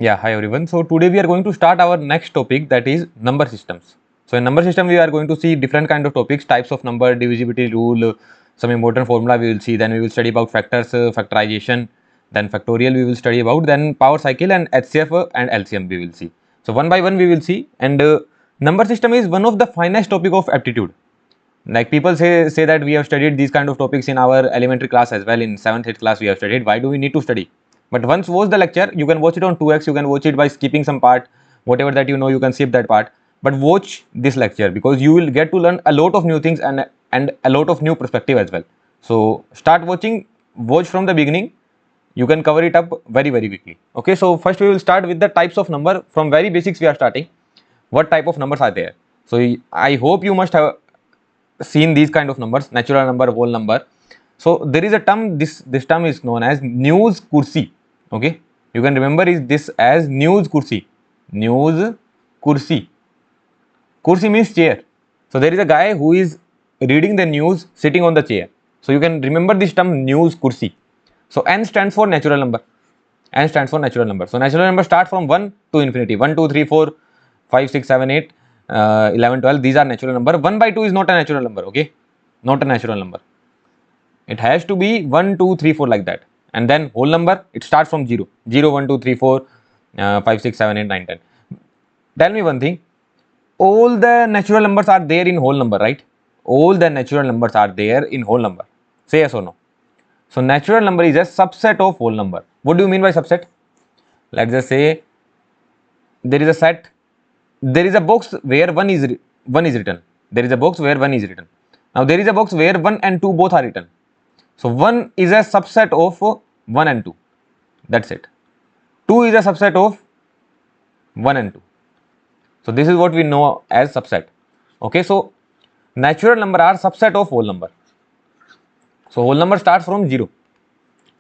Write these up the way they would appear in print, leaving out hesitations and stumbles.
Yeah, hi everyone. So today we are going to start our next topic, that is number systems. So in number system we are going to see different kind of topics, types of number, divisibility rule, some important formula we will see. Then we will study about factors, factorization, then factorial we will study about, then power cycle and HCF and LCM we will see. So one by one we will see. And number system is one of the finest topic of aptitude. Like people say that we have studied these kind of topics in our elementary class as well. In 7th 8th class we have studied. Why do we need to study? But once watch the lecture, you can watch it on 2x, you can watch it by skipping some part, whatever that you know you can skip that part, but watch this lecture because you will get to learn a lot of new things and a lot of new perspective as well. So start watching, watch from the beginning, you can cover it up very quickly. Okay, so first we will start with the types of number. From very basics we are starting. What type of numbers are there? So I hope you must have seen these kind of numbers: natural number, whole number. So there is a term, this term is known as news kursi. Okay, you can remember is this as news kursi. News kursi. Kursi means chair. So there is a guy who is reading the news sitting on the chair. So you can remember this term news kursi. So n stands for natural number. N stands for natural number. So natural number start from 1 to infinity. 1 2 3 4 5 6 7 8 11 12. These are natural number. 1 by 2 is not a natural number. Okay, not a natural number. It has to be 1 2 3 4 like that. And then whole number, it starts from 0 0 1 2 3 4 5 6 7 8 9 10. Tell me one thing, all the natural numbers are there in whole number, right? All the natural numbers are there in whole number. Say yes or no. So natural number is a subset of whole number. What do you mean by subset? Let's just say there is a set, there is a box where one is written. There is a box where 1 is written. Now there is a box where 1 and 2 both are written. So 1 is a subset of 1 and 2. That's it. 2 is a subset of 1 and 2. So this is what we know as subset. Okay, so natural number are subset of whole number. So whole number starts from 0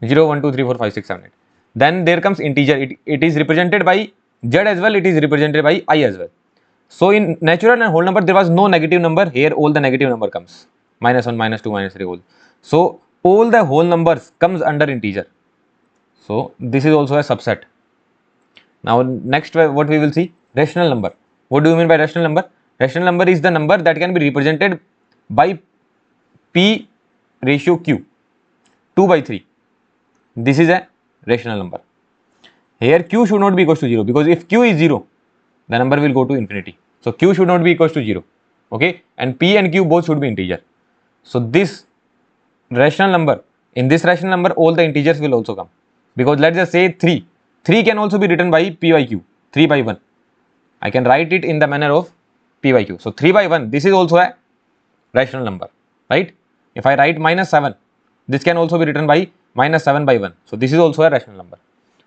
0 1 2 3 4 5 6 7 8. Then there comes integer. It is represented by z as well, it is represented by I as well. So in natural and whole number there was no negative number. Here all the negative number comes, minus 1 minus 2 minus 3 whole. So all the whole numbers comes under integer. So this is also a subset. Now next what we will see, rational number. What do you mean by rational number? Rational number is the number that can be represented by p ratio q, 2 by 3. This is a rational number. Here q should not be equal to 0, because if q is 0, the number will go to infinity. So q should not be equal to 0. Okay, and p and q both should be integer. So this rational number, in this rational number all the integers will also come, because let's just say 3 can also be written by p by q, 3 by 1. I can write it in the manner of p by q. So 3 by 1, this is also a rational number, right? If I write minus 7, this can also be written by minus 7 by 1. So this is also a rational number.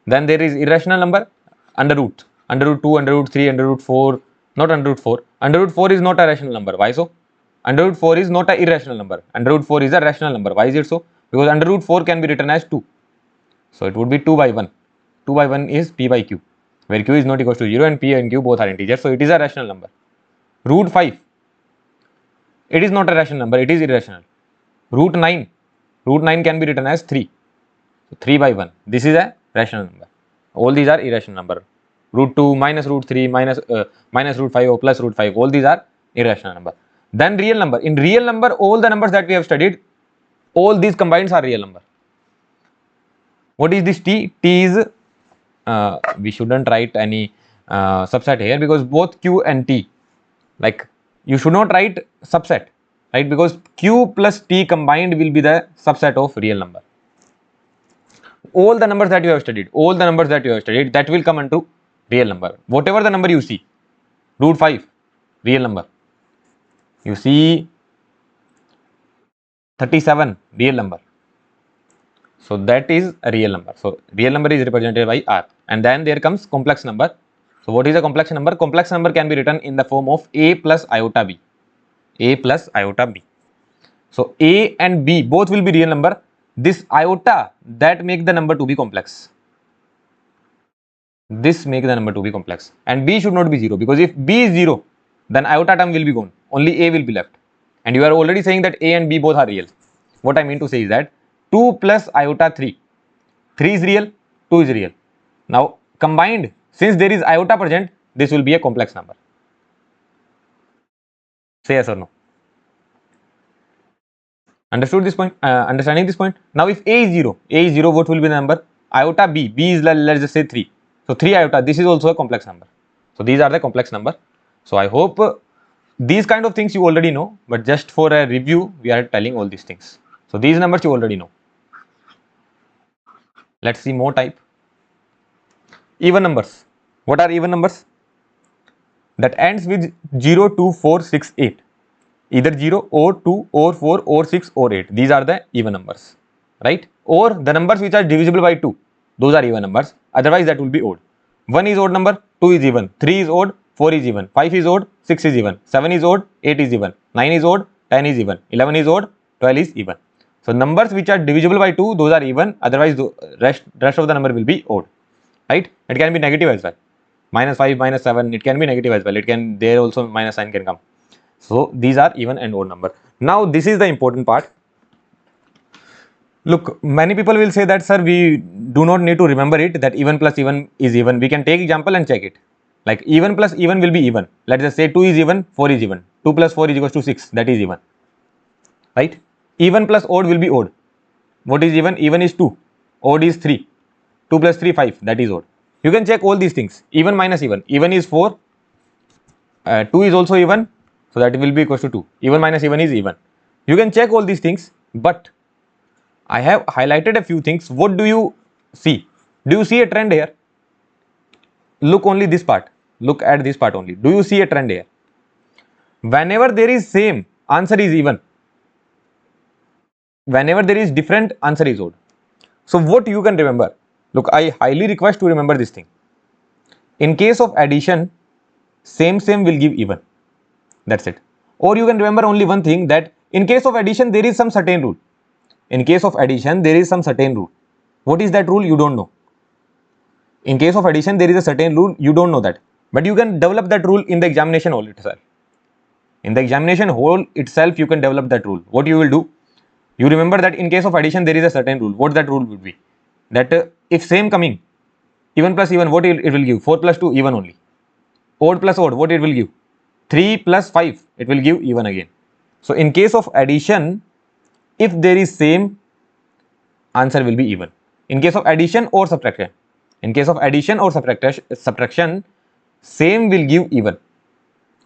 Then there is irrational number, under root 2, under root 3, under root 4, not under root 4. Under root 4 is not a rational number. Why so? Under root 4 is not a irrational number. Under root 4 is a rational number. Why is it so? Because under root 4 can be written as 2. So it would be 2 by 1. 2 by 1 is p by q, where q is not equal to 0 and p and q both are integers. So it is a rational number. Root 5, it is not a rational number, it is irrational. Root 9 can be written as 3. So 3 by 1, this is a rational number. All these are irrational number. Root 2, minus root 3, minus root 5 or plus root 5, all these are irrational number. Then real number. In real number, all the numbers that we have studied, all these combined are real number. What is this t? T is, we shouldn't write any subset here, because both q and t, like you should not write subset, right? Because q plus t combined will be the subset of real number. All the numbers that you have studied, that will come into real number. Whatever the number you see, root 5, real number. You see 37, real number. So that is a real number. So real number is represented by R. And then there comes complex number. So what is a complex number? Complex number can be written in the form of a plus iota b. A plus iota b. So a and b both will be real number. This iota, that make the number to be complex. This make the number to be complex. And b should not be 0, because if b is 0, then iota term will be gone. Only a will be left. And you are already saying that a and b both are real. What I mean to say is that 2 plus iota 3. 3 is real, 2 is real. Now combined, Since there is iota present, this will be a complex number. Say yes or no. Understood this point? Understanding this point? Now if A is 0, what will be the number? Iota B is, let's just say 3. So 3 iota, this is also a complex number. So these are the complex number. So I hope these kind of things you already know, but just for a review, we are telling all these things. So these numbers you already know. Let's see more type. Even numbers. What are even numbers? That ends with 0, 2, 4, 6, 8. Either 0 or 2 or 4 or 6 or 8. These are the even numbers, right? Or the numbers which are divisible by 2, those are even numbers. Otherwise that will be odd. 1 is odd number, 2 is even, 3 is odd, 4 is even, 5 is odd, 6 is even, 7 is odd, 8 is even, 9 is odd, 10 is even, 11 is odd, 12 is even. So numbers which are divisible by 2, those are even. Otherwise the rest of the number will be odd, right? It can be negative as well. -5, -7, it can be negative as well. It can, there also minus sign can come. So these are even and odd number. Now this is the important part. Look, many people will say that, sir, we do not need to remember it, that even plus even is even. We can take example and check it. Like even plus even will be even. Let's just say 2 is even, 4 is even. 2 plus 4 is equals to 6, that is even. Right? Even plus odd will be odd. What is even? Even is 2. Odd is 3. 2 plus 3, 5, that is odd. You can check all these things. Even minus even. Even is 4. 2 is also even. So that will be equals to 2. Even minus even is even. You can check all these things, but I have highlighted a few things. What do you see? Do you see a trend here? Look only this part. Look at this part only. Do you see a trend here? Whenever there is same, answer is even. Whenever there is different, answer is odd. So what you can remember? Look, I highly request to remember this thing. In case of addition, same will give even. That's it. Or you can remember only one thing, that in case of addition, there is some certain rule. In case of addition, there is some certain rule. What is that rule? You don't know. In case of addition, there is a certain rule. You don't know that. But you can develop that rule in the examination hall itself. In the examination hall itself, you can develop that rule. What you will do? You remember that in case of addition, there is a certain rule. What that rule would be? That if same coming, even plus even, what it will give? 4 plus 2, even only. Odd plus odd, what it will give? 3 plus 5, it will give even again. So in case of addition, if there is same, answer will be even. In case of addition or subtraction, subtraction, same will give even.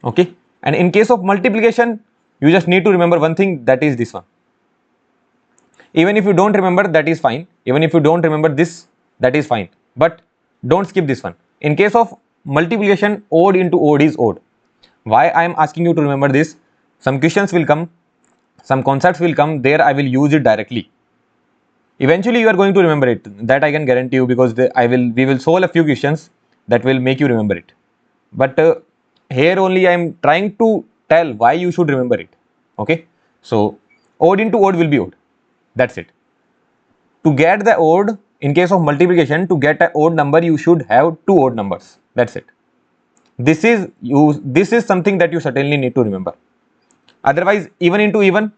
Okay. And in case of multiplication, you just need to remember one thing, that is this one. Even if you don't remember, that is fine. Even if you don't remember this, that is fine. But don't skip this one. In case of multiplication, odd into odd is odd. Why I am asking you to remember this? Some questions will come, some concepts will come, there I will use it directly. Eventually you are going to remember it, that I can guarantee you, because we will solve a few questions that will make you remember it. But here only I am trying to tell why you should remember it. Okay. So odd into odd will be odd. That's it. To get the odd, in case of multiplication, to get an odd number, you should have 2 odd numbers. That's it. This is something that you certainly need to remember. Otherwise, even into even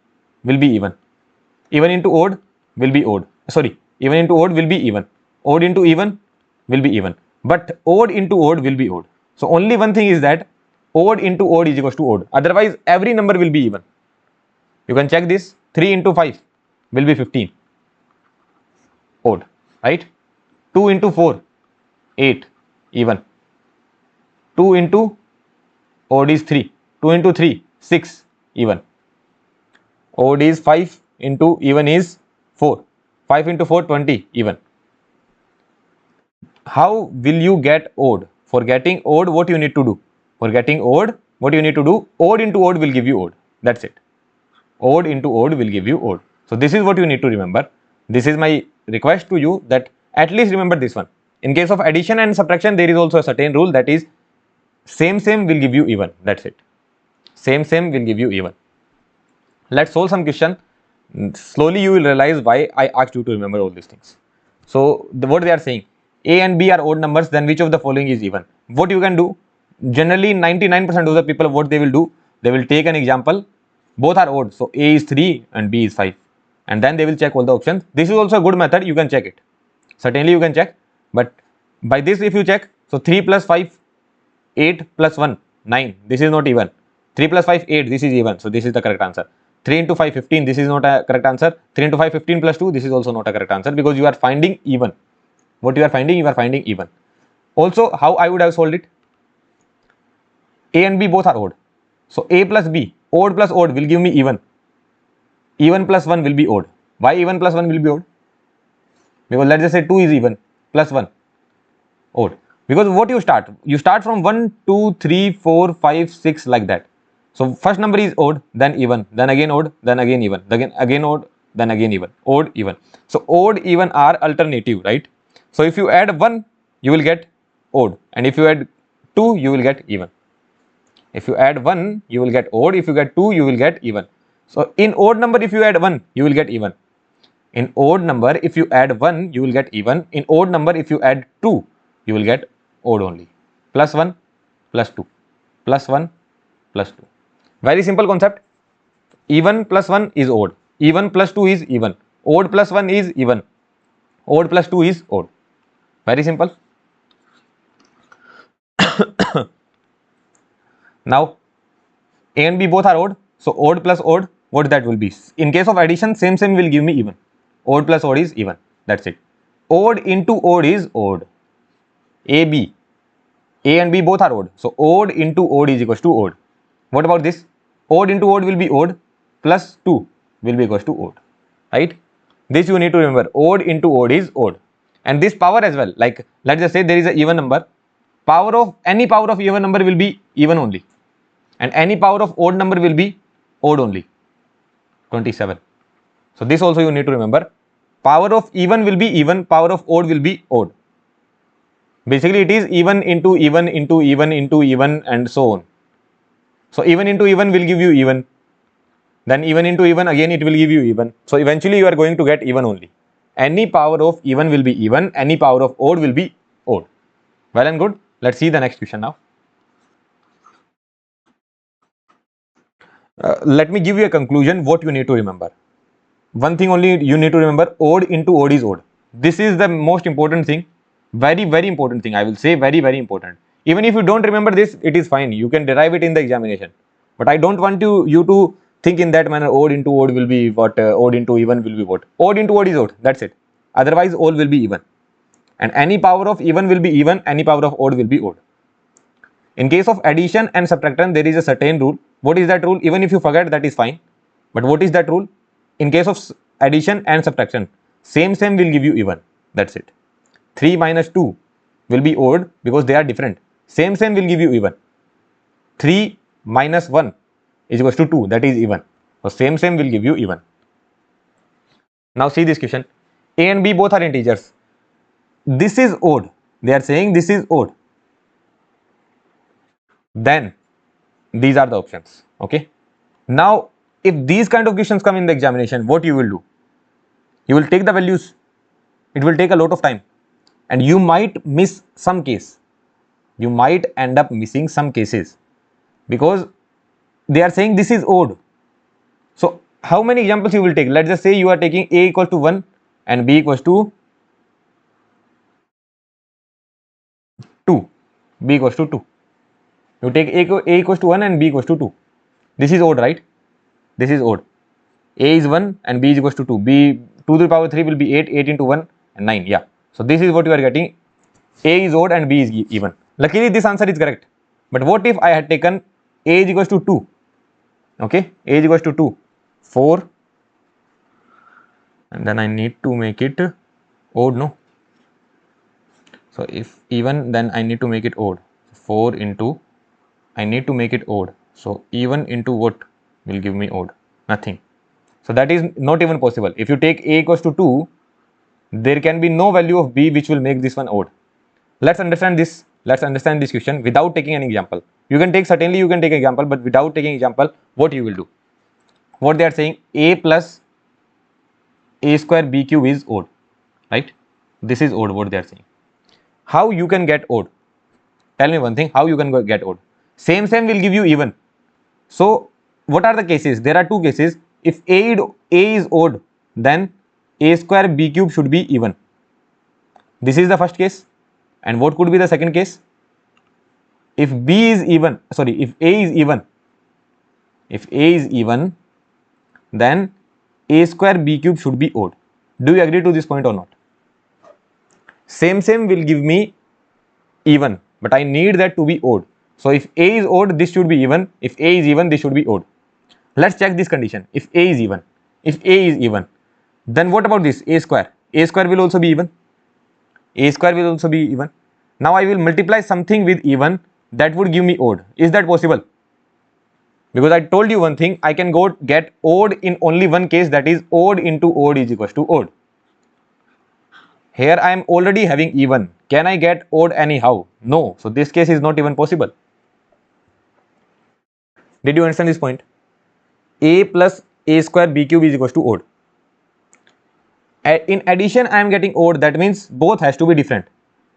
will be even. Even into odd will be odd. Sorry, even into odd will be even. Odd into even will be even. But odd into odd will be odd. So only one thing is that odd into odd is equals to odd. Otherwise, every number will be even. You can check this. 3 into 5 will be 15. Odd, right? 2 into 4, 8, even. 2 into odd is 3. 2 into 3, 6, even. Odd is 5 into even is 4. 5 into 4, 20, even. How will you get odd? For getting odd, what you need to do? For getting odd, what you need to do? Odd into odd will give you odd. That's it. Odd into odd will give you odd. So this is what you need to remember. This is my request to you, that at least remember this one. In case of addition and subtraction, there is also a certain rule, that is same will give you even. That's it. Same will give you even. Let's solve some question. Slowly you will realize why I asked you to remember all these things. So what they are saying, A and B are odd numbers, then which of the following is even? What you can do? Generally 99% of the people, what they will do, they will take an example, both are odd, so A is 3 and B is 5, and then they will check all the options. This is also a good method, you can check it. Certainly you can check, but by this if you check, So 3 plus 5, 8 plus 1, 9. This is not even. 3 plus 5, 8. This is even. So this is the correct answer. 3 into 5, 15. This is not a correct answer. 3 into 5, 15 plus 2. This is also not a correct answer because you are finding even. What you are finding even. Also, how I would have solved it? A and B both are odd. So A plus B, odd plus odd will give me even. Even plus 1 will be odd. Why even plus 1 will be odd? Because let's just say 2 is even plus 1 odd. Because what you start from 1, 2, 3, 4, 5, 6 like that. So first number is odd, then even, then again odd, then again even, then again odd, then again even, odd, even. So odd, even are alternative, right? So if you add 1, you will get odd, and if you add 2, you will get even. If you add 1, you will get odd. If you get 2, you will get even. So in odd number, if you add 1, you will get even. In odd number, if you add 1, you will get even. In odd number, if you add 2, you will get odd only. Plus 1, plus 2. Plus 1, plus 2. Very simple concept. Even plus 1 is odd. Even plus 2 is even. Odd plus 1 is even. Odd plus 2 is odd. Very simple. Now, A and B both are odd. So odd plus odd, what that will be? In case of addition, same will give me even. Odd plus odd is even. That's it. Odd into odd is odd. A, B. A and B both are odd. So odd into odd is equals to odd. What about this? Odd into odd will be odd, plus 2 will be equals to odd. Right? This you need to remember. Odd into odd is odd. And this power as well. Like, let's just say there is an even number. Any power of even number will be even only. And any power of odd number will be odd only. 27. So this also you need to remember. Power of even will be even, power of odd will be odd. Basically it is even into even into even into even and so on. So even into even will give you even. Then even into even, again it will give you even. So eventually you are going to get even only. Any power of even will be even, any power of odd will be odd. Well and good. Let's see the next question now. Let me give you a conclusion what you need to remember. One thing only you need to remember, odd into odd is odd. This is the most important thing. Very important thing. I will say very important. Even if you don't remember this, it is fine. You can derive it in the examination. But I don't want you to think in that manner. Odd into odd will be what? Odd into even will be what? Odd into odd is odd. That's it. Otherwise, all will be even. And any power of even will be even. Any power of odd will be odd. In case of addition and subtraction, there is a certain rule. What is that rule? Even if you forget, that is fine. But what is that rule? In case of addition and subtraction, same will give you even. That's it. 3 minus 2 will be odd because they are different. Same will give you even. 3 minus 1 is equals to 2. That is even. So same will give you even. Now see this question. A and B both are integers. This is odd. They are saying this is odd. Then these are the options. Okay. Now if these kind of questions come in the examination, what you will do? You will take the values. It will take a lot of time. And you might miss some case. You might end up missing some cases. Because they are saying this is odd. So how many examples you will take? Let's just say you are taking A equals to 1 and B equals to 2. B equals to 2. You take A equals to 1 and B equals to 2. This is odd, right? This is odd. A is 1 and B is equals to 2. B 2 to the power 3 will be 8. 8 into 1 and 9. Yeah. So this is what you are getting. A is odd and B is even. Luckily this answer is correct. But what if I had taken A is equals to 2? Okay. A is equals to 2. 4. And then I need to make it odd, no? So if even, then I need to make it odd. 4 into, I need to make it odd. So even into what will give me odd? Nothing. So that is not even possible. If you take A equals to 2, there can be no value of B which will make this one odd. Let's understand this. Let's understand this question without taking an example. You can take, certainly you can take example, but without taking example, what you will do? What they are saying, A plus A square B cube is odd, right? This is odd, what they are saying. How you can get odd? Tell me one thing, how you can get odd? Same will give you even. So what are the cases? There are two cases. If A is odd, then A square B cube should be even. This is the first case. And what could be the second case? If B is even, sorry, if A is even, then A square B cube should be odd. Do you agree to this point or not? Same will give me even, but I need that to be odd. So if A is odd, this should be even. If A is even, this should be odd. Let's check this condition. If A is even, then what about this A square? A square will also be even. Now I will multiply something with even, that would give me odd. Is that possible? Because I told you one thing, I can go get odd in only one case, that is odd into odd is equals to odd. Here I am already having even. Can I get odd anyhow? No. So this case is not even possible. Did you understand this point? A plus A square B cube is equals to odd. In addition, I am getting odd, that means both has to be different.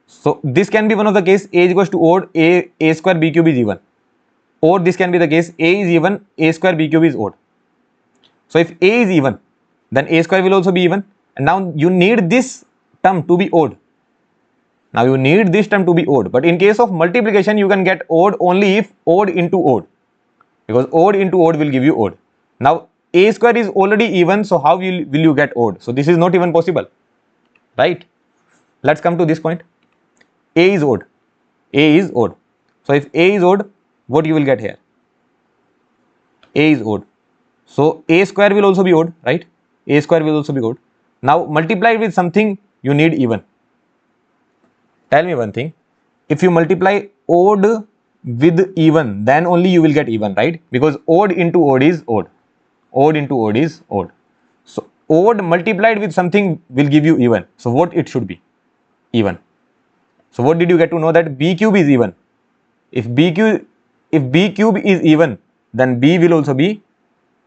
So this can be one of the case, A is equals to odd, A square B cube is even. Or this can be the case, A is even, A square B cube is odd. So if A is even, then A square will also be even. And now you need this term to be odd. But in case of multiplication, you can get odd only if odd into odd. Because odd into odd will give you odd. Now A square is already even, so how will you get odd? So this is not even possible, right? Let's come to this point. A is odd. So if A is odd, what you will get here? A is odd. So A square will also be odd, right? Now multiply it with something, you need even. Tell me one thing. If you multiply odd with even, then only you will get even, right? Because odd into odd is odd. So odd multiplied with something will give you even. So what it should be? Even. So what did you get to know? That B cube is even. If B cube is even, then B will also be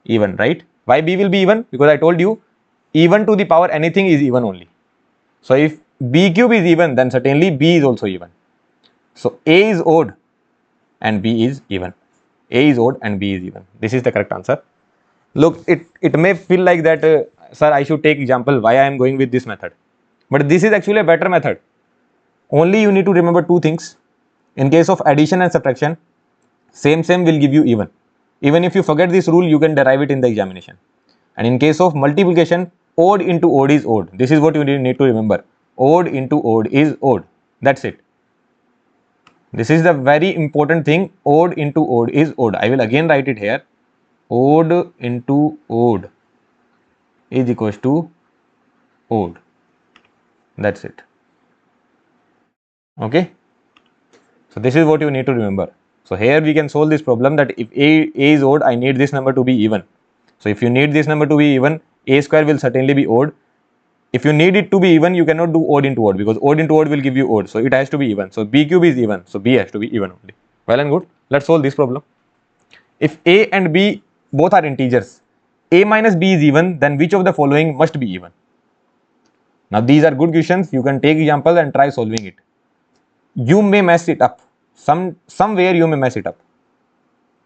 even, right? Why B will be even? Because I told you, even to the power anything is even only. So if B cube is even, then certainly B is also even. So A is odd and B is even. This is the correct answer. Look, it may feel like that, sir, I should take example why I am going with this method. But this is actually a better method. Only you need to remember two things. In case of addition and subtraction, same will give you even. Even if you forget this rule, you can derive it in the examination. And in case of multiplication, odd into odd is odd. This is what you need to remember. Odd into odd is odd. That's it. This is the very important thing. Odd into odd is odd. I will again write it here. Odd into odd is equals to odd. That's it. Okay. So this is what you need to remember. So here we can solve this problem that if A is odd, I need this number to be even. So if you need this number to be even, A square will certainly be odd. If you need it to be even, you cannot do odd into odd, because odd into odd will give you odd. So it has to be even. So B cube is even. So B has to be even only. Well and good. Let's solve this problem. If A and B both are integers, A minus B is even, then which of the following must be even? Now these are good questions. You can take example and try solving it. You may mess it up. Somewhere you may mess it up.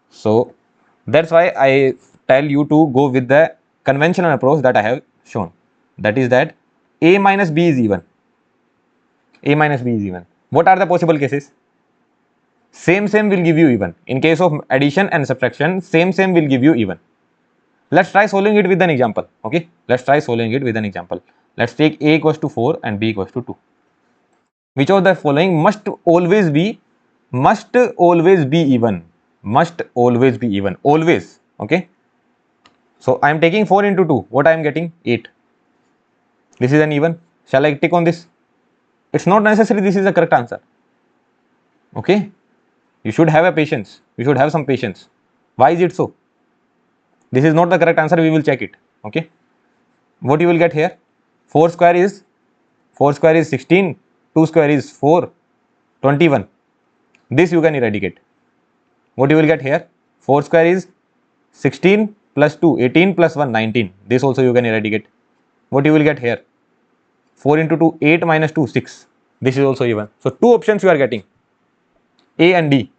So that's why I tell you to go with the conventional approach that I have shown. That is that A minus B is even. What are the possible cases? Same will give you even. In case of addition and subtraction, same will give you even. Let's try solving it with an example. Okay, let's try solving it with an example. Let's take A equals to 4 and B equals to 2. Which of the following must always be even? Always. Okay. So I am taking 4 into 2. What I am getting? 8. This is an even. Shall I tick on this? It's not necessary this is the correct answer. Okay. You should have a patience. You should have some patience. Why is it so? This is not the correct answer. We will check it. Okay. What you will get here? 4 square is 16. 2 square is 4, 21. This you can eradicate. What you will get here? 4 square is 16 plus 2, 18 plus 1, 19. This also you can eradicate. What you will get here? 4 into 2, 8 minus 2, 6. This is also even. So two options you are getting, A and D.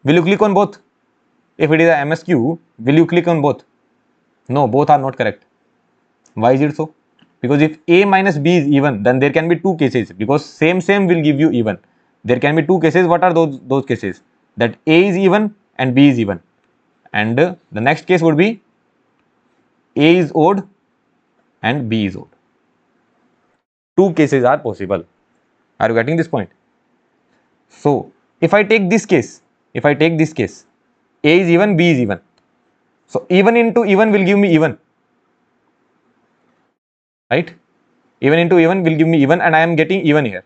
Will you click on both? If it is a MSQ, will you click on both? No, both are not correct. Why is it so? Because if A minus B is even, then there can be two cases, because same will give you even. There can be two cases. What are those cases? That A is even and B is even, and the next case would be A is odd and B is odd. Two cases are possible. Are you getting this point? So if I take this case, A is even, B is even. So even into even will give me even, right? Even into even will give me even, and I am getting even here.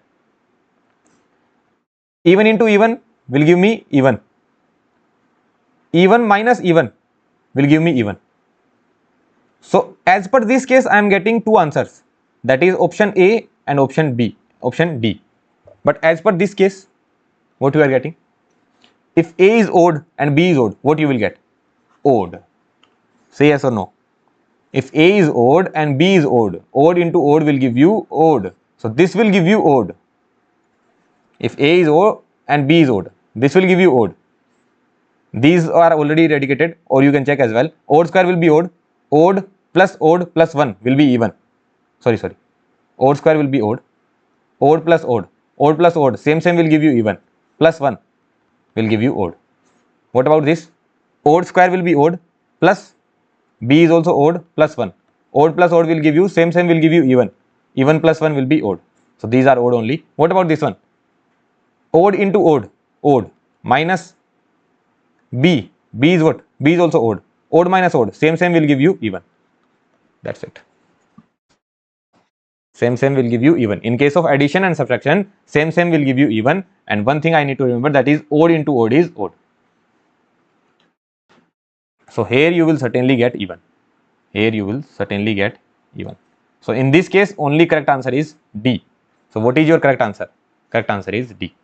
Even into even will give me even. Even minus even will give me even. So as per this case, I am getting two answers, that is option A and option D. But as per this case, what you are getting? If A is odd and B is odd, what you will get? Odd. Say yes or no. If A is odd and B is odd, odd into odd will give you odd. So this will give you odd. If A is odd and B is odd, this will give you odd. These are already eradicated, or you can check as well. Odd square will be odd. Odd plus 1 will be even. Sorry. Odd square will be odd. Odd plus odd. Odd plus odd. Same will give you even. Plus 1 will give you odd. What about this? Odd square will be odd. Plus B is also odd plus 1. Odd plus odd will give you, same will give you even. Even plus 1 will be odd. So these are odd only. What about this one? Odd into odd. Odd minus B. B is what? B is also odd. Odd minus odd. Same will give you even. That's it. Same will give you even. In case of addition and subtraction, same will give you even. And one thing I need to remember, that is odd into odd is odd. So here you will certainly get even. So in this case, only correct answer is D. So what is your correct answer? Correct answer is D.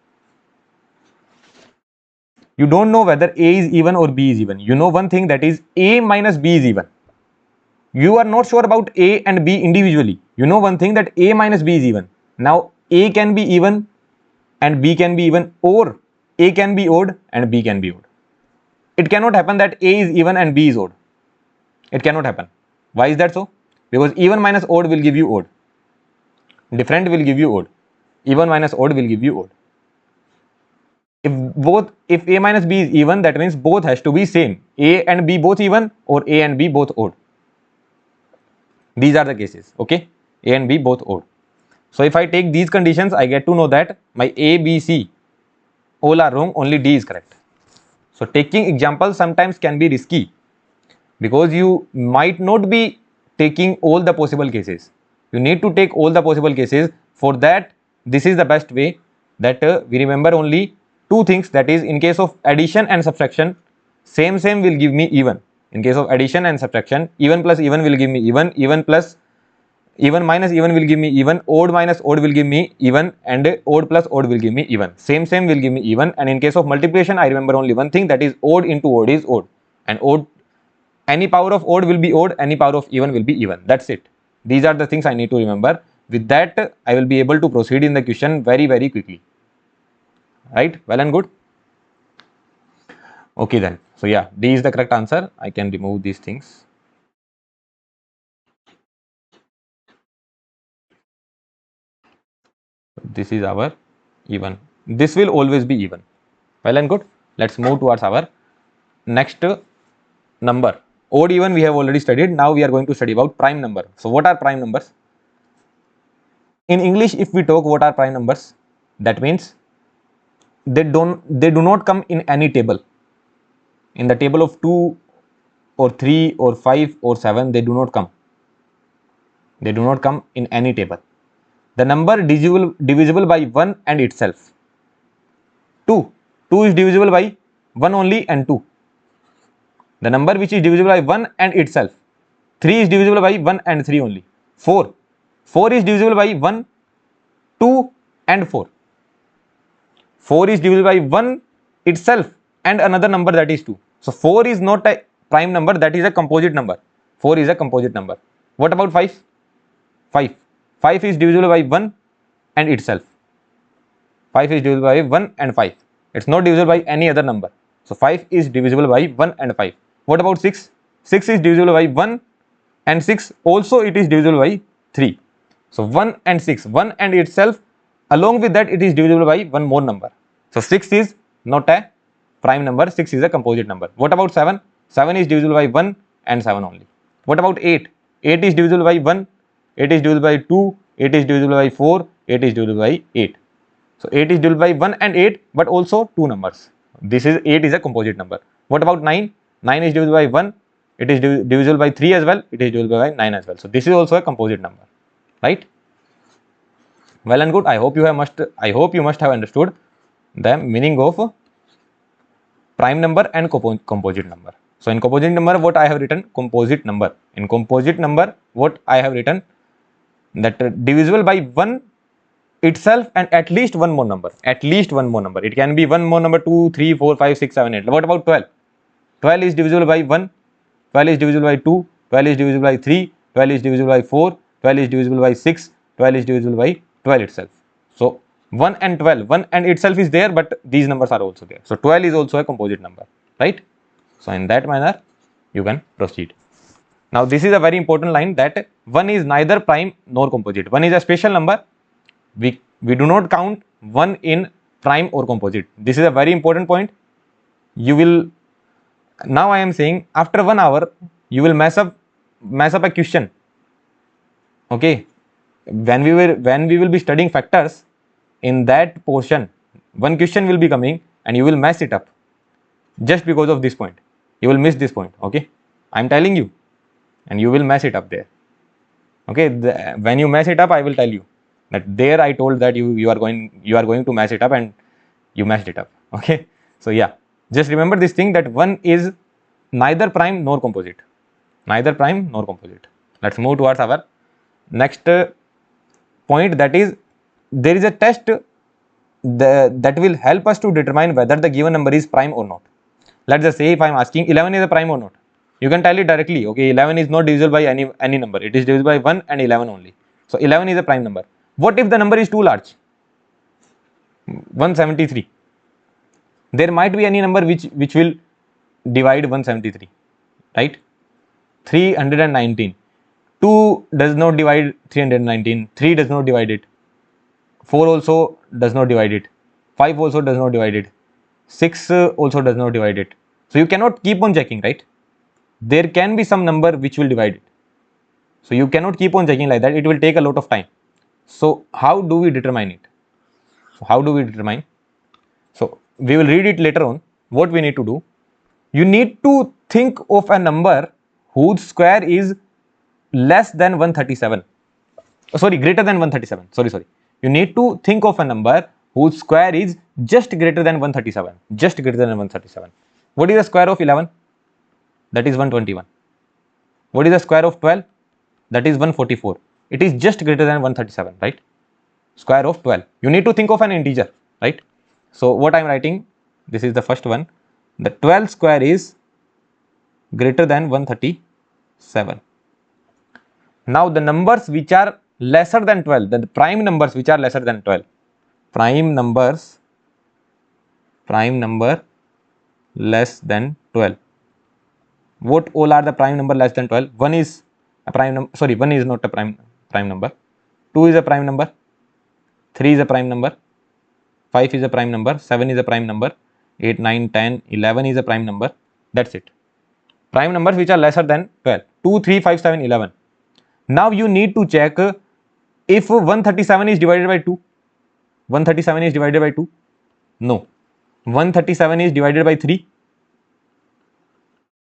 You don't know whether A is even or B is even. You know one thing, that is A minus B is even. You are not sure about A and B individually. You know one thing, that A minus B is even. Now A can be even and B can be even, or A can be odd and B can be odd. It cannot happen that A is even and B is odd. It cannot happen. Why is that so? Because even minus odd will give you odd. Different will give you odd. Even minus odd will give you odd. If A minus B is even, that means both has to be same. A and B both even, or A and B both odd. These are the cases, okay? A and B both odd. So if I take these conditions, I get to know that my A, B, C all are wrong, only D is correct. So taking examples sometimes can be risky, because you might not be taking all the possible cases. You need to take all the possible cases. For that, this is the best way, that we remember only two things, that is, in case of addition and subtraction, same will give me even. In case of addition and subtraction, even plus even will give me even, even minus even will give me even, odd minus odd will give me even, and odd plus odd will give me even. Same will give me even. And in case of multiplication, I remember only one thing, that is odd into odd is odd, and odd, any power of odd will be odd, any power of even will be even. That's it. These are the things I need to remember. With that, I will be able to proceed in the question very quickly. Right? Well and good. Okay then. So yeah, D is the correct answer. I can remove these things. This is our even. This will always be even. Well and good. Let's move towards our next number. Odd even we have already studied. Now we are going to study about prime number. So what are prime numbers? In English, if we talk what are prime numbers, that means they do not come in any table. In the table of 2 or 3 or 5 or 7, they do not come. They do not come in any table. The number divisible by 1 and itself. 2 is divisible by 1 only and 2. The number which is divisible by 1 and itself. 3 is divisible by 1 and 3 only. 4 is divisible by 1, 2 and 4. 4 is divisible by 1 itself and another number, that is 2. So 4 is not a prime number, that is a composite number. 4 is a composite number. What about 5? 5 is divisible by 1 and itself. 5 is divisible by 1 and 5. It's not divisible by any other number. So 5 is divisible by 1 and 5. What about 6? 6 is divisible by 1 and 6 also it is divisible by 3. So 1 and 6, 1 and itself Along with that, it is divisible by one more number. So 6 is not a prime number, 6 is a composite number. What about 7? 7 is divisible by 1 and 7 only. What about 8? 8 is divisible by 1, 8 is divisible by 2, 8 is divisible by 4, 8 is divisible by 8. So 8 is divisible by 1 and 8, but also two numbers. This is 8 is a composite number. What about 9? 9 is divisible by 1, it is divisible by 3 as well, it is divisible by 9 as well. So this is also a composite number, right? Well and good. I hope you must have understood the meaning of prime number and composite number. So in composite number, what I have written? Composite number. In composite number, what I have written? That divisible by 1 itself and at least one more number. At least one more number. It can be one more number, 2, 3, 4, 5, 6, 7, 8. What about 12? 12 is divisible by 1, 12 is divisible by 2, 12 is divisible by 3, 12 is divisible by 4, 12 is divisible by 6, 12 is divisible by 12 itself. So 1 and 12, 1 and itself is there, but these numbers are also there. So 12 is also a composite number, right? So in that manner, you can proceed. Now this is a very important line, that 1 is neither prime nor composite. 1 is a special number. We do not count 1 in prime or composite. This is a very important point. You will, now I am saying, after 1 hour, you will mess up a question. Okay, when we will be studying factors, in that portion, one question will be coming and you will mess it up just because of this point. You will miss this point. Okay, I am telling you, and you will mess it up there. Okay, when you mess it up, I will tell you that there I told that you are going to mess it up, and you messed it up. Okay, so yeah, just remember this thing, that 1 is neither prime nor composite. Neither prime nor composite. Let's move towards our next point, that is, there is a test that will help us to determine whether the given number is prime or not. Let's just say if I am asking 11 is a prime or not, you can tell it directly. Okay, 11 is not divisible by any number, it is divisible by 1 and 11 only. So 11 is a prime number. What if the number is too large? 173. There might be any number which will divide 173, right? 319. 2 does not divide 319. 3 does not divide it. 4 also does not divide it. 5 also does not divide it. 6 also does not divide it. So you cannot keep on checking, right? There can be some number which will divide it. So you cannot keep on checking like that. It will take a lot of time. So how do we determine it? So we will read it later on. What we need to do? You need to think of a number whose square is less than 137. Sorry, greater than 137. Sorry. You need to think of a number whose square is just greater than 137. Just greater than 137. What is the square of 11? That is 121. What is the square of 12? That is 144. It is just greater than 137, right? Square of 12. You need to think of an integer, right? So what I am writing, this is the first one. The 12 square is greater than 137. Now the numbers which are lesser than 12, the prime numbers which are lesser than 12, prime number less than 12. What all are the prime number less than 12? 1 is a prime number. Sorry, 1 is not a prime number. 2 is a prime number. 3 is a prime number. 5 is a prime number. 7 is a prime number. 8, 9, 10, 11 is a prime number. That's it. Prime numbers which are lesser than 12. 2, 3, 5, 7, 11. Now you need to check if 137 is divided by 2. 137 is divided by 2. No. 137 is divided by 3.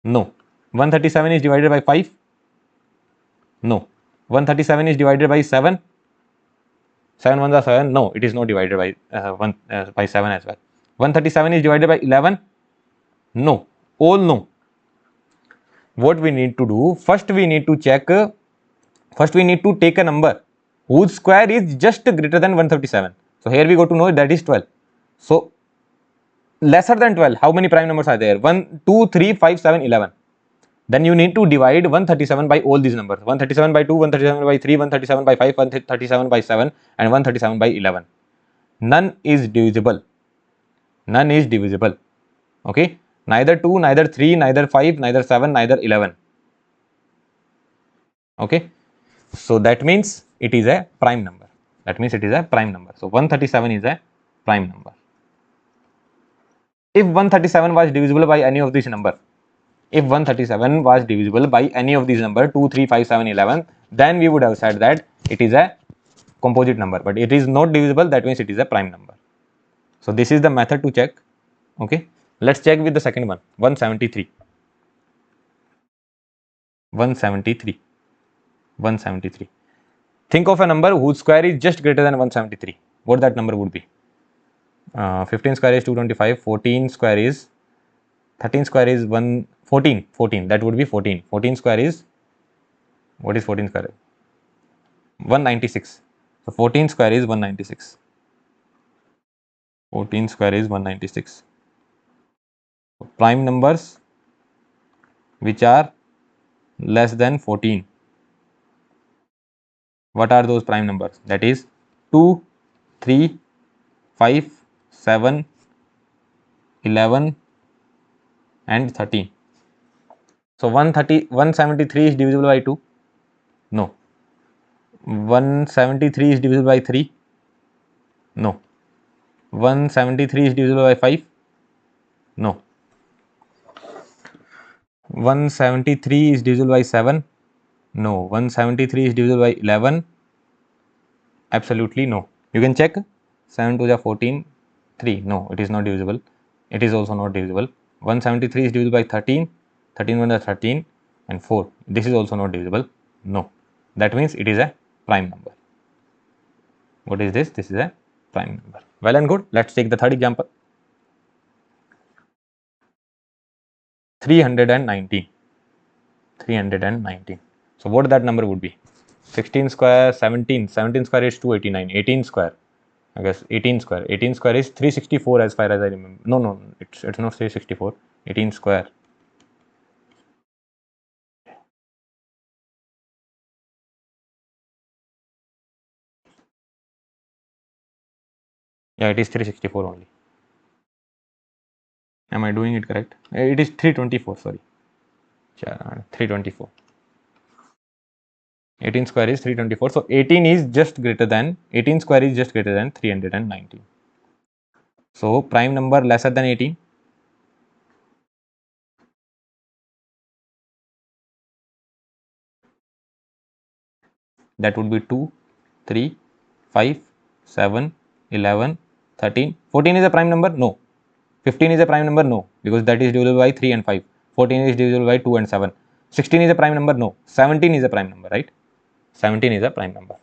No. 137 is divided by 5. No. 137 is divided by 7. 7 ones are 7. No, it is not divided by by 7 as well. 137 is divided by 11. No. All no. What we need to do? First we need to check. First we need to take a number whose square is just greater than 137. So here we go to know that is 12. So lesser than 12, how many prime numbers are there? 1, 2, 3, 5, 7, 11. Then you need to divide 137 by all these numbers. 137 by 2, 137 by 3, 137 by 5, 137 by 7 and 137 by 11. None is divisible. None is divisible. Okay. Neither 2, neither 3, neither 5, neither 7, neither 11. Okay. So that means it is a prime number. That means it is a prime number. So 137 is a prime number. If 137 was divisible by any of these number, if 137 was divisible by any of these number 2, 3, 5, 7, 11, then we would have said that it is a composite number, but it is not divisible, that means it is a prime number. So this is the method to check. Okay, let's check with the second one. 173. 173. 173. Think of a number whose square is just greater than 173. What that number would be? 15 square is 225. 14 square is 13 square is 14. 14. That would be 14. 14 square is, what is 14 square? 196. So 14 square is 196. 14 square is 196. So prime numbers which are less than 14. What are those prime numbers? That is 2, 3, 5, 7, 11 and 13. So 173 is divisible by 2? No. 173 is divisible by 3? No. 173 is divisible by 5? No. 173 is divisible by 7? No. 173 is divisible by 11? Absolutely no. You can check. 7 to the 14, 3. No, it is not divisible. It is also not divisible. 173 is divisible by 13, 13 1 is 13 and 4. This is also not divisible. No. That means it is a prime number. What is this? This is a prime number. Well and good. Let's take the third example. 319. 319. So what that number would be? 16 square, 17. 17 square is 289. 18 square, I guess 18 square. 18 square is 364 as far as I remember. No, it's not 364. 18 square. Yeah, it is 364 only. Am I doing it correct? It is 324, sorry. 324. 18 square is 324. So 18 is just greater than, 18 square is just greater than 319. So prime number lesser than 18. That would be 2, 3, 5, 7, 11, 13. 14 is a prime number? No. 15 is a prime number? No, because that is divisible by 3 and 5. 14 is divisible by 2 and 7. 16 is a prime number? No. 17 is a prime number, right? 17 is a prime number.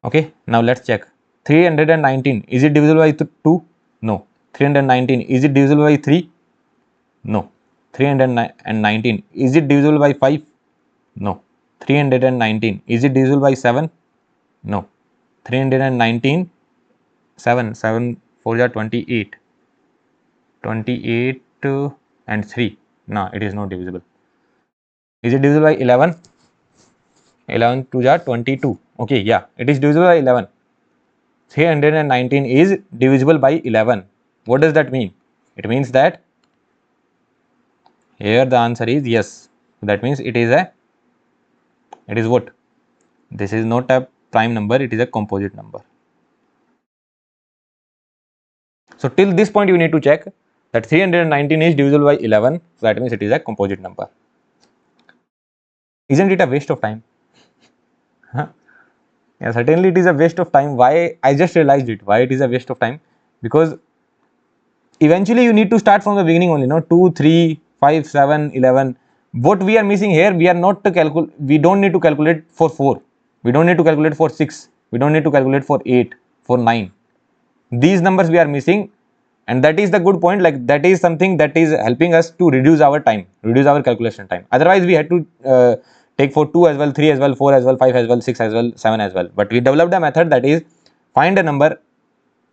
Okay, now let's check. 319, is it divisible by 2? No. 319, is it divisible by 3? No. 319, is it divisible by 5? No. 319, is it divisible by 7? No. 319, 7 4 are 28. 28 and 3. No, it is not divisible. Is it divisible by 11? 11 2 are 22. Okay, yeah, it is divisible by 11. 319 is divisible by 11. What does that mean? It means that here the answer is yes. That means it is what? This is not a prime number, it is a composite number. So till this point you need to check that 319 is divisible by 11. So that means it is a composite number. Isn't it a waste of time? Yeah, certainly it is a waste of time. Why? I just realized it. Why it is a waste of time? Because eventually you need to start from the beginning only, no? 2, 3, 5, 7, 11. What we are missing here, we are not to calculate, we don't need to calculate for 4. We don't need to calculate for 6. We don't need to calculate for 8, for 9. These numbers we are missing, and that is the good point. Like that is something that is helping us to reduce our time, reduce our calculation time. Otherwise we had to take for 2 as well, 3 as well, 4 as well, 5 as well, 6 as well, 7 as well. But we developed a method that is find a number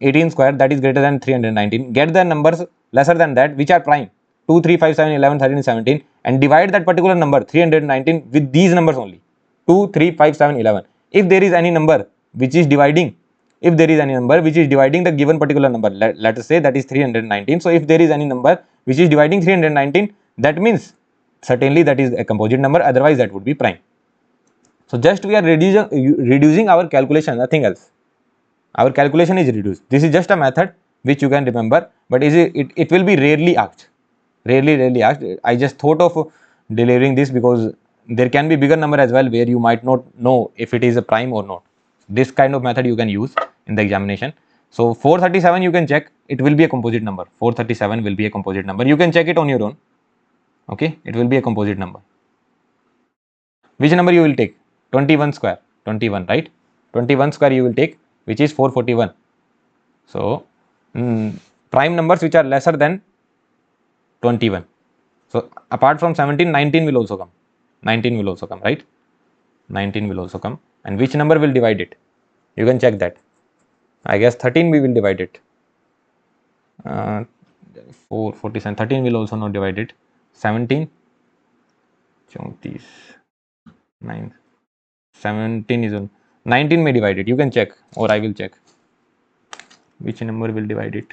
18 square that is greater than 319, get the numbers lesser than that which are prime 2, 3, 5, 7, 11, 13, 17 and divide that particular number 319 with these numbers only 2, 3, 5, 7, 11. If there is any number which is dividing, if there is any number which is dividing the given particular number, let us say that is 319. So if there is any number which is dividing 319, that means certainly that is a composite number, otherwise that would be prime. So just we are reducing our calculation, nothing else. Our calculation is reduced. This is just a method which you can remember, but it will be rarely asked. Rarely asked. I just thought of delivering this because there can be bigger number as well where you might not know if it is a prime or not. This kind of method you can use in the examination. So 437 you can check, it will be a composite number. 437 will be a composite number. You can check it on your own. Okay, it will be a composite number. Which number you will take? 21 square. 21, right? 21 square you will take, which is 441. So prime numbers which are lesser than 21. So apart from 17, 19 will also come. 19 will also come, right? 19 will also come. And which number will divide it? You can check that. I guess 13 we will divide it. 447. 13 will also not divide it. 17. 9. 17 is on. 19 may divide it. You can check, or I will check. Which number will divide it?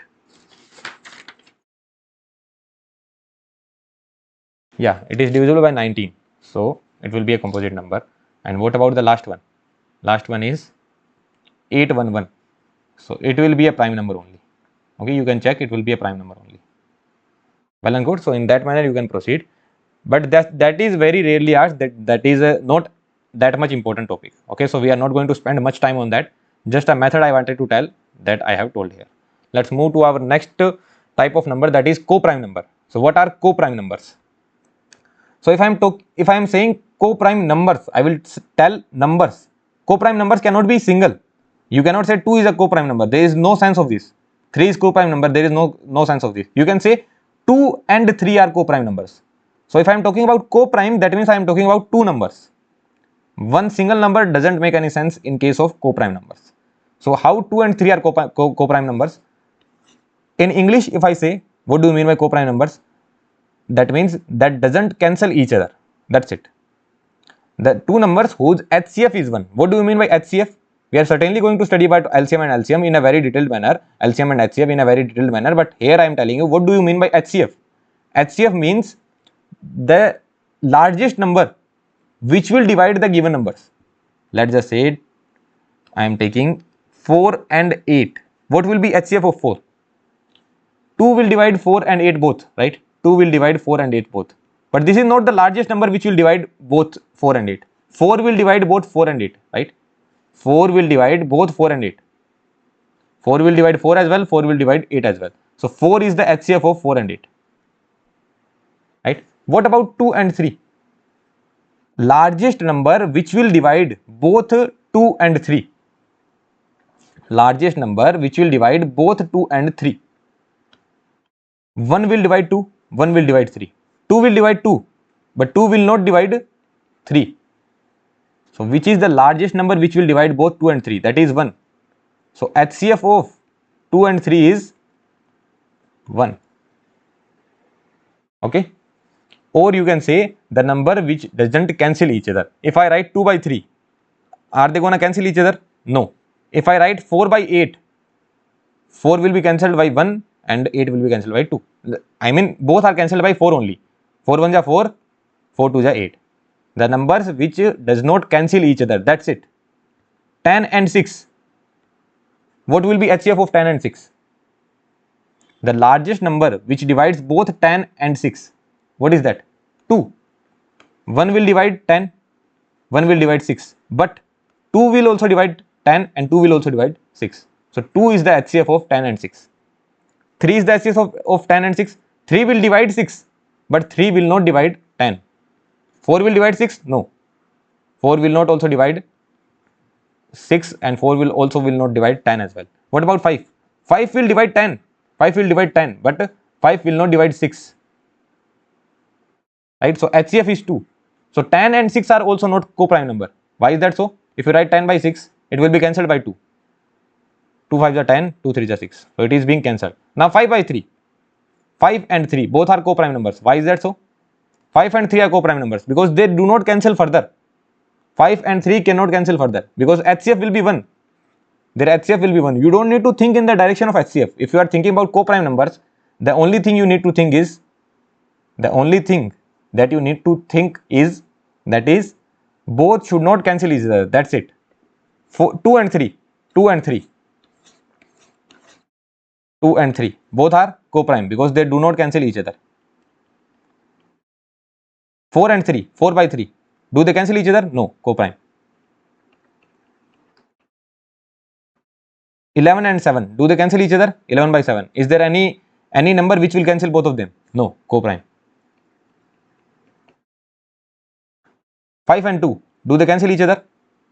Yeah, it is divisible by 19. So it will be a composite number. And what about the last one? Last one is 811. So it will be a prime number only. Okay, you can check, it will be a prime number only. Well and good. So in that manner you can proceed. But that is very rarely asked. That is not that much important topic. Okay, so we are not going to spend much time on that. Just a method I wanted to tell that I have told here. Let's move to our next type of number, that is co-prime number. So what are co-prime numbers? So if I am saying co-prime numbers, I will tell numbers. Co-prime numbers cannot be single. You cannot say 2 is a co-prime number. There is no sense of this. 3 is co-prime number. There is no sense of this. You can say 2 and 3 are co-prime numbers. So if I am talking about co-prime, that means I am talking about two numbers. One single number doesn't make any sense in case of co-prime numbers. So how 2 and 3 are co-prime numbers? In English, if I say, what do you mean by co-prime numbers? That means that doesn't cancel each other. That's it. The two numbers whose HCF is 1. What do you mean by HCF? We are certainly going to study about LCM and LCM in a very detailed manner. LCM and HCF in a very detailed manner. But here I am telling you, what do you mean by HCF? HCF means the largest number which will divide the given numbers. Let's just say I am taking 4 and 8. What will be HCF of 4? 2 will divide 4 and 8 both, right? 2 will divide 4 and 8 both. But this is not the largest number which will divide both 4 and 8. 4 will divide both 4 and 8, right? 4 will divide both 4 and 8. 4 will divide 4 as well, 4 will divide 8 as well. So 4 is the HCF of 4 and 8. Right? What about 2 and 3? Largest number which will divide both 2 and 3. Largest number which will divide both 2 and 3. 1 will divide 2, 1 will divide 3. 2 will divide 2, but 2 will not divide 3. So which is the largest number which will divide both 2 and 3? That is 1. So HCF of 2 and 3 is 1. Okay. Or you can say the number which doesn't cancel each other. If I write 2 by 3, are they going to cancel each other? No. If I write 4 by 8, 4 will be cancelled by 1 and 8 will be cancelled by 2. I mean both are cancelled by 4 only. 4 1 ja 4, 4 2 ja 8. The numbers which does not cancel each other, that's it. 10 and 6. What will be HCF of 10 and 6? The largest number which divides both 10 and 6. What is that? 2. 1 will divide 10, 1 will divide 6. But 2 will also divide 10 and 2 will also divide 6. So 2 is the HCF of 10 and 6. 3 is the HCF of 10 and 6. 3 will divide 6, but 3 will not divide 10. 4 will divide 6? No. 4 will not also divide 6 and 4 will not divide 10 as well. What about 5? 5 will divide 10. 5 will divide 10, but 5 will not divide 6. Right? So HCF is 2. So 10 and 6 are also not co-prime number. Why is that so? If you write 10 by 6, it will be cancelled by 2. 2 5 are 10, 2 3 are 6. So it is being cancelled. Now 5 by 3. 5 and 3 both are co-prime numbers. Why is that so? 5 and 3 are co-prime numbers because they do not cancel further. 5 and 3 cannot cancel further because HCF will be 1. Their HCF will be 1. You don't need to think in the direction of HCF. If you are thinking about co-prime numbers, the only thing you need to think is, that is Both should not cancel each other. That's it. 2 and 3. 2 and 3. 2 and 3. Both are co-prime because they do not cancel each other. 4 and 3. 4 by 3. Do they cancel each other? No. Co-prime. 11 and 7. Do they cancel each other? 11 by 7. Is there any number which will cancel both of them? No. Co-prime. 5 and 2. Do they cancel each other?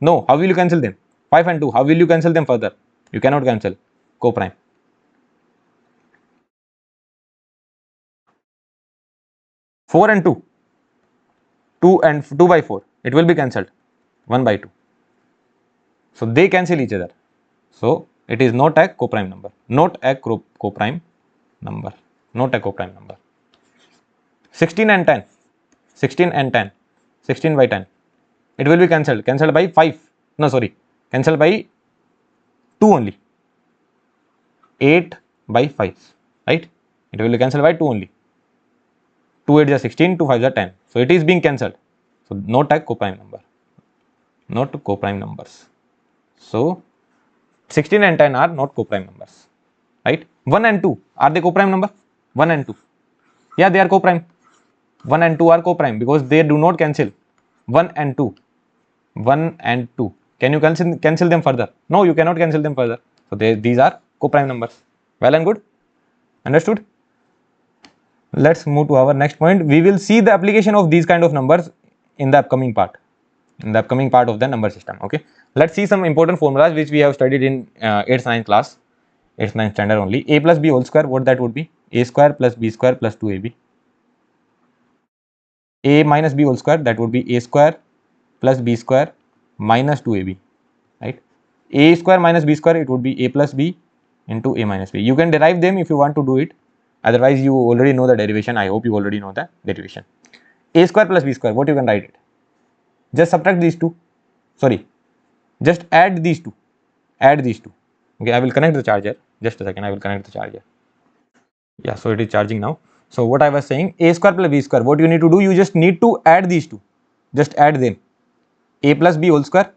No. How will you cancel them? 5 and 2. How will you cancel them further? You cannot cancel. Co-prime. 4 and 2. 2 and 2 by 4. It will be cancelled. 1 by 2. So they cancel each other. So it is not a co-prime number. Not a co-prime number. Not a co-prime number. 16 and 10. 16 and 10. 16 by 10. It will be cancelled. Cancelled by 5. No, sorry. Cancelled by 2 only. 8 by 5. Right? It will be cancelled by 2 only. 2 8 is 16, 2 5 is 10. So it is being cancelled. So not a co-prime number. Not co-prime numbers. So 16 and 10 are not co-prime numbers. Right? 1 and 2. Are they co-prime number? 1 and 2. Yeah, they are co-prime. 1 and 2 are co-prime because they do not cancel. 1 and 2. 1 and 2. Can you cancel them further? No, you cannot cancel them further. So these are co-prime numbers. Well and good. Understood? Let's move to our next point. We will see the application of these kind of numbers in the upcoming part. In the upcoming part of the number system. Okay. Let's see some important formulas which we have studied in 8th 9th class. 8th 9th standard only. A plus b whole square. What that would be? A square plus b square plus 2ab. A minus b whole square. That would be a square plus b square minus 2ab. Right. A square minus b square. It would be a plus b into a minus b. You can derive them if you want to do it. Otherwise, you already know the derivation. I hope you already know the derivation. A square plus b square. What you can write it? Just subtract these two. Sorry. Just add these two. Add these two. Okay, I will connect the charger. Just a second. I will connect the charger. Yeah, so it is charging now. So what I was saying, a square plus b square. What you need to do? You just need to add these two. Just add them. A plus b whole square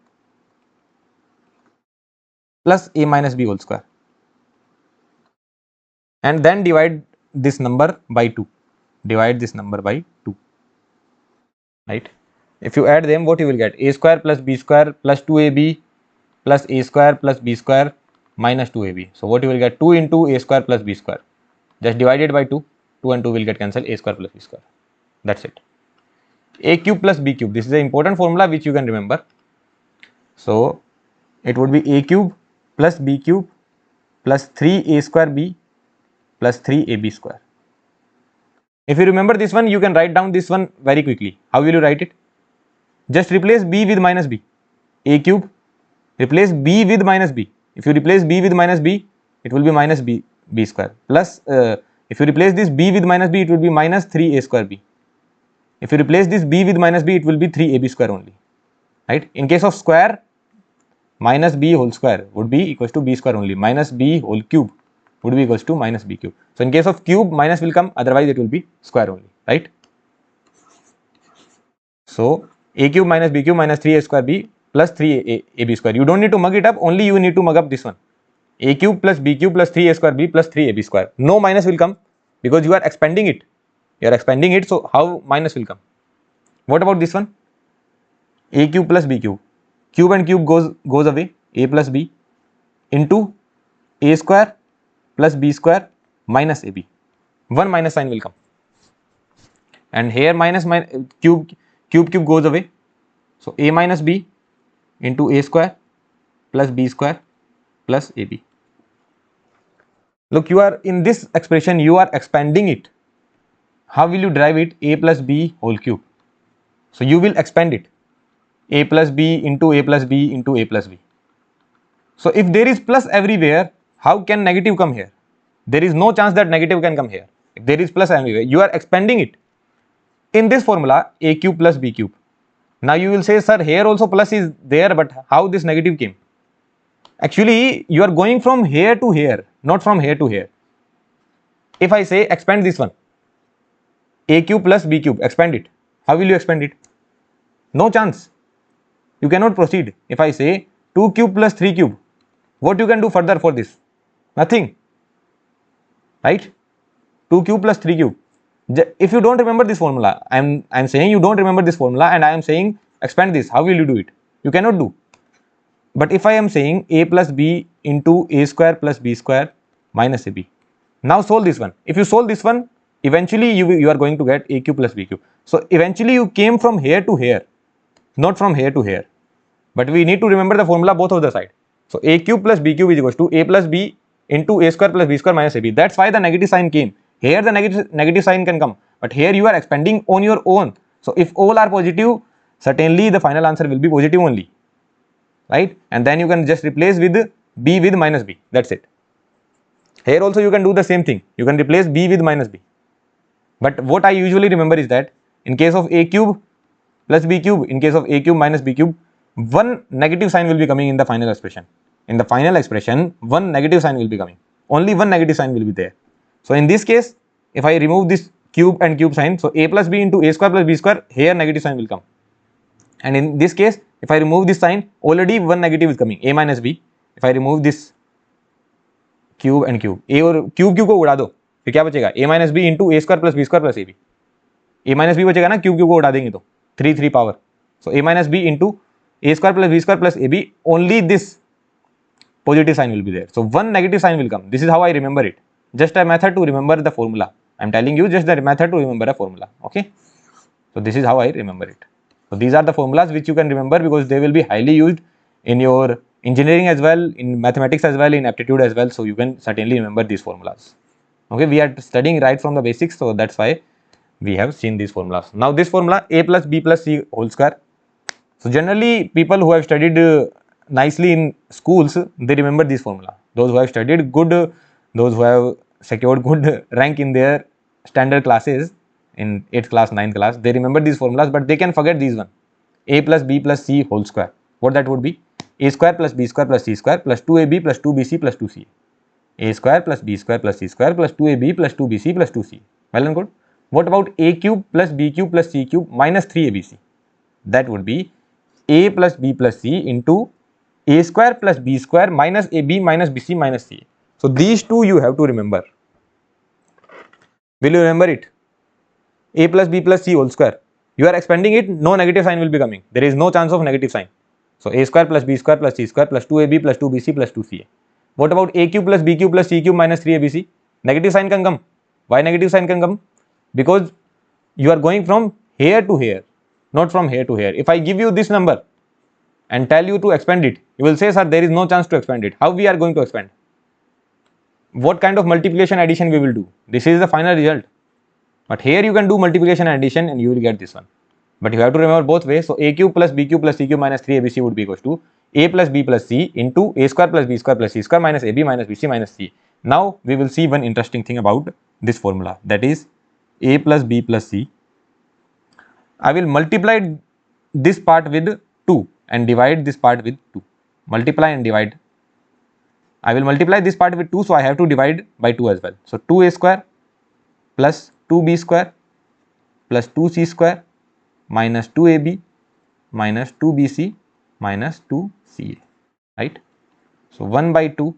plus a minus b whole square. And then divide this number by 2. Divide this number by 2. Right? If you add them, what you will get? A square plus b square plus 2ab plus a square plus b square minus 2ab. So what you will get? 2 into a square plus b square. Just divide it by 2. 2 and 2 will get cancelled. A square plus b square. That's it. A cube plus b cube. This is an important formula which you can remember. So it would be a cube plus b cube plus 3a square b plus 3ab square. If you remember this one, you can write down this one very quickly. How will you write it? Just replace b with minus b. A cube, replace b with minus b. If you replace b with minus b, it will be minus b square. Plus, if you replace this b with minus b, it will be minus 3a square b. If you replace this b with minus b, it will be 3ab square only. Right? In case of square, minus b whole square would be equals to b square only. Minus b whole cube would be equals to minus b cube. So in case of cube, minus will come, otherwise it will be square only, right? So a cube minus b cube minus 3a square b plus 3ab square. You don't need to mug it up, only you need to mug up this one. A cube plus b cube plus 3a square b plus 3ab square. No minus will come because you are expanding it. You are expanding it, so how minus will come? What about this one? A cube plus b cube. Cube and cube goes away. A plus b into a square plus b square minus ab. One minus sign will come. And here minus cube goes away. So a minus b into a square plus b square plus ab. Look, you are in this expression, you are expanding it. How will you derive it? A plus b whole cube. So you will expand it. A plus b into a plus b into a plus b. So if there is plus everywhere, how can negative come here? There is no chance that negative can come here. If there is plus everywhere, you are expanding it. In this formula, a cube plus b cube. Now you will say, sir, here also plus is there, but how this negative came? Actually, you are going from here to here, not from here to here. If I say expand this one, a cube plus b cube, expand it. How will you expand it? No chance. You cannot proceed. If I say 2 cube plus 3 cube, what you can do further for this? Nothing, right? 2 cube plus 3 cube. If you don't remember this formula, I'm saying you don't remember this formula, and I am saying expand this. How will you do it? You cannot do. But if I am saying a plus b into a square plus b square minus ab, now solve this one. If you solve this one, eventually you are going to get a cube plus b cube. So eventually you came from here to here, not from here to here. But we need to remember the formula both of the side. So a cube plus b cube is equals to a plus b into a square plus b square minus ab. That's why the negative sign came. Here the negative sign can come, but here you are expanding on your own. So if all are positive, certainly the final answer will be positive only, right? And then you can just replace with b with minus b. That's it. Here also you can do the same thing. You can replace b with minus b. But what I usually remember is that in case of a cube plus b cube, in case of a cube minus b cube, one negative sign will be coming in the final expression. In the final expression, one negative sign will be coming. Only one negative sign will be there. So in this case, if I remove this cube and cube sign, so a plus b into a square plus b square, here negative sign will come. And in this case, if I remove this sign, already one negative is coming, a minus b. If I remove this cube and cube, a और cube cube को उड़ा दो, फिर क्या बचेगा? a minus b into a square plus b square plus ab. a minus b बचेगा ना, cube cube को उड़ा देंगे तो 3 power. So a minus b into a square plus b square plus ab, only this positive sign will be there. So one negative sign will come. This is how I remember it. Just a method to remember the formula. I am telling you just the method to remember a formula. Okay. So this is how I remember it. So these are the formulas which you can remember because they will be highly used in your engineering as well, in mathematics as well, in aptitude as well. So you can certainly remember these formulas. Okay, we are studying right from the basics, so that's why we have seen these formulas. Now this formula a plus b plus c whole square. So generally people who have studied nicely in schools, they remember this formula. Those who have studied good, those who have secured good rank in their standard classes in 8th class, 9th class, they remember these formulas, but they can forget these one. A plus b plus c whole square. What that would be? A square plus b square plus c square plus 2ab plus 2bc plus 2c. A square plus b square plus c square plus 2ab plus 2bc plus 2c. Well and good. What about a cube plus b cube plus c cube minus 3abc? That would be a plus b plus c into a square plus b square minus ab minus bc minus c. So these two you have to remember. Will you remember it? A plus b plus c whole square. You are expanding it, no negative sign will be coming. There is no chance of negative sign. So a square plus b square plus c square plus 2ab plus 2bc plus 2ca. What about a cube plus b cube plus c cube minus 3abc? Negative sign can come. Why negative sign can come? Because you are going from here to here, not from here to here. If I give you this number and tell you to expand it, you will say, sir, there is no chance to expand it. How we are going to expand? What kind of multiplication addition we will do? This is the final result. But here you can do multiplication and addition and you will get this one. But you have to remember both ways. So a cube plus b cube plus c cube minus 3abc would be equals to a plus b plus c into a square plus b square plus c square minus ab minus bc minus c. Now we will see one interesting thing about this formula, that is a plus b plus c. I will multiply this part with 2 and divide this part with 2. Multiply and divide. I will multiply this part with 2, so I have to divide by 2 as well. So 2a square plus 2b square plus 2c square minus 2ab minus 2bc minus 2ca, right? So 1 by 2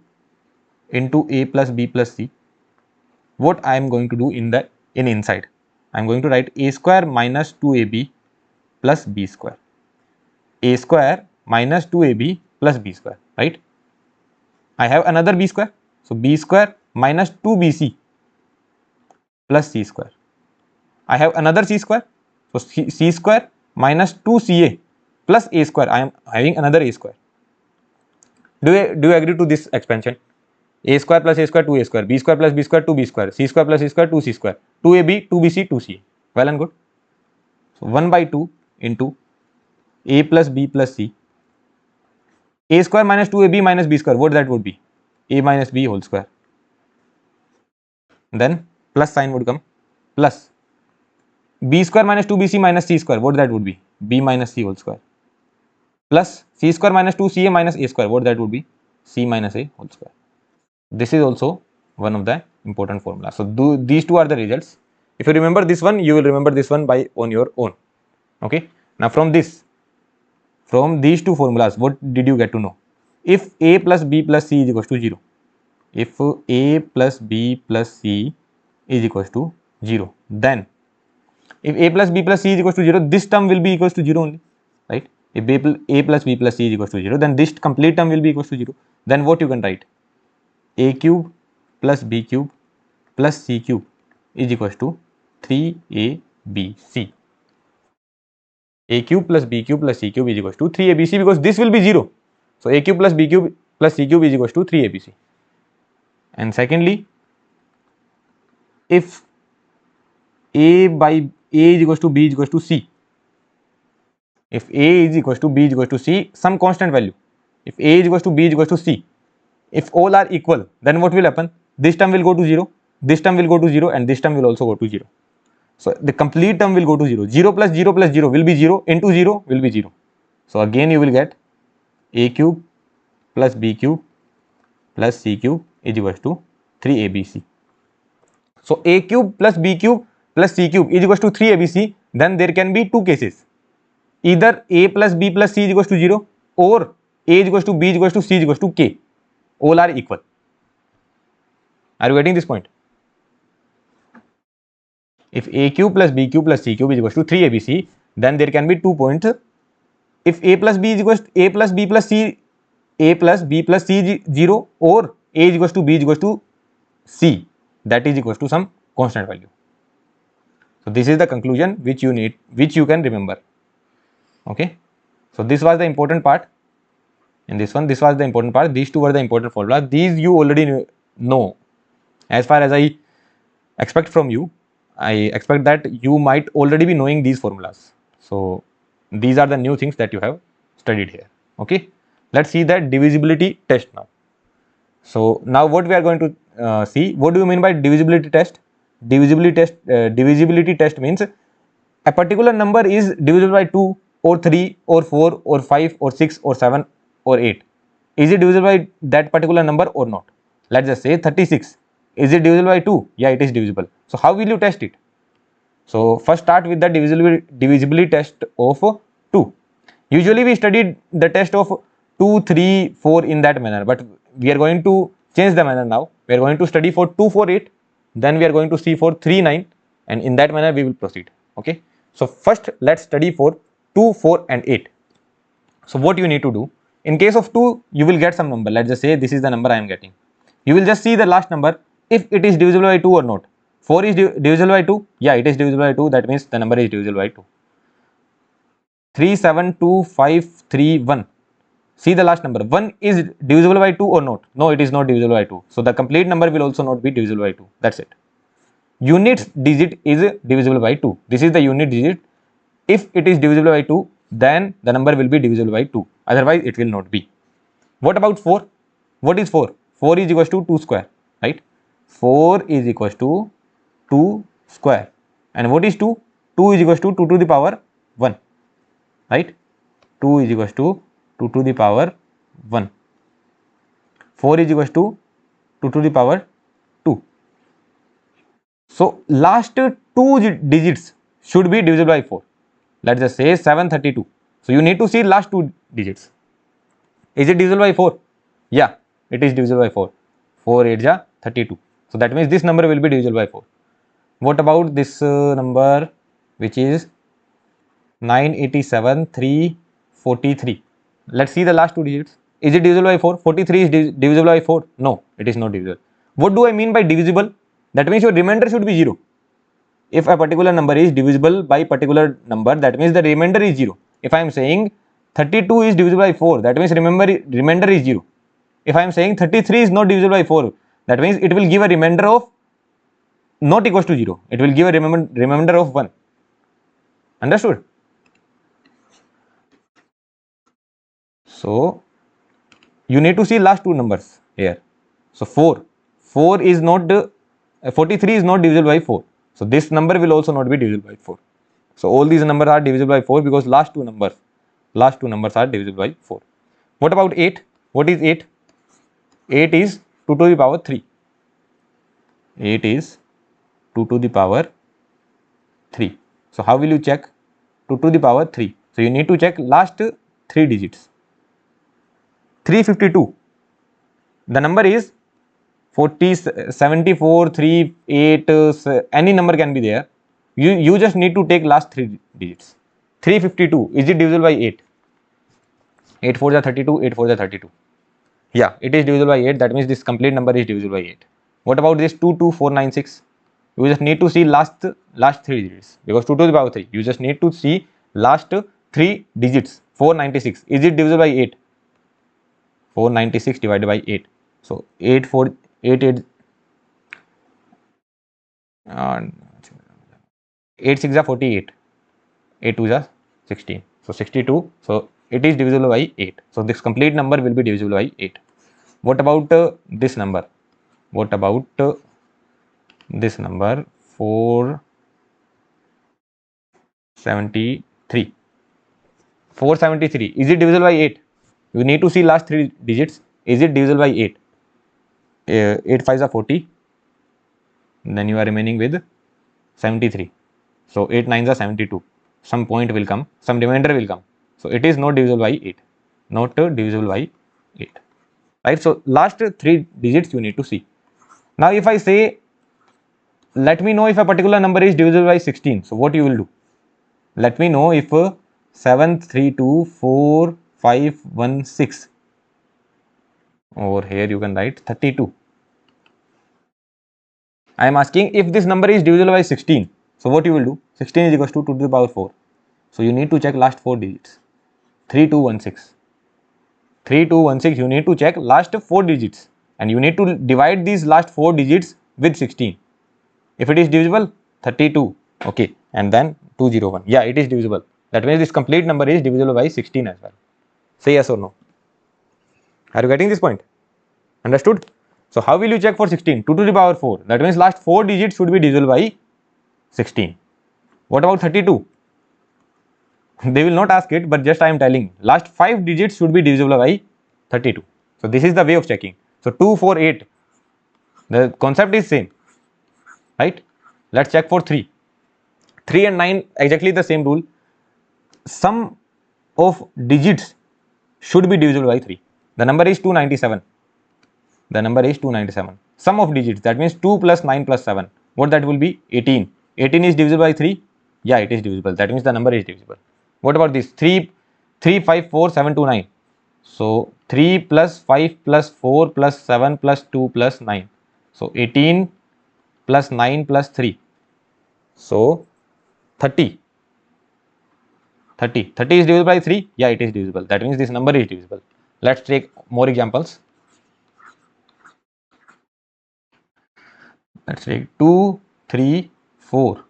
into a plus b plus c. What I am going to do in inside? I am going to write a square minus 2ab plus b square. A square minus 2ab plus b square, right? I have another b square. So b square minus 2bc plus c square. I have another c square. So c square minus 2ca plus a square. I am having another a square. Do you agree to this expansion? A square plus a square 2a square, b square plus b square 2b square, c square plus c square 2c square, 2ab 2bc 2c. Well and good. So 1 by 2 into a plus b plus c. A square minus 2ab minus b square, what that would be? A minus b whole square. Then plus sign would come, plus b square minus 2bc minus c square, what that would be? B minus c whole square. Plus c square minus 2ca minus a square, what that would be? C minus a whole square. This is also one of the important formulas. So these two are the results. If you remember this one, you will remember this one on your own. Okay. Now from From these two formulas, what did you get to know? If a plus b plus c is equals to 0, if a plus b plus c is equals to 0, then if a plus b plus c is equals to 0, this term will be equals to 0 only, right? If a plus b plus c is equals to 0, then this complete term will be equals to 0. Then what you can write? A cube plus b cube plus c cube is equals to 3abc. A cube plus b cube plus c cube is equals to 3abc, because this will be 0. So a cube plus b cube plus c cube is equals to 3abc. And secondly, if a by a is equals to b is equals to c, if a is equals to b is equals to c, some constant value, if a is equals to b is equals to c, if all are equal, then what will happen? This term will go to 0, this term will go to 0, and this term will also go to 0. So the complete term will go to 0. 0 plus 0 plus 0 will be 0, into 0 will be 0. So again you will get a cube plus b cube plus c cube is equals to 3abc. So a cube plus b cube plus c cube is equals to 3abc. Then there can be two cases. Either a plus b plus c is equals to 0, or a is equals to b is equals to c is equals to k. All are equal. Are you getting this point? If a cube plus b cube plus c cube is equals to 3abc, then there can be 2 points. If a plus b is equals to a plus b plus c, a plus b plus c is 0, or a is equals to b is equals to c, that is equals to some constant value. So this is the conclusion which you need, which you can remember. Okay. So this was the important part. In this one, this was the important part. These two were the important formulas. These you already know. As far as I expect from you, I expect that you might already be knowing these formulas. So these are the new things that you have studied here. Okay. Let's see that divisibility test now. So now what we are going to see, what do you mean by divisibility test? Divisibility test means a particular number is divisible by 2 or 3 or 4 or 5 or 6 or 7 or 8. Is it divisible by that particular number or not? Let's just say 36. Is it divisible by 2? Yeah, it is divisible. So how will you test it? So first start with the divisibility test of 2. Usually we studied the test of 2, 3, 4 in that manner, but we are going to change the manner now. We are going to study for 2, 4, 8. Then we are going to see for 3, 9, and in that manner we will proceed. Okay. So first let's study for 2, 4 and 8. So what you need to do, in case of 2, you will get some number. Let's just say this is the number I am getting. You will just see the last number, if it is divisible by 2 or not. 4 is divisible by 2. Yeah, it is divisible by 2. That means the number is divisible by 2. 3, 7, 2, 5, 3, 1. See the last number. 1 is divisible by 2 or not? No, it is not divisible by 2. So the complete number will also not be divisible by 2. That's it. Unit digit is divisible by 2. This is the unit digit. If it is divisible by 2, then the number will be divisible by 2. Otherwise, it will not be. What about 4? What is 4? 4 is equals to 2 square, right? 4 is equals to 2 square. And what is 2? 2 is equals to 2 to the power 1, right? 2 is equals to 2 to the power 1. 4 is equals to 2 to the power 2. So last two digits should be divisible by 4. Let's just say 732. So you need to see last two digits. Is it divisible by 4? Yeah, it is divisible by 4. 4 8 ja 32. So that means this number will be divisible by 4. What about this number, which is 987 343? Let's see the last two digits. Is it divisible by 4? 43 is divisible by 4? No, it is not divisible. What do I mean by divisible? That means your remainder should be 0. If a particular number is divisible by particular number, that means the remainder is 0. If I am saying 32 is divisible by 4, that means remainder is 0. If I am saying 33 is not divisible by 4, that means it will give a remainder of not equals to 0. It will give a remainder of 1. Understood? So you need to see last two numbers here. So 4 is not 43 is not divisible by 4. So this number will also not be divisible by 4. So all these numbers are divisible by 4 because last two numbers are divisible by 4. What about 8? What is 8? 8 is 2 to the power 3. 8 is 2 to the power 3. So how will you check 2 to the power 3? So you need to check last three digits. 352. The number is 40, 74, 3, 8, any number can be there. You just need to take last three digits. 352, is it divisible by 8? 8 4 is 32, 8 4 is 32. Yeah, it is divisible by 8. That means this complete number is divisible by 8. What about this 22496? You just need to see last three digits, because 2 to the power 3. You just need to see last three digits. 496. Is it divisible by 8? 496 divided by 8. So 8 4 8 8 8 6 are 48. 8 2 are 16. So 62. So it is divisible by 8. So this complete number will be divisible by 8. What about this number? What about this number 473? 473. Is it divisible by 8? You need to see last three digits. Is it divisible by 8? 8 5 are 40. Then you are remaining with 73. So 8 9 are 72. Some point will come, some remainder will come. So it is not divisible by 8. Not divisible by 8. Right? So last three digits you need to see. Now if I say, let me know if a particular number is divisible by 16. So what you will do? Let me know if 732456. Over here you can write 32. I am asking if this number is divisible by 16. So what you will do? 16 is equals to 2 to the power 4. So you need to check last four digits. 3216. 3216, you need to check last four digits, and you need to divide these last four digits with 16. If it is divisible, 32. Okay, and then 201. Yeah, it is divisible. That means this complete number is divisible by 16 as well. Say yes or no. Are you getting this point? Understood? So how will you check for 16? 2 to the power 4. That means last four digits should be divisible by 16. What about 32? They will not ask it, but just I am telling. Last five digits should be divisible by 32. So this is the way of checking. So 2, 4, 8. The concept is same, right? Let's check for 3. 3 and 9, exactly the same rule. Sum of digits should be divisible by 3. The number is 297. The number is 297. Sum of digits, that means 2 plus 9 plus 7. What that will be? 18. 18 is divisible by 3. Yeah, it is divisible. That means the number is divisible. What about this? 3, 3, 5, 4, 7, 2, 9. So 3 plus 5 plus 4 plus 7 plus 2 plus 9. So 18 plus 9 plus 3. So 30. 30. 30 is divisible by 3. Yeah, it is divisible. That means this number is divisible. Let's take more examples. Let's take 2, 3, 4.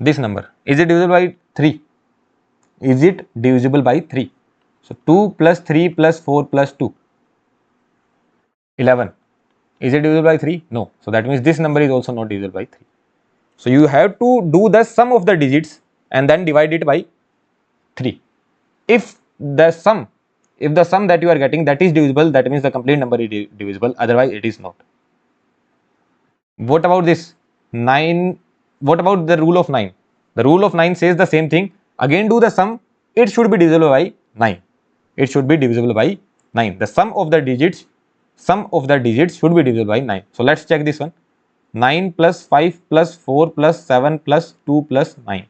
This number, is it divisible by 3? Is it divisible by 3? So 2 plus 3 plus 4 plus 2. 11. Is it divisible by 3? No. So that means this number is also not divisible by 3. So you have to do the sum of the digits and then divide it by 3. If the sum that you are getting, that is divisible, that means the complete number is divisible, otherwise it is not. What about this 9? What about the rule of 9? The rule of 9 says the same thing. Again do the sum, it should be divisible by 9. It should be divisible by 9. The sum of the digits should be divisible by 9. So let's check this one. 9 plus 5 plus 4 plus 7 plus 2 plus 9.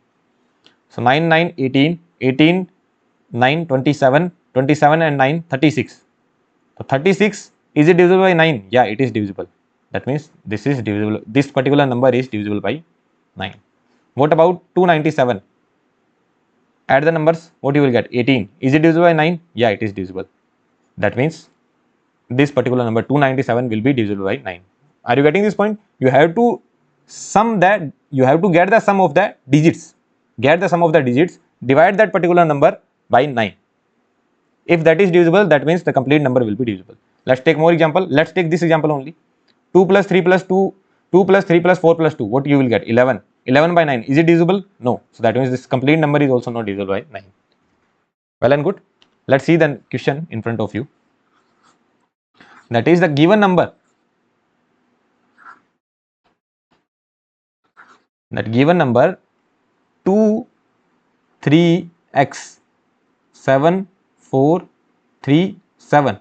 So 9 9 18, 18 9 27, 27 and 9 36. So 36, is it divisible by 9? Yeah, it is divisible. That means this is divisible. This particular number is divisible by 9. What about 297? Add the numbers, what you will get? 18. Is it divisible by 9? Yeah, it is divisible. That means this particular number 297 will be divisible by 9. Are you getting this point? You have to sum that, you have to get the sum of the digits. Get the sum of the digits, divide that particular number by 9. If that is divisible, that means the complete number will be divisible. Let's take more example. Let's take this example only. 2 plus 3 plus 2, 2 plus 3 plus 4 plus 2. What you will get? 11. 11 by 9. Is it divisible? No. So that means this complete number is also not divisible by 9. Well and good. Let's see the question in front of you. That is the given number. That given number 2, 3x 7, 4, 3, 7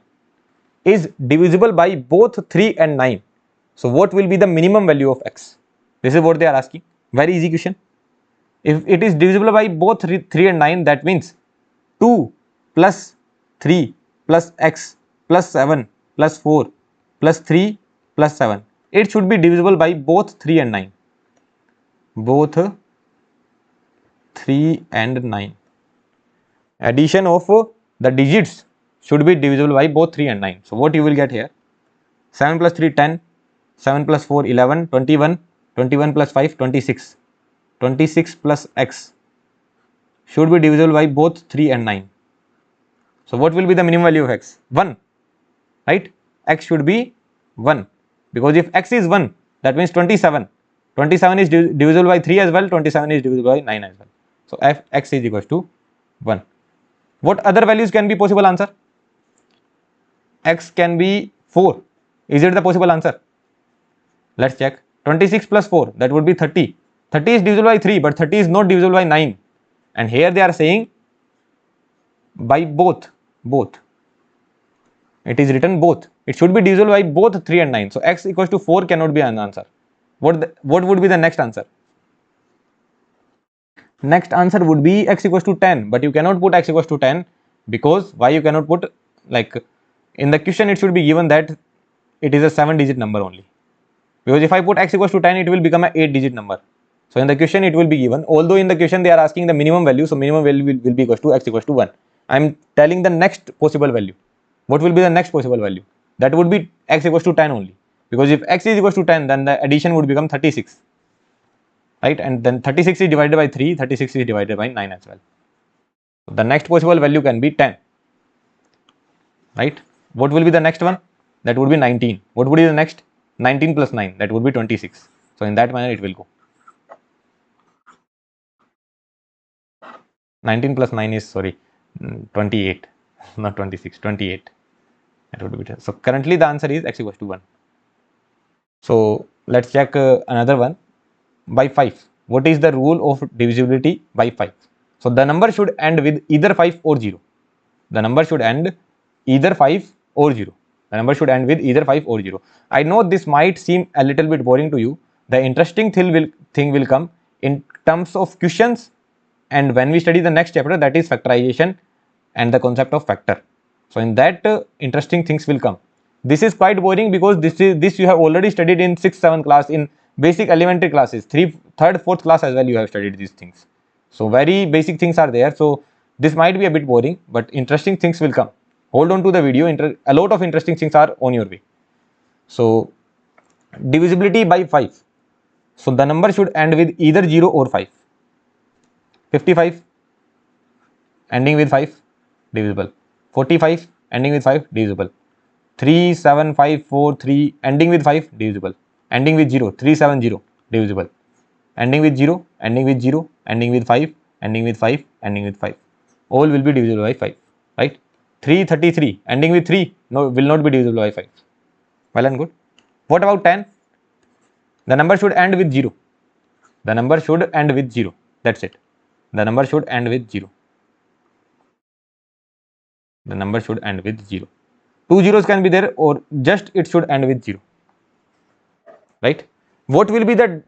is divisible by both 3 and 9. So what will be the minimum value of x? This is what they are asking. Very easy question. If it is divisible by both 3 and 9, that means 2 plus 3 plus x plus 7 plus 4 plus 3 plus 7. It should be divisible by both 3 and 9. Both 3 and 9. Addition of the digits should be divisible by both 3 and 9. So what you will get here? 7 plus 3, 10. 7 plus 4, 11. 21. 21 plus 5, 26. 26 plus x should be divisible by both 3 and 9. So what will be the minimum value of x? 1, right? X should be 1, because if x is 1, that means 27. 27 is divisible by 3 as well, 27 is divisible by 9 as well. So x is equals to 1. What other values can be possible answer? X can be 4. Is it the possible answer? Let's check. 26 plus 4, that would be 30. 30 is divisible by 3, but 30 is not divisible by 9. And here they are saying by both. It is written both. It should be divisible by both 3 and 9. So x equals to 4 cannot be an answer. What would be the next answer? Next answer would be x equals to 10. But you cannot put x equals to 10, because why you cannot put, like in the question it should be given that it is a 7-digit number only. Because if I put x equals to 10, it will become an 8-digit number. So in the question it will be given, although in the question they are asking the minimum value, so minimum value will be equals to x equals to 1. I am telling the next possible value. What will be the next possible value? That would be x equals to 10 only, because if x is equals to 10, then the addition would become 36, right? And then 36 is divided by 3, 36 is divided by 9 as well. So the next possible value can be 10, right? What will be the next one? That would be 19. What would be the next? 19 plus 9, that would be 26. So in that manner it will go. 19 plus 9 is, 28, not 26, 28. That would be better. So currently the answer is x equals to 1. So let's check another one. By 5. What is the rule of divisibility by 5? So the number should end with either 5 or 0. The number should end either 5 or 0. The number should end with either 5 or 0. I know this might seem a little bit boring to you. The interesting thing will come in terms of questions, and when we study the next chapter, that is factorization and the concept of factor. So in that interesting things will come. This is quite boring because this you have already studied in 6th, 7th class, in basic elementary classes, 3rd, 4th class as well you have studied these things. So very basic things are there. So this might be a bit boring, but interesting things will come. Hold on to the video. A lot of interesting things are on your way. So divisibility by 5. So the number should end with either 0 or 5. 55 ending with 5, divisible. 45 ending with 5, divisible. 3, 7, 5, 4, 3 ending with 5, divisible. Ending with 0, 3, 7, 0, divisible. Ending with 0, ending with 0, ending with 5, ending with 5, ending with 5. All will be divisible by 5, right? 333 ending with 3 will not be divisible by 5. Well and good. What about 10? The number should end with 0. The number should end with 0. That's it. The number should end with 0. The number should end with 0. 2 zeros can be there, or just it should end with 0. Right? What will be the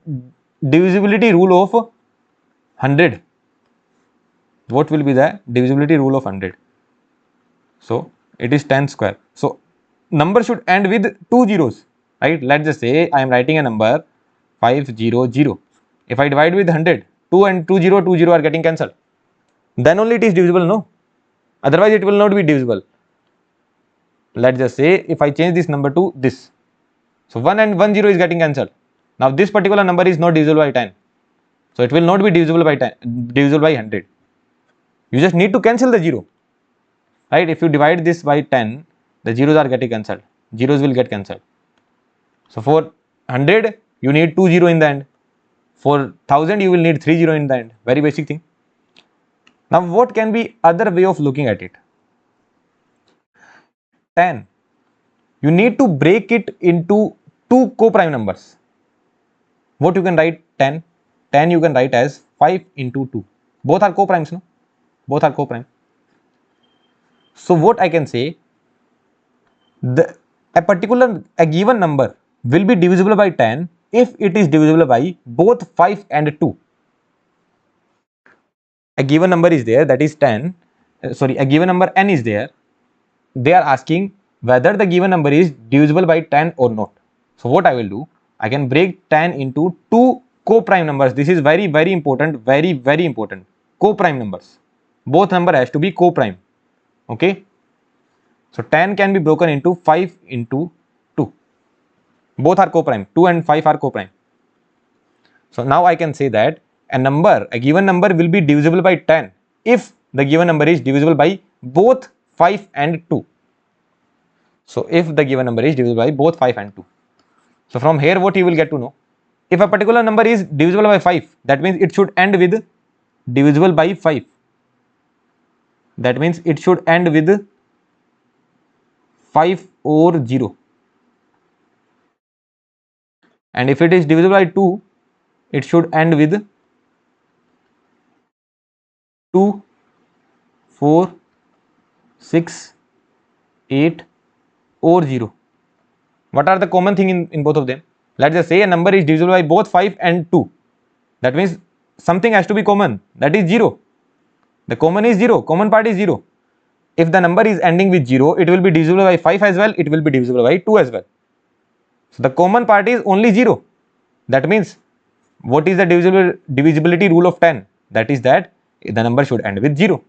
divisibility rule of 100? What will be the divisibility rule of 100? So it is 10 square. So number should end with 2 zeros, right? Let's just say I am writing a number 500. If I divide with 100, 2 and 2 0 are getting cancelled. Then only it is divisible, no? Otherwise it will not be divisible. Let's just say if I change this number to this. So 1 and 1 0 is getting cancelled. Now this particular number is not divisible by 10. So it will not be divisible by 100. You just need to cancel the 0. Right? If you divide this by 10, the zeros are getting cancelled. Zeros will get cancelled. So for 100, you need 2 0 in the end. For 1000, you will need 3 0 in the end. Very basic thing. Now what can be other way of looking at it? 10. You need to break it into two co-prime numbers. What you can write 10? 10 you can write as 5 into 2. Both are co-primes, no? Both are co-prime. So what I can say, a given number will be divisible by 10 if it is divisible by both 5 and 2. A given number is there, that is 10, a given number n is there. They are asking whether the given number is divisible by 10 or not. So what I will do, I can break 10 into two co-prime numbers. This is very important, very important. Co-prime numbers. Both number has to be co-prime. Okay. So 10 can be broken into 5 into 2. Both are co-prime. 2 and 5 are co-prime. So now I can say that a given number will be divisible by 10 if the given number is divisible by both 5 and 2. So if the given number is divisible by both 5 and 2. So from here what you will get to know, if a particular number is divisible by 5, that means it should end with divisible by 5. That means it should end with 5 or 0. And if it is divisible by 2, it should end with 2, 4, 6, 8 or 0. What are the common thing in both of them? Let's just say a number is divisible by both 5 and 2. That means something has to be common, that is 0. The common is 0, common part is 0. If the number is ending with 0, it will be divisible by 5 as well, it will be divisible by 2 as well. So the common part is only 0. That means what is the divisibility rule of 10? That is that the number should end with 0.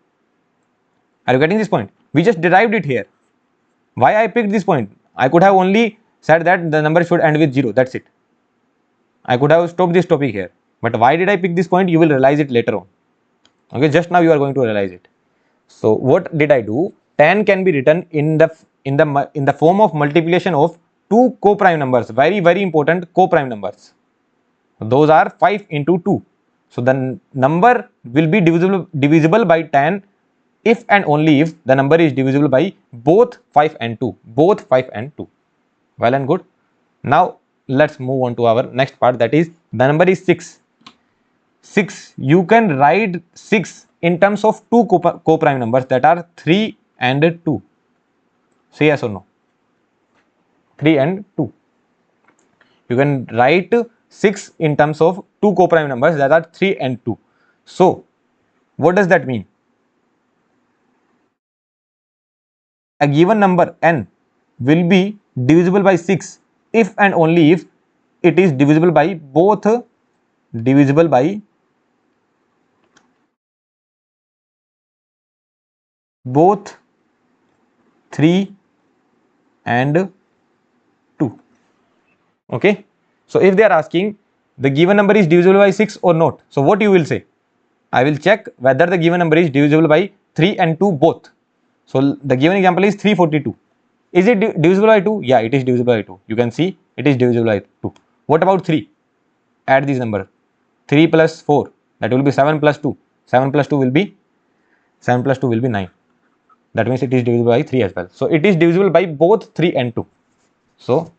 Are you getting this point? We just derived it here. Why I picked this point? I could have only said that the number should end with 0. That's it. I could have stopped this topic here. But why did I pick this point? You will realize it later on. Okay, just now you are going to realize it. So what did I do? 10 can be written in the form of multiplication of two co-prime numbers. Very important co-prime numbers. Those are 5 into 2. So the number will be divisible by 10 if and only if the number is divisible by both 5 and 2. Both 5 and 2. Well and good. Now let's move on to our next part, that is the number is 6. 6, you can write 6 in terms of two co-prime numbers, that are 3 and 2. Say yes or no? 3 and 2. You can write 6 in terms of two co-prime numbers, that are 3 and 2. So what does that mean? A given number n will be divisible by 6 if and only if it is divisible by both 3 and 2. Okay. So if they are asking the given number is divisible by 6 or not, so what you will say? I will check whether the given number is divisible by 3 and 2 both. So the given example is 342. Is it divisible by 2? Yeah, it is divisible by 2. You can see it is divisible by 2. What about 3? Add these numbers. 3 plus 4, that will be 7 plus 2. 7 plus 2 will be 9. That means it is divisible by 3 as well. So it is divisible by both 3 and 2. So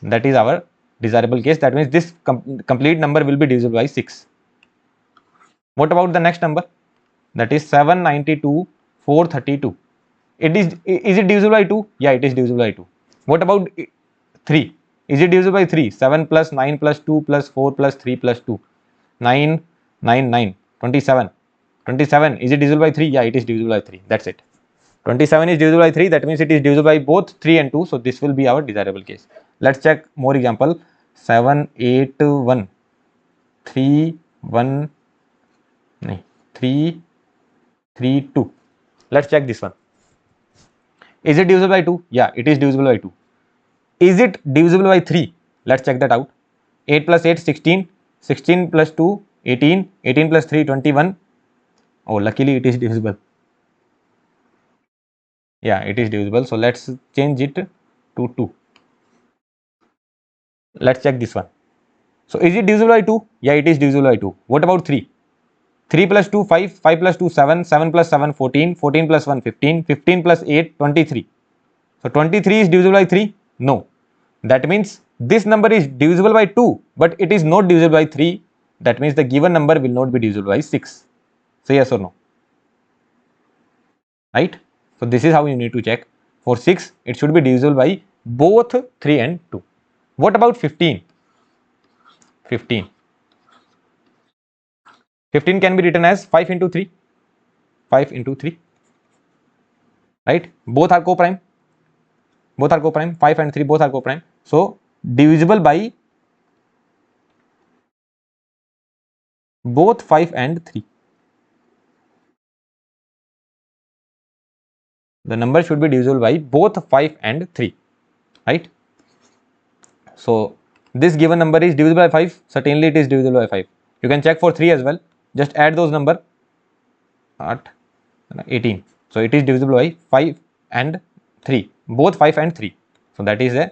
that is our desirable case. That means this complete number will be divisible by 6. What about the next number? That is 792, 432. Is it divisible by 2? Yeah, it is divisible by 2. What about 3? Is it divisible by 3? 7 plus 9 plus 2 plus 4 plus 3 plus 2. 9, 9, 9. 27. 27. Is it divisible by 3? Yeah, it is divisible by 3. That's it. 27 is divisible by 3. That means it is divisible by both 3 and 2. So this will be our desirable case. Let's check more example. 7, 8, 1. 3, 1. 3, 3, 2. Let's check this one. Is it divisible by 2? Yeah, it is divisible by 2. Is it divisible by 3? Let's check that out. 8 plus 8, 16. 16 plus 2, 18. 18 plus 3, 21. Oh, luckily it is divisible. Yeah, it is divisible. So let's change it to 2. Let's check this one. So is it divisible by 2? Yeah, it is divisible by 2. What about 3? 3 plus 2, 5. 5 plus 2, 7. 7 plus 7, 14. 14 plus 1, 15. 15 plus 8, 23. So 23 is divisible by 3? No. That means this number is divisible by 2, but it is not divisible by 3. That means the given number will not be divisible by 6. Say yes or no. Right? So this is how you need to check. For 6, it should be divisible by both 3 and 2. What about 15? 15. 15 can be written as 5 into 3. 5 into 3. Right? Both are co-prime. Both are co-prime. 5 and 3 both are co-prime. So divisible by both 5 and 3. The number should be divisible by both 5 and 3. Right? So this given number is divisible by 5. Certainly it is divisible by 5. You can check for 3 as well. Just add those number at 18. So it is divisible by 5 and 3. Both 5 and 3. So that is a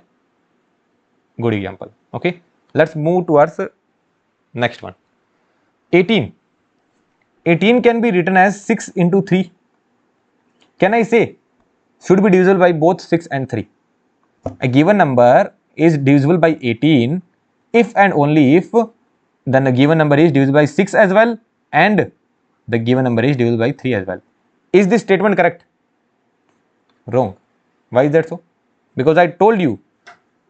good example. Okay. Let's move towards next one. 18. 18 can be written as 6 into 3. Can I say should be divisible by both 6 and 3? A given number is divisible by 18 if and only if then the given number is divisible by 6 as well and the given number is divisible by 3 as well. Is this statement correct? Wrong. Why is that so? Because I told you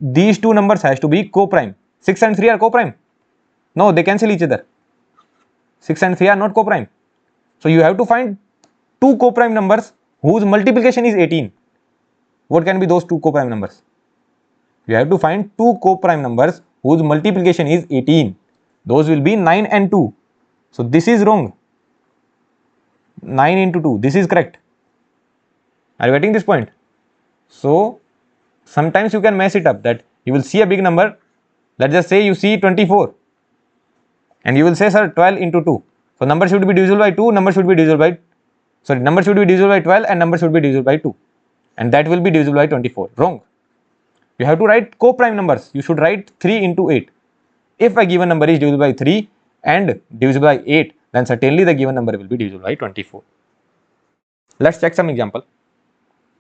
these two numbers has to be co-prime. 6 and 3 are co-prime. No, they cancel each other. 6 and 3 are not co-prime. So you have to find two co-prime numbers whose multiplication is 18. What can be those two co-prime numbers? You have to find two co-prime numbers whose multiplication is 18. Those will be 9 and 2. So this is wrong. 9 into 2. This is correct. Are you getting this point? So sometimes you can mess it up, that you will see a big number. Let's just say you see 24 and you will say, sir, 12 into 2. So number should be divisible by 2, number should be divisible by 12 and number should be divisible by 2. And that will be divisible by 24. Wrong. You have to write co-prime numbers. You should write 3 into 8. If a given number is divisible by 3 and divisible by 8, then certainly the given number will be divisible by 24. Let's check some example.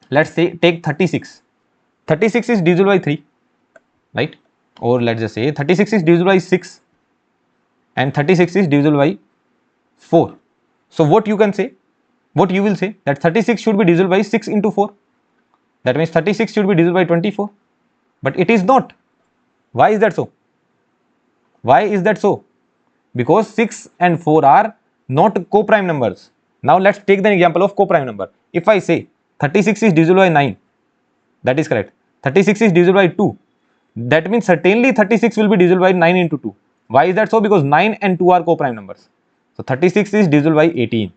Let's say take 36. 36 is divisible by 3, right? Or let's just say 36 is divisible by 6 and 36 is divisible by 4. So what you can say, what you will say, that 36 should be divisible by 6 into 4. That means 36 should be divisible by 24. But it is not. Why is that so? Why is that so? Because 6 and 4 are not co-prime numbers. Now let's take the example of co-prime number. If I say 36 is divisible by 9, that is correct. 36 is divisible by 2. That means certainly 36 will be divisible by 9 into 2. Why is that so? Because 9 and 2 are co-prime numbers. So 36 is divisible by 18.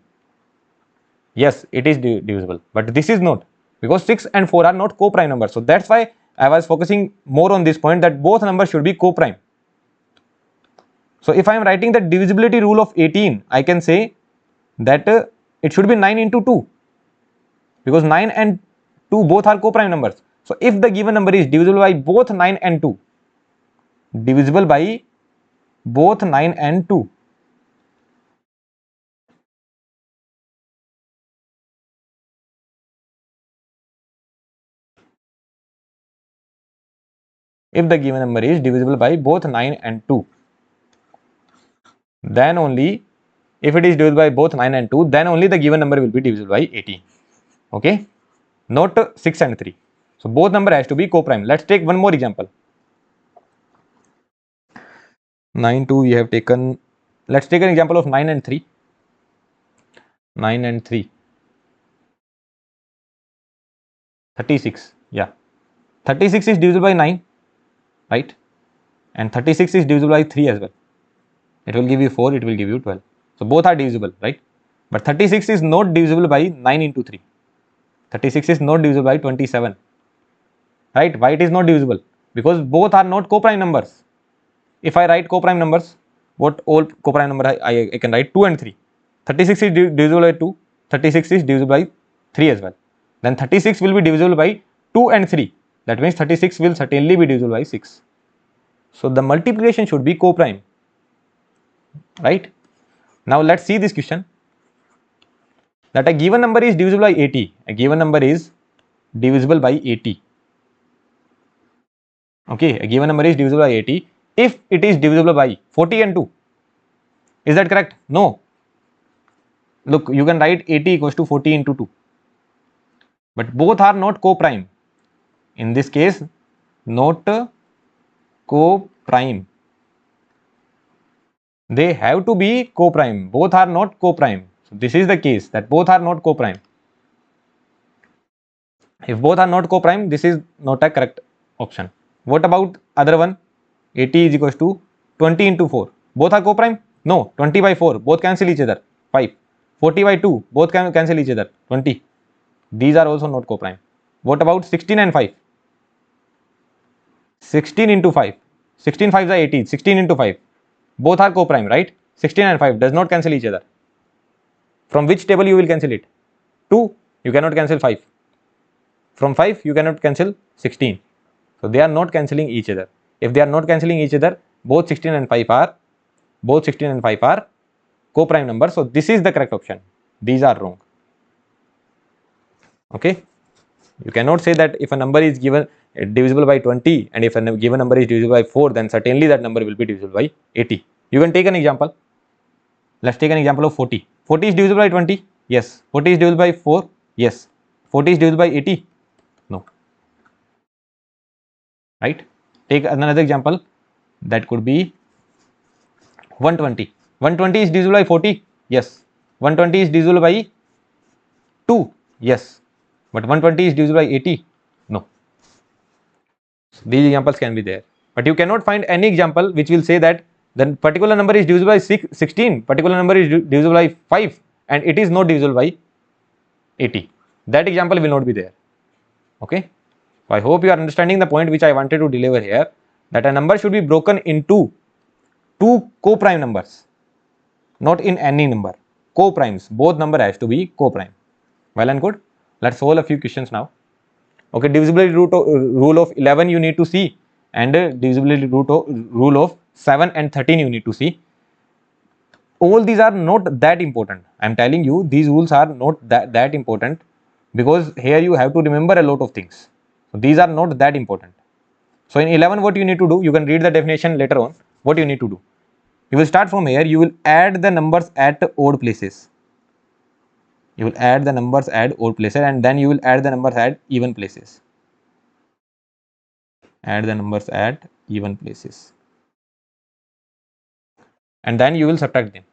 Yes, it is divisible, but this is not, because 6 and 4 are not co-prime numbers. So that's why I was focusing more on this point, that both numbers should be co-prime. So if I am writing the divisibility rule of 18, I can say that it should be 9 into 2, because 9 and 2 both are co-prime numbers. So if the given number is divisible by both 9 and 2, divisible by both 9 and 2, if the given number is divisible by both 9 and 2, then only, if it is divisible by both 9 and 2, then only the given number will be divisible by 18. Okay, not 6 and 3. So both number has to be co-prime. Let's take one more example. 9, 2 we have taken. Let's take an example of 9 and 3. 9 and 3. 36. Yeah. 36 is divisible by 9. Right? And 36 is divisible by 3 as well. It will give you 4, it will give you 12. So both are divisible, right? But 36 is not divisible by 9 into 3. 36 is not divisible by 27. Right? Why it is not divisible? Because both are not co-prime numbers. If I write co-prime numbers, what all co-prime number I can write 2 and 3. 36 is divisible by 2. 36 is divisible by 3 as well. Then 36 will be divisible by 2 and 3. That means 36 will certainly be divisible by 6. So the multiplication should be co-prime. Right? Now let's see this question. That a given number is divisible by 80. A given number is divisible by 80. Okay, a given number is divisible by 80 if it is divisible by 40 and 2. Is that correct? No. Look, you can write 80 equals to 40 into 2. but both are not co-prime. In this case, not co-prime. They have to be co-prime. Both are not co-prime. So this is the case that both are not co-prime. If both are not co-prime, this is not a correct option. What about other one? 80 is equals to 20 into 4. Both are co-prime? No. 20 by 4. Both cancel each other. 5. 40 by 2. Both can cancel each other. 20. These are also not co-prime. What about 16 and 5? 16 into 5. 16 5s are 80. 16 into 5. Both are co-prime, right? 16 and 5 does not cancel each other. From which table you will cancel it? 2. You cannot cancel 5. From 5 you cannot cancel 16. So they are not cancelling each other. If they are not cancelling each other, both 16 and 5 are co-prime numbers. So this is the correct option. These are wrong. Okay. You cannot say that if a number is given divisible by 20 and if a given number is divisible by 4, then certainly that number will be divisible by 80. You can take an example. Let's take an example of 40. 40 is divisible by 20. Yes. 40 is divisible by 4. Yes. 40 is divisible by 80. No. Right. Take another example. That could be 120. 120 is divisible by 40. Yes. 120 is divisible by 2. Yes. But 120 is divisible by 80. No. So these examples can be there. But you cannot find any example which will say that the particular number is divisible by 16, particular number is divisible by 5 and it is not divisible by 80. That example will not be there. Okay. So I hope you are understanding the point which I wanted to deliver here, that a number should be broken into two co-prime numbers, not in any number. Co-primes, both number has to be co-prime. Well and good. Let's solve a few questions now. Okay, divisibility rule of 11 you need to see, and divisibility rule of 7 and 13 you need to see. All these are not that important. I am telling you, these rules are not that important, because here you have to remember a lot of things. So these are not that important. So in 11, what you need to do, you can read the definition later on. What you need to do, you will start from here. You will add the numbers at odd places. You will add the numbers at odd places, and then you will add the numbers at even places. Add the numbers at even places, and then you will subtract them.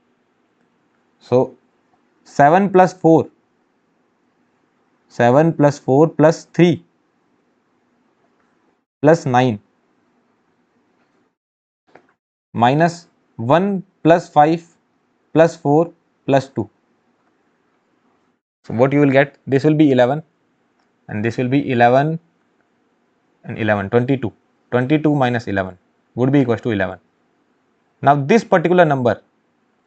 So 7 plus 4, 7 plus 4 plus 3 plus 9 minus 1 plus 5 plus 4 plus 2. So what you will get, this will be 11 and this will be 11 and 11, 22. 22 minus 11 would be equals to 11. Now this particular number,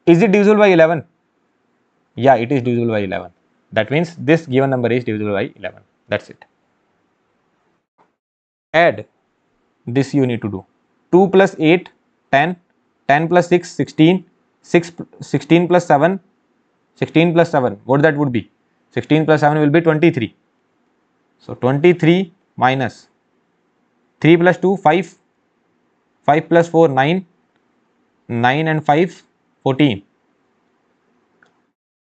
is it divisible by 11? Yeah, it is divisible by 11. That means this given number is divisible by 11. That's it. Add, this you need to do. 2 plus 8, 10, 10 plus 6, 16, 16 plus 7, 16 plus 7, what that would be? 16 plus 7 will be 23. So 23 minus 3 plus 2, 5, 5 plus 4, 9, 9 and 5, 14.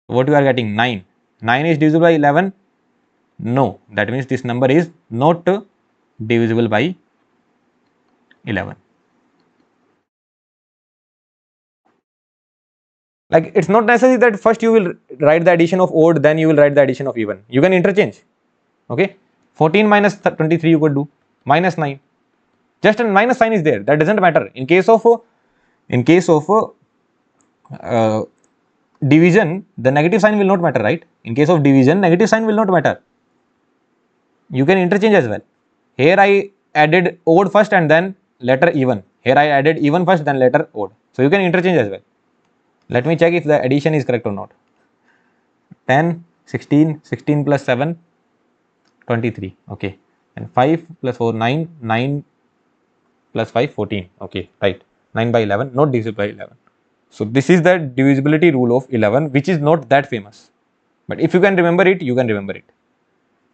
What you are getting? 9. 9 is divisible by 11? No. That means this number is not divisible by 11. Like, it's not necessary that first you will write the addition of odd, then you will write the addition of even. You can interchange. Okay. 14 minus 23 you could do. Minus 9. Just a minus sign is there. That doesn't matter. In case of division, the negative sign will not matter, right? In case of division, negative sign will not matter. You can interchange as well. Here I added odd first and then later even. Here I added even first, then later odd. So you can interchange as well. Let me check if the addition is correct or not. 10, 16, 16 plus 7, 23. Okay. And 5 plus 4, 9, 9 plus 5, 14. Okay, right. 9 by 11, not divisible by 11. So this is the divisibility rule of 11, which is not that famous. But if you can remember it, you can remember it.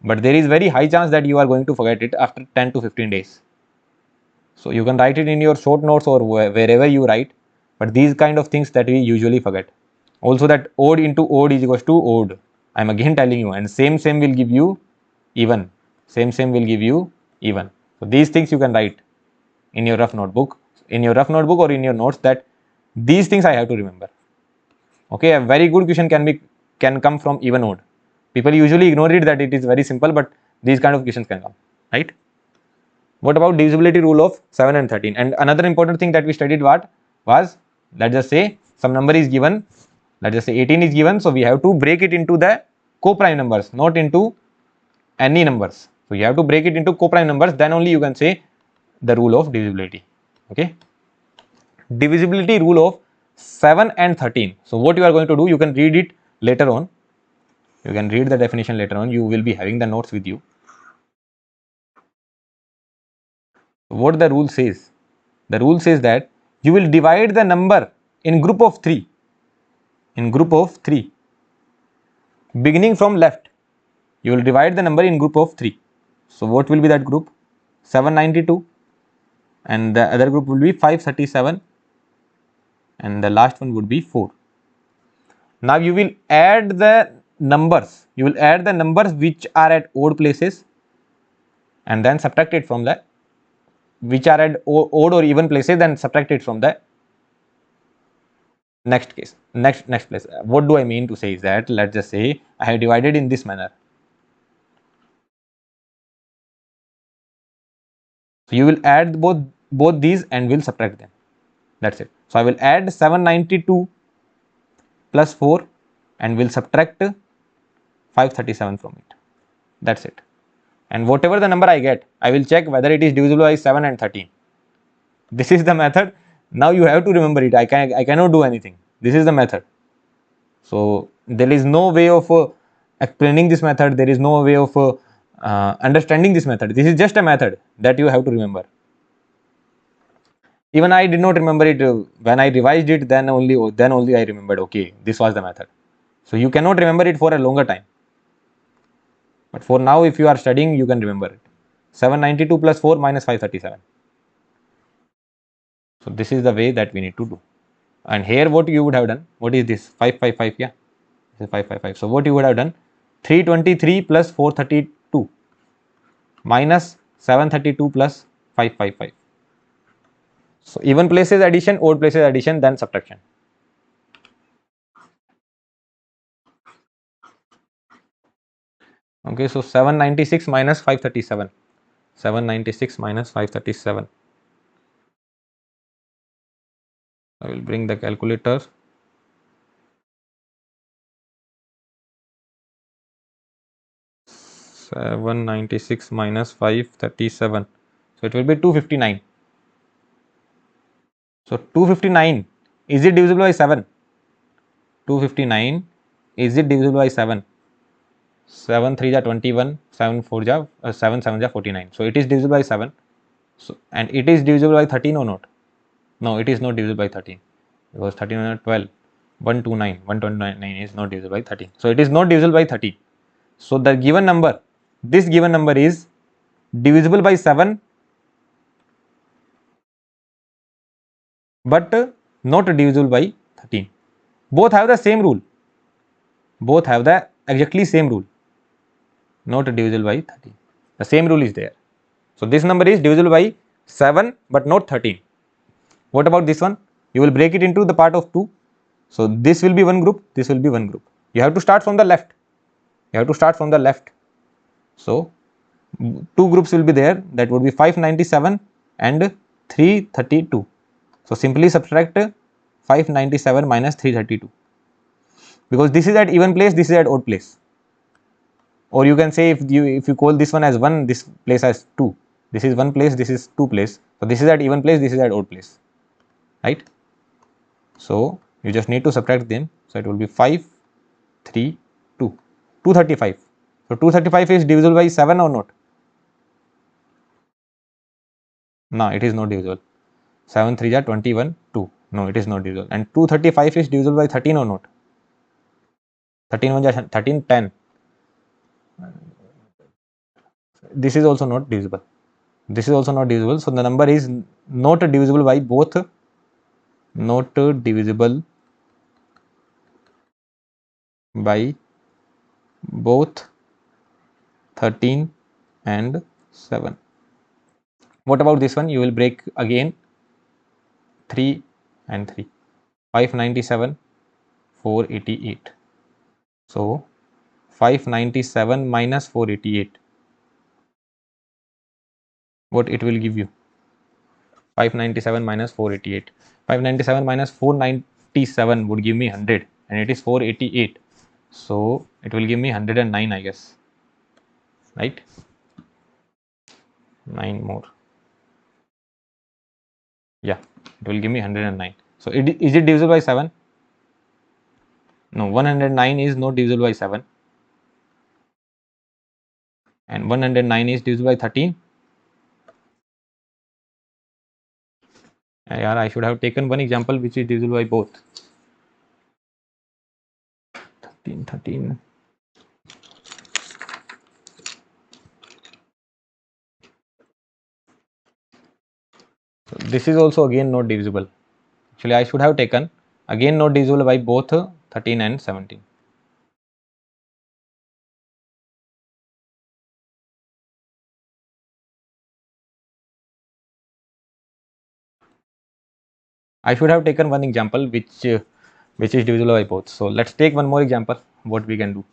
But there is very high chance that you are going to forget it after 10 to 15 days. So you can write it in your short notes or wherever you write. But these kind of things that we usually forget. Also that odd into odd is equals to odd. I am again telling you, and same will give you even. Same will give you even. So these things you can write in your rough notebook, or in your notes, that these things I have to remember. Okay, a very good question can come from even odd. People usually ignore it, that it is very simple, but these kind of questions can come, right? What about divisibility rule of 7 and 13? And another important thing that we studied was, let's just say some number is given, let's just say 18 is given, so we have to break it into the co-prime numbers, not into any numbers. So you have to break it into co-prime numbers, then only you can say the rule of divisibility. Okay, divisibility rule of 7 and 13. So what you are going to do, you can read it later on, you can read the definition later on, you will be having the notes with you. What the rule says, the rule says that you will divide the number in group of 3, beginning from left. You will divide the number in group of 3. So what will be that group? 792, and the other group will be 537, and the last one would be 4. Now you will add the numbers, which are at odd places, and then subtract it from the which are at odd or even places, then subtract it from the next place. What do I mean to say is that, let's just say I have divided in this manner. So you will add both these and will subtract them. That's it. So I will add 792 plus 4 and will subtract 537 from it. That's it. And whatever the number I get, I will check whether it is divisible by 7 and 13. This is the method. Now you have to remember it. I cannot do anything. This is the method. So there is no way of explaining this method. There is no way of understanding this method. This is just a method that you have to remember. Even I did not remember it. When I revised it, then only I remembered, okay, this was the method. So you cannot remember it for a longer time. But for now, if you are studying, you can remember it. 792 plus 4 minus 537. So this is the way that we need to do. And here what you would have done, what is this? 555, yeah. This is 555. So what you would have done, 323 plus 432 minus 732 plus 555. So even places addition, odd places addition, then subtraction. Okay, so 796 minus 537. 796 minus 537. I will bring the calculator. 796 minus 537. So it will be 259. So 259, is it divisible by 7? 259, is it divisible by 7? 7 3 ja 21, 7 4 ja 7 7 ja 49. So it is divisible by 7. So and it is divisible by 13 or not? No, it is not divisible by 13, because 13 is 12. 129 is not divisible by 13. So it is not divisible by 13. So the given number, this given number is divisible by 7, but not divisible by 13. Both have the same rule. Both have the exactly same rule. Not divisible by 13. The same rule is there. So this number is divisible by 7 but not 13. What about this one? You will break it into the part of 2. So this will be one group, this will be one group. You have to start from the left. So two groups will be there, that would be 597 and 332. So simply subtract 597 minus 332, because this is at even place, this is at odd place. Or you can say, if you call this one as 1, this place as 2. This is one place, this is 2 place. So this is at even place, this is at odd place, right? So you just need to subtract them. So it will be 5 3 2, 235. So 235 is divisible by 7 or not? No, it is not divisible. 7 3 ja 21, 2. No, it is not divisible. And 235 is divisible by 13 or not? 13 1 ja 13, 10. This is also not divisible. This is also not divisible. So the number is not divisible by both. Not divisible by both 13 and 7. What about this one? You will break again 3 and 3. 597, 488. So 597 minus 488. What it will give you? 597 minus 488. 597 minus 497 would give me 100, and it is 488. So it will give me 109, I guess. Right? 9 more. Yeah, it will give me 109. So is it divisible by 7? No, 109 is not divisible by 7. And 109 is divisible by 13. Yeah, I should have taken one example which is divisible by both. 13. So this is also again not divisible. Actually, I should have taken again not divisible by both 13 and 17. I should have taken one example which is divisible by both. So let's take one more example. What we can do?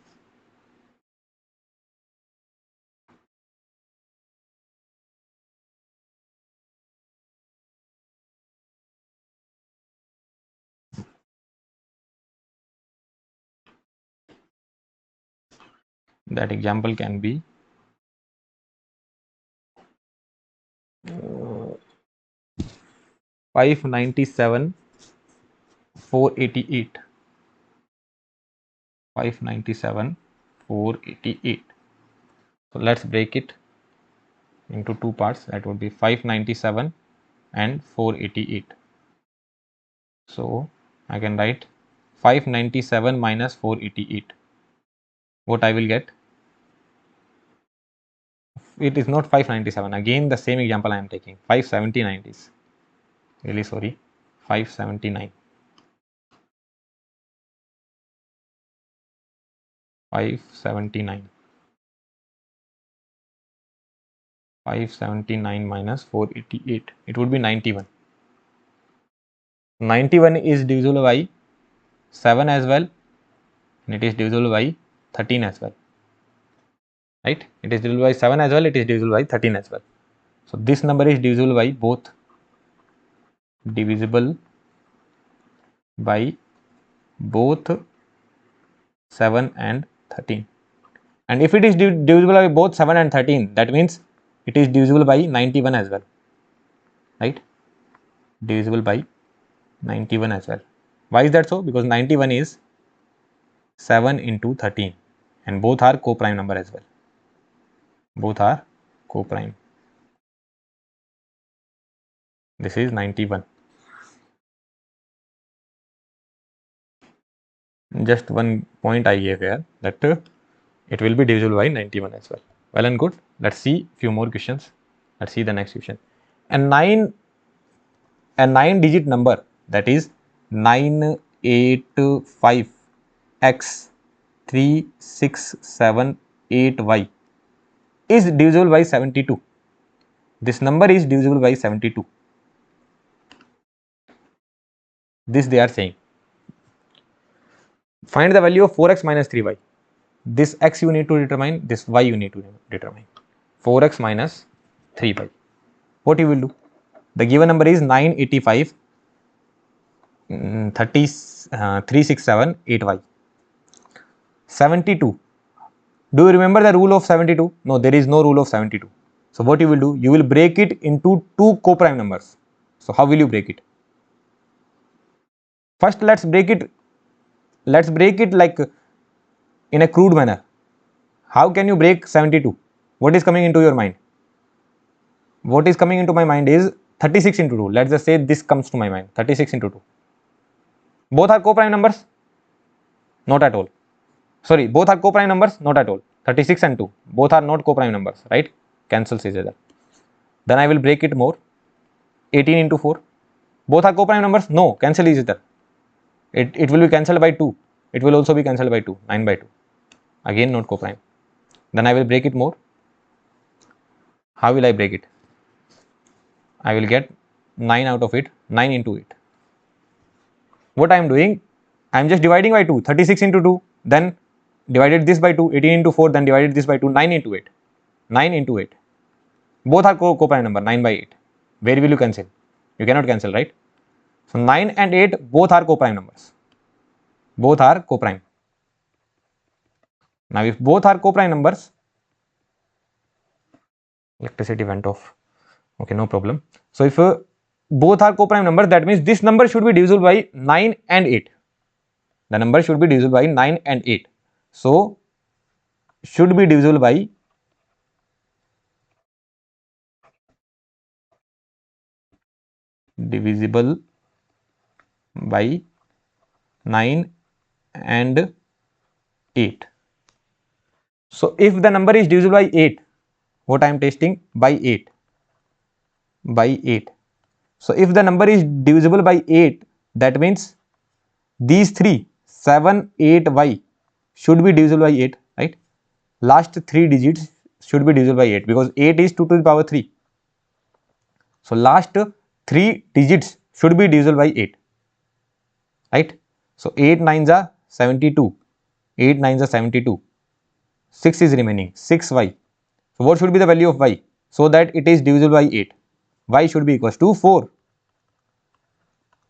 That example can be 597, 488. 597, 488. So let's break it into two parts. That would be 597 and 488. So I can write 597 minus 488. What I will get? It is not 597. Again the same example I am taking. 579 is. Really sorry. 579. 579. 579 minus 488. It would be 91. 91 is divisible by 7 as well, and it is divisible by 13 as well. Right? It is divisible by 7 as well, it is divisible by 13 as well. So this number is divisible by both. Divisible by both 7 and 13. And if it is divisible by both 7 and 13, that means it is divisible by 91 as well. Right? Divisible by 91 as well. Why is that so? Because 91 is 7 into 13, and both are co-prime number as well. Both are co-prime. This is 91. Just one point I gave here, that it will be divisible by 91 as well. Well and good. Let's see few more questions. Let's see the next question. A 9 digit number, that is 985x3678y, is divisible by 72. This number is divisible by 72. This they are saying. Find the value of 4x minus 3y. This x you need to determine, this y you need to determine. 4x minus 3y. What you will do? The given number is 985 367 8y. 72. Do you remember the rule of 72? No, there is no rule of 72. So what you will do? You will break it into two co-prime numbers. So how will you break it? First, let's break it like in a crude manner. How can you break 72? What is coming into your mind? What is coming into my mind is 36 into 2. Let's just say this comes to my mind. 36 into 2. Both are co-prime numbers? Not at all. Sorry, both are co-prime numbers? Not at all. 36 and 2. Both are not co-prime numbers, right? Cancels each other. Then I will break it more. 18 into 4. Both are co-prime numbers? No, cancel each other. It will be cancelled by 2. It will also be cancelled by 2. 9 by 2. Again not co-prime. Then I will break it more. How will I break it? I will get 9 out of it, 9 into 8. What I am doing, I am just dividing by 2, 36 into 2, then divided this by 2, 18 into 4, then divided this by 2, 9 into 8. 9 into 8. Both are co-prime number, 9 by 8. Where will you cancel? You cannot cancel, right? So 9 and 8 both are co-prime numbers. Both are co-prime. Now if both are co-prime numbers, electricity went off. Okay, no problem. So if both are co-prime numbers, that means this number should be divisible by 9 and 8. The number should be divisible by 9 and 8. So should be divisible by divisible by 9 and 8. So if the number is divisible by 8, what I am testing? By 8. By 8. So if the number is divisible by 8, that means these three 7, 8, y should be divisible by 8, right? Last 3 digits should be divisible by 8 because 8 is 2 to the power 3. So last 3 digits should be divisible by 8, right? So 8 nines are 72. 8 nines are 72. 6 is remaining, 6y. So what should be the value of y? So that it is divisible by 8. Y should be equals to 4.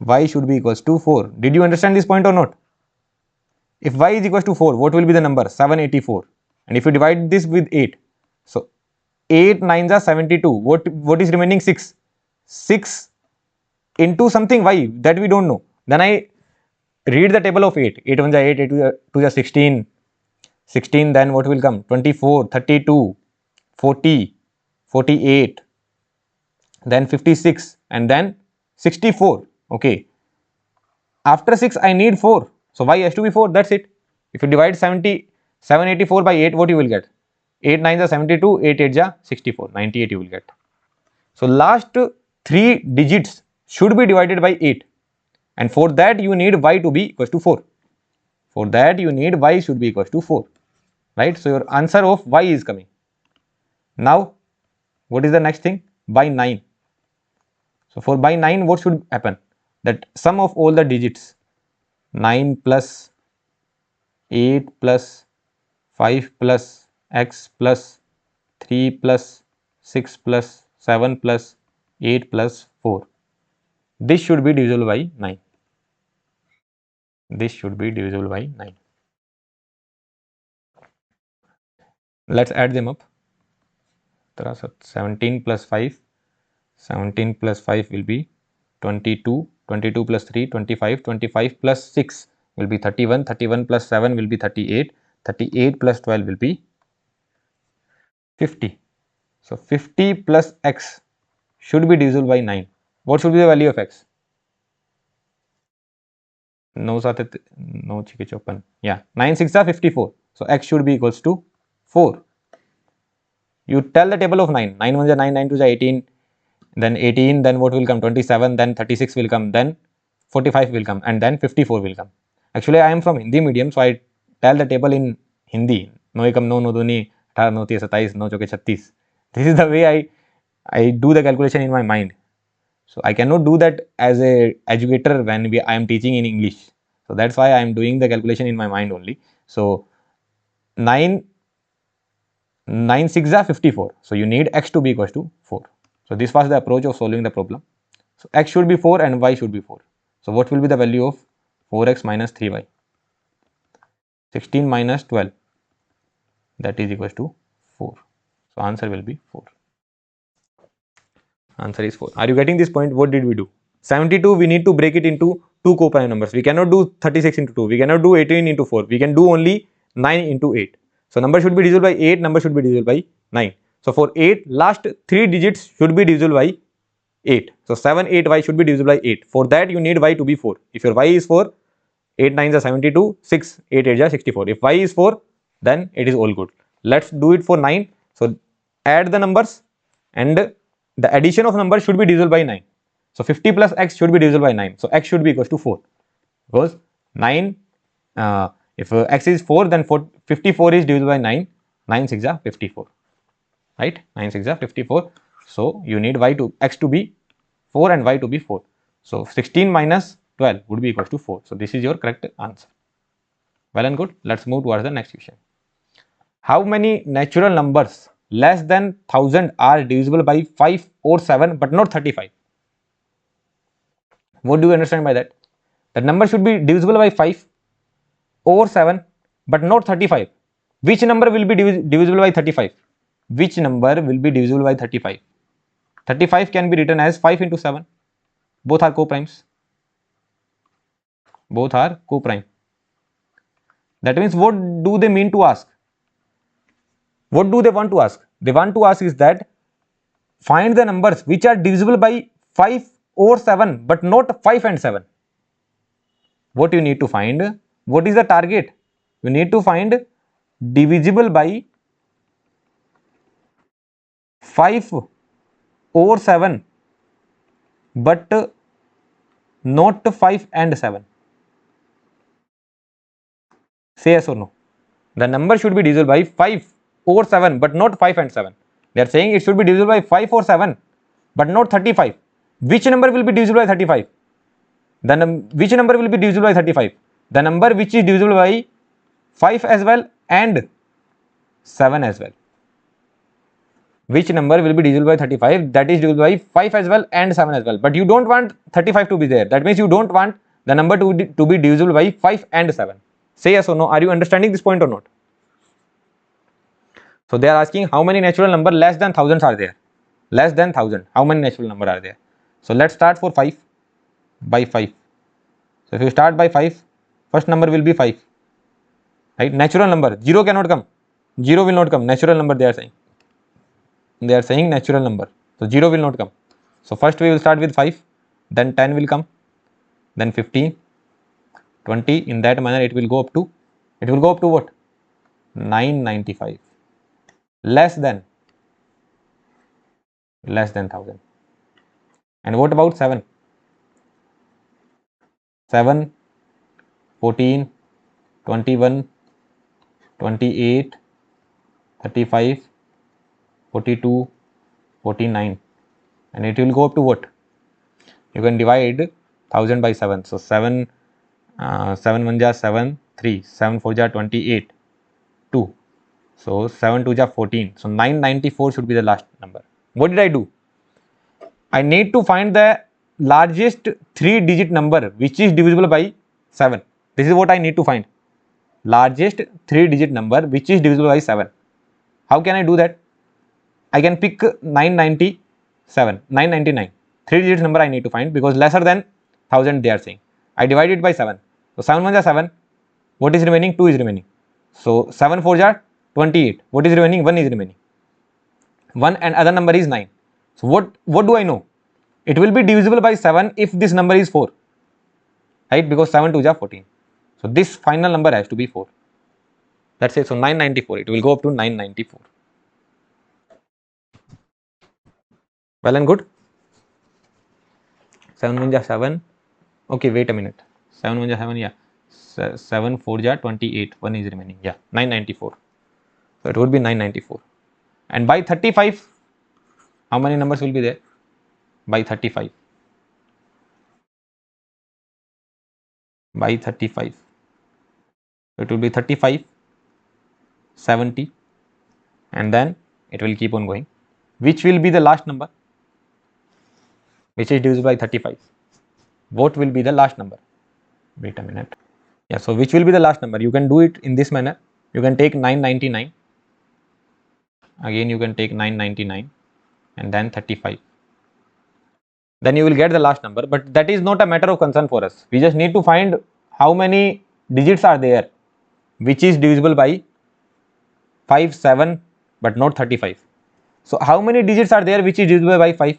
Y should be equals to 4. Did you understand this point or not? If y is equals to 4, what will be the number? 784. And if you divide this with 8, so 8 nines are 72. What is remaining? 6. 6 into something y that we don't know. Then I read the table of 8. 8 1 is 8, 8 2 is 16. 16, then what will come? 24, 32, 40, 48, then 56, and then 64. Okay. After 6, I need 4. So y has to be 4. That's it. If you divide 784 by 8, what you will get? 8 9s are 72, 8 8s are 64, 98 you will get. So last 3 digits should be divided by 8. And for that you need y to be equals to 4. For that you need y should be equals to 4. Right? So your answer of y is coming. Now, what is the next thing? By 9. So for by 9, what should happen? That sum of all the digits, 9 plus 8 plus 5 plus x plus 3 plus 6 plus 7 plus 8 plus 4. This should be divisible by 9. This should be divisible by 9. Let's add them up. 17 plus 5. 17 plus 5 will be 22. 22 plus 3, 25. 25 plus 6 will be 31. 31 plus 7 will be 38. 38 plus 12 will be 50. So 50 plus x should be divisible by 9. What should be the value of x? No, chicken open. Yeah, 9 6 are 54. So x should be equals to 4. You tell the table of 9. 9 1 is 9, 9 2 is 18. Then 18, then what will come? 27, then 36 will come, then 45 will come, and then 54 will come. Actually, I am from Hindi medium, so I tell the table in Hindi. 9 ekam 9, 9 duni 18, 9 tiya 27, 9 chauke 36. This is the way I do the calculation in my mind. So I cannot do that as a educator when I am teaching in English. So that's why I am doing the calculation in my mind only. So 9 6 are 54. So you need x to be equals to 4. So this was the approach of solving the problem. So x should be 4 and y should be 4. So what will be the value of 4x minus 3y? 16 minus 12. That is equals to 4. So answer will be 4. Answer is 4. Are you getting this point? What did we do? 72 we need to break it into 2 co-prime numbers. We cannot do 36 into 2. We cannot do 18 into 4. We can do only 9 into 8. So number should be divisible by 8. Number should be divisible by 9. So for 8, last 3 digits should be divisible by 8. So 7, 8, y should be divisible by 8. For that you need y to be 4. If your y is 4, 8 9s are 72, 6, 8 8s are 64. If y is 4, then it is all good. Let's do it for 9. So add the numbers and the addition of numbers should be divisible by 9. So 50 plus x should be divisible by 9. So x should be equals to 4. Because 9, if x is 4, then 54 is divisible by 9. 9 6 are 54, right? 9 6 are 54. So you need x to be 4 and y to be 4. So 16 minus 12 would be equal to 4. So this is your correct answer. Well and good. Let's move towards the next question. How many natural numbers less than 1000 are divisible by 5 or 7 but not 35? What do you understand by that? The number should be divisible by 5 or 7 but not 35. Which number will be divisible by 35? Which number will be divisible by 35? 35 can be written as 5 into 7. Both are co-primes. Both are co-prime. That means what do they mean to ask? What do they want to ask? They want to ask is that find the numbers which are divisible by 5 or 7 but not 5 and 7. What you need to find? What is the target? You need to find divisible by 5 or 7 but not 5 and 7. Say yes or no. The number should be divisible by 5 or 7 but not 5 and 7. They are saying it should be divisible by 5 or 7 but not 35. Which number will be divisible by 35? Which number will be divisible by 35? The number which is divisible by 5 as well and 7 as well. Which number will be divisible by 35? That is divisible by 5 as well and 7 as well. But you don't want 35 to be there. That means you don't want the number to be divisible by 5 and 7. Say yes or no. Are you understanding this point or not? So they are asking how many natural number less than thousands are there? Less than 1000. How many natural number are there? So let's start for 5 by 5. So if you start by 5, first number will be 5. Right? Natural number. 0 cannot come. 0 will not come. Natural number they are saying. They are saying natural number. So 0 will not come. So first we will start with 5. Then 10 will come. Then 15. 20. In that manner it will go up to. It will go up to what? 995. Less than 1000. And what about 7? 7, 14, 21, 28, 35, 42, 49. And it will go up to what? You can divide 1000 by 7. So 7, 7 1 ja 7, 3, 7 4 ja 28, 2. So 7 2 ja 14. So 994 should be the last number. What did I do? I need to find the largest 3-digit number which is divisible by 7. This is what I need to find. Largest 3-digit number which is divisible by 7. How can I do that? I can pick 997, 999. 3-digit number I need to find because lesser than 1000 they are saying. I divide it by 7. So 7 1 ja 7. What is remaining? 2 is remaining. So 7 4 ja 28. What is remaining? 1 is remaining. 1 and other number is 9. So what do I know? It will be divisible by 7 if this number is 4. Right? Because 7 2 ja 14. So this final number has to be 4. That's it. So 994. It will go up to 994. Well and good. 7 1 ja 7. Okay, wait a minute. 7 1 ja 7. Yeah. 7 4 ja 28. 1 is remaining. Yeah. 994. So it would be 994. And by 35, how many numbers will be there? By 35. By 35. It will be 35, 70, and then it will keep on going. Which will be the last number? Which is divisible by 35. What will be the last number? Wait a minute. Yeah, so which will be the last number? You can do it in this manner. You can take 999. Again, you can take 999 and then 35. Then you will get the last number, but that is not a matter of concern for us. We just need to find how many digits are there which is divisible by 5, 7 but not 35. So how many digits are there which is divisible by 5?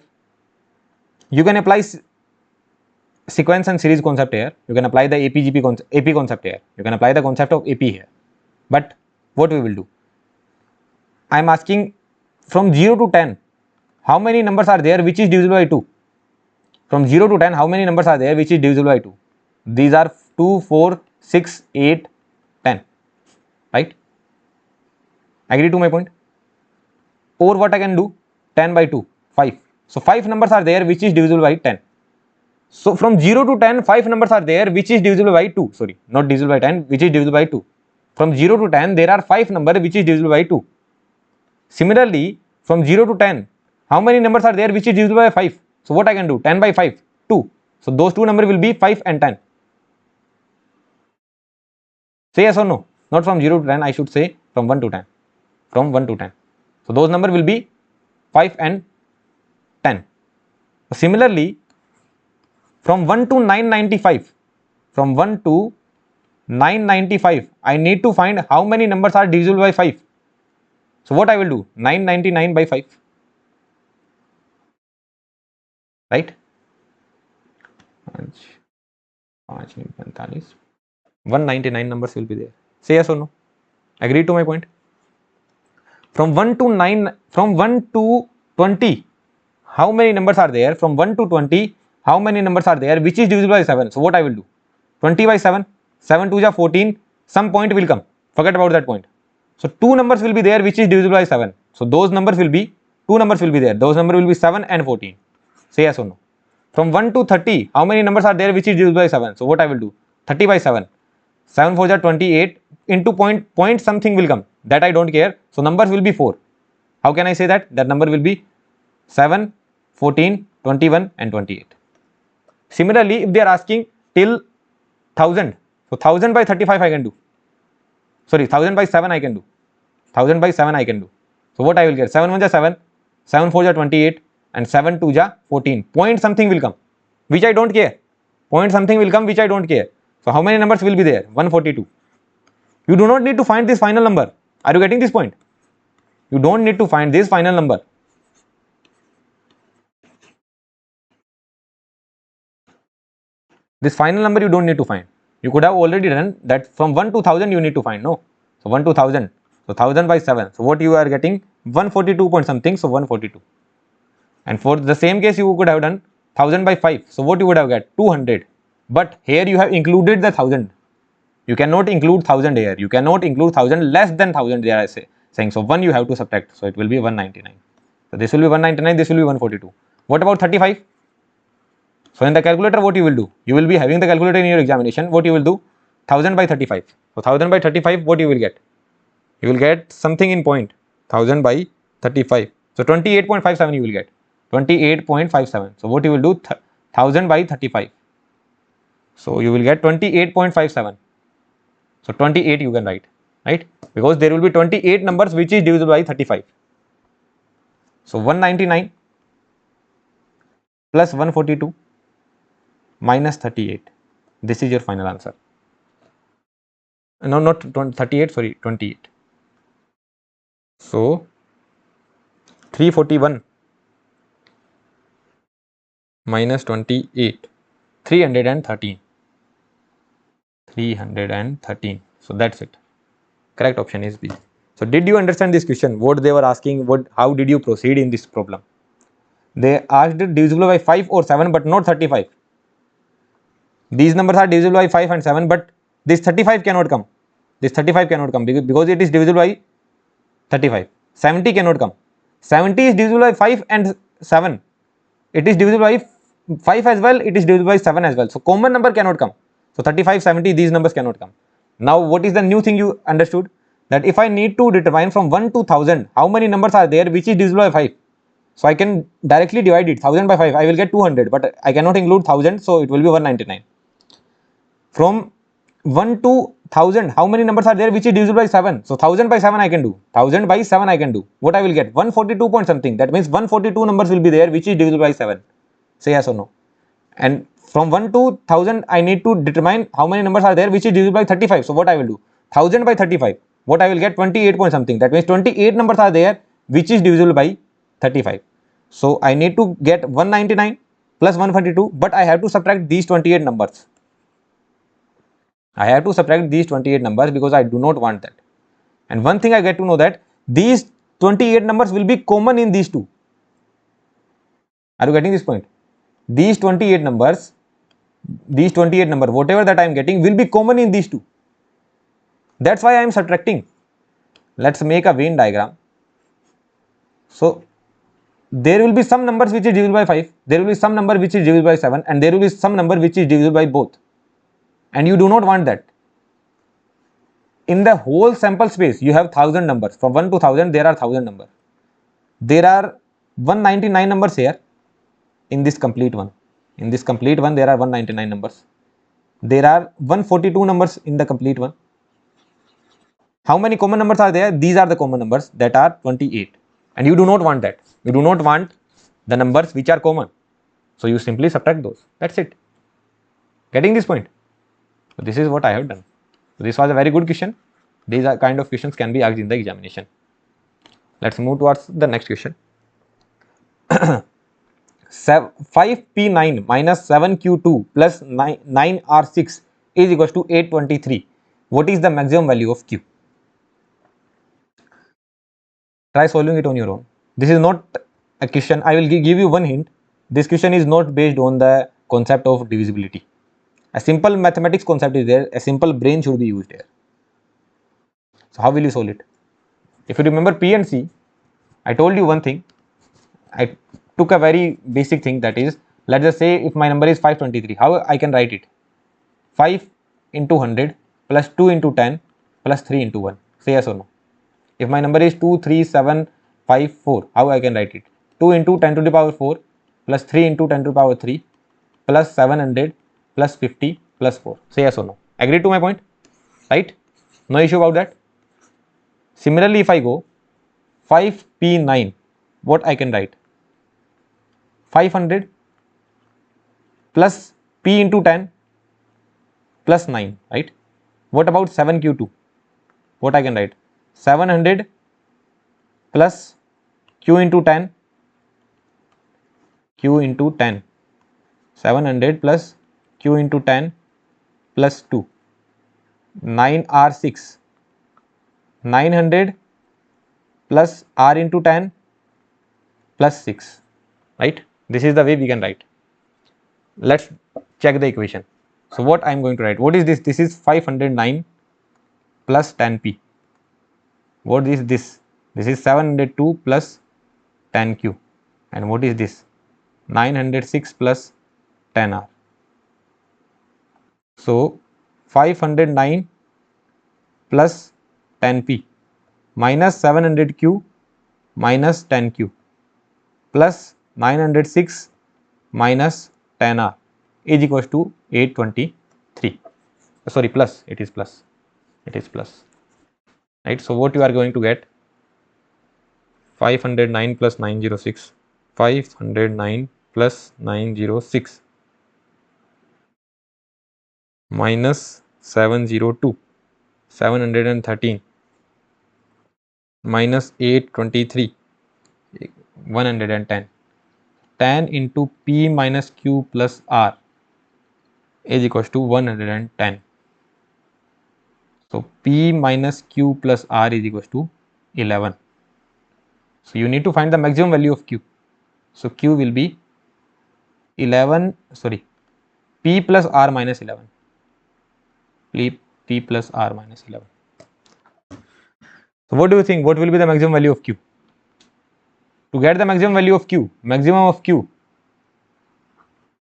You can apply sequence and series concept here. You can apply the AP concept here. You can apply the concept of AP here. But what we will do? I am asking from 0 to 10, how many numbers are there which is divisible by 2? From 0 to 10, how many numbers are there which is divisible by 2? These are 2, 4, 6, 8, 10. Right? Agree to my point? Or what I can do? 10 by 2, 5. So 5 numbers are there which is divisible by 10. So from 0 to 10, 5 numbers are there which is divisible by 2. Sorry, not divisible by 10, which is divisible by 2. From 0 to 10, there are 5 numbers which is divisible by 2. Similarly, from 0 to 10, how many numbers are there which is divisible by 5? So what I can do? 10 by 5, 2. So those two numbers will be 5 and 10. Say yes or no? Not from 0 to 10, I should say from 1 to 10. From 1 to 10. So those numbers will be 5 and 10. Similarly, from 1 to 995, from 1 to 995, I need to find how many numbers are divisible by 5. So what I will do? 999 by 5. Right? 199 numbers will be there. Say yes or no? Agree to my point? From 1 to 20, how many numbers are there? From 1 to 20, how many numbers are there which is divisible by 7? So what I will do? 20 by 7, 7 to the 14, some point will come. Forget about that point. So two numbers will be there which is divisible by 7. So those numbers will be, two numbers will be there. Those numbers will be 7 and 14. Say yes or no? From 1 to 30, how many numbers are there which is divisible by 7? So what I will do? 30 by 7. 7 4 is 28, into point something will come. That I don't care. So numbers will be 4. How can I say that? That number will be 7, 14, 21 and 28. Similarly, if they are asking till 1000, so 1000 by 35 I can do. Sorry, 1000 by 7 I can do. 1000 by 7 I can do. So what I will get? 7 1 is 7, 7 4 is 28 and 7 2 is 14. Point something will come, which I don't care. Point something will come which I don't care. So how many numbers will be there? 142. You do not need to find this final number. Are you getting this point? You don't need to find this final number. This final number you don't need to find. You could have already done that. From 1 to 1000 you need to find, no? So 1 to 1000. So 1000 by 7. So what you are getting? 142 point something. So 142. And for the same case you could have done 1000 by 5. So what you would have got? 200. But here you have included the 1000. You cannot include 1000 here. You cannot include 1000 less than 1000 there, I say saying. So 1 you have to subtract. So it will be 199. So this will be 199. This will be 142. What about 35? So in the calculator, what you will do? You will be having the calculator in your examination. What you will do? 1000 by 35. So 1000 by 35, what you will get? You will get something in point. 1000 by 35. So 28.57 you will get. 28.57. So what you will do? 1000 by 35. So you will get 28.57. So 28 you can write, right? Because there will be 28 numbers which is divisible by 35. So 199 plus 142 minus 38. This is your final answer. No, not 38, sorry, 28. So 341 minus 28, 313. 313. So that's it. Correct option is B. So did you understand this question? What they were asking, how did you proceed in this problem? They asked divisible by 5 or 7 but not 35. These numbers are divisible by 5 and 7, but this 35 cannot come. This 35 cannot come because it is divisible by 35. 70 cannot come. 70 is divisible by 5 and 7. It is divisible by 5 as well. It is divisible by 7 as well. So common number cannot come. So 35, 70, these numbers cannot come. Now what is the new thing you understood? That if I need to determine from 1 to 1000, how many numbers are there which is divisible by 5? So I can directly divide it. 1000 by 5, I will get 200, but I cannot include 1000, so it will be 199. From 1 to 1000, how many numbers are there which is divisible by 7? So 1000 by 7 I can do. 1000 by 7 I can do. What I will get? 142 point something. That means 142 numbers will be there which is divisible by 7. Say yes or no. And from 1 to 1000 I need to determine how many numbers are there which is divisible by 35. So what I will do? 1000 by 35. What I will get? 28 point something. That means 28 numbers are there which is divisible by 35. So I need to get 199 plus 142, but I have to subtract these 28 numbers. I have to subtract these 28 numbers because I do not want that. And one thing I get to know that these 28 numbers will be common in these two. Are you getting this point? These 28 numbers, whatever that I am getting will be common in these two. That's why I am subtracting. let's make a Venn diagram. So there will be some numbers which is divisible by 5, there will be some number which is divisible by 7, and there will be some number which is divisible by both, and you do not want that. In the whole sample space you have 1000 numbers, from 1 to 1000 there are 1000 numbers. There are 199 numbers here in this complete one. In this complete one there are 199 numbers. There are 142 numbers in the complete one. How many common numbers are there? These are the common numbers, that are 28, and you do not want that. You do not want the numbers which are common, so you simply subtract those. That's it. Getting this point? So this is what I have done. So this was a very good question. These are kind of questions can be asked in the examination. Let's move towards the next question. 5p9 minus 7q2 plus 9r6 is equals to 823. What is the maximum value of q? Try solving it on your own. This is not a question. I will give you one hint. This question is not based on the concept of divisibility. A simple mathematics concept is there. A simple brain should be used here. So how will you solve it? If you remember P and C, I told you one thing. I took a very basic thing, that is, let's just say if my number is 523, how I can write it? 5 into 100 plus 2 into 10 plus 3 into 1. Say yes or no. If my number is 23754, how I can write it? 2 into 10 to the power 4 plus 3 into 10 to the power 3 plus 700 plus 50 plus 4. Say yes or no. Agree to my point? Right? No issue about that. Similarly, if I go 5p9, what I can write? 500 plus p into 10 plus 9, right? What about 7q2? What I can write? 700 plus q into 10, q into 10, 700 plus q into 10 plus 2, 9r6, 900 plus r into 10 plus 6, right? This is the way we can write. Let's check the equation. So what I am going to write? What is this? This is 509 plus 10p. What is this? This is 702 plus 10q. And what is this? 906 plus 10r. So 509 plus 10p minus 700q minus 10q plus 906 minus 10r is equals to 823. Sorry, plus. It is plus. It is plus. Right. So what you are going to get? 509 plus 906. 509 plus 906 minus 702. 713 minus 823. 110. 10 into p minus q plus r is equals to 110. So p minus q plus r is equals to 11. So you need to find the maximum value of q. So q will be 11, sorry, p plus r minus 11. P plus r minus 11. So what do you think? What will be the maximum value of q? To get the maximum value of q, maximum of q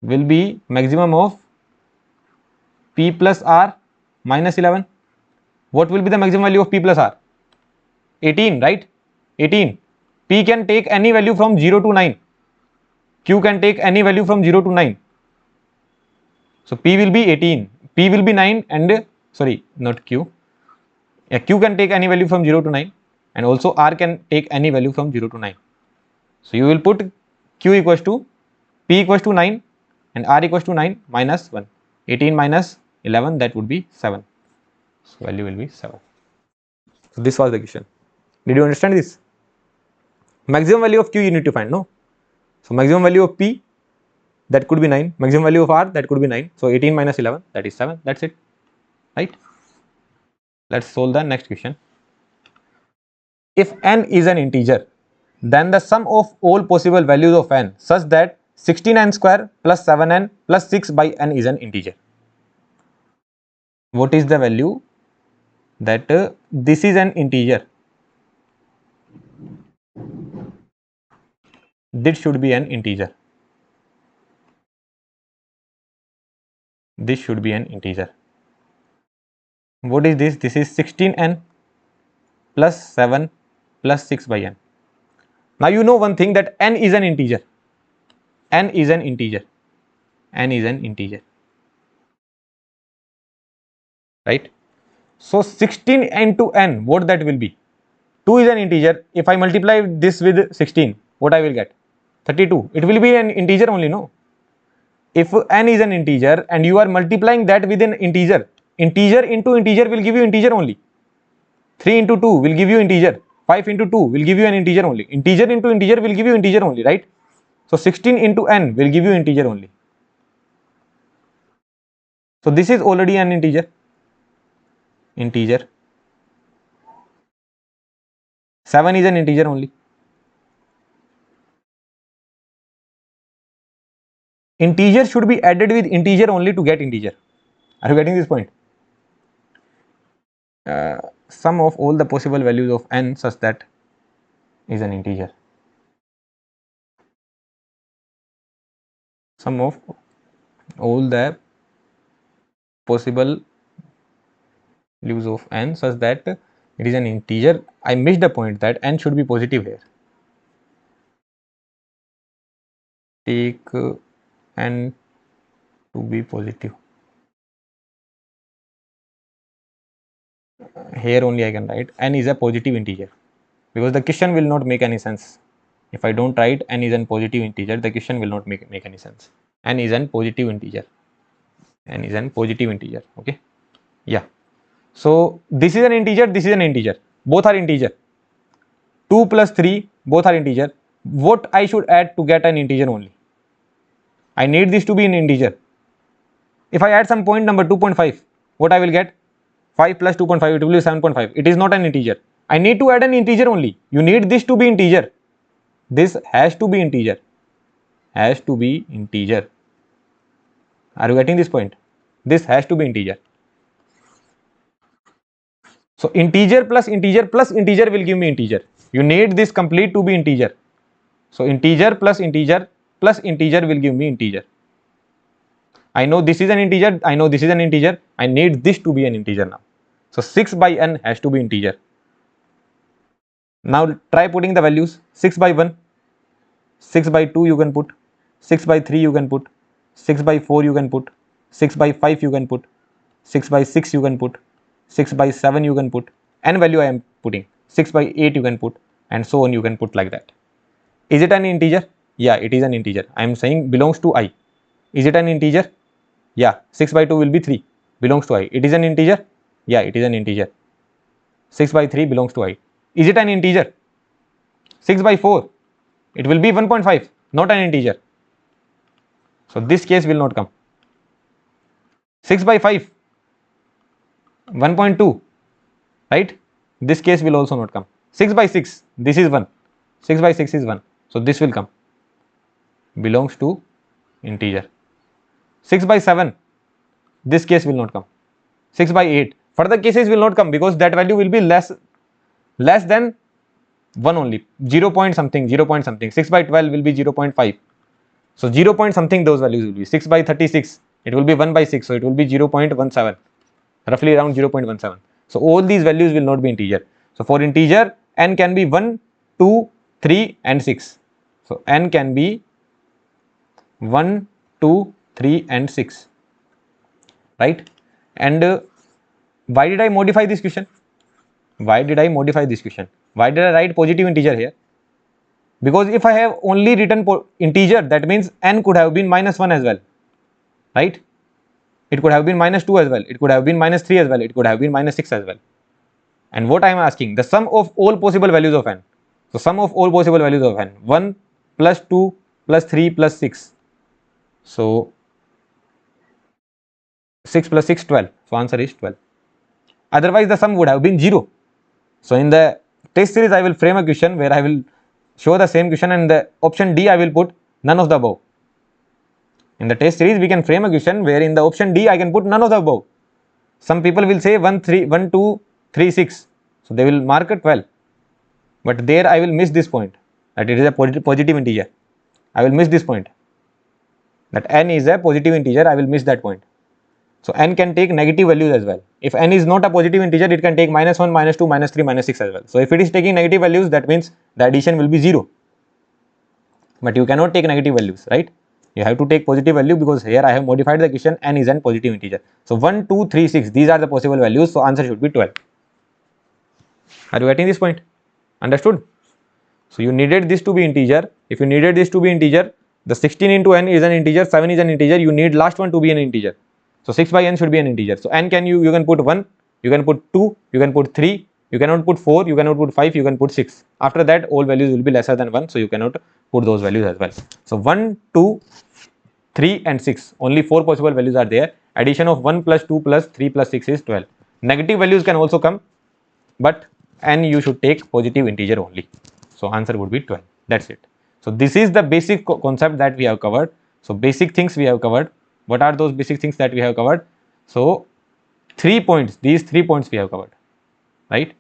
will be maximum of p plus r minus 11. What will be the maximum value of p plus r? 18, right? 18. P can take any value from 0 to 9. Q can take any value from 0 to 9. So P will be 18. P will be 9 and, sorry, not Q. Yeah, Q can take any value from 0 to 9, and also R can take any value from 0 to 9. So you will put Q equals to P equals to 9 and R equals to 9 minus 1. 18 minus 11, that would be 7. So value will be 7. So this was the question. Did you understand this? Maximum value of Q you need to find, no? So maximum value of P, that could be 9. Maximum value of R, that could be 9. So 18 minus 11, that is 7. That's it. Right? Let's solve the next question. If n is an integer, then the sum of all possible values of n such that 16n square plus 7n plus 6 by n is an integer. What is the value that this is an integer? This should be an integer. This should be an integer. What is this? This is 16n plus 7 plus 6 by n. Now you know one thing, that n is an integer. N is an integer. N is an integer. Right? So 16 into n, what that will be? 2 is an integer. If I multiply this with 16, what I will get? 32. It will be an integer only, no? If n is an integer and you are multiplying that with an integer, integer into integer will give you integer only. 3 into 2 will give you integer. 5 into 2 will give you an integer only. Integer into integer will give you integer only, right? So 16 into n will give you integer only. So this is already an integer. Integer. 7 is an integer only. Integer should be added with integer only to get integer. Are you getting this point? Sum of all the possible values of n such that is an integer. Sum of all the possible values of n such that it is an integer. I missed the point that n should be positive here. Take n to be positive. Here only I can write n is a positive integer, because the question will not make any sense. If I don't write n is a positive integer, the question will not make any sense. N is a positive integer. N is a positive integer. Okay. Yeah. So this is an integer, this is an integer. Both are integer. 2 plus 3, both are integer. What I should add to get an integer only? I need this to be an integer. If I add some point number 2.5, what I will get? 5 plus 2.5, it will be 7.5. It is not an integer. I need to add an integer only. You need this to be integer. This has to be integer. Has to be integer. Are you getting this point? This has to be integer. So integer plus integer plus integer will give me integer. You need this complete to be integer. So integer plus integer plus integer will give me integer. I know this is an integer, I know this is an integer, I need this to be an integer now. So 6 by n has to be integer. Now try putting the values. 6 by 1, 6 by 2 you can put, 6 by 3 you can put, 6 by 4 you can put, 6 by 5 you can put, 6 by 6 you can put, 6 by 7 you can put, n value I am putting, 6 by 8 you can put, and so on you can put like that. Is it an integer? Yeah, it is an integer. I am saying belongs to I. Is it an integer? Yeah, 6 by 2 will be 3, belongs to I. It is an integer? Yeah, it is an integer. 6 by 3 belongs to I. Is it an integer? 6 by 4, it will be 1.5, not an integer. So this case will not come. 6 by 5, 1.2, right? This case will also not come. 6 by 6, this is 1. 6 by 6 is 1. So this will come. Belongs to integer. 6 by 7, this case will not come. 6 by 8, further cases will not come because that value will be less than 1 only. 0 point something, 0 point something. 6 by 12 will be 0.5. So 0 point something those values will be. 6 by 36, it will be 1 by 6. So it will be 0.17, roughly around 0.17. So all these values will not be integer. So for integer, n can be 1, 2, 3 and 6. So n can be 1, 2, 3 and 6, right? And why did I modify this question? Why did I modify this question? Why did I write positive integer here? Because if I have only written integer, that means n could have been -1 as well, right? It could have been -2 as well, it could have been -3 as well, it could have been -6 as well. And what I am asking, the sum of all possible values of n. So sum of all possible values of n, 1 plus 2 plus 3 plus 6. So 6 plus 6, 12. So answer is 12. Otherwise the sum would have been 0. So in the test series I will frame a question where I will show the same question, and the option D I will put none of the above. In the test series we can frame a question where in the option D I can put none of the above. Some people will say 1, 2, 3, 6. So they will mark it 12. But there I will miss this point, that it is a positive integer. I will miss this point. That n is a positive integer, I will miss that point. So n can take negative values as well. If n is not a positive integer, it can take -1, -2, -3, -6 as well. So if it is taking negative values, that means the addition will be 0. But you cannot take negative values, right? You have to take positive value, because here I have modified the question, n is an positive integer. So 1, 2, 3, 6, these are the possible values. So answer should be 12. Are you getting this point? Understood? So you needed this to be integer. If you needed this to be integer, the 16 into n is an integer, 7 is an integer, you need last one to be an integer. So 6 by n should be an integer. So n you can put 1, you can put 2, you can put 3, you cannot put 4, you cannot put 5, you can put 6. After that, all values will be lesser than 1, so you cannot put those values as well. So 1, 2, 3 and 6, only 4 possible values are there. Addition of 1 plus 2 plus 3 plus 6 is 12. Negative values can also come, but n you should take positive integer only. So answer would be 12. That's it. So this is the basic concept that we have covered. So basic things we have covered. What are those basic things that we have covered? So 3 points, these 3 points we have covered, right?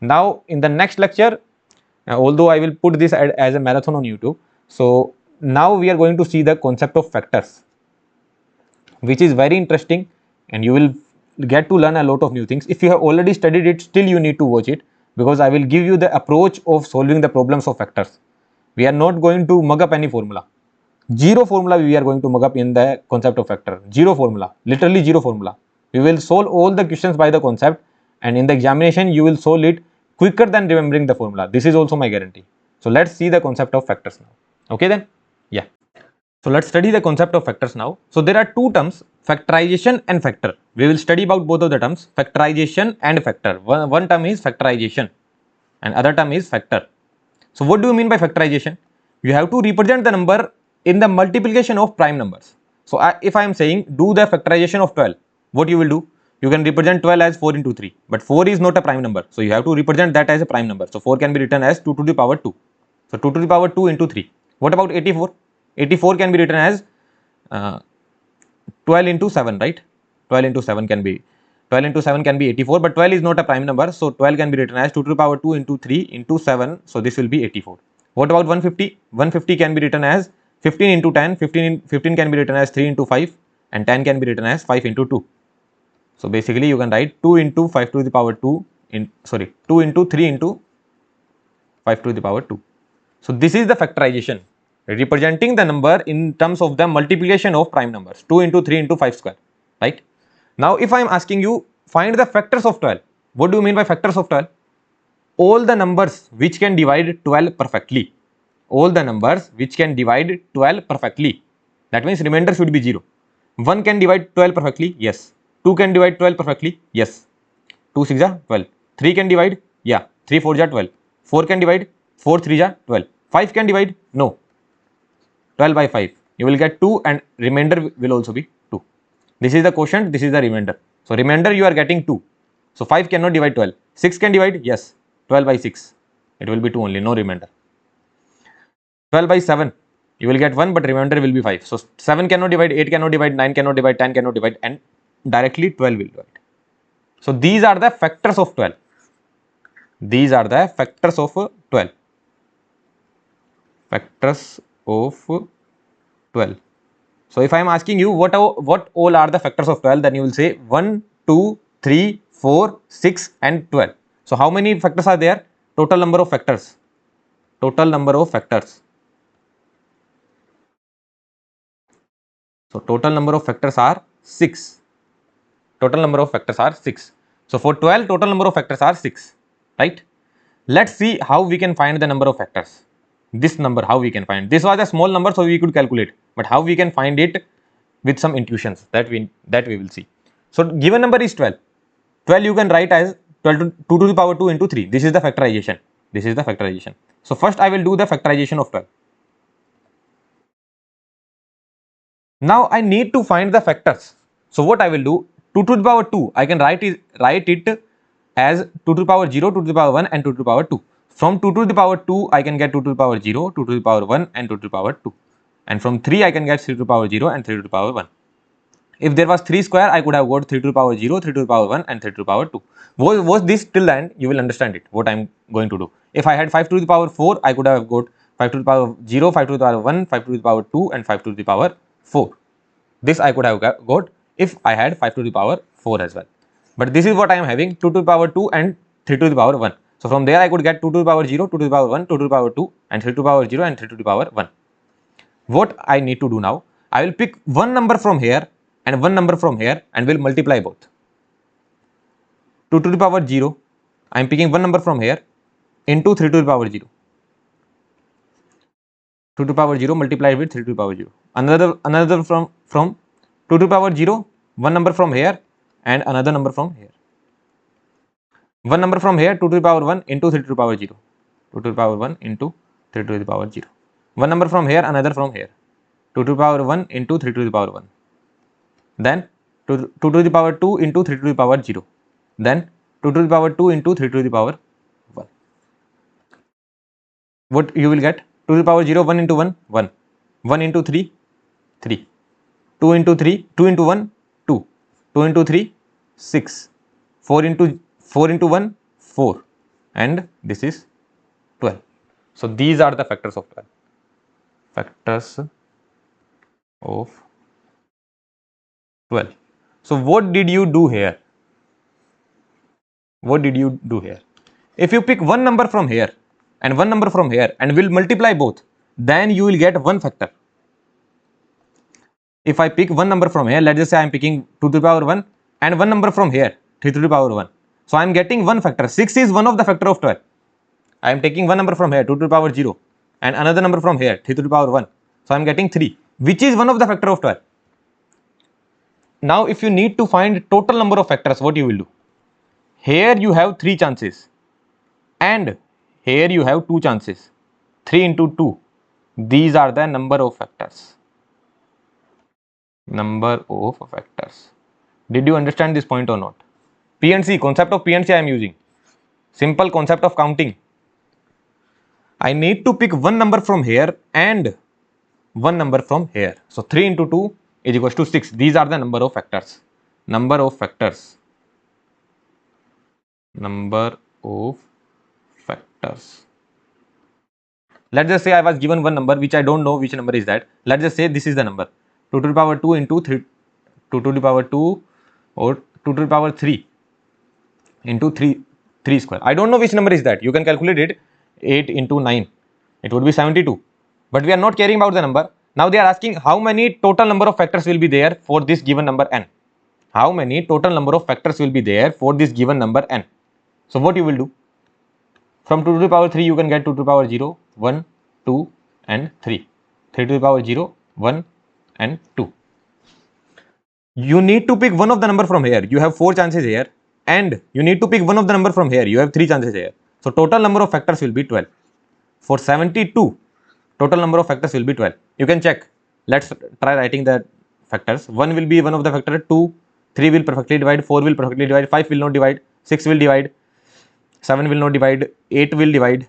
Now in the next lecture, although I will put this as a marathon on YouTube, so now we are going to see the concept of factors, which is very interesting, and you will get to learn a lot of new things. If you have already studied it, still you need to watch it, because I will give you the approach of solving the problems of factors. We are not going to mug up any formula. Zero formula we are going to mug up in the concept of factor. Zero formula, literally zero formula. We will solve all the questions by the concept, and in the examination you will solve it quicker than remembering the formula. This is also my guarantee. So let's see the concept of factors now. Okay then? Yeah. So let's study the concept of factors now. So there are two terms, factorization and factor. We will study about both of the terms, factorization and factor. One term is factorization and other term is factor. So what do you mean by factorization? You have to represent the number in the multiplication of prime numbers. So if I am saying do the factorization of 12, what you will do? You can represent 12 as 4 into 3, but 4 is not a prime number. So you have to represent that as a prime number. So 4 can be written as 2 to the power 2. So 2 to the power 2 into 3. What about 84? 84 can be written as 12 into 7, right? 12 into 7 can be 84, but 12 is not a prime number. So 12 can be written as 2 to the power 2 into 3 into 7. So this will be 84. What about 150? 150 can be written as 15 into 10. 15 can be written as 3 into 5, and 10 can be written as 5 into 2. So basically you can write 2 into 5 to the power 2 2 into 3 into 5 to the power 2. So this is the factorization, representing the number in terms of the multiplication of prime numbers, 2 into 3 into 5 square, right? Now if I am asking you find the factors of 12, what do you mean by factors of 12? All the numbers which can divide 12 perfectly. All the numbers which can divide 12 perfectly. That means remainder should be 0. 1 can divide 12 perfectly, yes. 2 can divide 12 perfectly, yes. 2 6 are 12. 3 can divide, yeah. 3 4 are 12. 4 can divide, 4 3 are 12. 5 can divide, no. 12 by 5. You will get 2 and remainder will also be 2. This is the quotient, this is the remainder. So remainder you are getting 2. So 5 cannot divide 12. 6 can divide, yes. 12 by 6. It will be 2 only, no remainder. 12 by 7. You will get 1, but remainder will be 5. So 7 cannot divide, 8 cannot divide, 9 cannot divide, 10 cannot divide, and directly 12 will divide. So these are the factors of 12. These are the factors of 12. Factors of 12. So if I am asking you what all are the factors of 12, then you will say 1, 2, 3, 4, 6 and 12. So how many factors are there? Total number of factors. Total number of factors. So total number of factors are 6. Total number of factors are 6. So for 12, total number of factors are 6, right? Let's see how we can find the number of factors. This number, how we can find. This was a small number, so we could calculate. But how we can find it with some intuitions that we will see. So given number is 12. 12 you can write as 2 to the power 2 into 3. This is the factorization. This is the factorization. So first I will do the factorization of 12. Now I need to find the factors. So what I will do, 2 to the power 2, I can write it as 2 to the power 0, 2 to the power 1 and 2 to the power 2. From 2 to the power 2, I can get 2 to the power 0, 2 to the power 1 and 2 to the power 2. And from 3, I can get 3 to the power 0 and 3 to the power 1. If there was 3 square, I could have got 3 to the power 0, 3 to the power 1 and 3 to the power 2. Was this till the end? You will understand it, what I am going to do. If I had 5 to the power 4, I could have got 5 to the power 0, 5 to the power 1, 5 to the power 2 and 5 to the power 4. This I could have got if I had 5 to the power 4 as well. But this is what I am having, 2 to the power 2 and 3 to the power 1. So from there I could get 2 to the power 0, 2 to the power 1, 2 to the power 2 and 3 to the power 0 and 3 to the power 1. What I need to do now, I will pick one number from here and one number from here and will multiply both. 2 to the power 0, I am picking one number from here into 3 to the power 0. 2 to the power 0 multiplied with 3 to the power 0. Another from 2 to the power 0, one number from here and another number from here. One number from here, 2 to the power 1 into 3 to the power 0. 2 to the power 1 into 3 to the power 0. One number from here, another from here. 2 to the power 1 into 3 to the power 1. Then 2 to the power 2 into 3 to the power 0. Then 2 to the power 2 into 3 to the power 1. What you will get? 2 to the power 0, 1 into 1, 1. 1 into 3, 3. 2 into 3, 2 into 1, 2. 2 into 3, 6. 4 into 1, 4. And this is 12. So these are the factors of 12. Factors of 12. So what did you do here? What did you do here? If you pick one number from here and one number from here and will multiply both, then you will get one factor. If I pick one number from here, let's just say I am picking 2 to the power 1 and one number from here, 3 to the power 1. So I am getting one factor. 6 is one of the factor of 12. I am taking one number from here, 2 to the power 0 and another number from here, 3 to the power 1. So I am getting 3, which is one of the factor of 12. Now if you need to find total number of factors, what you will do? Here you have 3 chances and here you have 2 chances. 3 into 2. These are the number of factors. Number of factors. Did you understand this point or not? PNC, concept of PNC I am using. Simple concept of counting. I need to pick one number from here and one number from here. So 3 into 2 is equals to 6. These are the number of factors. Number of factors. Number of factors. Let's just say I was given one number which I don't know which number is that. Let's just say this is the number. 2 to the power 2 into 3, 2 to the power 2 or 2 to the power 3 into 3 square. I don't know which number is that. You can calculate it. 8 into 9. It would be 72. But we are not caring about the number. Now they are asking how many total number of factors will be there for this given number n. How many total number of factors will be there for this given number n. So what you will do? From 2 to the power 3 you can get 2 to the power 0, 1, 2 and 3. 3 to the power 0, 1 and 2. You need to pick one of the number from here. You have 4 chances here and you need to pick one of the number from here. You have 3 chances here. So total number of factors will be 12. For 72, total number of factors will be 12. You can check. Let's try writing the factors. 1 will be one of the factor, 2, 3 will perfectly divide, 4 will perfectly divide, 5 will not divide, 6 will divide, 7 will not divide, 8 will divide,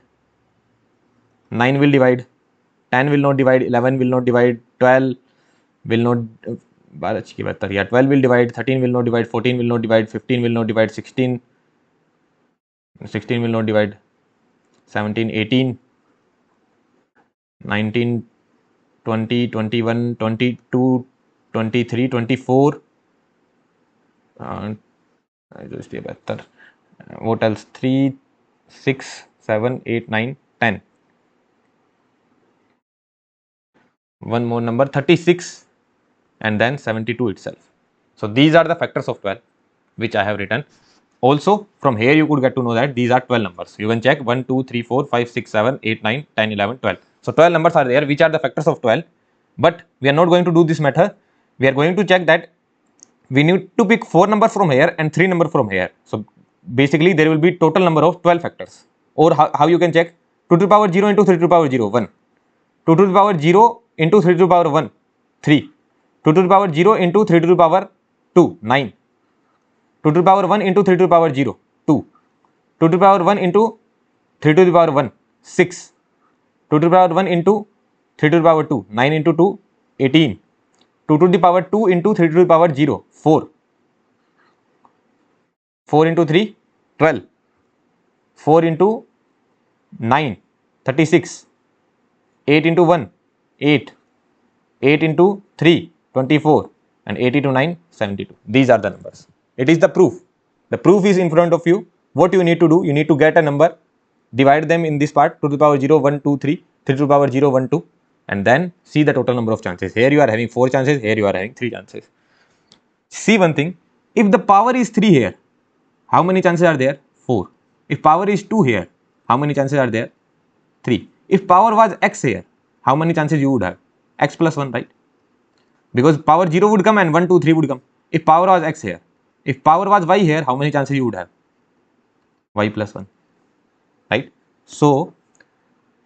9 will divide, 10 will not divide, 11 will not divide, 12 will not 12 will divide, 13 will not divide, 14 will not divide, 15 will not divide, 16 will not divide, 17, 18, 19, 20, 21, 22, 23, 24. What else? 3, 6, 7, 8, 9, 10. One more number, 36 and then 72 itself. So these are the factors of 12 which I have written. Also from here you could get to know that these are 12 numbers. You can check 1, 2, 3, 4, 5, 6, 7, 8, 9, 10, 11, 12. So 12 numbers are there which are the factors of 12. But we are not going to do this method. We are going to check that we need to pick 4 numbers from here and 3 numbers from here. So basically there will be total number of 12 factors. Or how you can check? 2 to the power 0 into 3 to the power 0, 1. 2 to the power 0 into 3 to the power 1, 3. 2 to the power 0 into 3 to the power 2, 9. 2 to the power 1 into 3 to the power 0, 2. 2 to the power 1 into 3 to the power 1, 6. 2 to the power 1 into 3 to the power 2, 9 into 2, 18. 2 to the power 2 into 3 to the power 0, 4. 4 into 3, 12. 4 into 9, 36. 8 into 1, 8. 8 into 3, 24. And 8 into 9, 72. These are the numbers. It is the proof. The proof is in front of you. What you need to do, you need to get a number, divide them in this part, 2 to the power 0, 1, 2, 3, 3 to the power 0, 1, 2, and then see the total number of chances. Here you are having 4 chances, here you are having 3 chances. See one thing, if the power is 3 here, how many chances are there? 4. If power is 2 here, how many chances are there? 3. If power was x here, how many chances you would have? X plus 1, right? Because power 0 would come and 1, 2, 3 would come. If power was x here, if power was y here, how many chances you would have? Y plus 1, right? So,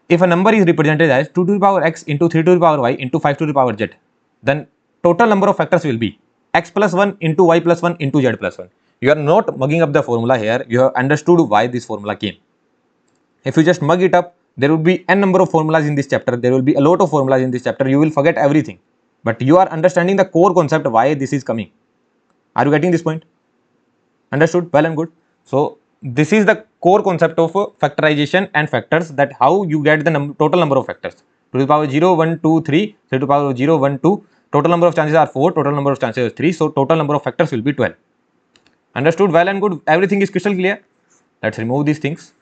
if a number is represented as 2 to the power x into 3 to the power y into 5 to the power z, then total number of factors will be x plus 1 into y plus 1 into z plus 1. You are not mugging up the formula here. You have understood why this formula came. If you just mug it up, there will be n number of formulas in this chapter. There will be a lot of formulas in this chapter. You will forget everything. But you are understanding the core concept why this is coming. Are you getting this point? Understood? Well and good. So, this is the core concept of factorization and factors, that how you get the total number of factors. 2 to the power 0, 1, 2, 3, 3 to the power 0, 1, 2. Total number of chances are 4, total number of chances is 3. So, total number of factors will be 12. Understood? Well and good. Everything is crystal clear. Let's remove these things.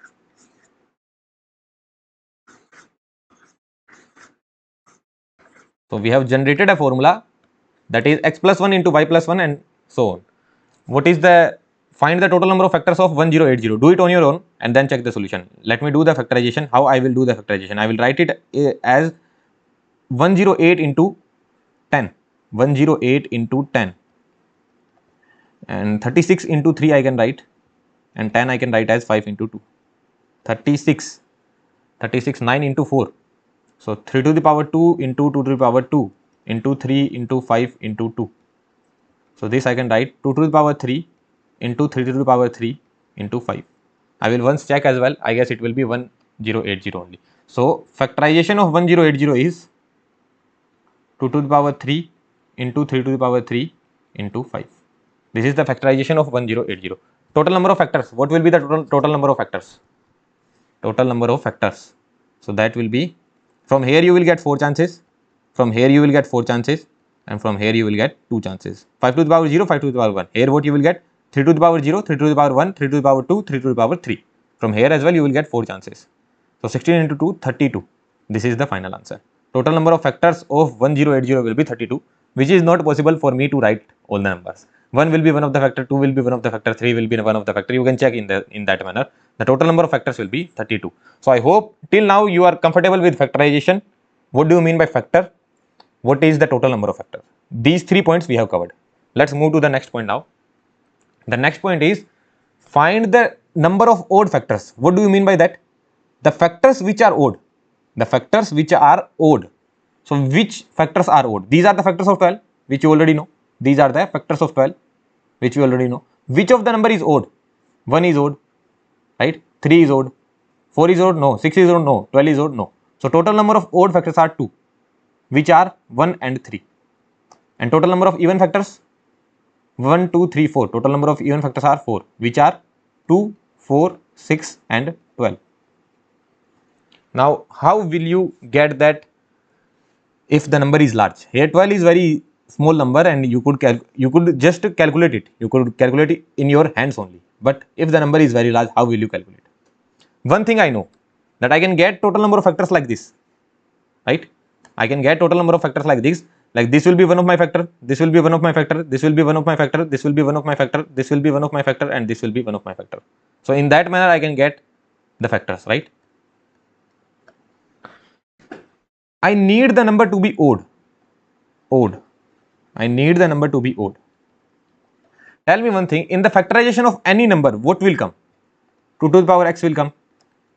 So, we have generated a formula that is x plus 1 into y plus 1 and so on. What is the, find the total number of factors of 1080. Do it on your own and then check the solution. Let me do the factorization. How I will do the factorization? I will write it as 108 into 10. 108 into 10. And 36 into 3 I can write. And 10 I can write as 5 into 2. 36. 36, 9 into 4. So 3 to the power 2 into 2 to the power 2 into 3 into 5 into 2. So this I can write 2 to the power 3 into 3 to the power 3 into 5. I will once check as well. I guess it will be 1080 only. So factorization of 1080 is 2 to the power 3 into 3 to the power 3 into 5. This is the factorization of 1080. Total number of factors. What will be the total number of factors? Total number of factors. So that will be, from here you will get 4 chances, from here you will get 4 chances, and from here you will get 2 chances. 5 to the power 0, 5 to the power 1. Here what you will get? 3 to the power 0, 3 to the power 1, 3 to the power 2, 3 to the power 3. From here as well you will get 4 chances. So 16 into 2, 32. This is the final answer. Total number of factors of 1080 will be 32, which is not possible for me to write all the numbers. 1 will be one of the factor, 2 will be one of the factor, 3 will be one of the factor. You can check in that manner. The total number of factors will be 32. So I hope till now you are comfortable with factorization. What do you mean by factor? What is the total number of factors? These 3 points we have covered. Let's move to the next point now. The next point is find the number of odd factors. What do you mean by that? The factors which are odd. The factors which are odd. So which factors are odd? These are the factors of 12 which you already know. These are the factors of 12 which you already know. Which of the number is odd? 1 is odd, right? 3 is odd. 4 is odd? No. 6 is odd? No. 12 is odd? No. So total number of odd factors are 2, which are 1 and 3. And total number of even factors? 1, 2, 3, 4. Total number of even factors are 4, which are 2, 4, 6 and 12. Now, how will you get that if the number is large? Here 12 is very small number and you could just calculate it. You could calculate it in your hands only. But if the number is very large, how will you calculate? One thing I know, that I can get total number of factors like this, right? I can get total number of factors like this. Like this will be one of my factor, this will be one of my factor, this will be one of my factor, this will be one of my factor, this will be one of my factor, and this will be one of my factor. So in that manner I can get the factors, right? I need the number to be odd. Odd. I need the number to be odd. Tell me one thing, in the factorization of any number, what will come? 2 to the power x will come,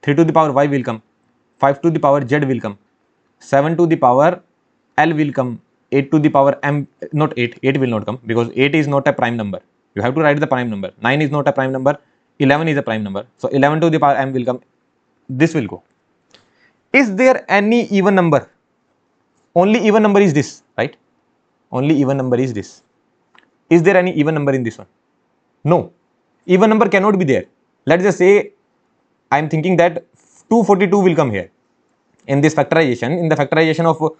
3 to the power y will come, 5 to the power z will come, 7 to the power l will come, 8 to the power m, not 8, 8 will not come because 8 is not a prime number. You have to write the prime number. 9 is not a prime number, 11 is a prime number. So 11 to the power m will come. This will go. Is there any even number? Only even number is this, right? Only even number is this. Is there any even number in this one? No. Even number cannot be there. Let's just say I am thinking that 242 will come here. in this factorization, in the factorization of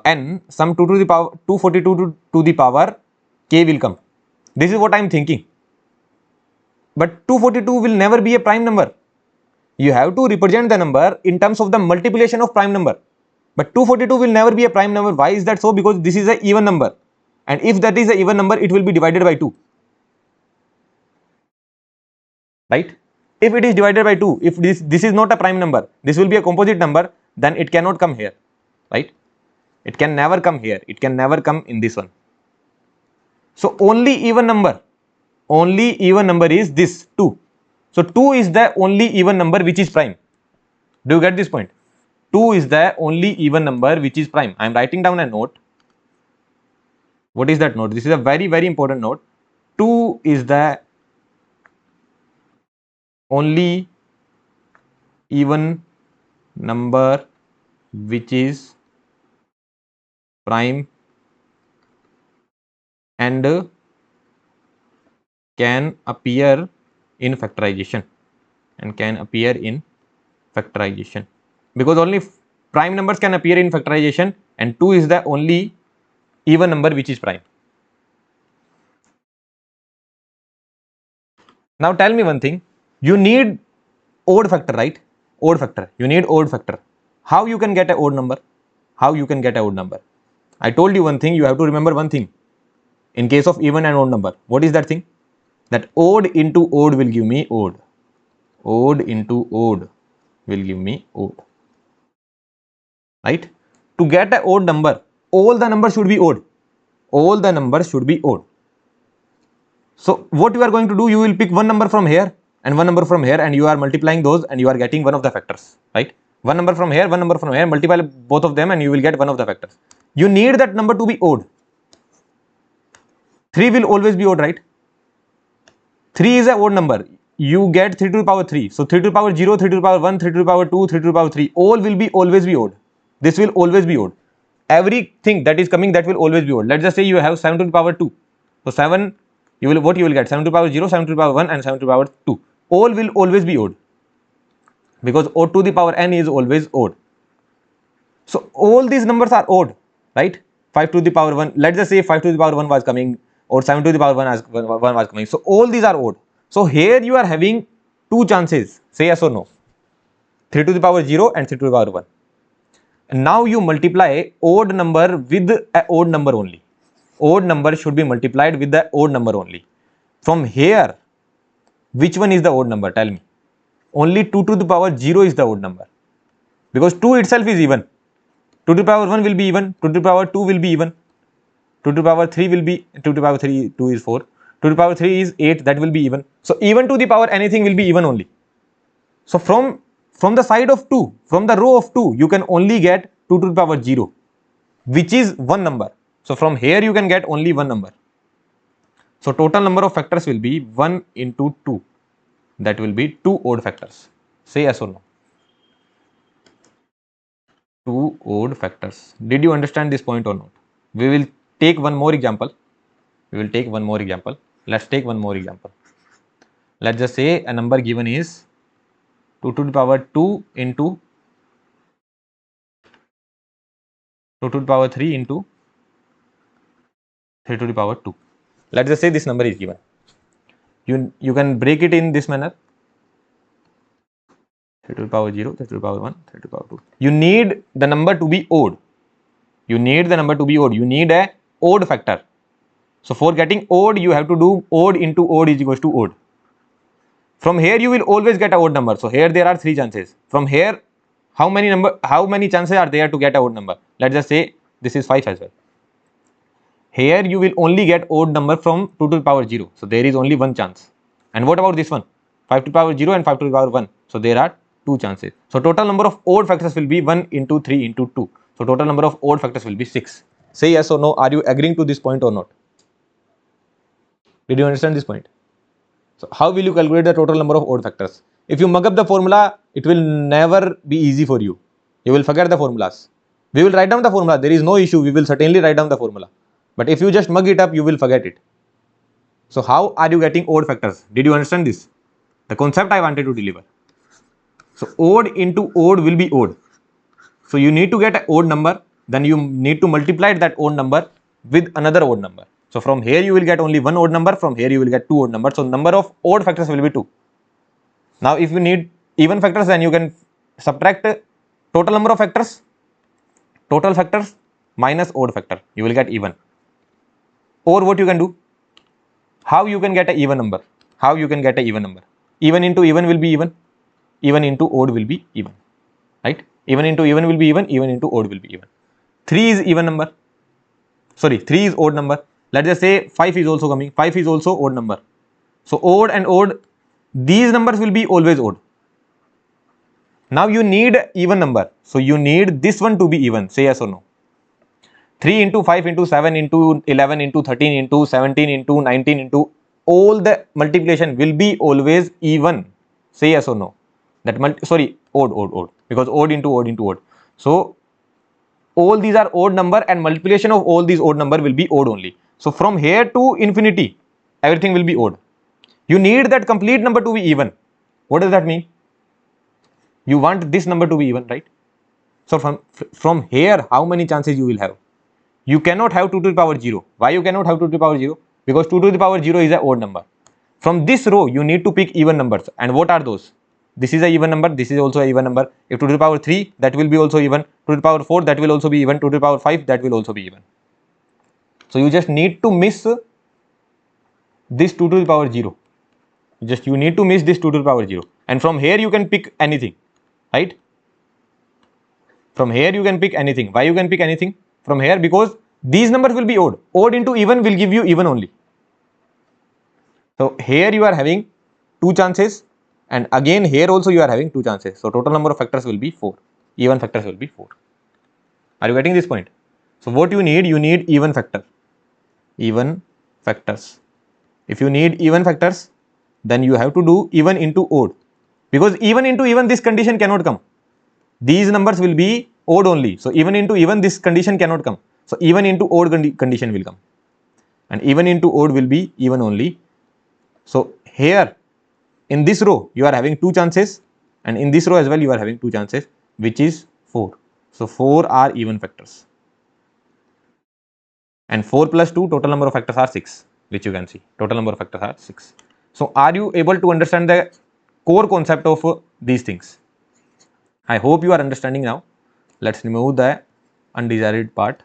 n, some 2 to the power 242 to the power k will come. This is what I am thinking. But 242 will never be a prime number. You have to represent the number in terms of the multiplication of prime number. But 242 will never be a prime number. Why is that so? Because this is an even number. And if that is an even number, it will be divided by 2. Right? If it is divided by 2, if this is not a prime number, this will be a composite number, then it cannot come here. Right? It can never come here. It can never come in this one. So only even number is this 2. So 2 is the only even number which is prime. Do you get this point? 2 is the only even number which is prime. I am writing down a note. What is that note? This is a very, very important note. 2 is the only even number which is prime and can appear in factorization because only prime numbers can appear in factorization, and 2 is the only even number which is prime. Now tell me one thing, you need odd factor, right? Odd factor, you need odd factor. How you can get an odd number? I told you one thing, you have to remember one thing. In case of even and odd number, what is that thing? That odd into odd will give me odd. Odd into odd will give me odd. Right? To get an odd number, all the numbers should be odd. So what you are going to do, you will pick one number from here and one number from here, and you are multiplying those, and you are getting one of the factors, right? One number from here, multiply both of them and you will get one of the factors. You need that number to be odd. 3 will always be odd, right? 3 is an odd number. You get 3 to the power 3. So 3 to the power 0, 3 to the power 1, 3 to the power 2, 3 to the power 3. All will be always be odd. This will always be odd. Everything that is coming, that will always be odd. Let's just say you have 7 to the power 2. So 7, you will get 7 to the power 0, 7 to the power 1 and 7 to the power 2. All will always be odd. Because odd to the power n is always odd. So all these numbers are odd, right? 5 to the power 1. Let's just say 5 to the power 1 was coming, or 7 to the power 1 was coming. So all these are odd. So here you are having two chances. Say yes or no. 3 to the power 0 and 3 to the power 1. And now you multiply odd number with an odd number only. Odd number should be multiplied with the odd number only. From here, which one is the odd number? Tell me. Only 2 to the power 0 is the odd number. Because 2 itself is even. 2 to the power 1 will be even. 2 to the power 2 will be even. 2 to the power 3 will be, 2 to the power 3, 2 is 4. 2 to the power 3 is 8, that will be even. So even to the power anything will be even only. So from the side of 2, from the row of 2, you can only get 2 to the power 0, which is one number. So from here you can get only one number. So total number of factors will be 1 into 2. That will be 2 odd factors. Say yes or no. 2 odd factors. Did you understand this point or not? We will take one more example. Let's take one more example. Let's just say a number given is 2 to the power 2 into 2 to the power 3 into 3 to the power 2. Let's just say this number is given. You can break it in this manner. 3 to the power 0, 3 to the power 1, 3 to the power 2. You need the number to be odd. You need a odd factor. So for getting odd, you have to do odd into odd is equals to odd. From here you will always get a odd number. So here there are 3 chances. From here, how many chances are there to get a odd number? Let's just say this is 5 as well. Here you will only get odd number from 2 to the power 0. So there is only one chance. And what about this one? 5 to the power 0 and 5 to the power 1. So there are 2 chances. So total number of odd factors will be 1 into 3 into 2. So total number of odd factors will be 6. Say yes or no. Are you agreeing to this point or not? Did you understand this point? So how will you calculate the total number of odd factors? If you mug up the formula, it will never be easy for you. You will forget the formulas. We will write down the formula. There is no issue. We will certainly write down the formula. But if you just mug it up, you will forget it. So how are you getting odd factors? Did you understand this? The concept I wanted to deliver. So odd into odd will be odd. So you need to get an odd number, then you need to multiply that odd number with another odd number. So from here you will get only one odd number, from here you will get two odd numbers. So number of odd factors will be 2. Now if you need even factors, then you can subtract total number of factors, total factors minus odd factor, you will get even. Or what you can do, how you can get an even number, how you can get an even number, even into even will be even into odd will be even, right? Even into even will be even into odd will be even. 3 is even number, sorry, 3 is odd number. Let's just say 5 is also coming, 5 is also odd number. So odd and odd, these numbers will be always odd. Now you need even number, so you need this one to be even, say yes or no. 3 into 5 into 7 into 11 into 13 into 17 into 19 into all the multiplication will be always even, say yes or no. That odd, because odd into odd. So all these are odd number and multiplication of all these odd number will be odd only. So from here to infinity, everything will be odd. You need that complete number to be even. What does that mean? You want this number to be even, right? So from here, how many chances you will have? You cannot have 2 to the power 0. Why you cannot have 2 to the power 0? Because 2 to the power 0 is an odd number. From this row, you need to pick even numbers. And what are those? This is an even number, this is also an even number. If 2 to the power 3, that will be also even. 2 to the power 4, that will also be even. 2 to the power 5, that will also be even. So you just need to miss this 2 to the power 0. You need to miss this 2 to the power 0. And from here you can pick anything, right? From here you can pick anything. Why you can pick anything? From here, because these numbers will be odd. Odd into even will give you even only. So here you are having 2 chances, and again here also you are having 2 chances. So total number of factors will be 4. Even factors will be 4. Are you getting this point? So what you need even factor. Even factors. If you need even factors, then you have to do even into odd. Because even into even, this condition cannot come. These numbers will be odd only. So even into even, this condition cannot come. So even into odd condition will come. And even into odd will be even only. So here in this row you are having 2 chances, and in this row as well you are having 2 chances, which is 4. So 4 are even factors. And 4 plus 2, total number of factors are 6, which you can see. Total number of factors are 6. So are you able to understand the core concept of these things? I hope you are understanding now. Let's remove the undesired part.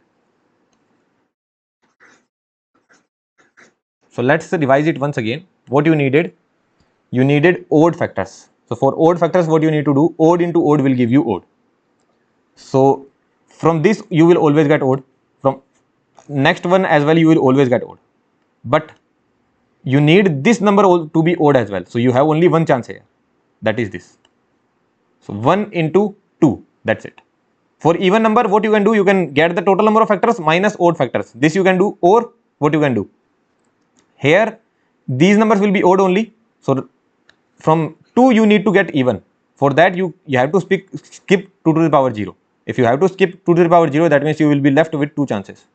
So let's revise it once again. What you needed? You needed odd factors. So for odd factors, what you need to do? Odd into odd will give you odd. So from this you will always get odd. From next one as well you will always get odd. But you need this number to be odd as well. So you have only one chance here. That is this. So 1 into 2. That's it. For even number, what you can do? You can get the total number of factors minus odd factors. This you can do, or what you can do? Here, these numbers will be odd only. So from 2 you need to get even. For that you have to skip 2 to the power 0. If you have to skip 2 to the power 0, that means you will be left with 2 chances.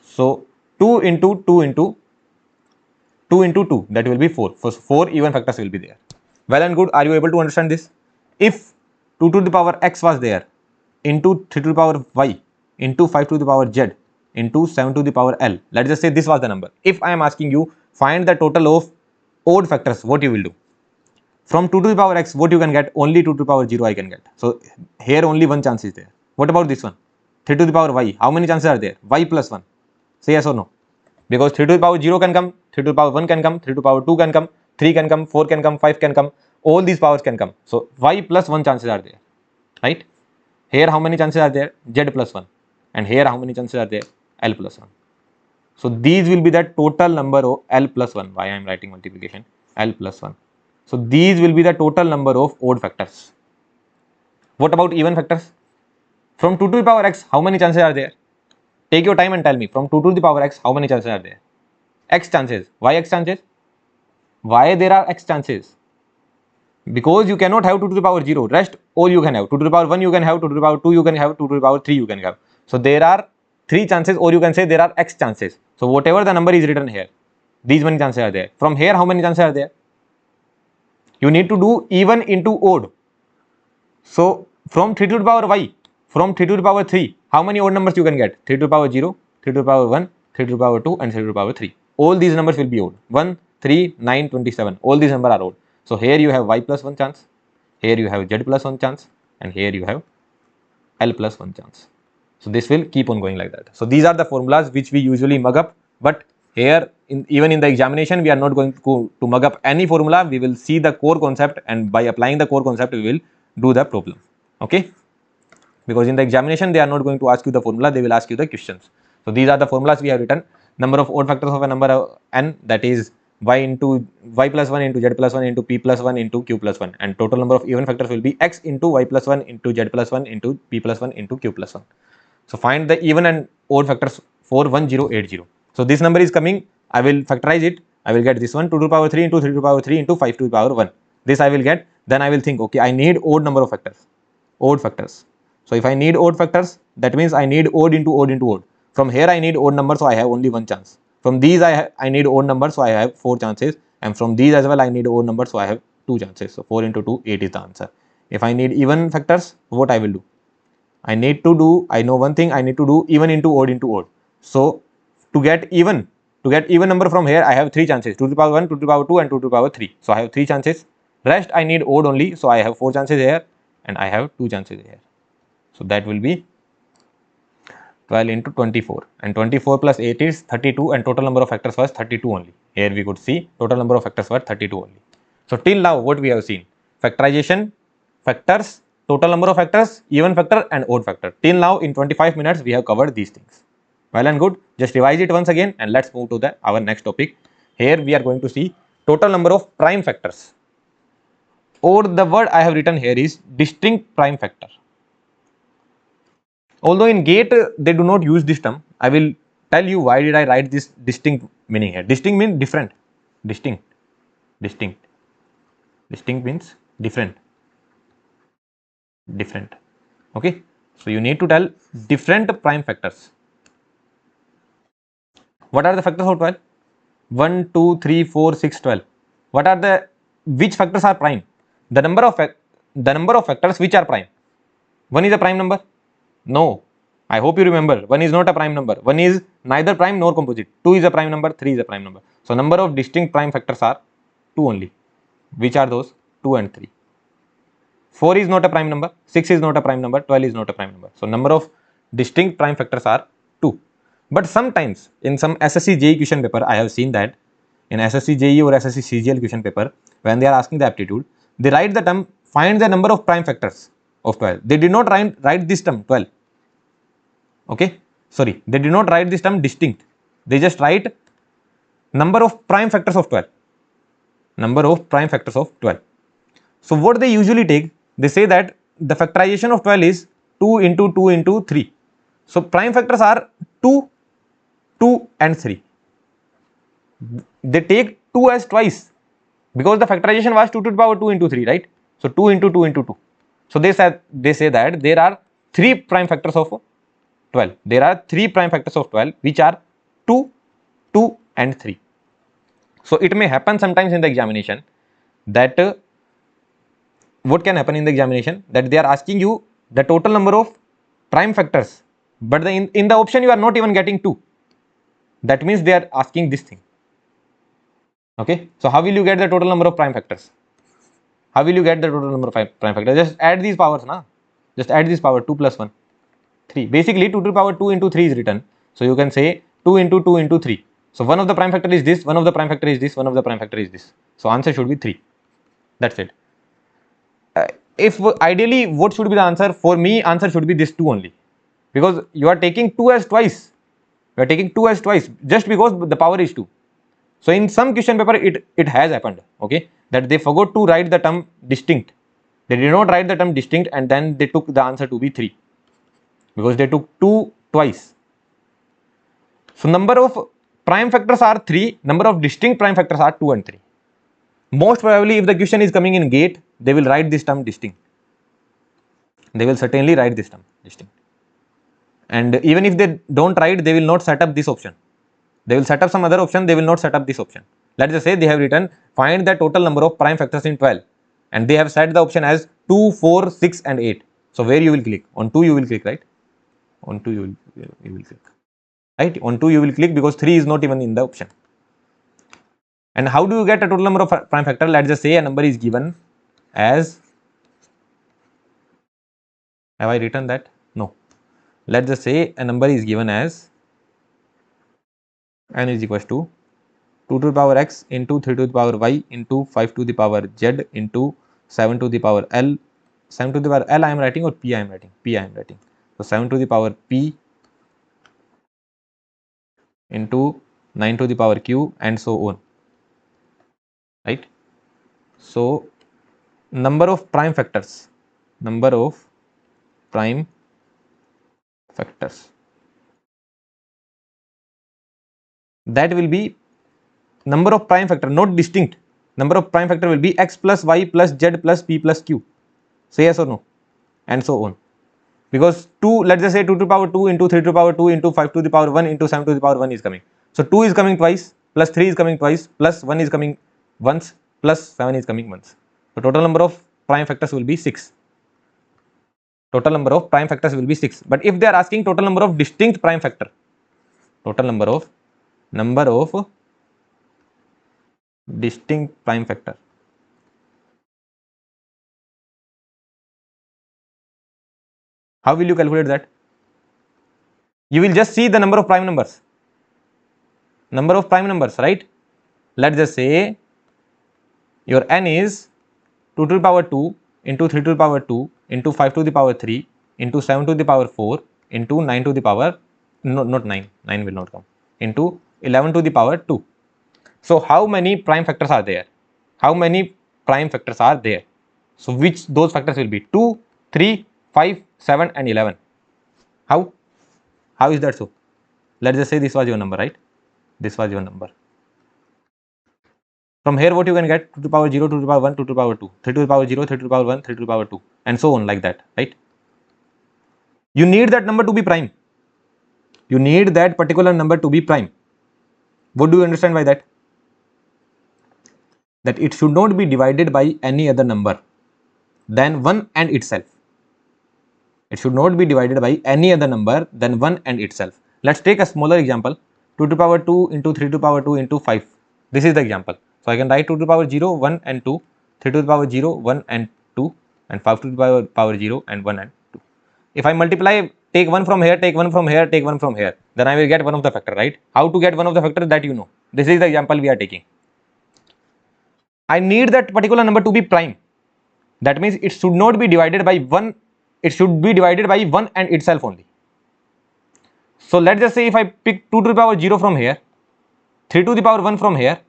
So 2 into 2 into 2 into 2, that will be 4. For 4 even factors will be there. Well and good. Are you able to understand this? If 2 to the power x was there, into 3 to the power y, into 5 to the power z, into 7 to the power l. Let's just say this was the number. If I am asking you, find the total of odd factors, what you will do? From 2 to the power x, what you can get? Only 2 to the power 0 I can get. So here only one chance is there. What about this one? 3 to the power y. How many chances are there? Y plus 1. Say yes or no? Because 3 to the power 0 can come, 3 to the power 1 can come, 3 to the power 2 can come, 3 can come, 4 can come, 5 can come. All these powers can come. So y plus 1 chances are there. Right? Here how many chances are there? Z plus 1. And here how many chances are there? L plus 1. So these will be the total number of L plus 1. Why I am writing multiplication? L plus 1. So these will be the total number of odd factors. What about even factors? From 2 to the power x, how many chances are there? Take your time and tell me. From 2 to the power x, how many chances are there? X chances. Why x chances? Why there are x chances? Because you cannot have 2 to the power 0. Rest all you can have. 2 to the power 1 you can have, 2 to the power 2 you can have, 2 to the power 3 you can have. So there are 3 chances, or you can say there are x chances. So whatever the number is written here, these many chances are there. From here how many chances are there? You need to do even into odd. So from 3 to the power y, from 3 to the power 3, how many odd numbers you can get? 3 to the power 0, 3 to the power 1, 3 to the power 2 and 3 to the power 3. All these numbers will be odd. 1, 3, 9, 27. All these numbers are odd. So here you have y plus 1 chance, here you have z plus 1 chance, and here you have l plus 1 chance. So this will keep on going like that. So these are the formulas which we usually mug up, but here even in the examination we are not going to mug up any formula. We will see the core concept, and by applying the core concept we will do the problem. Okay, because in the examination they are not going to ask you the formula, they will ask you the questions. So these are the formulas we have written. Number of odd factors of a number n, that is y into y plus 1 into z plus 1 into p plus 1 into q plus 1, and total number of even factors will be x into y plus 1 into z plus 1 into p plus 1 into q plus 1. So find the even and odd factors for 1080. So this number is coming, I will factorize it, I will get this one 2 to the power 3 into 3 to the power 3 into 5 to the power 1. This I will get, then I will think, okay, I need odd number of factors, odd factors. So if I need odd factors, that means I need odd into odd into odd. From here I need odd number, so I have only one chance. From these I need odd number, so I have 4 chances, and from these as well I need odd number, so I have 2 chances. So 4 into 2, 8 is the answer. If I need even factors, what I will do? I know one thing, I need to do even into odd into odd. So to get even number from here, I have 3 chances, 2 to the power 1, 2 to the power 2 and 2 to the power 3. So I have 3 chances. Rest I need odd only, so I have 4 chances here and I have 2 chances here. So that will be 12 into 24, and 24 plus 8 is 32, and total number of factors was 32 only. Here we could see total number of factors were 32 only. So till now what we have seen? Factorization, factors, total number of factors, even factor and odd factor. Till now in 25 minutes we have covered these things. Well and good. Just revise it once again and let's move to our next topic. Here we are going to see total number of prime factors, or the word I have written here is distinct prime factor. Although in GATE they do not use this term, I will tell you why did I write this distinct meaning here. Distinct means different. Distinct means different. Okay, so you need to tell different prime factors. What are the factors of 12? 1, 2, 3, 4, 6, 12. What are which factors are prime? The number of factors which are prime. 1 is a prime number? No. I hope you remember, 1 is not a prime number. 1 is neither prime nor composite. 2 is a prime number, 3 is a prime number. So number of distinct prime factors are 2 only. Which are those? 2 and 3. 4 is not a prime number, 6 is not a prime number, 12 is not a prime number. So number of distinct prime factors are 2. But sometimes in some SSC JEE question paper, I have seen that in SSC JEE or SSC CGL question paper, when they are asking the aptitude, they write the term find the number of prime factors of 12. They did not write this term 12. Okay, sorry, they did not write this term distinct. They just write number of prime factors of 12. Number of prime factors of 12. So what they usually take, they say that the factorization of 12 is 2 into 2 into 3. So prime factors are 2, 2 and 3. They take 2 as twice because the factorization was 2 to the power 2 into 3, right? So 2 into 2 into 2. So they say that there are 3 prime factors of 12. There are 3 prime factors of 12 which are 2, 2 and 3. So it may happen sometimes in the examination that what can happen in the examination, that they are asking you the total number of prime factors, but in the option you are not even getting 2. That means they are asking this thing. Okay, so how will you get the total number of prime factors? How will you get the total number of prime factors? Just add these powers, na? Just add this power, 2 plus 1, 3. Basically 2 to the power 2 into 3 is written. So you can say 2 into 2 into 3. So one of the prime factor is this, one of the prime factor is this, one of the prime factor is this. So answer should be 3. That's it. If ideally what should be the answer? For me, answer should be this 2 only, because you are taking 2 as twice. You are taking 2 as twice just because the power is 2. So in some question paper it has happened, okay, that they forgot to write the term distinct. They did not write the term distinct and then they took the answer to be 3 because they took 2 twice. So number of prime factors are 3, number of distinct prime factors are 2 and 3. Most probably if the question is coming in GATE, they will write this term distinct. They will certainly write this term distinct. And even if they don't write, they will not set up this option. They will set up some other option, they will not set up this option. Let's just say they have written find the total number of prime factors in 12 and they have set the option as 2, 4, 6 and 8. So where you will click? On 2 you will click, right? On 2 you will click, right? On 2 you will click because 3 is not even in the option. And how do you get a total number of prime factor? Let's just say a number is given as, have I written that? No. Let's just say a number is given as n is equals to 2 to the power x into 3 to the power y into 5 to the power z into 7 to the power l. 7 to the power l I am writing, or p I am writing? P I am writing. So 7 to the power p into 9 to the power q and so on, right? So number of prime factors, that will be number of prime factor, not distinct. Number of prime factor will be x plus y plus z plus p plus q. Say yes or no, and so on. Because 2, let's just say 2 to the power 2 into 3 to the power 2 into 5 to the power 1 into 7 to the power 1 is coming. So 2 is coming twice, plus 3 is coming twice, plus 1 is coming once, plus 7 is coming once. So total number of prime factors will be 6. Total number of prime factors will be 6. But if they are asking total number of distinct prime factor, total number of distinct prime factor, how will you calculate that? You will just see the number of prime numbers, right? Let's just say your n is 2 to the power 2 into 3 to the power 2 into 5 to the power 3 into 7 to the power 4 into 9 to the power, no, not 9, 9 will not come, into 11 to the power 2. So how many prime factors are there? So which those factors will be? 2, 3, 5, 7 and 11. How is that so? Let's just say this was your number, right? This was your number. From here what you can get? 2 to the power 0, 2 to the power 1, 2 to the power 2, 3 to the power 0, 3 to the power 1, 3 to the power 2 and so on, like that, right? You need that number to be prime. You need that particular number to be prime. What do you understand by that? That it should not be divided by any other number than 1 and itself. It should not be divided by any other number than 1 and itself. Let's take a smaller example. 2 to the power 2 into 3 to the power 2 into 5. This is the example. So I can write 2 to the power 0, 1 and 2, 3 to the power 0, 1 and 2 and 5 to the power 0 and 1 and 2. If I multiply, take 1 from here, take 1 from here, take 1 from here, then I will get one of the factor, right? How to get one of the factor, that you know. This is the example we are taking. I need that particular number to be prime. That means it should not be divided by 1, it should be divided by 1 and itself only. So let's just say if I pick 2 to the power 0 from here, 3 to the power 1 from here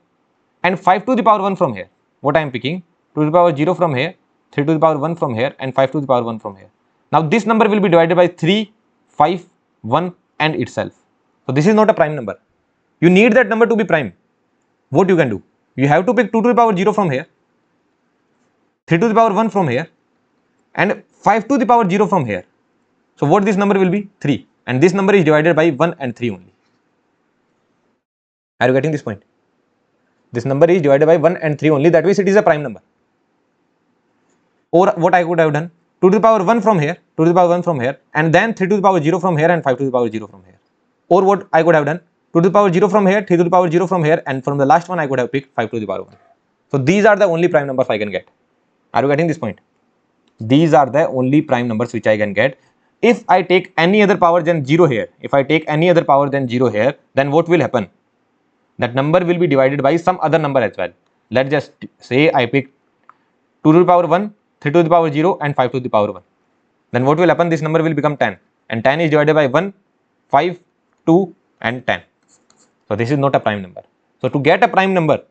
and 5 to the power 1 from here. What I am picking? 2 to the power 0 from here, 3 to the power 1 from here and 5 to the power 1 from here. Now this number will be divided by 3, 5, 1 and itself. So this is not a prime number. You need that number to be prime. What you can do? You have to pick 2 to the power 0 from here, 3 to the power 1 from here and 5 to the power 0 from here. So what this number will be? 3, and this number is divided by 1 and 3 only. Are you getting this point? This number is divided by 1 and 3 only, that means it is a prime number. Or what I could have done? 2 to the power 1 from here, 2 to the power 1 from here and then 3 to the power 0 from here and 5 to the power 0 from here. Or what I could have done? 2 to the power 0 from here, 3 to the power 0 from here and from the last one I could have picked 5 to the power 1. So these are the only prime numbers I can get. Are you getting this point? These are the only prime numbers which I can get. If I take any other power than 0 here, then what will happen? That number will be divided by some other number as well. Let's just say I pick 2 to the power 1, 3 to the power 0 and 5 to the power 1. Then what will happen? This number will become 10 and 10 is divided by 1, 5, 2 and 10. So this is not a prime number. So to get a prime number,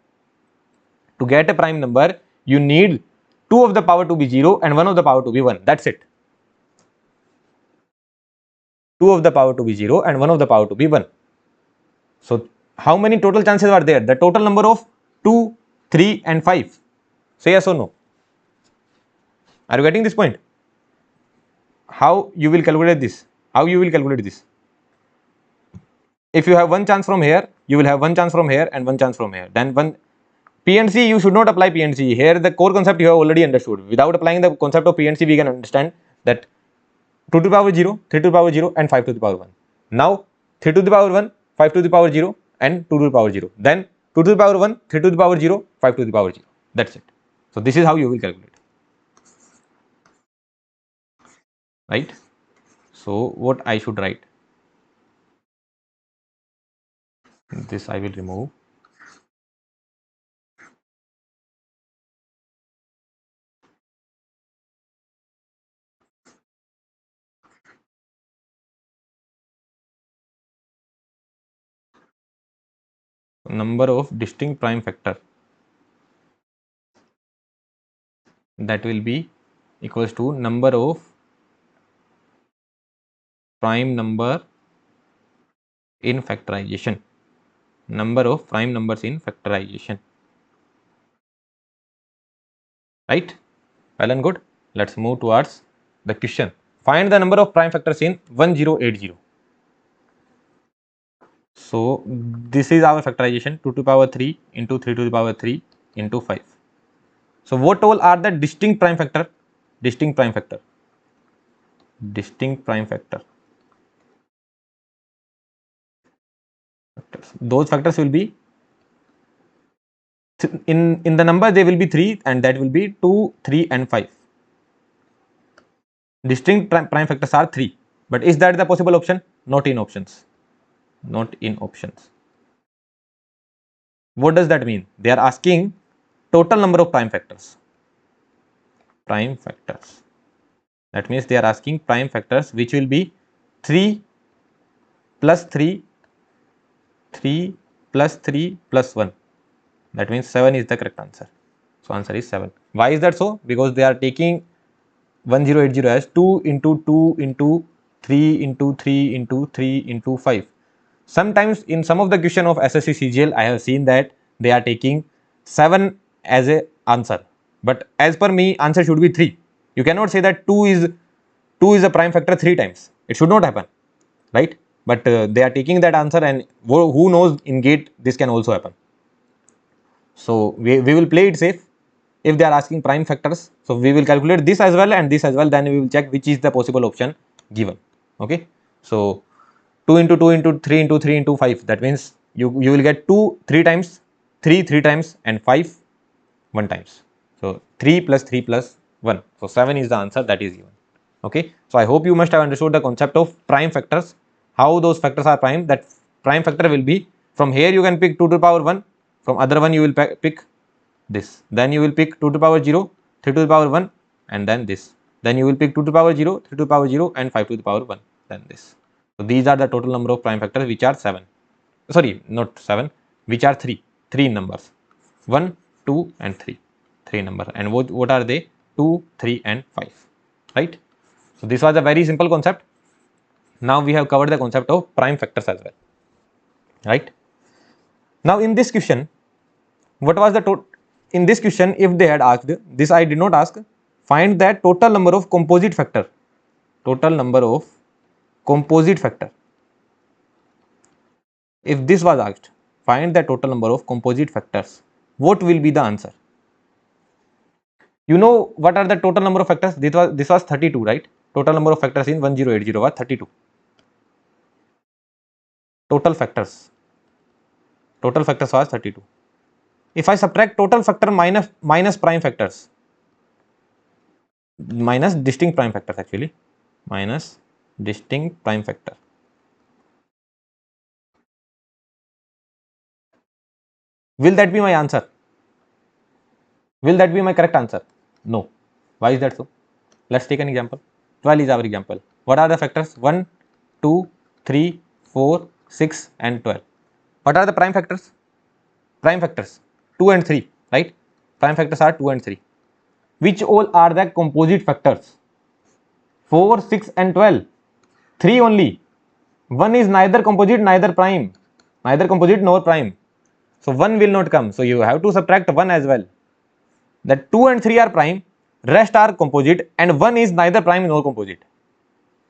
you need 2 of the power to be 0 and 1 of the power to be 1. That's it. 2 of the power to be 0 and 1 of the power to be 1. So how many total chances are there? The total number of 2, 3 and 5. Say yes or no. Are you getting this point? How you will calculate this? If you have one chance from here, you will have one chance from here and one chance from here. Then one PNC, you should not apply PNC. Here the core concept you have already understood. Without applying the concept of PNC, we can understand that 2 to the power 0, 3 to the power 0 and 5 to the power 1. Now 3 to the power 1, 5 to the power 0 and 2 to the power 0. Then 2 to the power 1, 3 to the power 0, 5 to the power 0. That's it. So this is how you will calculate. Right? So what I should write? This I will remove. Number of distinct prime factor, that will be equals to number of prime number in factorization. Number of prime numbers in factorization. Right? Well and good. Let's move towards the question. Find the number of prime factors in 1080. So this is our factorization, 2 to the power 3 into 3 to the power 3 into 5. So what all are the distinct prime factor? Distinct prime factor. Distinct prime factor. Those factors will be in the number, they will be 3 and that will be 2, 3 and 5. Distinct prime factors are 3, but is that the possible option? Not in options. Not in options. What does that mean? They are asking total number of prime factors. Prime factors. That means they are asking prime factors which will be 3 plus 3, 3 plus 3 plus 1. That means 7 is the correct answer. So answer is 7. Why is that so? Because they are taking 1080 as 2 into 2 into 3 into 3 into 3 into 5. Sometimes in some of the question of SSC CGL, I have seen that they are taking 7 as a answer. But as per me, answer should be 3. You cannot say that 2 is a prime factor 3 times. It should not happen, right? But they are taking that answer, and who knows, in gate this can also happen. So we will play it safe. If they are asking prime factors, so we will calculate this as well and this as well, then we will check which is the possible option given. Okay, so 2 into 2 into 3 into 3 into 5, that means you will get 2 3 times, 3 3 times and 5 1 times. So 3 plus 3 plus 1, so 7 is the answer that is given. Okay, so I hope you must have understood the concept of prime factors, how those factors are prime. That prime factor will be, from here you can pick 2 to the power 1, from other one you will pick this, then you will pick 2 to the power 0, 3 to the power 1 and then this, then you will pick 2 to the power 0, 3 to the power 0 and 5 to the power 1, then this. So these are the total number of prime factors, which are 7, sorry not 7, which are 3 numbers, 1, 2 and 3 number. And what are they? 2, 3 and 5, right? So this was a very simple concept. Now we have covered the concept of prime factors as well, right? Now in this question, what was the total? In this question, if they had asked, this I did not ask, find that total number of composite factor. Total number of composite factor. If this was asked, find the total number of composite factors, what will be the answer? You know what are the total number of factors? This was 32, right? Total number of factors in 1080 was 32. Total factors was 32. If I subtract total factor minus prime factors, minus distinct prime factors actually, minus distinct prime factor, will that be my answer? Will that be my correct answer? No. Why is that so? Let's take an example. 12 is our example. What are the factors? 1, 2, 3, 4, 6 and 12. What are the prime factors? Prime factors 2 and 3, right? Prime factors are 2 and 3. Which all are the composite factors? 4, 6 and 12. 3 only. 1 is neither composite neither prime. Neither composite nor prime. So 1 will not come. So you have to subtract 1 as well. That 2 and 3 are prime, rest are composite, and 1 is neither prime nor composite.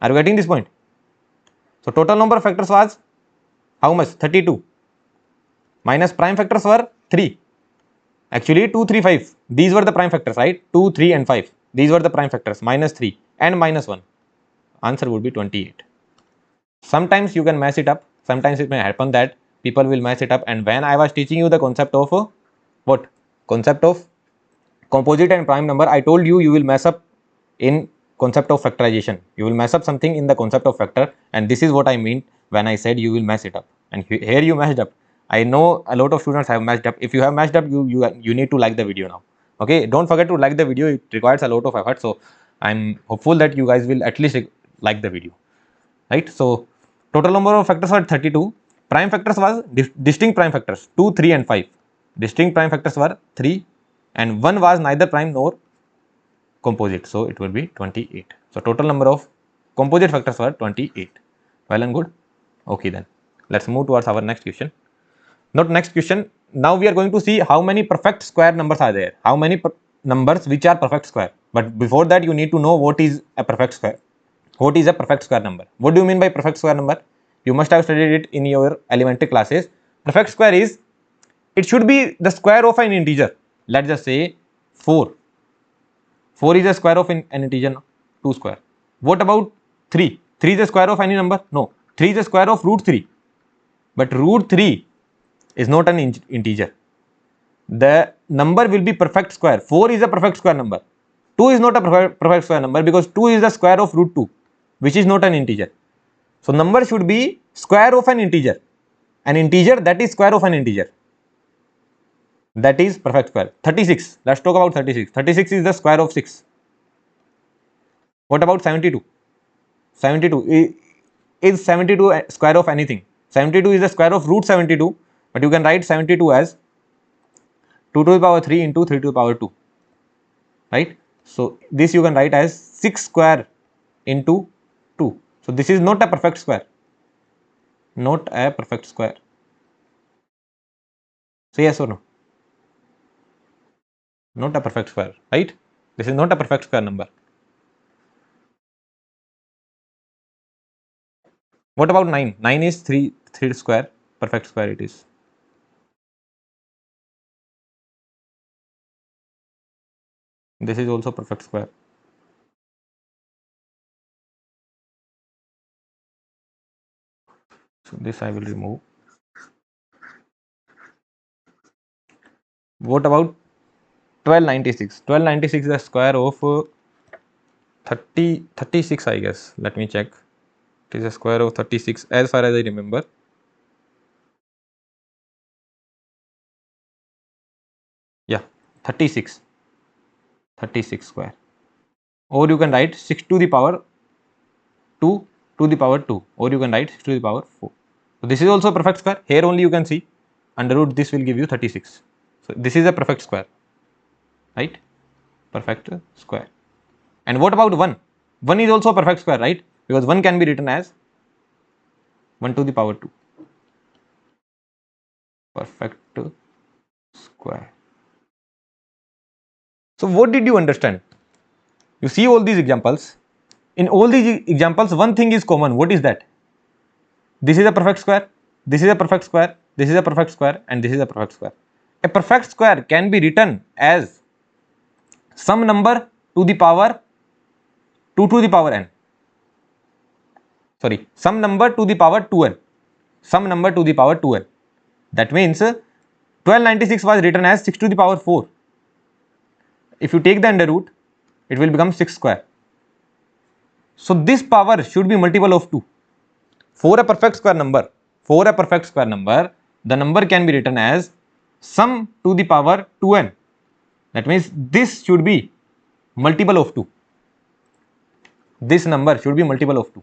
Are you getting this point? So total number of factors was how much? 32. Minus prime factors were 3. Actually 2, 3, 5. These were the prime factors, right? 2, 3 and 5. These were the prime factors. Minus 3 and minus 1. Answer would be 28. Sometimes you can mess it up. Sometimes it may happen that people will mess it up. And when I was teaching you the concept of what? Concept of composite and prime number, I told you will mess up in concept of factorization. You will mess up something in the concept of factor, and this is what I mean when I said you will mess it up. And here you messed up. I know a lot of students have messed up. If you have messed up, you need to like the video now. Okay, don't forget to like the video. It requires a lot of effort. So I'm hopeful that you guys will at least like the video, right? So total number of factors were 32. Prime factors was distinct prime factors 2, 3 and 5. Distinct prime factors were 3 and 1 was neither prime nor composite, so it will be 28. So total number of composite factors were 28. Well and good. Okay, then let's move towards our next question. Not next question. Now we are going to see how many perfect square numbers are there. How many numbers which are perfect square. But before that, you need to know what is a perfect square. What is a perfect square number? What do you mean by perfect square number? You must have studied it in your elementary classes. Perfect square is, it should be the square of an integer. Let's just say 4. 4 is the square of an integer, 2 square. What about 3? 3 is the square of any number? No. 3 is the square of root 3. But root 3 is not an integer. The number will be perfect square. 4 is a perfect square number. 2 is not a perfect square number because 2 is the square of root 2, which is not an integer. So number should be square of an integer. An integer that is square of an integer. That is perfect square. 36. Let's talk about 36. 36 is the square of 6. What about 72? 72 is 72 square of anything. 72 is the square of root 72, but you can write 72 as 2 to the power 3 into 3 to the power 2. Right? So this you can write as 6 square into 2. So this is not a perfect square. Not a perfect square. So yes or no? Not a perfect square, right? This is not a perfect square number. What about 9? 9 is 3 square, perfect square it is. This is also perfect square. So this I will remove. What about 1296? 1296 is the square of 36, I guess. Let me check. It is a square of 36 as far as I remember. Yeah, 36. 36 square. Or you can write 6 to the power 2 to the power 2. Or you can write 6 to the power 4. So this is also a perfect square. Here only you can see under root this will give you 36. So this is a perfect square. Right? Perfect square. And what about 1? 1 is also a perfect square, right? Because 1 can be written as 1 to the power 2. Perfect square. So what did you understand? You see all these examples. In all these examples, one thing is common. What is that? This is a perfect square. This is a perfect square. This is a perfect square. And this is a perfect square. A perfect square can be written as some number to the power 2 to the power n. Sorry, some number to the power 2n. Some number to the power 2n. That means 1296 was written as 6 to the power 4. If you take the under root, it will become 6 square. So this power should be multiple of 2. For a perfect square number, the number can be written as sum to the power 2n. That means this should be multiple of 2. This number should be multiple of 2.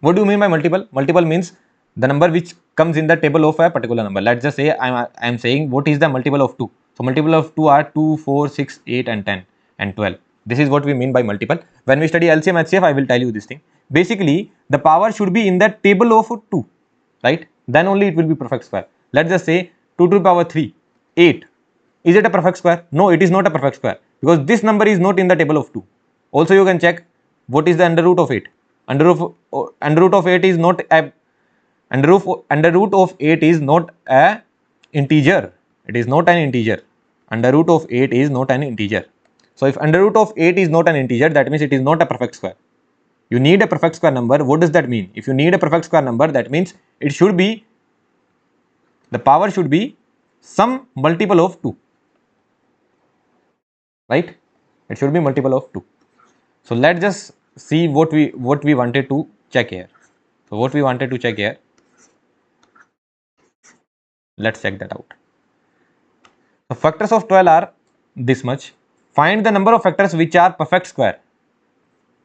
What do you mean by multiple? Multiple means the number which comes in the table of a particular number. Let's just say I am saying what is the multiple of 2. So multiple of 2 are 2, 4, 6, 8 and 10 and 12. This is what we mean by multiple. When we study LCM-HCF, I will tell you this thing. Basically, the power should be in the table of 2, right? Then only it will be perfect square. Let's just say 2 to the power 3, 8. Is it a perfect square? No, it is not a perfect square because this number is not in the table of 2. Also, you can check what is the under root of 8. Under root of 8 is not a under root of 8 is not a integer. It is not an integer. Under root of 8 is not an integer. So if under root of 8 is not an integer, that means it is not a perfect square. You need a perfect square number. What does that mean? If you need a perfect square number, that means it should be, the power should be some multiple of 2, right? It should be multiple of 2. So let's just see what we wanted to check here. So what we wanted to check here, let's check that out. So factors of 12 are this much. Find the number of factors which are perfect square.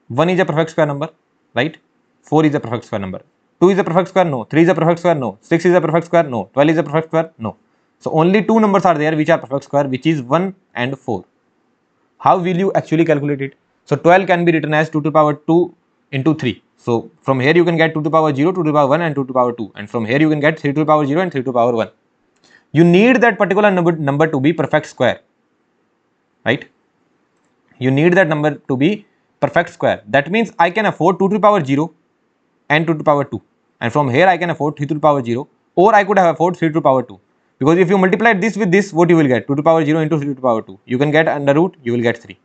1 is a perfect square number, right? 4 is a perfect square number. 2 is a perfect square? No. 3 is a perfect square? No. 6 is a perfect square? No. 12 is a perfect square? No. So only 2 numbers are there which are perfect square, which is 1 and 4. How will you actually calculate it? So 12 can be written as 2 to the power 2 into 3. So from here you can get 2 to the power 0, 2 to the power 1 and 2 to the power 2. And from here you can get 3 to the power 0 and 3 to the power 1. You need that particular number to be perfect square, right? You need that number to be perfect square. That means I can afford 2 to the power 0 and 2 to the power 2. And from here I can afford 3 to the power 0, or I could have afford 3 to the power 2. Because if you multiply this with this, what you will get? 2 to the power 0 into 3 to the power 2. You can get under root, you will get 3.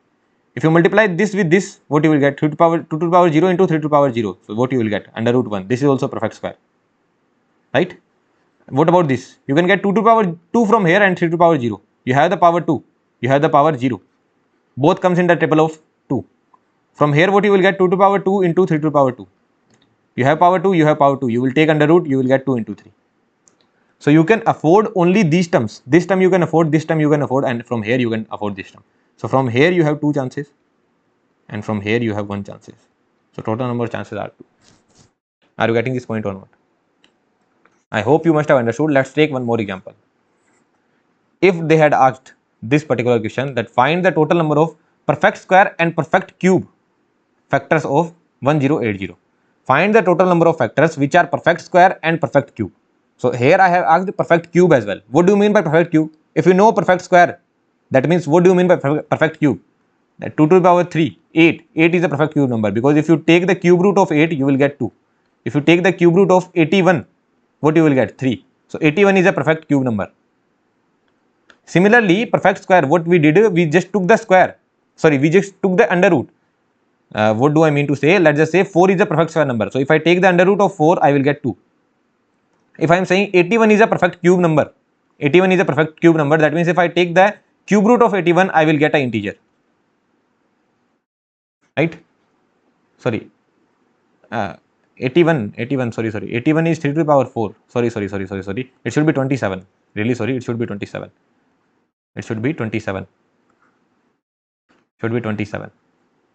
If you multiply this with this, what you will get? 2 to the power 0 into 3 to the power 0. So what you will get? Under root 1. This is also perfect square, right? What about this? You can get 2 to the power 2 from here and 3 to the power 0. You have the power 2. You have the power 0. Both comes in the table of 2. From here what you will get? 2 to the power 2 into 3 to the power 2. You have power 2, you have power 2. You will take under root, you will get 2 into 3. So you can afford only these terms. This term you can afford, this term you can afford, and from here you can afford this term. So from here you have 2 chances, and from here you have 1 chances. So total number of chances are 2. Are you getting this point or not? I hope you must have understood. Let's take one more example. If they had asked this particular question, that find the total number of perfect square and perfect cube factors of 1080. Find the total number of factors which are perfect square and perfect cube. So here I have asked the perfect cube as well. What do you mean by perfect cube? If you know perfect square, that means what do you mean by perfect cube? That 2 to the power 3, 8. 8 is a perfect cube number, because if you take the cube root of 8, you will get 2. If you take the cube root of 81, what you will get? 3. So 81 is a perfect cube number. Similarly, perfect square, what we did, we just took the square. Sorry, we just took the under root. What do I mean to say? Let's just say 4 is a perfect square number. So if I take the under root of 4, I will get 2. If I am saying 81 is a perfect cube number, 81 is a perfect cube number, that means if I take the cube root of 81, I will get an integer, right? Sorry, 81, sorry, 81 is 3 to the power 4, sorry, it should be 27, really sorry, it should be 27,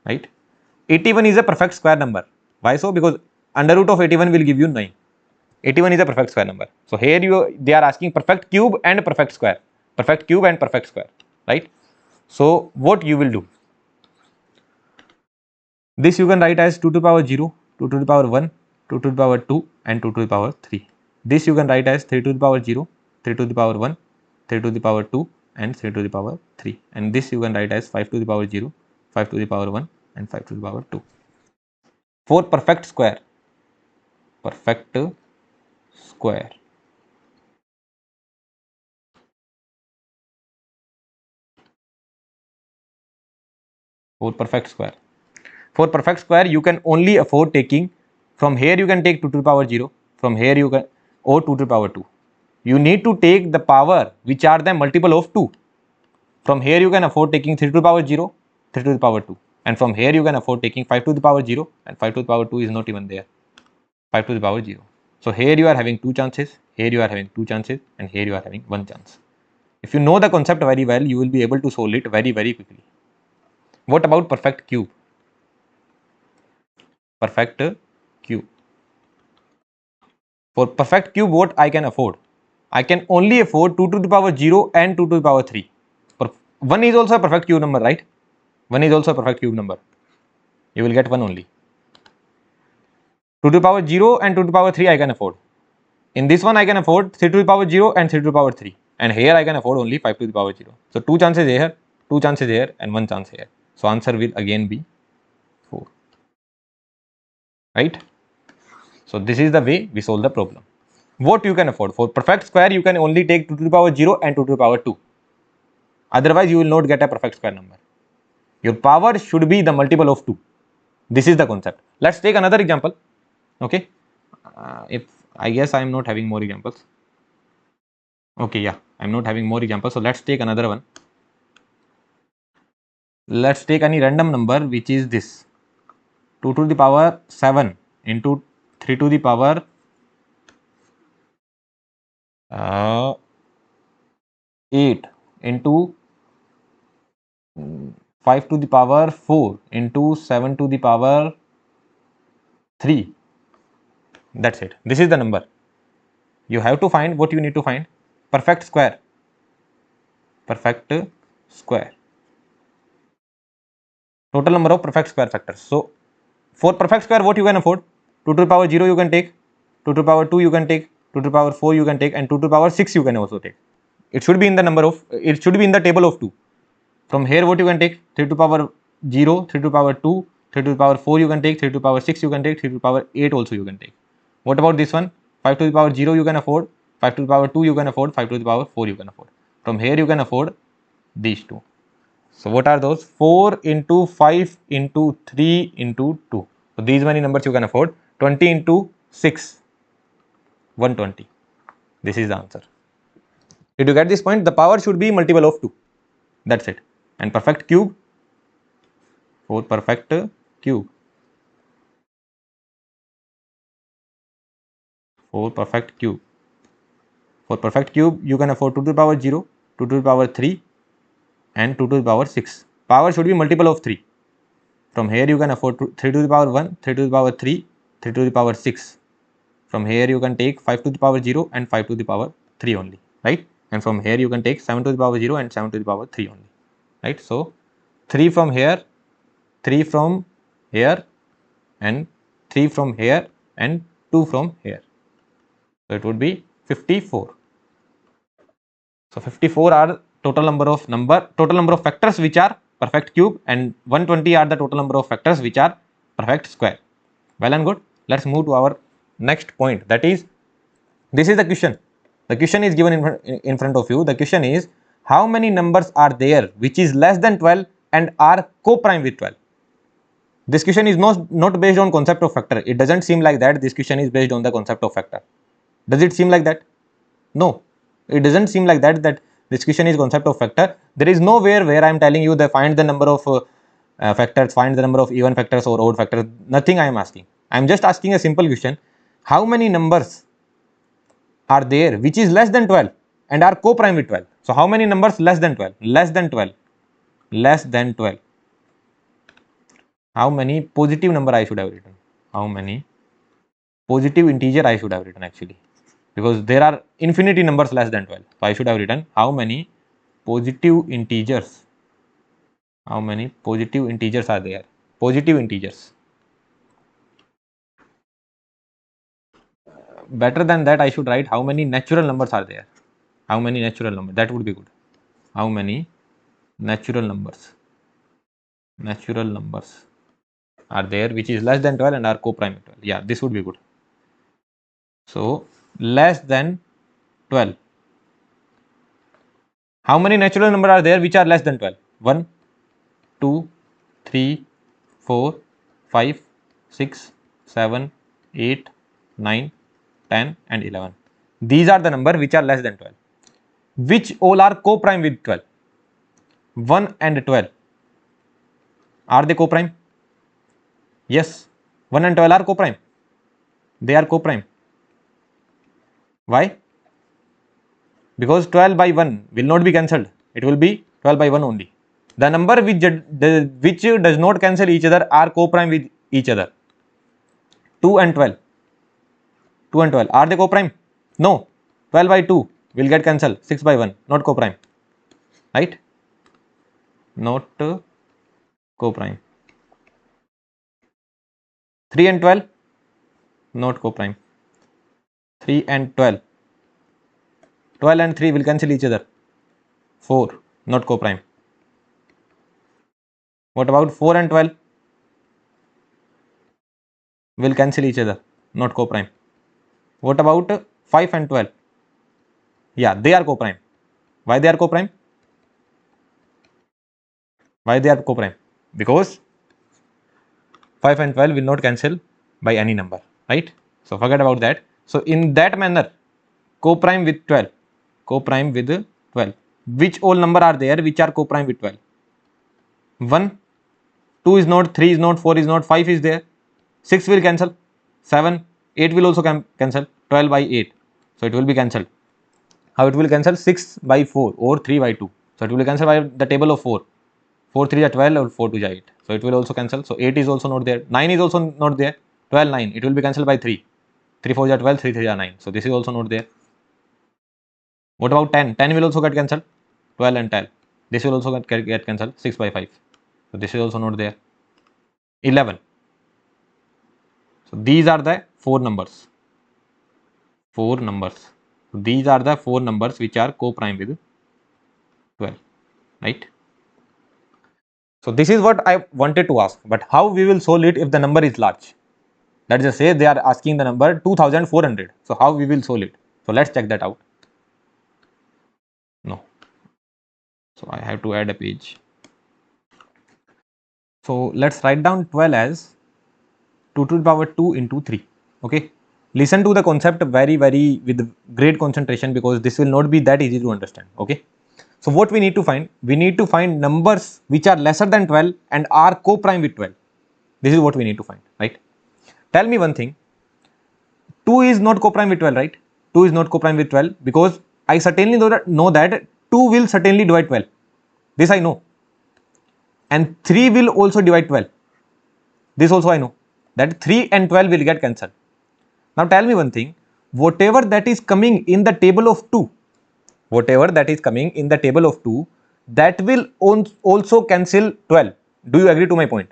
right? 81 is a perfect square number. Why so? Because under root of 81 will give you 9. 81 is a perfect square number. So here they are asking perfect cube and perfect square, right? So what you will do? This you can write as 2 to the power 0, 2 to the power 1, 2 to the power 2 and 2 to the power 3. This you can write as 3 to the power 0, 3 to the power 1, 3 to the power 2 and 3 to the power 3. And this you can write as 5 to the power 0, 5 to the power 1 and 5 to the power 2. For perfect square. For perfect square, for perfect square you can only afford taking, from here you can take 2 to the power 0, from here you can, or 2 to the power 2. You need to take the power which are the multiple of 2. From here you can afford taking 3 to the power 0, 3 to the power 2, and from here you can afford taking 5 to the power 0, and 5 to the power 2 is not even there, 5 to the power 0. So here you are having 2 chances, here you are having 2 chances, and here you are having 1 chance. If you know the concept very well, you will be able to solve it very quickly. What about perfect cube? Perfect cube. For perfect cube, what I can afford? I can only afford 2 to the power 0 and 2 to the power 3. 1 is also a perfect cube number, right? 1 is also a perfect cube number. You will get 1 only. 2 to the power 0 and 2 to the power 3 I can afford. In this one I can afford 3 to the power 0 and 3 to the power 3. And here I can afford only 5 to the power 0. So 2 chances here, 2 chances here and 1 chance here. So answer will again be 4. Right? So this is the way we solve the problem. What you can afford? For perfect square you can only take 2 to the power 0 and 2 to the power 2. Otherwise you will not get a perfect square number. Your power should be the multiple of 2. This is the concept. Let's take another example. Okay, if I guess I am not having more examples. Okay, yeah, I'm not having more examples, so let's take another one. Let's take any random number which is this 2 to the power 7 into 3 to the power 8 into 5 to the power 4 into 7 to the power 3. That's it. This is the number. You have to find what you need to find. Perfect square. Perfect square. Total number of perfect square factors. So, for perfect square, what you can afford? 2 to the power 0 you can take, 2 to the power 2 you can take, 2 to the power 4 you can take, and 2 to the power 6 you can also take. It should be in the number of, it should be in the table of 2. From here, what you can take? 3 to the power 0, 3 to the power 2, 3 to the power 4 you can take, 3 to the power 6 you can take, 3 to the power 8 also you can take. What about this one? 5 to the power 0 you can afford, 5 to the power 2 you can afford, 5 to the power 4 you can afford. From here, you can afford these two. So, what are those? 4 into 5 into 3 into 2. So, these many numbers you can afford. 20 into 6, 120. This is the answer. Did you get this point? The power should be multiple of 2. That's it. And perfect cube, 4 perfect cube. 4 perfect cube. For perfect cube, you can afford 2 to the power 0, 2 to the power 3 and 2 to the power 6. Power should be multiple of 3. From here, you can afford 3 to the power 1, 3 to the power 3, 3 to the power 6. From here, you can take 5 to the power 0 and 5 to the power 3 only, right? And from here, you can take 7 to the power 0 and 7 to the power 3 only, right? So, 3 from here, 3 from here, and 3 from here, and 2 from here. So, it would be 54. So, 54 are total number of factors which are perfect cube, and 120 are the total number of factors which are perfect square. Well and good. Let's move to our next point, that is, this is the question. The question is given in front of you. The question is, how many numbers are there which is less than 12 and are co-prime with 12? This question is not based on concept of factor. It doesn't seem like that. This question is based on the concept of factor. Does it seem like that? No, it doesn't seem like that this question is concept of factor. There is nowhere where I am telling you that find the number of factors, find the number of even factors or odd factors. Nothing I am asking. I am just asking a simple question. How many numbers are there which is less than 12 and are co-prime with 12? So, how many numbers less than 12? Less than 12. Less than 12. How many positive number I should have written? How many positive integer I should have written actually? Because there are infinity numbers less than 12. So, I should have written how many positive integers. How many positive integers are there? Positive integers. Better than that, I should write how many natural numbers are there. How many natural numbers? That would be good. How many natural numbers? Natural numbers are there which is less than 12 and are co-prime with 12. Yeah, this would be good. So, less than 12. How many natural numbers are there which are less than 12? 1, 2, 3, 4, 5, 6, 7, 8, 9, 10 and 11. These are the numbers which are less than 12. Which all are co-prime with 12? 1 and 12. Are they co-prime? Yes. 1 and 12 are co-prime. They are co-prime. Why? Because 12 by 1 will not be cancelled. It will be 12 by 1 only. The number which does not cancel each other are co-prime with each other. 2 and 12. 2 and 12. Are they co-prime? No. 12 by 2 will get cancelled. 6 by 1. Not co-prime. Right? Not co-prime. 3 and 12. Not co-prime. 3 and 12. 12 and 3 will cancel each other. 4. Not co-prime. What about 4 and 12? Will cancel each other. Not co-prime. What about 5 and 12? Yeah, they are co-prime. Why they are co-prime? Why they are co-prime? Because 5 and 12 will not cancel by any number, right? So forget about that. So in that manner, co-prime with 12, co-prime with 12. Which all number are there which are co-prime with 12? 1, 2 is not, 3 is not, 4 is not, 5 is there, 6 will cancel, 7, 8 will also cancel, 12 by 8. So it will be cancelled. How it will cancel? 6 by 4 or 3 by 2. So it will cancel by the table of 4. 4 3 is 12 or 4 2 is 8. So it will also cancel. So 8 is also not there. 9 is also not there. 12 9. It will be cancelled by 3. 3 4 is 12. 3 3 is 9. So this is also not there. What about 10? 10 will also get cancelled. 12 and 10. This will also get cancelled. 6 by 5. So this is also not there. 11. So these are the 4 numbers. 4 numbers. So these are the 4 numbers which are co-prime with 12. Right? So this is what I wanted to ask. But how we will solve it if the number is large? Let's just say they are asking the number 2400. So how we will solve it? So let's check that out. No. So I have to add a page. So let's write down 12 as 2 to the power 2 into 3. Okay. Listen to the concept very with great concentration, because this will not be that easy to understand. Okay. So what we need to find? We need to find numbers which are lesser than 12 and are co-prime with 12. This is what we need to find, right? Tell me one thing. 2 is not co-prime with 12, right? 2 is not co-prime with 12 because I certainly know that 2 will certainly divide 12. This I know. And 3 will also divide 12. This also I know. That 3 and 12 will get cancelled. Now tell me one thing. Whatever that is coming in the table of 2, whatever that is coming in the table of 2, that will also cancel 12. Do you agree to my point?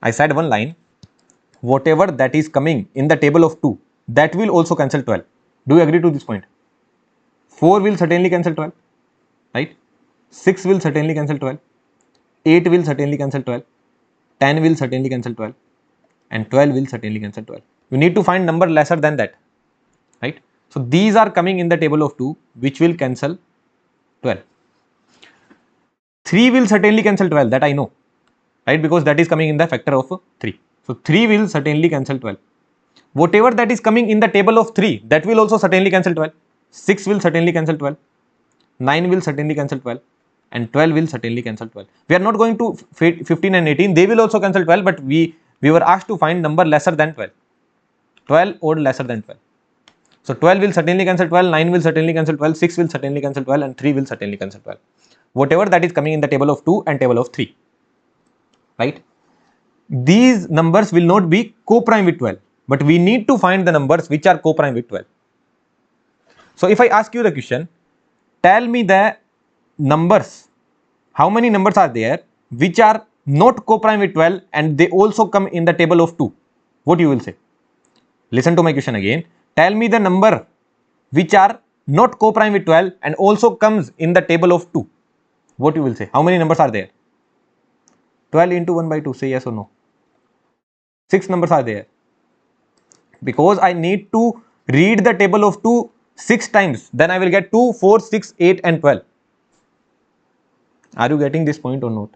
I said one line. Whatever that is coming in the table of 2, that will also cancel 12. Do you agree to this point? 4 will certainly cancel 12, right? 6 will certainly cancel 12. 8 will certainly cancel 12. 10 will certainly cancel 12. And 12 will certainly cancel 12. You need to find number lesser than that, right? So these are coming in the table of 2, which will cancel 12. 3 will certainly cancel 12, that I know, right? Because that is coming in the factor of 3. So 3 will certainly cancel 12. Whatever that is coming in the table of 3, that will also certainly cancel 12. 6 will certainly cancel 12. 9 will certainly cancel 12. And 12 will certainly cancel 12. We are not going to 15 and 18. They will also cancel 12, but we were asked to find number lesser than 12. 12 or lesser than 12. So 12 will certainly cancel 12, 9 will certainly cancel 12, 6 will certainly cancel 12, and 3 will certainly cancel 12. Whatever that is coming in the table of 2 and table of 3. Right? These numbers will not be co-prime with 12, but we need to find the numbers which are co-prime with 12. So if I ask you the question, tell me the numbers, how many numbers are there which are not co-prime with 12 and they also come in the table of 2? What you will say? Listen to my question again. Tell me the number which are not co-prime with 12 and also comes in the table of 2. What you will say? How many numbers are there? 12 into 1 by 2. Say yes or no. 6 numbers are there. Because I need to read the table of 2 6 times. Then I will get 2, 4, 6, 8 and 12. Are you getting this point or not?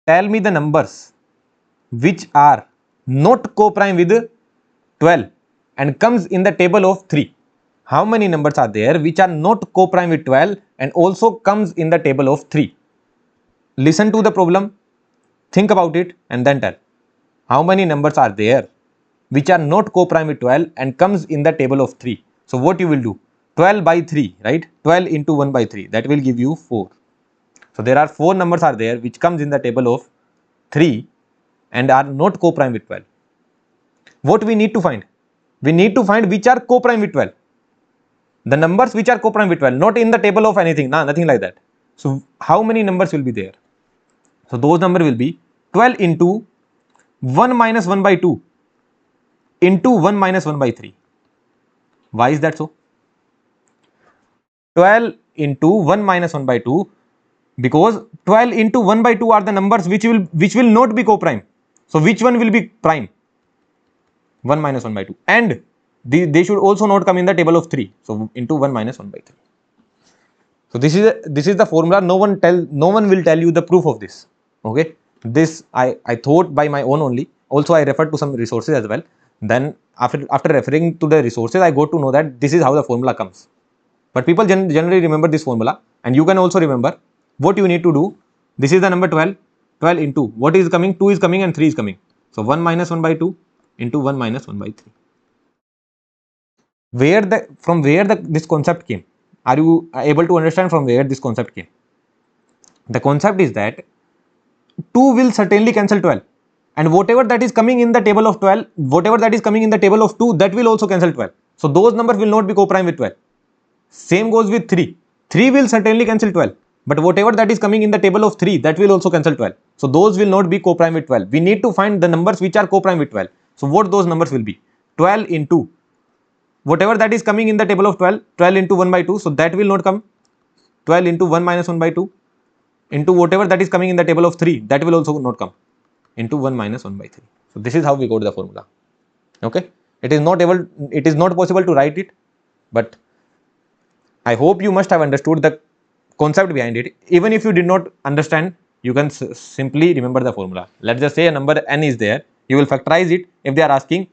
Tell me the numbers which are not co-prime with 12 and comes in the table of 3. How many numbers are there which are not co-prime with 12 and also comes in the table of 3? Listen to the problem, think about it and then tell. How many numbers are there which are not co-prime with 12 and comes in the table of 3? So what you will do? 12 by 3, right? 12 into 1 by 3, that will give you 4. So there are 4 numbers are there which comes in the table of 3 and are not co-prime with 12. What we need to find? We need to find which are co-prime with 12. The numbers which are co-prime with 12, not in the table of anything, nothing like that. So how many numbers will be there? So those numbers will be 12 into 1 minus 1 by 2 into 1 minus 1 by 3. Why is that so? 12 into 1 minus 1 by 2, because 12 into 1 by 2 are the numbers which will not be co-prime. So which one will be prime? 1 minus 1 by 2, and they should also not come in the table of 3. So into 1 minus 1 by 3. So this is the formula. No one will tell you the proof of this. Okay. This I thought by my own only. Also, I referred to some resources as well. Then after referring to the resources, I got to know that this is how the formula comes. But people generally remember this formula, and you can also remember what you need to do. This is the number 12. 12 into what is coming? 2 is coming and 3 is coming. So 1 minus 1 by 2 into 1 minus 1 by 3. From where this concept came? Are you able to understand from where this concept came? The concept is that 2 will certainly cancel 12, and whatever that is coming in the table of 12, whatever that is coming in the table of 2, that will also cancel 12. So those numbers will not be co-prime with 12. Same goes with 3. 3 will certainly cancel 12, but whatever that is coming in the table of 3, that will also cancel 12. So those will not be co-prime with 12. We need to find the numbers which are co-prime with 12. So what those numbers will be? 12 into whatever that is coming in the table of 12, 12 into 1 by 2, so that will not come. 12 into 1 minus 1 by 2 into whatever that is coming in the table of 3, that will also not come, into 1 minus 1 by 3. So this is how we got the formula. Okay, it is not possible to write it, but I hope you must have understood the concept behind it. Even if you did not understand, you can simply remember the formula. Let's just say a number n is there, you will factorize it. If they are asking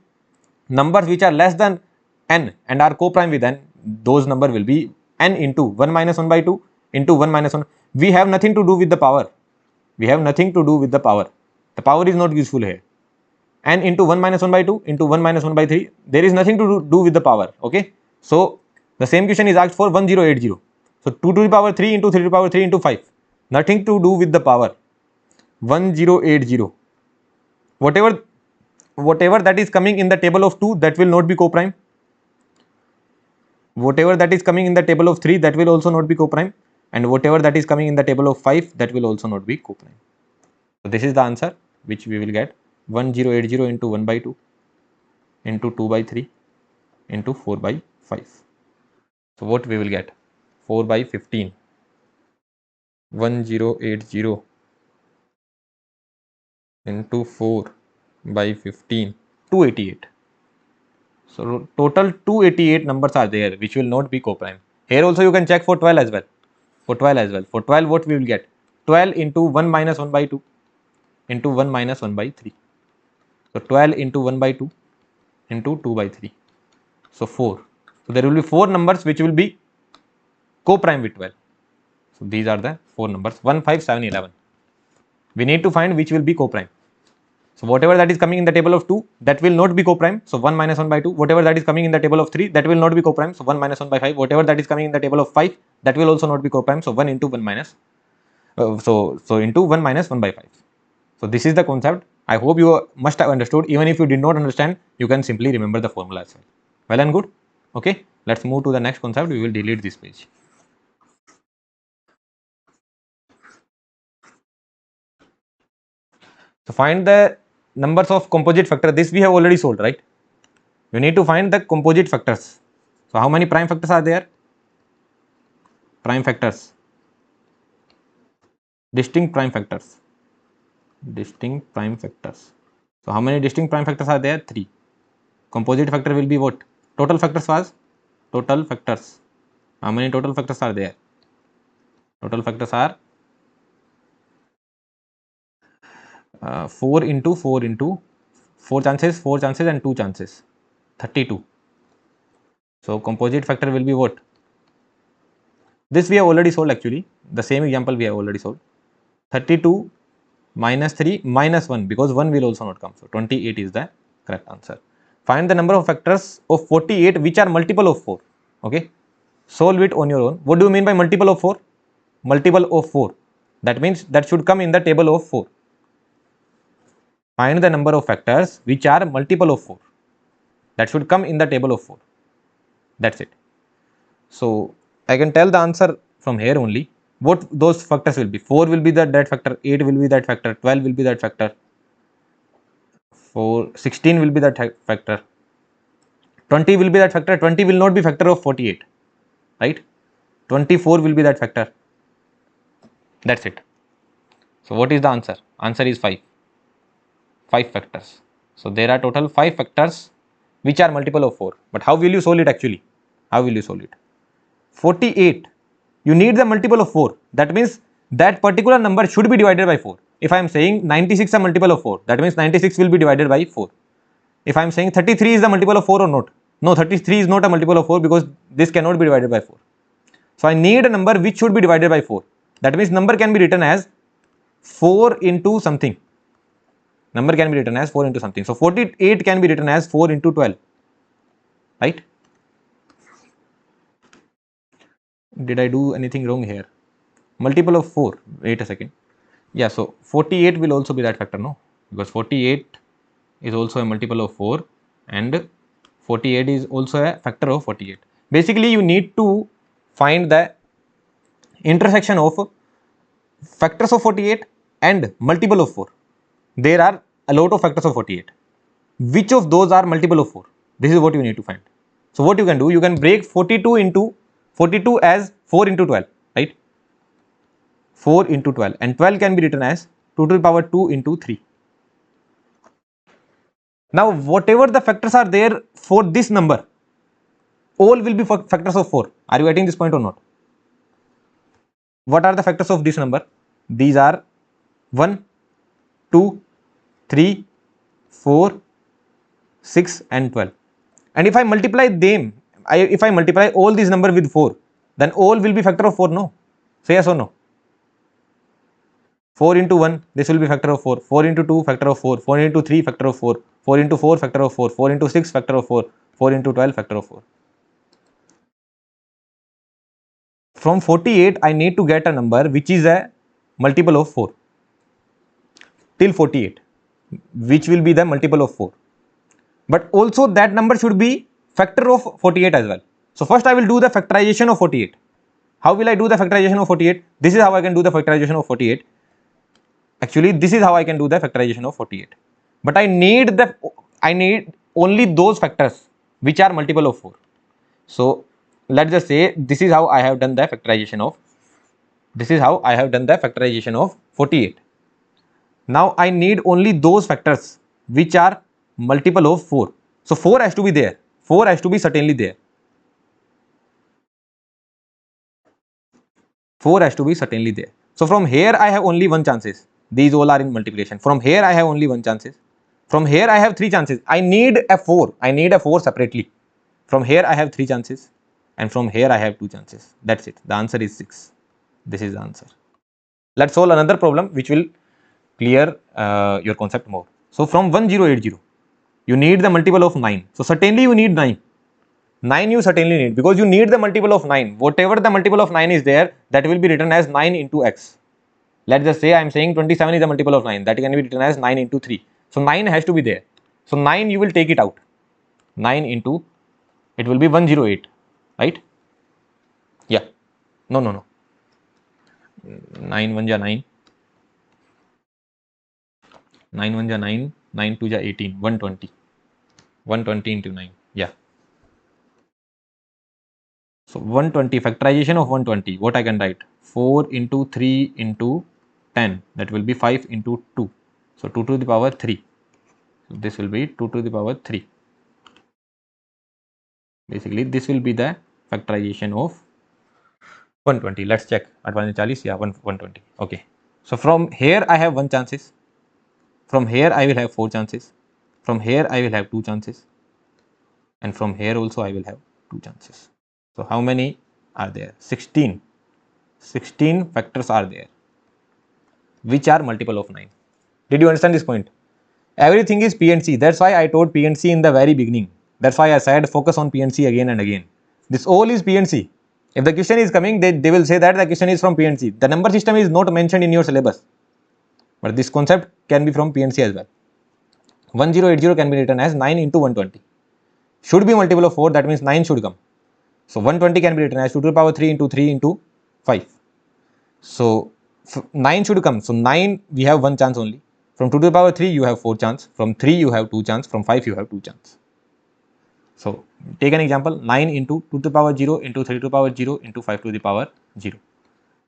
numbers which are less than n and are co-prime with n, those number will be n into 1 minus 1 by 2 into 1 minus 1. We have nothing to do with the power. We have nothing to do with the power. The power is not useful here. N into 1 minus 1 by 2 into 1 minus 1 by 3. There is nothing to do with the power. Okay. So the same question is asked for 1080. So 2 to the power 3 into 3 to the power 3 into 5. Nothing to do with the power. 1080. Whatever that is coming in the table of 2, that will not be co-prime. Whatever that is coming in the table of 3, that will also not be co-prime. And whatever that is coming in the table of 5, that will also not be co-prime. So this is the answer which we will get. 1080 into 1 by 2 into 2 by 3 into 4 by 5. So what we will get? 4 by 15. 1080 into 4 by 15. 288. So total 288 numbers are there which will not be co-prime. Here also you can check for 12 as well. For 12 what we will get? 12 into 1 minus 1 by 2 into 1 minus 1 by 3. So 12 into 1 by 2 into 2 by 3. So 4. So there will be 4 numbers which will be co-prime with 12. So these are the 4 numbers 1, 5, 7, 11. We need to find which will be co-prime. So whatever that is coming in the table of 2, that will not be co-prime. So 1 minus 1 by 2. Whatever that is coming in the table of 3, that will not be co-prime. So 1 minus 1 by 5. Whatever that is coming in the table of 5, that will also not be co-prime. So 1 into 1 minus. So into 1 minus 1 by 5. So this is the concept. I hope you must have understood. Even if you did not understand, you can simply remember the formula as well. Well and good. Okay, let's move to the next concept. We will delete this page. So find the numbers of composite factor. This we have already solved, right? You need to find the composite factors. So how many prime factors are there? Prime factors. Distinct prime factors. Distinct prime factors. So how many distinct prime factors are there? 3. Composite factor will be what? Total factors was? Total factors. How many total factors are there? Total factors are 4 into 4 into 4 chances and 2 chances. 32. So composite factor will be what? This we have already solved actually. The same example we have already solved. 32 minus 3 minus 1, because 1 will also not come. So 28 is the correct answer. Find the number of factors of 48 which are multiple of 4. Okay. Solve it on your own. What do you mean by multiple of 4? Multiple of 4. That means that should come in the table of 4. Find the number of factors which are multiple of 4. That should come in the table of 4. That's it. So I can tell the answer from here only. What those factors will be? 4 will be that factor, 8 will be that factor, 12 will be that factor, 16 will be that factor, 20 will be that factor. 20 will not be factor of 48, right? 24 will be that factor. That's it. So what is the answer? Answer is 5. 5 factors. So there are total 5 factors which are multiple of 4. But how will you solve it actually? How will you solve it? 48. You need the multiple of 4. That means that particular number should be divided by 4. if I am saying 96 is a multiple of 4, that means 96 will be divided by 4. If I am saying 33 is the multiple of 4 or not, no, 33 is not a multiple of 4 because this cannot be divided by 4. So I need a number which should be divided by 4. That means number can be written as 4 into something. Number can be written as 4 into something. So 48 can be written as 4 into 12. Right? Did I do anything wrong here? Multiple of 4. Wait a second. Yeah, so 48 will also be that factor, no? Because 48 is also a multiple of 4 and 48 is also a factor of 48. Basically, you need to find the intersection of factors of 48 and multiple of 4. There are a lot of factors of 48. Which of those are multiple of 4? This is what you need to find. So what you can do, you can break 42 as 4 into 12, right? 4 into 12, and 12 can be written as 2 to the power 2 into 3. Now whatever the factors are there for this number, all will be factors of 4. Are you getting this point or not? What are the factors of this number? These are 1, 2, 3, 4, 6 and 12. And if I multiply them, if I multiply all these numbers with 4, then all will be factor of 4, no? Say yes or no? 4 into 1, this will be factor of 4. 4 into 2, factor of 4. 4 into 3, factor of 4. 4 into 4, factor of 4. 4 into 6, factor of 4. 4 into 12, factor of 4. From 48, I need to get a number which is a multiple of 4. Till 48, which will be the multiple of 4. But also that number should be factor of 48 as well. So first I will do the factorization of 48. How will I do the factorization of 48? This is how I can do the factorization of 48. Actually, this is how I can do the factorization of 48. But I need only those factors which are multiple of 4. So let's just say this is how I have done the factorization of 48. Now I need only those factors which are multiple of 4. So 4 has to be there. 4 has to be certainly there. 4 has to be certainly there. So from here I have only 1 chances. These all are in multiplication. From here I have only 1 chances. From here I have 3 chances. I need a 4. I need a 4 separately. From here I have 3 chances. And from here I have 2 chances. That's it. The answer is 6. This is the answer. Let's solve another problem which will clear your concept more. So from 1080, you need the multiple of 9. So certainly you need 9. 9 you certainly need because you need the multiple of 9. Whatever the multiple of 9 is there, that will be written as 9 into x. Let's just say I am saying 27 is the multiple of 9. That can be written as 9 into 3. So 9 has to be there. So 9 you will take it out. 9 into, it will be 108, right? Yeah. No. 9 1 ja 9. 9 1 ja 9. 9 2 ja 18. 120. 120 into 9. Yeah. So 120, factorization of 120, what I can write? 4 into 3 into 10, that will be 5 into 2. So 2 to the power 3. So this will be 2 to the power 3. Basically, this will be the factorization of 120. Let's check. At 140, yeah, 120. Okay. So from here I have 1 chances. From here I will have 4 chances. From here I will have 2 chances. And from here also I will have 2 chances. So how many are there? 16. 16 factors are there, which are multiple of 9. Did you understand this point? Everything is P and C. That's why I told P and C in the very beginning. That's why I said focus on P and C again and again. This all is P and C. If the question is coming, they will say that the question is from P and C. The number system is not mentioned in your syllabus. But this concept can be from P and C as well. 1080 can be written as 9 into 120. Should be multiple of 4, that means 9 should come. So 120 can be written as 2 to the power 3 into 5. So 9 should come. So 9 we have 1 chance only. From 2 to the power 3 you have 4 chance. From 3 you have 2 chance. From 5 you have 2 chance. So take an example. 9 into 2 to the power 0 into 3 to the power 0 into 5 to the power 0.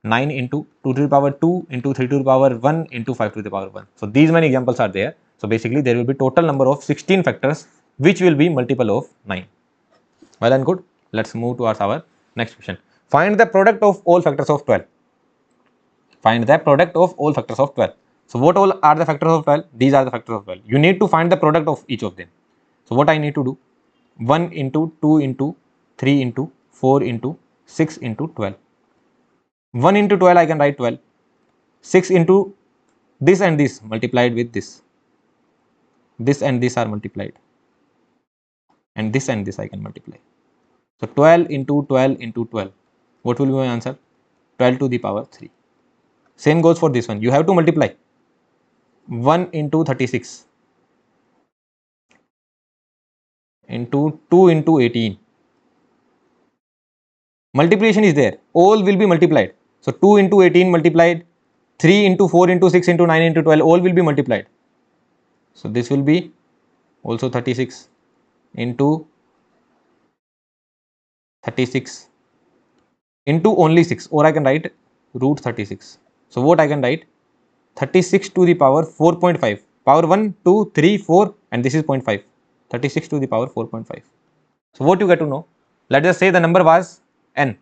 9 into 2 to the power 2 into 3 to the power 1 into 5 to the power 1. So these many examples are there. So basically there will be total number of 16 factors which will be multiple of 9. Well and good. Let's move towards our next question. Find the product of all factors of 12. Find the product of all factors of 12. So what all are the factors of 12? These are the factors of 12. You need to find the product of each of them. So what I need to do? 1 into 2 into 3 into 4 into 6 into 12. 1 into 12 I can write 12. 6 into this and this multiplied with this. This and this are multiplied. And this I can multiply. So 12 into 12 into 12. What will be my answer? 12 to the power 3. Same goes for this one. You have to multiply. 1 into 36 into 2 into 18. Multiplication is there. All will be multiplied. So 2 into 18 multiplied. 3 into 4 into 6 into 9 into 12. All will be multiplied. So this will be also 36 into 36 into only 6, or I can write root 36. So what I can write? 36 to the power 4.5. Power 1, 2, 3, 4 and this is 0.5. 36 to the power 4.5. So what you get to know? Let us say the number was n.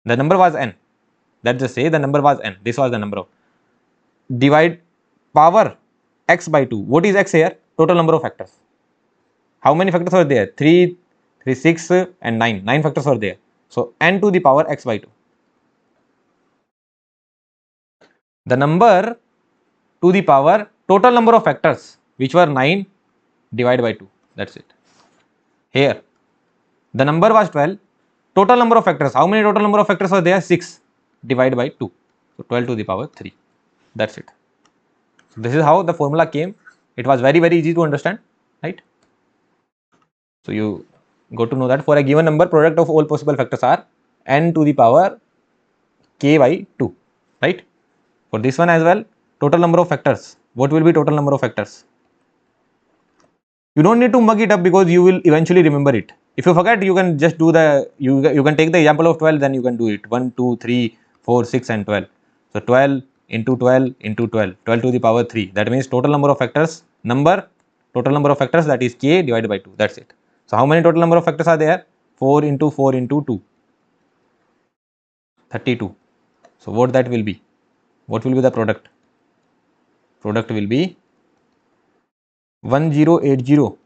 The number was n. Let's just say the number was n. This was the number of. Divide power x by 2. What is x here? Total number of factors. How many factors are there? 3, 6 and 9. 9 factors are there. So n to the power x by 2. The number to the power total number of factors which were 9 divided by 2. That's it. Here the number was 12. Total number of factors. How many total number of factors are there? 6 divided by 2. So 12 to the power 3. That's it. So this is how the formula came. It was very easy to understand, right? So you got to know that for a given number, product of all possible factors are n to the power k by 2, right? For this one as well, total number of factors. What will be total number of factors? You don't need to mug it up because you will eventually remember it. If you forget, you can just do the, you can take the example of 12, then you can do it. 1, 2, 3, 4, 6 and 12. So 12 into 12 into 12, 12 to the power 3. That means total number of factors, total number of factors, that is k divided by 2. That's it. So how many total number of factors are there? 4 into 4 into 2. 32. So what that will be? What will be the product? Product will be 1080.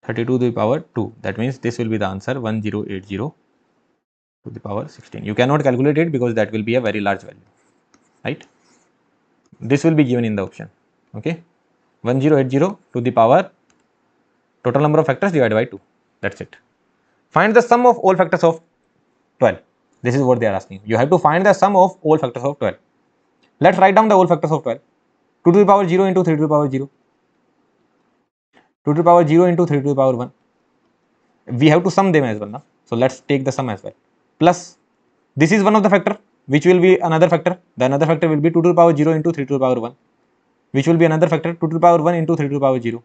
32 to the power 2. That means this will be the answer, 1080 to the power 16. You cannot calculate it because that will be a very large value, right? This will be given in the option. Okay, 1080 to the power total number of factors divided by 2. That's it. Find the sum of all factors of 12. This is what they are asking. You have to find the sum of all factors of 12. Let's write down the all factors of 12. 2 to the power 0 into 3 to the power 0. 2 to the power 0 into 3 to the power 1. We have to sum them as well now. So let's take the sum as well. Plus, this is one of the factor, which will be another factor. The another factor will be 2 to the power 0 into 3 to the power 1, which will be another factor, 2 to the power 1 into 3 to the power 0,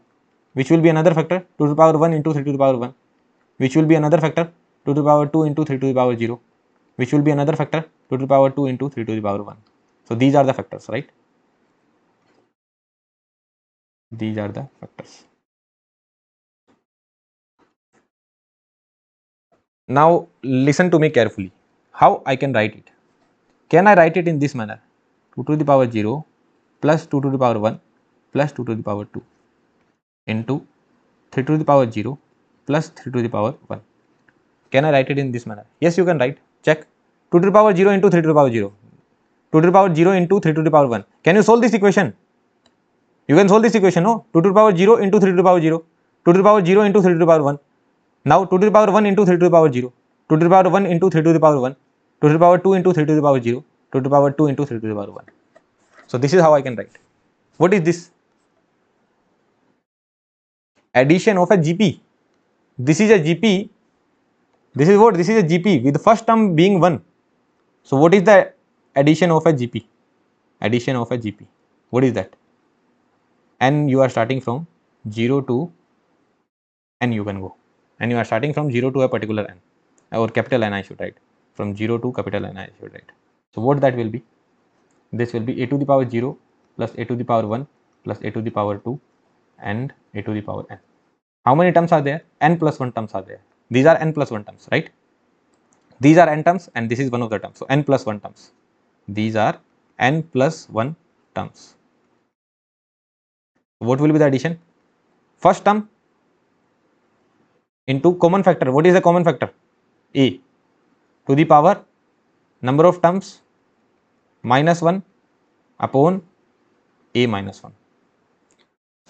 which will be another factor, 2 to the power 1 into 3 to the power 1, which will be another factor, 2 to the power 2 into 3 to the power 0, which will be another factor, 2 to the power 2 into 3 to the power 1. So these are the factors, right? These are the factors. Now listen to me carefully. How I can write it? Can I write it in this manner? 2 to the power 0 plus 2 to the power 1 plus 2 to the power 2 into 3 to the power 0 plus 3 to the power 1. Can I write it in this manner? Yes, you can write. Check. 2 to the power 0 into 3 to the power 0. 2 to the power 0 into 3 to the power 1. Can you solve this equation? You can solve this equation, no? 2 to the power 0 into 3 to the power 0. 2 to the power 0 into 3 to the power 1. Now 2 to the power 1 into 3 to the power 0. 2 to the power 1 into 3 to the power 1. 2 to the power 2 into 3 to the power 0. 2 to the power 2 into 3 to the power 1. So this is how I can write. What is this? Addition of a GP. This is a GP. This is what? This is a GP with the first term being 1. So what is the addition of a GP? Addition of a GP. What is that? N, you are starting from 0 to N, you can go. And you are starting from 0 to a particular N, or capital N I should write. From 0 to capital N I should write. So what that will be? This will be a to the power 0 plus a to the power 1 plus a to the power 2 and a to the power n. How many terms are there? N plus 1 terms are there. These are n plus 1 terms, right? These are n terms and this is one of the terms. So n plus 1 terms. These are n plus 1 terms. What will be the addition? First term into common factor. What is the common factor? A to the power number of terms minus 1 upon a minus 1.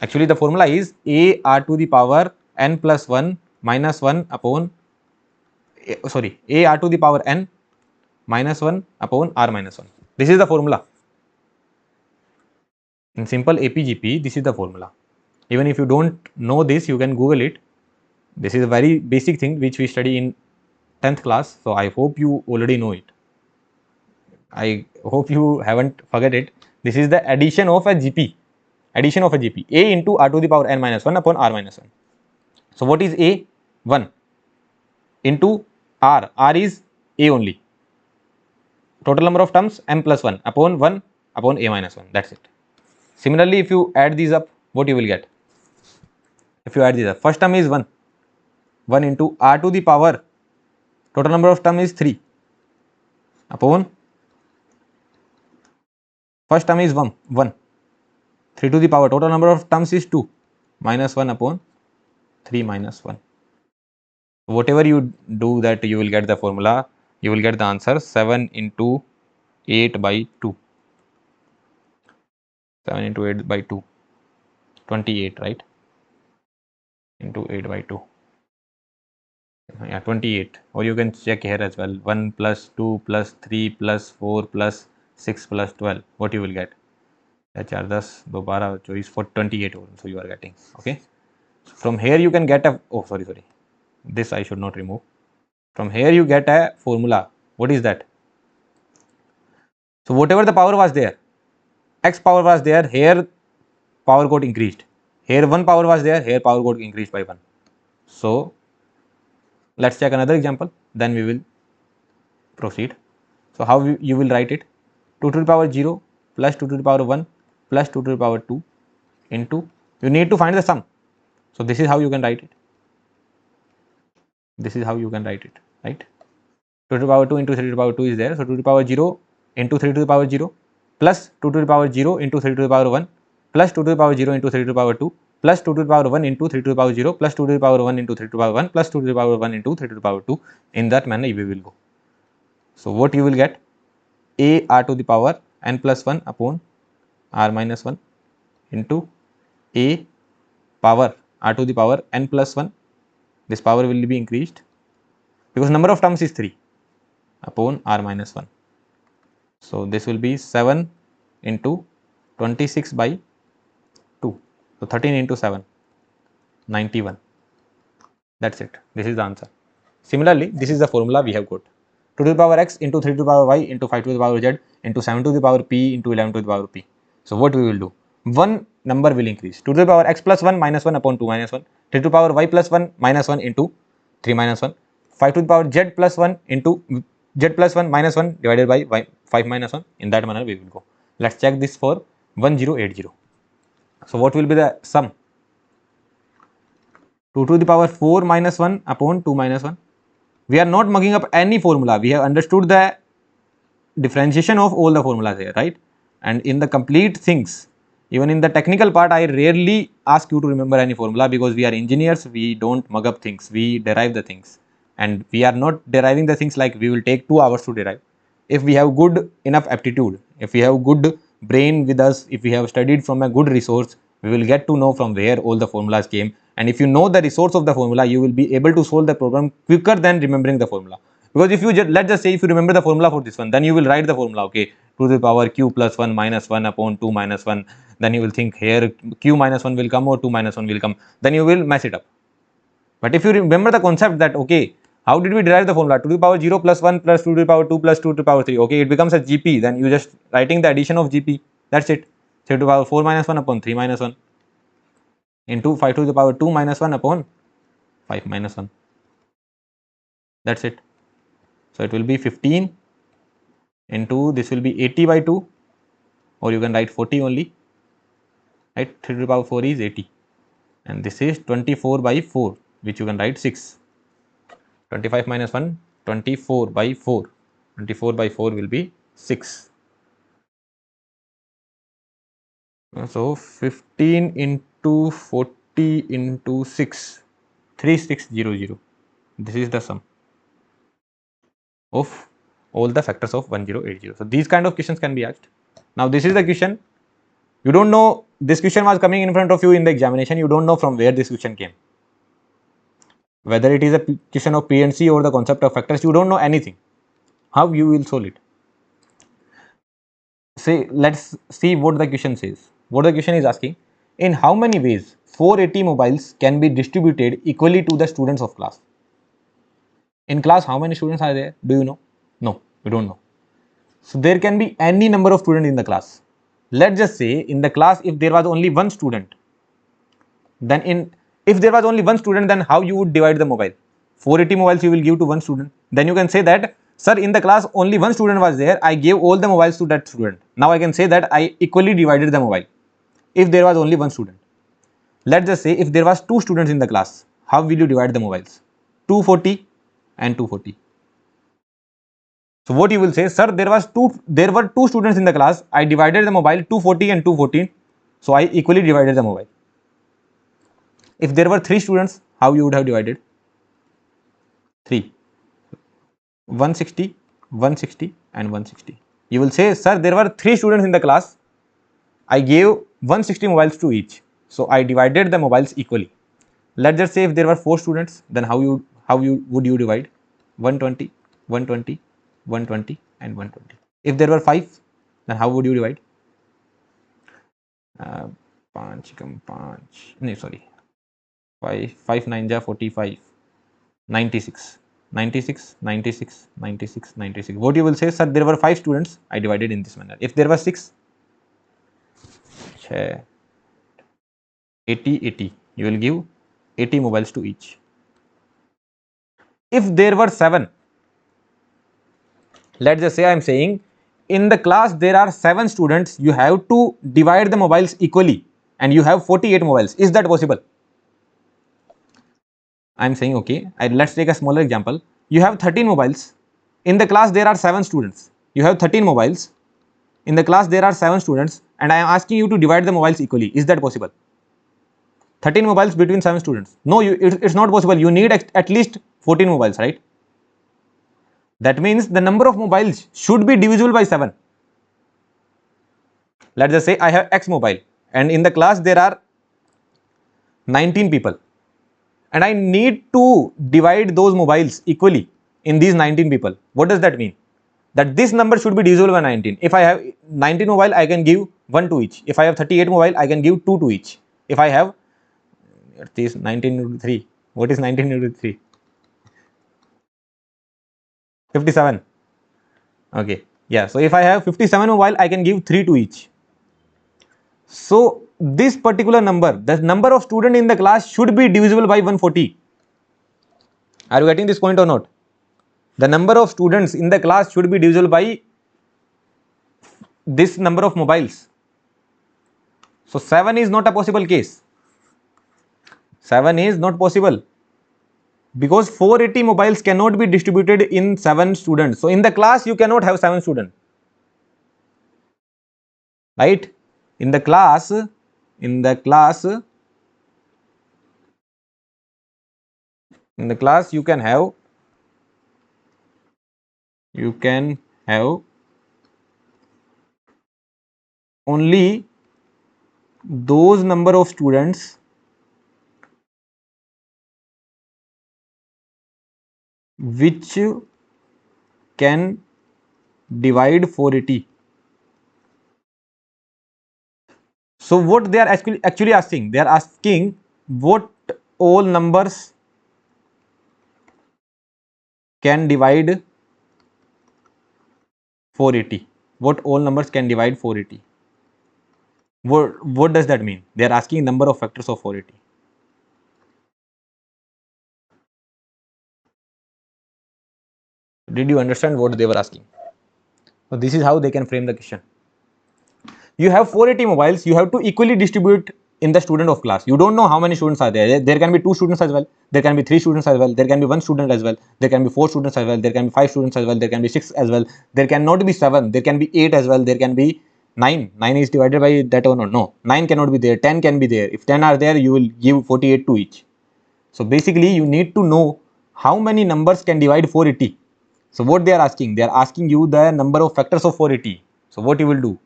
Actually, the formula is a r to the power n plus 1 minus 1 upon a r to the power n minus 1 upon r minus 1. This is the formula. In simple APGP, this is the formula. Even if you don't know this, you can Google it. This is a very basic thing which we study in 10th class. So I hope you already know it. I hope you haven't forget it. This is the addition of a GP. Addition of a GP. A into r to the power n minus 1 upon r minus 1. So what is A? 1 into r. R is A only. Total number of terms m plus 1 upon 1 upon a minus 1. That's it. Similarly, if you add these up, what you will get? If you add these up, first term is 1. 1 into r to the power, total number of term is 3 upon first term is 1. 3 to the power, total number of terms is 2 minus 1 upon 3 minus 1. Whatever you do that, you will get the formula. You will get the answer 7 into 8 by 2. 7 into 8 by 2. 28, right? Into 8 by 2. Yeah, 28. Or you can check here as well. 1 plus 2 plus 3 plus 4 plus 6 plus 12. What you will get? 4 10 12 24 for 28. So you are getting. Okay. So from here you can get a. Oh, sorry. This I should not remove. From here you get a formula. What is that? So whatever the power was there, x power was there, here power got increased. Here 1 power was there, here power got increased by 1. So let's check another example, then we will proceed. So how you will write it? 2 to the power 0 plus 2 to the power 1 plus 2 to the power 2 into, you need to find the sum. So this is how you can write it. This is how you can write it, right? 2 to the power 2 into 3 to the power 2 is there. So 2 to the power 0 into 3 to the power 0 plus 2 to the power 0 into 3 to the power 1 plus 2 to the power 0 into 3 to the power 2 plus 2 to the power 1 into 3 to the power 0 plus 2 to the power 1 into 3 to the power 1 plus 2 to the power 1 into 3 to the power 2. In that manner we will go. So what you will get? A r to the power n plus 1 upon r minus 1 into a power r to the power n plus 1. This power will be increased because number of terms is 3 upon r minus 1. So this will be 7 into 26 by 2. So 13 into 7, 91. That's it. This is the answer. Similarly, this is the formula we have got. 2 to the power x into 3 to the power y into 5 to the power z into 7 to the power p into 11 to the power p. So what we will do? One number will increase. 2 to the power x plus 1 minus 1 upon 2 minus 1. 3 to the power y plus 1 minus 1 into 3 minus 1. 5 to the power z plus 1 into z plus 1 minus 1 divided by y, 5 minus 1. In that manner we will go. Let's check this for 1080. So what will be the sum? 2 to the power 4 minus 1 upon 2 minus 1. We are not mugging up any formula. We have understood the differentiation of all the formulas here, right? And in the complete things, even in the technical part, I rarely ask you to remember any formula because we are engineers. We don't mug up things. We derive the things. And we are not deriving the things like we will take 2 hours to derive. If we have good enough aptitude, if we have good brain with us, if we have studied from a good resource, we will get to know from where all the formulas came. And if you know the resource of the formula, you will be able to solve the problem quicker than remembering the formula. Because if you let's just say if you remember the formula for this one, then you will write the formula, okay, 2 to the power q plus 1 minus 1 upon 2 minus 1. Then you will think here q minus 1 will come or 2 minus 1 will come. Then you will mess it up. But if you remember the concept that, okay, how did we derive the formula? 2 to the power 0 plus 1 plus 2 to the power 2 plus 2 to the power 3. Okay, it becomes a GP. Then you just writing the addition of GP. That's it. 3 to the power 4 minus 1 upon 3 minus 1 into 5 to the power 2 minus 1 upon 5 minus 1. That's it. So it will be 15 into this will be 80 by 2, or you can write 40 only. Right? 3 to the power 4 is 80. And this is 24 by 4, which you can write 6. 25 minus 1, 24 by 4. 24 by 4 will be 6. So 15 into 40 into 6, 3600. This is the sum of all the factors of 1080. So these kind of questions can be asked. Now this is the question. You don't know, this question was coming in front of you in the examination. You don't know from where this question came. Whether it is a question of PNC or the concept of factors, you don't know anything. How you will solve it? Say, let's see what the question says. What the question is asking: in how many ways 480 mobiles can be distributed equally to the students of class? In class, how many students are there? Do you know? No, you don't know. So there can be any number of students in the class. Let's just say in the class, if there was only one student, then if there was only one student, then how you would divide the mobile? 480 mobiles you will give to one student. Then you can say that, sir, in the class only one student was there, I gave all the mobiles to that student. Now I can say that I equally divided the mobile if there was only one student. Let's just say if there was two students in the class, how will you divide the mobiles? 240 and 240. So what you will say, sir, there were two students in the class, I divided the mobile 240 and 214, so I equally divided the mobile. If there were three students, how you would have divided? 3. 160, 160 and 160. You will say, sir, there were three students in the class, I gave 160 mobiles to each, so I divided the mobiles equally. Let's just say if there were 4 students, then how would you divide? 120, 120, 120 and 120. If there were 5, then how would you divide? 5 9 ja 45, 96, 96, 96, 96, 96. What you will say, sir, there were 5 students, I divided in this manner. If there were 6, 80, 80, you will give 80 mobiles to each. If there were 7, let's just say I am saying in the class there are 7 students, you have to divide the mobiles equally and you have 48 mobiles. Is that possible? I am saying, okay, let's take a smaller example. You have 13 mobiles. In the class there are 7 students. You have 13 mobiles. In the class there are 7 students and I am asking you to divide the mobiles equally. Is that possible? 13 mobiles between 7 students. No, it's not possible. You need at least 14 mobiles, right? That means the number of mobiles should be divisible by 7. Let's just say I have X mobile and in the class there are 19 people and I need to divide those mobiles equally in these 19 people. What does that mean? That this number should be divisible by 19. If I have 19 mobile, I can give 1 to each. If I have 38 mobile, I can give 2 to each. If I have this 19 into 3, what is 19 into 3? 57. Okay, yeah. So if I have 57 mobile, I can give 3 to each. So this particular number, the number of students in the class should be divisible by 140. Are you getting this point or not? The number of students in the class should be divisible by this number of mobiles. So 7 is not a possible case. 7 is not possible because 480 mobiles cannot be distributed in 7 students. So in the class you cannot have 7 students, right? In the class you can have only those number of students which can divide 480. So what they are actually asking, they are asking what all numbers can divide 480. What all numbers can divide 480? What does that mean? They are asking number of factors of 480. Did you understand what they were asking? So this is how they can frame the question. You have 480 mobiles, you have to equally distribute in the student of class. You don't know how many students are there. There can be 2 students as well, there can be 3 students as well, there can be 1 student as well, there can be 4 students as well, there can be 5 students as well, there can be 6 as well, there cannot be 7, there can be 8 as well, there can be 9 is divided by that or not? No, 9 cannot be there, 10 can be there. If 10 are there, you will give 48 to each. So basically you need to know how many numbers can divide 480. So what they are asking you the number of factors of 480. So what you will do?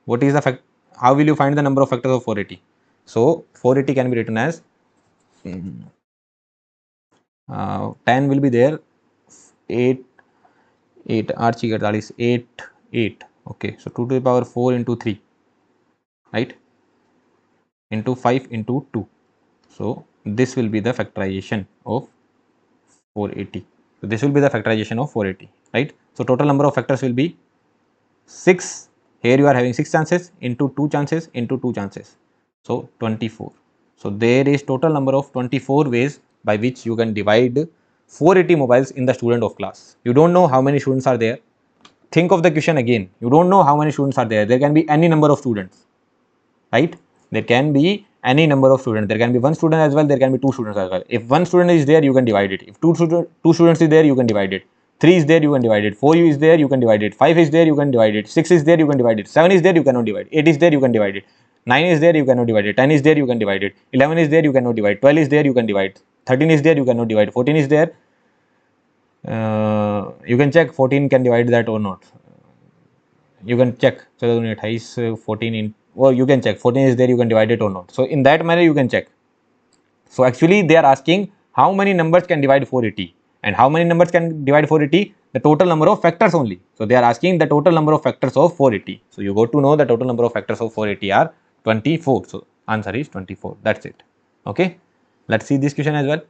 What is the fact? How will you find the number of factors of 480? So 480 can be written as 10 will be there, 8 8 okay, so 2 to the power 4 into 3, right, into 5 into 2. So this will be the factorization of 480. So this will be the factorization of 480, right? So total number of factors will be 6. Here you are having 6 chances into 2 chances into 2 chances. So 24. So there is total number of 24 ways by which you can divide 480 mobiles in the student of class. You don't know how many students are there. Think of the question again. You don't know how many students are there. There can be any number of students, right? There can be any number of students. There can be one student as well. There can be two students as well. If one student is there, you can divide it. If two students is there, you can divide it. 3 is there, you can divide it. 4 is there, you can divide it. 5 is there, you can divide it. 6 is there, you can divide it. 7 is there, you cannot divide. 8 is there, you can divide it. 9 is there, you cannot divide it. 10 is there, you can divide it. 11 is there, you cannot divide. 12 is there, you can divide. 13 is there, you cannot divide. 14 is there. You can check 14 can divide that or not. You can check. So 14 in, well, you can check 14 is there, you can divide it or not. So in that manner you can check. So actually they are asking how many numbers can divide 480, and how many numbers can divide 480? The total number of factors only. So they are asking the total number of factors of 480. So you got to know the total number of factors of 480 are 24. So answer is 24. That's it. Okay. Let's see this question as well.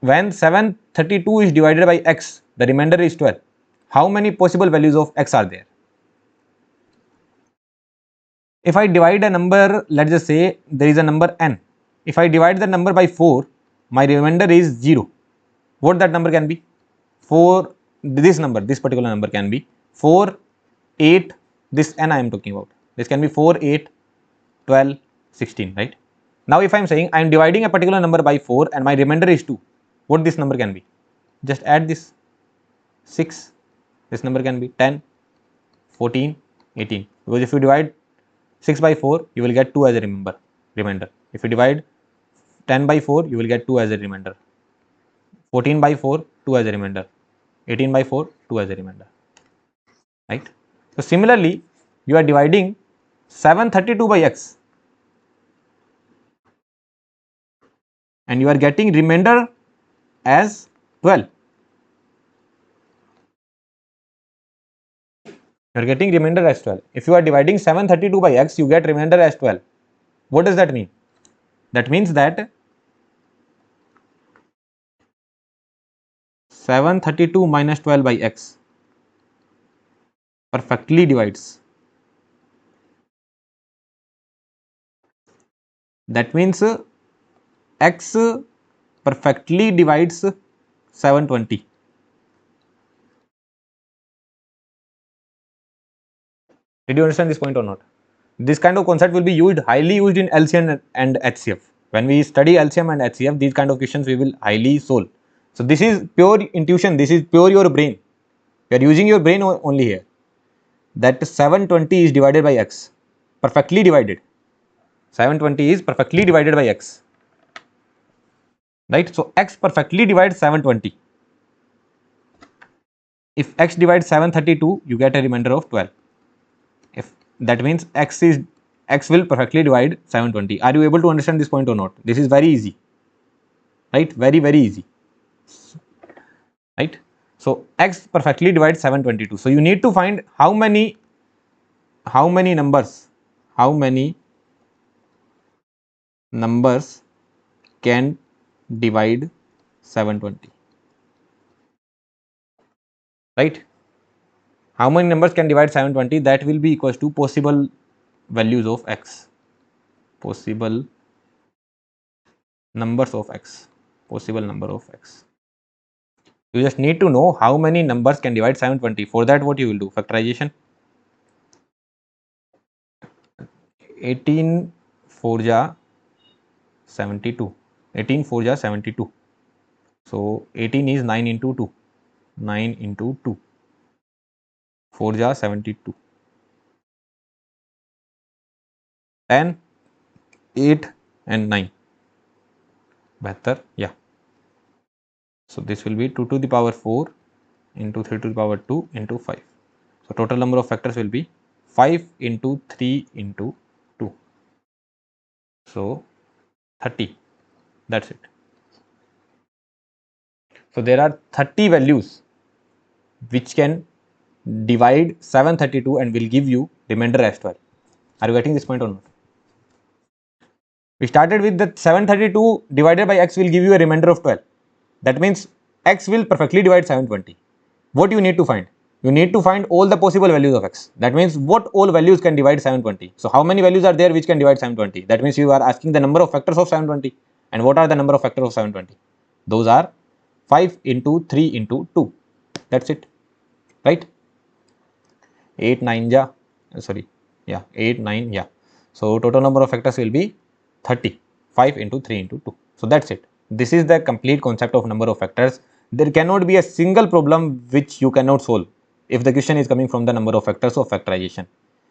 When 732 is divided by x, the remainder is 12. How many possible values of x are there? If I divide a number, let's just say there is a number n. If I divide the number by 4, my remainder is 0. What that number can be? 4, this number, this particular number can be 4, 8, this n I am talking about. This can be 4, 8, 12, 16, right? Now if I am saying I am dividing a particular number by 4 and my remainder is 2, what this number can be? Just add this 6, this number can be 10, 14, 18. Because if you divide 6 by 4, you will get 2 as a remainder. If you divide 10 by 4, you will get 2 as a remainder. 14 by 4, 2 as a remainder. 18 by 4, 2 as a remainder. Right? So similarly, you are dividing 732 by x and you are getting remainder as 12. You are getting remainder as 12. If you are dividing 732 by x, you get remainder as 12. What does that mean? That means that 732 minus 12 by x perfectly divides. That means x perfectly divides 720. Did you understand this point or not? This kind of concept will be highly used in LCM and HCF. When we study LCM and HCF, these kind of questions we will highly solve. So this is pure intuition. This is pure your brain. You are using your brain only here. That 720 is divided by x. Perfectly divided. 720 is perfectly divided by x. Right? So x perfectly divides 720. If x divides 732, you get a remainder of 12. If that means x will perfectly divide 720. Are you able to understand this point or not? This is very easy, right? Very easy, right? So x perfectly divides 722. So you need to find how many numbers can divide 720, right? How many numbers can divide 720? That will be equals to possible values of x, possible numbers of x, possible number of x. You just need to know how many numbers can divide 720. For that, what you will do? Factorization. 18 4 ja 72. 18 4 ja 72. So 18 is 9 into 2. 9 into 2. 4 ja 72. 10, 8 and 9. Better, yeah. So this will be 2 to the power 4 into 3 to the power 2 into 5. So total number of factors will be 5 into 3 into 2. So 30. That's it. So there are 30 values which can divide 732 and will give you remainder as 12. Are you getting this point or not? We started with the 732 divided by x will give you a remainder of 12. That means x will perfectly divide 720. What you need to find? You need to find all the possible values of x. That means what all values can divide 720. So how many values are there which can divide 720? That means you are asking the number of factors of 720. And what are the number of factors of 720? Those are 5 into 3 into 2. That's it. Right? 8, 9, yeah. Sorry. Yeah, 8, 9, yeah. So total number of factors will be 30. 5 into 3 into 2. So that's it. This is the complete concept of number of factors. There cannot be a single problem which you cannot solve if the question is coming from the number of factors of factorization.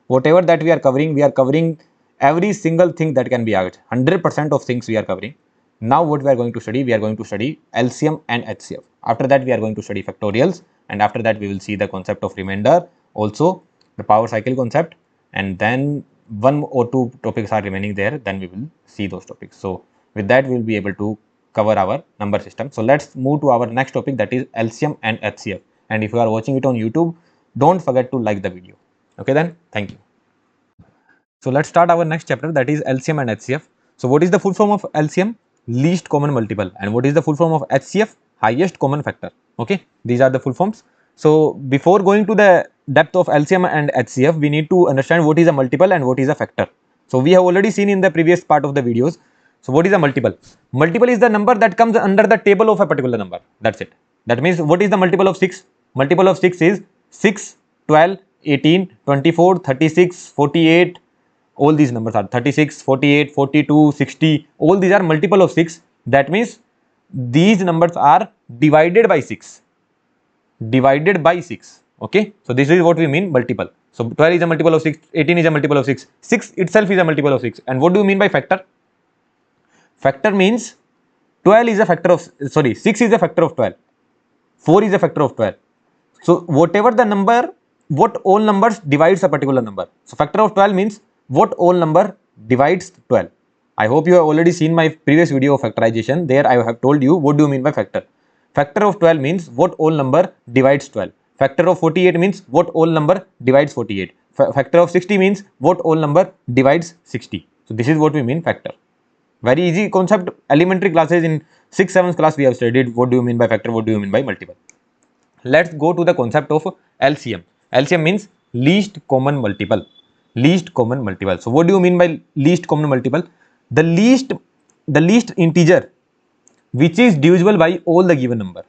Whatever that we are covering every single thing that can be asked. 100% of things we are covering. Now what we are going to study? We are going to study LCM and HCF. After that we are going to study factorials, and after that we will see the concept of remainder, also the power cycle concept, and then one or two topics are remaining there, then we will see those topics. So with that we will be able to cover our number system. So let's move to our next topic, that is LCM and HCF. And if you are watching it on YouTube, don't forget to like the video. Okay then, thank you. So let's start our next chapter, that is LCM and HCF. So what is the full form of LCM? Least common multiple. And what is the full form of HCF? Highest common factor. Okay, these are the full forms. So before going to the depth of LCM and HCF, we need to understand what is a multiple and what is a factor. So we have already seen in the previous part of the videos. So what is a multiple? Multiple is the number that comes under the table of a particular number. That's it. That means what is the multiple of 6? Multiple of 6 is 6, 12, 18, 24, 36, 48. All these numbers are 36, 48, 42, 60. All these are multiple of 6. That means these numbers are divided by 6. Divided by 6. Okay. So this is what we mean multiple. So 12 is a multiple of 6, 18 is a multiple of 6, 6 itself is a multiple of 6. And what do you mean by factor? Factor means 12 is a factor of, 6 is a factor of 12. 4 is a factor of 12. So whatever the number, what all numbers divides a particular number. So factor of 12 means what all number divides 12. I hope you have already seen my previous video of factorization. There I have told you what do you mean by factor. Factor of 12 means what all number divides 12. Factor of 48 means what all number divides 48. Factor of 60 means what all number divides 60. So this is what we mean factor. Very easy concept. Elementary classes in 6th, 7th class we have studied what do you mean by factor, what do you mean by multiple. Let's go to the concept of LCM. LCM means least common multiple. Least common multiple. So what do you mean by least common multiple? The least integer which is divisible by all the given number.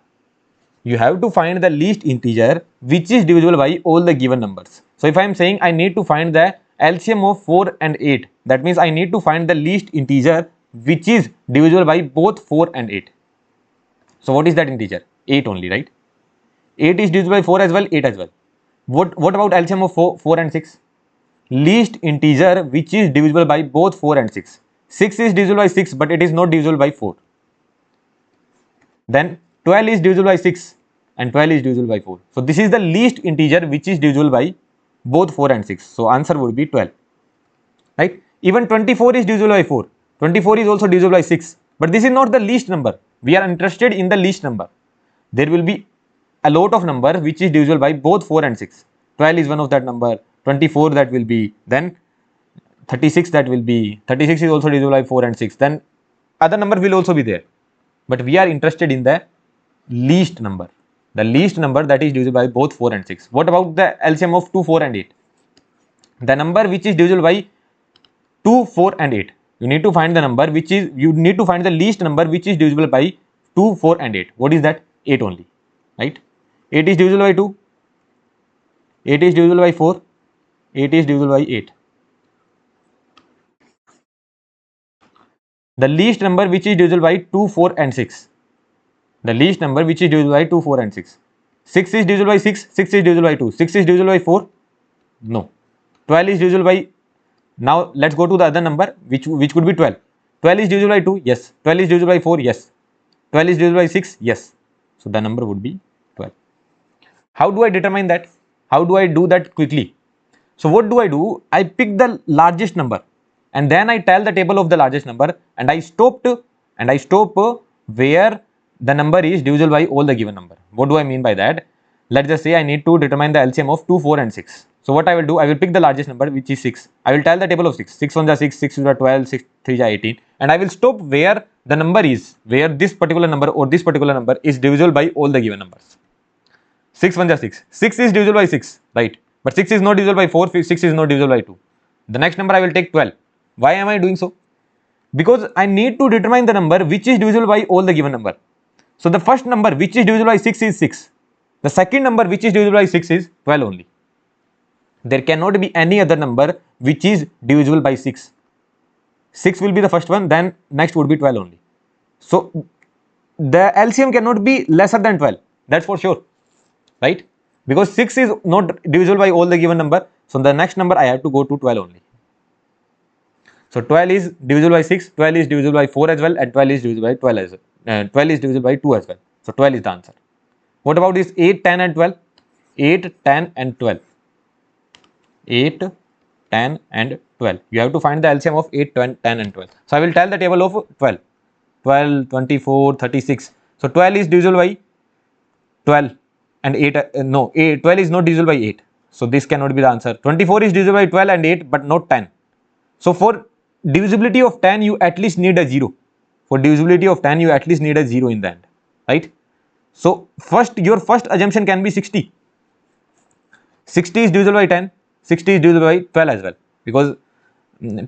You have to find the least integer which is divisible by all the given numbers. So if I am saying I need to find the LCM of 4 and 8, that means I need to find the least integer which is divisible by both 4 and 8. So what is that integer? 8 only, right? 8 is divisible by 4 as well, 8 as well. What about LCM of 4 and 6? Least integer which is divisible by both 4 and 6. 6 is divisible by 6 but it is not divisible by 4. Then 12 is divisible by 6 and 12 is divisible by 4. So this is the least integer which is divisible by both 4 and 6. So answer would be 12. Right? Even 24 is divisible by 4. 24 is also divisible by 6. But this is not the least number. We are interested in the least number. There will be a lot of number which is divisible by both 4 and 6. 12 is one of that number. 24 that will be. Then 36 that will be. 36 is also divisible by 4 and 6. Then other number will also be there. But we are interested in the least number. The least number that is divisible by both 4 and 6. What about the LCM of 2, 4 and 8? The number which is divisible by 2, 4 and 8. You need to find the number which is, you need to find the least number which is divisible by 2, 4 and 8. What is that? 8 only. Right? 8 is divisible by 2. 8 is divisible by 4. 8 is divisible by 8. The least number which is divisible by 2, 4 and 6. The least number which is divisible by 2, 4 and 6. 6 is divisible by 6. 6 is divisible by 2. 6 is divisible by 4. No. 12 is divisible by Now let's go to the other number, which could be 12. 12 is divisible by 2, yes. 12 is divisible by 4, yes. 12 is divisible by 6, yes. So the number would be 12. How do I determine that? How do I do that quickly? So what do? I pick the largest number and then I tell the table of the largest number, and I stop where the number is divisible by all the given number. What do I mean by that? Let's just say I need to determine the LCM of 2, 4 and 6. So what I will do, I will pick the largest number, which is 6. I will tell the table of 6. 6 1 is 6, 6 2 is 12, 6 3 is 18, and I will stop where the number is, where this particular number or this particular number is divisible by all the given numbers. 6 1 is 6. 6 is divisible by 6, right? But 6 is not divisible by 4, 6 is not divisible by 2. The next number I will take 12. Why am I doing so? Because I need to determine the number which is divisible by all the given number. So the first number which is divisible by 6 is 6. The second number which is divisible by 6 is 12 only. There cannot be any other number which is divisible by 6. 6 will be the first one, then next would be 12 only. So the LCM cannot be lesser than 12. That's for sure, right? Because 6 is not divisible by all the given number. So the next number I have to go to 12 only. So 12 is divisible by 6, 12 is divisible by 4 as well, and 12 is divisible by 12 as well. 12 is divisible by 2 as well. So 12 is the answer. What about this 8, 10 and 12? 8, 10 and 12. 8, 10 and 12. You have to find the LCM of 8, 10 and 12. So I will tell the table of 12. 12, 24, 36. So 12 is divisible by 12 and 8. 12 is not divisible by 8. So this cannot be the answer. 24 is divisible by 12 and 8, but not 10. So for divisibility of 10, you at least need a 0. For divisibility of 10, you at least need a 0 in the end, right? So your first assumption can be 60. 60 is divisible by 10. 60 is divisible by 12 as well, because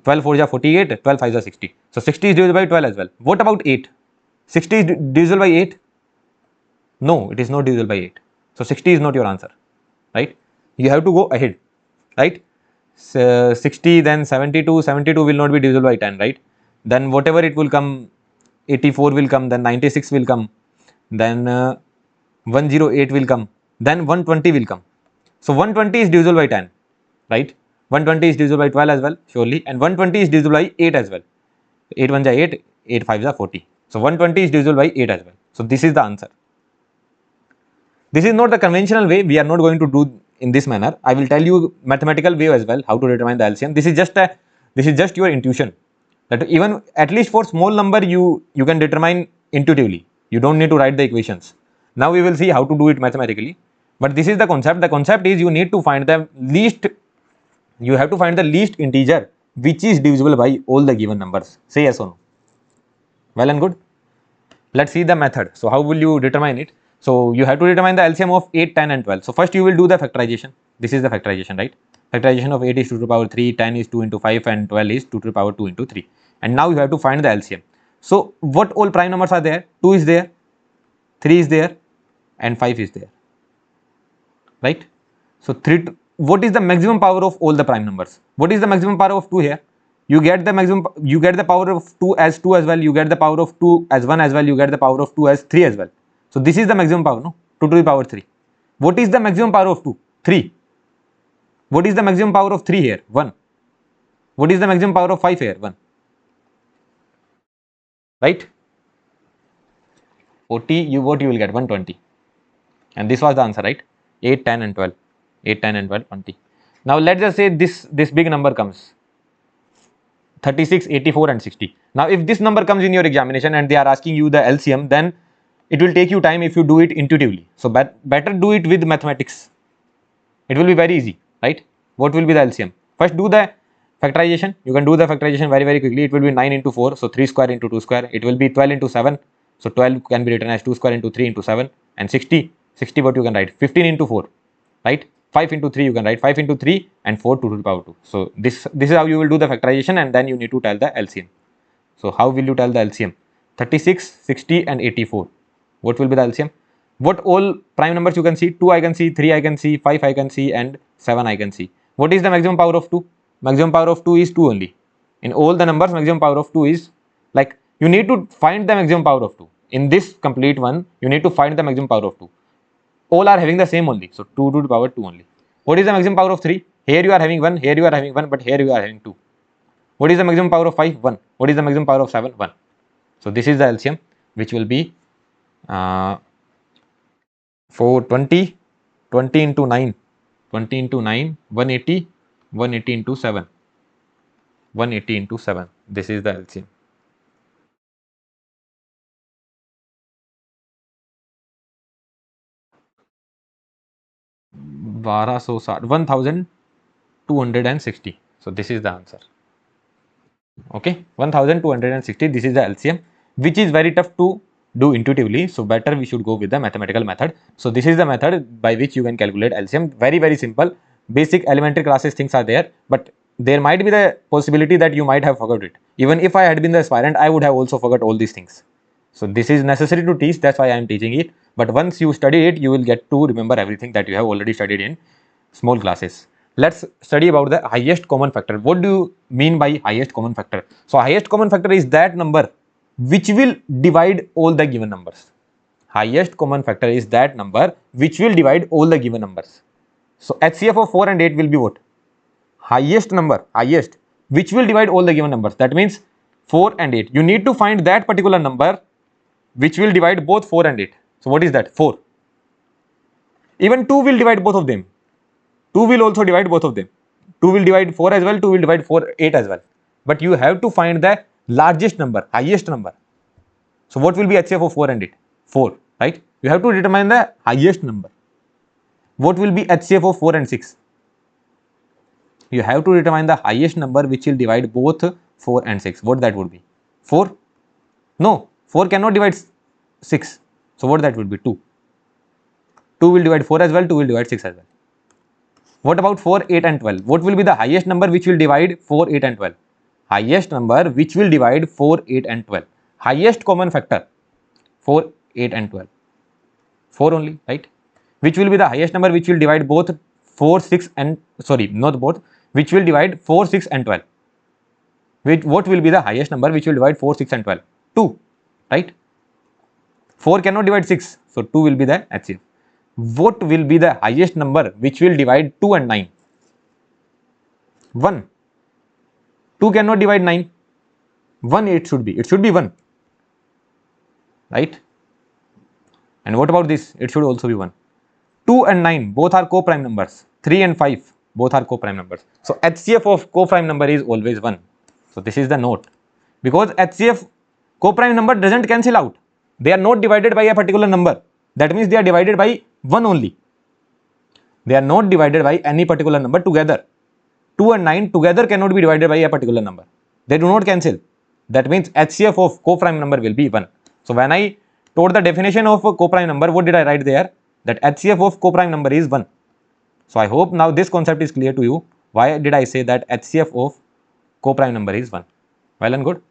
12 4 is 48, 12 5 is 60. So 60 is divisible by 12 as well. What about 8? 60 is divisible by 8? No, it is not divisible by 8. So 60 is not your answer, right? You have to go ahead, right? 60, then 72. 72 will not be divisible by 10, right? Then whatever it will come, 84 will come, then 96 will come, then 108 will come, then 120 will come. So 120 is divisible by 10, right? 120 is divisible by 12 as well, surely, and 120 is divisible by 8 as well. 8 1 is 8, 8 5 is 40. So 120 is divisible by 8 as well. So this is the answer. This is not the conventional way. We are not going to do in this manner. I will tell you mathematical way as well how to determine the LCM. This is just your intuition, that even at least for small number you can determine intuitively. You don't need to write the equations. Now we will see how to do it mathematically. But this is the concept. The concept is you need to find the least. You have to find the least integer which is divisible by all the given numbers. Say yes or no. Well and good. Let's see the method. So how will you determine it? So you have to determine the LCM of 8, 10 and 12. So first you will do the factorization. This is the factorization, right? Factorization of 8 is 2 to the power 3, 10 is 2 into 5 and 12 is 2 to the power 2 into 3. And now you have to find the LCM. So what all prime numbers are there? 2 is there, 3 is there and 5 is there, right? So what is the maximum power of all the prime numbers? What is the maximum power of 2 here? You get the power of 2 as 2 as well, you get the power of 2 as 1 as well, you get the power of 2 as 3 as well. So this is the maximum power, no? 2 to the power 3. What is the maximum power of 2? 3. What is the maximum power of 3 here? 1. What is the maximum power of 5 here? 1. Right? 40, what you will get? 120. And this was the answer, right? 8, 10 and 12. 8, 10 and 12, 20. Now let's just say this big number comes. 36, 84 and 60. Now if this number comes in your examination and they are asking you the LCM, then it will take you time if you do it intuitively. So better do it with mathematics. It will be very easy, right? What will be the LCM? First do the factorization. You can do the factorization very quickly. It will be 9 into 4. So 3 square into 2 square. It will be 12 into 7. So 12 can be written as 2 square into 3 into 7. And 60 what you can write? 15 into 4, right? 5 into 3 you can write 5 into 3 and 4 2 to the power 2. So this is how you will do the factorization, and then you need to tell the LCM. So how will you tell the LCM? 36, 60 and 84. What will be the LCM? What all prime numbers you can see? 2 I can see, 3 I can see, 5 I can see and 7 I can see. What is the maximum power of 2? Maximum power of 2 is 2 only. In all the numbers, maximum power of 2 is, like, you need to find the maximum power of 2. In this complete one, you need to find the maximum power of 2. All are having the same only. So 2 to the power 2 only. What is the maximum power of 3? Here you are having 1, here you are having 1, but here you are having 2. What is the maximum power of 5? 1. What is the maximum power of 7? 1. So this is the LCM, which will be 420, 20 into 9, 20 into 9, 180, 180 into 7, 180 into 7. This is the LCM. बारह सौ साठ 1260. So this is the answer. Okay, 1260. This is the LCM, which is very tough to do intuitively. So better we should go with the mathematical method. So this is the method by which you can calculate LCM. Very simple. Basic elementary classes things are there, but there might be the possibility that you might have forgot it. Even if I had been the aspirant, I would have also forgot all these things. So this is necessary to teach. That's why I am teaching it. But once you study it, you will get to remember everything that you have already studied in small classes. Let's study about the highest common factor. What do you mean by highest common factor? So highest common factor is that number which will divide all the given numbers. Highest common factor is that number which will divide all the given numbers. So HCF of 4 and 8 will be what? Highest number, highest, which will divide all the given numbers. That means 4 and 8. You need to find that particular number which will divide both 4 and 8. So what is that? 4. Even 2 will divide both of them. 2 will also divide both of them. 2 will divide 4 as well, 2 will divide 8 as well. But you have to find the largest number, highest number. So what will be HCF of 4 and 8? 4, right? You have to determine the highest number. What will be HCF of 4 and 6? You have to determine the highest number which will divide both 4 and 6. What that would be? 4? No, 4 cannot divide 6. So what that would be? 2. 2 will divide 4 as well, 2 will divide 6 as well. What about 4, 8 and 12? What will be the highest number which will divide 4, 8 and 12? Highest number which will divide 4, 8 and 12. Highest common factor 4, 8 and 12. 4 only, right? Which will be the highest number which will divide both 4, 6 and, sorry, not both, which will divide 4, 6 and 12. What will be the highest number which will divide 4, 6 and 12? 2, right? 4 cannot divide 6, so 2 will be the HCF. What will be the highest number which will divide 2 and 9? 1. 2 cannot divide 9. 1 it should be. It should be 1. Right? And what about this? It should also be 1. 2 and 9 both are co-prime numbers. 3 and 5 both are co-prime numbers. So HCF of co-prime number is always 1. So this is the note. Because HCF co-prime number doesn't cancel out. They are not divided by a particular number. That means they are divided by 1 only. They are not divided by any particular number together. 2 and 9 together cannot be divided by a particular number. They do not cancel. That means HCF of co-prime number will be 1. So when I told the definition of a co-prime number, what did I write there? That HCF of co-prime number is 1. So I hope now this concept is clear to you. Why did I say that HCF of co-prime number is 1? Well and good.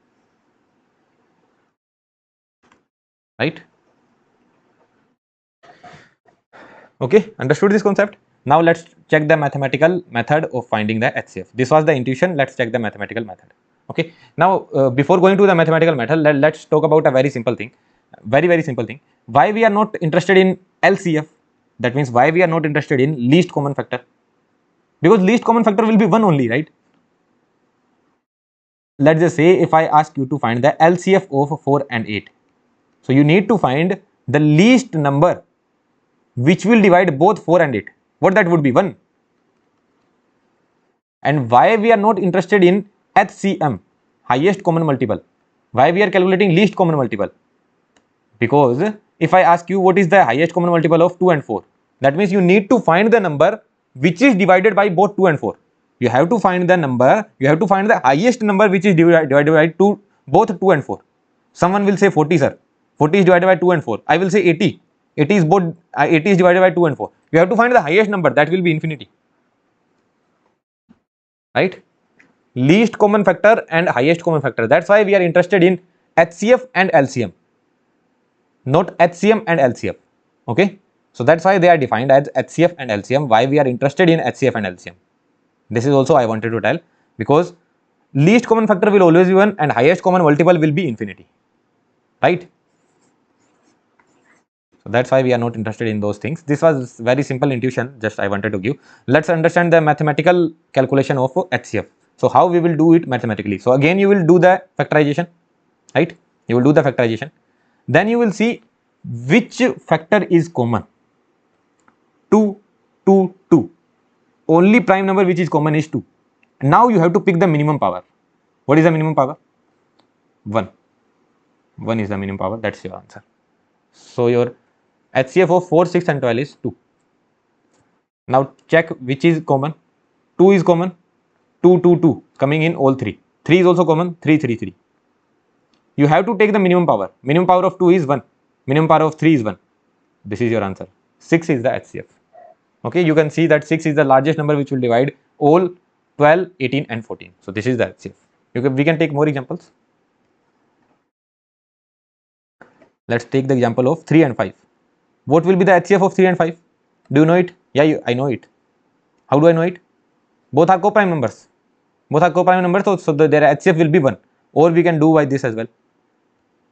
Right? Okay, understood this concept? Now let's check the mathematical method of finding the HCF. This was the intuition. Let's check the mathematical method. Okay, now before going to the mathematical method, let's talk about a very simple thing. Very simple thing. Why we are not interested in LCF? That means why we are not interested in least common factor? Because least common factor will be 1 only, right? Let's just say if I ask you to find the LCF of 4 and 8. So you need to find the least number which will divide both 4 and 8. What that would be? 1. And why we are not interested in HCM, highest common multiple? Why we are calculating least common multiple? Because if I ask you what is the highest common multiple of 2 and 4, that means you need to find the number which is divided by both 2 and 4. You have to find the number, you have to find the highest number which is divided by both 2 and 4. Someone will say 40, sir. 40 is divided by 2 and 4. I will say 80. 80 is both 80 is divided by 2 and 4. You have to find the highest number, that will be infinity. Right? Least common factor and highest common factor. That's why we are interested in HCF and LCM, not HCM and LCF. Okay? So that's why they are defined as HCF and LCM. Why we are interested in HCF and LCM? This is also I wanted to tell, because least common factor will always be 1 and highest common multiple will be infinity. Right? So that's why we are not interested in those things. This was very simple intuition, just I wanted to give. Let's understand the mathematical calculation of HCF. So how we will do it mathematically? So again you will do the factorization, right? You will do the factorization. Then you will see which factor is common. 2, 2, 2. Only prime number which is common is 2. Now you have to pick the minimum power. What is the minimum power? 1. 1 is the minimum power. That's your answer. So your HCF of 4, 6 and 12 is 2. Now check which is common. 2 is common. 2, 2, 2 coming in all 3. 3 is also common. 3, 3, 3. You have to take the minimum power. Minimum power of 2 is 1. Minimum power of 3 is 1. This is your answer. 6 is the HCF. Okay, you can see that 6 is the largest number which will divide all 12, 18 and 14. So this is the HCF. We can take more examples. Let's take the example of 3 and 5. What will be the HCF of 3 and 5? Do you know it? Yeah, I know it. How do I know it? Both are co-prime numbers. Both are co-prime numbers, so their HCF will be 1. Or we can do by this as well.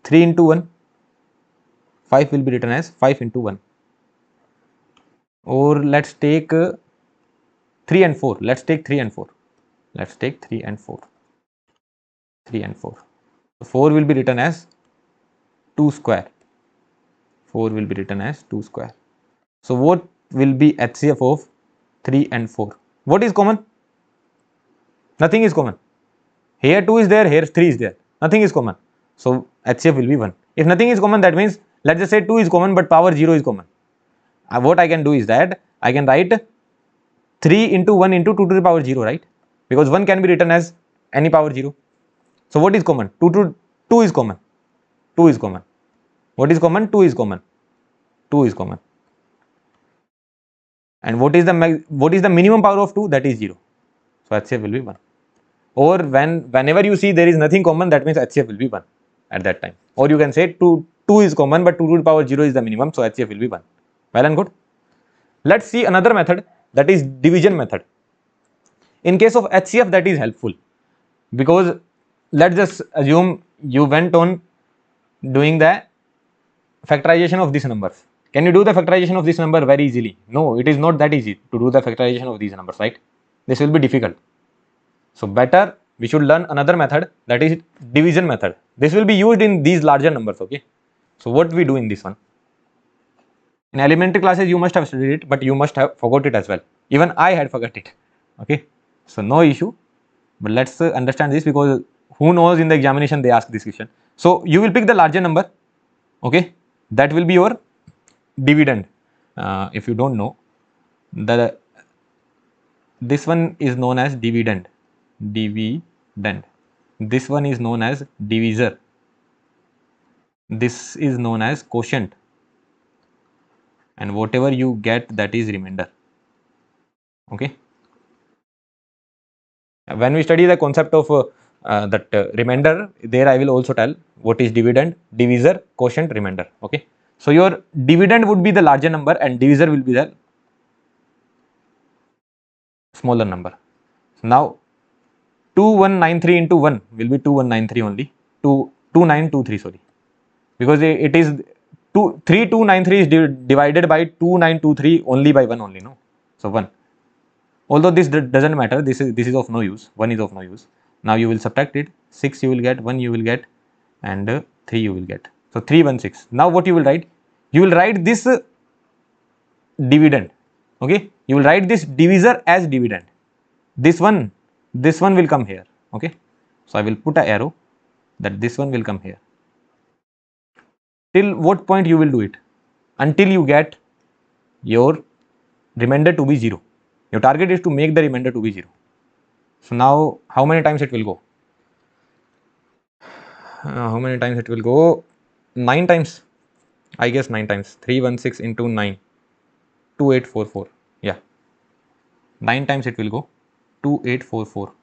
3 into 1. 5 will be written as 5 into 1. Or let's take 3 and 4. Let's take 3 and 4. Let's take 3 and 4. 3 and 4. So 4 will be written as 2 square. 4 will be written as 2 square. So what will be HCF of 3 and 4? What is common? Nothing is common. Here 2 is there, here 3 is there. Nothing is common. So HCF will be 1. If nothing is common, that means let's just say 2 is common but power 0 is common. What I can do is that I can write 3 into 1 into 2 to the power 0, right? Because 1 can be written as any power 0. So what is common? 2 is common. 2 is common. What is common? 2 is common. 2 is common. And what is the minimum power of 2? That is 0. So HCF will be 1. Or whenever you see there is nothing common, that means HCF will be 1 at that time. Or you can say 2 is common but 2 to the power 0 is the minimum, so HCF will be 1. Well and good. Let's see another method, that is division method. In case of HCF, that is helpful because let's just assume you went on doing the factorization of these numbers. Can you do the factorization of this number very easily? No, it is not that easy to do the factorization of these numbers, right? This will be difficult. So better we should learn another method, that is division method. This will be used in these larger numbers, okay? So what we do in this one? In elementary classes you must have studied it, but you must have forgot it as well. Even I had forgot it, okay? So no issue, but let's understand this because who knows, in the examination they ask this question. So you will pick the larger number, okay? That will be your dividend. If you don't know, this one is known as dividend. This one is known as divisor. This is known as quotient, and whatever you get, that is remainder, okay? When we study the concept of remainder, there I will also tell what is dividend, divisor, quotient, remainder, okay? So your dividend would be the larger number and divisor will be the smaller number. Now 2193 into 1 will be 2193 only, 2923, sorry, because it is 3293 is divided by 2923 only by 1 only, no? So 1. Although this doesn't matter, this is of no use. 1 is of no use. Now you will subtract it. 6 you will get, 1 you will get, and 3 you will get. So 316. Now what you will write? You will write this dividend. Okay. You will write this divisor as dividend. This one will come here. Okay. So I will put an arrow that this one will come here. Till what point you will do it? Until you get your remainder to be 0. Your target is to make the remainder to be 0. So now how many times it will go? How many times it will go? 9 times. I guess 9 times. 316 into 9. 2844. Yeah. 9 times it will go. 2844.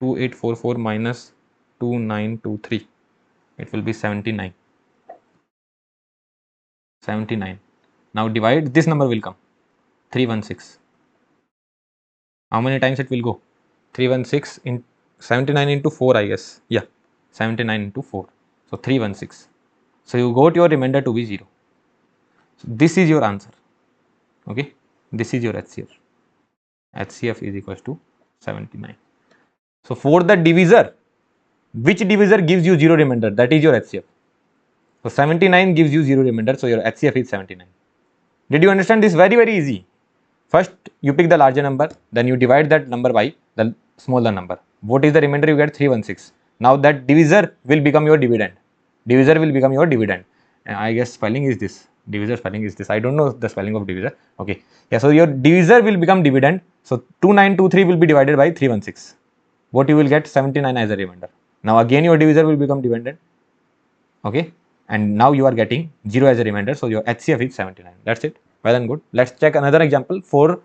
2844 minus 2923. It will be 79. 79. Now divide, this number will come. 316. How many times it will go? 316 in 79 into 4, I guess. Yeah, 79 into 4. So 316. So you got your remainder to be 0. So this is your answer. Okay, this is your HCF. HCF is equals to 79. So for the divisor, which divisor gives you 0 remainder? That is your HCF. So 79 gives you 0 remainder, so your HCF is 79. Did you understand this? Very, very easy. First, you pick the larger number, then you divide that number by the smaller number. What is the remainder? You get 316. Now that divisor will become your dividend. Divisor will become your dividend. And I guess spelling is this. Divisor spelling is this. I don't know the spelling of divisor. Okay. Yeah. So your divisor will become dividend. So 2923 will be divided by 316. What you will get? 79 as a remainder. Now again your divisor will become dividend. Okay. And now you are getting 0 as a remainder. So your HCF is 79. That's it. Well and good. Let's check another example for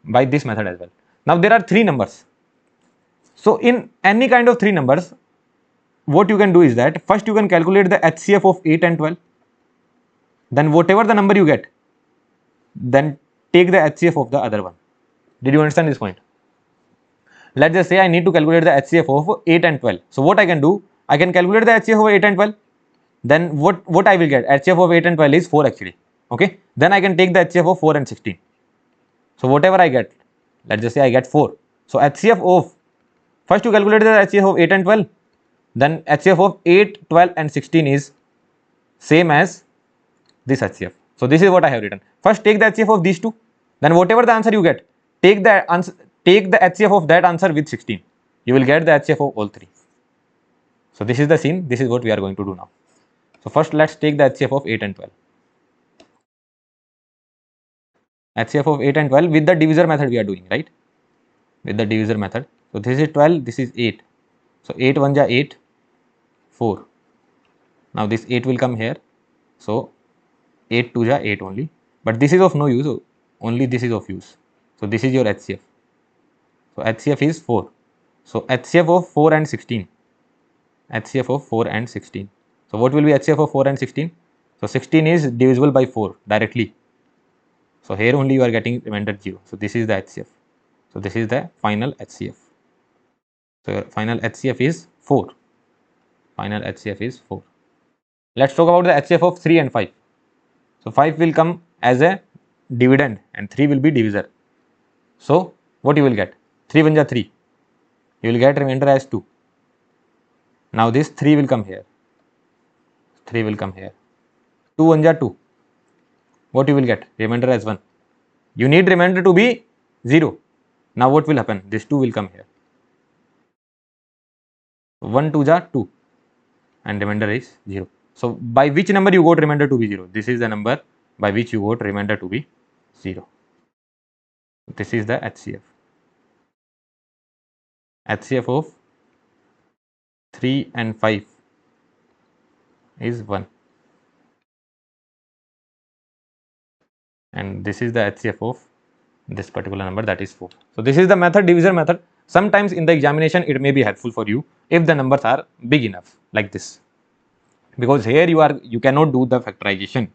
by this method as well. Now there are 3 numbers. So in any kind of 3 numbers, what you can do is that first you can calculate the HCF of 8 and 12. Then whatever the number you get, then take the HCF of the other one. Did you understand this point? Let's just say I need to calculate the HCF of 8 and 12. So what I can do, I can calculate the HCF of 8 and 12. Then what I will get? HCF of 8 and 12 is 4 actually. Okay. Then I can take the HCF of 4 and 16. So whatever I get, let's just say I get 4. So HCF of, first you calculate the HCF of 8 and 12. Then HCF of 8, 12 and 16 is same as this HCF. So this is what I have written. First take the HCF of these two. Then whatever the answer you get, take the HCF of that answer with 16. You will get the HCF of all 3. So this is the scene. This is what we are going to do now. So first let's take the HCF of 8 and 12. HCF of 8 and 12 with the divisor method we are doing, right? With the divisor method. So this is 12, this is 8. So 8 1 ja 8, 4. Now this 8 will come here. So 8 2 ja 8 only. But this is of no use, only this is of use. So this is your HCF. So HCF is 4. So HCF of 4 and 16. HCF of 4 and 16. So what will be HCF of 4 and 16? So 16 is divisible by 4 directly. So here only you are getting remainder 0. So this is the HCF. So this is the final HCF. So your final HCF is 4. Final HCF is 4. Let's talk about the HCF of 3 and 5. So 5 will come as a dividend and 3 will be divisor. So what you will get? 3 1 ja 3. You will get remainder as 2. Now this 3 will come here. 3 will come here. 2 1 ja 2. What you will get? Remainder as 1. You need remainder to be 0. Now what will happen? This 2 will come here. 1 2 ja 2 and remainder is 0. So by which number you got remainder to be 0? This is the number by which you got remainder to be 0. This is the HCF. HCF of 3 and 5 is 1. And this is the HCF of this particular number, that is 4. So this is the method, divisor method. Sometimes in the examination it may be helpful for you if the numbers are big enough like this, because here you cannot do the factorization.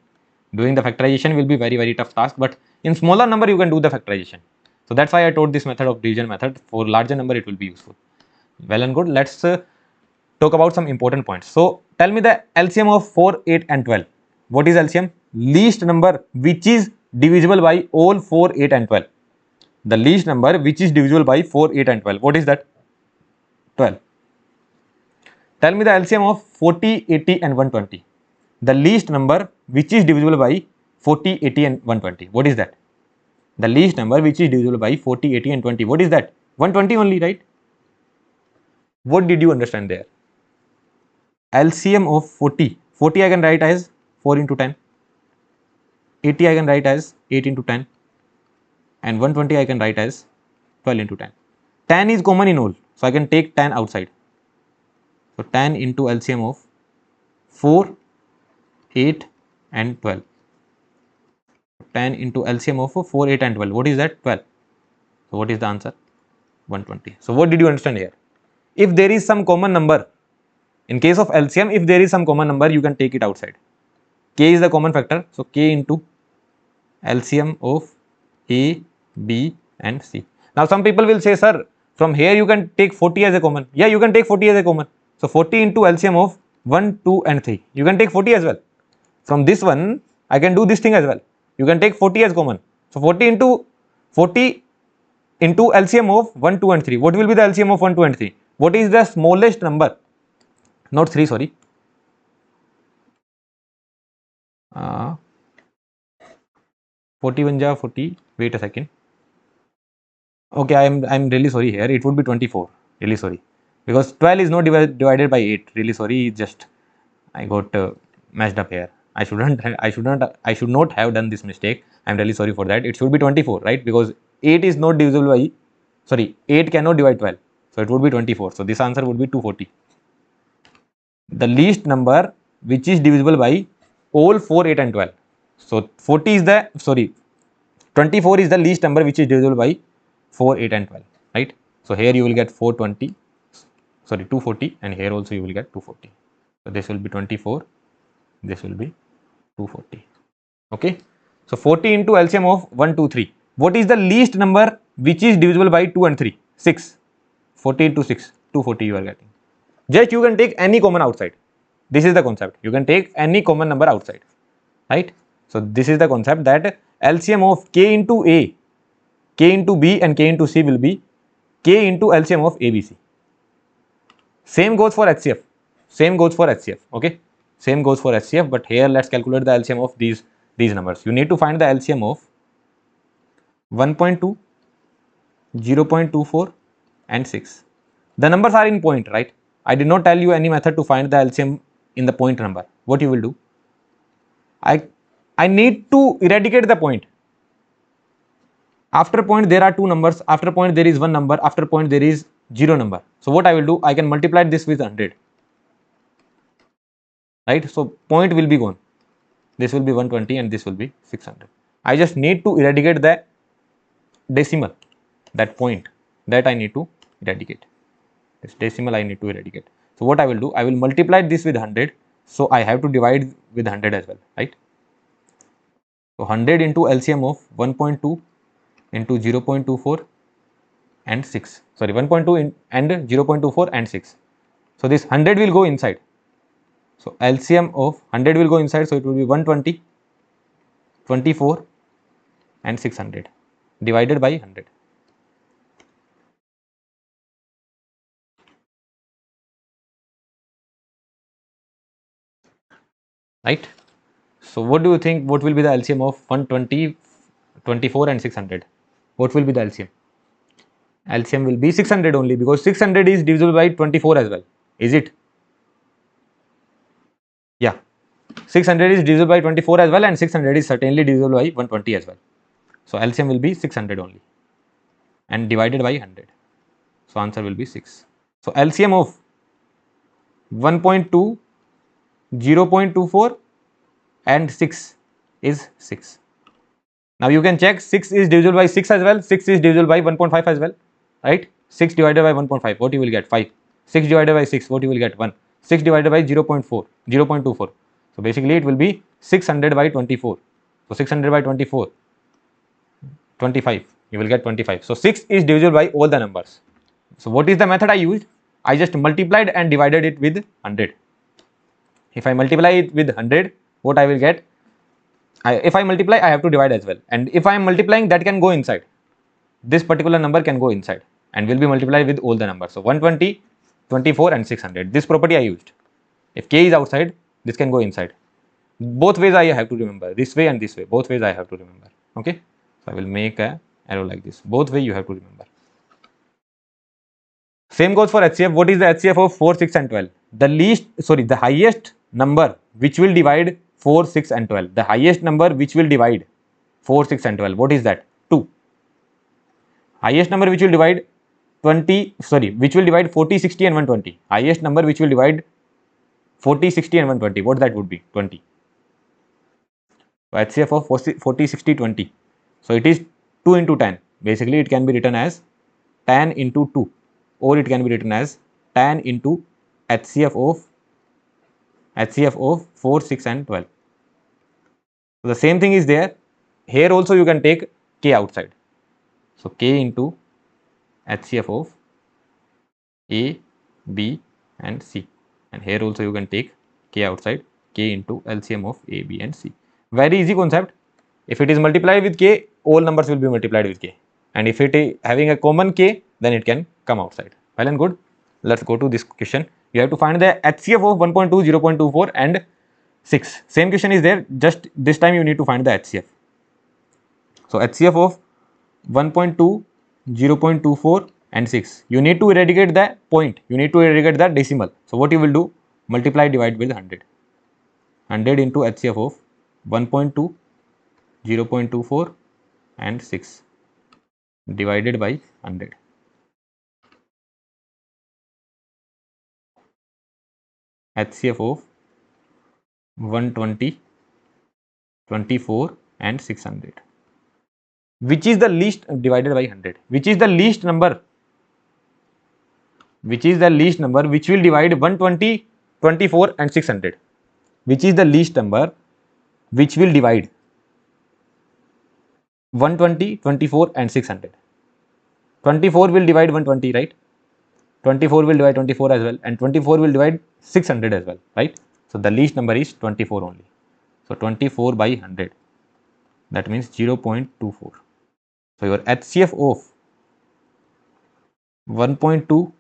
Doing the factorization will be very tough task, but in smaller number you can do the factorization. So that's why I taught this method of division method. For larger number it will be useful. Well and good. Let's talk about some important points. So tell me the LCM of 4, 8 and 12. What is LCM? Least number which is divisible by all 4, 8 and 12. The least number which is divisible by 4, 8 and 12. What is that? 12. Tell me the LCM of 40, 80 and 120. The least number which is divisible by 40, 80 and 120. What is that? The least number which is divisible by 40, 80 and 20. What is that? 120 only, right? What did you understand there? LCM of 40. 40 I can write as 4 into 10. 80 I can write as 8 into 10. And 120 I can write as 12 into 10. 10 is common in all. So I can take 10 outside. So 10 into LCM of 4, 8 and 12. 10 into LCM of 4, 8 and 12. What is that? 12. So what is the answer? 120. So what did you understand here? If there is some common number, in case of LCM, if there is some common number, you can take it outside. K is the common factor. So K into LCM of A, B and C. Now some people will say, sir, from here you can take 40 as a common. Yeah, you can take 40 as a common. So 40 into LCM of 1, 2 and 3. You can take 40 as well. From this one, I can do this thing as well. You can take 40 as common. So 40 into 40 into LCM of 1, 2 and 3. What will be the LCM of 1, 2 and 3? What is the smallest number? Not 3, sorry. 41 ja 40. Wait a second. Okay, I'm really sorry here. It would be 24. Really sorry, because 12 is not divided by 8. Really sorry. Just I got messed up here. I should not have done this mistake. I'm really sorry for that. It should be 24, right? Because 8 is not divisible by, sorry, 8 cannot divide 12. So it would be 24. So this answer would be 240. The least number which is divisible by all 4, 8 and 12. So 40 is the, sorry, 24 is the least number which is divisible by 4, 8 and 12, right? So here you will get 420, sorry, 240, and here also you will get 240. So this will be 24, this will be 240. Okay. So 40 into LCM of 1, 2, 3. What is the least number which is divisible by 2 and 3? 6. 40 into 6, 240 you are getting. Just you can take any common outside. This is the concept. You can take any common number outside, right? So this is the concept that LCM of k into A, k into B and k into C will be k into LCM of ABC. Same goes for HCF. Same goes for HCF. Okay. Same goes for HCF, but here let's calculate the LCM of these numbers. You need to find the LCM of 1.2, 0.24 and 6. The numbers are in point, right? I did not tell you any method to find the LCM in the point number. What you will do? I need to eradicate the point. After point there are two numbers, after point there is one number, after point there is 0 number. So what I will do? I can multiply this with 100. Right? So point will be gone. This will be 120 and this will be 600. I just need to eradicate the decimal, that point, that I need to eradicate. This decimal I need to eradicate. So what I will do? I will multiply this with 100. So I have to divide with 100 as well, right? So 100 into LCM of 1.2 into 0.24 and 6. Sorry, 1.2 and 0.24 and 6. So this 100 will go inside. So LCM of 100 will go inside. So it will be 120, 24 and 600 divided by 100. Right? So what do you think? What will be the LCM of 120, 24 and 600? What will be the LCM? LCM will be 600 only, because 600 is divisible by 24 as well. Is it? Yeah. 600 is divisible by 24 as well, and 600 is certainly divisible by 120 as well. So LCM will be 600 only and divided by 100. So answer will be 6. So LCM of 1.2, 0.24 and 6 is 6. Now you can check 6 is divisible by 6 as well, 6 is divisible by 1.5 as well, right? 6 divided by 1.5, what you will get? 5. 6 divided by 6, what you will get? 1. 6 divided by 0.4, 0.24. So basically it will be 600 by 24. So 600 by 24, 25, you will get 25. So 6 is divisible by all the numbers. So what is the method I used? I just multiplied and divided it with 100. If I multiply it with 100, what I will get? If I multiply, I have to divide as well. And if I am multiplying, that can go inside. This particular number can go inside and will be multiplied with all the numbers. So 120, 24 and 600. This property I used. If k is outside, this can go inside. Both ways I have to remember. This way and this way. Both ways I have to remember. Okay. So I will make a arrow like this. Both way you have to remember. Same goes for HCF. What is the HCF of 4, 6 and 12? The highest number which will divide 4, 6 and 12. The highest number which will divide 4, 6 and 12. What is that? 2. Highest number which will divide which will divide 40, 60 and 120. Highest number which will divide 40, 60 and 120. What that would be? 20. So HCF of 40, 60, 20. So it is 2 into 10. Basically it can be written as 10 into 2, or it can be written as 10 into HCF of 4, 6 and 12. So the same thing is there. Here also you can take k outside. So k into HCF of A, B and C. And here also you can take k outside, k into LCM of A, B and C. Very easy concept. If it is multiplied with k, all numbers will be multiplied with k. and if it is having a common k, then it can come outside. Well and good. Let's go to this question. You have to find the HCF of 1.2, 0.24 and 6. Same question is there, just this time you need to find the HCF. So HCF of 1.2, 0.24 and 6. You need to eradicate the point, you need to eradicate the decimal. So what you will do, multiply, divide with 100. 100 into HCF of 1.2, 0.24 and 6 divided by 100. HCF of 120, 24 and 600. Which is the least divided by 100? Which is the least number? Which is the least number which will divide 120, 24 and 600? Which is the least number which will divide 120, 24 and 600? 24 will divide 120, right? 24 will divide 24 as well, and 24 will divide 600 as well, right? So the least number is 24 only. So 24 by 100, that means 0.24. So your HCF of 1.2,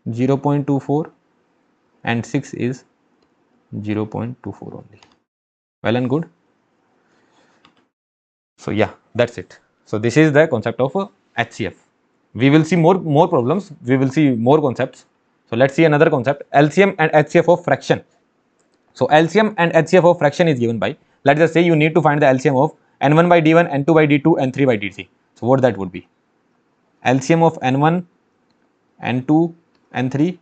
0.24 and 6 is 0.24 only. Well and good. So yeah, that's it. So this is the concept of HCF. We will see more problems, we will see more concepts. So let's see another concept, LCM and HCF of fraction. So LCM and HCF of fraction is given by, let's just say you need to find the LCM of n1 by d1, n2 by d2 and 3 by d3. So what that would be? LCM of n1, n2, n3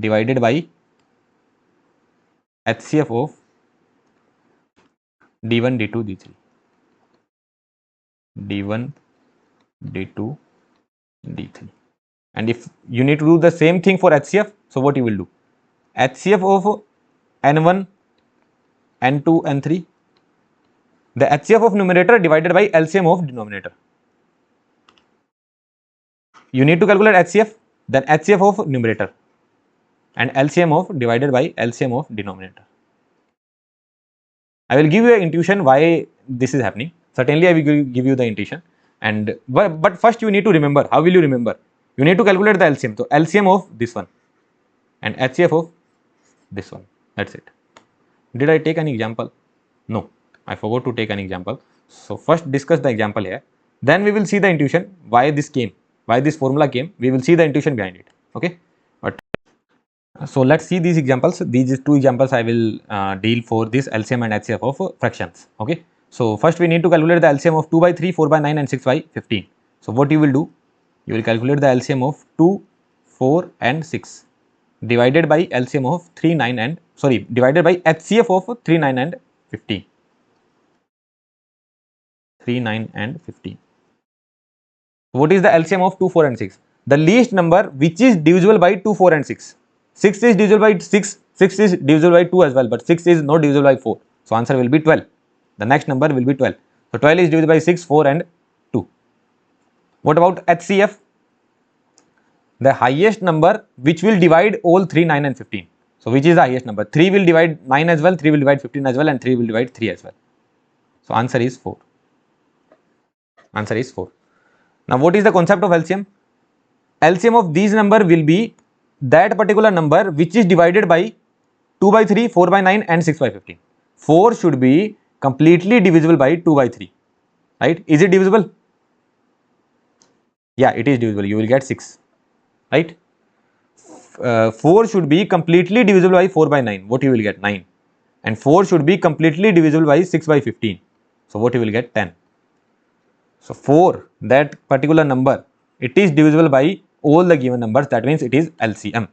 divided by HCF of d1, d2, d3. d1, d2, d3. And if you need to do the same thing for HCF, so what you will do? HCF of n1, n2, n3, the HCF of numerator divided by LCM of denominator. You need to calculate HCF, then HCF of numerator and LCM of divided by LCM of denominator. I will give you an intuition why this is happening. Certainly I will give you the intuition, and but first you need to remember. How will you remember? You need to calculate the LCM. So LCM of this one and HCF of this one. That's it. Did I take an example? No, I forgot to take an example. So first discuss the example here. Then we will see the intuition why this came, why this formula came. We will see the intuition behind it. Okay. But so let's see these examples. These two examples I will deal for this LCM and HCF of fractions. Okay. So first we need to calculate the LCM of 2 by 3, 4 by 9 and 6 by 15. So what you will do? You will calculate the LCM of 2, 4 and 6 divided by LCM of 3, 9 and divided by HCF of 3, 9 and 15. 3, 9 and 15. What is the LCM of 2, 4 and 6? The least number which is divisible by 2, 4 and 6. 6 is divisible by 6, 6 is divisible by 2 as well, but 6 is not divisible by 4. So answer will be 12. The next number will be 12. So 12 is divisible by 6, 4 and 2. What about HCF? The highest number which will divide all 3, 9 and 15. So which is the highest number? 3 will divide 9 as well, 3 will divide 15 as well, and 3 will divide 3 as well. So answer is 4. Answer is 4. Now what is the concept of LCM? LCM of these number will be that particular number which is divided by 2 by 3, 4 by 9 and 6 by 15. 4 should be completely divisible by 2 by 3. Right? Is it divisible? Yeah, it is divisible. You will get 6. Right? 4 should be completely divisible by 4 by 9. What you will get? 9. And 4 should be completely divisible by 6 by 15. So what you will get? 10. So 4, that particular number, it is divisible by all the given numbers. That means it is LCM.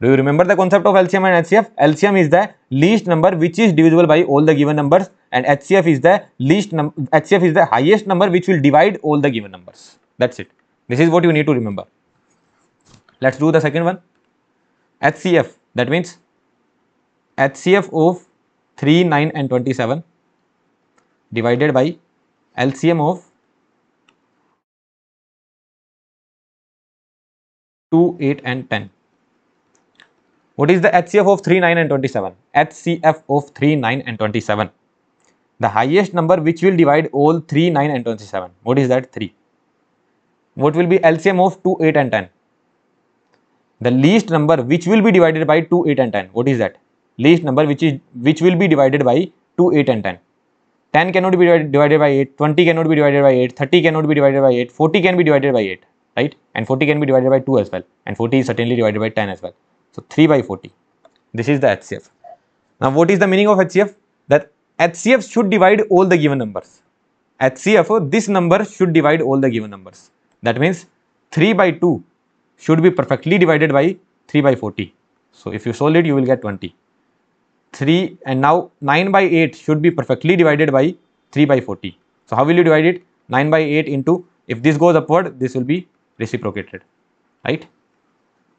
Do you remember the concept of LCM and HCF? LCM is the least number which is divisible by all the given numbers, and HCF is the HCF is the highest number which will divide all the given numbers. That's it. This is what you need to remember. Let's do the second one. HCF, that means HCF of 3, 9 and 27 divided by LCM of 2, 8 and 10. What is the HCF of 3, 9 and 27? HCF of 3, 9 and 27. The highest number which will divide all 3, 9 and 27. What is that? 3. What will be LCM of 2, 8 and 10? The least number which will be divided by 2, 8 and 10. What is that? Least number which will be divided by 2, 8 and 10. 10 cannot be divided by 8, 20 cannot be divided by 8, 30 cannot be divided by 8, 40 can be divided by 8, right? And 40 can be divided by 2 as well. And 40 is certainly divided by 10 as well. So 3 by 40. This is the HCF. Now what is the meaning of HCF? That HCF should divide all the given numbers. HCF, this number should divide all the given numbers. That means 3 by 2 should be perfectly divided by 3 by 40. So if you solve it, you will get 20. 3 and now 9 by 8 should be perfectly divided by 3 by 40. So how will you divide it? 9 by 8 into, if this goes upward, this will be reciprocated, right?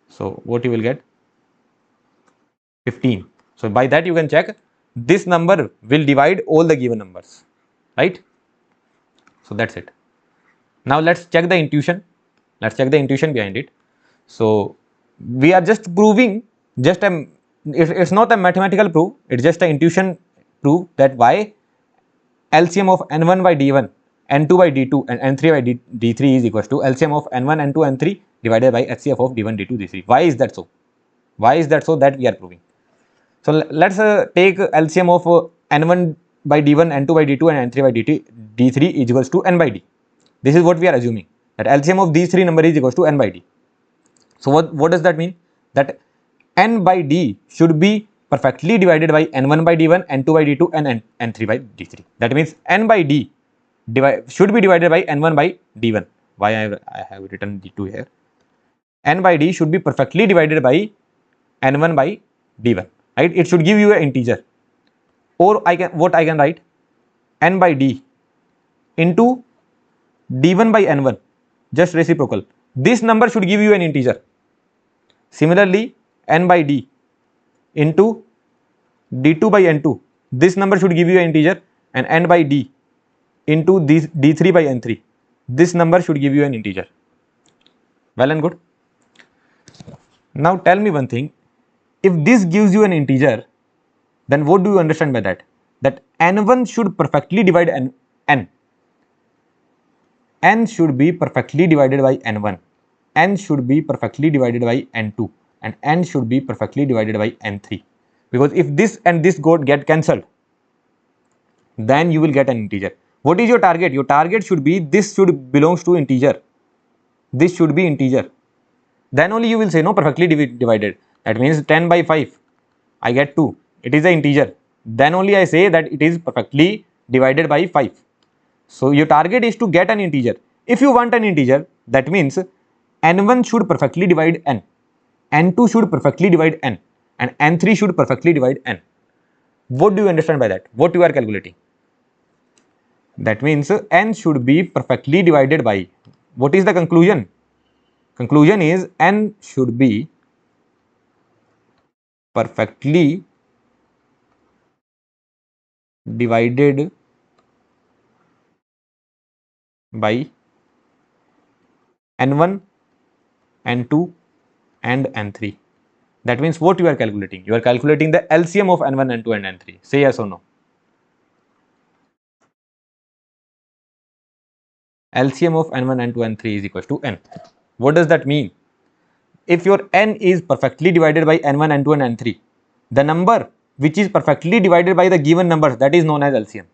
So what you will get? 15. So by that you can check this number will divide all the given numbers, right? So that's it. Now let's check the intuition. Let's check the intuition behind it. So we are just proving it's not a mathematical proof, it's just an intuition proof that why LCM of n1 by d1, n2 by d2 and n3 by d3 is equals to LCM of n1, n2, n3 divided by HCF of d1, d2, d3. Why is that so? Why is that so? That we are proving. So let's take LCM of n1 by d1, n2 by d2 and n3 by d3 is equals to n by d. This is what we are assuming, that LCM of these three numbers is equals to n by d. So what does that mean? That n by d should be perfectly divided by n1 by d1, n2 by d2 and n3 by d3. That means n by d should be divided by n1 by d1. Why I have written d2 here? N by d should be perfectly divided by n1 by d1, right? It should give you an integer. Or I can write n by d into d1 by n1, just reciprocal. This number should give you an integer. Similarly, n by d into d2 by n2, this number should give you an integer, and n by d into this d3 by n3, this number should give you an integer. Well and good. Now tell me one thing, if this gives you an integer, then what do you understand by that? That n1 should perfectly divide n should be perfectly divided by n1, n should be perfectly divided by n2, and n should be perfectly divided by n3. Because if this and this get cancelled, then you will get an integer. What is your target? Your target should be this should belongs to integer. This should be integer. Then only you will say no, perfectly divided. That means 10 by 5, I get 2. It is an integer. Then only I say that it is perfectly divided by 5. So your target is to get an integer. If you want an integer, that means n1 should perfectly divide n, n2 should perfectly divide n, and n3 should perfectly divide n. What do you understand by that? What you are calculating? That means n should be perfectly divided by, what is the conclusion? Conclusion is n should be perfectly divided by n1, n2 and n3. That means what you are calculating? You are calculating the LCM of n1, n2 and n3. Say yes or no. LCM of n1, n2 and n3 is equals to n. What does that mean? If your n is perfectly divided by n1, n2 and n3, the number which is perfectly divided by the given numbers, that is known as LCM.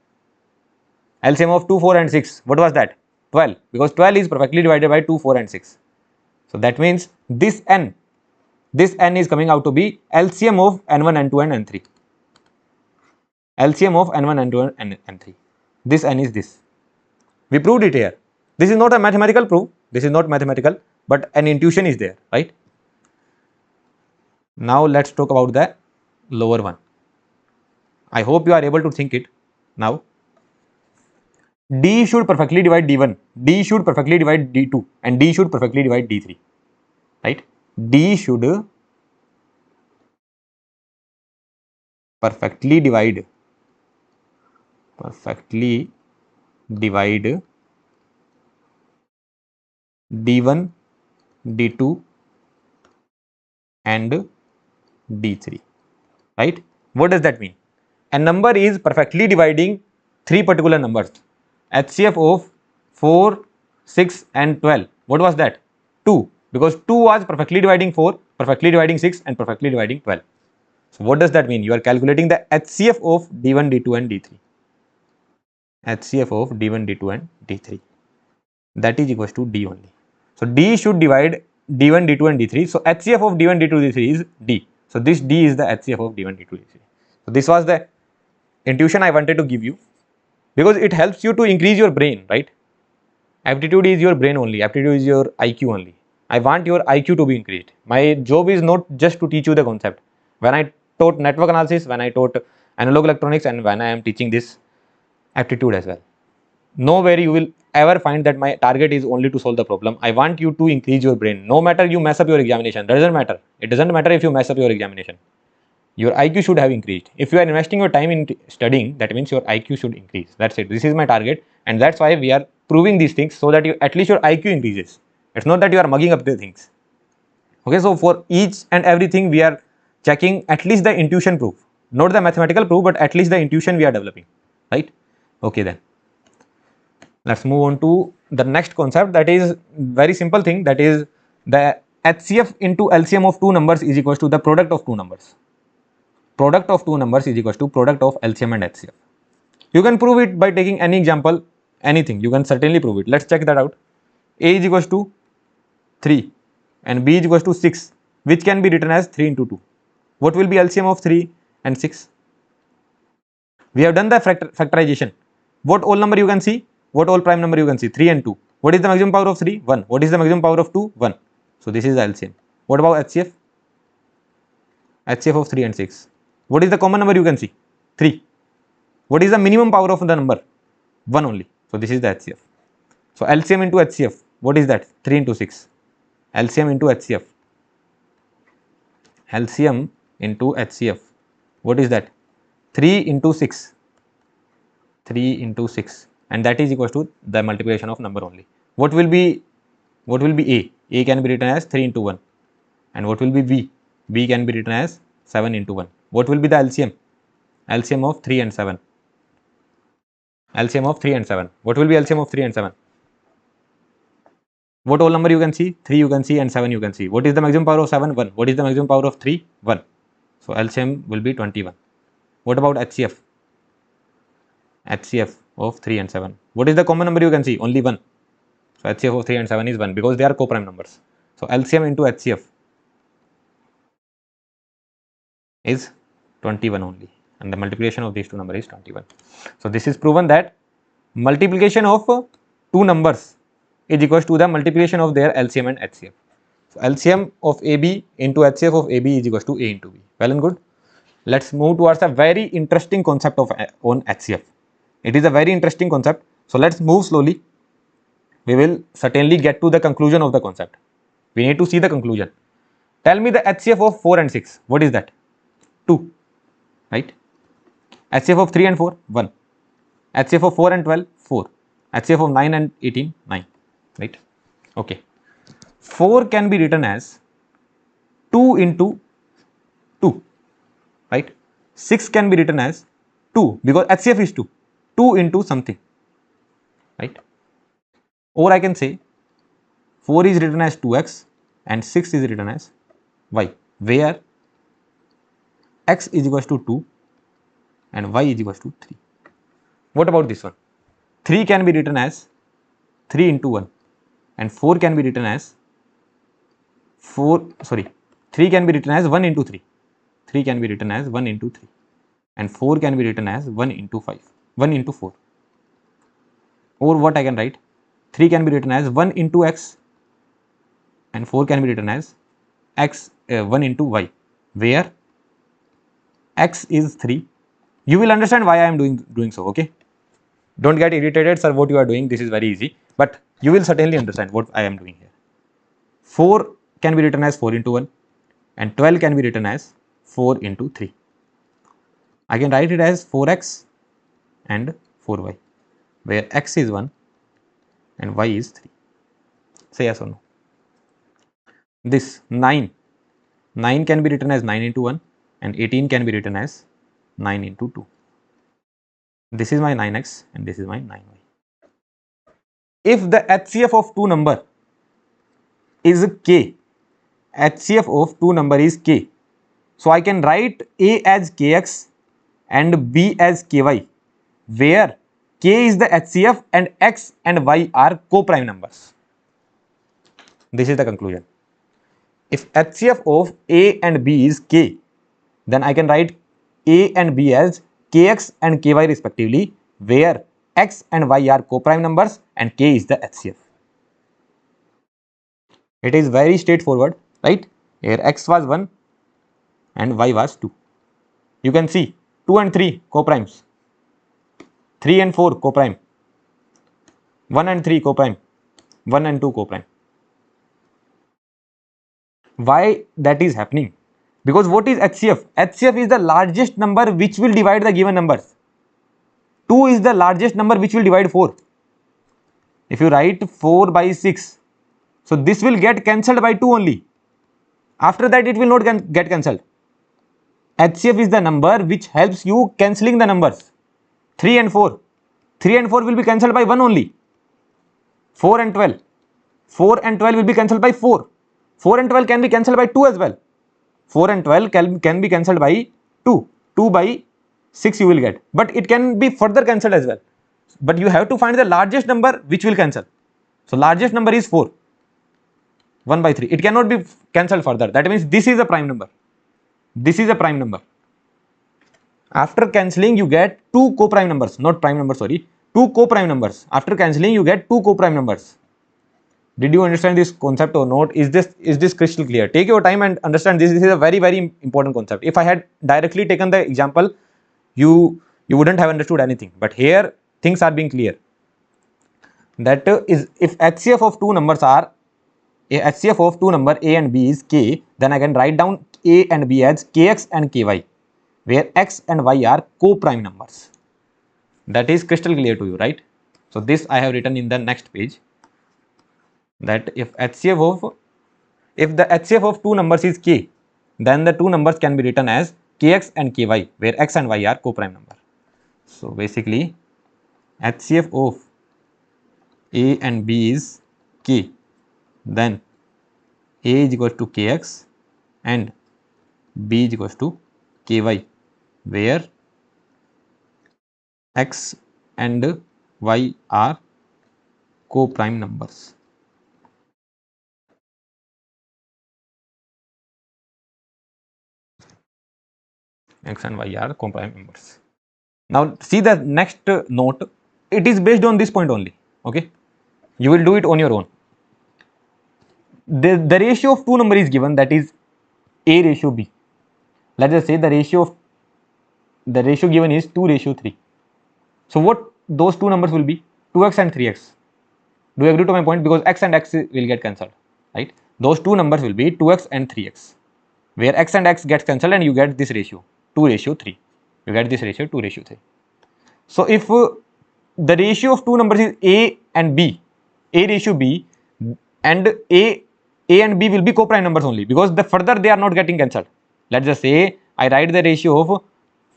LCM of 2, 4 and 6, what was that? 12, because 12 is perfectly divided by 2, 4 and 6. So that means this n is coming out to be LCM of n1, n2 and n3. LCM of n1, n2 and n3. This n is this. We proved it here. This is not a mathematical proof. This is not mathematical, but an intuition is there, right? Now let's talk about the lower one. I hope you are able to think it now. D should perfectly divide D1, D should perfectly divide D2, and D should perfectly divide D3, right? D should perfectly divide D1, D2 and D3, right? What does that mean? A number is perfectly dividing three particular numbers, HCF of 4, 6 and 12. What was that? 2, because 2 was perfectly dividing 4, perfectly dividing 6 and perfectly dividing 12. So what does that mean? You are calculating the HCF of D1, D2 and D3. HCF of D1, D2 and D3. That is equals to D only. So D should divide D1, D2 and D3. So HCF of D1, D2, D3 is D. So this D is the HCF of D1, D2, D3. So this was the intuition I wanted to give you, because it helps you to increase your brain, right? Aptitude is your brain only. Aptitude is your IQ only. I want your IQ to be increased. My job is not just to teach you the concept. When I taught network analysis, when I taught analog electronics, and when I am teaching this aptitude as well, nowhere you will ever find that my target is only to solve the problem. I want you to increase your brain. No matter you mess up your examination, doesn't matter. It doesn't matter if you mess up your examination. Your IQ should have increased. If you are investing your time in studying, that means your IQ should increase. That's it. This is my target, and that's why we are proving these things, so that you at least your IQ increases. It's not that you are mugging up the things. Okay, so for each and everything we are checking at least the intuition proof, not the mathematical proof, but at least the intuition we are developing, right? Okay, then let's move on to the next concept. That is very simple thing. That is the HCF into LCM of two numbers is equals to the product of two numbers. Product of two numbers is equals to product of LCM and HCF. You can prove it by taking any example, anything. You can certainly prove it. Let's check that out. A is equals to 3 and B is equals to 6, which can be written as 3 into 2. What will be LCM of 3 and 6? We have done the factorization. What whole number you can see? What whole prime number you can see? 3 and 2. What is the maximum power of 3? 1. What is the maximum power of 2? 1. So this is the LCM. What about HCF? HCF of 3 and 6. What is the common number you can see? 3. What is the minimum power of the number? 1 only. So this is the HCF. So LCM into HCF. What is that? 3 into 6. LCM into HCF. LCM into HCF. What is that? 3 into 6. 3 into 6. And that is equals to the multiplication of number only. What will be A? A can be written as 3 into 1. And what will be B? B can be written as 7 into 1. What will be the LCM? LCM of 3 and 7. LCM of 3 and 7. What will be LCM of 3 and 7? What whole number you can see? 3 you can see and 7 you can see. What is the maximum power of 7? 1. What is the maximum power of 3? 1. So LCM will be 21. What about HCF? HCF of 3 and 7. What is the common number you can see? Only 1. So HCF of 3 and 7 is 1, because they are co-prime numbers. So LCM into HCF is 21 only, and the multiplication of these two numbers is 21. So this is proven that multiplication of two numbers is equals to the multiplication of their LCM and HCF. So LCM of AB into HCF of AB is equals to A into B. Well and good. Let's move towards a very interesting concept of on HCF. It is a very interesting concept. So let's move slowly. We will certainly get to the conclusion of the concept. We need to see the conclusion. Tell me the HCF of 4 and 6. What is that? 2. Right? HCF of 3 and 4, 1. HCF of 4 and 12, 4. HCF of 9 and 18, 9. Right? Okay. 4 can be written as 2 into 2. Right? 6 can be written as 2, because HCF is 2. 2 into something. Right? Or I can say 4 is written as 2x and 6 is written as y, where x is equals to 2 and y is equals to 3. What about this one? 3 can be written as 3 into 1 and 4 can be written as 3 can be written as 1 into 3. 3 can be written as 1 into 3 and 4 can be written as 1 into 5, 1 into 4. Or what I can write? 3 can be written as 1 into x and 4 can be written as 1 into y, where x is 3. You will understand why I am doing so, okay? Don't get irritated, sir, what you are doing, this is very easy, but you will certainly understand what I am doing here. 4 can be written as 4 into 1 and 12 can be written as 4 into 3. I can write it as 4x and 4y, where x is 1 and y is 3. Say yes or no. This 9 can be written as 9 into 1 and 18 can be written as 9 into 2. This is my 9x and this is my 9y. If the HCF of two number is k. HCF of two number is k. So I can write A as kx and B as ky, where k is the HCF and x and y are co-prime numbers. This is the conclusion. If HCF of A and B is k, then I can write A and B as kx and ky respectively, where x and y are co-prime numbers and k is the HCF. It is very straightforward, right? Here x was 1 and y was 2. You can see 2 and 3 co-primes, 3 and 4 co-prime, 1 and 3 co-prime, 1 and 2 co-prime. Why that is happening? Because what is HCF? HCF is the largest number which will divide the given numbers. 2 is the largest number which will divide 4. If you write 4 by 6, so this will get cancelled by 2 only. After that it will not get cancelled. HCF is the number which helps you cancelling the numbers. 3 and 4. 3 and 4 will be cancelled by 1 only. 4 and 12. 4 and 12 will be cancelled by 4. 4 and 12 can be cancelled by 2 as well. 4 and 12 can be cancelled by 2. 2 by 6 you will get. But it can be further cancelled as well. But you have to find the largest number which will cancel. So largest number is 4. 1 by 3. It cannot be cancelled further. That means this is a prime number. This is a prime number. After cancelling you get two co-prime numbers. Not prime numbers, sorry. Two co-prime numbers. After cancelling you get two co-prime numbers. Did you understand this concept or not? Is this crystal clear? Take your time and understand this. This is a very, very important concept. If I had directly taken the example, you wouldn't have understood anything. But here things are being clear. That is, if HCF of two numbers are HCF of two number A and B is k, then I can write down A and B as kx and ky, where x and y are co-prime numbers. That is crystal clear to you, right? So this I have written in the next page. That if the HCF of two numbers is k, then the two numbers can be written as kx and ky, where x and y are co-prime number. So basically HCF of A and B is k, then A is equals to kx and B is equals to ky, where x and y are co-prime numbers. X and y are co-prime numbers. Now see the next note. It is based on this point only. Okay, you will do it on your own. The ratio of two number is given, that is A ratio B. Let us say the ratio given is 2:3. So what those two numbers will be? 2x and 3x. Do you agree to my point? Because x and x will get cancelled, right? Those two numbers will be 2x and 3x, where x and x gets cancelled and you get this ratio 2:3. You get this ratio 2:3. So if the ratio of two numbers is A and B, A ratio B, and A and B will be co-prime numbers only, because the further they are not getting cancelled. Let's just say I write the ratio of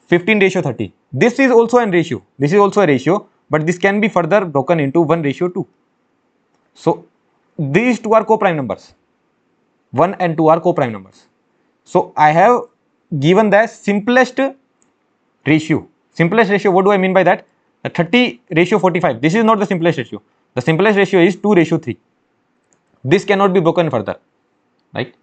15:30. This is also a ratio. This is also a ratio, but this can be further broken into 1:2. So these two are co-prime numbers. 1 and 2 are co-prime numbers. So I have given the simplest ratio. Simplest ratio, what do I mean by that? The 30:45. This is not the simplest ratio. The simplest ratio is 2:3. This cannot be broken further, right?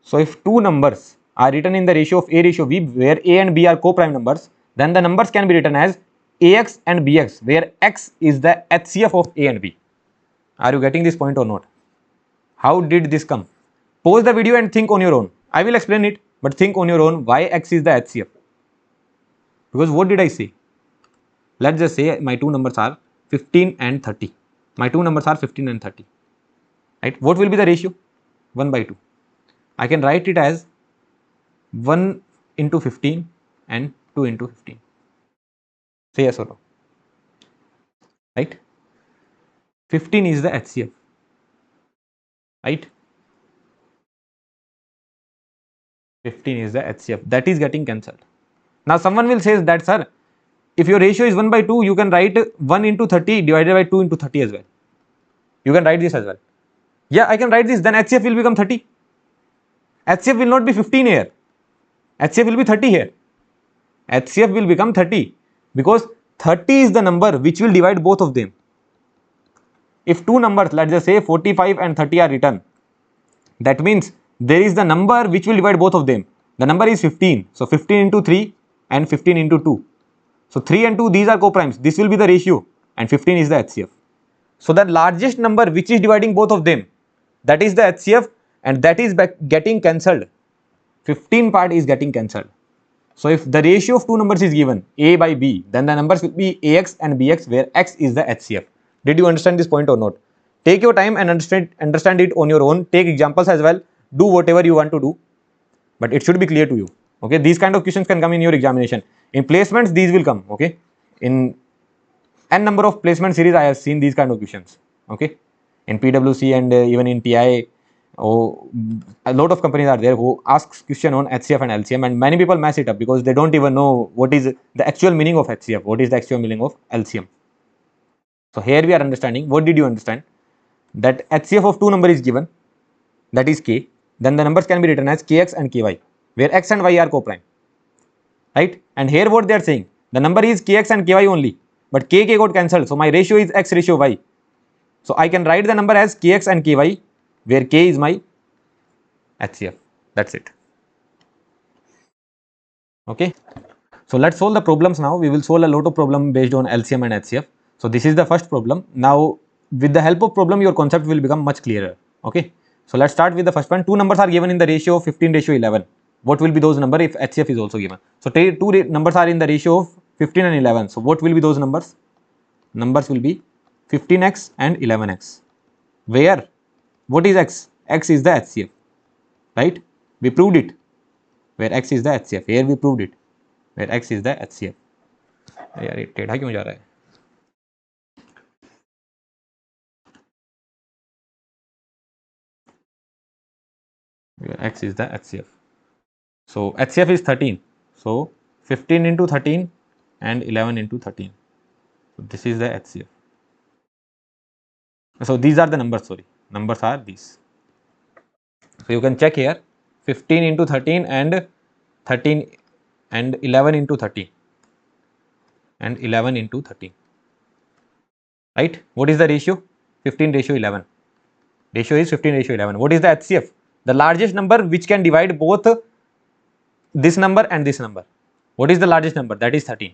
So if two numbers are written in the ratio of A ratio B, where A and B are co-prime numbers, then the numbers can be written as AX and BX, where X is the HCF of A and B. Are you getting this point or not? How did this come? Pause the video and think on your own. I will explain it, but think on your own why X is the HCF. Because what did I say? Let's just say my two numbers are 15 and 30. My two numbers are 15 and 30. Right? What will be the ratio? 1/2. I can write it as 1 into 15 and 2 into 15. Say yes or no. Right? 15 is the HCF. Right? 15 is the HCF. That is getting cancelled. Now someone will say that, sir, if your ratio is 1/2, you can write 1 into 30 divided by 2 into 30 as well. You can write this as well. Yeah, I can write this, then HCF will become 30. HCF will not be 15 here. HCF will be 30 here. HCF will become 30 because 30 is the number which will divide both of them. If two numbers, let's just say 45 and 30 are written, that means there is the number which will divide both of them. The number is 15. So 15 into 3 and 15 into 2. So 3 and 2, these are co-primes. This will be the ratio and 15 is the HCF. So the largest number which is dividing both of them, that is the HCF, and that is getting cancelled. 15 part is getting cancelled. So if the ratio of two numbers is given A by B, then the numbers will be AX and BX, where X is the HCF. Did you understand this point or not? Take your time and understand it on your own. Take examples as well. Do whatever you want to do, but it should be clear to you. Okay, these kind of questions can come in your examination. In placements, these will come. Okay, in n number of placement series, I have seen these kind of questions. Okay, in PwC and even in TI, a lot of companies are there who asks question on HCF and LCM, and many people mess it up because they don't even know what is the actual meaning of HCF, what is the actual meaning of LCM. So here we are understanding. What did you understand? That HCF of two number is given, that is K. Then the numbers can be written as Kx and Ky, where X and Y are co-prime, right? And here what they are saying, the number is Kx and Ky only, but K got cancelled, so my ratio is X ratio Y. So I can write the number as Kx and Ky, where K is my HCF. That's it. Okay. So let's solve the problems now. We will solve a lot of problems based on LCM and HCF. So this is the first problem. Now with the help of problem, your concept will become much clearer. Okay. So let's start with the first one. Two numbers are given in the ratio of 15:11. What will be those numbers if HCF is also given? So two numbers are in the ratio of 15 and 11. So what will be those numbers? Numbers will be 15x and 11x. Where? What is x? X is the HCF, right? We proved it. Where x is the HCF. Here we proved it. Where x is the HCF. यार ये टेढ़ा क्यों जा रहा है? Where x is the HCF. So HCF is 13. So 15 into 13 and 11 into 13. So this is the HCF. So these are the numbers, sorry. Numbers are these. So you can check here 15 into 13 and 13 and 11 into 13 and 11 into 13. Right? What is the ratio? 15 ratio 11. Ratio is 15 ratio 11. What is the HCF? The largest number which can divide both this number and this number. What is the largest number? That is 13.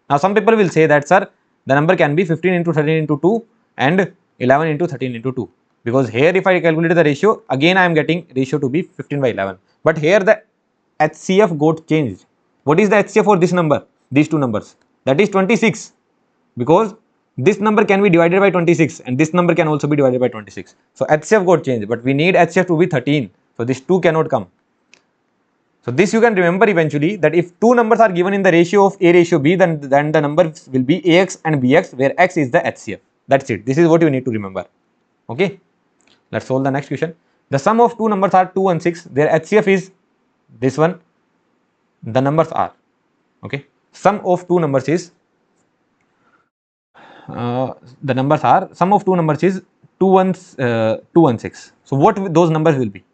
Now some people will say that, sir, the number can be 15 into 13 into 2 and 11 into 13 into 2. Because here if I calculate the ratio, again I am getting ratio to be 15 by 11. But here the HCF got changed. What is the HCF for this number? These two numbers. That is 26. Because this number can be divided by 26 and this number can also be divided by 26. So HCF got changed, but we need HCF to be 13. So this 2 cannot come. So this you can remember eventually, that if two numbers are given in the ratio of A ratio B, then the numbers will be AX and BX, where X is the HCF. That's it. This is what you need to remember. Okay. Let's solve the next question. The sum of two numbers are 2 and 6. Their HCF is this one. The numbers are, okay. Sum of two numbers is the numbers are, sum of two numbers is 2 and 6. So what those numbers will be?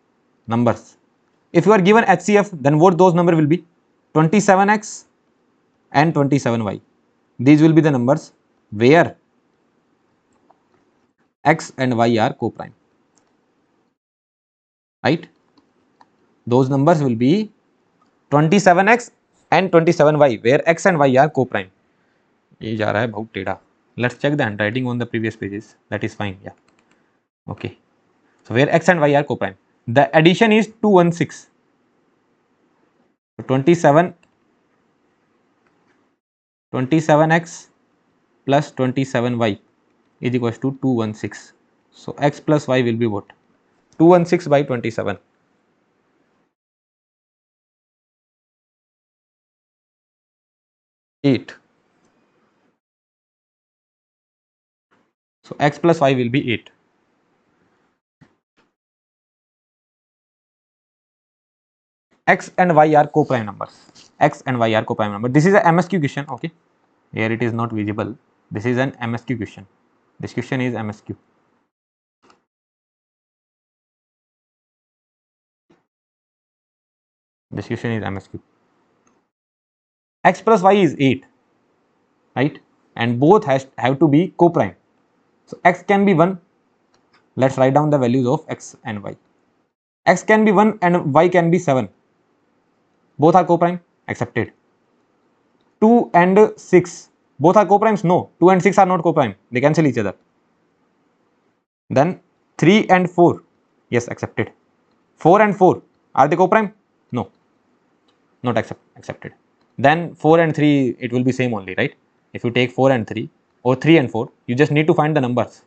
Numbers. If you are given HCF, then what those numbers will be? 27x and 27y. These will be the numbers where x and y are co-prime. Right? Those numbers will be 27x and 27y, where x and y are co-prime. ये जा रहा है बहुत टेढ़ा. Let's check the handwriting on the previous pages. That is fine. Yeah. Okay. So where x and y are co-prime. The addition is 2 and 6. So 27x plus 27y is equals to 216. So x plus y will be what? 216 by 27. 8. So x plus y will be 8. X and y are co-prime numbers. X and y are co-prime numbers. This is a MSQ question. Okay. Here it is not visible. This is an MSQ question. This question is MSQ. This question is MSQ. X plus y is 8, right? And both have to be co-prime. So x can be 1. Let's write down the values of x and y. X can be 1 and y can be 7. Both are co-prime. Accepted. 2 and 6. Both are co-primes? No. 2 and 6 are not co-prime. They cancel each other. Then 3 and 4. Yes, accepted. 4 and 4. Are they co-prime? No. Not accepted. Then 4 and 3, it will be same only, right? If you take 4 and 3 or 3 and 4, you just need to find the numbers.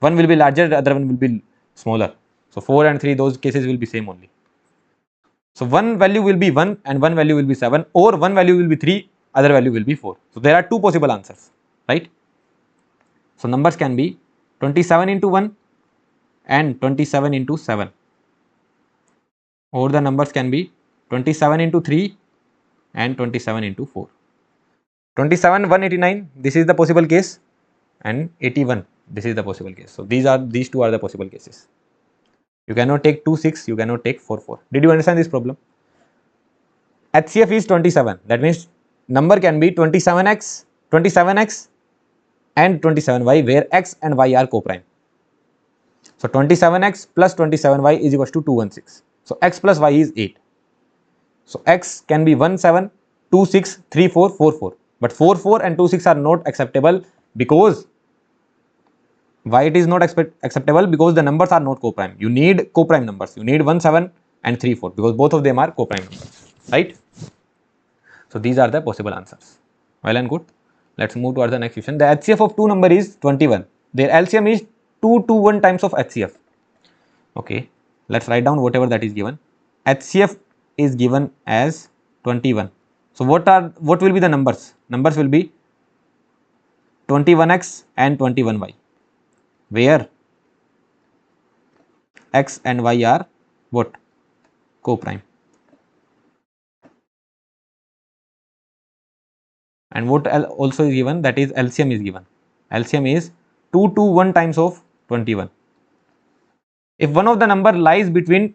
One will be larger, the other one will be smaller. So 4 and 3, those cases will be same only. So one value will be 1 and one value will be 7, or one value will be 3, other value will be 4. So there are two possible answers, right? So numbers can be 27 into 1 and 27 into 7, or the numbers can be 27 into 3 and 27 into 4. 27, 189, this is the possible case, and 81, this is the possible case. So these two are the possible cases. You cannot take 2, 6, you cannot take 4, 4. Did you understand this problem? HCF is 27. That means number can be 27x and 27y, where x and y are co-prime. So 27x plus 27y is equals to 216. So x plus y is 8. So x can be 1, 7, 2, 6, 3, 4, 4, 4. But 4, 4 and 2, 6 are not acceptable, because why it is not acceptable? Because the numbers are not co-prime. You need co-prime numbers. You need 1, 7 and 3, 4, because both of them are co-prime numbers, right? So these are the possible answers. Well and good. Let's move towards the next question. The HCF of two number is 21. Their LCM is 2 to 1 times of HCF. Okay, let's write down whatever that is given. HCF is given as 21. So what will be the numbers? Numbers will be 21x and 21y, where x and y are what? Co-prime. And what also is given, that is LCM is given. LCM is 2 to 1 times of 21. If one of the number lies between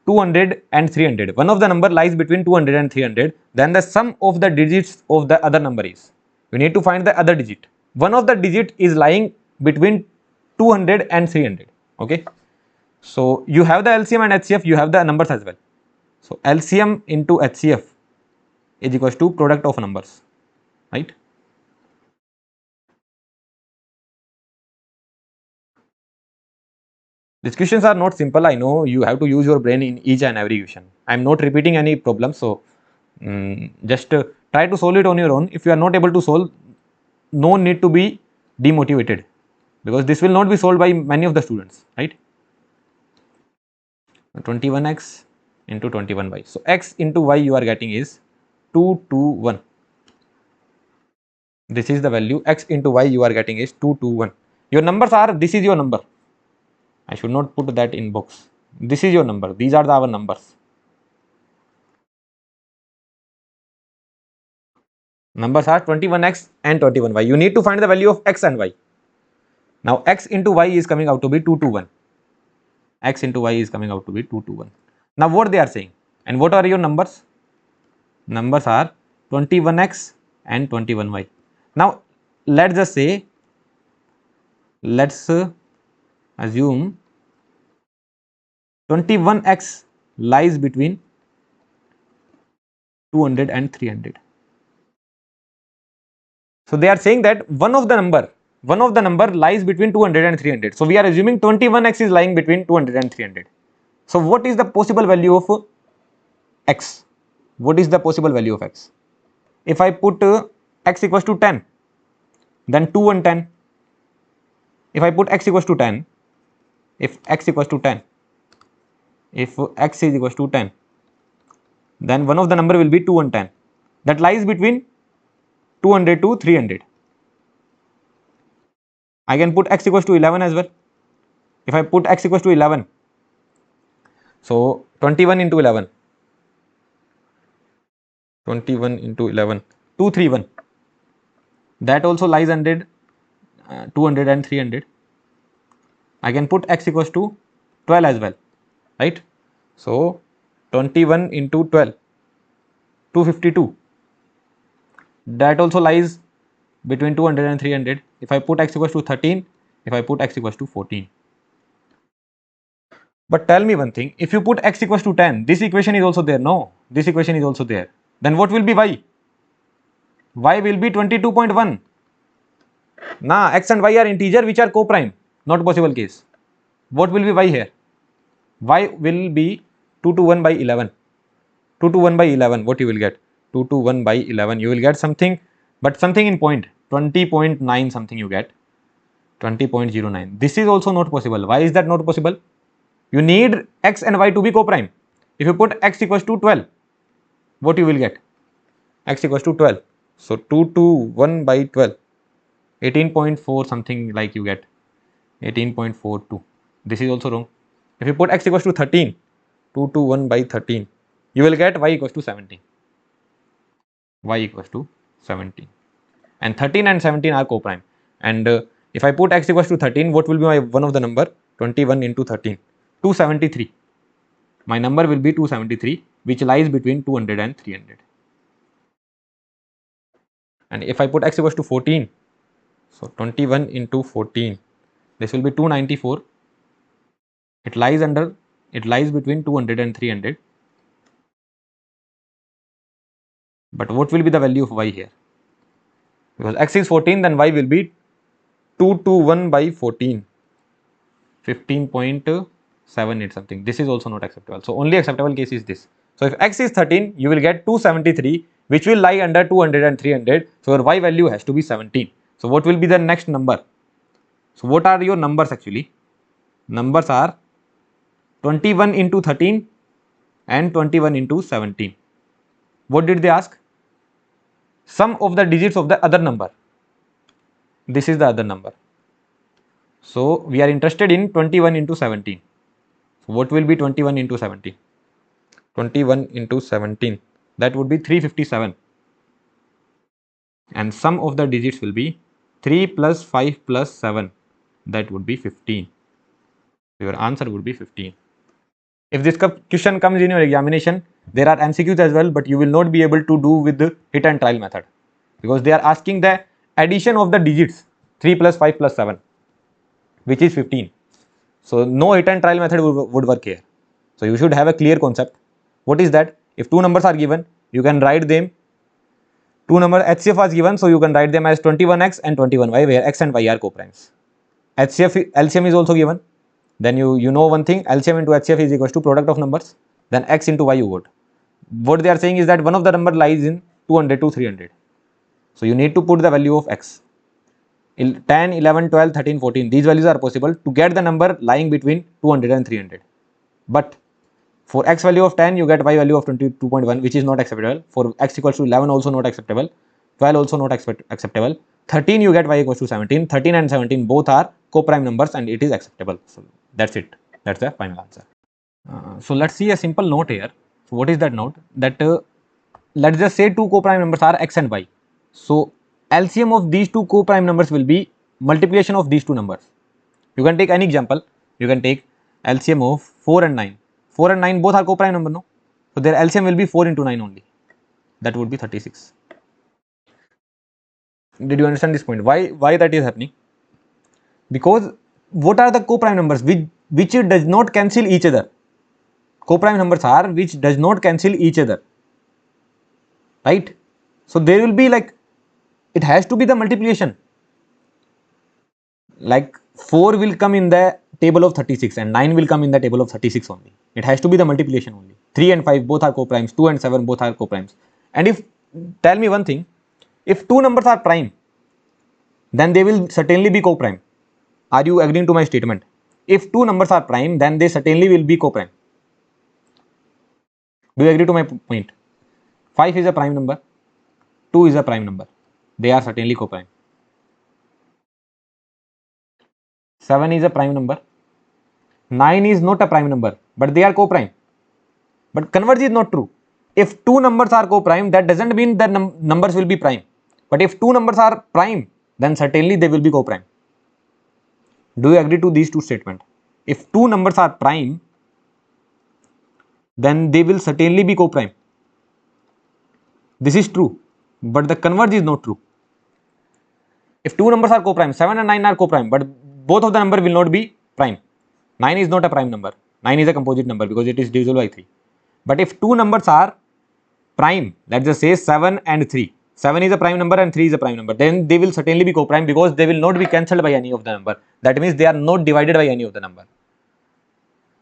200 and 300, one of the number lies between 200 and 300, then the sum of the digits of the other number is, we need to find the other digit. One of the digit is lying between 200 and 300. Okay, so you have the LCM and HCF, you have the numbers as well. So LCM into HCF is equals to product of numbers, right? These questions are not simple. I know you have to use your brain in each and every question. I am not repeating any problem, so just try to solve it on your own. If you are not able to solve, no need to be demotivated, because this will not be solved by many of the students, right? 21x into 21y. So x into y you are getting is 2 to 1. This is the value. X into y you are getting is 2 to 1. Your numbers are, this is your number. I should not put that in box. This is your number. These are our numbers. Numbers are 21x and 21y. You need to find the value of x and y. Now x into y is coming out to be 2 to 1. X into y is coming out to be 2 to 1. Now what they are saying, and what are your numbers? Numbers are 21x and 21y. Now let's just say, let's assume 21x lies between 200 and 300. So they are saying that one of the number lies between 200 and 300. So we are assuming 21x is lying between 200 and 300. So what is the possible value of x? What is the possible value of x? If I put x equals to 10, then 2 and 10. If I put x equals to 10, if x equals to 10, if x is equals to 10, then one of the number will be 2 and 10. That lies between 200 to 300. I can put x equals to 11 as well. If I put x equals to 11, so 21 into 11, 21 into 11, 231. That also lies under 200 and 300. I can put x equals to 12 as well, right? So 21 into 12, 252. That also lies between 200 and 300. If I put x equals to 13, if I put x equals to 14. But tell me one thing, if you put x equals to 10, this equation is also there. No, this equation is also there. Then what will be y? Y will be 22.1. Nah, x and y are integer which are co-prime, not possible case. What will be y here? Y will be 2 to 1 by 11. 2 to 1 by 11, what you will get? 2 to 1 by 11, you will get something, but something in point, 20.9 something you get, 20.09. This is also not possible. Why is that not possible? You need x and y to be co-prime. If you put x equals to 12, what you will get? X equals to 12. So 2 to 1 by 12, 18.4 something like you get, 18.42. This is also wrong. If you put x equals to 13, 2 to 1 by 13, you will get y equals to 17. Y equals to 17. And 13 and 17 are co-prime. And if I put x equals to 13, what will be my one of the number? 21 into 13, 273. My number will be 273, which lies between 200 and 300. And if I put x equals to 14, so 21 into 14, this will be 294. It lies between 200 and 300. But what will be the value of y here? Because x is 14, then y will be 2 to 1 by 14, 15.78 something. This is also not acceptable. So only acceptable case is this. So if x is 13, you will get 273, which will lie under 200 and 300. So your y value has to be 17. So what will be the next number? So what are your numbers actually? Numbers are 21 into 13 and 21 into 17. What did they ask? Sum of the digits of the other number. This is the other number. So we are interested in 21 into 17. So what will be 21 into 17? 21 into 17. That would be 357. And sum of the digits will be 3 plus 5 plus 7. That would be 15. Your answer would be 15. If this question comes in your examination, there are MCQs as well, but you will not be able to do with the hit and trial method, because they are asking the addition of the digits 3 plus 5 plus 7, which is 15. So no hit and trial method would work here. So you should have a clear concept. What is that? If two numbers are given, you can write them. Two number HCF was given, so you can write them as 21x and 21y, where x and y are co-primes. HCF LCM is also given. Then you know one thing, LCM into HCF is equals to product of numbers, then x into y you got. What they are saying is that one of the number lies in 200 to 300. So you need to put the value of x. 10, 11, 12, 13, 14, these values are possible to get the number lying between 200 and 300. But for x value of 10, you get y value of 22.1, which is not acceptable. For x equals to 11 also not acceptable. 12 also not acceptable. 13 you get y equals to 17. 13 and 17 both are co-prime numbers and it is acceptable. So that's it. That's the final answer. So let's see a simple note here. So what is that note? That let's just say two co-prime numbers are x and y. So LCM of these two co-prime numbers will be multiplication of these two numbers. You can take any example. You can take LCM of 4 and 9. 4 and 9 both are co-prime number, no? So their LCM will be 4 into 9 only. That would be 36. Did you understand this point? Why that is happening? Because what are the co-prime numbers which does not cancel each other? Co-prime numbers are which does not cancel each other, right? So there will be like, it has to be the multiplication. Like 4 will come in the table of 36 and 9 will come in the table of 36 only. It has to be the multiplication only. 3 and 5 both are co-primes, 2 and 7 both are co-primes. And if, tell me one thing, if two numbers are prime, then they will certainly be co-prime. Are you agreeing to my statement? If two numbers are prime, then they certainly will be co-prime. Do you agree to my point? 5 is a prime number, 2 is a prime number. They are certainly co-prime. 7 is a prime number. 9 is not a prime number, but they are co-prime. But converse is not true. If two numbers are co-prime, that doesn't mean that numbers will be prime. But if two numbers are prime, then certainly they will be co-prime. Do you agree to these two statements? If two numbers are prime, then they will certainly be co-prime. This is true, but the converge is not true. If two numbers are co-prime, 7 and 9 are co-prime, but both of the number will not be prime. 9 is not a prime number. 9 is a composite number because it is divisible by 3. But if two numbers are prime, let's just say 7 and 3. 7 is a prime number and 3 is a prime number. Then they will certainly be co-prime because they will not be cancelled by any of the number. That means they are not divided by any of the number.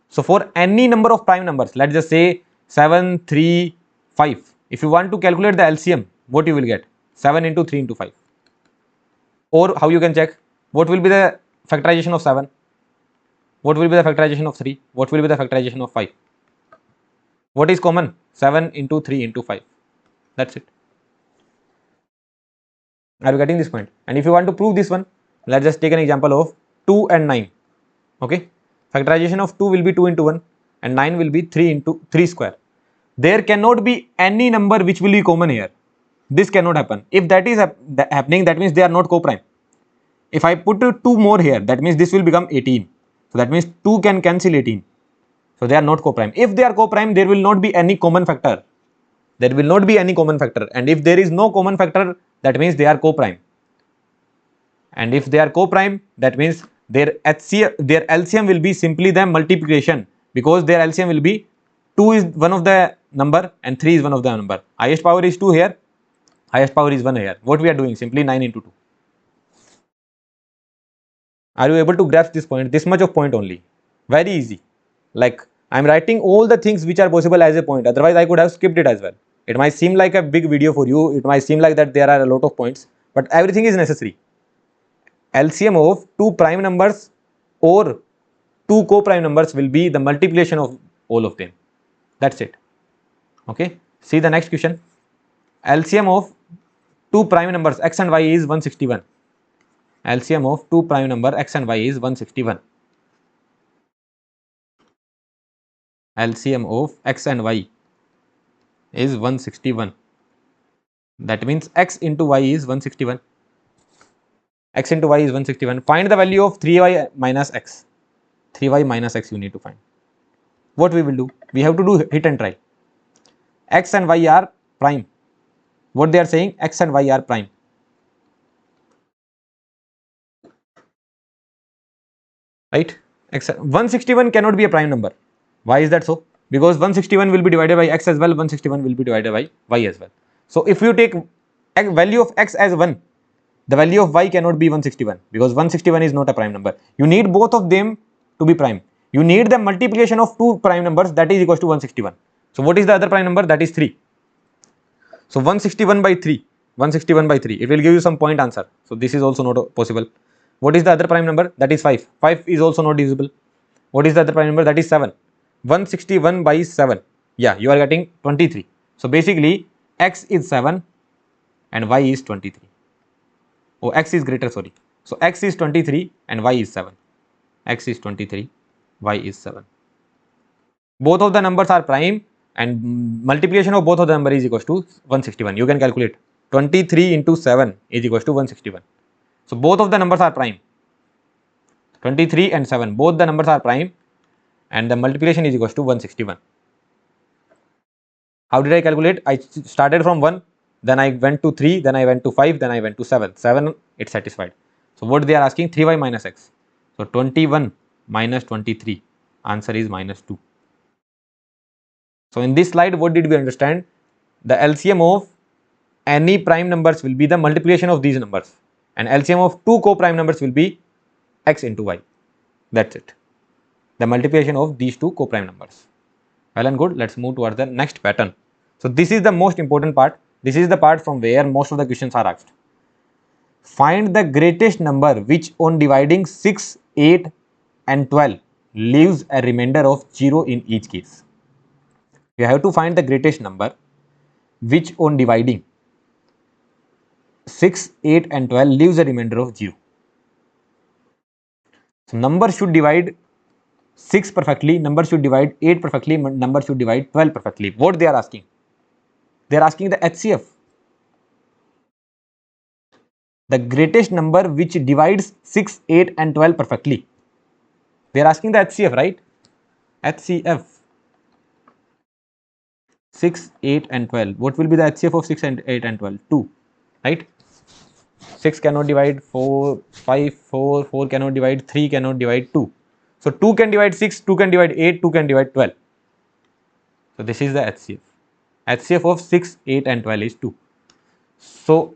So for any number of prime numbers, let's just say 7, 3, 5. If you want to calculate the LCM, what you will get? 7 into 3 into 5. Or how you can check? What will be the factorization of 7? What will be the factorization of 3? What will be the factorization of 5? What is common? 7 into 3 into 5. That's it. Are you getting this point? And if you want to prove this one, let's just take an example of 2 and 9. Okay. Factorization of 2 will be 2 into 1 and 9 will be 3 into 3 square. There cannot be any number which will be common here. This cannot happen. If that is happening, that means they are not co-prime. If I put 2 more here, that means this will become 18. So that means 2 can cancel 18. So they are not co-prime. If they are co-prime, there will not be any common factor. There will not be any common factor. And if there is no common factor, that means they are co-prime. And if they are co-prime, that means their LCM will be simply the multiplication, because their LCM will be 2 is one of the number and 3 is one of the number. Highest power is 2 here, highest power is 1 here. What we are doing? Simply 9 into 2. Are you able to grasp this point? This much of point only. Very easy. Like I am writing all the things which are possible as a point. Otherwise, I could have skipped it as well. It might seem like a big video for you. It might seem like that there are a lot of points, but everything is necessary. LCM of two prime numbers or two co-prime numbers will be the multiplication of all of them. That's it. Okay. See the next question. LCM of two prime numbers x and y is 161. LCM of two prime number x and y is 161. LCM of x and y is 161. That means x into y is 161. X into y is 161. Find the value of 3y minus x. 3y minus x you need to find. What we will do? We have to do hit and try. X and y are prime. What they are saying? X and y are prime. Right? 161 cannot be a prime number. Why is that so? Because 161 will be divided by x as well, 161 will be divided by y as well. So if you take value of x as 1, the value of y cannot be 161 because 161 is not a prime number. You need both of them to be prime. You need the multiplication of two prime numbers, that is equals to 161. So what is the other prime number? That is 3. So 161 by 3, 161 by 3, it will give you some point answer. So this is also not possible. What is the other prime number? That is 5. 5 is also not divisible. What is the other prime number? That is 7. 161 by 7. Yeah, you are getting 23. So basically x is 7 and y is 23. Oh, x is greater, sorry. So x is 23 and y is 7. X is 23, y is 7. Both of the numbers are prime and multiplication of both of the number is equals to 161. You can calculate 23 into 7 is equals to 161. So both of the numbers are prime. 23 and 7, both the numbers are prime and the multiplication is equals to 161. How did I calculate? I started from 1, then I went to 3, then I went to 5, then I went to 7. 7, it's satisfied. So what they are asking? 3y minus x. So 21 minus 23, answer is minus 2. So in this slide, what did we understand? The LCM of any prime numbers will be the multiplication of these numbers, and LCM of two co-prime numbers will be x into y. That's it. The multiplication of these two co-prime numbers. Well and good. Let's move towards the next pattern. So this is the most important part. This is the part from where most of the questions are asked. Find the greatest number which on dividing 6, 8 and 12 leaves a remainder of 0 in each case. You have to find the greatest number which on dividing 6, 8 and 12 leaves a remainder of 0. So number should divide 6 perfectly, number should divide 8 perfectly, number should divide 12 perfectly. What they are asking? They are asking the HCF. The greatest number which divides 6, 8 and 12 perfectly. They are asking the HCF, right? HCF. 6, 8 and 12. What will be the HCF of 6 and 8 and 12? 2, right? 6 cannot divide 4, 5, 4, 4 cannot divide 3, cannot divide 2. So 2 can divide 6, 2 can divide 8, 2 can divide 12. So this is the HCF. HCF of 6, 8 and 12 is 2. So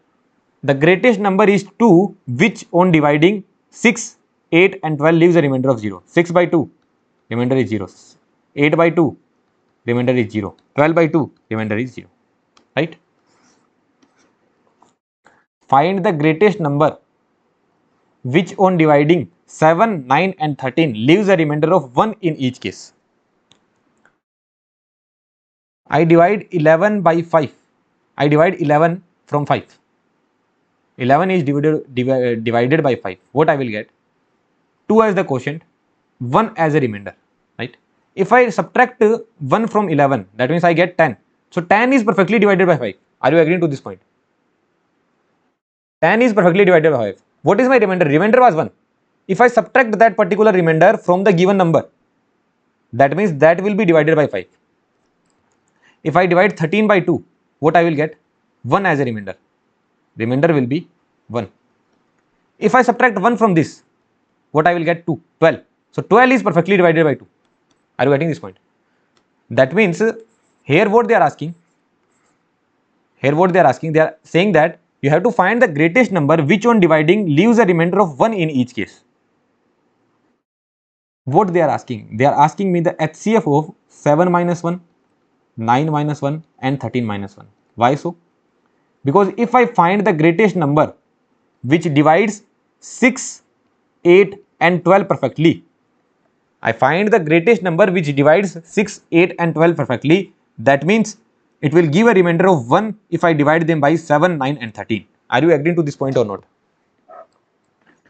the greatest number is 2, which on dividing 6, 8 and 12 leaves a remainder of 0. 6 by 2, remainder is 0. 8 by 2, remainder is 0. 12 by 2, remainder is 0. Right? Find the greatest number which on dividing 7, 9 and 13 leaves a remainder of 1 in each case. I divide 11 by 5. I divide 11 from 5. 11 is divided by 5. What I will get? 2 as the quotient, 1 as a remainder. Right? If I subtract 1 from 11, that means I get 10. So 10 is perfectly divided by 5. Are you agreeing to this point? 10 is perfectly divided by 5. What is my remainder? Remainder was 1. If I subtract that particular remainder from the given number, that means that will be divided by 5. If I divide 13 by 2, what I will get? 1 as a remainder. Remainder will be 1. If I subtract 1 from this, what I will get? 2, 12. So 12 is perfectly divided by 2. Are you getting this point? That means here what they are asking, they are saying that you have to find the greatest number which on dividing leaves a remainder of 1 in each case. What they are asking? They are asking me the HCF of 7 minus 1, 9 minus 1 and 13 minus 1. Why so? Because if I find the greatest number which divides 6, 8 and 12 perfectly, I find the greatest number which divides 6, 8 and 12 perfectly, that means it will give a remainder of 1 if I divide them by 7, 9 and 13. Are you agreeing to this point or not?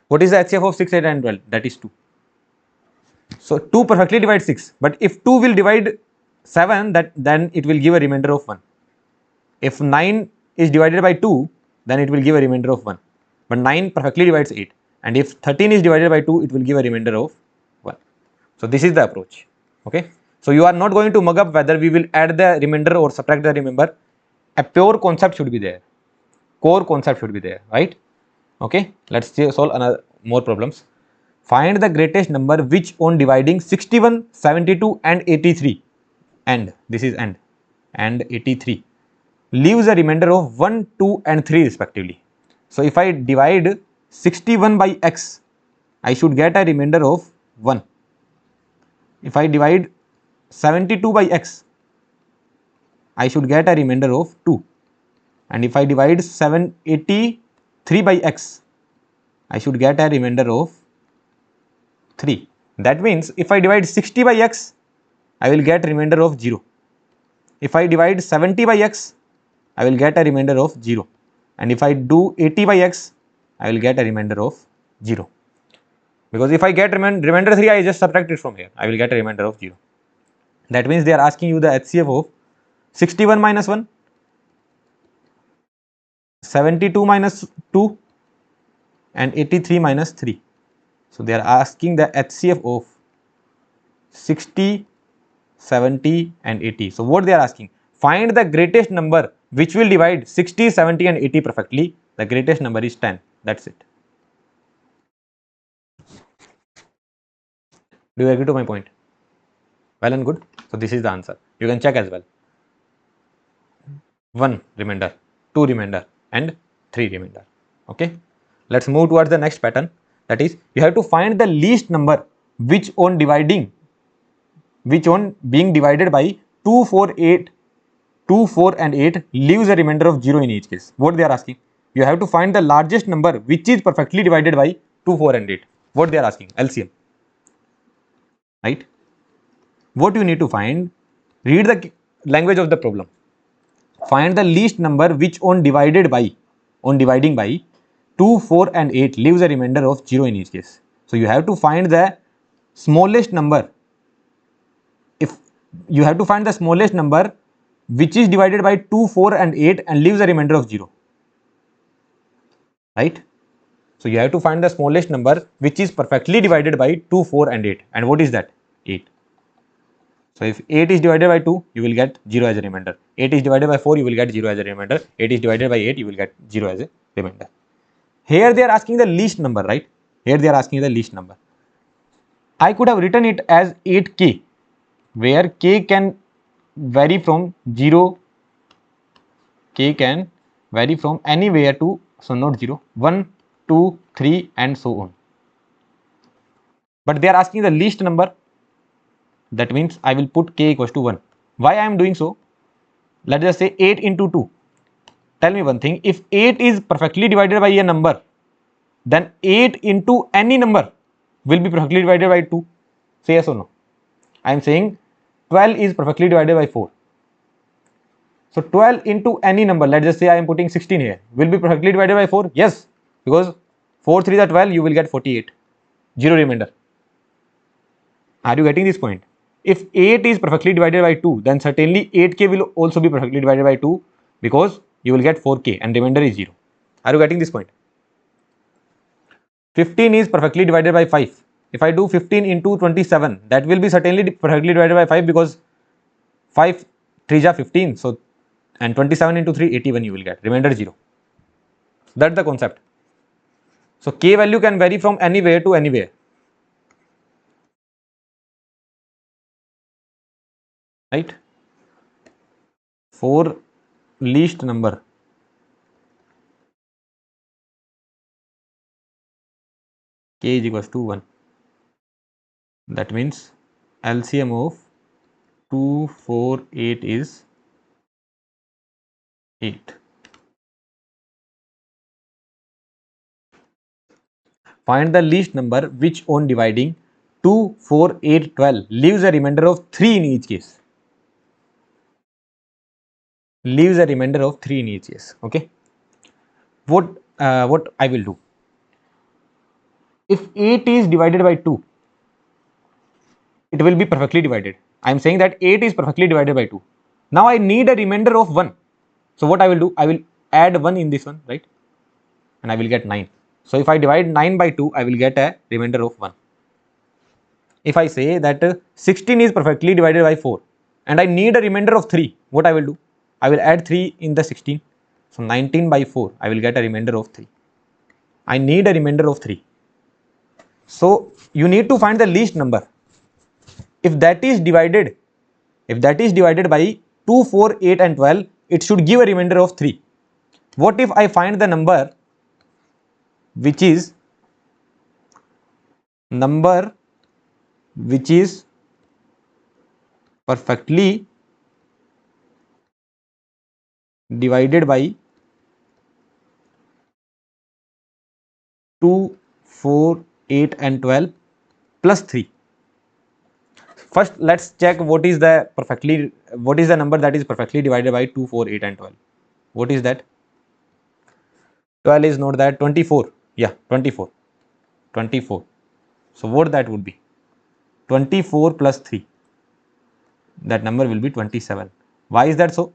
What is the HCF of 6, 8 and 12? That is 2. So 2 perfectly divides 6, but if 2 will divide 7, then it will give a remainder of 1. If 9 is divided by 2, then it will give a remainder of 1. But 9 perfectly divides 8. And if 13 is divided by 2, it will give a remainder of 1. So this is the approach. Okay. So you are not going to mug up whether we will add the remainder or subtract the remainder. A pure concept should be there. Core concept should be there, right? Okay. Let's solve another more problems. Find the greatest number which on dividing 61, 72 and 83 and this is and 83 leaves a remainder of 1, 2 and 3 respectively. So if I divide 61 by x, I should get a remainder of 1. If I divide 72 by x, I should get a remainder of 2. And if I divide 783 by x, I should get a remainder of 3. That means if I divide 60 by x, I will get remainder of 0. If I divide 70 by x, I will get a remainder of 0. And if I do 80 by x, I will get a remainder of 0. Because if I get remainder 3, I just subtract it from here. I will get a remainder of 0. That means they are asking you the HCF of 61 minus 1, 72 minus 2 and 83 minus 3. So they are asking the HCF of 60, 70 and 80. So what they are asking? Find the greatest number which will divide 60, 70 and 80 perfectly. The greatest number is 10. That's it. Do you agree to my point? Well and good. So this is the answer. You can check as well. 1 remainder, 2 remainder and 3 remainder. Okay. Let's move towards the next pattern. That is, you have to find the least number which on being divided by 2, 4, 8, 2, 4 and 8 leaves a remainder of 0 in each case. What they are asking? You have to find the largest number which is perfectly divided by 2, 4 and 8. What they are asking? LCM. Right? What you need to find? Read the language of the problem. Find the least number which on dividing by 2, 4 and 8 leaves a remainder of 0 in each case. So you have to find the smallest number. If you have to find the smallest number which is divided by 2, 4 and 8 and leaves a remainder of 0. Right? So you have to find the smallest number which is perfectly divided by 2, 4 and 8. And what is that? 8. So if 8 is divided by 2, you will get 0 as a remainder. 8 is divided by 4, you will get 0 as a remainder. 8 is divided by 8, you will get 0 as a remainder. Here they are asking the least number, right? Here they are asking the least number. I could have written it as 8k, where k can vary from 0, k can vary from anywhere to, so not 0, 1, 2, 3 and so on. But they are asking the least number. That means I will put k equals to 1. Why I am doing so? Let us say 8 into 2. Tell me one thing, if 8 is perfectly divided by a number, then 8 into any number will be perfectly divided by 2. Say yes or no? I am saying 12 is perfectly divided by 4. So 12 into any number, let's just say I am putting 16 here, will be perfectly divided by 4? Yes, because 4 3 is 12, you will get 48. 0 remainder. Are you getting this point? If 8 is perfectly divided by 2, then certainly 8k will also be perfectly divided by 2, because you will get 4k and remainder is 0. Are you getting this point? 15 is perfectly divided by 5. If I do 15 into 27, that will be certainly perfectly divided by 5, because 5 3 is 15. So, and 27 into 3, 81 you will get. Remainder 0. That's the concept. So, k value can vary from anywhere to anywhere. Right? For least number, k is equals to 1. That means LCM of 2, 4, 8 is 8. Find the least number which on dividing 2, 4, 8, 12 leaves a remainder of 3 in each case. Leaves a remainder of 3 in each case. Okay. What I will do? If 8 is divided by 2, it will be perfectly divided. I am saying that 8 is perfectly divided by 2. Now I need a remainder of 1. So what I will do? I will add 1 in this one, right? And I will get 9. So if I divide 9 by 2, I will get a remainder of 1. If I say that 16 is perfectly divided by 4 and I need a remainder of 3, what I will do? I will add 3 in the 16. So 19 by 4, I will get a remainder of 3. I need a remainder of 3. So you need to find the least number. If that is divided by 2, 4, 8 and 12, it should give a remainder of 3. What if I find the number which is perfectly divided by 2, 4, 8 and 12 plus 3. First let's check what is the number that is perfectly divided by 2, 4, 8 and 12. What is that? 12 is not that. 24. Yeah, 24. 24. So what that would be? 24 plus 3. That number will be 27. Why is that so?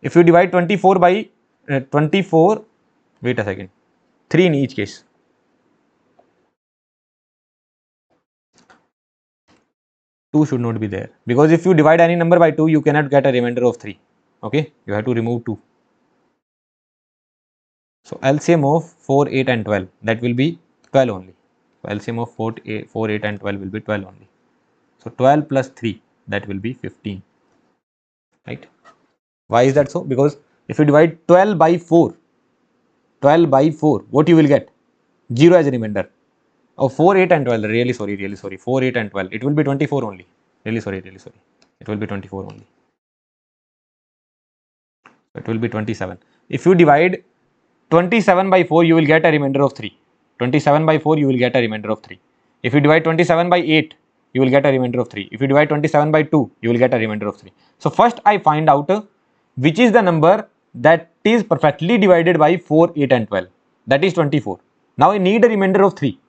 If you divide 24 by 24, wait a second, 3 in each case. Two should not be there, because if you divide any number by 2, you cannot get a remainder of 3. Okay, you have to remove 2. So LCM of 4, 8 and 12, that will be 12 only. So LCM of 4, 8 and 12 will be 12 only. So 12 plus 3, that will be 15. Right? Why is that so? Because if you divide 12 by 4, what you will get? 0 as a remainder. Oh, 4, 8 and 12, really sorry, 4, 8 and 12, it will be 24 only. Really sorry. It will be 24 only. It will be 27. If you divide 27 by 4, you will get a remainder of 3. 27 by 4, you will get a remainder of 3. If you divide 27 by 8, you will get a remainder of 3. If you divide 27 by 2, you will get a remainder of 3. So first I find out which is the number that is perfectly divided by 4, 8 and 12. That is 24. Now I need a remainder of 3.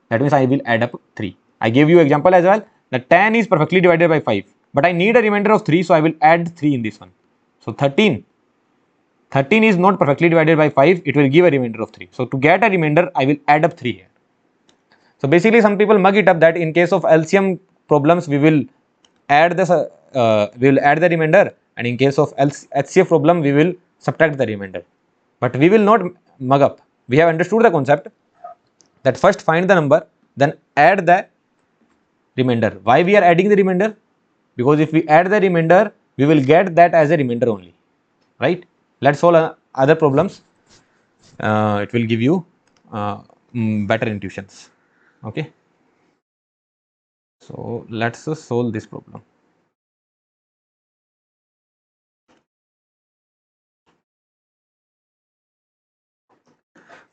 That means I will add up 3. I gave you example as well that 10 is perfectly divided by 5. But I need a remainder of 3, so I will add 3 in this one. So 13 is not perfectly divided by 5, it will give a remainder of 3. So to get a remainder, I will add up 3 here. So basically some people mug it up that in case of LCM problems, we will add the remainder, and in case of HCF problem we will subtract the remainder, but we will not mug up. We have understood the concept that first find the number, then add the remainder. Why we are adding the remainder? Because if we add the remainder, we will get that as a remainder only, right? Let's solve other problems. It will give you better intuitions. Okay, so let's solve this problem.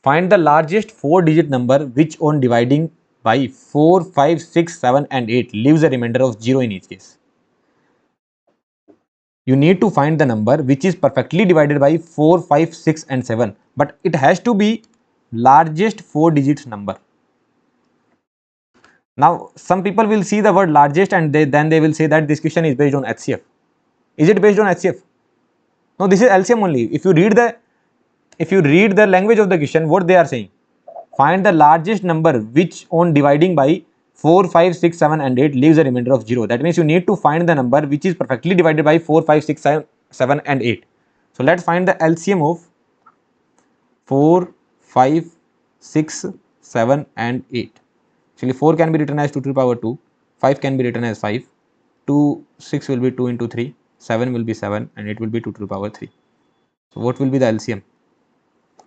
Find the largest 4-digit number which on dividing by 4, 5, 6, 7 and 8 leaves a remainder of 0 in each case. You need to find the number which is perfectly divided by 4, 5, 6 and 7, but it has to be largest 4 digits number. Now some people will see the word largest and then they will say that this question is based on HCF. Is it based on HCF? No, this is LCM only. If you read the language of the question, what they are saying, find the largest number which on dividing by 4, 5, 6, 7 and 8 leaves a remainder of 0. That means you need to find the number which is perfectly divided by 4, 5, 6, 7 and 8. So let's find the LCM of 4, 5, 6, 7 and 8. Actually 4 can be written as 2 to the power 2, 5 can be written as 5, 6 will be 2 into 3, 7 will be 7 and 8 will be 2 to the power 3. So what will be the LCM?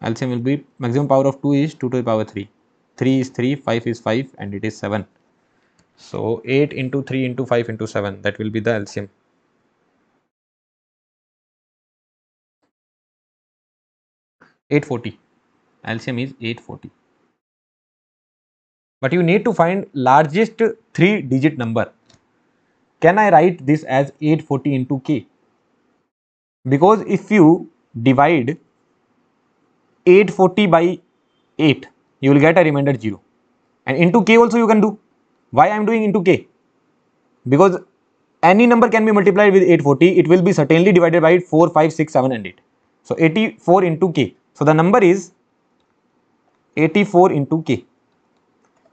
LCM will be maximum power of 2 is 2 to the power 3. 3 is 3, 5 is 5 and it is 7. So 8 into 3 into 5 into 7, that will be the LCM. (840). LCM is 840. But you need to find largest 3-digit number. Can I write this as 840 into k? Because if you divide 840 by 8, you will get a remainder 0. And into k also you can do. Why I am doing into k? Because any number can be multiplied with 840, it will be certainly divided by 4, 5, 6, 7 and 8. So 84 into k. So the number is 84 into k.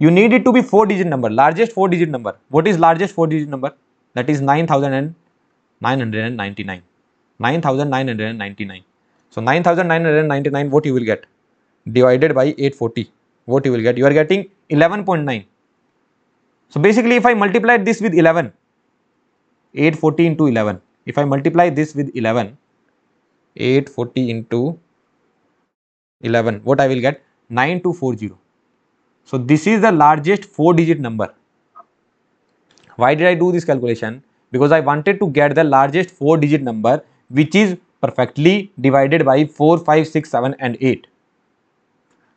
You need it to be 4-digit number, largest 4-digit number. What is largest 4-digit number? That is 9,999. 9,999. So 9,999, what you will get? Divided by 840. What you will get? You are getting 11.9. So basically if I multiply this with 11, 840 into 11. If I multiply this with 11, 840 into 11, what I will get? 9240. So this is the largest 4-digit number. Why did I do this calculation? Because I wanted to get the largest 4-digit number which is perfectly divided by 4, 5, 6, 7 and 8.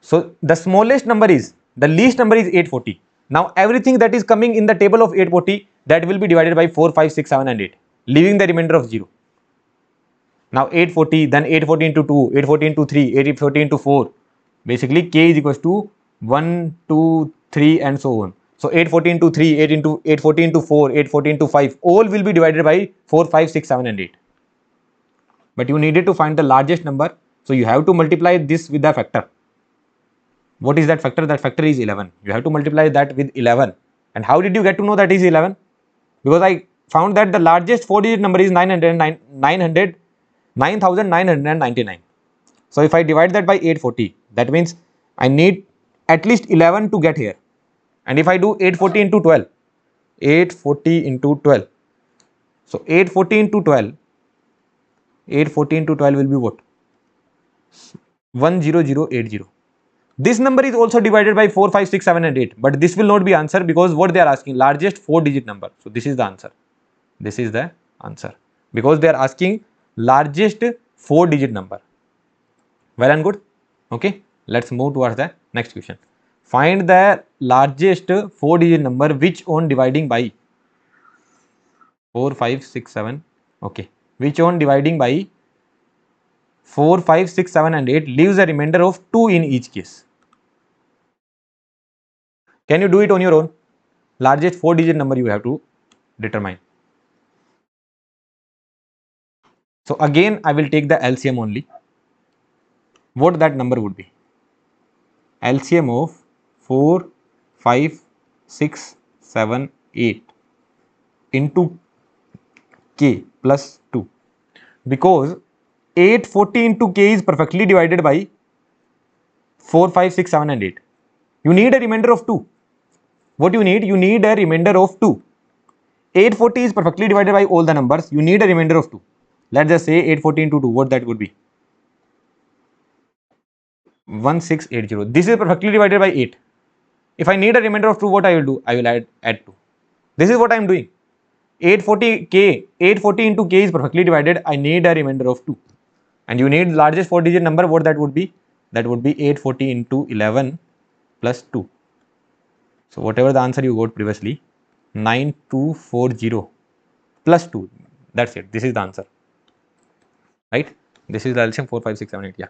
So the smallest number is, the least number is 840. Now everything that is coming in the table of 840, that will be divided by 4, 5, 6, 7 and 8, leaving the remainder of 0. Now 840, then 840 into 2, 840 into 3, 840 into 4. Basically k is equals to 1, 2, 3 and so on. So 840 into 3, 840 into 4, 840 into 5, all will be divided by 4, 5, 6, 7 and 8. But you needed to find the largest number. So you have to multiply this with the factor. What is that factor? That factor is 11. You have to multiply that with 11. And how did you get to know that is 11? Because I found that the largest 4-digit number is 9,999. So if I divide that by 840, that means I need at least 11 to get here. And if I do 840 into 12, 840 into 12. So 840 into 12, 840 into 12 will be what? 10080. This number is also divided by 4, 5, 6, 7 and 8. But this will not be answer because what they are asking, largest 4-digit number. So this is the answer. This is the answer. Because they are asking largest 4-digit number. Well and good. Okay. Let's move towards the next question. Find the largest 4-digit number which on dividing by 4, 5, 6, 7. Okay. Which on dividing by 4, 5, 6, 7 and 8 leaves a remainder of 2 in each case. Can you do it on your own? Largest 4-digit number you have to determine. So again I will take the LCM only. What that number would be? LCM of 4, 5, 6, 7, 8 into k plus 2, because 840 into k is perfectly divided by 4, 5, 6, 7 and 8. You need a remainder of 2. What you need? You need a remainder of 2. 840 is perfectly divided by all the numbers. You need a remainder of 2. Let's just say 840 into 2. What that would be? 1680. This is perfectly divided by 8. If I need a remainder of 2, what I will do? I will add 2. This is what I am doing. 840 into k is perfectly divided. I need a remainder of 2. And you need largest 4-digit number. What that would be? That would be 840 into 11 plus 2. So whatever the answer you got previously, 9240 plus 2. That's it. This is the answer. Right? This is the LCM 4, 5, 6, 7, 8. Yeah.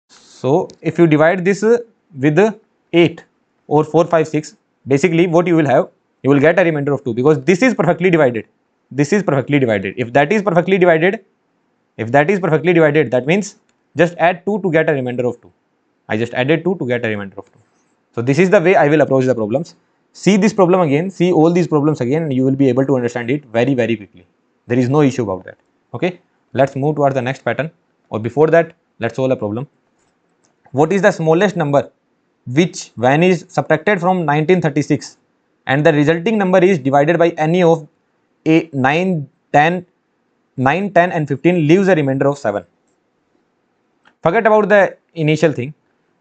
So if you divide this with 8 or 4, 5, 6, basically what you will have, you will get a remainder of 2, because this is perfectly divided. This is perfectly divided. If that is perfectly divided, that means just add 2 to get a remainder of 2. I just added 2 to get a remainder of 2. So this is the way I will approach the problems. See this problem again, see all these problems again, and you will be able to understand it very, very quickly. There is no issue about that. Okay, let's move towards the next pattern, or before that, let's solve a problem. What is the smallest number which, when is subtracted from 1936 and the resulting number is divided by any of 9, 10 and 15, leaves a remainder of 7? Forget about the initial thing.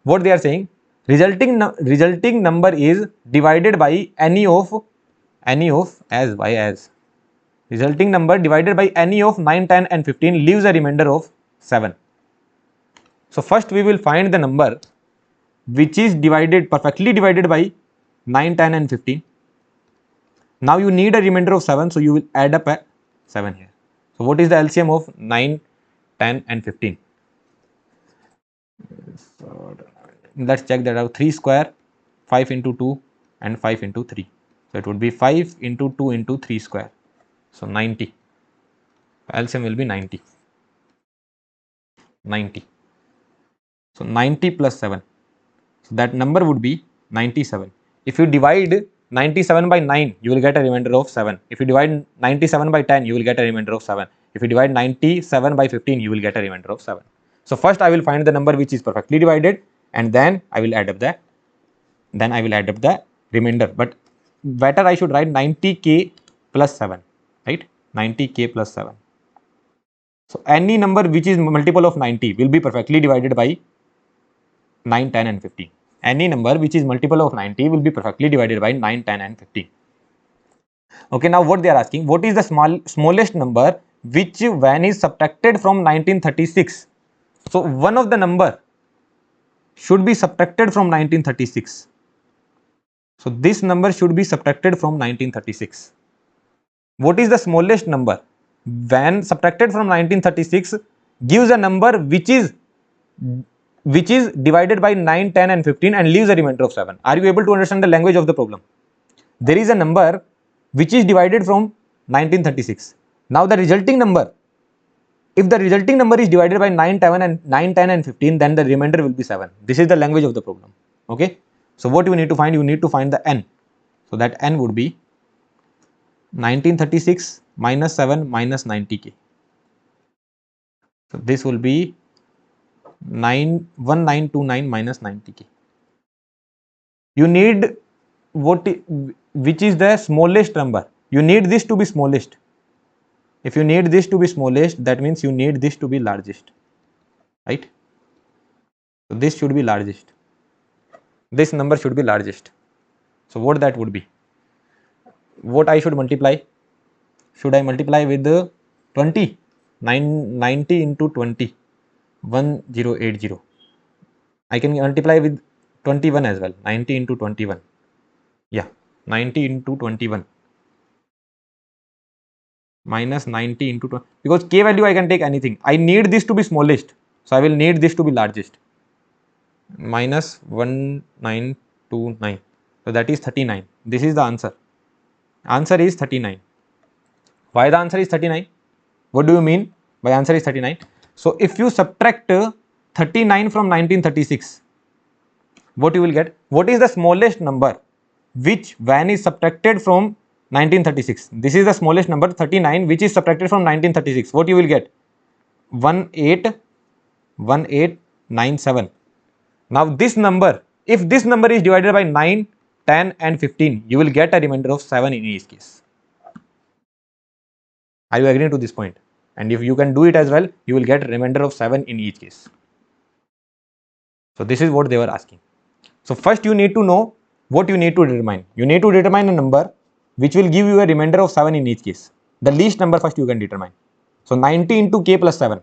What they are saying, resulting number is divided by any of resulting number divided by any of 9, 10 and 15 leaves a remainder of 7. So first we will find the number which is perfectly divided by 9, 10 and 15. Now you need a remainder of 7, so you will add up a 7 here. So what is the LCM of 9, 10 and 15? So let's check that out. 3 square, 5 into 2 and 5 into 3. So it would be 5 into 2 into 3 square. So 90. LCM will be 90. So 90 plus 7. So that number would be 97. If you divide 97 by 9, you will get a remainder of 7. If you divide 97 by 10, you will get a remainder of 7. If you divide 97 by 15, you will get a remainder of 7. So first I will find the number which is perfectly divided, and then I will add up the remainder. But better I should write 90k plus 7, right? 90k plus 7. So any number which is multiple of 90 will be perfectly divided by 9, 10 and 15. Any number which is multiple of 90 will be perfectly divided by 9, 10 and 15. Okay, now what they are asking, what is the smallest number which, when is subtracted from 1936? So one of the number should be subtracted from 1936. So this number should be subtracted from 1936. What is the smallest number when subtracted from 1936 gives a number which is divided by 9, 10 and 15 and leaves a remainder of 7. Are you able to understand the language of the problem? There is a number which is divided from 1936. Now the resulting number, if the resulting number is divided by 9, 10 and 15, then the remainder will be 7. This is the language of the problem. Okay. So what you need to find? You need to find the n. So that n would be 1936 minus 7 minus 90k. So this will be 1929 minus 90k. You need which is the smallest number. You need this to be smallest. If you need this to be smallest, that means you need this to be largest, right? So this should be largest. This number should be largest. So what that would be? What I should multiply? Should I multiply with the 20? 90 into 20, 1080. I can multiply with 21 as well. 90 into 21. Yeah, 90 into 21 minus 90 into 20, because k value I can take anything. I need this to be smallest, so I will need this to be largest. Minus 1929. So that is 39. This is the answer. Answer is 39. Why the answer is 39? What do you mean by answer is 39? So if you subtract 39 from 1936, what you will get? What is the smallest number which, when is subtracted from 1936. This is the smallest number 39 which is subtracted from 1936. What you will get? 1897. Now this number, if this number is divided by 9, 10 and 15, you will get a remainder of 7 in each case. Are you agreeing to this point? And if you can do it as well, you will get a remainder of 7 in each case. So this is what they were asking. So first you need to know what you need to determine. You need to determine a number which will give you a remainder of 7 in each case. The least number first you can determine. So 90 into k plus 7.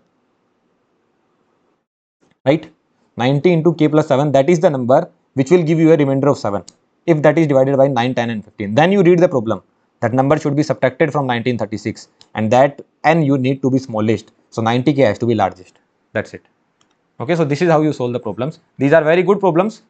Right? 90 into k plus 7, that is the number which will give you a remainder of 7. If that is divided by 9, 10 and 15. Then you read the problem. That number should be subtracted from 1936 and that n you need to be smallest. So 90k has to be largest. That's it. Okay, so this is how you solve the problems. These are very good problems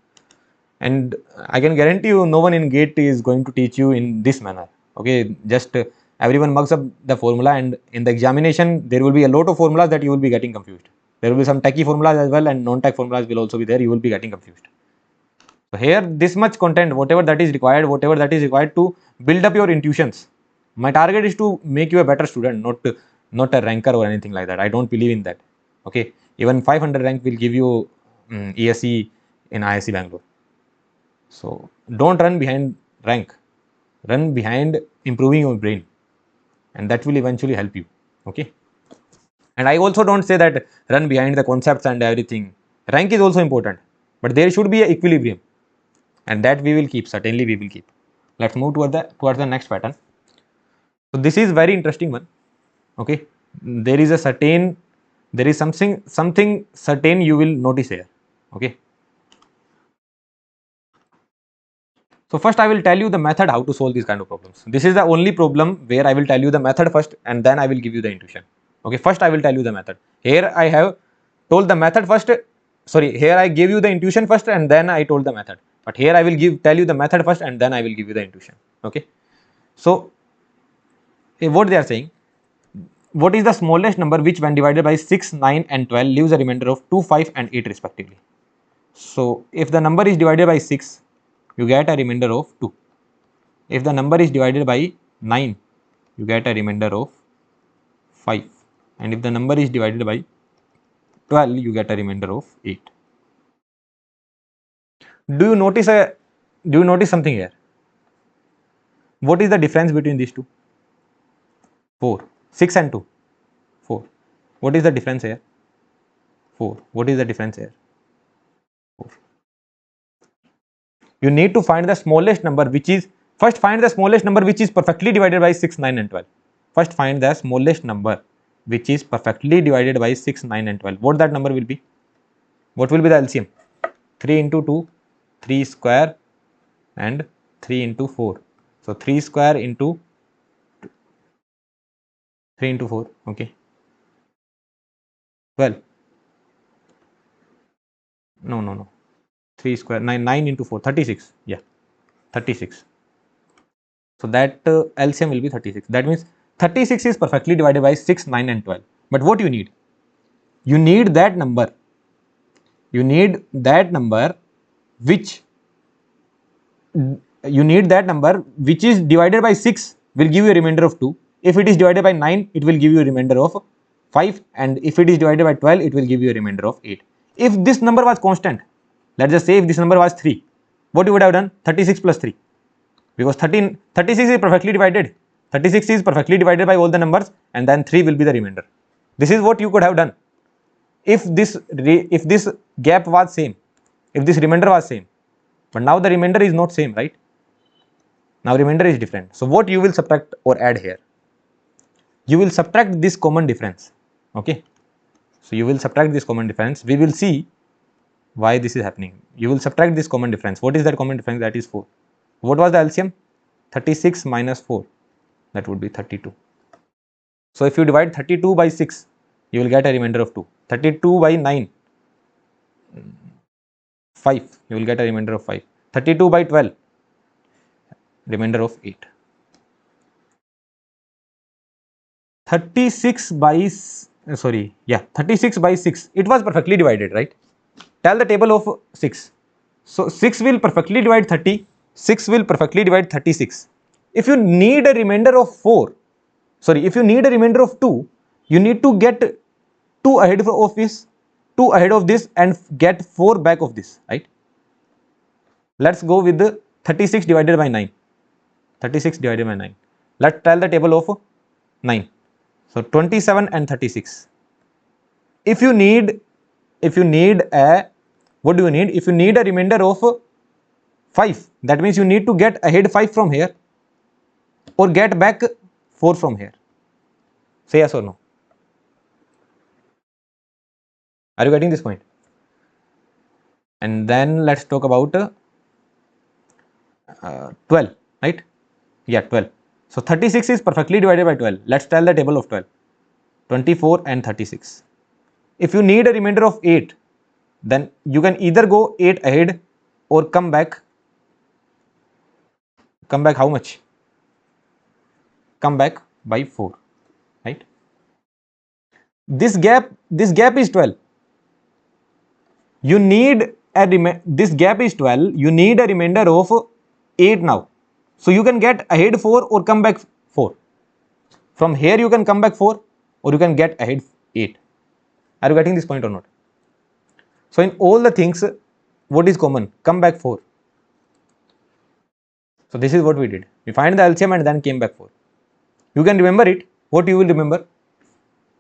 and I can guarantee you no one in GATE is going to teach you in this manner. Okay, just everyone mugs up the formula and in the examination there will be a lot of formulas that you will be getting confused. There will be some techie formulas as well and non-tech formulas will also be there. You will be getting confused. So here this much content, whatever that is required to build up your intuitions. My target is to make you a better student, not a ranker or anything like that. I don't believe in that. Okay, even 500 rank will give you ESE in ISC Bangalore. So don't run behind rank, run behind improving your brain and that will eventually help you. Okay. And I also don't say that run behind the concepts and everything. Rank is also important, but there should be an equilibrium and that we will keep, certainly we will keep. Let's move towards the next pattern. So this is very interesting one. Okay, there is something certain you will notice here. Okay, so first I will tell you the method how to solve these kind of problems. This is the only problem where I will tell you the method first and then I will give you the intuition. Okay, first I will tell you the method. Here I have told the method first. Sorry, here I gave you the intuition first and then I told the method. But here I will tell you the method first and then I will give you the intuition. Okay, so what they are saying, what is the smallest number which when divided by 6, 9 and 12 leaves a remainder of 2, 5 and 8 respectively. So if the number is divided by 6, you get a remainder of 2. If the number is divided by 9, you get a remainder of 5. And if the number is divided by 12, you get a remainder of 8. Do you notice something here? What is the difference between these two? 4. 6 and 2. 4. What is the difference here? 4. What is the difference here? 4. You need to find the smallest number which is, first find the smallest number which is perfectly divided by 6, 9 and 12. First find the smallest number which is perfectly divided by 6, 9 and 12. What that number will be? What will be the LCM? 3 into 2, 3 square and 3 into 4. So 3 square into 3 into 4, okay. 12. No. 3 square, 9 into 4, 36. Yeah, 36. So that LCM will be 36. That means 36 is perfectly divided by 6, 9 and 12. But what you need? You need that number. You need that number which is divided by 6 will give you a remainder of 2. If it is divided by 9, it will give you a remainder of 5. And if it is divided by 12, it will give you a remainder of 8. If this number was constant, let's just say if this number was 3, what you would have done? 36 plus 3. Because 36 is perfectly divided. 36 is perfectly divided by all the numbers and then 3 will be the remainder. This is what you could have done. If this gap was same, if this remainder was same, but now the remainder is not same, right? Now remainder is different. So what you will subtract or add here? You will subtract this common difference. Okay. So you will subtract this common difference. We will see why this is happening. You will subtract this common difference. What is that common difference? That is 4. What was the LCM? 36 minus 4. That would be 32. So if you divide 32 by 6, you will get a remainder of 2. 32 by 9, 5. You will get a remainder of 5. 32 by 12, remainder of 8. 36 by 6. It was perfectly divided, right? Tell the table of 6. So 6 will perfectly divide 30. 6 will perfectly divide 36. if you need a remainder of 4, sorry, if you need a remainder of 2, you need to get 2 ahead of this, 2 ahead of this, and get 4 back of this, right? Let's go with the 36 divided by 9. 36 divided by 9. Let's tell the table of 9. So 27 and 36. If you need a, what do you need? If you need a remainder of 5, that means you need to get ahead 5 from here or get back 4 from here. Say yes or no. Are you getting this point? And then let's talk about 12, right? Yeah, 12. So 36 is perfectly divided by 12. Let's tell the table of 12. 24 and 36. If you need a remainder of 8, then you can either go 8 ahead or come back how much? Come back by 4, right? This gap is 12. You need this gap is 12. You need a remainder of 8 now. So you can get ahead 4 or come back 4. From here you can come back 4 or you can get ahead 8. Are you getting this point or not? So in all the things, what is common? Come back 4. So this is what we did. We find the LCM and then came back 4. You can remember it. What you will remember?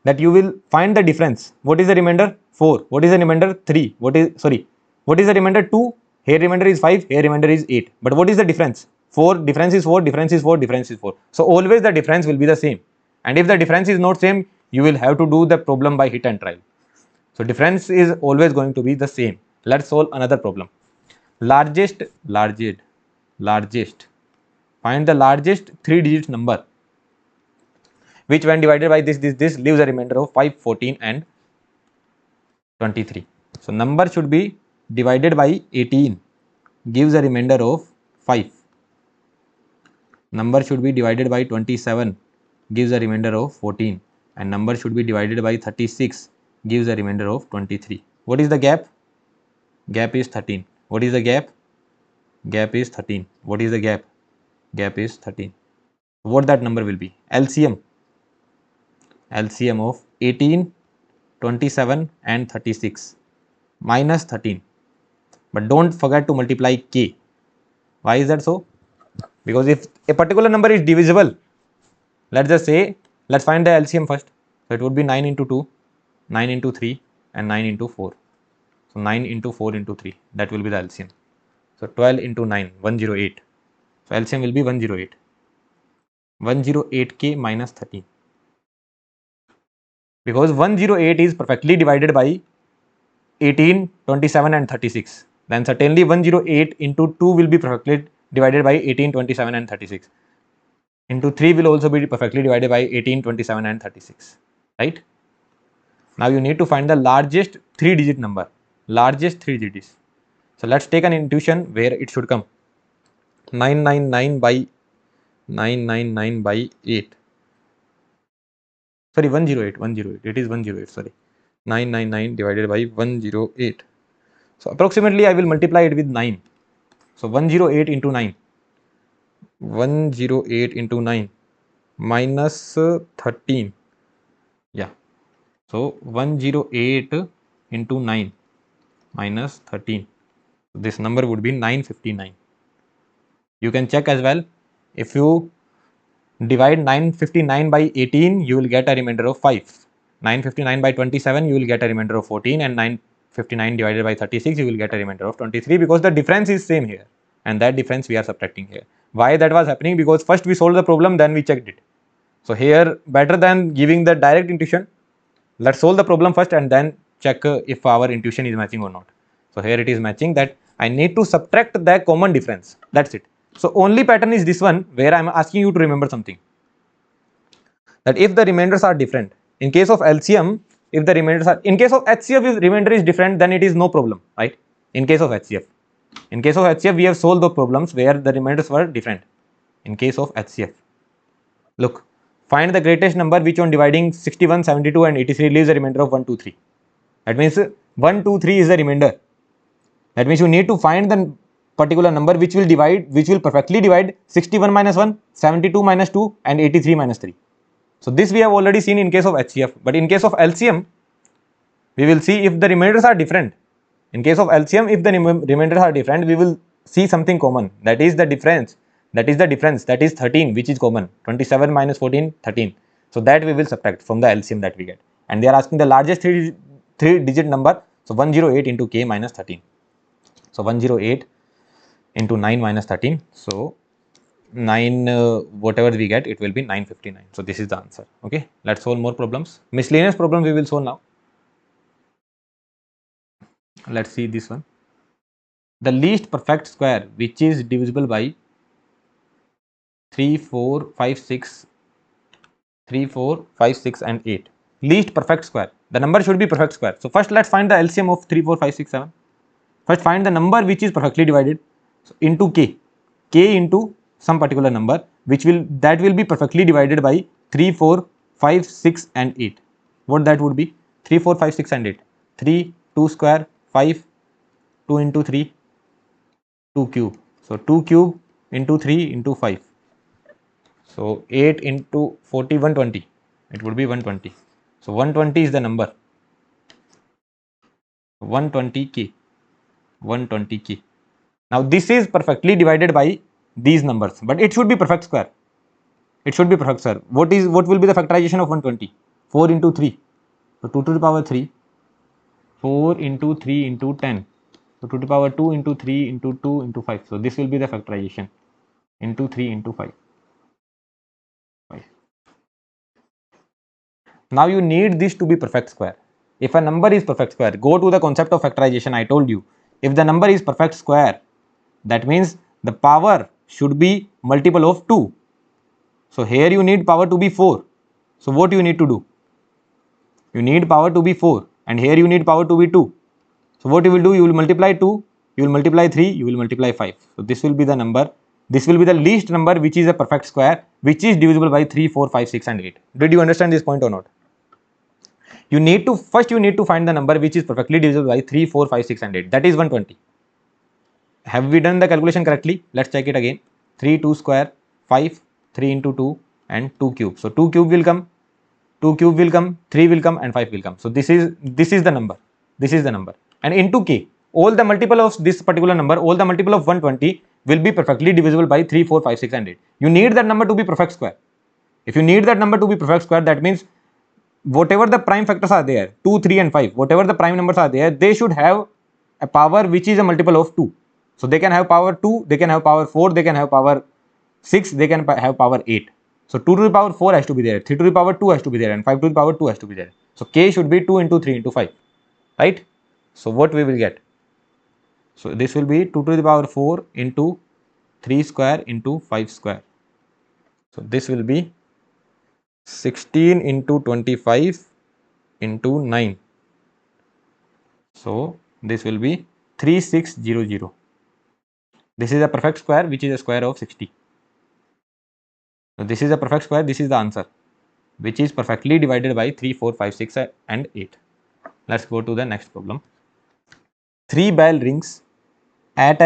That you will find the difference. What is the remainder? 4. What is the remainder? 3. What is the remainder? 2. Here remainder is 5. Here remainder is 8. But what is the difference? 4. Difference is 4. Difference is 4. Difference is 4. So always the difference will be the same. And if the difference is not same, you will have to do the problem by hit and trial. So difference is always going to be the same. Let's solve another problem. Largest. Find the largest 3-digit number, which when divided by this leaves a remainder of 5, 14 and 23. So number should be divided by 18, gives a remainder of 5. Number should be divided by 27, gives a remainder of 14. And number should be divided by 36, gives a remainder of 23. What is the gap? Gap is 13. What is the gap? Gap is 13. What is the gap? Gap is 13. What that number will be? LCM of 18, 27 and 36 minus 13. But don't forget to multiply k. Why is that so? Because if a particular number is divisible, let's just say, let's find the LCM first. So it would be 9 into 2, 9 into 3 and 9 into 4. So 9 into 4 into 3, that will be the LCM. So 12 into 9, 108. So LCM will be 108. 108k minus 13. Because 108 is perfectly divided by 18, 27 and 36. Then certainly 108 into 2 will be perfectly divided by 18, 27 and 36. Into 3 will also be perfectly divided by 18, 27 and 36. Right? Now you need to find the largest 3-digit number. Largest 3 digits. So let's take an intuition where it should come. 999 by 8. Sorry, 108. It is 108. Sorry. 999 divided by 108. So approximately I will multiply it with 9. So 108 into 9. 108 into 9 minus 13. Yeah. So 108 into 9 minus 13. This number would be 959. You can check as well. If you divide 959 by 18, you will get a remainder of 5. 959 by 27, you will get a remainder of 14, and 959 divided by 36, you will get a remainder of 23, because the difference is same here, and that difference we are subtracting here. Why that was happening? Because first we solved the problem, then we checked it. So here, better than giving the direct intuition, let's solve the problem first and then check if our intuition is matching or not. So here it is matching, that I need to subtract the common difference. That's it. So only pattern is this one, where I am asking you to remember something. That if the remainders are different, in case of LCM, if the remainders are, in case of HCF, if remainder is different, then it is no problem, right? In case of HCF. In case of HCF, we have solved the problems where the remainders were different. In case of HCF. Look, find the greatest number which on dividing 61, 72 and 83 leaves a remainder of 1, 2, 3. That means 1, 2, 3 is the remainder. That means you need to find the particular number which will perfectly divide 61 minus 1, 72 minus 2 and 83 minus 3. So this we have already seen in case of HCF, but in case of LCM, we will see if the remainders are different. In case of LCM, if the remainders are different, we will see something common. That is the difference. That is 13, which is common. 27 minus 14, 13. So that we will subtract from the LCM that we get. And they are asking the largest three digit number. So 108 into K minus 13. So 108 into 9 minus 13. So 9, whatever we get, it will be 959. So this is the answer. Okay. Let's solve more problems. Miscellaneous problem we will solve now. Let's see this one. The least perfect square which is divisible by 3, 4, 5, 6, 3, 4, 5, 6 and 8. Least perfect square. The number should be perfect square. So first let's find the LCM of 3, 4, 5, 6, 7. First find the number which is perfectly divided. So into K. K into some particular number that will be perfectly divided by 3, 4, 5, 6 and 8. What that would be? 3, 4, 5, 6 and 8. 3, 2 square, 5, 2 into 3, 2 cube. So 2 cube into 3 into 5. So 8 into 40, 120. It would be 120. So 120 is the number. 120K. 120K. Now this is perfectly divided by these numbers, but it should be perfect square. It should be perfect square. What will be the factorization of 120? 4 into 3. So 2 to the power 3. 4 into 3 into 10. So 2 to the power 2 into 3 into 2 into 5. So this will be the factorization. Into 3 into 5. Now you need this to be perfect square. If a number is perfect square, go to the concept of factorization. I told you, if the number is perfect square, that means the power should be multiple of 2. So here you need power to be 4. So what you need to do? You need power to be 4 and here you need power to be 2. So what you will do? You will multiply 2, you will multiply 3, you will multiply 5. So this will be the number. This will be the least number which is a perfect square, which is divisible by 3, 4, 5, 6 and 8. Did you understand this point or not? You need to find the number which is perfectly divisible by 3, 4, 5, 6 and 8. That is 120. Have we done the calculation correctly? Let's check it again. 3, 2 square, 5, 3 into 2 and 2 cube. So 2 cube will come, 2 cube will come, 3 will come and 5 will come. So this is the number. This is the number. And into K, all the multiple of this particular number, all the multiple of 120 will be perfectly divisible by 3, 4, 5, 6 and 8. You need that number to be perfect square. If you need that number to be perfect square, that means whatever the prime factors are there, 2, 3 and 5, whatever the prime numbers are there, they should have a power which is a multiple of 2. So they can have power 2, they can have power 4, they can have power 6, they can have power 8. So 2 to the power 4 has to be there, 3 to the power 2 has to be there and 5 to the power 2 has to be there. So K should be 2 into 3 into 5, right? So what we will get? So this will be 2 to the power 4 into 3 square into 5 square. So this will be 16 into 25 into 9. So this will be 3600. This is a perfect square which is a square of 60. So this is a perfect square, this is the answer, which is perfectly divided by 3, 4, 5, 6 and 8. Let's go to the next problem. 3 bell rings at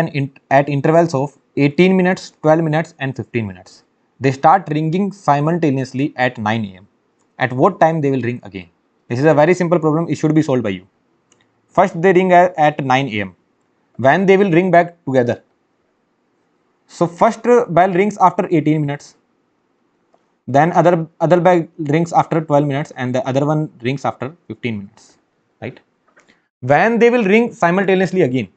intervals of 18 minutes, 12 minutes and 15 minutes. They start ringing simultaneously at 9 am. At what time they will ring again? This is a very simple problem. It should be solved by you. First they ring at 9 am. When they will ring back together? So first bell rings after 18 minutes. Then other bell rings after 12 minutes and the other one rings after 15 minutes. Right? When they will ring simultaneously again?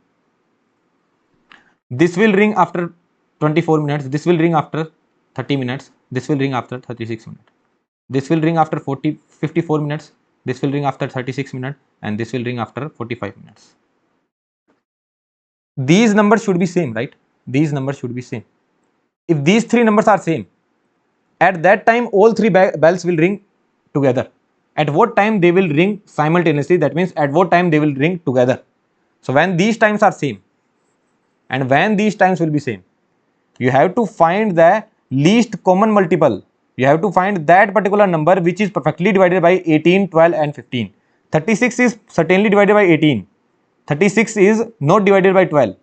This will ring after 24 minutes. This will ring after 30 minutes. This will ring after 36 minutes. This will ring after 54 minutes. This will ring after 36 minutes and this will ring after 45 minutes. These numbers should be same, right? These numbers should be same. If these three numbers are same, at that time all three bells will ring together. At what time they will ring simultaneously? That means at what time they will ring together. So when these times are same and when these times will be same, you have to find the least common multiple. You have to find that particular number which is perfectly divided by 18, 12 and 15. 36 is certainly divided by 18. 36 is not divided by 12.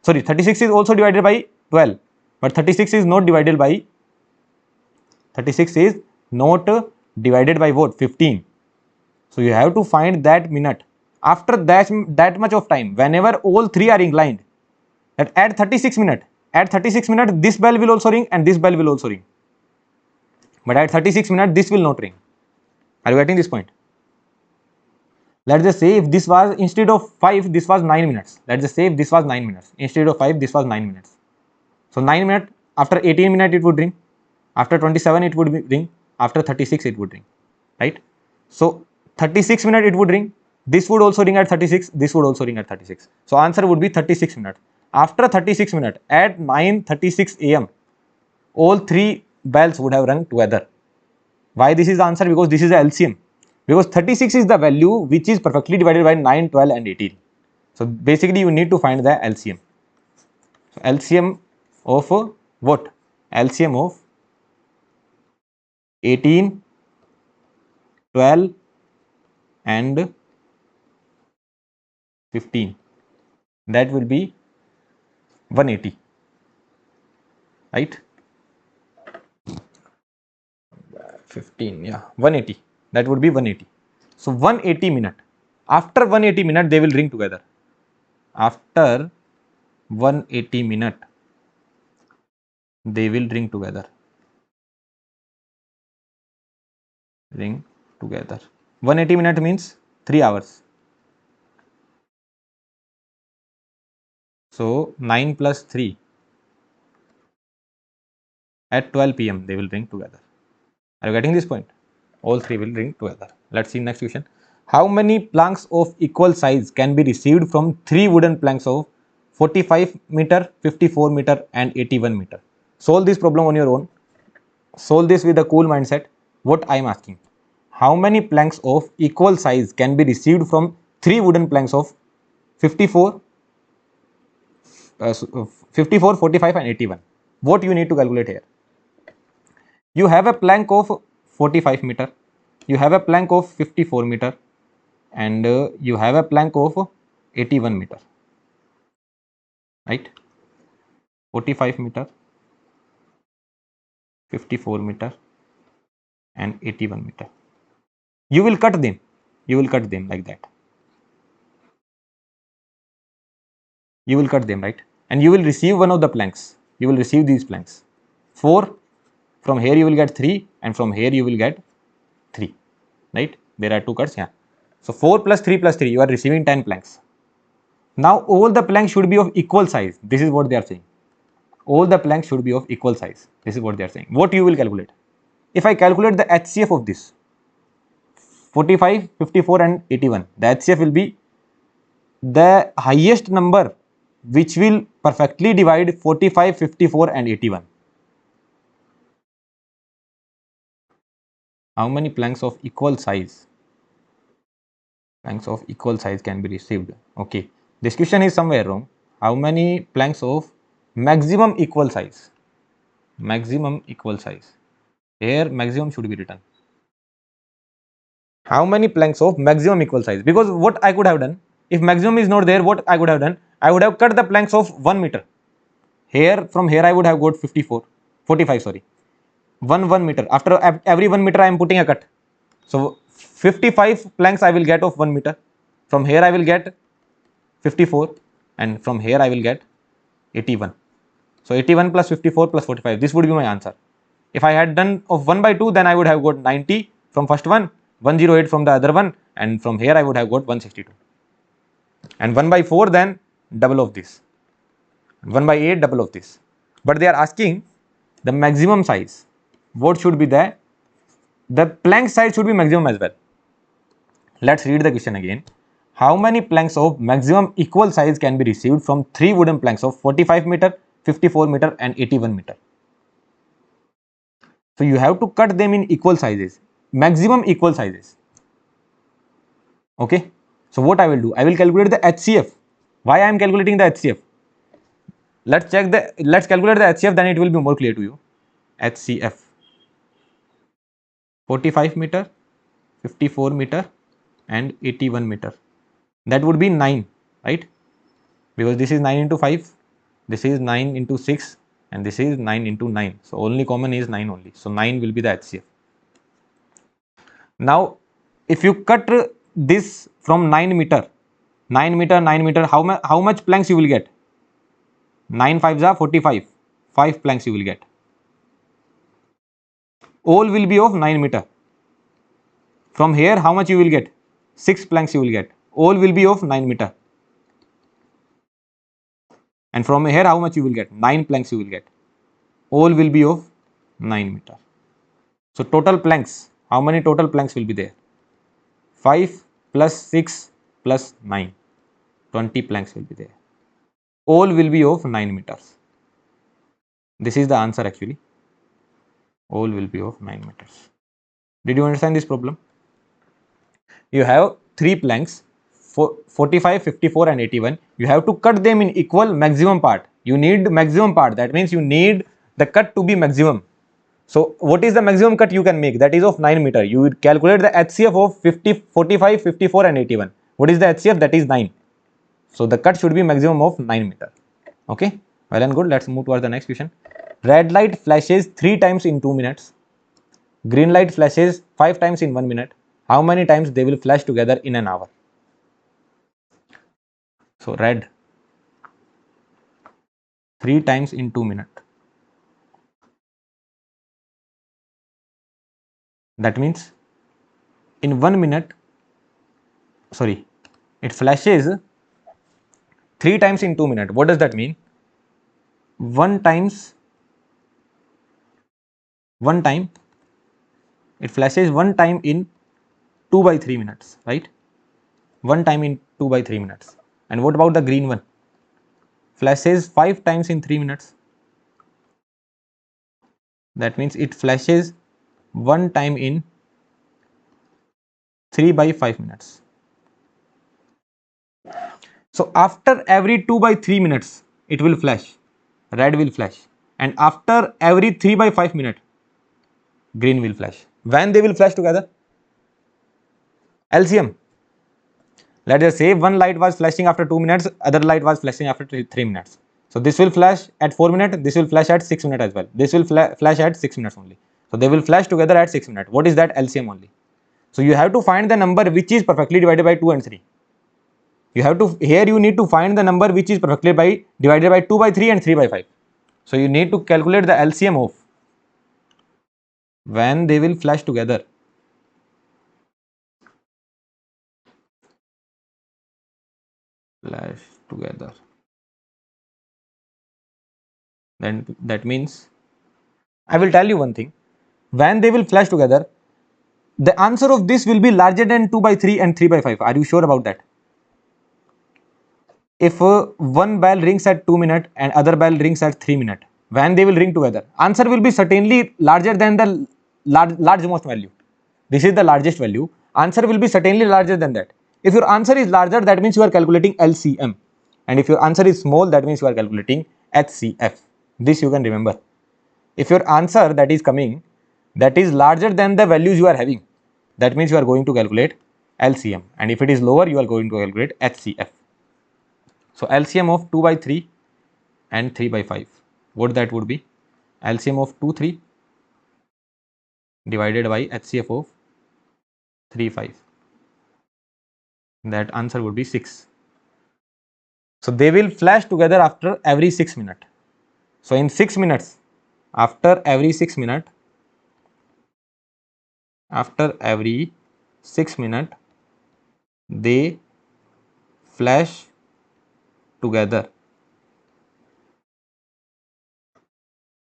sorry, 36 is also divided by 12, but 36 is not divided by 36 is not divided by what? 15. So you have to find that minute. After that much of time, whenever all three are inclined, that at 36 minute, this bell will also ring and this bell will also ring. But at 36 minute, this will not ring. Are you getting this point? Let's just say if this was instead of 5, this was 9 minutes. Let's just say if this was 9 minutes. Instead of 5, this was 9 minutes. So 9 minutes, after 18 minutes it would ring. After 27 it would ring. After 36 it would ring. Right? So 36 minutes it would ring. This would also ring at 36. This would also ring at 36. So answer would be 36 minutes. After 36 minutes, at 9:36 AM, all three bells would have rung together. Why this is the answer? Because this is the LCM. Because 36 is the value which is perfectly divided by 9, 12 and 18. So basically you need to find the LCM. So LCM of what? LCM of 18, 12 and 15. That will be 180. Right? 15, yeah, 180. That would be 180. So 180 minute. After 180 minute, they will ring together. After 180 minute, they will ring together. Ring together. 180 minute means 3 hours. So 9 plus 3. At 12 PM, they will ring together. Are you getting this point? All three will ring together. Let's see next question. How many planks of equal size can be received from 3 wooden planks of 45 meter, 54 meter and 81 meter? Solve this problem on your own. Solve this with a cool mindset. What I am asking. How many planks of equal size can be received from 3 wooden planks of 54, 54, 45 and 81? What you need to calculate here? You have a plank of 45 meter, you have a plank of 54 meter and you have a plank of 81 meter, right? 45 meter, 54 meter and 81 meter. You will cut them. You will cut them like that. You will cut them, right? And you will receive one of the planks. You will receive these planks. 4, from here you will get 3 and from here you will get 3, right? There are 2 cuts here. So 4 plus 3 plus 3, you are receiving 10 planks. Now all the planks should be of equal size. This is what they are saying. All the planks should be of equal size. This is what they are saying. What you will calculate? If I calculate the HCF of this 45, 54 and 81, the HCF will be the highest number which will perfectly divide 45, 54 and 81. How many planks of equal size? Planks of equal size can be received. Okay, this question is somewhere wrong. How many planks of maximum equal size? Maximum equal size. Here maximum should be written. How many planks of maximum equal size? Because what I could have done, if maximum is not there, what I could have done, I would have cut the planks of 1 meter. Here, from here I would have got 45, sorry. 1 meter. After every 1 meter I am putting a cut. So 55 planks I will get of 1 meter. From here I will get 54 and from here I will get 81. So 81 plus 54 plus 45. This would be my answer. If I had done of 1 by 2, then I would have got 90 from first one, 108 from the other one, and from here I would have got 162. And 1 by 4, then double of this. 1 by 8, double of this. But they are asking the maximum size. What should be the plank size should be maximum as well. Let's read the question again. How many planks of maximum equal size can be received from 3 wooden planks of 45 meter, 54 meter and 81 meter? So you have to cut them in equal sizes, maximum equal sizes. Okay. So what I will do? I will calculate the HCF. Why I am calculating the HCF? Let's calculate the HCF, then it will be more clear to you. HCF. 45 meter, 54 meter and 81 meter. That would be 9, right? Because this is 9 into 5. This is 9 into 6 and this is 9 into 9. So only common is 9 only. So 9 will be the HCF. Now, if you cut this from 9 meter, 9 meter, how much planks you will get? 9 5s are 45. 5 planks you will get. All will be of 9 meter. From here, how much you will get? 6 planks you will get. All will be of 9 meter. And from here, how much you will get? 9 planks you will get. All will be of 9 meter. So total planks, how many total planks will be there? 5 plus 6 plus 9. 20 planks will be there. All will be of 9 meters. This is the answer actually. All will be of 9 meters. Did you understand this problem? You have 3 planks, 45, 54 and 81. You have to cut them in equal maximum part. You need maximum part. That means you need the cut to be maximum. So what is the maximum cut you can make? That is of 9 meter. You will calculate the HCF of 50, 45, 54 and 81. What is the HCF? That is 9. So the cut should be maximum of 9 meter. Okay, well and good. Let's move towards the next question. Red light flashes 3 times in 2 minutes. Green light flashes 5 times in 1 minute. How many times they will flash together in an hour? So red 3 times in 2 minutes. That means in 1 minute, sorry, it flashes 3 times in 2 minutes. What does that mean? 1 time, it flashes 1 time in 2 by 3 minutes, right? 1 time in 2 by 3 minutes. And what about the green one? Flashes 5 times in 3 minutes. That means it flashes 1 time in 3 by 5 minutes. So after every 2 by 3 minutes, it will flash. Red will flash. And after every 3 by 5 minutes, green will flash. When they will flash together? LCM. Let us say one light was flashing after 2 minutes, other light was flashing after 3 minutes. So this will flash at 4 minutes, this will flash at 6 minutes as well. This will flash at 6 minutes only. So they will flash together at 6 minutes. What is that? LCM only. So you have to find the number which is perfectly divided by 2 and 3. You have to, here you need to find the number which is perfectly divided by 2 by 3 and 3 by 5. So you need to calculate the LCM of when they will flash together. Flash together. Then that means, I will tell you one thing. When they will flash together, the answer of this will be larger than 2 by 3 and 3 by 5. Are you sure about that? If one bell rings at 2 minutes and other bell rings at 3 minutes, when they will ring together, answer will be certainly larger than the largest value. This is the largest value. Answer will be certainly larger than that. If your answer is larger, that means you are calculating LCM. And if your answer is small, that means you are calculating HCF. This you can remember. If your answer that is coming, that is larger than the values you are having, that means you are going to calculate LCM. And if it is lower, you are going to calculate HCF. So LCM of 2 by 3 and 3 by 5. What that would be? LCM of 2 3 divided by HCF of 3 5. That answer would be 6. So they will flash together after every 6 minutes. So in 6 minutes, after every 6 minutes, they flash together.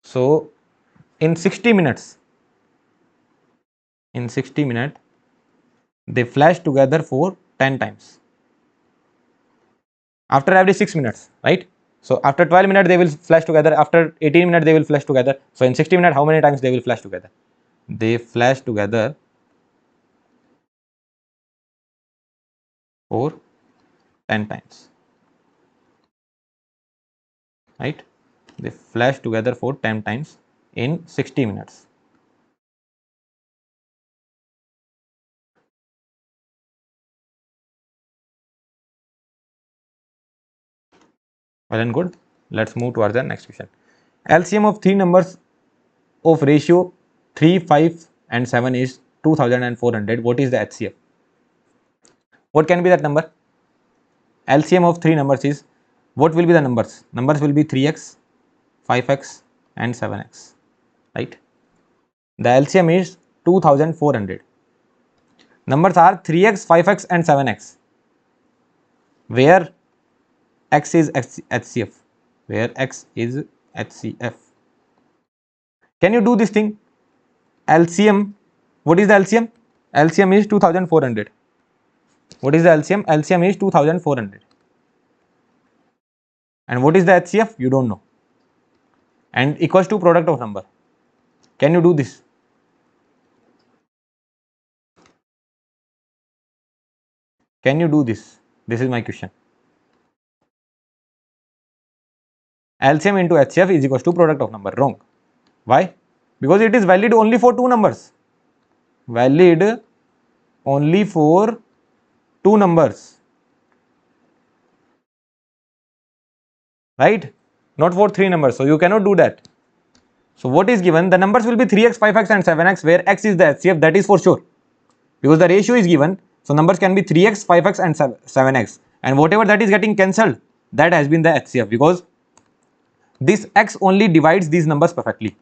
So in 60 minutes, they flash together for 10 times. After every 6 minutes, right? So after 12 minutes, they will flash together. After 18 minutes, they will flash together. So in 60 minutes, how many times they will flash together? They flash together for 10 times, right? They flash together for 10 times in 60 minutes. Well and good. let's move towards the next question. LCM of three numbers of ratio 3, 5 and 7 is 2400. What is the HCF? What can be that number? LCM of three numbers is, what will be the numbers? Numbers will be 3x, 5x and 7x, right? The LCM is 2400. Numbers are 3x, 5x and 7x, where x is HCF, where x is HCF. Can you do this thing? LCM, what is the LCM? LCM is 2400. What is the LCM? LCM is 2400. And what is the HCF? You don't know. And equals to product of number. Can you do this? Can you do this? This is my question. LCM into HCF is equals to product of number. Wrong. Why? Because it is valid only for two numbers. Valid only for two numbers. Right? Not for three numbers. So you cannot do that. So what is given? The numbers will be 3x, 5x and 7x, where x is the HCF, that is for sure. Because the ratio is given. So numbers can be 3x, 5x and 7x. And whatever that is getting cancelled, that has been the HCF, because this x only divides these numbers perfectly.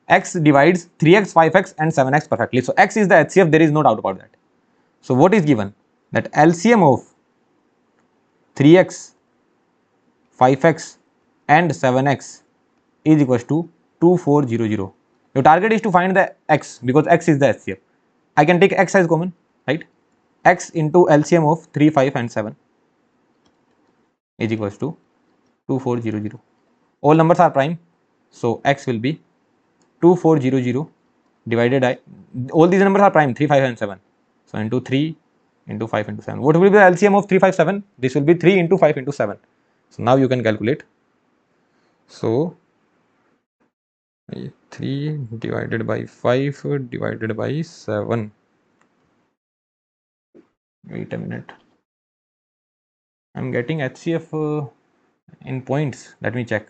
X divides 3x, 5x and 7x perfectly. So x is the HCF, there is no doubt about that. So what is given? That LCM of 3x, 5x and 7x is equals to 2400. Your target is to find the x, because x is the HCF. I can take x as common, right? X into LCM of 3, 5 and 7 is equals to 2400. All numbers are prime, so x will be 2400 divided by, all these numbers are prime, 3, 5 and 7. So into 3 into 5 into 7. What will be the LCM of 3, 5, 7? This will be 3 into 5 into 7. So now you can calculate. So 3 divided by 5 divided by 7. Wait a minute. I'm getting HCF in points. Let me check.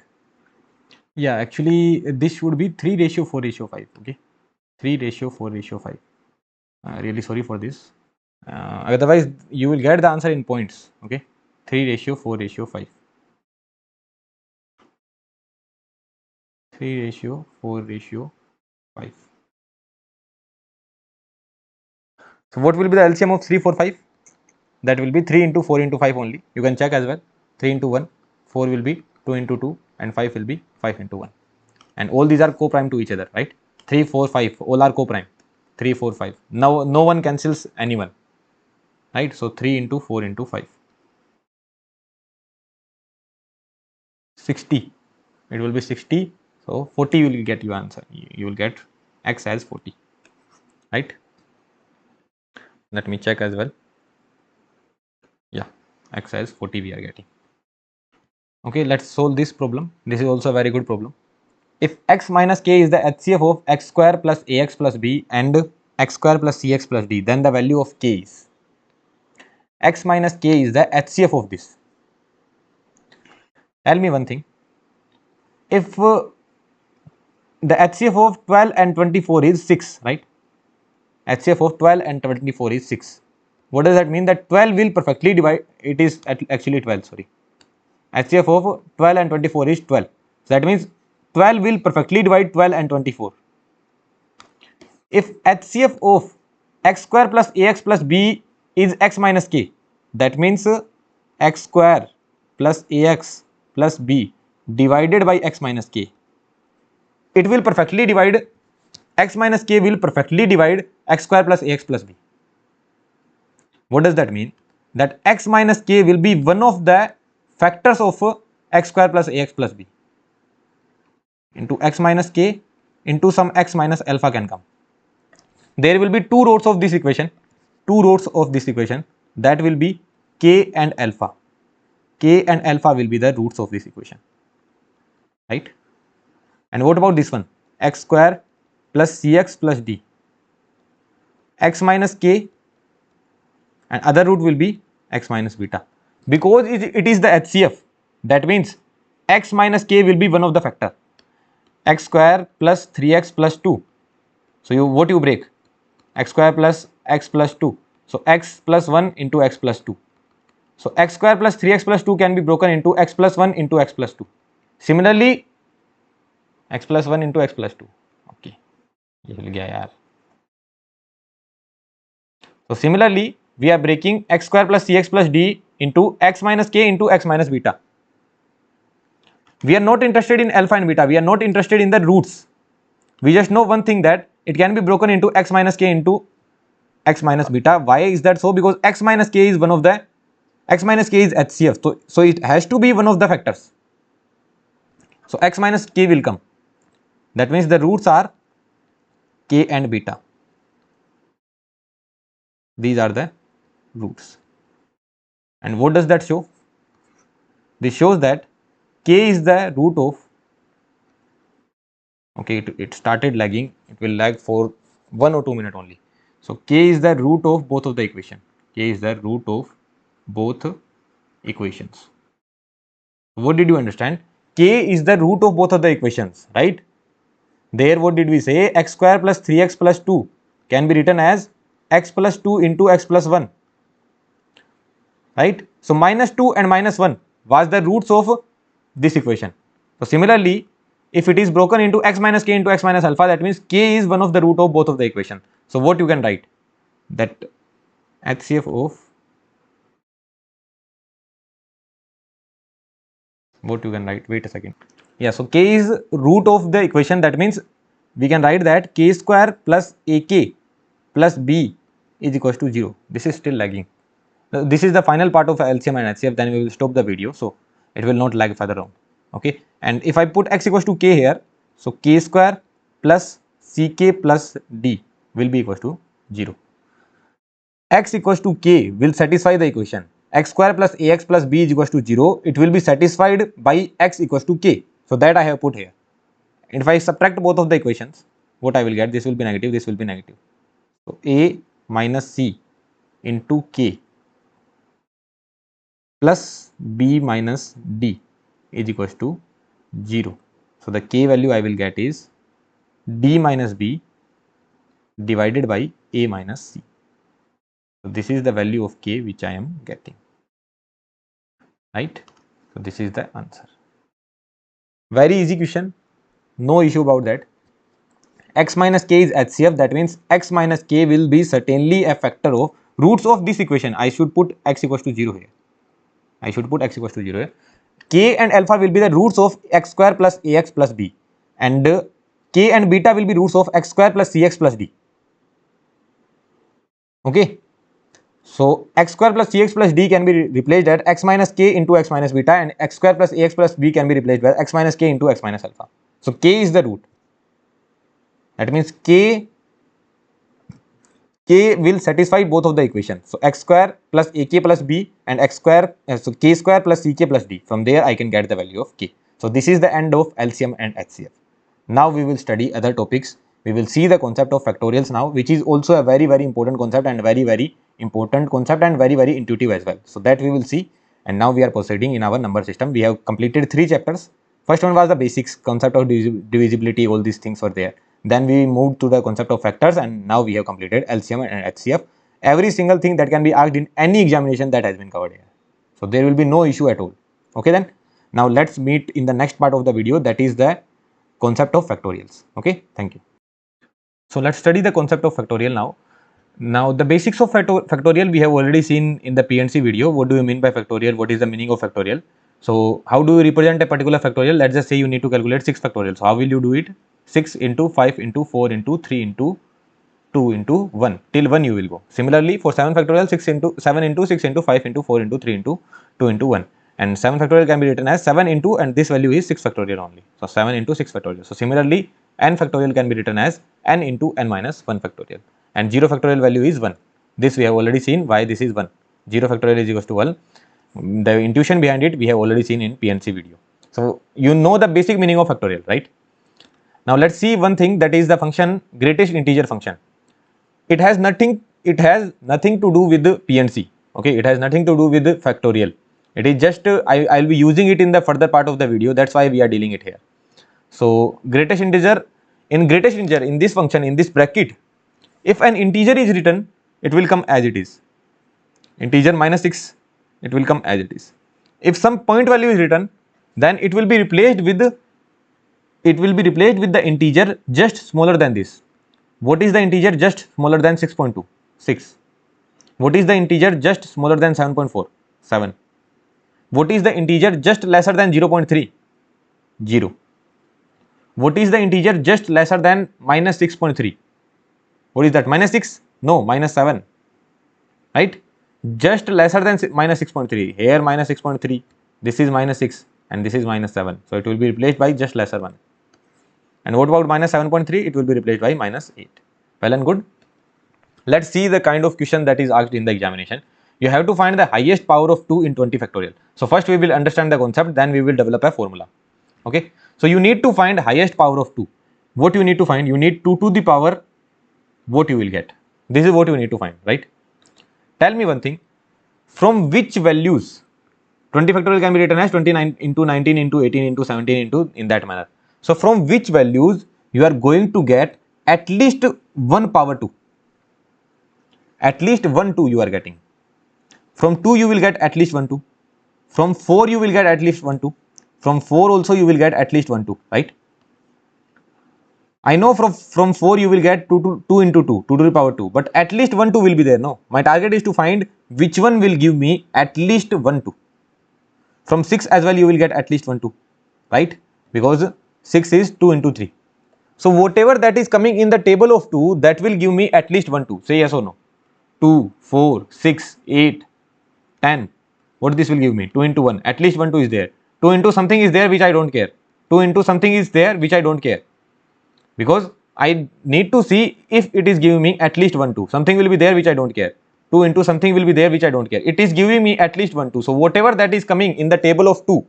Yeah, actually this should be 3:4:5. Okay, 3:4:5. Really sorry for this. Otherwise you will get the answer in points. Okay, 3:4:5. 3:4:5. So what will be the LCM of 3, 4, 5? That will be 3 into 4 into 5 only. You can check as well. 3 into 1, 4 will be 2 into 2 and 5 will be 5 into 1. And all these are co-prime to each other, right? 3, 4, 5 all are co-prime. 3, 4, 5. Now no one cancels anyone, right? So 3 into 4 into 5. 60. It will be 60. So 40 will get your answer. You will get x as 40, right? Let me check as well. Yeah, x as 40 we are getting. Okay, let's solve this problem. This is also a very good problem. If x minus k is the HCF of x square plus ax plus b and x square plus cx plus d, then the value of k is, x minus k is the HCF of this. Tell me one thing. If the HCF of 12 and 24 is 6, right? HCF of 12 and 24 is 6. What does that mean? That 12 will perfectly divide, it is actually 12, sorry. HCF of 12 and 24 is 12. So that means 12 will perfectly divide 12 and 24. If HCF of x square plus ax plus b is x minus k, that means x square plus ax plus b divided by x minus k. It will perfectly divide, x minus k will perfectly divide x square plus ax plus b. What does that mean? That x minus k will be one of the factors of x square plus ax plus b. Into x minus k into some x minus alpha can come. There will be two roots of this equation. Two roots of this equation, that will be k and alpha. K and alpha will be the roots of this equation, right? And what about this one? X square plus cx plus d. X minus k and other root will be x minus beta. Because it is the HCF, that means x minus k will be one of the factor. X square plus 3x plus 2. So what you break? X square plus x plus 2. So x plus 1 into x plus 2. So x square plus 3x plus 2 can be broken into x plus 1 into x plus 2. Similarly, x plus 1 into x plus 2. Okay. ये हिल गया यार. So similarly, we are breaking x square plus cx plus d into x minus k into x minus beta. We are not interested in alpha and beta. We are not interested in the roots. We just know one thing, that it can be broken into x minus k into x minus beta. Why is that so? Because x minus k is one of the, x minus k is HCF. So it has to be one of the factors. So x minus k will come. That means the roots are k and beta. These are the roots. And what does that show? This shows that k is the root of, okay, it started lagging, it will lag for 1 or 2 minutes only. So k is the root of both of the equation. K is the root of both equations. What did you understand? K is the root of both of the equations, right? There what did we say? X square plus 3x plus 2 can be written as x plus 2 into x plus 1, right? So minus 2 and minus 1 was the roots of this equation. So similarly, if it is broken into x minus k into x minus alpha, that means k is one of the root of both of the equation. So what you can write? That HCF of, what you can write? Wait a second. Yeah, so k is root of the equation. That means we can write that k square plus ak plus b is equals to 0. This is still lagging. This is the final part of LCM and HCF. Then we will stop the video, so it will not lag further on. Okay, and if I put x equals to k here, so k square plus ck plus d will be equals to 0. X equals to k will satisfy the equation x square plus ax plus b is equals to 0. It will be satisfied by x equals to k. So that I have put here. And if I subtract both of the equations, what I will get? This will be negative, this will be negative. So a minus c into k plus b minus d is equals to 0. So the k value I will get is d minus b divided by a minus c. So this is the value of k which I am getting, right? So this is the answer. Very easy question, no issue about that. X minus k is HCF. That means x minus k will be certainly a factor of roots of this equation. I should put x equals to 0 here. I should put x equals to 0 here. K and alpha will be the roots of x square plus ax plus b, and k and beta will be roots of x square plus cx plus d. Okay, so x square plus cx plus d can be replaced at x minus k into x minus beta, and x square plus ax plus b can be replaced by x minus k into x minus alpha. So k is the root. That means k will satisfy both of the equations. So x square plus ak plus b and x square, so k square plus ck plus d. From there I can get the value of k. So this is the end of LCM and HCF. Now we will study other topics. We will see the concept of factorials now, which is also a very important concept, and very important concept, and very intuitive as well. So that we will see. And now we are proceeding in our number system. We have completed 3 chapters. First one was the basics, concept of divisibility, all these things were there. Then we moved to the concept of factors, and now we have completed LCM and HCF. Every single thing that can be asked in any examination, that has been covered here. So there will be no issue at all. Okay then. Now let's meet in the next part of the video, that is the concept of factorials. Okay, thank you. So let's study the concept of factorial now. Now the basics of factorial we have already seen in the PNC video. What do you mean by factorial? What is the meaning of factorial? So how do you represent a particular factorial? Let's just say you need to calculate 6 factorials. So how will you do it? 6 into 5 into 4 into 3 into 2 into 1 till 1 you will go. Similarly for 7 factorial, 7 into 6 into 5 into 4 into 3 into 2 into 1, and 7 factorial can be written as 7 into, and this value is 6 factorial only. So 7 into 6 factorial. So similarly n factorial can be written as n into n minus 1 factorial, and 0 factorial value is 1. This we have already seen why this is 1. 0 factorial is equals to 1. The intuition behind it we have already seen in PNC video. So you know the basic meaning of factorial, right? Now let's see one thing, that is the function greatest integer function. It has nothing to do with the PNC. Okay, it has nothing to do with the factorial. It is just I'll be using it in the further part of the video. That's why we are dealing it here. So greatest integer, in this function, in this bracket, if an integer is written, it will come as it is. Integer -6, it will come as it is. If some point value is written, then it will be replaced with the integer just smaller than this. What is the integer just smaller than 6.2? 6. What is the integer just smaller than 7.4? 7. What is the integer just lesser than 0.3? 0. What is the integer just lesser than -6.3? What is that? -6? No, -7. Right? Just lesser than -6.3. Here -6.3. This is -6 and this is -7. So it will be replaced by just lesser one. And what about -7.3? It will be replaced by -8. Well and good. Let's see the kind of question that is asked in the examination. You have to find the highest power of 2 in 20 factorial. So first we will understand the concept, then we will develop a formula. Okay. So you need to find highest power of 2. What you need to find? You need 2 to the power, what you will get. This is what you need to find, right? Tell me one thing. From which values 20 factorial can be written as 29 into 19 into 18 into 17 into in that manner. So from which values you are going to get at least 1 power 2. At least 1 2 you are getting. From 2 you will get at least 1 2. From 4 you will get at least 1 2. From 4 also you will get at least 1 2, right? I know from 4 you will get 2 into 2, 2 to the power 2, but at least 1 2 will be there. No, my target is to find which one will give me at least 1 2. From 6 as well you will get at least 1 2, right? Because 6 is 2 into 3. So whatever that is coming in the table of 2, that will give me at least 1 2. Say yes or no. 2, 4, 6, 8, 10. What this will give me? 2 into 1. At least 1 2 is there. 2 into something is there which I don't care. 2 into something is there which I don't care. Because I need to see if it is giving me at least 1 2. Something will be there which I don't care. 2 into something will be there which I don't care. It is giving me at least 1 2. So whatever that is coming in the table of 2,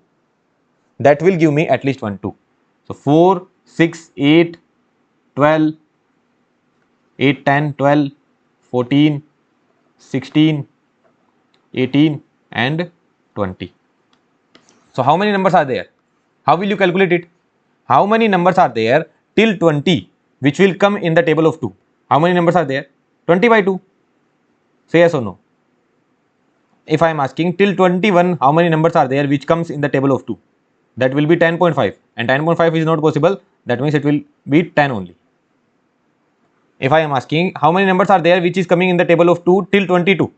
that will give me at least 1 2. So 4, 6, 8, 12, 8, 10, 12, 14, 16, 18 and 20. So how many numbers are there? How will you calculate it? How many numbers are there till 20 which will come in the table of 2? How many numbers are there? 20 by 2. Say yes or no. If I am asking till 21, how many numbers are there which comes in the table of 2? That will be 10.5, and 10.5 is not possible. That means it will be 10 only. If I am asking how many numbers are there which is coming in the table of 2 till 22,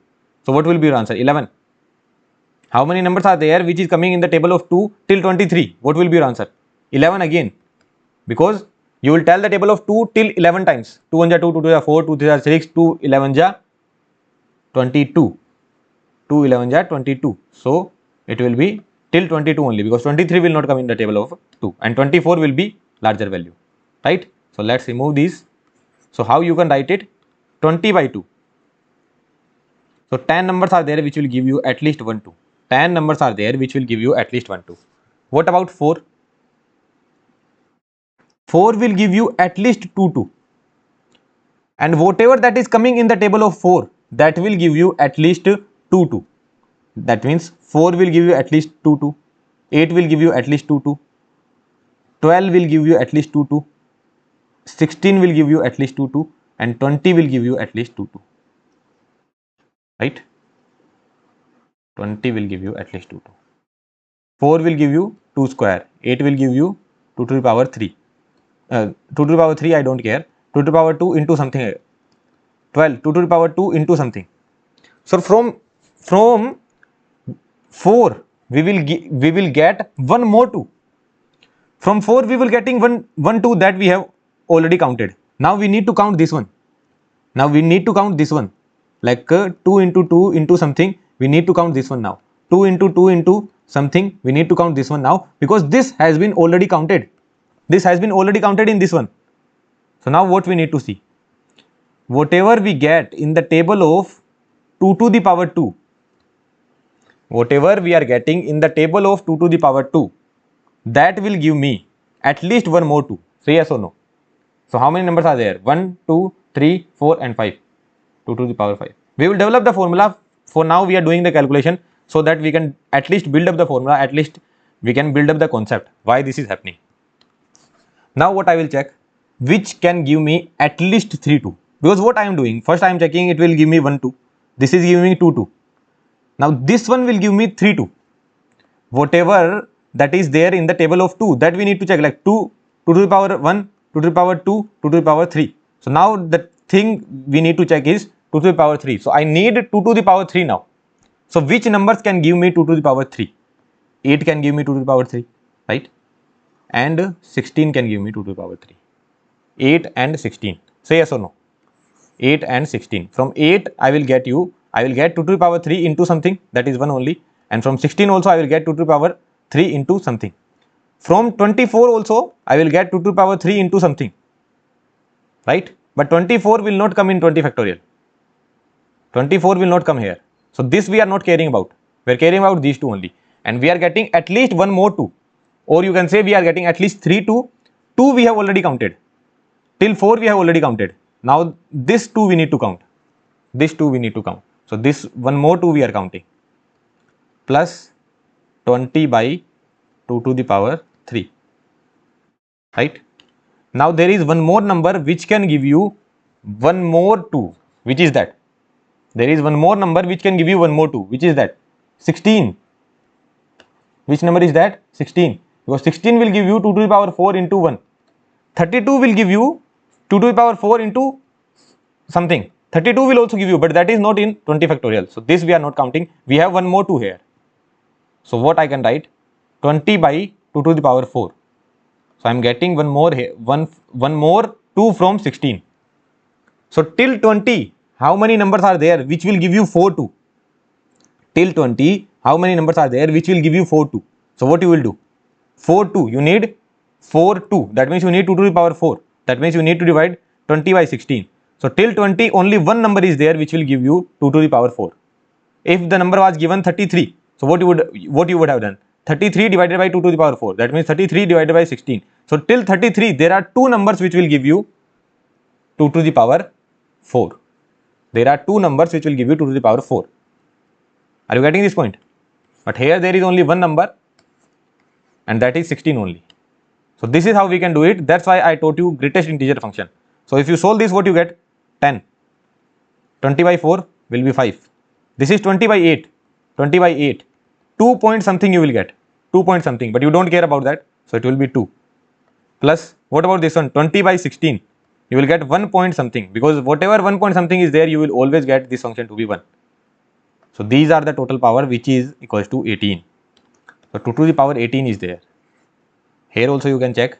so what will be your answer? 11. How many numbers are there which is coming in the table of 2 till 23? What will be your answer? 11 again, because you will tell the table of 2 till 11 times. 2 1 ja 2, 2 2 ja 4, 2 3 ja 6, 2 11 ja 22. 2 11 ja 22. So it will be till 22 only, because 23 will not come in the table of 2 and 24 will be larger value, right? So let's remove these. So how you can write it? 20 by 2. So 10 numbers are there which will give you at least 1 2. 10 numbers are there which will give you at least 1 2. What about 4? 4 will give you at least 2 2. And whatever that is coming in the table of 4, that will give you at least 2 2. That means 4 will give you at least 2 2. 8 will give you at least 2 2. 12 will give you at least 2 2. 16 will give you at least 2 2. And 20 will give you at least 2 2. Right? 20 will give you at least 2 2. 4 will give you 2 square. 8 will give you 2 to the power 3. 2 to the power 3 I don't care. 2 to the power 2 into something. 12. 2 to the power 2 into something. So from 4 we will get one more 2. From 4 we will getting one 2 that we have already counted. Now we need to count this one. Now we need to count this one. Like 2 into 2 into something, we need to count this one now. 2 into 2 into something, we need to count this one now, because this has been already counted. This has been already counted in this one. So now what we need to see? Whatever we get in the table of 2 to the power 2, whatever we are getting in the table of 2 to the power 2, that will give me at least one more 2. Say yes or no. So how many numbers are there? 1, 2, 3, 4 and 5. 2 to the power 5. We will develop the formula. For now we are doing the calculation. so that we can at least build up the formula, at least we can build up the concept why this is happening. Now what I will check, which can give me at least 3 2, because what I am doing, first I am checking it will give me 1 2, this is giving me 2 2, now this one will give me 3 2, whatever that is there in the table of 2, that we need to check, like 2 to the power 1, 2 to the power 2, 2 to the power 3. So now the thing we need to check is 2 to the power 3. So I need 2 to the power 3 now. So which numbers can give me 2 to the power 3? 8 can give me 2 to the power 3, right? And 16 can give me 2 to the power 3. 8 and 16. Say yes or no? 8 and 16. From 8 I will get 2 to the power 3 into something, that is 1 only. And from 16 also I will get 2 to the power 3 into something. From 24 also I will get 2 to the power 3 into something, right? But 24 will not come in 20 factorial. 24 will not come here. So this we are not caring about. We are caring about these two only. And we are getting at least one more 2. Or you can say we are getting at least 3 2. 2 we have already counted. Till 4 we have already counted. Now this 2 we need to count. This 2 we need to count. So this one more 2 we are counting. Plus 20 by 2 to the power 3. Right? Now there is one more number which can give you one more 2. Which is that? There is one more number which can give you one more 2. Which is that? 16. Which number is that? 16. Because 16 will give you 2 to the power 4 into 1. 32 will give you 2 to the power 4 into something. 32 will also give you, but that is not in 20 factorial. So this we are not counting. We have one more 2 here. So what I can write? 20 by 2 to the power 4. So I am getting one more here, one more 2 from 16. So till 20, how many numbers are there which will give you 4 2? Till 20, how many numbers are there which will give you 4 2? So what you will do? 4 2, you need 4 2. That means you need 2 to the power 4. That means you need to divide 20 by 16. So till 20, only one number is there which will give you 2 to the power 4. If the number was given 33, so what you would have done? 33 divided by 2 to the power 4. That means 33 divided by 16. So till 33, there are two numbers which will give you 2 to the power 4. There are two numbers which will give you 2 to the power 4. Are you getting this point? But here there is only one number, and that is 16 only. So this is how we can do it. That's why I taught you greatest integer function. So if you solve this, what you get? 10. 20 by 4 will be 5. This is 20 by 8. 20 by 8. 2 point something you will get. 2 point something. But you don't care about that. So it will be 2. Plus, what about this one? 20 by 16. You will get 1 point something. Because whatever 1 point something is there, you will always get this function to be 1. So these are the total power which is equals to 18. So 2 to the power 18 is there. Here also you can check.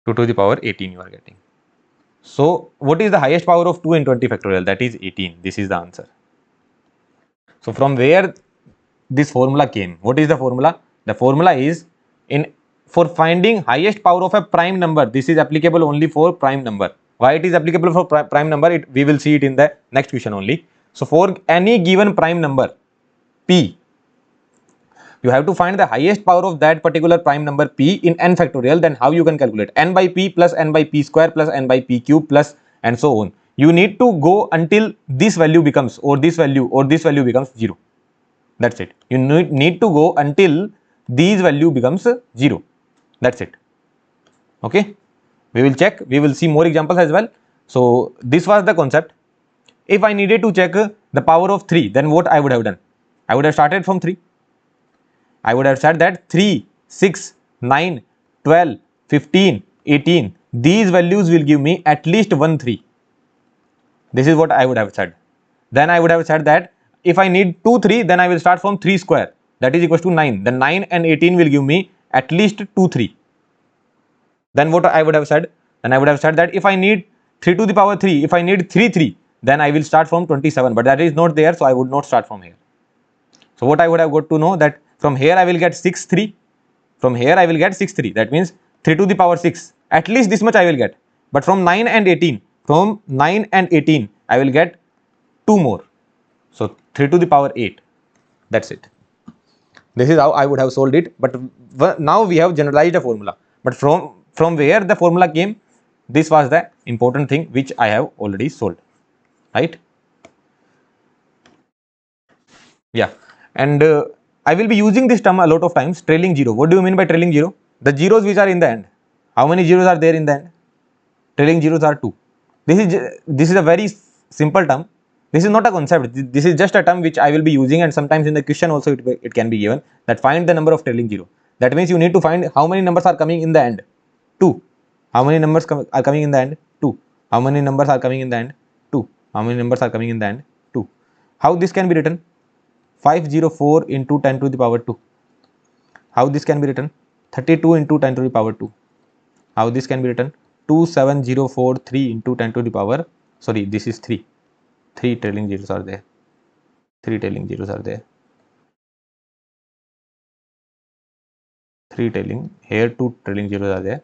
2 to the power 18 you are getting. So what is the highest power of 2 in 20 factorial? That is 18. This is the answer. So from where this formula came? What is the formula? The formula is for finding highest power of a prime number. This is applicable only for prime number. Why it is applicable for prime number? We will see it in the next question only. So for any given prime number p, you have to find the highest power of that particular prime number p in n factorial. Then how you can calculate? N by p plus n by p square plus n by p cube plus and so on. You need to go until this value becomes or this value becomes 0. That's it. You need to go until these value becomes 0. That's it. Okay. We will check. We will see more examples as well. So this was the concept. If I needed to check the power of 3, then what I would have done? I would have started from 3. I would have said that 3, 6, 9, 12, 15, 18. These values will give me at least 1, 3. This is what I would have said. Then I would have said that if I need 2, 3, then I will start from 3 square. That is equals to 9. Then 9 and 18 will give me at least 2, 3. Then what I would have said? Then I would have said that if I need 3 to the power 3, if I need 3, 3, then I will start from 27. But that is not there, so I would not start from here. So what I would have got to know that from here I will get 6, 3. From here I will get 6, 3. That means 3 to the power 6. At least this much I will get. But from 9 and 18, I will get 2 more. So 3 to the power 8. That's it. This is how I would have solved it. But now we have generalized a formula. But from where the formula came, this was the important thing which I have already solved. Right? Yeah, and I will be using this term a lot of times, trailing zero. What do you mean by trailing zero? The zeros which are in the end. How many zeros are there in the end? Trailing zeros are 2. This is a very simple term. This is not a concept. This is just a term which I will be using, and sometimes in the question also it can be given that find the number of trailing zero. That means you need to find how many numbers are coming in the end. 2. How many numbers are coming in the end? 2. How many numbers are coming in the end? 2. How many numbers are coming in the end? 2. How this can be written? 504 into 10 to the power 2. How this can be written? 32 into 10 to the power 2. How this can be written? 27043 into 10 to the power, sorry, this is 3. 3 trailing zeros are there. 3 trailing zeros are there. 3 trailing, here 2 trailing zeros are there.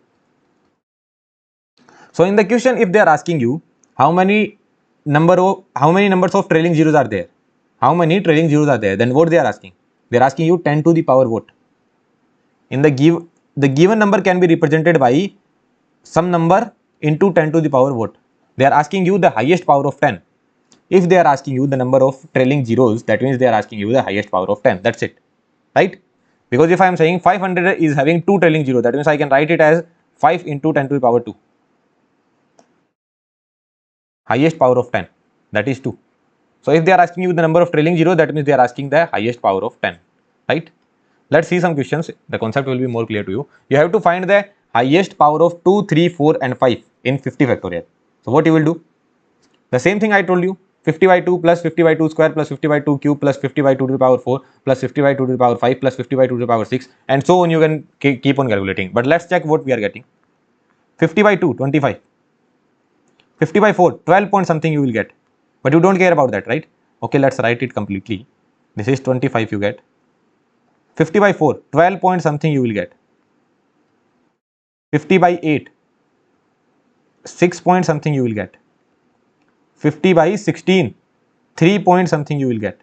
So in the question, if they are asking you how many numbers of trailing zeros are there, how many trailing zeros are there, then what they are asking? They are asking you 10 to the power what? In the given number can be represented by some number into 10 to the power what? They are asking you the highest power of 10. If they are asking you the number of trailing zeros, that means they are asking you the highest power of 10. That's it, right? Because if I am saying 500 is having 2 trailing zeros, that means I can write it as 5 into 10 to the power 2. Highest power of 10, that is 2. So if they are asking you the number of trailing zeros, that means they are asking the highest power of 10, right? Let's see some questions. The concept will be more clear to you. You have to find the highest power of 2, 3, 4 and 5 in 50 factorial. So what you will do? The same thing I told you, 50 by 2 plus 50 by 2 square plus 50 by 2 cube plus 50 by 2 to the power 4 plus 50 by 2 to the power 5 plus 50 by 2 to the power 6 and so on. You can keep on calculating. But let's check what we are getting. 50 by 2, 25. 50 by 4, 12 point something you will get. But you don't care about that, right? Okay, let's write it completely. This is 25 you get. 50 by 4, 12 point something you will get. 50 by 8, 6 point something you will get. 50 by 16, 3 point something you will get.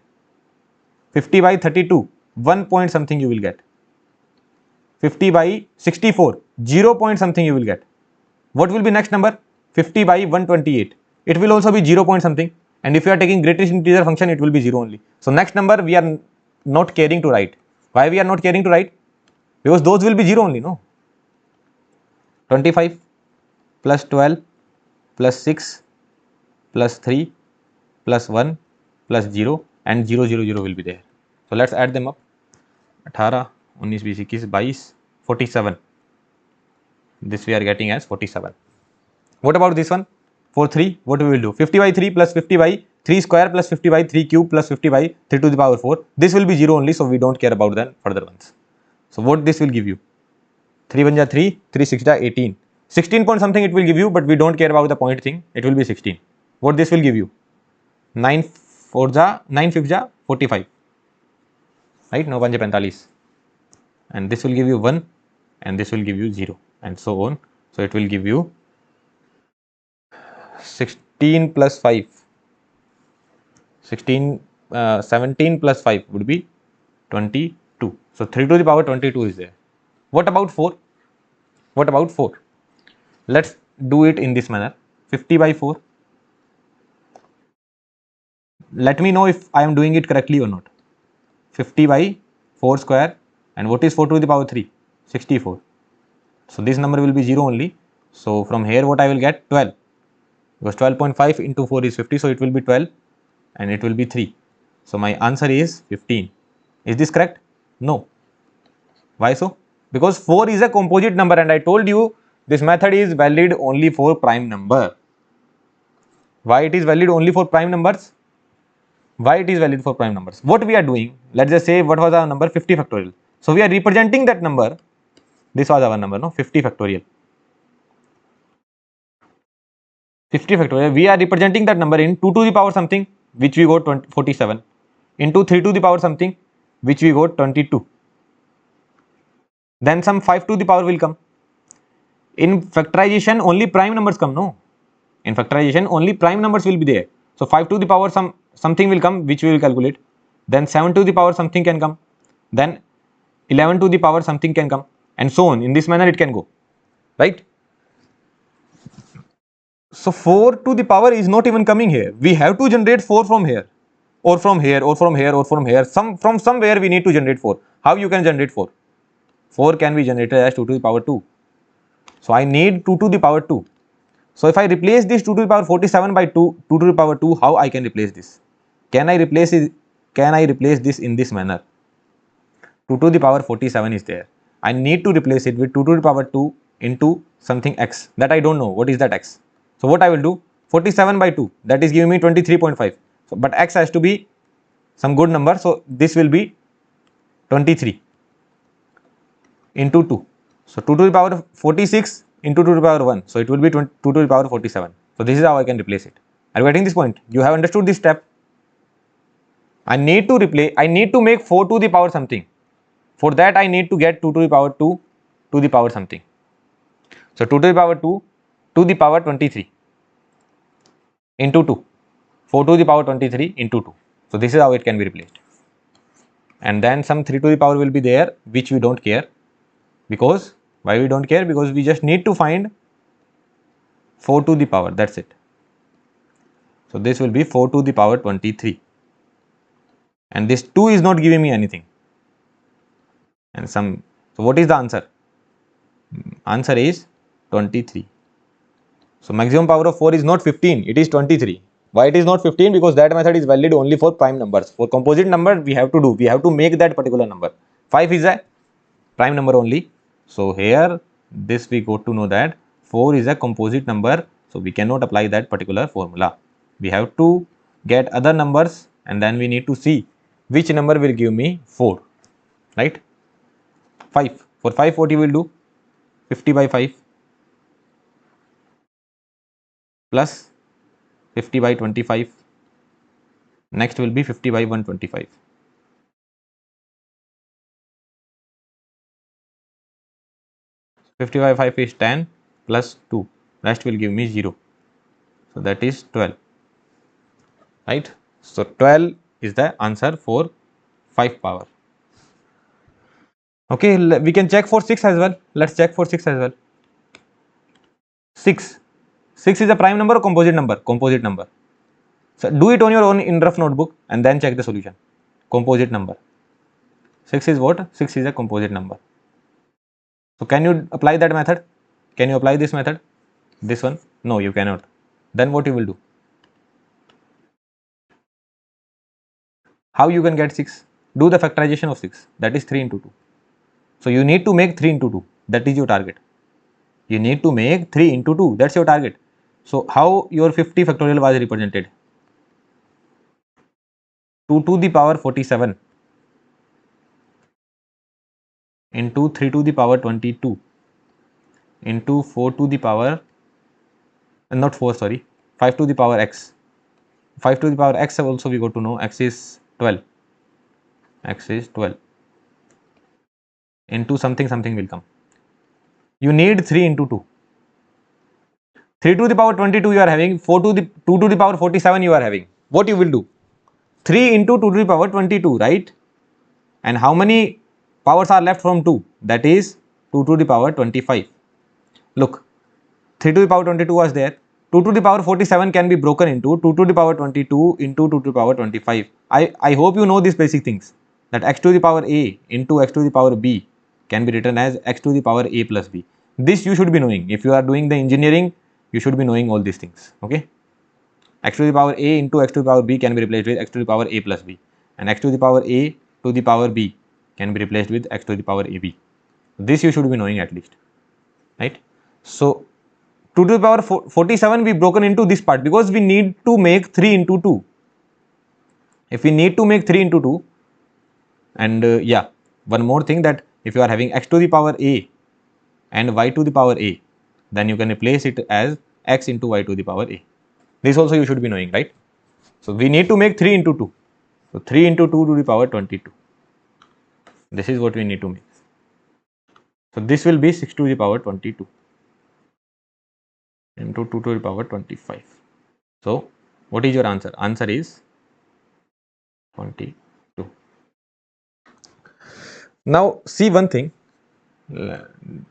50 by 32, 1 point something you will get. 50 by 64, 0 point something you will get. What will be next number? 50 by 128. It will also be 0 point something. And if you are taking greatest integer function, it will be 0 only. So next number we are not caring to write. Why we are not caring to write? Because those will be 0 only, no? 25 plus 12 plus 6 plus 3 plus 1 plus 0 and 0 0 0 will be there. So let's add them up. 18, 19, 20, 21, 22, 47. This we are getting as 47. What about this one? For 3, what we will do? 50 by 3 plus 50 by 3 square plus 50 by 3 cube plus 50 by 3 to the power 4. This will be 0 only, so we don't care about the further ones. So what this will give you? 3 1 ja 3, 3 6 ja 18. 16 point something it will give you, but we don't care about the point thing. It will be 16. What this will give you? 9 4 ja 9 5 ja 45. Right? 9 5 ja 45. And this will give you 1 and this will give you 0 and so on. So it will give you 16 plus 5. 17 plus 5 would be 22. So 3 to the power 22 is there. What about 4? What about 4? Let's do it in this manner. 50 by 4. Let me know if I am doing it correctly or not. 50 by 4 square, and what is 4 to the power 3? 64. So this number will be 0 only. So from here what I will get? 12. Because 12.5 into 4 is 50, so it will be 12 and it will be 3. So my answer is 15. Is this correct? No. Why so? Because 4 is a composite number and I told you this method is valid only for prime number. Why it is valid only for prime numbers? Why it is valid for prime numbers? What we are doing, let's just say what was our number? 50 factorial. So we are representing that number. This was our number, no? 50 factorial. 50 factorial. We are representing that number in 2 to the power something, which we got 47, into 3 to the power something, which we got 22. Then some 5 to the power will come. In factorization, only prime numbers come, no? In factorization, only prime numbers will be there. So 5 to the power something will come, which we will calculate. Then 7 to the power something can come. Then 11 to the power something can come, and so on. In this manner, it can go, right? So 4 to the power is not even coming here. We have to generate 4 from here. or from here, or from here, or from here. From somewhere we need to generate 4. How you can generate 4? 4 can be generated as 2 to the power 2. So I need 2 to the power 2. So if I replace this 2 to the power 47 by 2 to the power 2, how I can replace this? Can I replace it? Can I replace this in this manner? 2 to the power 47 is there. I need to replace it with 2 to the power 2 into something x that I don't know. What is that x? So what I will do? 47 by 2, that is giving me 23.5. So, but x has to be some good number. So this will be 23 into 2. So 2 to the power 46 into 2 to the power 1. So it will be 2 to the power 47. So this is how I can replace it. Are you getting this point? You have understood this step. I need to make 4 to the power something. For that I need to get 2 to the power 2 to the power something. So 2 to the power 2 to the power 23 into 2. 4 to the power 23 into 2. So this is how it can be replaced. And then some 3 to the power will be there, which we don't care. Because, why we don't care? Because we just need to find 4 to the power, that's it. So this will be 4 to the power 23. And this 2 is not giving me anything. And so what is the answer? Answer is 23. So maximum power of 4 is not 15, it is 23. Why it is not 15? Because that method is valid only for prime numbers. For composite number, we have to make that particular number. 5 is a prime number only. So here, this we got to know that 4 is a composite number. So we cannot apply that particular formula. We have to get other numbers and then we need to see which number will give me 4, right? 5. For 5, what you will do? 50 by 5 plus 50 by 25. Next will be 50 by 125. 50 by 5 is 10 plus 2. Rest will give me 0. So that is 12. Right? So 12 is the answer for 5 power. Okay, we can check for 6 as well. Let's check for 6 as well. 6. 6 is a prime number or composite number? Composite number. So do it on your own in rough notebook and then check the solution. Composite number. 6 is what? 6 is a composite number. So can you apply that method? Can you apply this method? This one? No, you cannot. Then what you will do? How you can get 6? Do the factorization of 6. That is 3 into 2. So you need to make 3 into 2. That is your target. You need to make 3 into 2. That's your target. So how your 50 factorial was represented? 2 to the power 47 into 3 to the power 22 into 4 to the power, not 4, sorry, 5 to the power x. 5 to the power x also we got to know x is 12. X is 12 into something will come. You need 3 into 2. 3 to the power 22 you are having, 2 to the power 47 you are having. What you will do? 3 into 2 to the power 22, right? And how many powers are left from 2? That is 2 to the power 25. Look, 3 to the power 22 was there. 2 to the power 47 can be broken into 2 to the power 22 into 2 to the power 25. I hope you know these basic things, that x to the power a into x to the power b can be written as x to the power a plus b. This you should be knowing. If you are doing the engineering, you should be knowing all these things. Okay. X to the power a into x to the power b can be replaced with x to the power a plus b, and x to the power a to the power b can be replaced with x to the power ab. This you should be knowing at least, right? So 2 to the power 47 we broken into this part because we need to make 3 into 2. If we need to make 3 into 2, and yeah, one more thing, that if you are having x to the power a and y to the power a, then you can replace it as x into y to the power a. This also you should be knowing, right? So we need to make 3 into 2. So 3 into 2 to the power 22. This is what we need to make. So this will be 6 to the power 22 into 2 to the power 25. So what is your answer? Answer is 22. Now see one thing,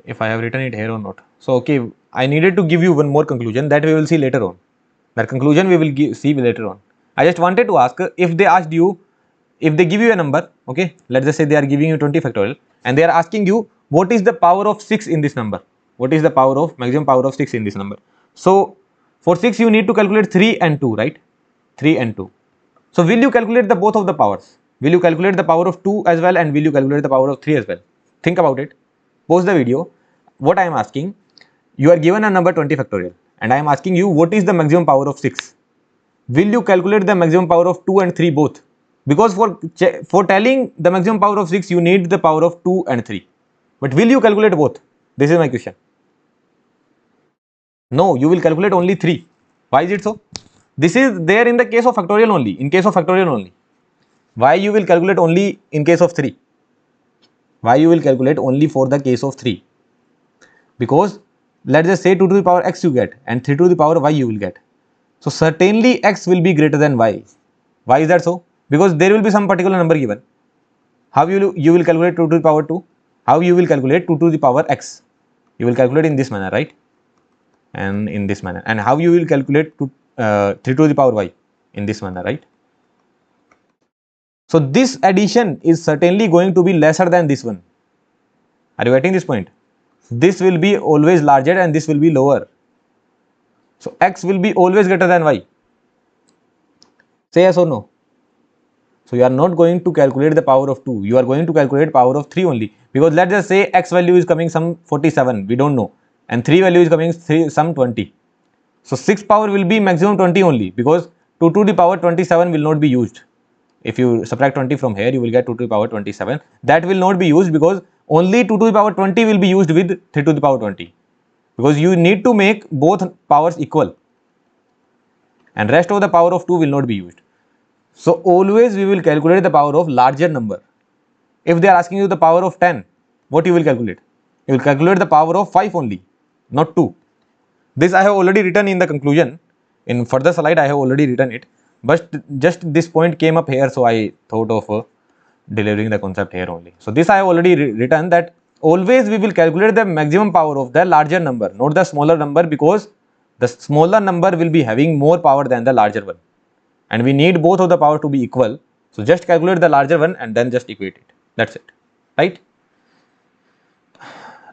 if I have written it here or not. So okay, I needed to give you one more conclusion that we will see later on. That conclusion we will see later on. I just wanted to ask, if they asked you, if they give you a number, okay, let's just say they are giving you 20 factorial and they are asking you what is the power of 6 in this number, what is the power of maximum power of 6 in this number. So for 6 you need to calculate 3 and 2, right? 3 and 2. So will you calculate the both of the powers? Will you calculate the power of 2 as well, and will you calculate the power of 3 as well? Think about it. Pause the video. What I am asking, you are given a number 20 factorial and I am asking you what is the maximum power of 6. Will you calculate the maximum power of 2 and 3 both? Because for telling the maximum power of 6 you need the power of 2 and 3. But will you calculate both? This is my question. No, you will calculate only 3. Why is it so? This is there in the case of factorial only. In case of factorial only. Why you will calculate only in case of 3? Why you will calculate only for the case of 3? Because let's just say 2 to the power x you get and 3 to the power y you will get. So certainly x will be greater than y. Why is that so? Because there will be some particular number given. How you will calculate 2 to the power 2? How you will calculate 2 to the power x? You will calculate in this manner, right? And in this manner. And how you will calculate 3 to the power y? In this manner, right? So this addition is certainly going to be lesser than this one. Are you getting this point? This will be always larger and this will be lower. So x will be always greater than y. Say yes or no. So you are not going to calculate the power of 2. You are going to calculate power of 3 only. Because let's just say x value is coming some 47. We don't know. And 3 value is coming some 20. So 6 power will be maximum 20 only. Because 2 to the power 27 will not be used. If you subtract 20 from here, you will get 2 to the power 27. That will not be used because only 2 to the power 20 will be used with 3 to the power 20. Because you need to make both powers equal. And rest of the power of 2 will not be used. So always we will calculate the power of larger number. If they are asking you the power of 10, what you will calculate? You will calculate the power of 5 only, not 2. This I have already written in the conclusion. In further slide I have already written it. But just this point came up here, so I thought of delivering the concept here only. So this I have already written, that always we will calculate the maximum power of the larger number, not the smaller number, because the smaller number will be having more power than the larger one. And we need both of the power to be equal. So just calculate the larger one and then just equate it. That's it. Right?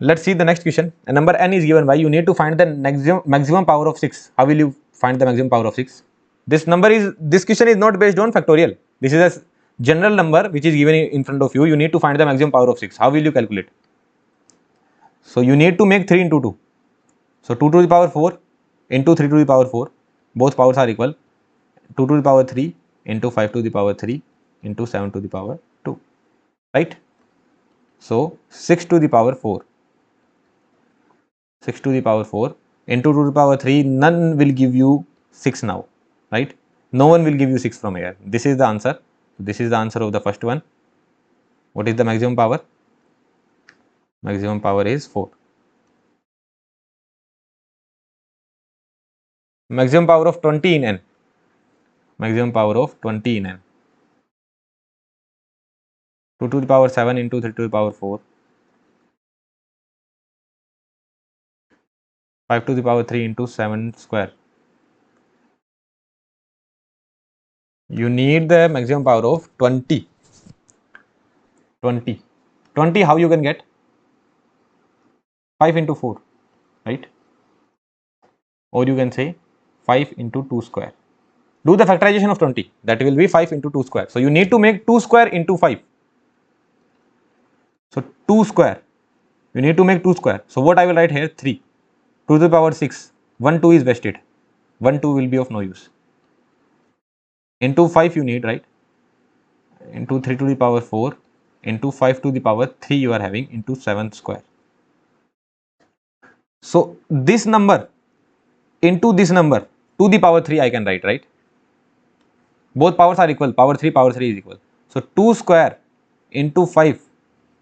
Let's see the next question. A number n is given by, you need to find the maximum power of 6. How will you find the maximum power of 6? This question is not based on factorial. This is a general number which is given in front of you. You need to find the maximum power of 6. How will you calculate? So you need to make 3 into 2. So 2 to the power 4 into 3 to the power 4. Both powers are equal. 2 to the power 3 into 5 to the power 3 into 7 to the power 2. Right? So 6 to the power 4. 6 to the power 4 into 2 to the power 3. None will give you 6 now. Right? No one will give you 6 from here. This is the answer. This is the answer of the first one. What is the maximum power? Maximum power is 4. Maximum power of 20 in n. Maximum power of 20 in n. 2 to the power 7 into 3 to the power 4. 5 to the power 3 into 7 square. You need the maximum power of 20. 20. 20 how you can get? 5 into 4, right? Or you can say 5 into 2 square. Do the factorization of 20. That will be 5 into 2 square. So you need to make 2 square into 5. So 2 square. You need to make 2 square. So what I will write here? 3. 2 to the power 6. 1 2 is wasted. 1 2 will be of no use. Into 5 you need, right? Into 3 to the power 4. Into 5 to the power 3 you are having, into 7 square. So this number into this number to the power 3 I can write, right? Both powers are equal. Power 3 is equal. So 2 square into 5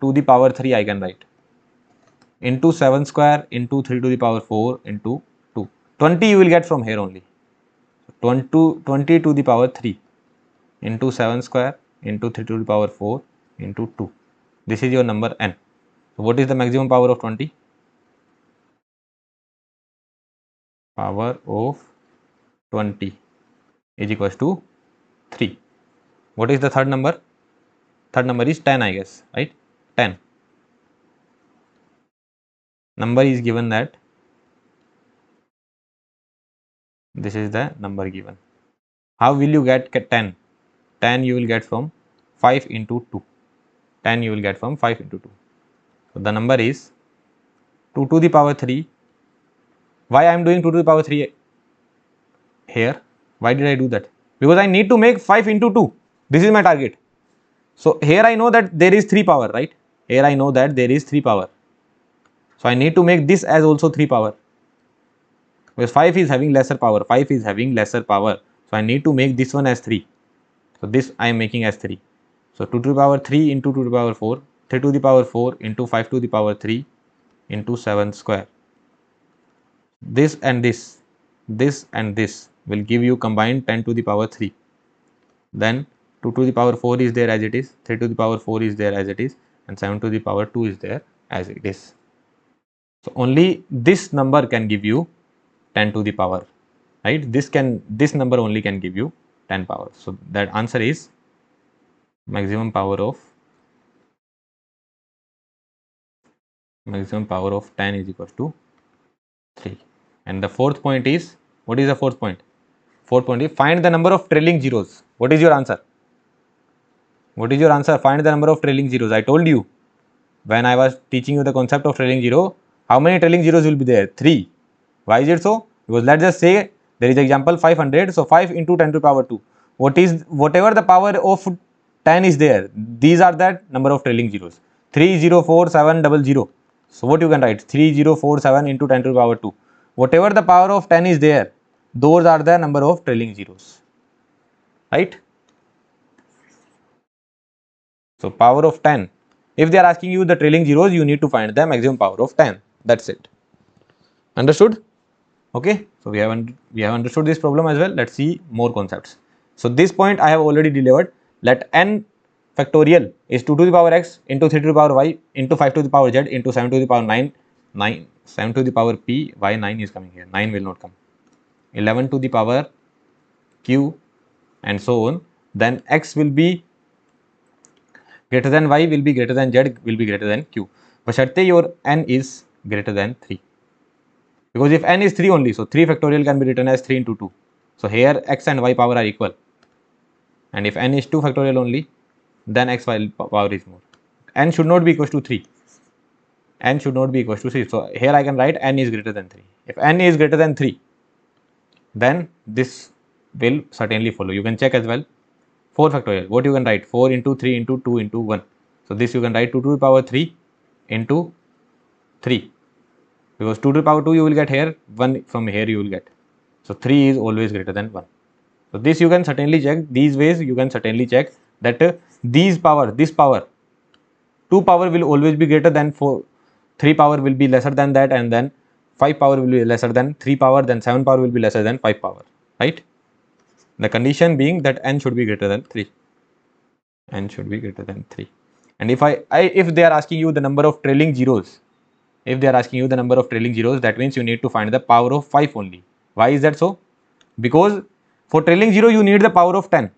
to the power 3 I can write. Into 7 square into 3 to the power 4 into 2. 20 you will get from here only. 20 to the power 3 into 7 square into 3 to the power 4 into 2. This is your number n. So what is the maximum power of 20? Power of 20 is equals to 3. What is the third number? Third number is 10, I guess, right? 10. Number is given that this is the number given. How will you get 10? 10 you will get from 5 into 2. 10 you will get from 5 into 2. So the number is 2 to the power 3. Why I am doing 2 to the power 3 here? Why did I do that? Because I need to make 5 into 2. This is my target. So here I know that there is 3 power, right? Here I know that there is 3 power. So I need to make this as also 3 power. Because 5 is having lesser power. 5 is having lesser power. So I need to make this one as 3. So this I am making as 3. So 2 to the power 3 into 2 to the power 4. 3 to the power 4 into 5 to the power 3 into 7 square. This and this and this will give you combined 10 to the power 3. Then 2 to the power 4 is there as it is, 3 to the power 4 is there as it is, and 7 to the power 2 is there as it is. So only this number can give you 10 to the power, right? This number only can give you 10 power. So that answer is maximum power of 10 is equal to 3. And the fourth point is, what is the fourth point? Fourth point is find the number of trailing zeros. What is your answer? What is your answer? Find the number of trailing zeros. I told you when I was teaching you the concept of trailing zero, how many trailing zeros will be there? 3. Why is it so? Because let's just say there is example 500. So 5 into 10 to the power 2. Whatever the power of 10 is there, these are that number of trailing zeros. 304700. So what you can write? 3047 into 10 to the power 2. Whatever the power of 10 is there, those are the number of trailing zeros, right? So power of 10. If they are asking you the trailing zeros, you need to find the maximum power of 10. That's it. Understood? Okay. So we have understood this problem as well. Let's see more concepts. So this point I have already delivered. Let n factorial is 2 to the power x into 3 to the power y into 5 to the power z into 7 to the power 9, 7 to the power p. Why 9 is coming here? 9 will not come. 11 to the power q and so on. Then x will be greater than y, will be greater than z, will be greater than q. Basharte your n is greater than 3. Because if n is 3 only, so 3 factorial can be written as 3 into 2. So here x and y power are equal. And if n is 2 factorial only, then x y power is more. N should not be equal to 3. N should not be equal to 3. So here I can write n is greater than 3. If n is greater than 3, then this will certainly follow. You can check as well. 4 factorial. What you can write? 4 into 3 into 2 into 1. So this you can write 2 to the power 3 into 3. Because 2 to the power 2 you will get here, 1 from here you will get. So 3 is always greater than 1. So this you can certainly check. These ways you can certainly check that this power, 2 power will always be greater than 4, 3 power will be lesser than that, and then 5 power will be lesser than 3 power, then 7 power will be lesser than 5 power, right? The condition being that n should be greater than 3. N should be greater than 3. And if if they are asking you the number of trailing zeros, that means you need to find the power of 5 only. Why is that so? Because for trailing 0 you need the power of 10.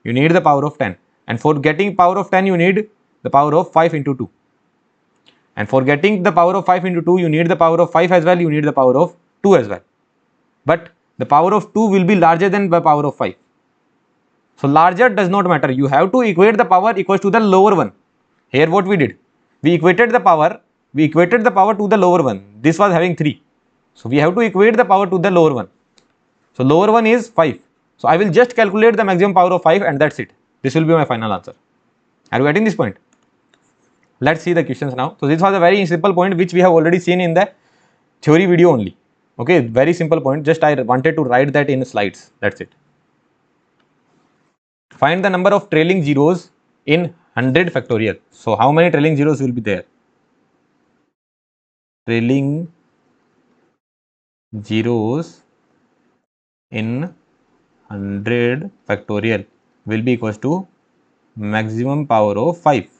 You need the power of 10. And for getting power of 10 you need the power of 5 into 2. And for getting the power of 5 into 2 you need the power of 5 as well, you need the power of 2 as well. But the power of 2 will be larger than the power of 5. So larger does not matter. You have to equate the power equals to the lower one. Here what we did? We equated the power to the lower one. This was having 3. So we have to equate the power to the lower one. So lower one is 5. So I will just calculate the maximum power of 5 and that's it. This will be my final answer. Are you getting this point? Let's see the questions now. So this was a very simple point which we have already seen in the theory video only. Okay, very simple point. Just I wanted to write that in slides. That's it. Find the number of trailing zeros in 100 factorial. So how many trailing zeros will be there? Trailing zeros in 100 factorial will be equals to maximum power of 5.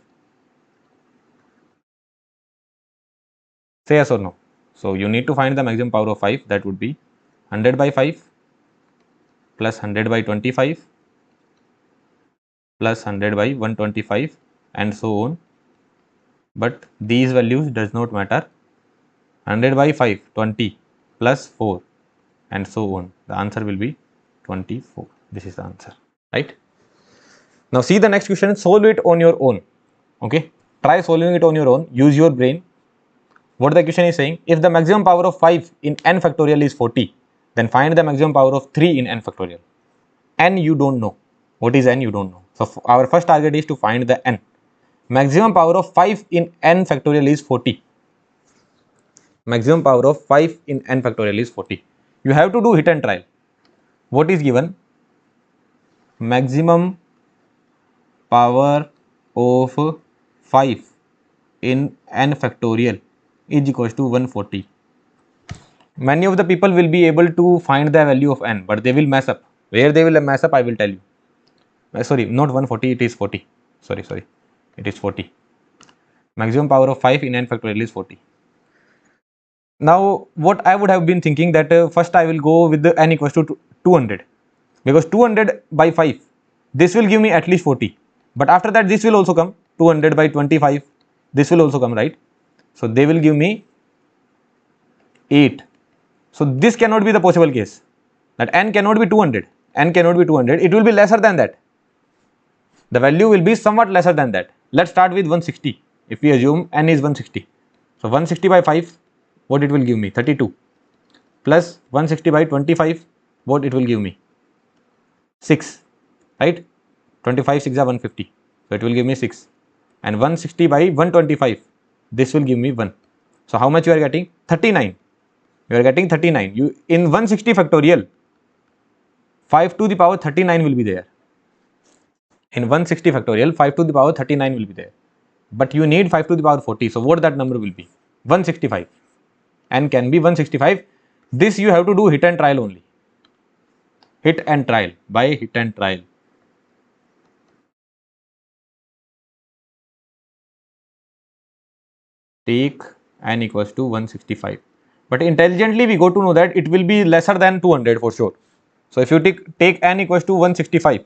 Say yes or no. So you need to find the maximum power of 5. That would be 100 by 5 plus 100 by 25 plus 100 by 125 and so on, but these values does not matter. 100 by 5, 20 plus 4 and so on. The answer will be 24. This is the answer, right? Now see the next question, solve it on your own. Okay, try solving it on your own, use your brain. What the question is saying, if the maximum power of 5 in n factorial is 40, then find the maximum power of 3 in n factorial. N you don't know. What is n? You don't know. So our first target is to find the n. Maximum power of 5 in n factorial is 40. Maximum power of 5 in n factorial is 40. You have to do hit and trial. What is given? Maximum power of 5 in n factorial is equals to 140. Many of the people will be able to find the value of n, but they will mess up. Where they will mess up, I will tell you. Sorry, not 140, it is 40. Sorry, it is 40. Maximum power of 5 in n factorial is 40. Now, what I would have been thinking that first I will go with the n equals to 200, because 200 by 5, this will give me at least 40. But after that, this will also come, 200 by 25, this will also come, right? So they will give me 8. So this cannot be the possible case, that n cannot be 200, n cannot be 200, it will be lesser than that. The value will be somewhat lesser than that. Let's start with 160. If we assume n is 160, so 160 by 5, what it will give me? 32 plus 160 by 25, what it will give me? 6, right? 25 6 are 150, so it will give me 6, and 160 by 125, this will give me 1. So how much you are getting? 39. You are getting 39. You in 160 factorial, 5 to the power 39 will be there. In 160 factorial, 5 to the power 39 will be there, but you need 5 to the power 40. So what that number will be? 165. N can be 165. This you have to do hit and trial only. Hit and trial, by hit and trial. Take n equals to 165. But intelligently we got to know that it will be lesser than 200 for sure. So if you take n equals to 165,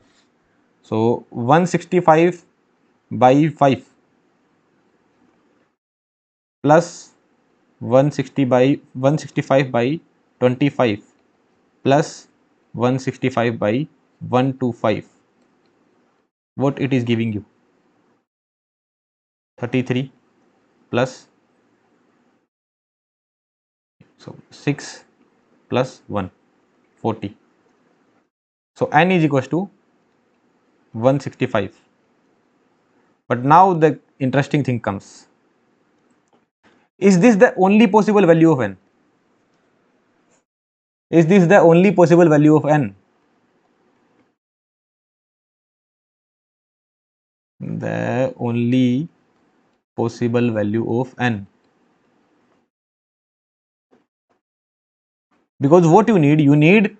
so 165 by 5 plus 165 by 25 plus 165 by 125, what it is giving you? 33 plus, so 6 plus 1, 40. So n is equals to 165. But now the interesting thing comes. Is this the only possible value of n? Is this the only possible value of n? The only possible value of n. Because what you need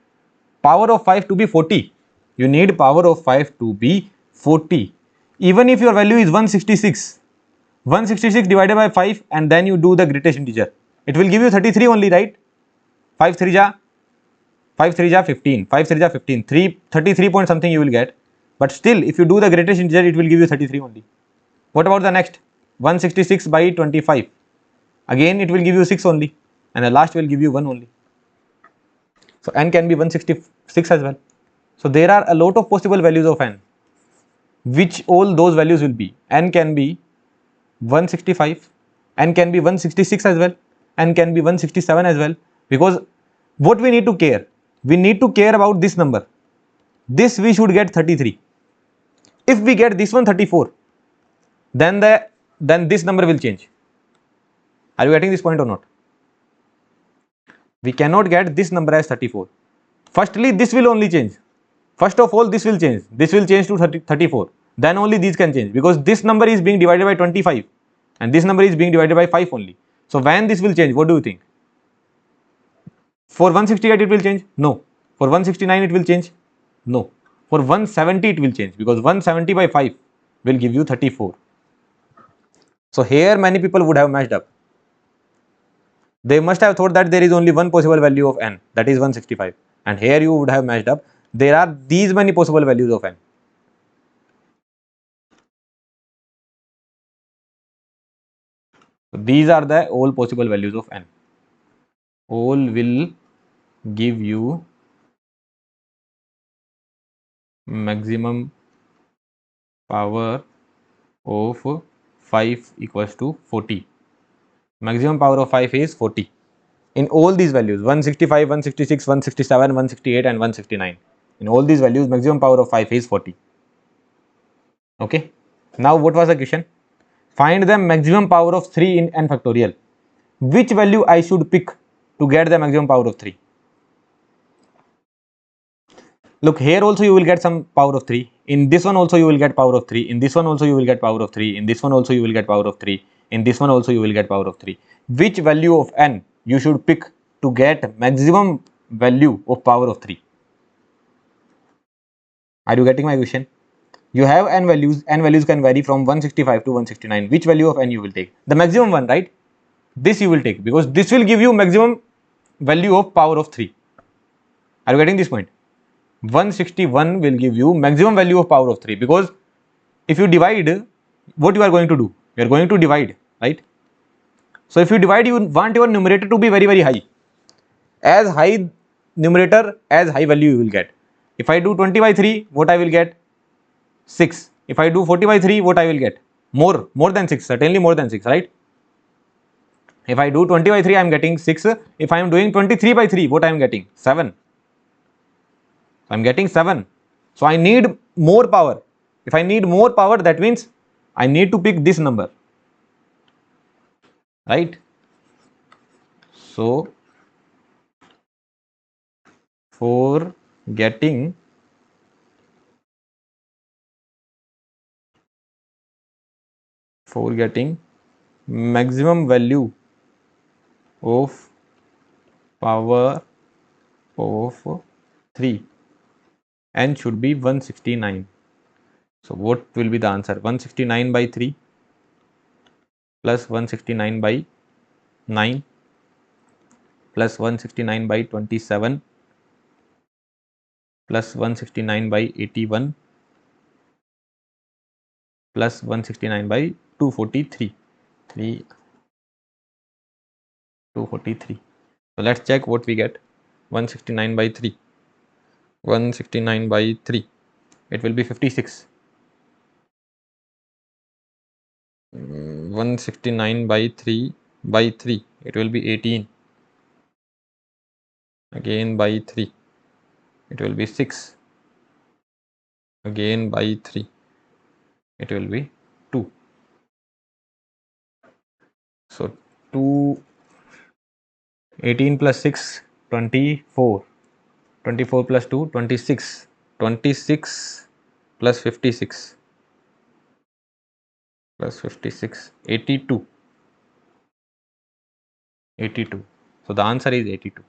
power of 5 to be 40. You need power of 5 to be 40. Even if your value is 166, 166 divided by 5 and then you do the greatest integer, it will give you 33 only, right? 5 3 ja 15, 5 3 ja 15, 33 point something you will get. But still, if you do the greatest integer, it will give you 33 only. What about the next? 166 by 25. Again, it will give you 6 only, and the last will give you 1 only. So n can be 166 as well. So there are a lot of possible values of n. Which all those values will be? N can be 165, n can be 166 as well, n can be 167 as well. Because what we need to care? We need to care about this number. This we should get 33. If we get this one 34, then this number will change. Are you getting this point or not? We cannot get this number as 34. Firstly, this will only change. First of all, this will change. This will change to 34. Then only these can change, because this number is being divided by 25 and this number is being divided by 5 only. So when this will change, what do you think? For 168 it will change? No. For 169 it will change? No. For 170 it will change, because 170 by 5 will give you 34. So here many people would have messed up. They must have thought that there is only one possible value of n, that is 165, and here you would have messed up. There are these many possible values of n. So these are the all possible values of n. All will give you maximum power of 5 equals to 40. Maximum power of 5 is 40. In all these values 165, 166, 167, 168 and 169. In all these values maximum power of 5 is 40. Okay. Now what was the question? Find the maximum power of 3 in n factorial. Which value I should pick to get the maximum power of 3? Look, here also you will get some power of 3. In this one also you will get power of 3. In this one also you will get power of 3. In this one also you will get power of 3. In this one also you will get power of 3. Which value of n you should pick to get maximum value of power of 3? Are you getting my question? You have n values can vary from 165 to 169. Which value of n you will take? The maximum one, right? This you will take because this will give you maximum value of power of 3. Are you getting this point? 161 will give you maximum value of power of 3 because if you divide, what you are going to do? You are going to divide, right? So if you divide, you want your numerator to be very, very high. As high numerator, as high value you will get. If I do 20 by 3, what I will get? 6. If I do 40 by 3, what I will get? More than 6, certainly more than 6, right? If I do 20 by 3, I am getting 6. If I am doing 23 by 3, what I am getting? 7. I am getting 7. So I need more power. If I need more power, that means I need to pick this number, right? So for getting maximum value of power of 3, n should be 169. So what will be the answer? 169 by 3 plus 169 by 9 plus 169 by 27 plus 169 by 81 plus 169 by 243. 243. So let's check what we get. 169 by 3. 169 by 3. It will be 56. 169 by 3 by 3. It will be 18. Again by 3. It will be 6. Again by 3. It will be 2. So 2, 18 plus 6, 24. 24 plus 2, 26. 26 plus 56 plus 56, 82. 82. So the answer is 82.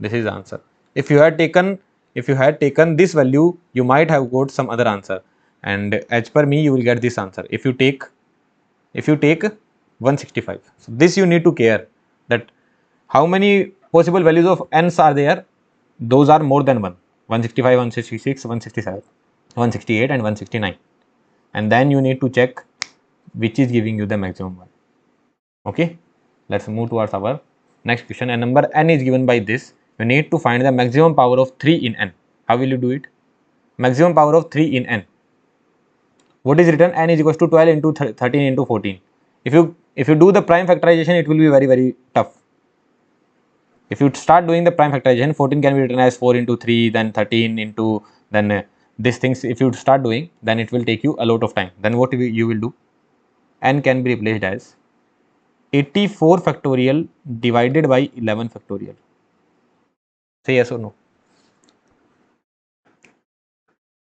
This is the answer. If you had taken this value, you might have got some other answer. And as per me, you will get this answer. If you take 165. So this you need to care that how many possible values of n's are there. Those are more than 1. 165, 166, 167, 168 and 169. And then you need to check which is giving you the maximum one. Okay, let's move towards our next question. A number n is given by this. You need to find the maximum power of 3 in n. How will you do it? Maximum power of 3 in n. What is written? N is equals to 12 into 13 into 14. If you do the prime factorization, it will be very, very tough. If you start doing the prime factorization, 14 can be written as 4 into 3, then 13 into, then these things, if you start doing, then it will take you a lot of time. Then what you will do? N can be replaced as 84 factorial divided by 11 factorial. Say yes or no.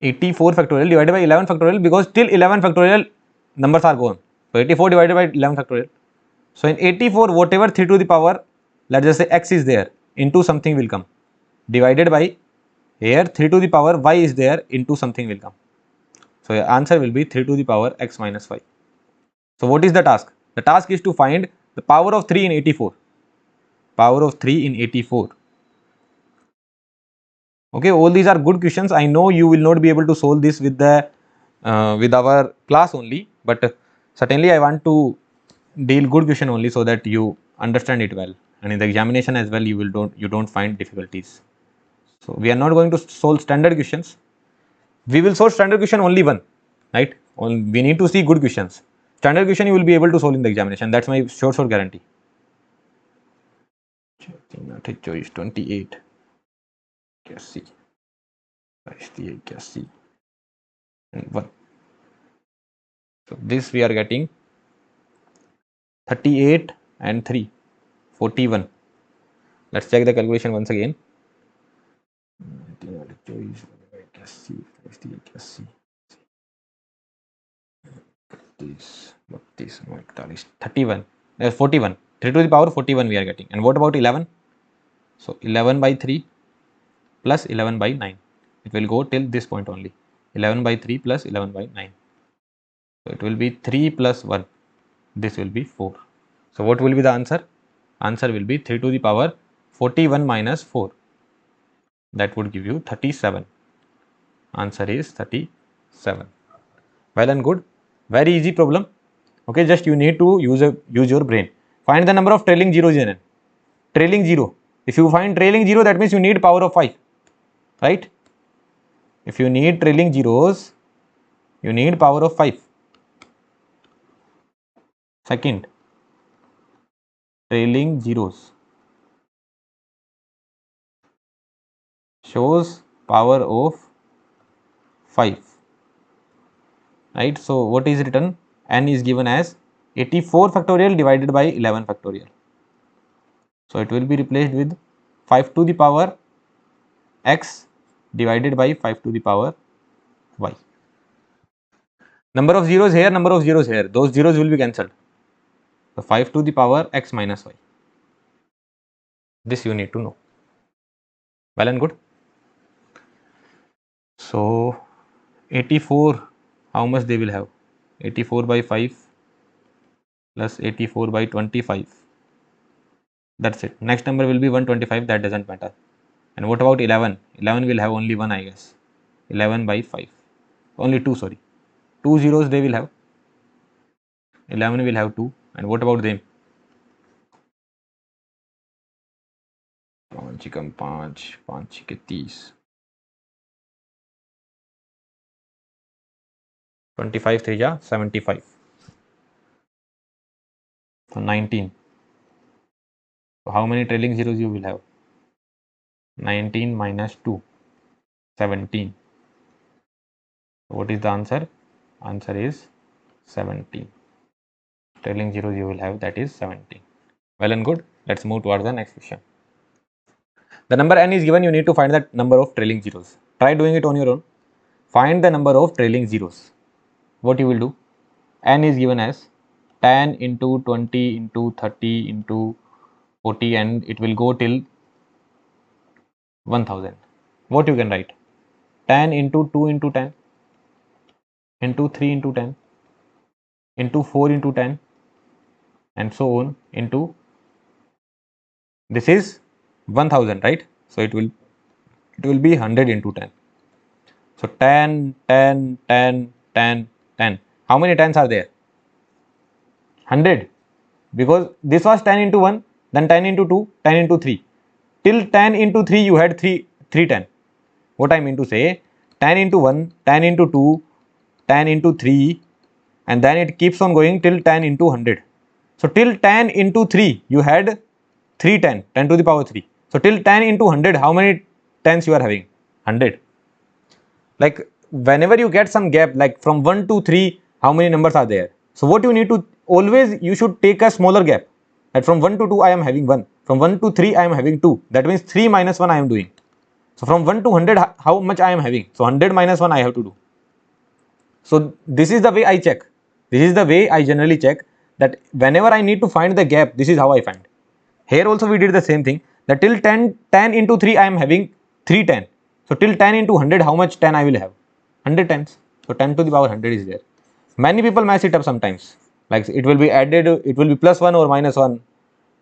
84 factorial divided by 11 factorial because till 11 factorial numbers are gone. So 84 divided by 11 factorial. So in 84, whatever 3 to the power, let's just say x is there, into something will come. Divided by, here 3 to the power y is there, into something will come. So your answer will be 3 to the power x minus 5. So what is the task? The task is to find the power of 3 in 84. Power of 3 in 84. Okay, all these are good questions. I know you will not be able to solve this with the with our class only, but certainly I want to deal good question only so that you understand it well, and in the examination as well you don't find difficulties. So we are not going to solve standard questions. We will solve standard question only one, right? We need to see good questions. Standard question you will be able to solve in the examination. That's my sure guarantee. Choice 28. C. C. And 1. So this we are getting 38 and 3, 41. Let's check the calculation once again. This 31, 41, 3 to the power 41 we are getting. And what about 11? So 11 by 3 plus 11 by 9. It will go till this point only. 11 by 3 plus 11 by 9. So it will be 3 plus 1. This will be 4. So what will be the answer? Answer will be 3 to the power 41 minus 4. That would give you 37. Answer is 37. Well and good. Very easy problem. Okay, just you need to use your brain. Find the number of trailing zeros in n. Trailing 0. If you find trailing 0, that means you need power of 5. Right? If you need trailing zeros, you need power of 5. Second, trailing zeros shows power of 5. Right? So what is written? N is given as 84 factorial divided by 11 factorial. So it will be replaced with 5 to the power x divided by 5 to the power y. Number of zeros here, number of zeros here. Those zeros will be cancelled. So 5 to the power x minus y. This you need to know. Well and good. So 84, how much they will have? 84 by 5 plus 84 by 25. That's it. Next number will be 125. That doesn't matter. And what about 11? 11 will have only 1, I guess. 11 by 5. Only 2, sorry. 2 zeros they will have. 11 will have 2. And what about them? 5 एकम 5, 5 के 30. 25 3 ja 75. So 19. So how many trailing zeros you will have? 19 minus 2, 17. So what is the answer? Answer is 17. Trailing zeros you will have, that is 17. Well and good. Let's move towards the next question. The number n is given. You need to find the number of trailing zeros. Try doing it on your own. Find the number of trailing zeros. What you will do? N is given as 10 into 20 into 30 into 40, and it will go till 1000. What you can write? 10 into 2 into 10 into 3 into 10 into 4 into 10 and so on into, this is 1000, right? So it will be 100 into 10. So 10, 10, 10, 10, 10. How many 10s are there? 100. Because this was 10 into 1, then 10 into 2, 10 into 3. Till 10 into 3 you had 3 10. What I mean to say, 10 into 1, 10 into 2, 10 into 3, and then it keeps on going till 10 into 100. So till 10 into 3 you had 310, 10 to the power 3. So till 10 into 100, how many 10s you are having? 100. Like whenever you get some gap, like from 1 to 3, how many numbers are there? So what you need to, always you should take a smaller gap. Like from 1 to 2 I am having 1. From 1 to 3 I am having 2. That means 3 minus 1 I am doing. So from 1 to 100, how much I am having? So 100 minus 1 I have to do. So this is the way I check. This is the way I generally check, that whenever I need to find the gap, this is how I find. Here also we did the same thing, that till 10 into 3 I am having 310. So till 10 into 100, how much 10 I will have? 100 10s. So 10 to the power 100 is there. Many people mess it up sometimes. Like it will be added, it will be plus 1 or minus 1.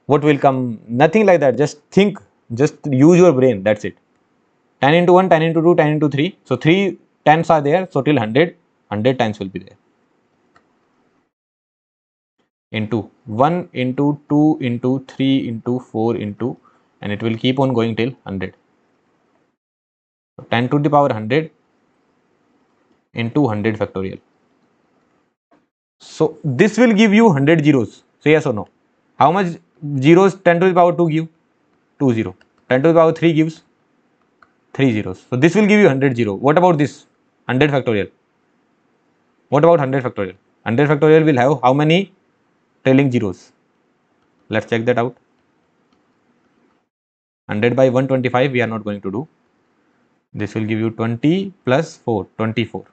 What will come? Nothing like that. Just think, just use your brain. That's it. 10 into 1, 10 into 2, 10 into 3. So 3 10s are there. So till 100, 100 times will be there. into 1 into 2 into 3 into 4 into, and it will keep on going till 100. 10 to the power 100 into 100 factorial. So this will give you 100 zeros. Say yes or no. How much zeros 10 to the power 2 give? 2 0. 10 to the power 3 gives 3 zeros. So this will give you 100 zero. What about this? 100 factorial. What about 100 factorial? 100 factorial will have how many trailing zeros? Let's check that out. 100 by 125 we are not going to do. This will give you 20 plus 4, 24.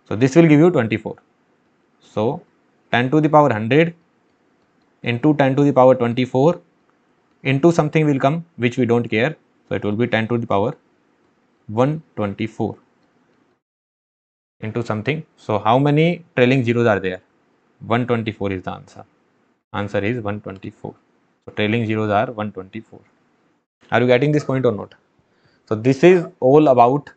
So this will give you 24. So 10 to the power 100 into 10 to the power 24 into something will come which we don't care. So it will be 10 to the power 124 into something. So how many trailing zeros are there? 124 is the answer. Answer is 124. So trailing zeros are 124. Are you getting this point or not? So this is all about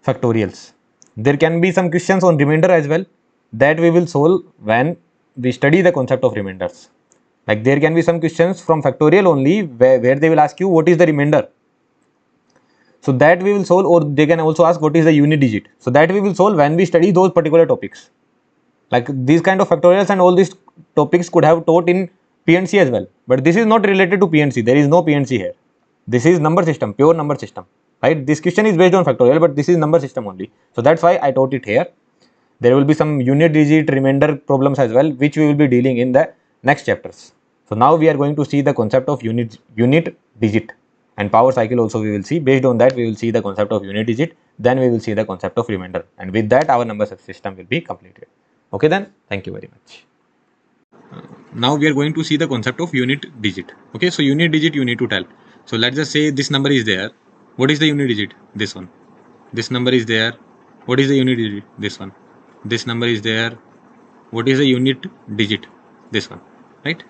factorials. There can be some questions on remainder as well that we will solve when we study the concept of remainders. Like there can be some questions from factorial only where they will ask you what is the remainder. So that we will solve, or they can also ask what is the unit digit. So that we will solve when we study those particular topics. Like these kind of factorials and all these topics could have taught in PNC as well. But this is not related to PNC. There is no PNC here. This is number system, pure number system. Right? This question is based on factorial, but this is number system only. So that's why I taught it here. There will be some unit digit remainder problems as well, which we will be dealing in the next chapters. So now we are going to see the concept of unit digit, and power cycle also we will see. Based on that, we will see the concept of unit digit. Then we will see the concept of remainder, and with that our number system will be completed. Okay then, thank you very much. Now we are going to see the concept of unit digit. Okay, so unit digit you need to tell. So let's just say this number is there. What is the unit digit? This one. This number is there. What is the unit digit? This one. This number is there. What is the unit digit? This one. Right?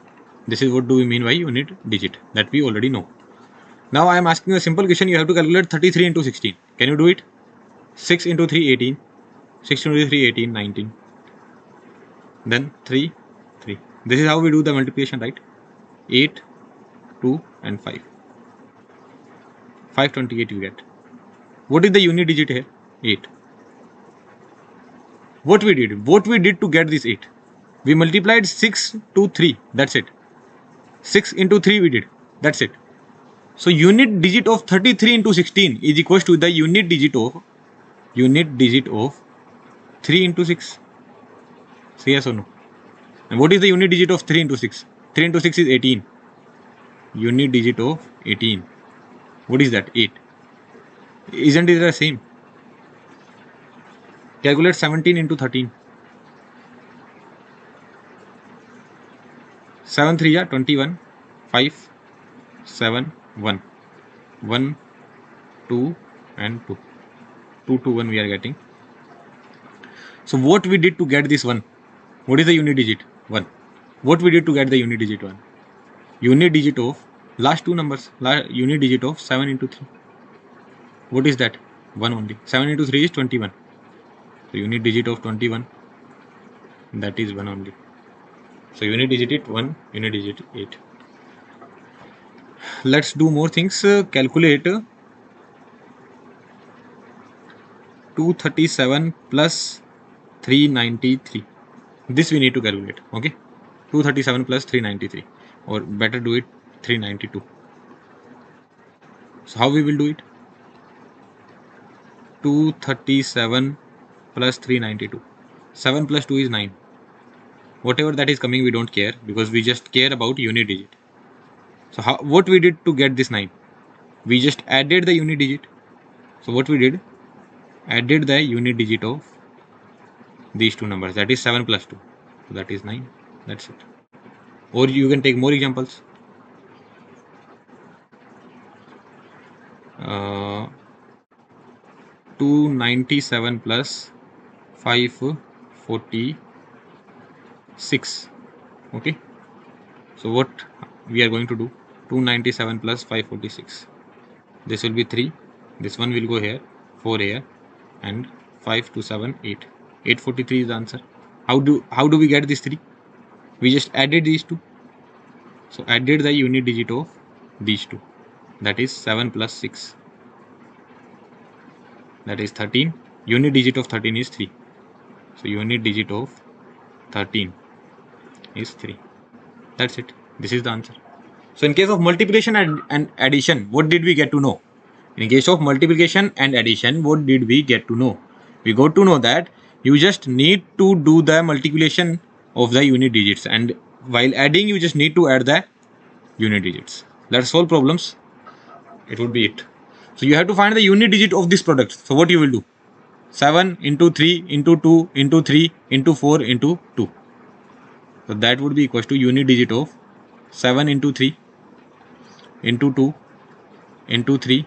This is what do we mean by unit digit, that we already know. Now I am asking a simple question. You have to calculate 33 into 16. Can you do it? 6 into 3, 18. 6 into 3, 18, 19. Then 3, 3. This is how we do the multiplication, right? 8, 2 and 5. 528 you get. What is the unit digit here? 8. What we did to get this 8? We multiplied 6 to 3. That's it. 6 into 3 we did. That's it. So unit digit of 33 into 16 is equals to the unit digit of 3 into 6. Say yes or no? And what is the unit digit of 3 into 6? 3 into 6 is 18. Unit digit of 18. What is that? 8. Isn't it the same? Calculate 17 into 13. 7 3 are 21. 5, 7, 1. 1, 2 and 2. 2 to 1 we are getting. So what we did to get this 1? What is the unit digit? 1. What we did to get the unit digit 1? Unit digit of last two numbers. Unit digit of 7 into 3. What is that? 1 only. 7 into 3 is 21. So unit digit of 21. That is 1 only. So unit digit it 1. Unit digit 8. Let's do more things. Calculate 237 plus 393. This we need to calculate. Okay. 237 plus 393. Or better do it 392. So how we will do it? 237 plus 392. 7 plus 2 is 9. Whatever that is coming we don't care, because we just care about unit digit. So what we did to get this 9? We just added the unit digit. So what we did? Added the unit digit of these two numbers, that is 7 plus 2. So that is 9. That's it. Or you can take more examples. 297 plus 546. Okay. So what we are going to do? 297 plus 546. This will be 3. This one will go here. 4 here. And 5 to 7, 8. 843 is the answer. How do we get this 3? We just added these two. So added the unit digit of these two. That is 7 plus 6. That is 13. Unit digit of 13 is 3. So unit digit of 13 is 3. That's it. This is the answer. So in case of multiplication and addition, what did we get to know? In case of multiplication and addition, what did we get to know? We got to know that you just need to do the multiplication of the unit digits, and while adding you just need to add the unit digits. Let's solve problems. It would be it. So you have to find the unit digit of this product. So what you will do? 7 into 3 into 2 into 3 into 4 into 2. So that would be equals to unit digit of 7 into 3 into 2 into 3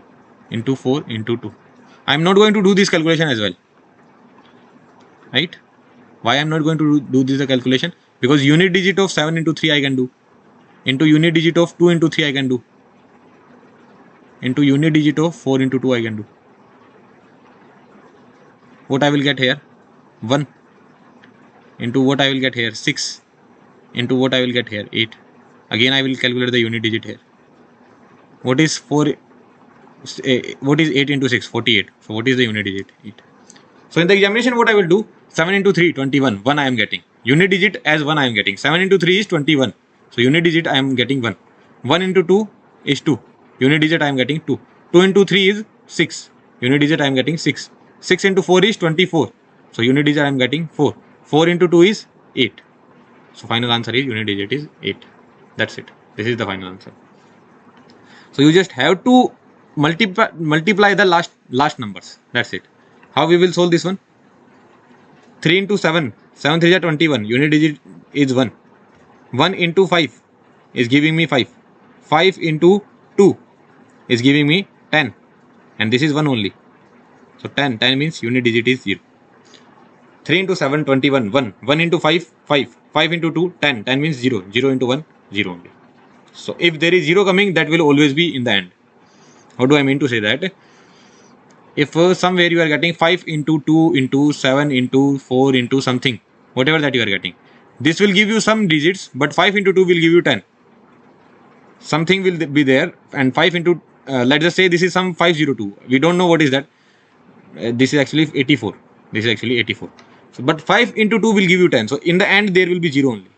into 4 into 2. I am not going to do this calculation as well. Right? Why I am not going to do this calculation? Because unit digit of 7 into 3 I can do. Into unit digit of 2 into 3 I can do. Into unit digit of 4 into 2 I can do. What I will get here? 1. Into what I will get here? 6. Into what I will get here? 8. Again I will calculate the unit digit here. What is 4? What is 8 into 6? 48. So what is the unit digit? 8. So in the examination what I will do? 7 into 3, 21. 1 I am getting. Unit digit as 1 I am getting. 7 into 3 is 21. So unit digit I am getting 1. 1 into 2 is 2. Unit digit I am getting 2. 2 into 3 is 6. Unit digit I am getting 6. 6 into 4 is 24. So unit digit I am getting 4. 4 into 2 is 8. So final answer is unit digit is 8. That's it. This is the final answer. So you just have to multiply the last numbers. That's it. How we will solve this one? 3 into 7. 7 3 is 21. Unit digit is 1. 1 into 5 is giving me 5. 5 into 2 is giving me 10. And this is 1 only. So 10. 10 means unit digit is 0. 3 into 7, 21. 1. 1 into 5, 5. 5 into 2, 10. 10 means 0. 0 into 1, 0 only. So if there is 0 coming, that will always be in the end. How do I mean to say that? If somewhere you are getting 5 into 2 into 7 into 4 into something, whatever that you are getting, this will give you some digits, but 5 into 2 will give you 10. Something will be there, and 5 into, let's just say this is some 502. We don't know what is that. This is actually 84. This is actually 84. So, but 5 into 2 will give you 10. So in the end, there will be 0 only.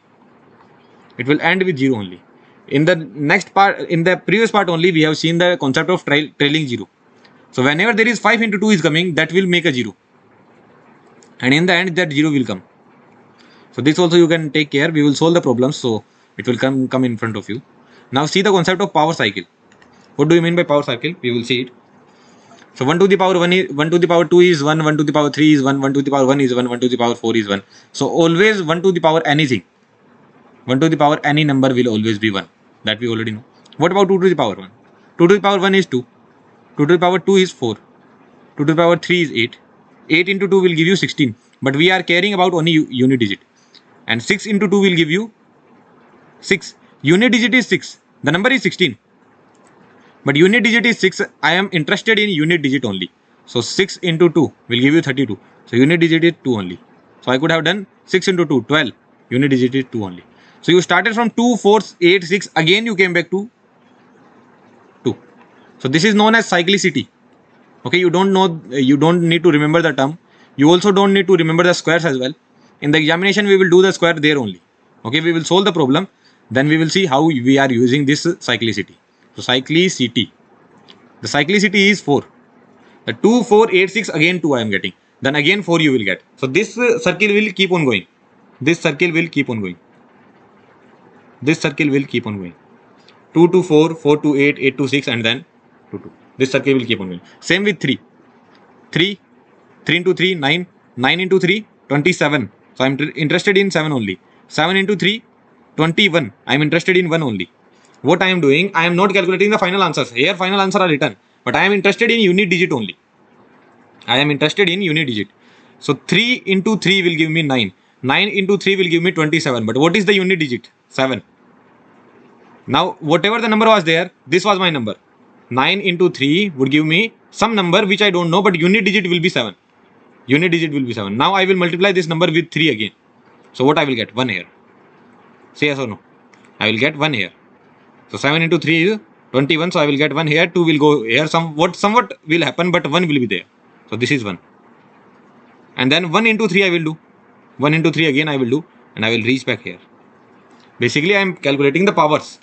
It will end with 0 only. In the next part, in the previous part only, we have seen the concept of trailing 0. So whenever there is 5 into 2 is coming, that will make a 0. And in the end, that 0 will come. So this also you can take care. We will solve the problems. So it will come in front of you. Now see the concept of power cycle. What do you mean by power cycle? We will see it. So 1 to the power 1 is 1 to the power 2 is 1, 1 to the power 3 is 1, 1 to the power 1 is 1, 1 to the power 4 is 1. So always 1 to the power anything. 1 to the power any number will always be 1. That we already know. What about 2 to the power 1? 2 to the power 1 is 2. 2 to the power 2 is 4. 2 to the power 3 is 8. 8 into 2 will give you 16. But we are caring about only unit digit. And 6 into 2 will give you 6. Unit digit is 6. The number is 16. But unit digit is 6. I am interested in unit digit only. So 6 into 2 will give you 32. So unit digit is 2 only. So I could have done 6 into 2, 12. Unit digit is 2 only. So you started from 2, 4, 8, 6. Again you came back to 2. So this is known as cyclicity. Okay, you don't need to remember the term. You also don't need to remember the squares as well. In the examination, we will do the square there only. Okay, we will solve the problem. Then we will see how we are using this cyclicity. So cyclicity. The cyclicity is 4. The 2, 4, 8, 6, again 2 I am getting. Then again 4 you will get. So this circle will keep on going. This circle will keep on going. This circle will keep on going. 2 to 4, 4 to 8, 8 to 6, and then 2 to 2. This circle will keep on going. Same with 3. 3 into 3, 9. 9 into 3, 27. So I am interested in 7 only. 7 into 3, 21. I am interested in 1 only. What I am doing, I am not calculating the final answers. Here final answer are written. But I am interested in unit digit only. I am interested in unit digit. So 3 into 3 will give me 9. 9 into 3 will give me 27. But what is the unit digit? 7. Now whatever the number was there, this was my number. 9 into 3 would give me some number which I don't know, but unit digit will be 7. Unit digit will be 7. Now I will multiply this number with 3 again. So what I will get? 1 here. Say yes or no. I will get 1 here. So 7 into 3 is 21. So I will get 1 here. 2 will go here. Somewhat will happen, but 1 will be there. So this is 1. And then 1 into 3 I will do. 1 into 3 again I will do. And I will reach back here. Basically I am calculating the powers.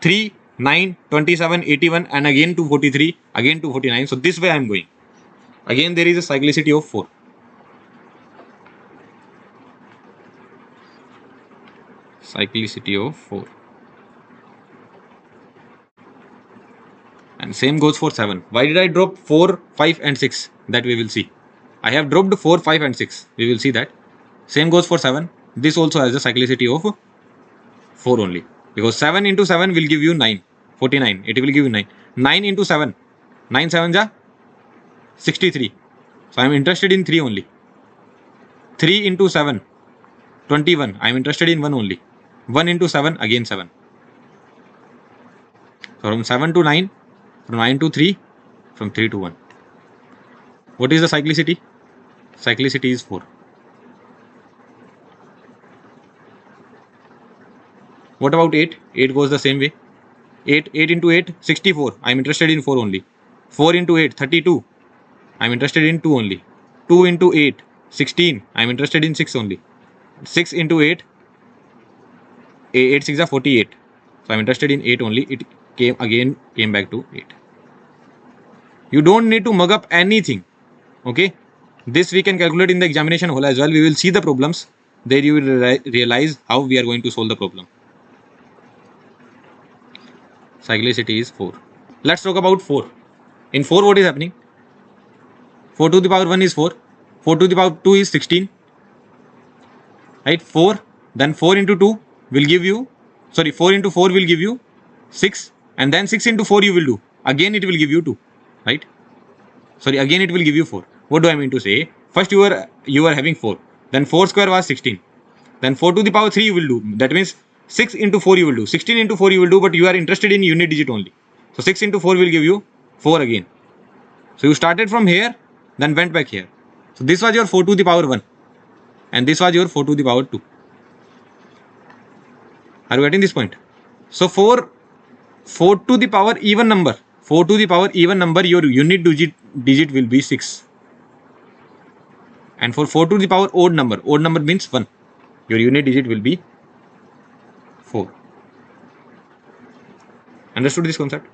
3, 9, 27, 81 and again 243, again 249. So this way I am going. Again there is a cyclicity of 4. Cyclicity of 4. And same goes for 7. Why did I drop 4, 5 and 6? That we will see. I have dropped 4, 5 and 6. We will see that. Same goes for 7. This also has a cyclicity of 4 only. Because 7 into 7 will give you 9. 49. It will give you 9. 9 into 7. 9 7 ja 63. So I am interested in 3 only. 3 into 7. 21. I am interested in 1 only. 1 into 7. Again 7. So from 7 to 9. From 9 to 3. From 3 to 1. What is the cyclicity? Cyclicity is 4. What about 8? 8 goes the same way. 8 into 8, 64. I am interested in 4 only. 4 into 8, 32. I am interested in 2 only. 2 into 8, 16. I am interested in 6 only. 6 into 8, 8 6 are 48. So I am interested in 8 only. It came back to 8. You don't need to mug up anything. Okay. This we can calculate in the examination hall as well. We will see the problems. There you will realize how we are going to solve the problem. Cyclicity is 4. Let's talk about 4. In 4 what is happening? 4 to the power 1 is 4. 4 to the power 2 is 16. Right? 4. Then 4 into 2 will give you, 4 into 4 will give you 6. And then 6 into 4 you will do. Again it will give you 2. Right? Again it will give you 4. What do I mean to say? First you are having 4. Then 4 square was 16. Then 4 to the power 3 you will do. That means 6 into 4 you will do. 16 into 4 you will do, but you are interested in unit digit only. So 6 into 4 will give you 4 again. So you started from here, then went back here. So this was your 4 to the power 1. And this was your 4 to the power 2. Are you getting this point? So for 4 to the power even number, 4 to the power even number, your unit digit will be 6. And for 4 to the power odd number means 1. Your unit digit will be 4. Understood this concept?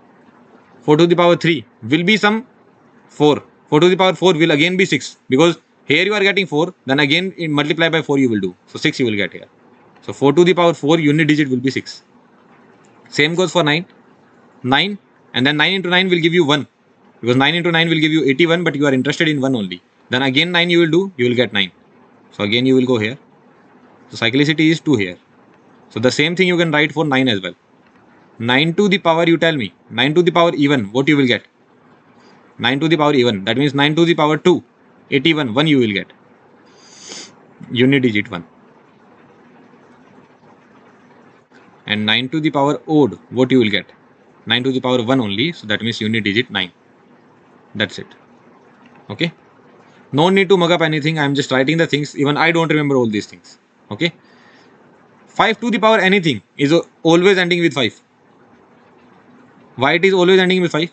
4 to the power 3 will be some 4. 4 to the power 4 will again be 6. Because here you are getting 4. Then again multiply by 4 you will do. So 6 you will get here. So 4 to the power 4 unit digit will be 6. Same goes for 9. 9. And then 9 into 9 will give you 1. Because 9 into 9 will give you 81. But you are interested in 1 only. Then again 9 you will do. You will get 9. So again you will go here. So cyclicity is 2 here. So the same thing you can write for 9 as well. 9 to the power, you tell me. 9 to the power even, what you will get? 9 to the power even. That means 9 to the power 2. 81. 1 you will get. Unit digit 1. And 9 to the power odd, what you will get? 9 to the power 1 only. So that means unit digit 9. That's it. Okay. No need to mug up anything. I am just writing the things. Even I don't remember all these things. Okay. 5 to the power anything is always ending with 5. Why it is always ending with 5?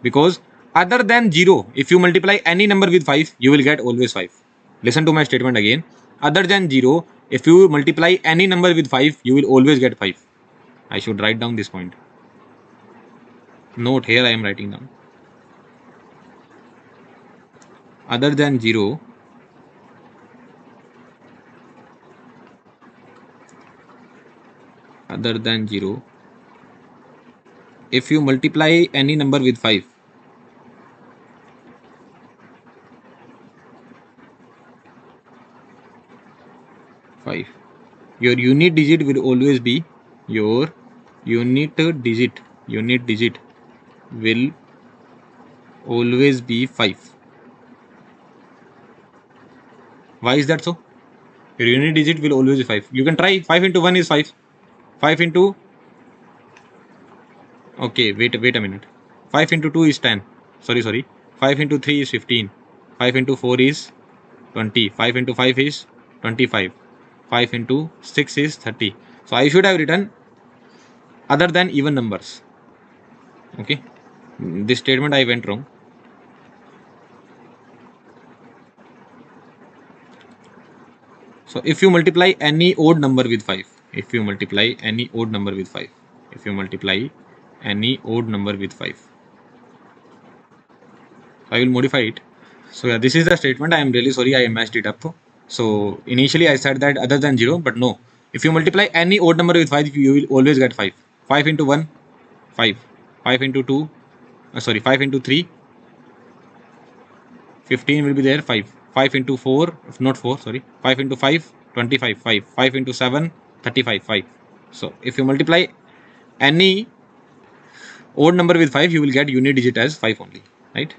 Because other than 0, if you multiply any number with 5, you will get always 5. Listen to my statement again. Other than 0, if you multiply any number with 5, you will always get 5. I should write down this point. Note here I am writing down. Other than 0, if you multiply any number with 5, your unit digit will always be, your unit digit will always be 5. Why is that so? Your unit digit will always be 5. You can try. 5 into 1 is 5. 5 into, okay, wait a minute. 5 into 2 is 10. Sorry. 5 into 3 is 15. 5 into 4 is 20. 5 into 5 is 25. 5 into 6 is 30. So I should have written other than even numbers. Okay, this statement I went wrong. So if you multiply any odd number with 5, if you multiply any odd number with 5, if you multiply any odd number with 5, I will modify it. So yeah, this is the statement. I am really sorry I messed it up. So initially I said that other than 0, but no. If you multiply any odd number with 5, you will always get 5. 5 into 1, 5. 5 into 2, sorry, 5 into 3, 15 will be there, 5. 5 into 4, not 4, sorry. 5 into 5, 25, 5. 5 into 7, 35, 5. So if you multiply any odd number with 5, you will get unit digit as 5 only, right?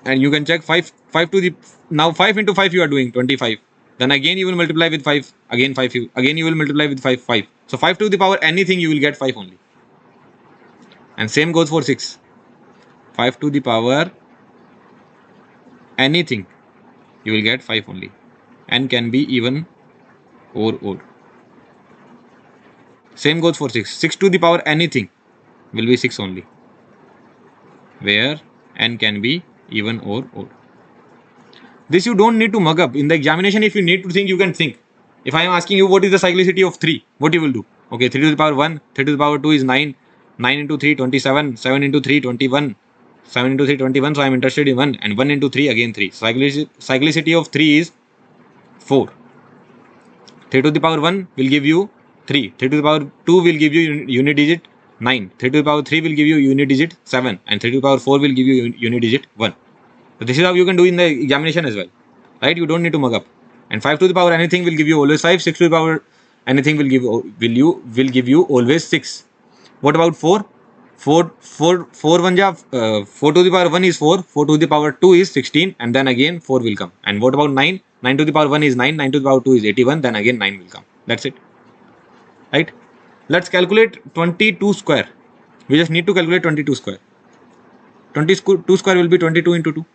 And you can check 5 to the, now 5 into 5 you are doing 25. Then again you will multiply with 5, again 5, again you will multiply with 5, 5. So 5 to the power anything you will get 5 only. And same goes for 6. 5 to the power anything you will get 5 only. And can be even or odd. Same goes for 6. 6 to the power anything will be 6 only, where n can be even or odd. This you don't need to mug up. In the examination, if you need to think, you can think. If I am asking you what is the cyclicity of 3, what you will do? Okay, 3 to the power 1, 3 to the power 2 is 9, 9 into 3, 27, 7 into 3, 21, 7 into 3, 21, so I am interested in 1, and 1 into 3, again 3. Cyclicity of 3 is 4. 3 to the power 1 will give you 3, 3 to the power 2 will give you unit digit 9, 3 to the power 3 will give you unit digit 7, and 3 to the power 4 will give you unit digit 1. So this is how you can do in the examination as well, right? You don't need to mug up. And 5 to the power anything will give you always 5. 6 to the power anything will give you always 6. What about 4? 4 to the power 1 is 4. 4 to the power 2 is 16, and then again 4 will come. And what about 9? 9 to the power 1 is 9. 9 to the power 2 is 81. Then again 9 will come. That's it, right? Let's calculate 22 square. We just need to calculate 22 square. 22 square will be 22 into 2.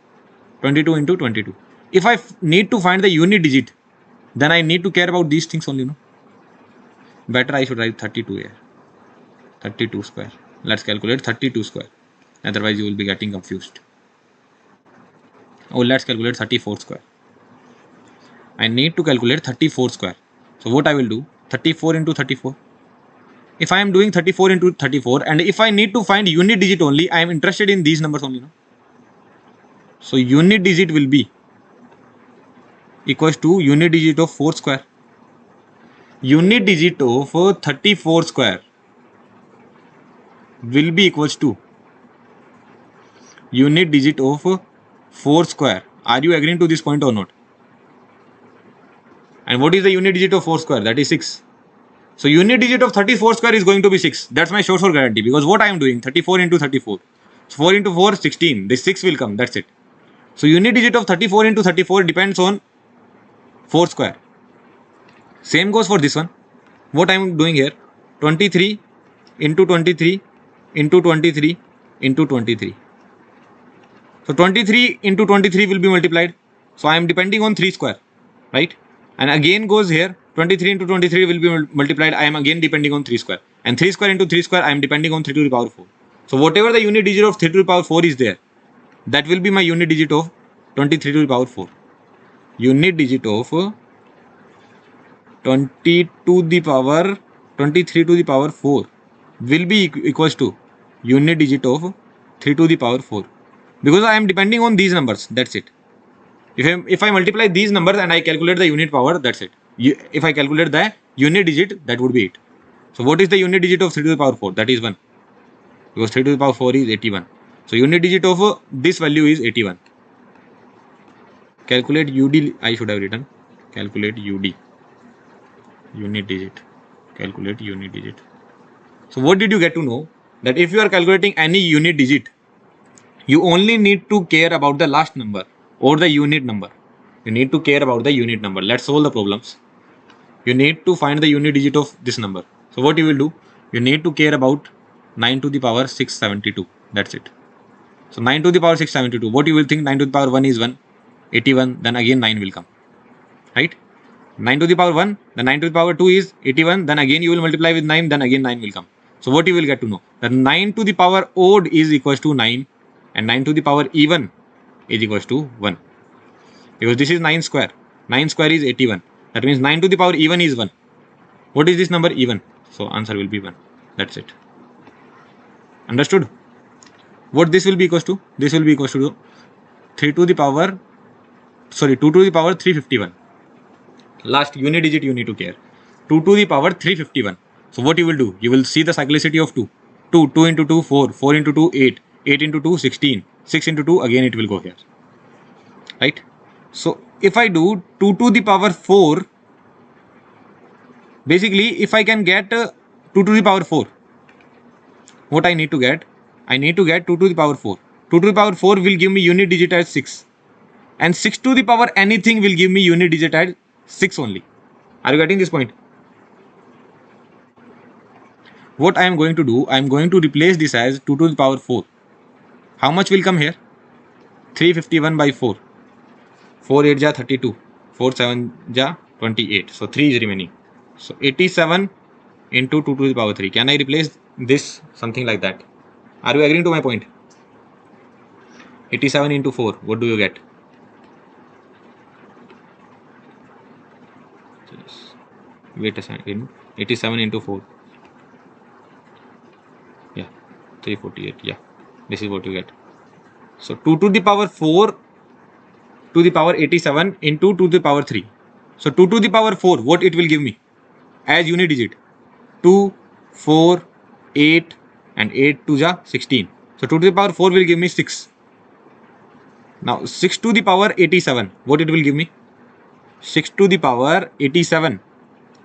22 into 22. If I need to find the unit digit, then I need to care about these things only, no? Better I should write 32 here. 32 square. Let's calculate 32 square. Otherwise you will be getting confused. Oh, let's calculate 34 square. I need to calculate 34 square. So what I will do? 34 into 34. If I am doing 34 into 34, and if I need to find unit digit only, I am interested in these numbers only, no? So unit digit will be equals to unit digit of 4 square. Unit digit of 34 square will be equals to unit digit of 4 square. Are you agreeing to this point or not? And what is the unit digit of 4 square? That is 6. So unit digit of 34 square is going to be 6. That's my sure guarantee, because what I am doing, 34 into 34. So 4 into 4, 16. This 6 will come. That's it. So unit digit of 34 into 34 depends on 4 square. Same goes for this one. What I am doing here, 23 into 23 into 23 into 23. So 23 into 23 will be multiplied. So I am depending on 3 square, right? And again goes here, 23 into 23 will be multiplied. I am again depending on 3 square. And 3 square into 3 square, I am depending on 3 to the power 4. So whatever the unit digit of 3 to the power 4 is there, that will be my unit digit of 23 to the power 4. Unit digit of 20 to the power 23 to the power 4 will be equals to unit digit of 3 to the power 4, because I am depending on these numbers. That's it. If I multiply these numbers and I calculate the unit power, that's it. If I calculate the unit digit, that would be it. So what is the unit digit of 3 to the power 4? That is 1, because 3 to the power 4 is 81. So unit digit of this value is 81. Calculate UD. I should have written calculate UD, unit digit. Calculate unit digit. So what did you get to know? That if you are calculating any unit digit, you only need to care about the last number or the unit number. You need to care about the unit number. Let's solve the problems. You need to find the unit digit of this number. So what you will do? You need to care about 9 to the power 672. That's it. So 9 to the power 672. What you will think? 9 to the power 1 is 1. 81. Then again 9 will come. Right? 9 to the power 1, then 9 to the power 2 is 81, then again you will multiply with 9, then again 9 will come. So what you will get to know, that 9 to the power odd is equals to 9 and 9 to the power even is equals to 1. Because this is 9 square. 9 square is 81. That means 9 to the power even is 1. What is this number? Even. So answer will be 1. That's it. Understood? What this will be equals to? This will be equals to 2 to the power 351. Last unit digit you need to care. 2 to the power 351. So what you will do? You will see the cyclicity of 2. 2 into 2, 4. 4 into 2, 8. 8 into 2, 16. 6 into 2, again it will go here. Right? So if I do 2 to the power 4, basically if I can get 2 to the power 4, what I need to get? I need to get 2 to the power 4. 2 to the power 4 will give me unit digit as 6. And 6 to the power anything will give me unit digit as 6 only. Are you getting this point? What I am going to do, I am going to replace this as 2 to the power 4. How much will come here? 351 by 4. 4 8 ja 32. 4 7 ja 28. So 3 is remaining. So 87 into 2 to the power 3. Can I replace this something like that? Are you agreeing to my point? 87 into 4. What do you get? Wait a second. 87 into 4. Yeah. 348. Yeah. This is what you get. So 2 to the power 4 to the power 87 into 2 to the power 3. So 2 to the power 4, what it will give me as unit digit? 2, 4, 8 and 8 to the 16. So 2 to the power 4 will give me 6. Now 6 to the power 87, what it will give me? 6 to the power 87.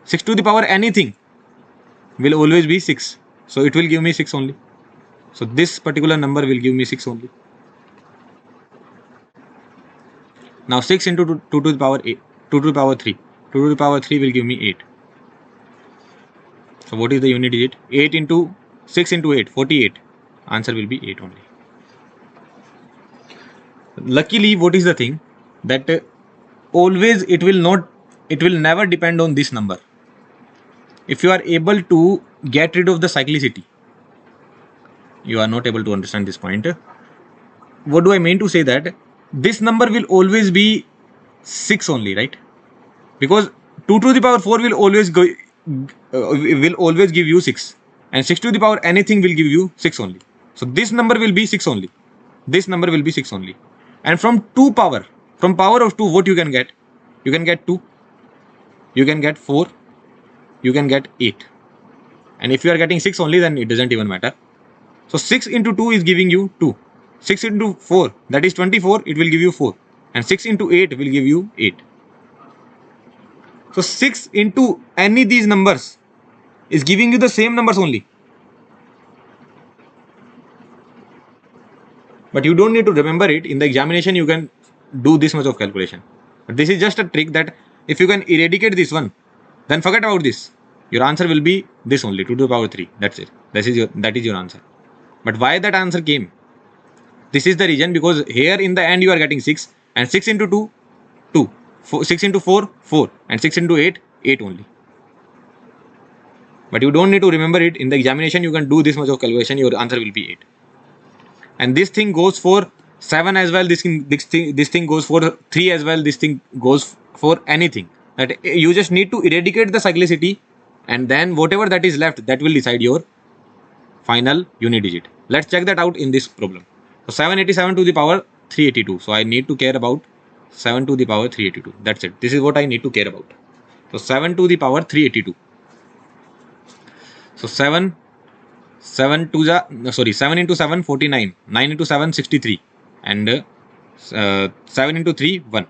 6 to the power anything will always be 6. So it will give me 6 only. So this particular number will give me 6 only. Now 6 into 2 to the power 8, 2 to the power 3. 2 to the power 3 will give me 8. So what is the unit digit? 8 into 6 into 8, 48. Answer will be 8 only. Luckily, what is the thing? That always it will never depend on this number. If you are able to get rid of the cyclicity, you are not able to understand this point. What do I mean to say? That this number will always be 6 only, right? Because 2 to the power 4 will always give you 6, and 6 to the power anything will give you 6 only. So this number will be 6 only. This number will be 6 only. And from power of 2, what you can get? You can get 2, you can get 4, you can get 8. And if you are getting 6 only, then it doesn't even matter. So 6 into 2 is giving you 2. 6 into 4, that is 24, it will give you 4. And 6 into 8 will give you 8. So 6 into any these numbers is giving you the same numbers only. But you don't need to remember it. In the examination, you can do this much of calculation. But this is just a trick that if you can eradicate this one, then forget about this. Your answer will be this only, 2 to the power 3. That's it. That is your answer. But why that answer came? This is the reason, because here in the end you are getting 6, and 6 into 2, 2. 6 into 4, 4. And 6 into 8, 8 only. But you don't need to remember it. In the examination, you can do this much of calculation. Your answer will be 8. And this thing goes for 7 as well. This thing goes for 3 as well. This thing goes for anything. That you just need to eradicate the cyclicity, and then whatever that is left, that will decide your final unit digit. Let's check that out in this problem. So 787 to the power 382. So I need to care about 7 to the power 382. That's it. This is what I need to care about. So 7 to the power 382. So 7 into 7 49, 9 into 7 63, and 7 into 3 1.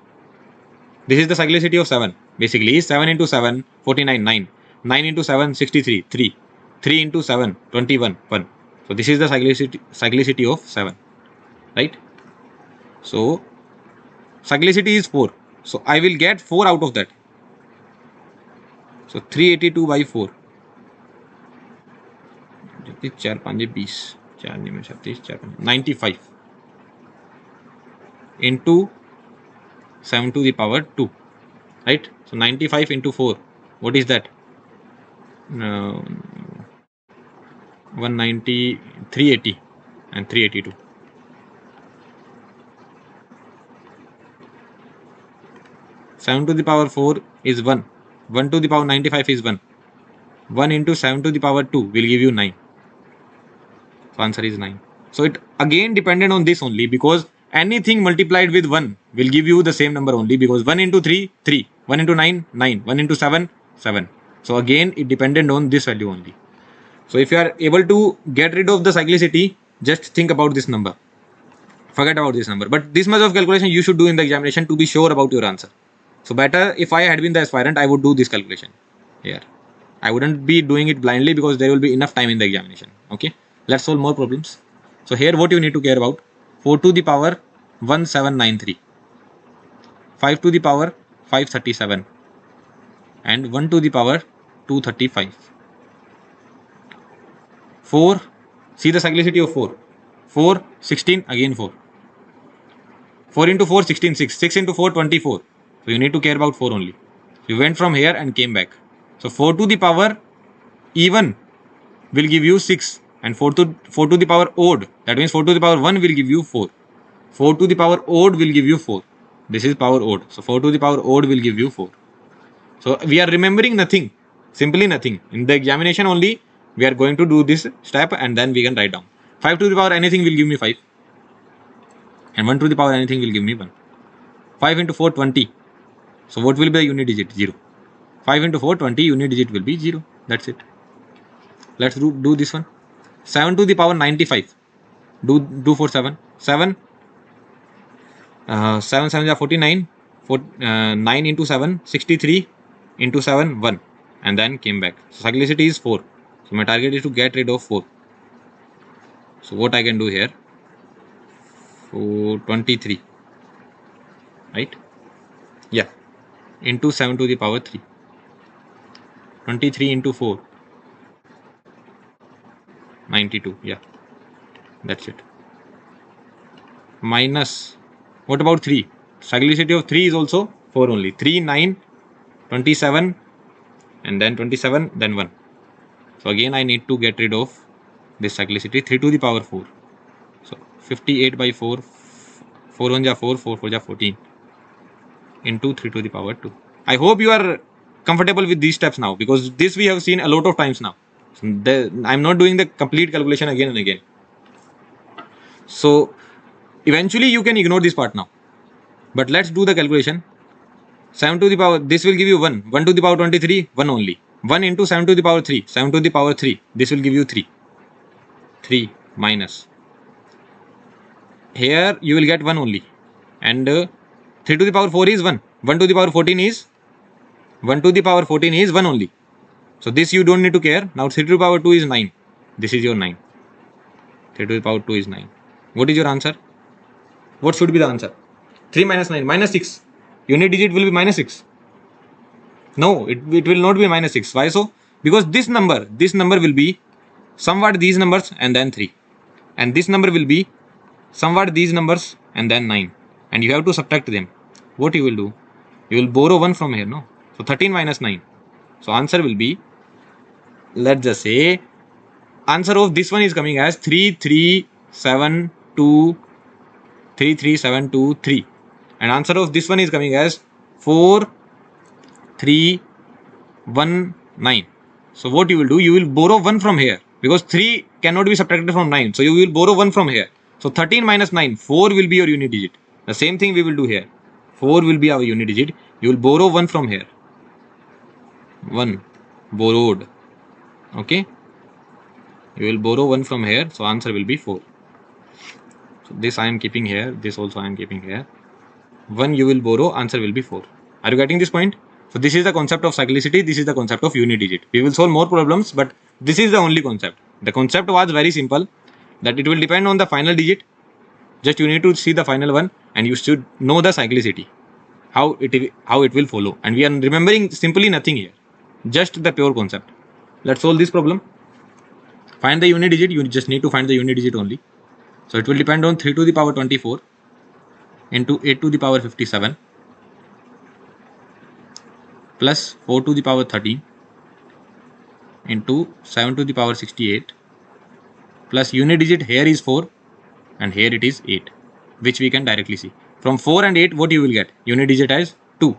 This is the cyclicity of 7. Basically 7 into 7 49, 9. 9 into 7 63, 3. 3 into 7 21, 1. So this is the cyclicity of 7, right? So cyclicity is 4. So I will get 4 out of that. So 382 by 4. 4 5 20, 4 9 37, 95 into 7 to the power 2, right? So 95 into 4, what is that? 190, 380 and 382. 7 to the power 4 is 1. 1 to the power 95 is 1. 1 into 7 to the power 2 will give you 9. So answer is 9. So it again depended on this only, because anything multiplied with 1 will give you the same number only, because 1 into 3, 3. 1 into 9, 9. 1 into 7, 7. So again it depended on this value only. So if you are able to get rid of the cyclicity, just think about this number. Forget about this number. But this much of calculation you should do in the examination to be sure about your answer. So better, if I had been the aspirant, I would do this calculation here. I wouldn't be doing it blindly, because there will be enough time in the examination. Okay, let's solve more problems. So here what you need to care about: 4 to the power 1793, 5 to the power 537, and 1 to the power 235. 4, see the cyclicity of 4. 4, 16, again 4. 4 into 4, 16, 6. 6 into 4, 24. So you need to care about 4 only. You went from here and came back. So 4 to the power even will give you 6, and 4 to the power odd, that means 4 to the power 1 will give you 4. 4 to the power odd will give you 4. This is power odd. So 4 to the power odd will give you 4. So we are remembering nothing, simply nothing. In the examination only we are going to do this step, and then we can write down. 5 to the power anything will give me 5, and 1 to the power anything will give me 1. 5 into 4, 20. So what will be the unit digit? 0. 5 into 4, 20, unit digit will be 0. That's it. Let's do this one. 7 to the power 95. Do for 7. 7. 7 7 is 49. 9 into 7, 63 into 7, 1. And then came back. So cyclicity is 4. So my target is to get rid of 4. So what I can do here? 23. Right? Yeah. Into 7 to the power 3. 23 into 4. 92. Yeah. That's it. Minus. What about 3? Cyclicity of 3 is also 4 only. 3, 9, 27, and then 27, then 1. So again I need to get rid of this cyclicity. 3 to the power 4. So 58 by 4. 4 1 ja 4, 4 4 ja 14. Into 3 to the power 2. I hope you are comfortable with these steps now, because this we have seen a lot of times now. So I'm not doing the complete calculation again and again. So eventually you can ignore this part now. But let's do the calculation. 7 to the power, this will give you 1. 1 to the power 23, 1 only. 1 into 7 to the power 3. 7 to the power 3. This will give you 3. 3 minus. Here you will get 1 only. And 3 to the power 4 is 1. 1 to the power 14 is 1 to the power 14 is 1 only. So this you don't need to care. Now 3 to the power 2 is 9. This is your 9. 3 to the power 2 is 9. What is your answer? What should be the answer? 3 minus 9, minus 6. Unit digit will be minus 6. No, it will not be minus 6. Why so? Because this number will be somewhat these numbers and then 3. And this number will be somewhat these numbers and then 9. And you have to subtract them. What you will do? You will borrow 1 from here, no? So 13 minus 9. So answer will be, let's just say, answer of this one is coming as 33723. And answer of this one is coming as 4319. So what you will do? You will borrow 1 from here, because 3 cannot be subtracted from 9. So you will borrow 1 from here. So 13 minus 9, 4 will be your unit digit. The same thing we will do here. 4 will be our unit digit. You will borrow 1 from here. 1 borrowed. Okay. You will borrow 1 from here. So answer will be 4. So this I am keeping here. This also I am keeping here. 1 you will borrow. Answer will be 4. Are you getting this point? So this is the concept of cyclicity. This is the concept of unit digit. We will solve more problems, but this is the only concept. The concept was very simple, that it will depend on the final digit. Just you need to see the final one, and you should know the cyclicity, how it will follow. And we are remembering simply nothing here, just the pure concept. Let's solve this problem. Find the unit digit. You just need to find the unit digit only. So it will depend on 3 to the power 24 into 8 to the power 57 plus 4 to the power 13 into 7 to the power 68 plus unit digit here is 4 and here it is 8, which we can directly see. From 4 and 8, what you will get? Unit digit as 2.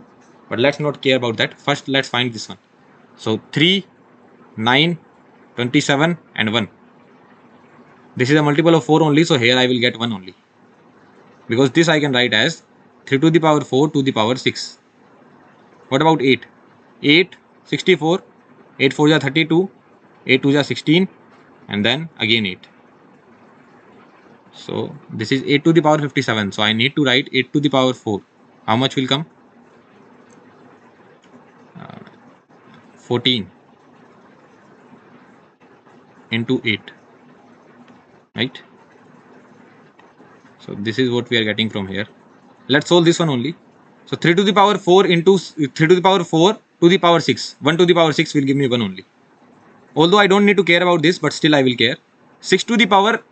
But let's not care about that. First, let's find this one. So 3, 9, 27 and 1. This is a multiple of 4 only, so here I will get 1 only. Because this I can write as 3 to the power 4 to the power 6. What about 8? 8, 64, 8 4 is 32, 8 2 is 16 and then again 8. So this is 8 to the power 57. So I need to write 8 to the power 4. How much will come? 14 into 8. Right? So this is what we are getting from here. Let's solve this one only. So 3 to the power 4 into 3 to the power 4 to the power 6. 1 to the power 6 will give me 1 only. Although I don't need to care about this, but still I will care. 6 to the power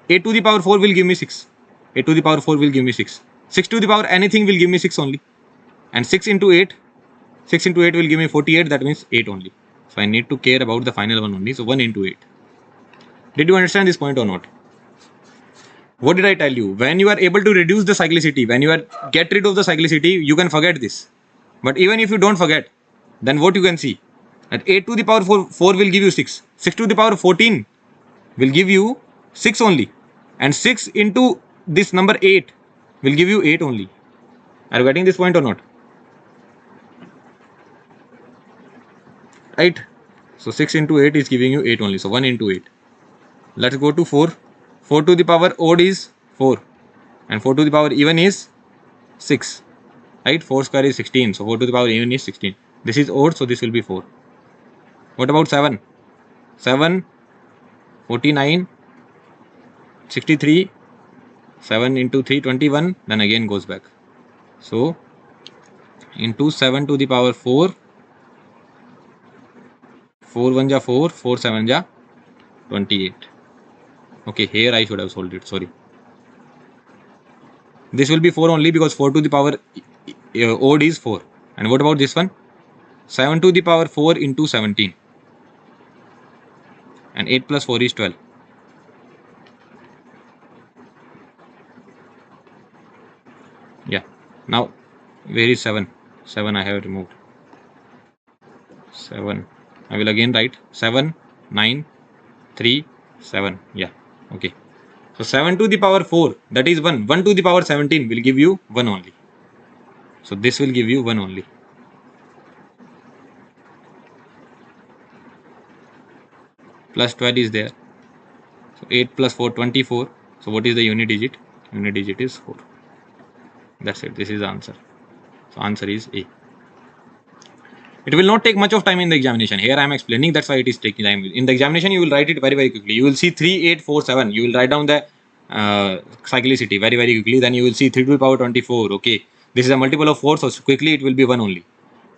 8 to the power 4 will give me 6. 8 to the power 4 will give me 6. 6 to the power anything will give me 6 only. And 6 into 8 will give me 48. That means 8 only. So I need to care about the final one only. So 1 into 8. Did you understand this point or not? What did I tell you? When you are able to reduce the cyclicity, when you are get rid of the cyclicity, you can forget this. But even if you don't forget, then what you can see? That 8 to the power 4 will give you 6. 6 to the power 14 will give you 6 only. And 6 into this number 8 will give you 8 only. Are you getting this point or not? Right? So 6 into 8 is giving you 8 only. So 1 into 8. Let's go to 4. 4 to the power odd is 4. And 4 to the power even is 6. Right? 4 square is 16. So 4 to the power even is 16. This is odd, so this will be 4. What about 7? 7, 49, 63, 7 into 3, 21, then again goes back. So into 7 to the power 4, 4 1 ja 4, 4 7 ja 28. Okay, here I should have solved it, sorry. This will be 4 only because 4 to the power odd is 4. And what about this one? 7 to the power 4 into 17. And 8 plus 4 is 12. Yeah. Now, where is 7? 7 I have removed. 7. I will again write 7, 9, 3, 7. Yeah. Okay. So 7 to the power 4, that is 1. 1 to the power 17 will give you 1 only. So this will give you 1 only. Plus 12 is there. So 8 plus 4, 24. So what is the unit digit? Unit digit is 4. That's it. This is the answer. So answer is A. It will not take much of time in the examination. Here I am explaining, that's why it is taking time. In the examination, you will write it very, very quickly. You will see 3, 8, 4, 7. You will write down the cyclicity very, very quickly. Then you will see 3 to the power 24. Okay. This is a multiple of 4, so quickly it will be 1 only.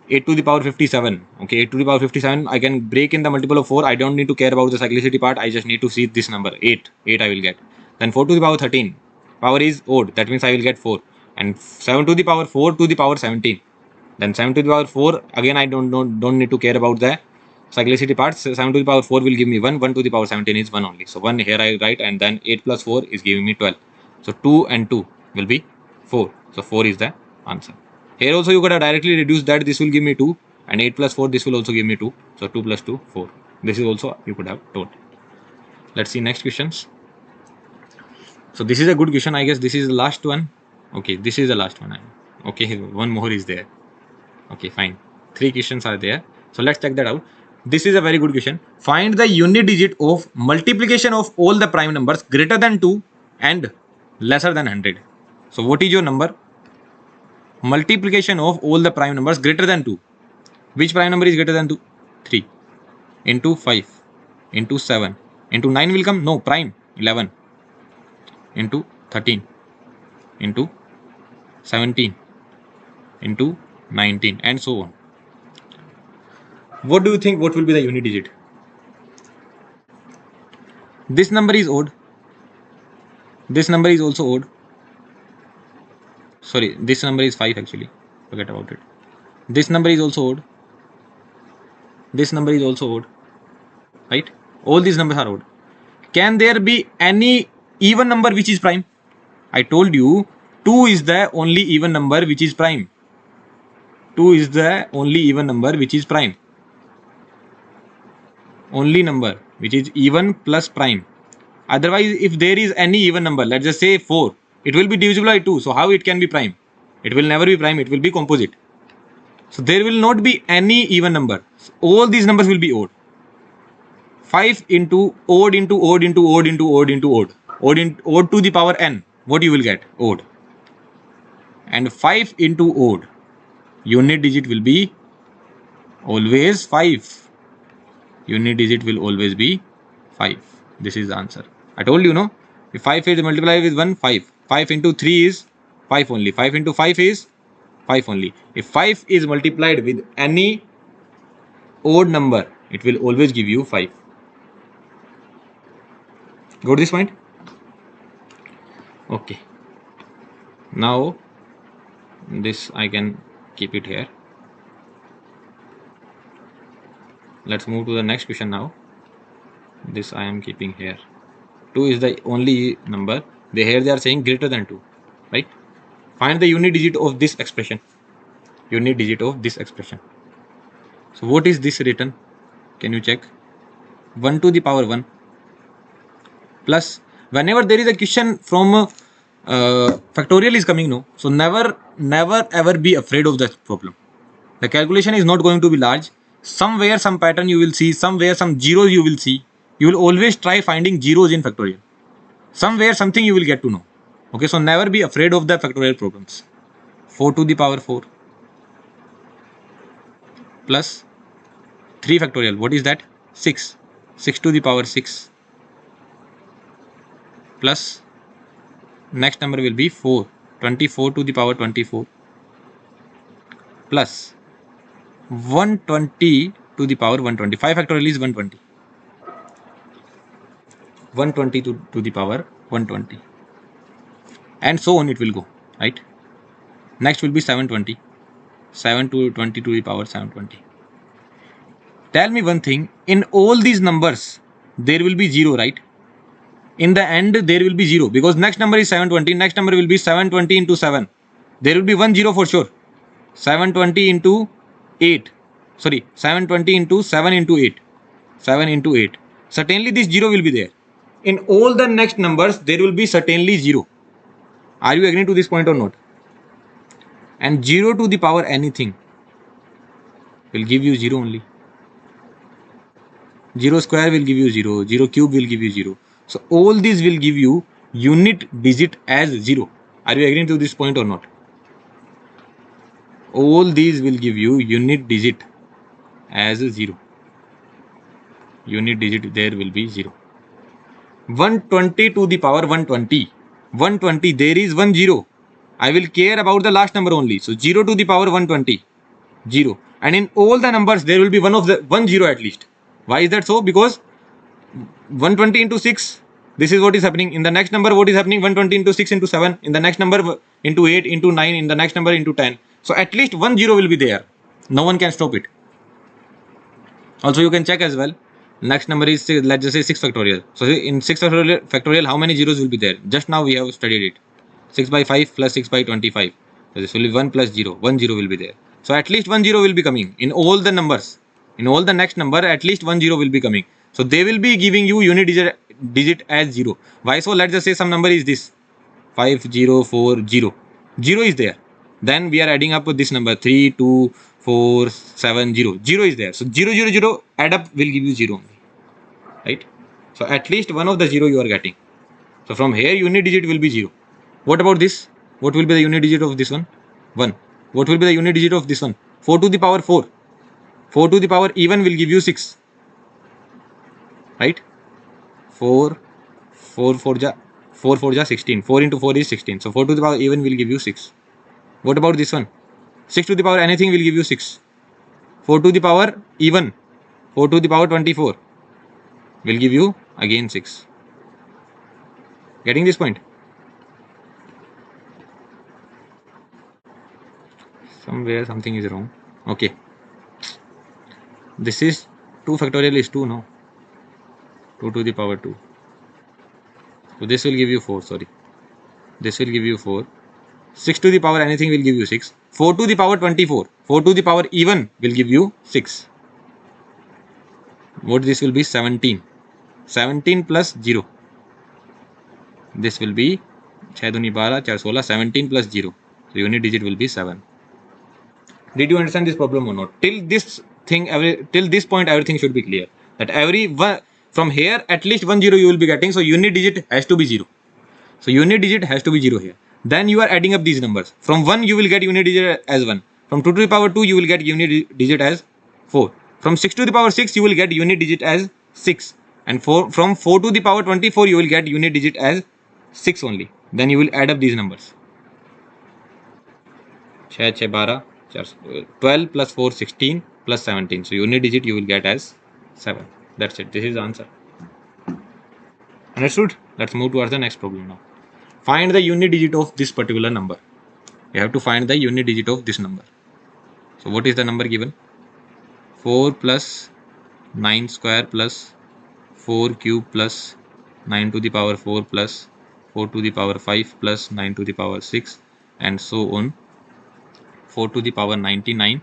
8 to the power 57. Okay, 8 to the power 57. I can break in the multiple of 4. I don't need to care about the cyclicity part. I just need to see this number. 8. 8 I will get. Then 4 to the power 13. Power is odd. That means I will get 4. And 7 to the power 4 to the power 17. Then 7 to the power 4, again I don't need to care about the cyclicity part. 7 to the power 4 will give me 1, 1 to the power 17 is 1 only. So 1 here I write, and then 8 plus 4 is giving me 12. So 2 and 2 will be 4. So 4 is the answer. Here also you could have directly reduced that. This will give me 2, and 8 plus 4, this will also give me 2. So 2 plus 2, 4. This is also you could have told. Let's see next questions. So this is a good question. I guess this is the last one. Okay, this is the last one. Okay, one more is there. Okay, fine. 3 questions are there. So let's check that out. This is a very good question. Find the unit digit of multiplication of all the prime numbers greater than 2 and lesser than 100. So what is your number? Multiplication of all the prime numbers greater than 2. Which prime number is greater than 2? 3. Into 5. Into 7. Into 9 will come? No, prime. 11. Into 13. Into 17. Into 19 and so on. What do you think? What will be the unit digit? This number is odd. This number is also odd. Sorry, this number is 5 actually. Forget about it. This number is also odd. This number is also odd. Right? All these numbers are odd. Can there be any even number which is prime? I told you 2 is the only even number which is prime. 2 is the only even number which is prime. Only number which is even plus prime. Otherwise, if there is any even number, let's just say 4, it will be divisible by 2. So how it can be prime? It will never be prime. It will be composite. So there will not be any even number. All these numbers will be odd. 5 into odd into odd into odd into odd into odd. Odd to the power n. What you will get? Odd. And 5 into odd. Unit digit will be always 5. Unit digit will always be 5. This is the answer. I told you, no? If 5 is multiplied with 1, 5. 5 into 3 is 5 only. 5 into 5 is 5 only. If 5 is multiplied with any odd number, it will always give you 5. Got this point? Okay. Now, this I can keep it here. Let's move to the next question now. This I am keeping here. 2 is the only number. Here they are saying greater than 2. Right? Find the unit digit of this expression. Unit digit of this expression. So what is this written? Can you check? 1 to the power 1 plus, whenever there is a question from factorial is coming, no, so never ever be afraid of that problem. The calculation is not going to be large. Somewhere some pattern you will see, somewhere some zeros you will see. You will always try finding zeros in factorial. Somewhere something you will get to know. Okay, so never be afraid of the factorial problems. 4 to the power 4 plus 3 factorial. What is that? 6. 6 to the power 6 plus next number will be 4. 24 to the power 24 plus 120 to the power 120. 5 factorial is 120. 120 to the power 120. And so on it will go. Right? Next will be 720. 7 to 20 to the power 720. Tell me one thing. In all these numbers, there will be 0, right? In the end, there will be 0 because next number is 720. Next number will be 720 into 7. There will be 1 0 for sure. 720 into 8. Sorry, 720 into 7 into 8. 7 into 8. Certainly this 0 will be there. In all the next numbers, there will be certainly 0. Are you agreeing to this point or not? And 0 to the power anything will give you 0 only. 0 square will give you 0. 0 cube will give you 0. So all these will give you unit digit as 0. Are you agreeing to this point or not? All these will give you unit digit as 0. Unit digit there will be 0. 120 to the power 120. 120, there is 1 0. I will care about the last number only. So 0 to the power 120. 0. And in all the numbers, there will be one 0 at least. Why is that so? Because 120 into 6, this is what is happening. In the next number, what is happening? 120 into 6 into 7. In the next number, into 8, into 9. In the next number, into 10. So at least 1 0 will be there. No one can stop it. Also, you can check as well. Next number is, let's just say 6 factorial. So in 6 factorial, how many zeros will be there? Just now we have studied it. 6 by 5 plus 6 by 25. So this will be 1 plus 0. 1 0 will be there. So at least 1 0 will be coming in all the numbers. In all the next number, at least 1 0 will be coming. So they will be giving you unit digit as 0. Why so? Let's just say some number is this. 5040. 0 is there. Then we are adding up this number 32470. 0 is there. So 000 add up will give you 0 only. Right? So at least one of the 0 you are getting. So from here unit digit will be 0. What about this? What will be the unit digit of this one? 1. What will be the unit digit of this one? 4 to the power 4. 4 to the power even will give you 6. Right? 4 4 ja 16. 4 into 4 is 16. So 4 to the power even will give you 6. What about this one? 6 to the power anything will give you 6. 4 to the power even. 4 to the power 24 will give you again 6. Getting this point? Somewhere something is wrong. Okay, this is 2 factorial is 2, no? 2 to the power 2. So this will give you 4, sorry. This will give you 4. 6 to the power anything will give you 6. 4 to the power 24. 4 to the power even will give you 6. What this will be? 17. 17 plus 0. This will be 6 दूनी 12, 4 16, 17 plus 0. So unit digit will be 7. Did you understand this problem or not? Till this point everything should be clear. That every one from here at least 1 0 you will be getting. So unit digit has to be 0. So unit digit has to be 0 here. Then you are adding up these numbers. From 1 you will get unit digit as 1. From 2 to the power 2 you will get unit digit as 4. From 6 to the power 6 you will get unit digit as 6. And from 4 to the power 24 you will get unit digit as 6 only. Then you will add up these numbers. 6, 6, 12, 12 plus 4, 16 plus 17. So unit digit you will get as 7. That's it. This is the answer. Understood? Let's move towards the next problem now. Find the unit digit of this particular number. You have to find the unit digit of this number. So what is the number given? 4 plus 9 square plus 4 cube plus 9 to the power 4 plus 4 to the power 5 plus 9 to the power 6 and so on. 4 to the power 99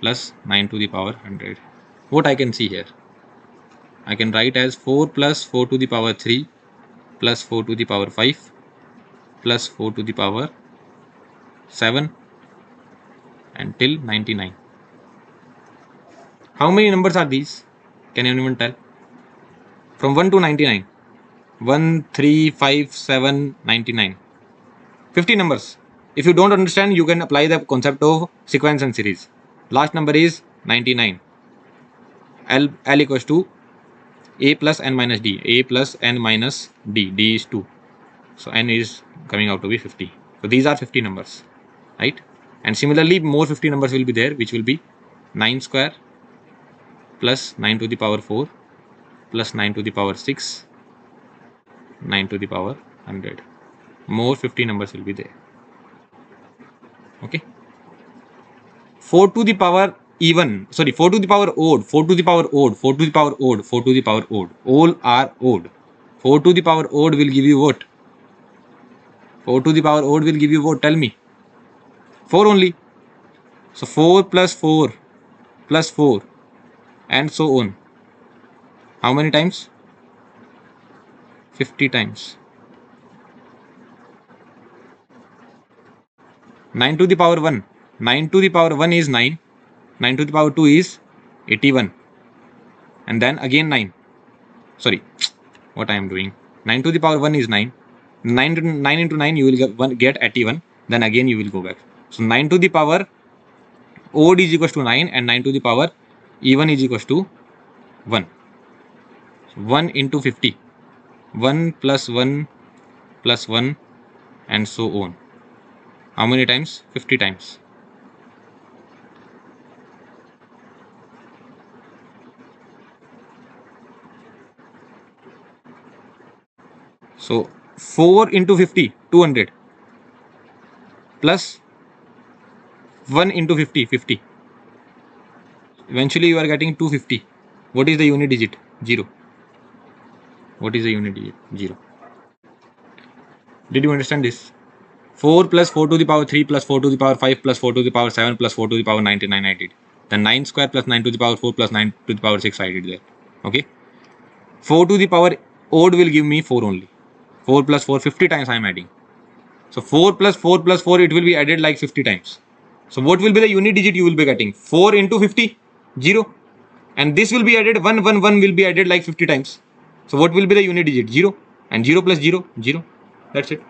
plus 9 to the power 100. What I can see here? I can write as 4 plus 4 to the power 3 plus 4 to the power 5 plus 4 to the power 7 until 99. How many numbers are these? Can anyone tell? From 1 to 99. 1, 3, 5, 7, 99. 50 numbers. If you don't understand, you can apply the concept of sequence and series. Last number is 99. L equals to A plus n minus D. A plus n minus D. D is 2. So n is coming out to be 50. So these are 50 numbers, right? And similarly, more 50 numbers will be there, which will be 9 square plus 9 to the power 4 plus 9 to the power 6, 9 to the power 100. More 50 numbers will be there. Okay. 4 to the power even, sorry, 4 to the power odd, 4 to the power odd, 4 to the power odd, 4 to the power odd. All are odd. 4 to the power odd will give you what? 4 to the power odd will give you what? Tell me. 4 only. So 4 plus 4 plus 4 and so on. How many times? 50 times. 9 to the power 1. 9 to the power 1 is 9. 9 to the power 2 is 81. And then again 9. Sorry, what I am doing. 9 to the power 1 is 9. 9 into 9 you will get 81. Then again you will go back. So 9 to the power odd is equals to 9 and 9 to the power even is equals to 1. So 1 into 50. 1 plus 1 plus 1 and so on. How many times? 50 times. So 4 into 50, 200 plus 1 into 50, 50. Eventually you are getting 250. What is the unit digit? 0. What is the unit digit? 0. Did you understand this? 4 plus 4 to the power 3 plus 4 to the power 5 plus 4 to the power 7 plus 4 to the power 99 I did. Then 9 square plus 9 to the power 4 plus 9 to the power 6 I did there. Okay. 4 to the power odd will give me 4 only. 4 plus 4, 50 times I am adding. So 4 plus 4 plus 4, it will be added like 50 times. So what will be the unit digit you will be getting? 4 into 50, 0. And this will be added, 1, 1, 1 will be added like 50 times. So what will be the unit digit? 0. And 0 plus 0, 0. That's it.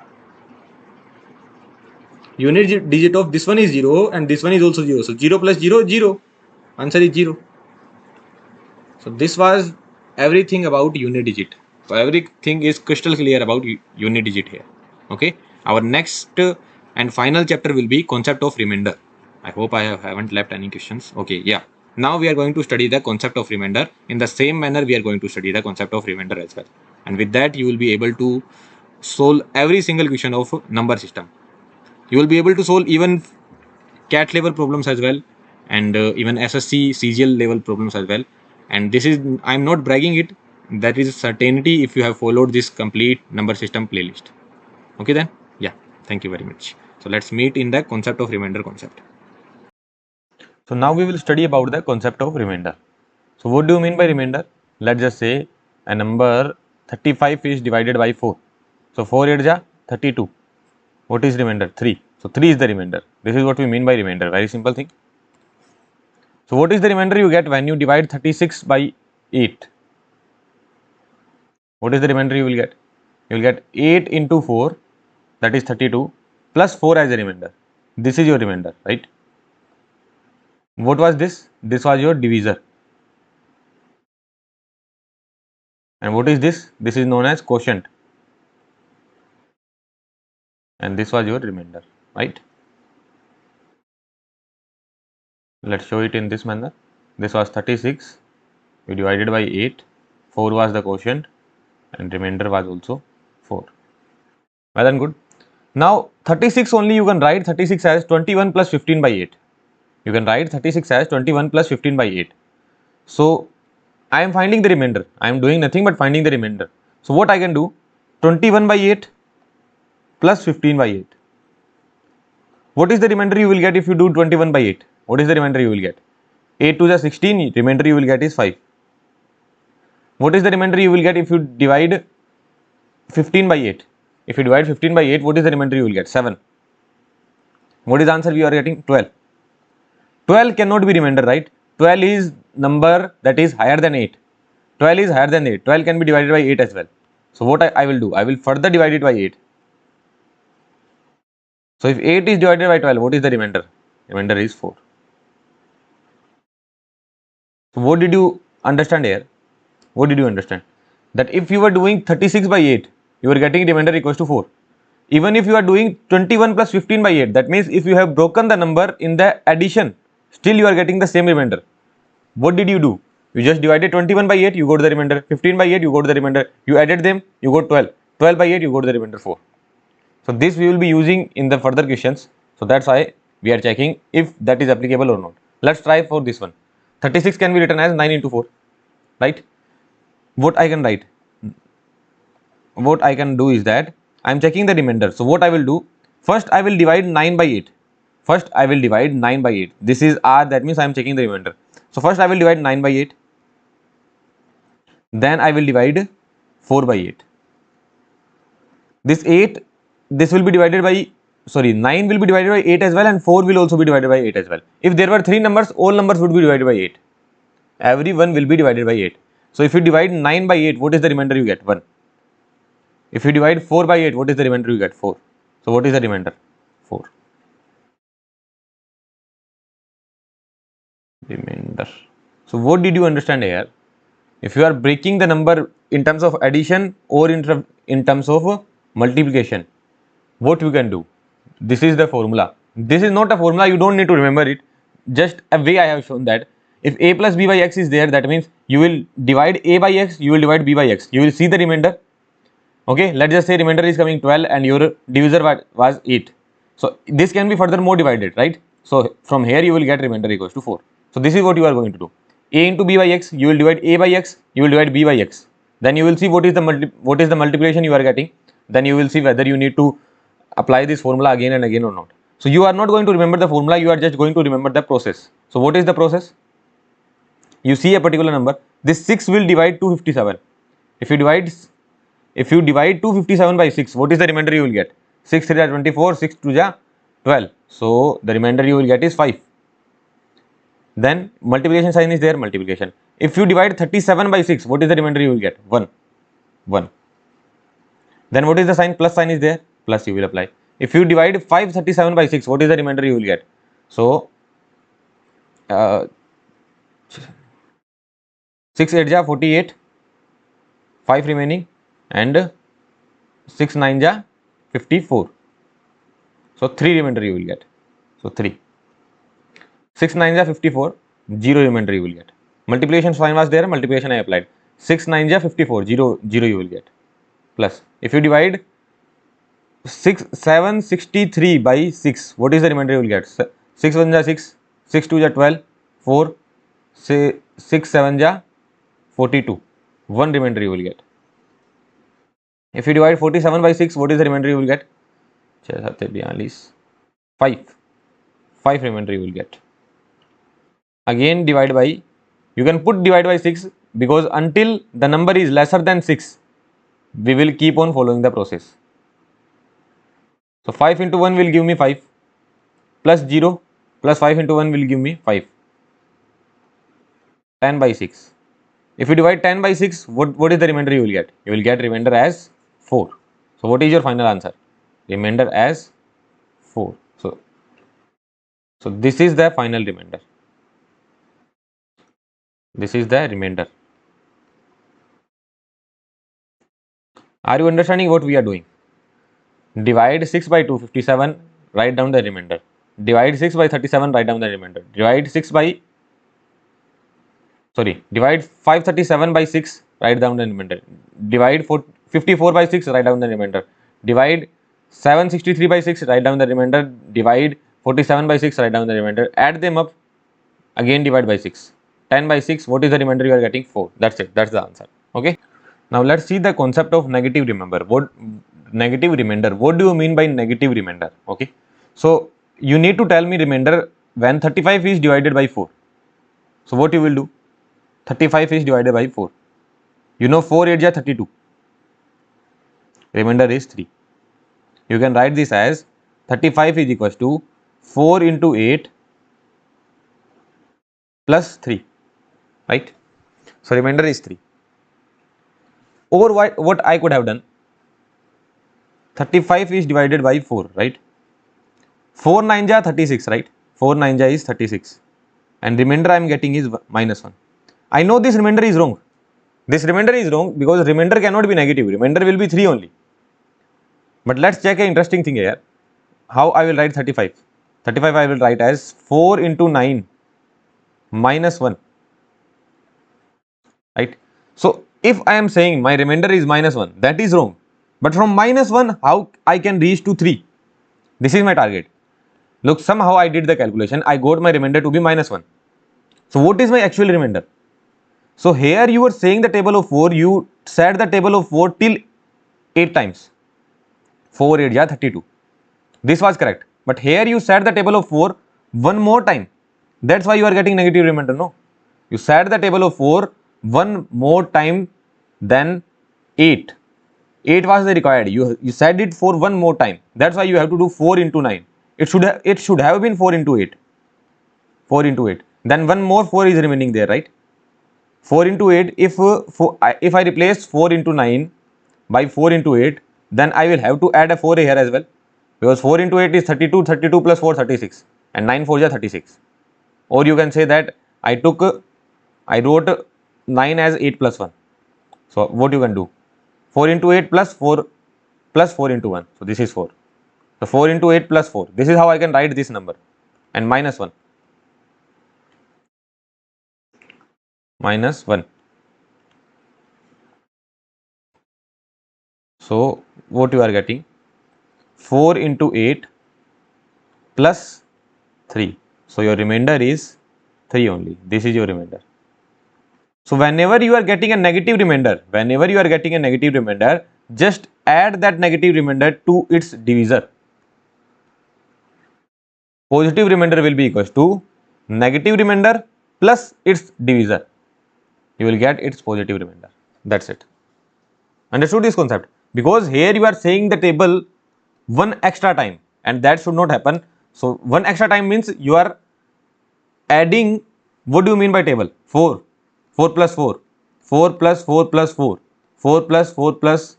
Unit digit of this one is 0 and this one is also 0. So 0 plus 0, 0. Answer is 0. So this was everything about unit digit. So everything is crystal clear about unit digit here. Okay. Our next and final chapter will be concept of remainder. I hope I haven't left any questions. Okay. Yeah. Now we are going to study the concept of remainder. In the same manner, we are going to study the concept of remainder as well. And with that, you will be able to solve every single question of number system. You will be able to solve even cat level problems as well and even SSC CGL level problems as well. And this is, I'm not bragging it, that is certainty if you have followed this complete number system playlist. Okay then, yeah, thank you very much. So let's meet in the concept of remainder concept. So now we will study about the concept of remainder. So what do you mean by remainder? Let's just say a number 35 is divided by 4. So 4 8 ja 32. What is remainder? 3. So 3 is the remainder. This is what we mean by remainder. Very simple thing. So what is the remainder you get when you divide 36 by 8? What is the remainder you will get? You will get 8 into 4, that is 32, plus 4 as a remainder. This is your remainder, right? What was this? This was your divisor. And what is this? This is known as quotient. And this was your remainder, right? Let's show it in this manner. This was 36, we divided by 8, 4 was the quotient, and remainder was also 4. Well and good. Now 36 only you can write 36 as 21 plus 15 by 8. You can write 36 as 21 plus 15 by 8. So I am finding the remainder. I am doing nothing but finding the remainder. So what I can do? 21 by 8 plus 15 by 8. What is the remainder you will get if you do 21 by 8? What is the remainder you will get? 8 to the 16, remainder you will get is 5. What is the remainder you will get if you divide 15 by 8? If you divide 15 by 8, what is the remainder you will get? 7. What is the answer we are getting? 12. 12 cannot be remainder, right? 12 is number that is higher than 8. 12 is higher than 8. 12 can be divided by 8 as well. So what I will do? I will further divide it by 8. So if 8 is divided by 12, what is the remainder? Remainder is 4. So what did you understand here? What did you understand? That if you were doing 36 by 8, you are getting remainder equals to 4. Even if you are doing 21 plus 15 by 8, that means if you have broken the number in the addition, still you are getting the same remainder. What did you do? You just divided 21 by 8, you go to the remainder. 15 by 8, you go to the remainder. You added them, you got 12. 12 by 8, you go to the remainder 4. So this we will be using in the further questions. So that's why we are checking if that is applicable or not. Let's try for this one. 36 can be written as 9 into 4, right? What I can write? What I can do is that I am checking the remainder. So what I will do? First I will divide 9 by 8. First I will divide 9 by 8. This is R, that means I am checking the remainder. So first I will divide 9 by 8. Then I will divide 4 by 8. This 8, this will be divided by, 9 will be divided by 8 as well, and 4 will also be divided by 8 as well. If there were 3 numbers, all numbers would be divided by 8. Every one will be divided by 8. So if you divide 9 by 8, what is the remainder you get? 1. If you divide 4 by 8, what is the remainder you get? 4. So what is the remainder? 4. Remainder. So what did you understand here? If you are breaking the number in terms of addition or in terms of multiplication, what you can do? This is the formula. This is not a formula, you don't need to remember it. Just a way I have shown that if a plus b by x is there, that means you will divide a by x, you will divide b by x. You will see the remainder. Okay, let's just say remainder is coming 12 and your divisor was 8. So this can be further more divided, right? So from here you will get remainder equals to 4. So this is what you are going to do. A into b by x, you will divide a by x, you will divide b by x. Then you will see what is the multiplication you are getting. Then you will see whether you need to apply this formula again and again or not. So you are not going to remember the formula, you are just going to remember the process. So what is the process? You see a particular number, this 6 will divide 257. If you divide 257 by 6, what is the remainder you will get? 6 3 are 24, 6 2 ja 12. So the remainder you will get is 5. Then multiplication sign is there, multiplication. If you divide 37 by 6, what is the remainder you will get? 1. 1. Then what is the sign? Plus sign is there, plus you will apply. If you divide 537 by 6, what is the remainder you will get? So 6 8 ja 48, 5 remaining, and 6 9 ja 54. So 3 remainder you will get. So 3. 6 9 ja 54, 0 remainder you will get. Multiplication sign was there, multiplication I applied. 6 9 ja 54, 0 you will get. Plus, if you divide 763 by 6, what is the remainder you will get? 6 1 ja 6, 6 2 ja 12, 4, say 6 7 ja 42. One remainder you will get. If you divide 47 by 6, what is the remainder you will get? 5. 5 remainder you will get. Again divide by, you can put divide by 6 because until the number is lesser than 6, we will keep on following the process. So 5 into 1 will give me 5 plus 0 plus 5 into 1 will give me 5. 10 by 6. If you divide 10 by 6, what is the remainder you will get? You will get remainder as 4. So what is your final answer? Remainder as 4. So this is the final remainder. This is the remainder. Are you understanding what we are doing? Divide 6 by 257, write down the remainder. Divide 6 by 37, write down the remainder. Divide 537 by 6, write down the remainder. Divide 54 by 6, write down the remainder. Divide 763 by 6, write down the remainder. Divide 47 by 6, write down the remainder. Add them up, again divide by 6. 10 by 6, what is the remainder you are getting? 4. That's it, that's the answer. Okay. Now let's see the concept of negative remainder. What do you mean by negative remainder? Okay. So you need to tell me remainder when 35 is divided by 4. So what you will do? 35 is divided by 4. You know 4 8 is 32. Remainder is 3. You can write this as 35 is equals to 4 into 8 plus 3. Right? So remainder is 3. Or what I could have done? 35 is divided by 4, right? 4 9 ja 36, right? 4 9 ja is 36. And remainder I am getting is minus 1. I know this remainder is wrong. This remainder is wrong because remainder cannot be negative. Remainder will be 3 only. But let's check an interesting thing here. How I will write 35? 35 I will write as 4 into 9 minus 1. Right? So if I am saying my remainder is minus 1, that is wrong. But from minus 1, how I can reach to 3? This is my target. Look, somehow I did the calculation. I got my remainder to be minus 1. So what is my actual remainder? So here you were saying the table of 4, you said the table of 4 till 8 times. 4 8 ja 32. This was correct. But here you said the table of 4 one more time. That's why you are getting negative remainder, no? You said the table of 4 one more time than 8. 8 was the required. You said it for one more time. That's why you have to do 4 into 9. It should have been 4 into 8. 4 into 8. Then one more 4 is remaining there, right? 4 into 8. If I replace 4 into 9 by 4 into 8, then I will have to add a 4 here as well. Because 4 into 8 is 32. 32 plus 4 36. And 9 4 is 36. Or you can say that I wrote 9 as 8 plus 1. So what you can do? 4 into 8 plus 4 into 1. So this is 4. So 4 into 8 plus 4. This is how I can write this number. And minus 1. Minus 1. So what you are getting? 4 into 8 plus 3. So your remainder is 3 only. This is your remainder. So whenever you are getting a negative remainder, just add that negative remainder to its divisor. Positive remainder will be equals to negative remainder plus its divisor. You will get its positive remainder. That's it. Understood this concept? Because here you are saying the table one extra time and that should not happen. So one extra time means you are adding. What do you mean by table? 4. 4 plus 4. 4 plus 4 plus 4. 4 plus 4 plus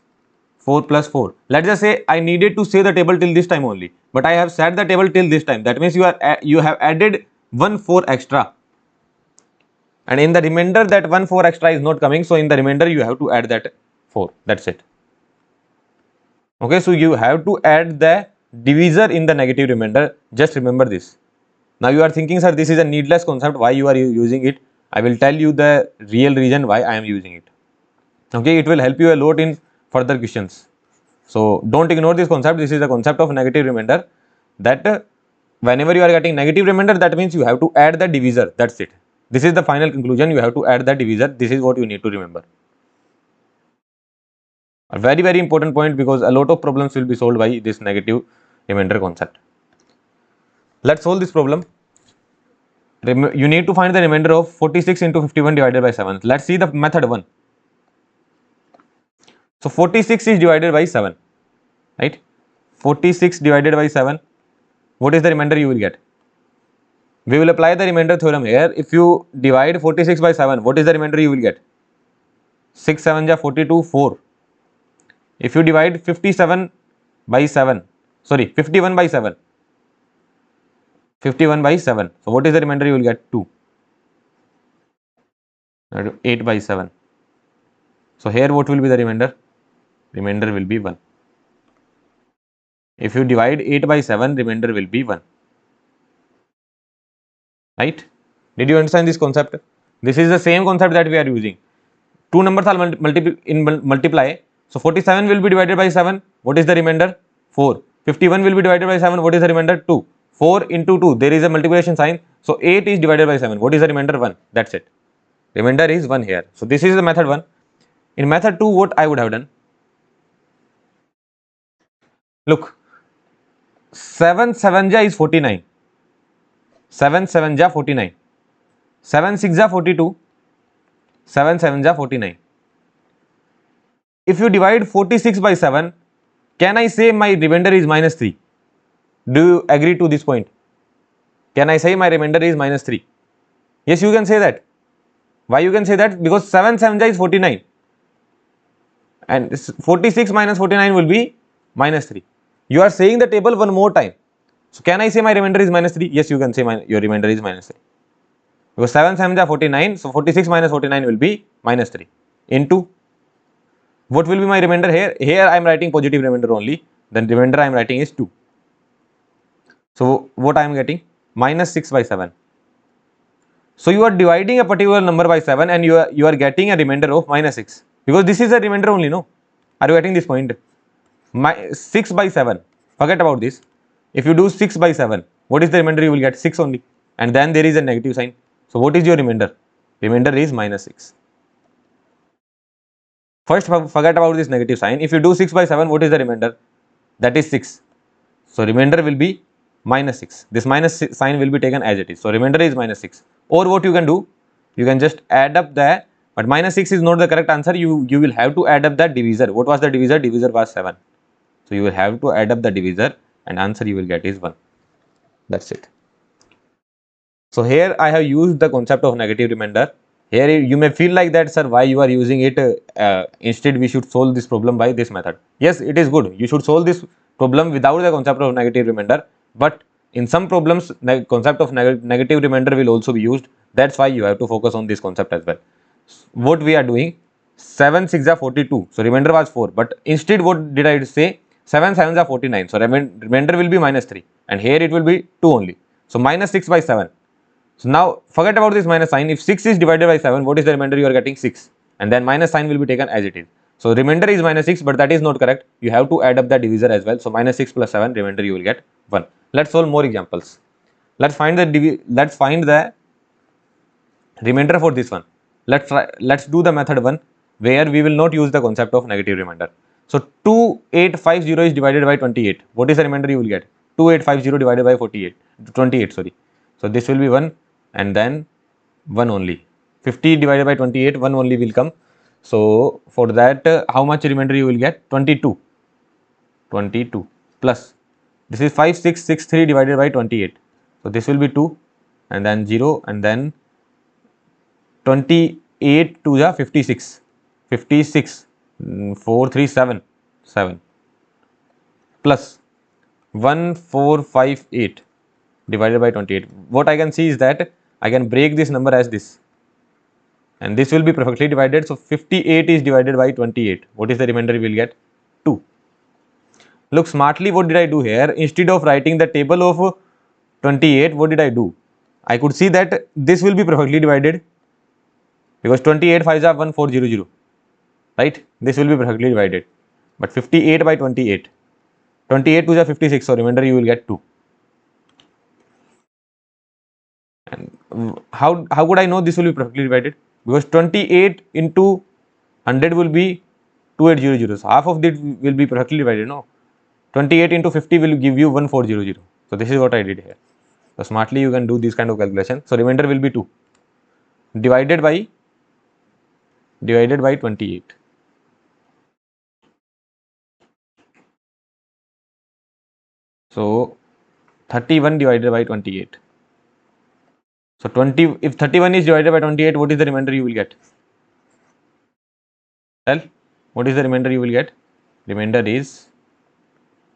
4 plus 4. Let's just say I needed to say the table till this time only, but I have set the table till this time. That means you have added 1 4 extra, and in the remainder that 1 4 extra is not coming. So in the remainder you have to add that 4. That's it. Okay, so you have to add the divisor in the negative remainder. Just remember this. Now you are thinking, sir, this is a needless concept. Why you are using it? I will tell you the real reason why I am using it. Okay, it will help you a lot in further questions. So don't ignore this concept. This is the concept of negative remainder, that whenever you are getting negative remainder, that means you have to add the divisor. That's it. This is the final conclusion. You have to add the divisor. This is what you need to remember. A very, very important point, because a lot of problems will be solved by this negative remainder concept. Let's solve this problem. You need to find the remainder of 46 into 51 divided by 7. Let's see the method 1. So 46 is divided by 7, right? 46 divided by 7. What is the remainder you will get? We will apply the remainder theorem here. If you divide 46 by 7, what is the remainder you will get? 6 7 ja 42, 4. If you divide 57 by 7, sorry, 51 by 7, 51 by 7. So what is the remainder you will get? 2. 8 by 7. So here what will be the remainder? Remainder will be 1. If you divide 8 by 7, remainder will be 1. Right? Did you understand this concept? This is the same concept that we are using. Two numbers are multiply. So 47 will be divided by 7. What is the remainder? 4. 51 will be divided by 7. What is the remainder? 2. 4 into 2. There is a multiplication sign. So 8 is divided by 7. What is the remainder? 1. That's it. Remainder is 1 here. So this is the method 1. In method 2, what I would have done? Look. 7 7 ja is 49. 7 7 ja 49. 7 6 ja 42. 7 7 ja 49. If you divide 46 by 7, can I say my remainder is minus 3? Do you agree to this point? Can I say my remainder is minus 3? Yes, you can say that. Why you can say that? Because 7 7 ja is 49. And 46 minus 49 will be minus 3. You are saying the table one more time. So can I say my remainder is minus 3? Yes, you can say your remainder is minus 3. Because 7 7 ja 49. So 46 minus 49 will be minus 3. Into what will be my remainder here? Here I am writing positive remainder only. Then remainder I am writing is 2. So what I am getting? Minus 6 by 7. So you are dividing a particular number by 7 and you are getting a remainder of minus 6. Because this is a remainder only, no? Are you getting this point? 6 by 7. Forget about this. If you do 6 by 7, what is the remainder? You will get 6 only. And then there is a negative sign. So what is your remainder? Remainder is minus 6. First, forget about this negative sign. If you do 6 by 7, what is the remainder? That is 6. So remainder will be minus 6. This minus sign will be taken as it is. So remainder is minus 6. Or what you can do? You can just add up the, but minus 6 is not the correct answer. You will have to add up the divisor. What was the divisor? Divisor was 7. So you will have to add up the divisor and answer you will get is 1. That's it. So here I have used the concept of negative remainder. Here you may feel like that, sir, why you are using it? Instead we should solve this problem by this method. Yes, it is good. You should solve this problem without the concept of negative remainder. But in some problems, the concept of negative remainder will also be used. That's why you have to focus on this concept as well. What we are doing, 7 6 are 42. So remainder was 4. But instead what did I say? 7 7 are 49. So remainder will be minus 3. And here it will be 2 only. So minus 6 by 7. So now forget about this minus sign. If 6 is divided by 7, what is the remainder? You are getting 6. And then minus sign will be taken as it is. So remainder is minus 6, but that is not correct. You have to add up the divisor as well. So minus 6 plus 7, remainder you will get 1. Let's solve more examples. Let's find the remainder for this one. Let's do the method 1 where we will not use the concept of negative remainder. So 2850 is divided by 28. What is the remainder you will get? 2850 divided by 28, sorry. So this will be 1 and then 1 only. 50 divided by 28, 1 only will come. So for that, how much remainder you will get? 22. 22 plus. This is 5663 divided by 28. So this will be 2 and then 0 and then 28 to the 56. 56. 7 plus 1458 divided by 28. What I can see is that I can break this number as this. And this will be perfectly divided. So 58 is divided by 28. What is the remainder we will get? 2. Look smartly, what did I do here? Instead of writing the table of 28, what did I do? I could see that this will be perfectly divided. Because 28 5 are 1400. Right? This will be perfectly divided. But 58 by 28. 28 to the 56. So remainder you will get 2. how could I know this will be perfectly divided? Because 28 into 100 will be 2800. So half of it will be perfectly divided. No, 28 into 50 will give you 1400. So this is what I did here. So smartly you can do this kind of calculation. So remainder will be 2 divided by 28. So 31 divided by 28. So 20, if 31 is divided by 28, what is the remainder you will get? Tell, what is the remainder you will get? Remainder is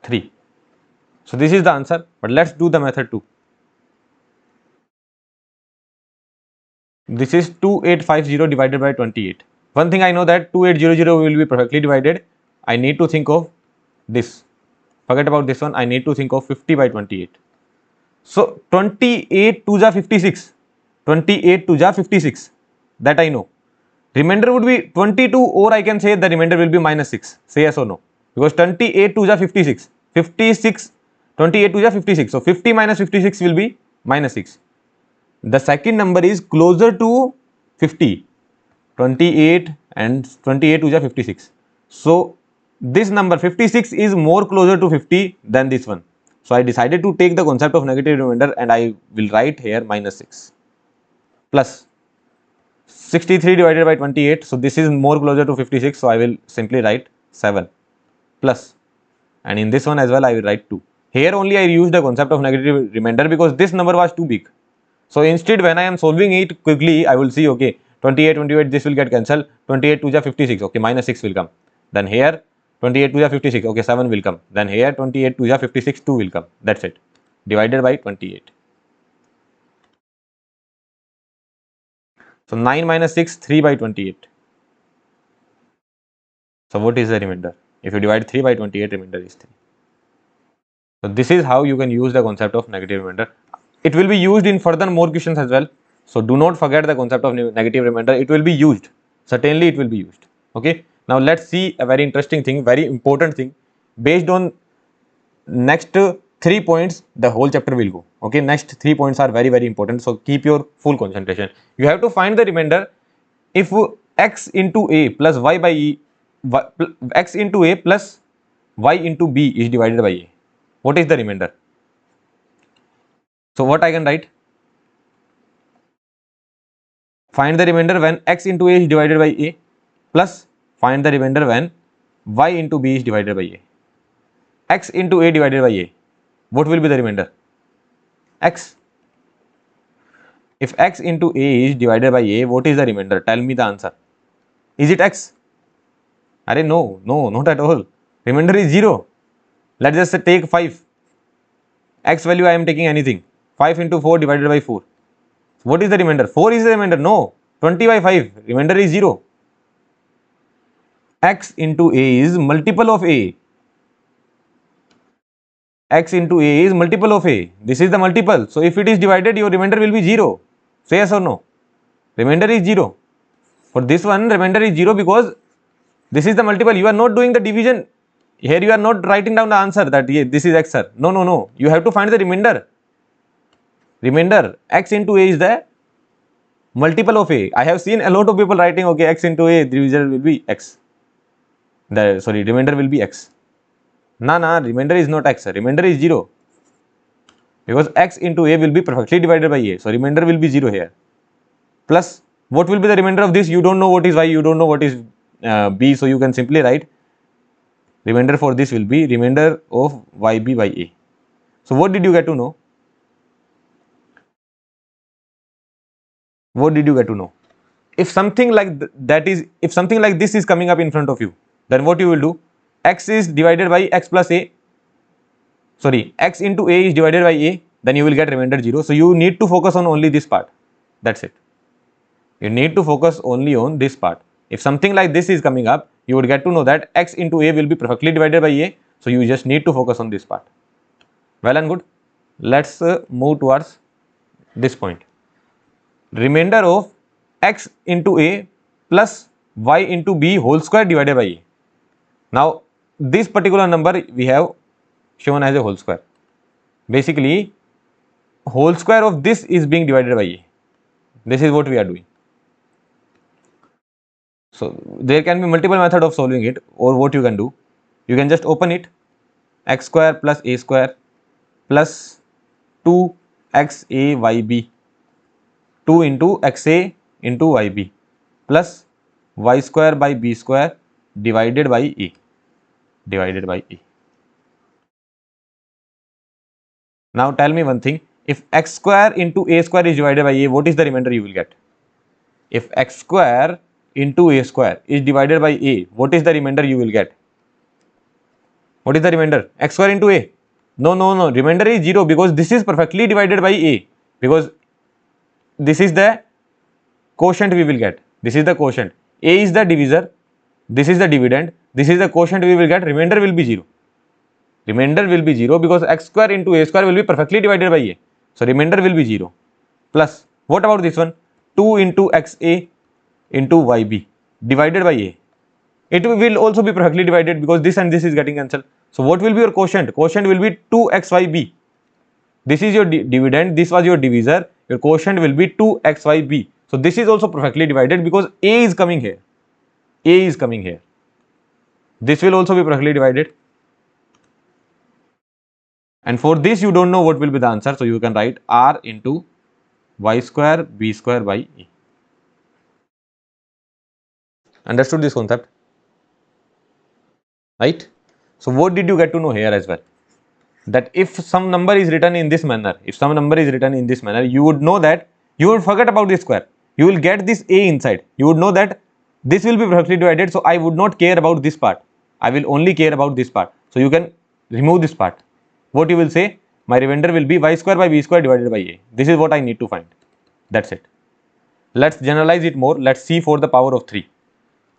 3. So this is the answer, but let's do the method 2. This is 2850 divided by 28. One thing I know that 2800 will be perfectly divided. I need to think of this. Forget about this one. I need to think of 50 by 28. So 28 to the 56. 28 to the 56. That I know. Remainder would be 22, or I can say the remainder will be minus 6. Say yes or no. Because 28 to the 56. 56. 28 to the 56. So 50 minus 56 will be minus 6. The second number is closer to 50. 28 and 28 to the 56. So this number 56 is more closer to 50 than this one. So I decided to take the concept of negative remainder and I will write here minus 6 plus 63 divided by 28. So this is more closer to 56. So I will simply write 7 plus, and in this one as well I will write 2. Here only I used the concept of negative remainder because this number was too big. So instead when I am solving it quickly, I will see, okay, 28 this will get cancelled. 28 to the 56, okay, minus 6 will come. Then here 28 to the 56, okay, 7 will come. Then here 28 to the 56, 2 will come. That's it. Divided by 28. So 9 minus 6, 3 by 28. So what is the remainder? If you divide 3 by 28, remainder is 3. So this is how you can use the concept of negative remainder. It will be used in further more questions as well. So do not forget the concept of negative remainder. It will be used. Certainly it will be used. Okay. Now let's see a very interesting thing, very important thing. Based on next 3 points, the whole chapter will go. Okay. Next 3 points are very, very important. So keep your full concentration. You have to find the remainder if x into a plus y by e, x into a plus y into b is divided by a. What is the remainder? So what I can write? Find the remainder when x into a is divided by a plus find the remainder when y into b is divided by a. X into a divided by a. What will be the remainder? X. If x into a is divided by a, what is the remainder? Tell me the answer. Is it x? Arey no, not at all. Remainder is 0. Let's just take 5. X value I am taking anything. 5 into 4 divided by 4. What is the remainder? 4 is the remainder. No. 20 by 5. Remainder is 0. X into a is multiple of a. X into a is multiple of a. This is the multiple. So if it is divided, your remainder will be 0. Say yes or no. Remainder is 0. For this one, remainder is 0 because this is the multiple. You are not doing the division. Here you are not writing down the answer that this is x, sir. No. You have to find the remainder. Remainder, x into a is the multiple of a. I have seen a lot of people writing, okay, x into a, the result will be x. Remainder will be x. Remainder is not x, sir. Remainder is 0. Because x into a will be perfectly divided by a. So remainder will be 0 here. Plus, what will be the remainder of this? You don't know what is y, you don't know what is b. So you can simply write remainder for this will be remainder of yb by a. So what did you get to know? What did you get to know? If something like if something like this is coming up in front of you, then what you will do? X is divided by x plus a. X into a is divided by a. Then you will get remainder 0. So you need to focus on only this part. That's it. You need to focus only on this part. If something like this is coming up, you would get to know that x into a will be perfectly divided by a. So you just need to focus on this part. Well and good. Let's move towards this point. Remainder of x into a plus y into b whole square divided by a. Now this particular number we have shown as a whole square. Basically, whole square of this is being divided by a. This is what we are doing. So there can be multiple method of solving it, or what you can do, you can just open it, x square plus a square plus 2xayb, 2 into xa into yb plus y square by b square divided by a, divided by a. Now tell me one thing, if x square into a square is divided by a, what is the remainder you will get? If x square into a square is divided by a, what is the remainder you will get? What is the remainder? X square into a? No, no, no, remainder is 0 because this is perfectly divided by a, because this is the quotient we will get. This is the quotient. A is the divisor, this is the dividend, this is the quotient we will get, remainder will be 0. Remainder will be 0 because x square into a square will be perfectly divided by a. So remainder will be 0. Plus, what about this one? 2 into xa into yb divided by a. It will also be perfectly divided because this and this is getting cancelled. So what will be your quotient? Quotient will be 2xyb. This is your dividend, this was your divisor, your quotient will be 2xyb. So this is also perfectly divided because a is coming here. A is coming here. This will also be perfectly divided. And for this you don't know what will be the answer, so you can write r into y square b square by e. Understood this concept? Right? So what did you get to know here as well? That if some number is written in this manner, you would know that you would forget about this square. You will get this a inside. You would know that this will be perfectly divided, so I would not care about this part. I will only care about this part. So you can remove this part. What you will say? My remainder will be y square by b square divided by a. This is what I need to find. That's it. Let's generalize it more. Let's see for the power of 3.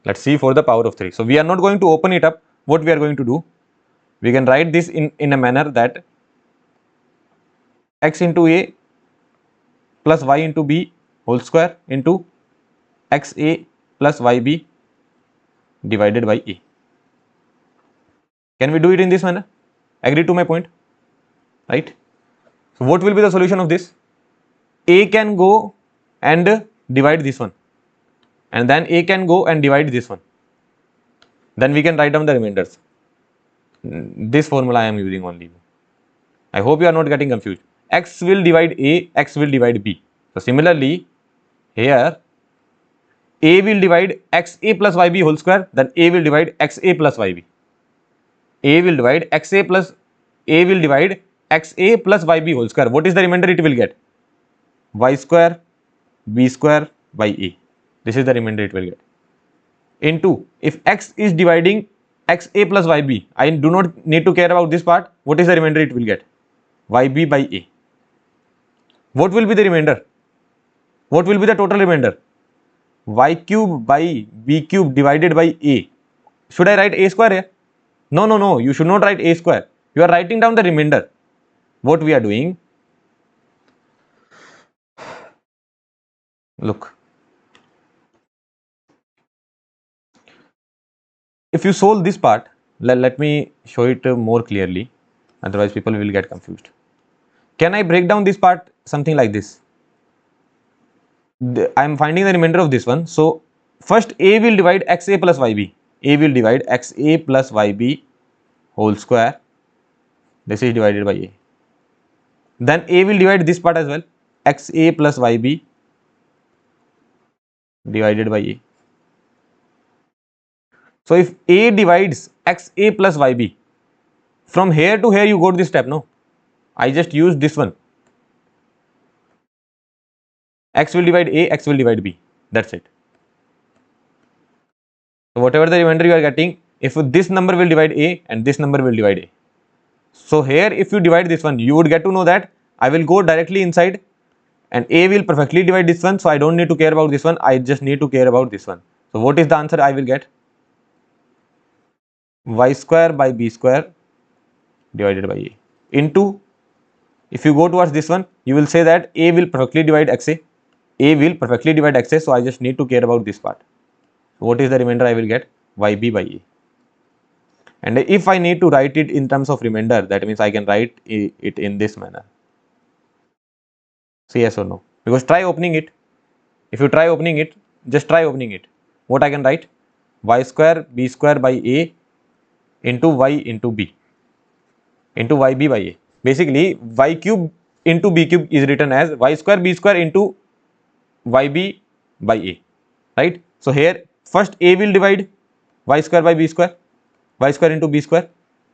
Let's see for the power of 3. So we are not going to open it up. What we are going to do? We can write this in a manner that x into a plus y into b whole square into xa plus yb divided by a. Can we do it in this manner? Agree to my point? Right? So what will be the solution of this? A can go and divide this one, and then a can go and divide this one. Then we can write down the remainders. This formula I am using only. I hope you are not getting confused. X will divide a, x will divide b. So similarly, here a will divide xa plus yb whole square, then a will divide xa plus yb. A will divide xa plus, a will divide xa plus yb whole square. What is the remainder it will get? Y square b square by a. This is the remainder it will get. Into, if x is dividing xa plus yb, I do not need to care about this part. What is the remainder it will get? Yb by a. What will be the remainder? What will be the total remainder? Y cube by b cube divided by a. Should I write a square here? No, no, no. You should not write a square. You are writing down the remainder. What we are doing? Look. If you solve this part, let me show it more clearly. Otherwise, people will get confused. Can I break down this part something like this? I am finding the remainder of this one. So first a will divide xa plus yb. A will divide xa plus yb whole square. This is divided by a. Then a will divide this part as well. Xa plus yb divided by a. So if a divides xa plus yb, from here to here you go to this step, no? I just use this one. X will divide a, x will divide b. That's it. So whatever the remainder you are getting, if this number will divide a and this number will divide a. So here if you divide this one, you would get to know that I will go directly inside and a will perfectly divide this one. So I don't need to care about this one. I just need to care about this one. So what is the answer I will get? Y square by b square divided by a into, if you go towards this one, you will say that a will perfectly divide xa. A will perfectly divide xa, so I just need to care about this part. So what is the remainder I will get? Yb by a. And if I need to write it in terms of remainder, that means I can write it in this manner. Say yes or no? Because try opening it. If you try opening it, just try opening it. What I can write? Y square b square by a into y into b into yb by a. Basically, y cube into b cube is written as y square b square into yb by a, right? So here first a will divide y square by b square, y square into b square,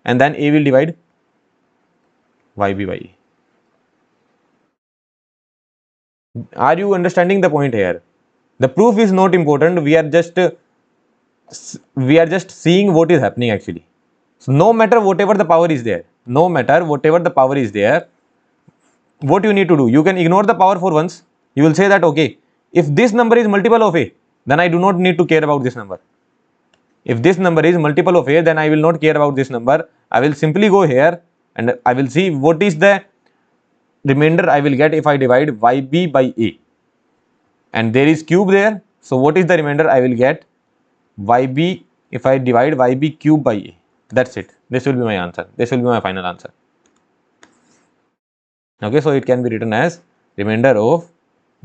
and then a will divide yb by a. Are you understanding the point here? The proof is not important. We are just seeing what is happening actually. So no matter whatever the power is there, what you need to do, you can ignore the power for once. You will say that okay, if this number is multiple of a, then I do not need to care about this number. If this number is multiple of a, then I will not care about this number. I will simply go here and I will see what is the remainder I will get if I divide yb by a, and there is cube there. So what is the remainder I will get? Yb, if I divide yb cube by a. That's it. This will be my answer. This will be my final answer. Okay, so it can be written as remainder of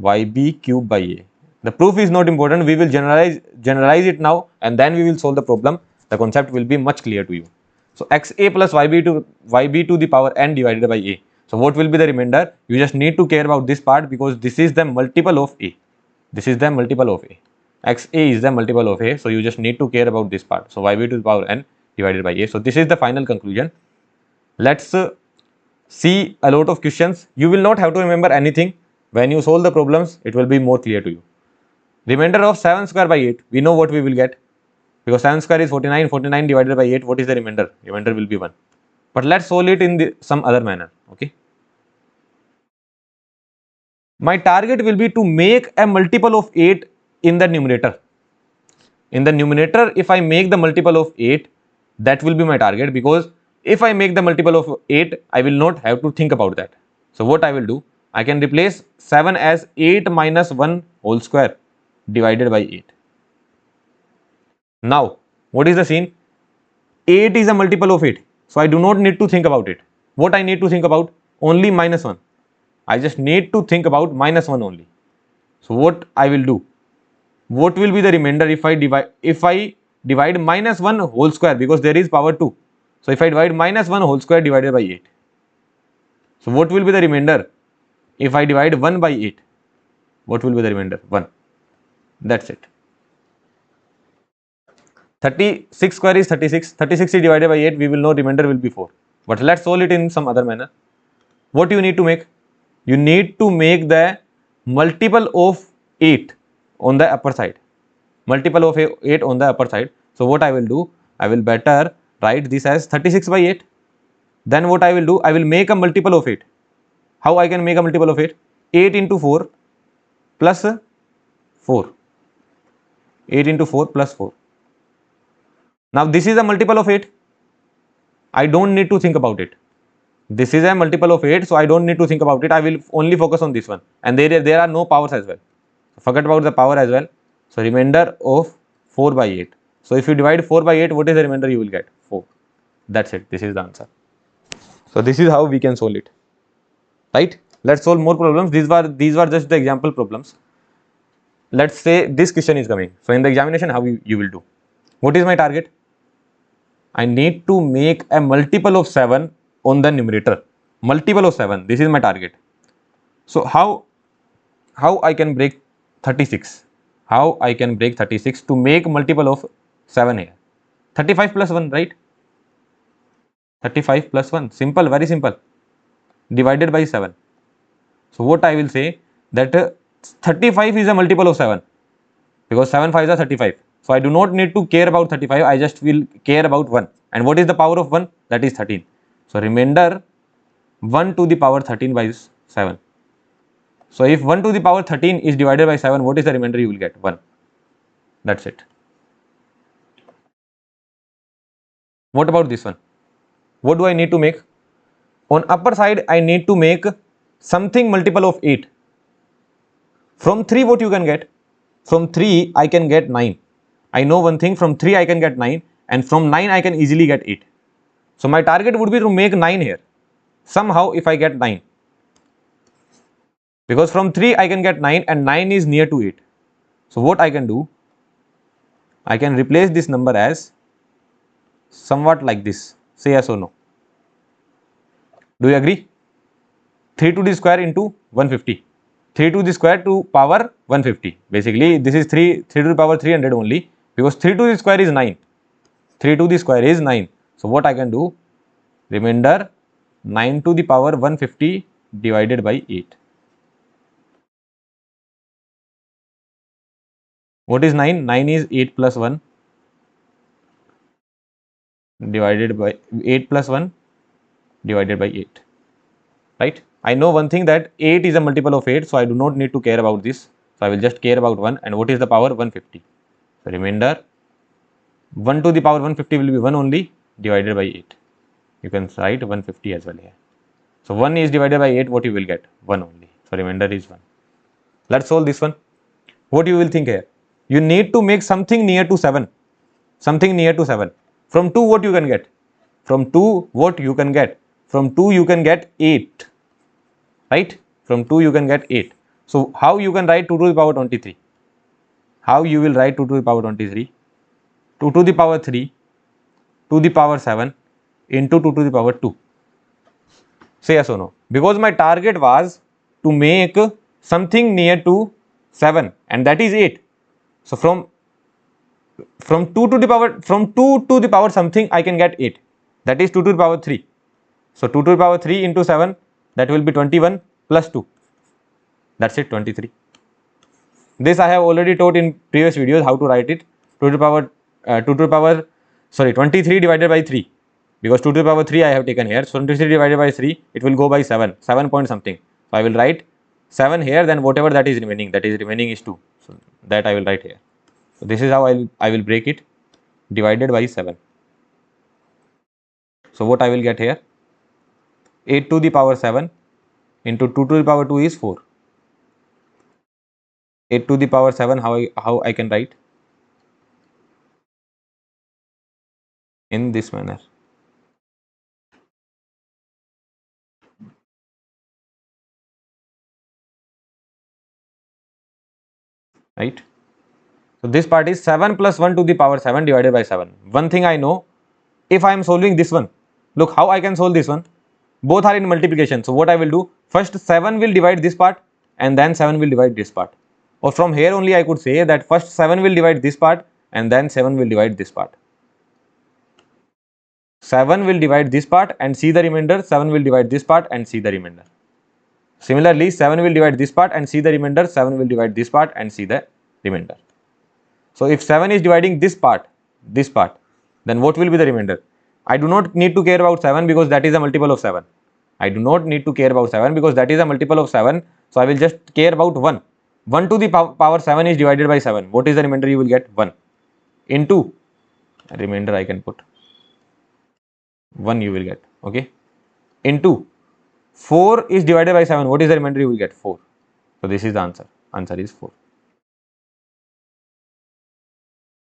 yb cube by a. The proof is not important. We will generalize it now, and then we will solve the problem. The concept will be much clear to you. So xa plus yb to the power n divided by a. So what will be the remainder? You just need to care about this part because this is the multiple of a. This is the multiple of a. Xa is the multiple of a. So you just need to care about this part. So yb to the power n divided by a. So this is the final conclusion. Let's see a lot of questions. You will not have to remember anything. When you solve the problems, it will be more clear to you. Remainder of 7 square by 8, we know what we will get. Because 7 square is 49, 49 divided by 8, what is the remainder? Remainder will be 1. But let's solve it in some other manner, okay. My target will be to make a multiple of 8 in the numerator. In the numerator, if I make the multiple of 8, that will be my target, because if I make the multiple of 8, I will not have to think about that. So what I will do, I can replace 7 as 8 minus 1 whole square divided by 8. Now, what is the scene? 8 is a multiple of 8. So I do not need to think about it. What I need to think about? Only minus 1. I just need to think about minus 1 only. So what I will do? What will be the remainder if I divide minus 1 whole square, because there is power 2. So if I divide minus 1 whole square divided by 8. So what will be the remainder if I divide 1 by 8? What will be the remainder? 1. That's it. 36 square is 36. 36 is divided by 8. We will know remainder will be 4. But let's solve it in some other manner. What you need to make? You need to make the multiple of 8 on the upper side. Multiple of 8 on the upper side. So what I will do? I will better write this as 36 by 8. Then what I will do? I will make a multiple of 8. How I can make a multiple of 8? 8 into 4 plus 4. 8 into 4 plus 4. Now this is a multiple of 8. I don't need to think about it. This is a multiple of 8, so I don't need to think about it. I will only focus on this one. And there are no powers as well. Forget about the power as well. So remainder of 4 by 8. So if you divide 4 by 8, what is the remainder you will get? 4. That's it. This is the answer. So this is how we can solve it. Right? Let's solve more problems. These were just the example problems. Let's say this question is coming. So in the examination, how you will do? What is my target? I need to make a multiple of 7 on the numerator. Multiple of 7. This is my target. So how I can break 36? How I can break 36 to make multiple of 7 here? 35 plus 1, right? 35 plus 1. Simple, very simple. Divided by 7. So what I will say that 35 is a multiple of 7, because 7 5s are 35. So I do not need to care about 35. I just will care about 1. And what is the power of 1? That is 13. So remainder 1 to the power 13 by 7. So if 1 to the power 13 is divided by 7, what is the remainder you will get? 1. That's it. What about this one? What do I need to make? On upper side, I need to make something multiple of 8. From 3, what you can get? From 3, I can get 9. I know one thing, from 3 I can get 9, and from 9 I can easily get 8. So my target would be to make 9 here. Somehow if I get 9. Because from 3 I can get 9 and 9 is near to 8. So what I can do, I can replace this number as somewhat like this. Say yes or no. Do you agree? 3 to the square into 150. 3 to the square to power 150. Basically this is 3 to the power 300 only, because 3 to the square is 9. 3 to the square is 9. So what I can do, remainder 9 to the power 150 divided by 8. What is 9? 9 is 8 plus 1 divided by 8 plus 1 divided by 8. Right? I know one thing, that 8 is a multiple of 8, so I do not need to care about this. So I will just care about 1, and what is the power? 150. So remainder 1 to the power 150 will be 1 only, divided by 8. You can write 150 as well here. So 1 is divided by 8, what you will get? 1 only. So remainder is 1. Let's solve this one. What you will think here? You need to make something near to 7. Something near to 7. From 2 what you can get? From 2 what you can get? From 2 you can get 8. Right? From 2 you can get 8. So how you can write 2 to the power 23? How you will write 2 to the power 23? 2 to the power 3 to the power 7 into 2 to the power 2. Say yes or no? Because my target was to make something near to 7, and that is 8. So from 2 to the power something I can get 8. That is 2 to the power 3. So 2 to the power 3 into 7, that will be 21 plus 2. That's it, 23. This I have already taught in previous videos how to write it. 2 to the power 23 divided by 3, because 2 to the power 3 I have taken here. So 23 divided by 3, it will go by 7 point something. So I will write 7 here, then whatever that is remaining is 2. So that I will write here. So this is how I will break it, divided by 7. So what I will get here, 8 to the power 7 into 2 to the power 2 is 4. 8 to the power 7, how I can write? In this manner. Right? So this part is 7 plus 1 to the power 7 divided by 7. One thing I know, if I am solving this one, look how I can solve this one. Both are in multiplication. So what I will do, first 7 will divide this part, and then 7 will divide this part. Or from here only I could say that first 7 will divide this part, and then 7 will divide this part. 7 will divide this part and see the remainder, 7 will divide this part and see the remainder. Similarly, 7 will divide this part and see the remainder, 7 will divide this part and see the remainder. So if 7 is dividing this part, then what will be the remainder? I do not need to care about 7, because that is a multiple of 7. I do not need to care about 7 because that is a multiple of 7. So I will just care about 1. 1 to the power 7 is divided by 7. What is the remainder? You will get 1 into remainder. I can put 1 you will get, okay, into 4 is divided by 7. What is the remainder? You will get 4. So this is the answer. Answer is 4.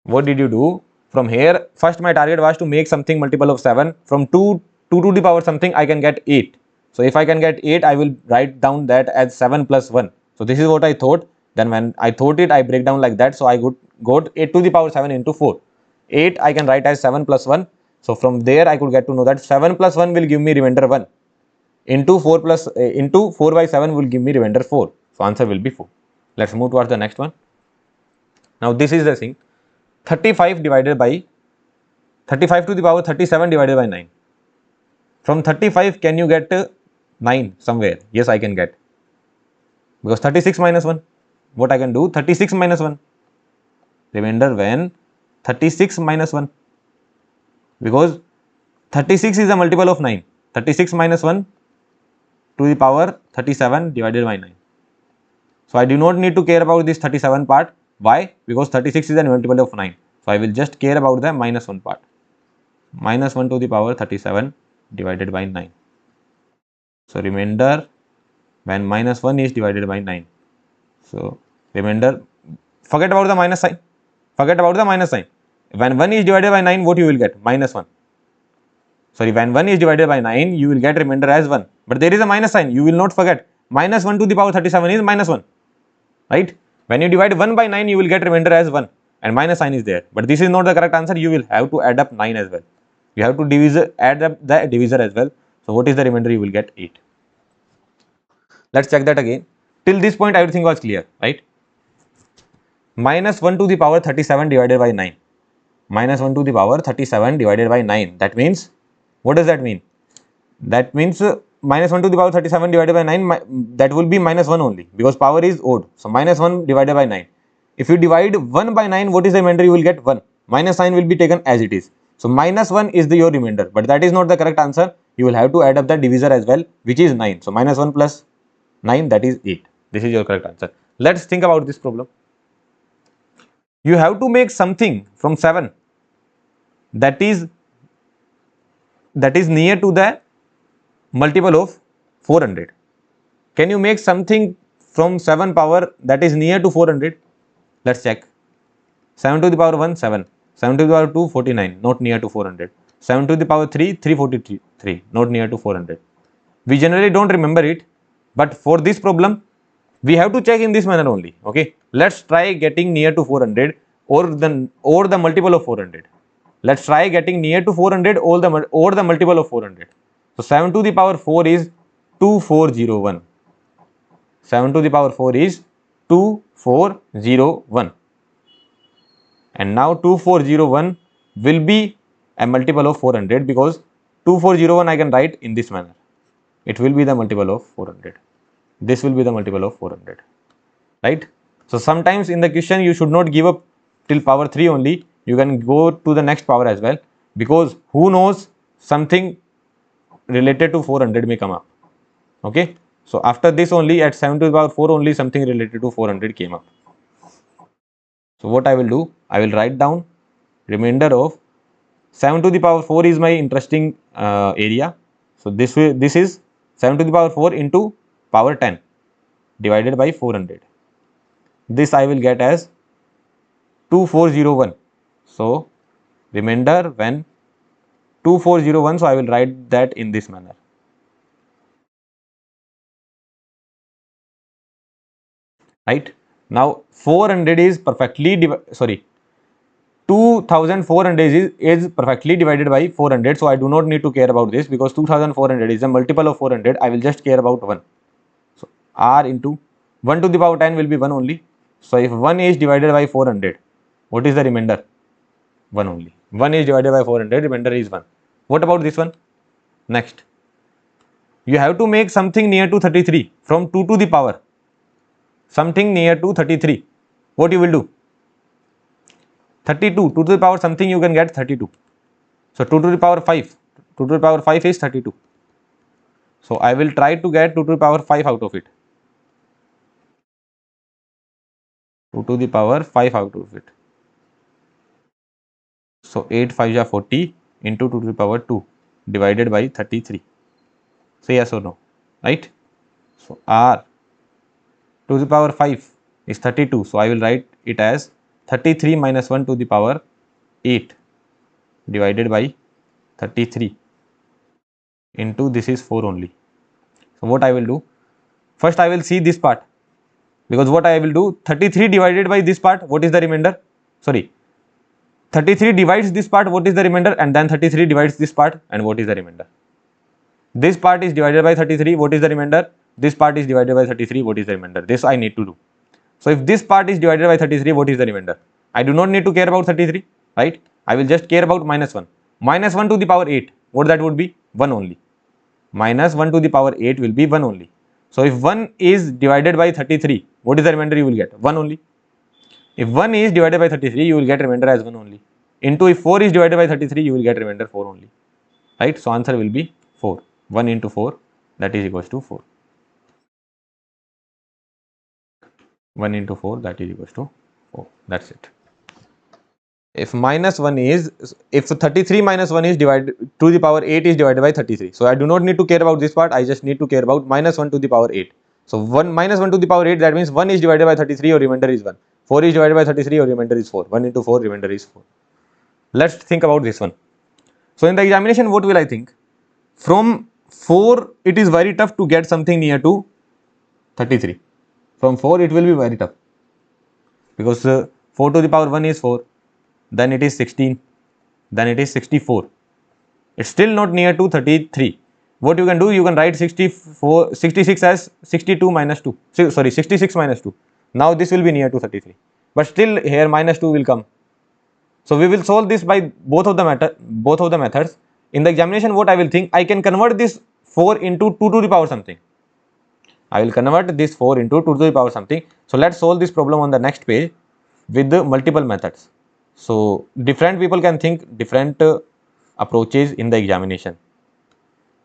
What did you do? From here, first my target was to make something multiple of 7. From 2 to the power something I can get 8. So if I can get 8, I will write down that as 7 plus 1. So this is what I thought. Then when I thought it, I break down like that. So I got 8 to the power 7 into 4. 8 I can write as 7 plus 1. So from there I could get to know that 7 plus 1 will give me remainder 1. Into 4 by 7 will give me remainder 4. So answer will be 4. Let's move towards the next one. Now this is the thing. 35 divided by 35 to the power 37 divided by 9. From 35 can you get 9 somewhere? Yes, I can get. Because 36 minus 1. What I can do? 36 minus 1. Remainder when 36 minus 1. Because 36 is a multiple of 9. 36 minus 1 to the power 37 divided by 9. So I do not need to care about this 37 part. Why? Because 36 is a multiple of 9. So I will just care about the minus 1 part. Minus 1 to the power 37 divided by 9. So remainder when minus 1 is divided by 9. So remainder, forget about the minus sign. Forget about the minus sign. When 1 is divided by 9, what you will get? Minus 1. Sorry, when 1 is divided by 9, you will get remainder as 1. But there is a minus sign. You will not forget. minus 1 to the power 37 is minus 1, right? When you divide 1 by 9, you will get remainder as 1 and minus sign is there. But this is not the correct answer. You will have to add up 9 as well. You have to add up the divisor as well. So what is the remainder? You will get 8. Let's check that again. Till this point, everything was clear, right? Minus 1 to the power 37 divided by 9. Minus 1 to the power 37 divided by 9. That means, what does that mean? That means minus 1 to the power 37 divided by 9, that will be minus 1 only, because power is odd. So minus 1 divided by 9. If you divide 1 by 9, what is the remainder? You will get 1. Minus sign will be taken as it is. So minus 1 is your remainder, but that is not the correct answer. You will have to add up the divisor as well, which is 9. So minus 1 plus 9, that is 8. This is your correct answer. Let's think about this problem. You have to make something from 7 that is near to the multiple of 400. Can you make something from 7 power that is near to 400? Let's check. 7 to the power 1, 7. 7 to the power 2, 49, not near to 400. 7 to the power 3, 343, not near to 400. We generally don't remember it, but for this problem, we have to check in this manner only. Okay, let's try getting near to 400 or the multiple of 400. Let's try getting near to 400 or the multiple of 400. So 7 to the power 4 is 2401. 7 to the power 4 is 2401. And now 2401 will be a multiple of 400, because 2401 I can write in this manner. It will be the multiple of 400. This will be the multiple of 400, right? So sometimes in the question you should not give up till power 3 only. You can go to the next power as well, because who knows, something related to 400 may come up. Okay, so after this only, at 7 to the power 4 only, something related to 400 came up. So what I will do, I will write down remainder of 7 to the power 4 is my interesting area. So this is 7 to the power 4 into power 10 divided by 400. This I will get as 2401. So remainder when 2401, so I will write that in this manner. Right, now 400 is perfectly 2400 is perfectly divided by 400. So I do not need to care about this, because 2400 is a multiple of 400. I will just care about 1. So r into 1 to the power 10 will be 1 only. So if 1 is divided by 400, what is the remainder? 1 only. 1 is divided by 400, remainder is 1. What about this one? Next, you have to make something near to 33 from 2 to the power. Something near to 33. What you will do? 32, 2 to the power something, you can get 32. So 2 to the power 5. 2 to the power 5 is 32. So I will try to get 2 to the power 5 out of it. 2 to the power 5 out of it. So 8 5 is 40 into 2 to the power 2 divided by 33. Say yes or no, right? So r 2 to the power 5 is 32. So I will write it as 33 minus 1 to the power 8 divided by 33 into this is 4 only. So what I will do, first I will see this part, because what I will do, 33 divided by this part, what is the remainder? Sorry, 33 divides this part, what is the remainder? And then 33 divides this part, and what is the remainder? This part is divided by 33, what is the remainder? This part is divided by 33, what is the remainder? This I need to do. So if this part is divided by 33, what is the remainder? I do not need to care about 33, right? I will just care about minus 1. Minus 1 to the power 8, what that would be? 1 only. Minus 1 to the power 8 will be 1 only. So if 1 is divided by 33, what is the remainder you will get? 1 only. If 1 is divided by 33, you will get remainder as 1 only. Into if 4 is divided by 33, you will get remainder 4 only. Right? So answer will be 4. 1 into 4, that is equals to 4. 1 into 4, that is equals to 4. That's it. If minus 1 is, if 33 minus 1 is divided to the power 8 is divided by 33. So I do not need to care about this part. I just need to care about minus 1 to the power 8. So 1 minus 1 to the power 8, that means 1 is divided by 33 or remainder is 1. 4 is divided by 33 or remainder is 4. 1 into 4, remainder is 4. Let's think about this one. So in the examination, what will I think? From 4, it is very tough to get something near to 33. From 4 it will be very tough, because 4 to the power 1 is 4, then it is 16, then it is 64. It's still not near to 33. What you can do, you can write 66 as 62 minus 2. Sorry, 66 minus 2. Now this will be near to 33. But still here minus 2 will come. So we will solve this by both of the methods. In the examination, what I will think, I can convert this 4 into 2 to the power something. I will convert this 4 into 2 to the power something. So let's solve this problem on the next page with the multiple methods. So different people can think different approaches in the examination.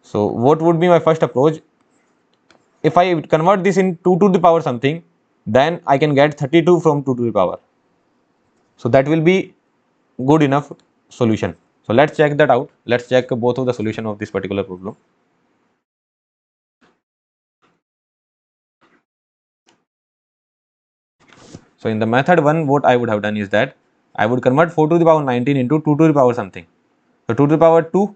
So what would be my first approach? If I convert this in 2 to the power something, then I can get 32 from 2 to the power. So that will be good enough solution. So let's check that out. Let's check both of the solution of this particular problem. So in the method 1, what I would have done is that I would convert 4 to the power 19 into 2 to the power something. So 2 to the power 2,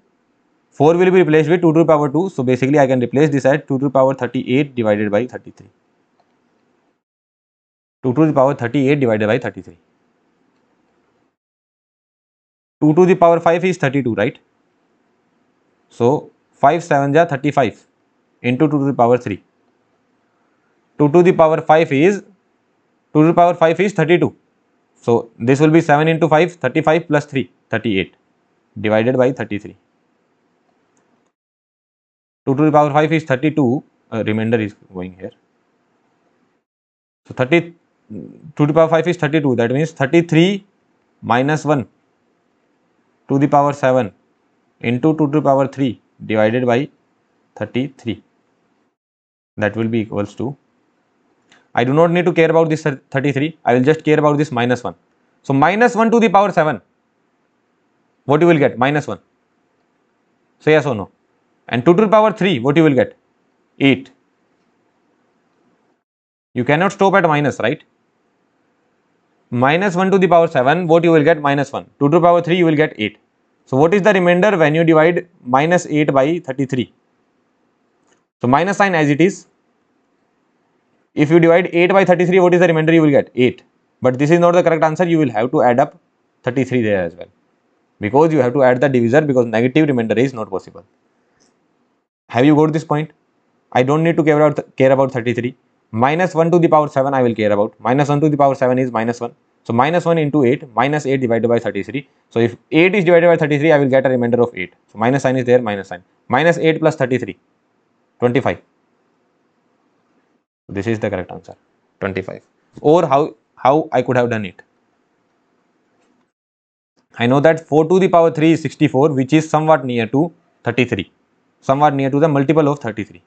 4 will be replaced with 2 to the power 2. So basically I can replace this as 2 to the power 38 divided by 33. 2 to the power 38 divided by 33. 2 to the power 5 is 32, right? So 5 7 ja 35 into 2 to the power 3. 2 to the power 5 is 2 to the power 5 is 32. So this will be 7 into 5, 35 plus 3, 38 divided by 33. 2 to the power 5 is 32, remainder is going here. So 2 to the power 5 is 32, that means 33 minus 1 to the power 7 into 2 to the power 3 divided by 33. That will be equals to, I do not need to care about this 33, I will just care about this minus 1. So minus 1 to the power 7, what you will get? Minus 1. Say yes or no. And 2 to the power 3, what you will get? 8. You cannot stop at minus, right? Minus 1 to the power 7, what you will get? Minus 1. 2 to the power 3, you will get 8. So what is the remainder when you divide minus 8 by 33? So minus sign as it is. If you divide 8 by 33, what is the remainder you will get? 8. But this is not the correct answer. You will have to add up 33 there as well. Because you have to add the divisor, because negative remainder is not possible. Have you got this point? I don't need to care about 33. Minus 1 to the power 7 I will care about. Minus 1 to the power 7 is minus 1. So minus 1 into 8, minus 8 divided by 33. So if 8 is divided by 33, I will get a remainder of 8. So minus sign is there, minus sign. Minus 8 plus 33, 25. This is the correct answer, 25. Or how I could have done it? I know that 4 to the power 3 is 64, which is somewhat near to 33. Somewhat near to the multiple of 33.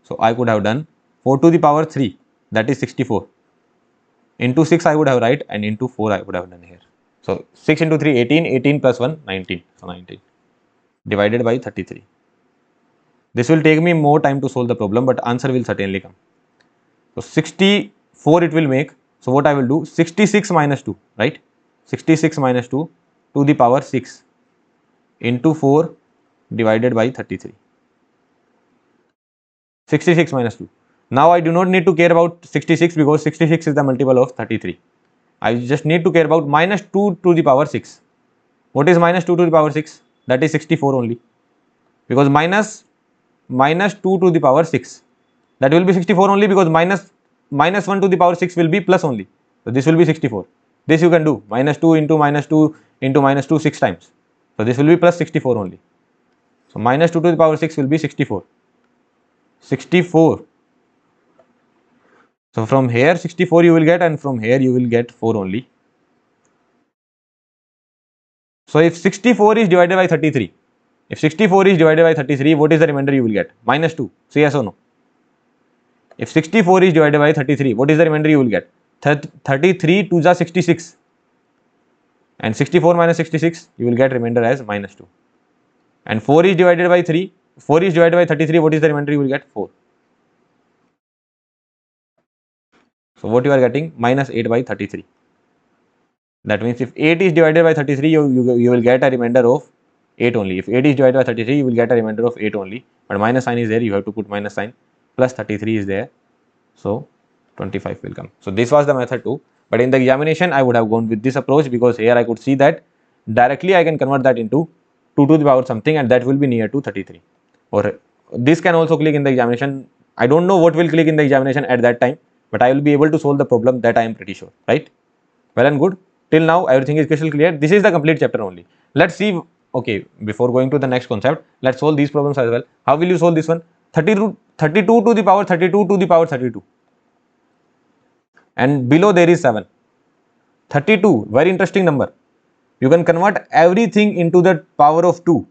So I could have done 4 to the power 3, that is 64. Into 6 I would have write, and into 4 I would have done here. So 6 into 3, 18, 18 plus 1, 19. So 19 divided by 33. This will take me more time to solve the problem, but answer will certainly come. So 64 it will make. So what I will do, 66 minus 2, right? 66 minus 2 to the power 6 into 4 divided by 33. 66 minus 2. Now I do not need to care about 66, because 66 is the multiple of 33. I just need to care about minus 2 to the power 6. What is minus 2 to the power 6? That is 64 only. Because minus 2 to the power 6. That will be 64 only, because minus 1 to the power 6 will be plus only. So this will be 64. This you can do. Minus 2 into minus 2 into minus 2 6 times. So this will be plus 64 only. So minus 2 to the power 6 will be 64. 64. So from here 64 you will get, and from here you will get 4 only. So if 64 is divided by 33, if 64 is divided by 33, what is the remainder you will get? Minus 2. Say yes or no. If 64 is divided by 33, what is the remainder you will get? 33 to the 66. And 64 minus 66, you will get remainder as minus 2. And 4 is divided by 3. 4 is divided by 33, what is the remainder you will get? 4. So what you are getting? Minus 8 by 33. That means if 8 is divided by 33, you will get a remainder of 8 only. If 8 is divided by 33, you will get a remainder of 8 only. But minus sign is there, you have to put minus sign. Plus 33 is there. So 25 will come. So this was the method 2. But in the examination, I would have gone with this approach because here I could see that directly I can convert that into 2 to the power something, and that will be near to 33. Or this can also click in the examination. I don't know what will click in the examination at that time, but I will be able to solve the problem, that I am pretty sure, right? Well and good. Till now, everything is crystal clear. This is the complete chapter only. Let's see. Okay, before going to the next concept, let's solve these problems as well. How will you solve this one? 32 to the power 32 to the power 32. And below there is 7. 32, very interesting number. You can convert everything into the power of 2.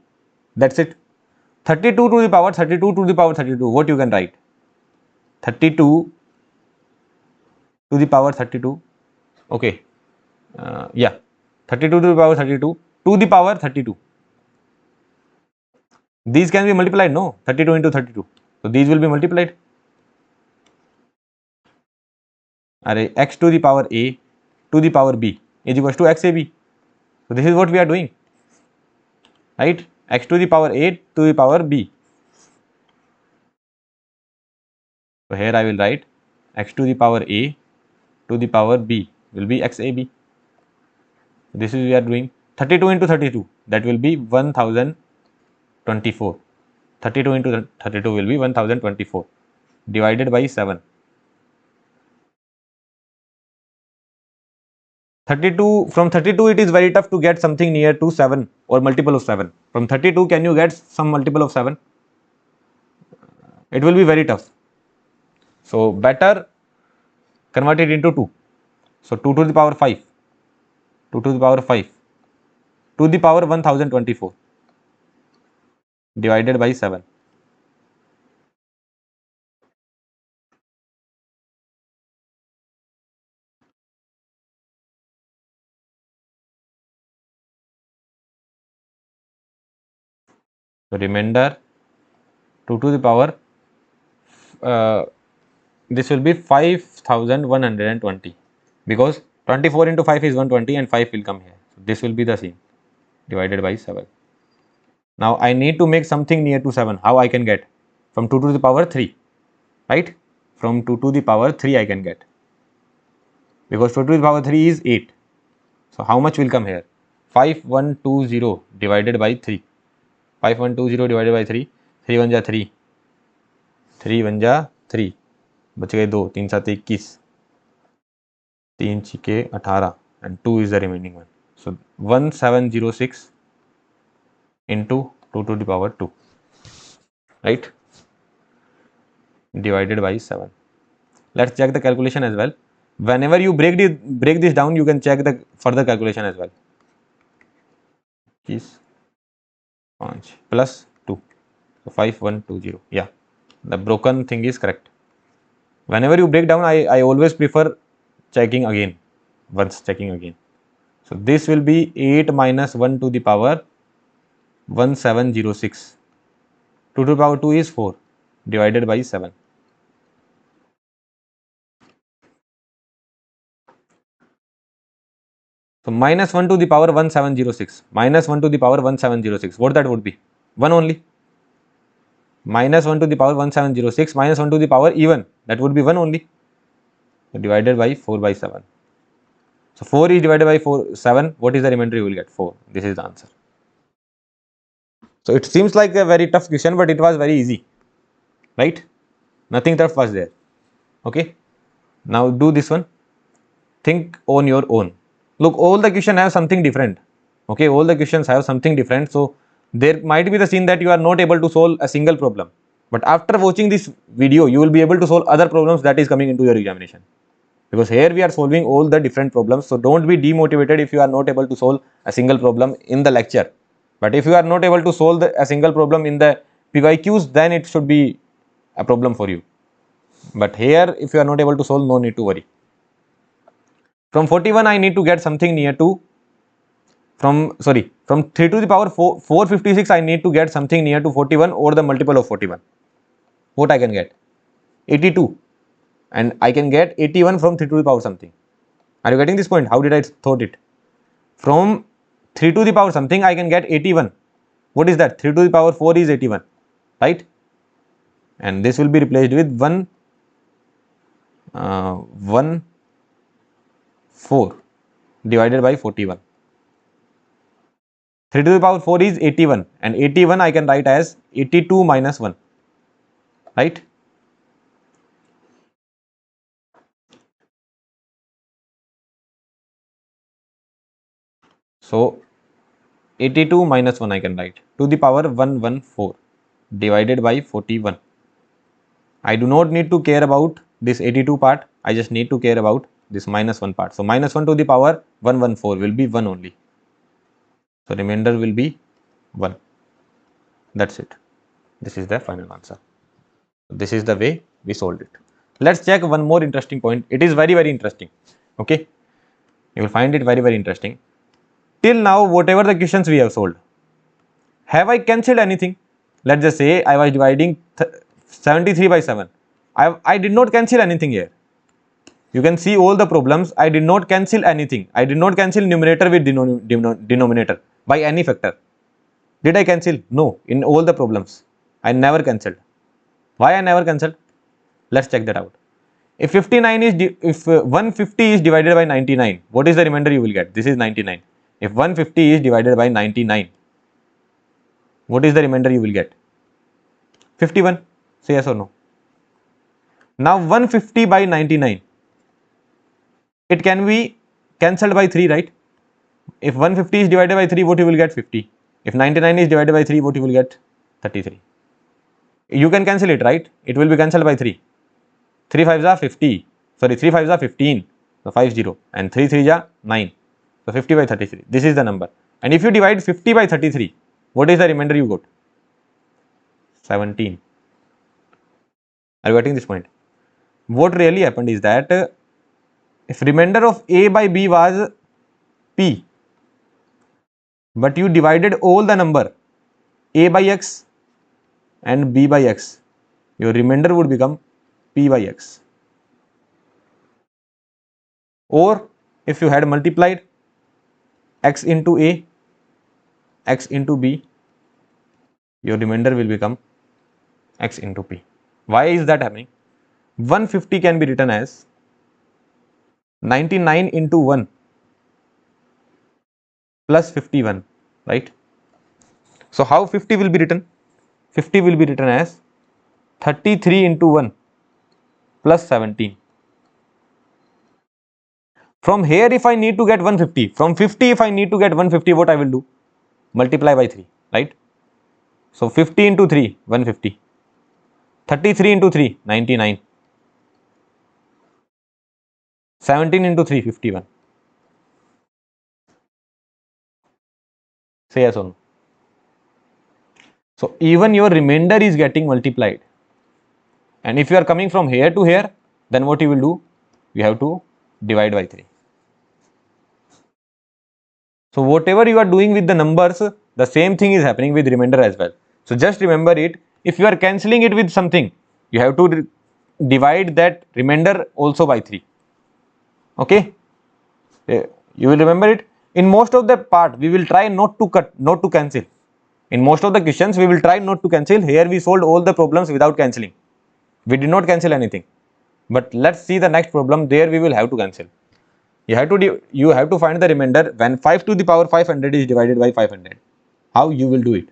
That's it. 32 to the power 32 to the power 32. What you can write? 32 to the power 32. Okay. Yeah. 32 to the power 32 to the power 32. These can be multiplied, no? 32 into 32. So these will be multiplied. Array x to the power a to the power b is equals to xab. So this is what we are doing, right? X to the power a to the power b. So here I will write x to the power a to the power b will be xab. This is we are doing 32 into 32, that will be 1024. 32 into 32 will be 1024 divided by 7. 32, from 32 it is very tough to get something near to 7 or multiple of 7. From 32 can you get some multiple of 7? It will be very tough. So better convert it into 2. So 2 to the power 5, 2 to the power 5 to the power 1024 divided by 7. So remainder 2 to the power this will be 5120 because 24 into 5 is 120 and 5 will come here. So this will be the same divided by 7. Now I need to make something near to 7. How I can get? From 2 to the power 3, right? From 2 to the power 3 I can get, because 2 to the power 3 is 8. So how much will come here? 5120 divided by 3. 5120 divided by 3. 3 1 जा 3, 3 1 जा 3, बच गए 2, 3 7 21, 3 6 18 and 2 is the remaining one. So 1706 into 2 to the power 2, right, divided by 7. Let's check the calculation as well. Whenever you break this down, you can check the further calculation as well. Is 5 plus 2, so 5120. Yeah, the broken thing is correct. Whenever you break down, I always prefer checking again, once checking again. So this will be 8 minus 1 to the power 1706. 2 to the power 2 is 4 divided by 7. So minus 1 to the power 1706, minus 1 to the power 1706, what that would be? 1 only. Minus 1 to the power 1706 minus 1 to the power even, that would be 1 only. So divided by 4 by 7. So 4 is divided by 7, what is the remainder you will get? 4. This is the answer. So it seems like a very tough question, but it was very easy, right? Nothing tough was there. Okay, now do this one. Think on your own. Look, all the questions have something different. Okay, all the questions have something different. So there might be the scene that you are not able to solve a single problem, but after watching this video, you will be able to solve other problems that is coming into your examination. Because here we are solving all the different problems. So don't be demotivated if you are not able to solve a single problem in the lecture. But if you are not able to solve a single problem in the PYQs, then it should be a problem for you. But here, if you are not able to solve, no need to worry. From 41, I need to get something near to, from 3 to the power 456, I need to get something near to 41 or the multiple of 41. What I can get? 82. And I can get 81 from 3 to the power something. Are you getting this point? How did I thought it? From 3 to the power something, I can get 81. What is that? 3 to the power 4 is 81, right? And this will be replaced with 1 1 4 divided by 41. 3 to the power 4 is 81, and 81 I can write as 82 minus 1, right? So 82 minus 1 I can write to the power 114 divided by 41. I do not need to care about this 82 part, I just need to care about this minus 1 part. So minus 1 to the power 114 will be 1 only. So remainder will be 1. That's it. This is the final answer. This is the way we solved it. Let's check one more interesting point. It is very interesting. Okay, you will find it very interesting. Till now, whatever the questions we have solved, have I cancelled anything? Let's just say I was dividing 73 by 7. I did not cancel anything here. You can see all the problems. I did not cancel anything. I did not cancel numerator with denominator by any factor. Did I cancel? No. In all the problems, I never cancelled. Why I never cancelled? Let's check that out. If 59 is if 150 is divided by 99, what is the remainder you will get? This is 99. If 150 is divided by 99, what is the remainder you will get? 51. Say yes or no. Now 150 by 99, it can be cancelled by 3, right? If 150 is divided by 3, what you will get? 50. If 99 is divided by 3, what you will get? 33. You can cancel it, right? It will be cancelled by 3. 3 5s are 50. Sorry, 3 5s are 15. So 50. And 3 3s are 9. So 50 by 33. This is the number. And if you divide 50 by 33, what is the remainder you got? 17. Are you getting this point? What really happened is that if remainder of a by b was p, but you divided all the number a by x and b by x, your remainder would become p by x. Or if you had multiplied x into a, x into b, your remainder will become x into p. Why is that happening? 150 can be written as 99 into 1 plus 51, right? So how 50 will be written? 50 will be written as 33 into 1 plus 17. From here, if I need to get 150, from 50 if I need to get 150, what I will do? Multiply by 3, right? So 50 into 3, 150. 33 into 3, 99. 17 into 3, 51. Say yes or no. So even your remainder is getting multiplied. And if you are coming from here to here, then what you will do? You have to divide by 3. So whatever you are doing with the numbers, the same thing is happening with remainder as well. So just remember it. If you are cancelling it with something, you have to divide that remainder also by 3. Okay? You will remember it. In most of the part, we will try not to cut, not to cancel. In most of the questions, we will try not to cancel. Here we solved all the problems without cancelling. We did not cancel anything. But let's see the next problem. There we will have to cancel. You have to find the remainder when 5 to the power 500 is divided by 500. How you will do it?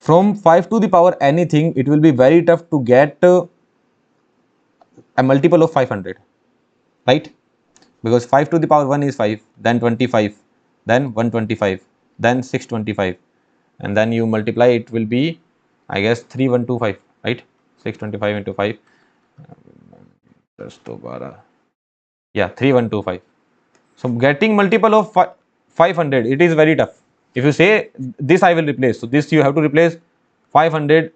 From 5 to the power anything, it will be very tough to get a multiple of 500, right? Because 5 to the power 1 is 5, then 25, then 125, then 625, and then you multiply, it will be, I guess, 3125, right? 625 into 5, yeah, 3125. So getting multiple of 500, it is very tough. If you say this I will replace, so this you have to replace 500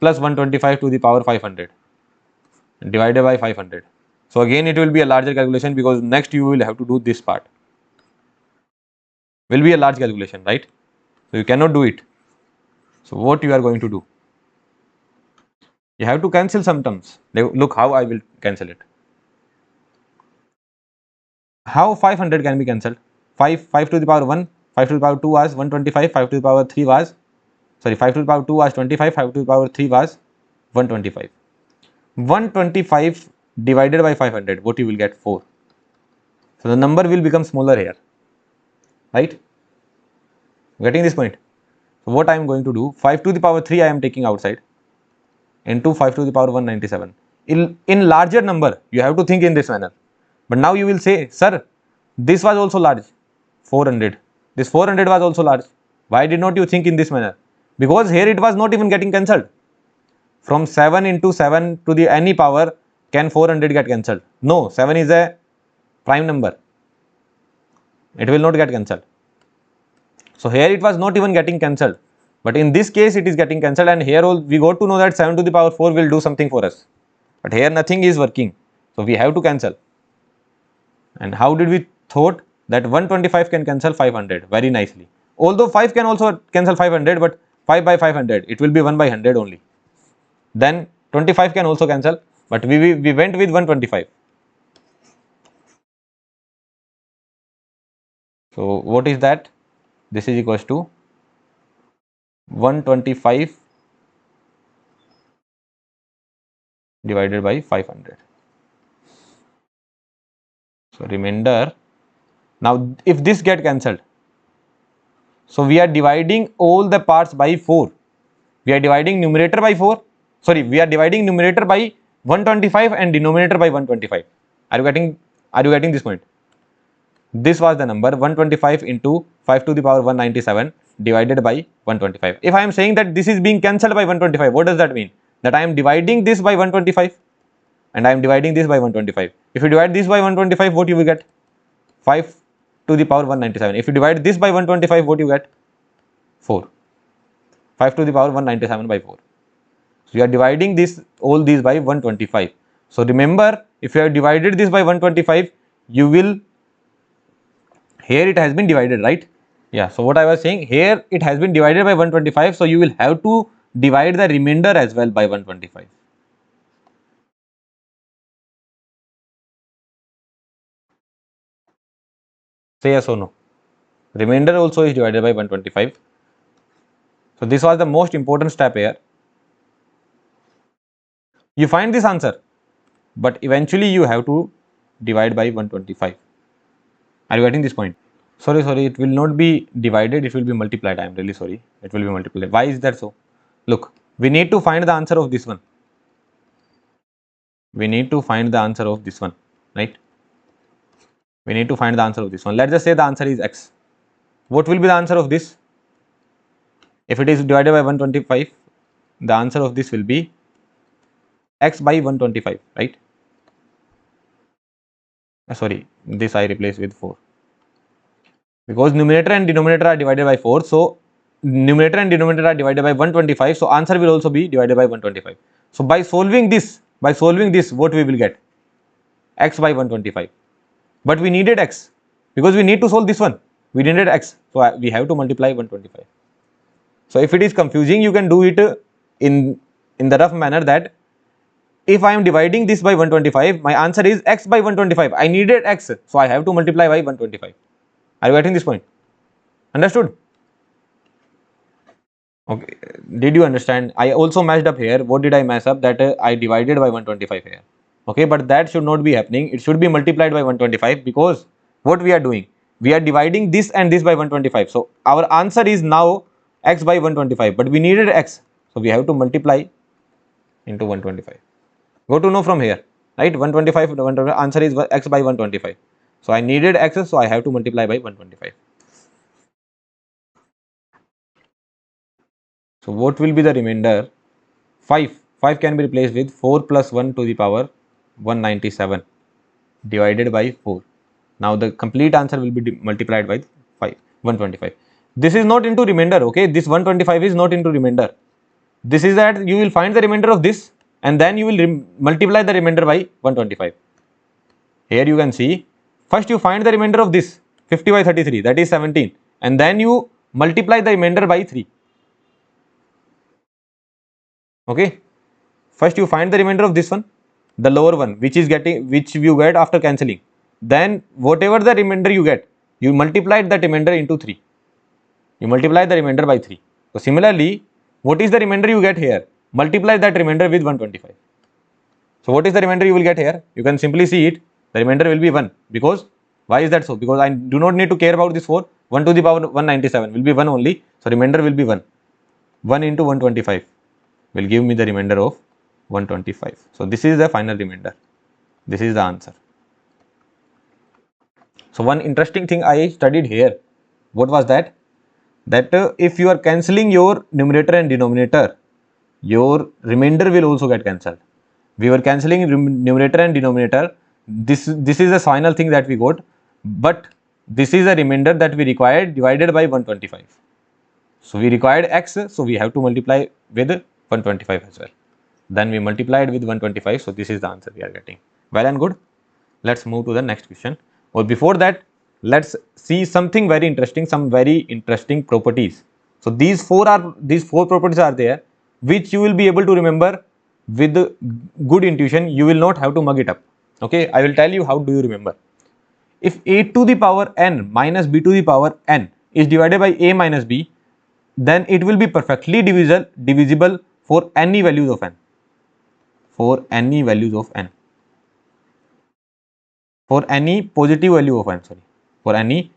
plus 125 to the power 500 divided by 500. So again it will be a larger calculation, because next you will have to do this part. Will be a large calculation, right? So you cannot do it. So what you are going to do? You have to cancel some terms. Look how I will cancel it. How 500 can be cancelled? 5 to the power 1, 5 to the power 2 was 125, 5 to the power 3 was, sorry, 5 to the power 2 was 25, 5 to the power 3 was 125. 125 divided by 500, what you will get? 4. So the number will become smaller here, right? Getting this point? So what I am going to do, 5 to the power 3 I am taking outside into 5 to the power 197. In larger number, you have to think in this manner. But now you will say, sir, this was also large, 400. This 400 was also large. Why did not you think in this manner? Because here it was not even getting cancelled. From 7 into 7 to the any power, can 400 get cancelled? No, 7 is a prime number. It will not get cancelled. So here it was not even getting cancelled. But in this case, it is getting cancelled, and here we got to know that 7 to the power 4 will do something for us. But here nothing is working. So we have to cancel. And how did we thought that 125 can cancel 500 very nicely? Although 5 can also cancel 500, but 5 by 500, it will be 1 by 100 only. Then 25 can also cancel, but we went with 125. So what is that? This is equals to 125 divided by 500. So remainder. Now if this get cancelled, so we are dividing all the parts by 4. We are dividing numerator by 4. Sorry, we are dividing numerator by 125 and denominator by 125. Are you getting this point? This was the number 125 into 5 to the power 197 divided by 125. If I am saying that this is being cancelled by 125, what does that mean? That I am dividing this by 125 and I am dividing this by 125. If you divide this by 125, what you will get? 5 to the power 197. If you divide this by 125, what you get? 4. 5 to the power 197 by 4. So you are dividing all these by 125. So remember, if you have divided this by 125, you will, here it has been divided, right? Yeah, so what I was saying, here it has been divided by 125, so you will have to divide the remainder as well by 125. Say yes or no. Remainder also is divided by 125. So this was the most important step here. You find this answer, but eventually you have to divide by 125. Are you getting this point? Sorry, it will not be divided, it will be multiplied. I am really sorry. It will be multiplied. Why is that so? Look, we need to find the answer of this one. We need to find the answer of this one, right? We need to find the answer of this one. Let's just say the answer is x. What will be the answer of this? If it is divided by 125, the answer of this will be x by 125, right? Sorry, this I replace with 4. Because numerator and denominator are divided by 4, so numerator and denominator are divided by 125, so answer will also be divided by 125. So by solving this, what we will get? X by 125. But we needed x, because we need to solve this one. We needed x, so we have to multiply 125. So if it is confusing, you can do it in the rough manner that if I am dividing this by 125, my answer is x by 125. I needed x, so I have to multiply by 125. Are you getting this point? Understood? Okay. Did you understand? I also messed up here. What did I mess up? That I divided by 125 here. Okay, but that should not be happening. It should be multiplied by 125, because what we are doing? We are dividing this and this by 125. So our answer is now x by 125, but we needed x. So we have to multiply into 125. Go to know from here, right? 125, answer is x by 125. So I needed x, so I have to multiply by 125. So what will be the remainder? 5. 5 can be replaced with 4 plus 1 to the power 197 divided by 4. Now the complete answer will be multiplied by 125. This is not into remainder, okay? This 125 is not into remainder. This is that you will find the remainder of this and then you will multiply the remainder by 125. Here you can see, first you find the remainder of this 50 by 33, that is 17, and then you multiply the remainder by 3. Okay, first you find the remainder of this one, the lower one, which you get after cancelling. Then whatever the remainder you get, you multiply that remainder into 3. You multiply the remainder by 3. So similarly, what is the remainder you get here? Multiply that remainder with 125. So what is the remainder you will get here? You can simply see it. The remainder will be 1, because why is that so? Because I do not need to care about this 4. 1 to the power 197 will be 1 only. So remainder will be 1. 1 into 125 will give me the remainder of 125. So this is the final remainder. This is the answer. So one interesting thing I studied here, what was that? That if you are cancelling your numerator and denominator, your remainder will also get cancelled. We were cancelling numerator and denominator. This is the final thing that we got, but this is a remainder that we required divided by 125. So we required x, so we have to multiply with 125 as well. Then we multiplied with 125, so this is the answer we are getting. Well and good. Let's move to the next question. Or before that, let's see something very interesting, some very interesting properties. So these four properties are there, which you will be able to remember with good intuition. You will not have to mug it up. Okay, I will tell you how do you remember. If a to the power n minus b to the power n is divided by a minus b, then it will be perfectly divisible for any values of n. For any values of n. For any positive value of n, sorry, for any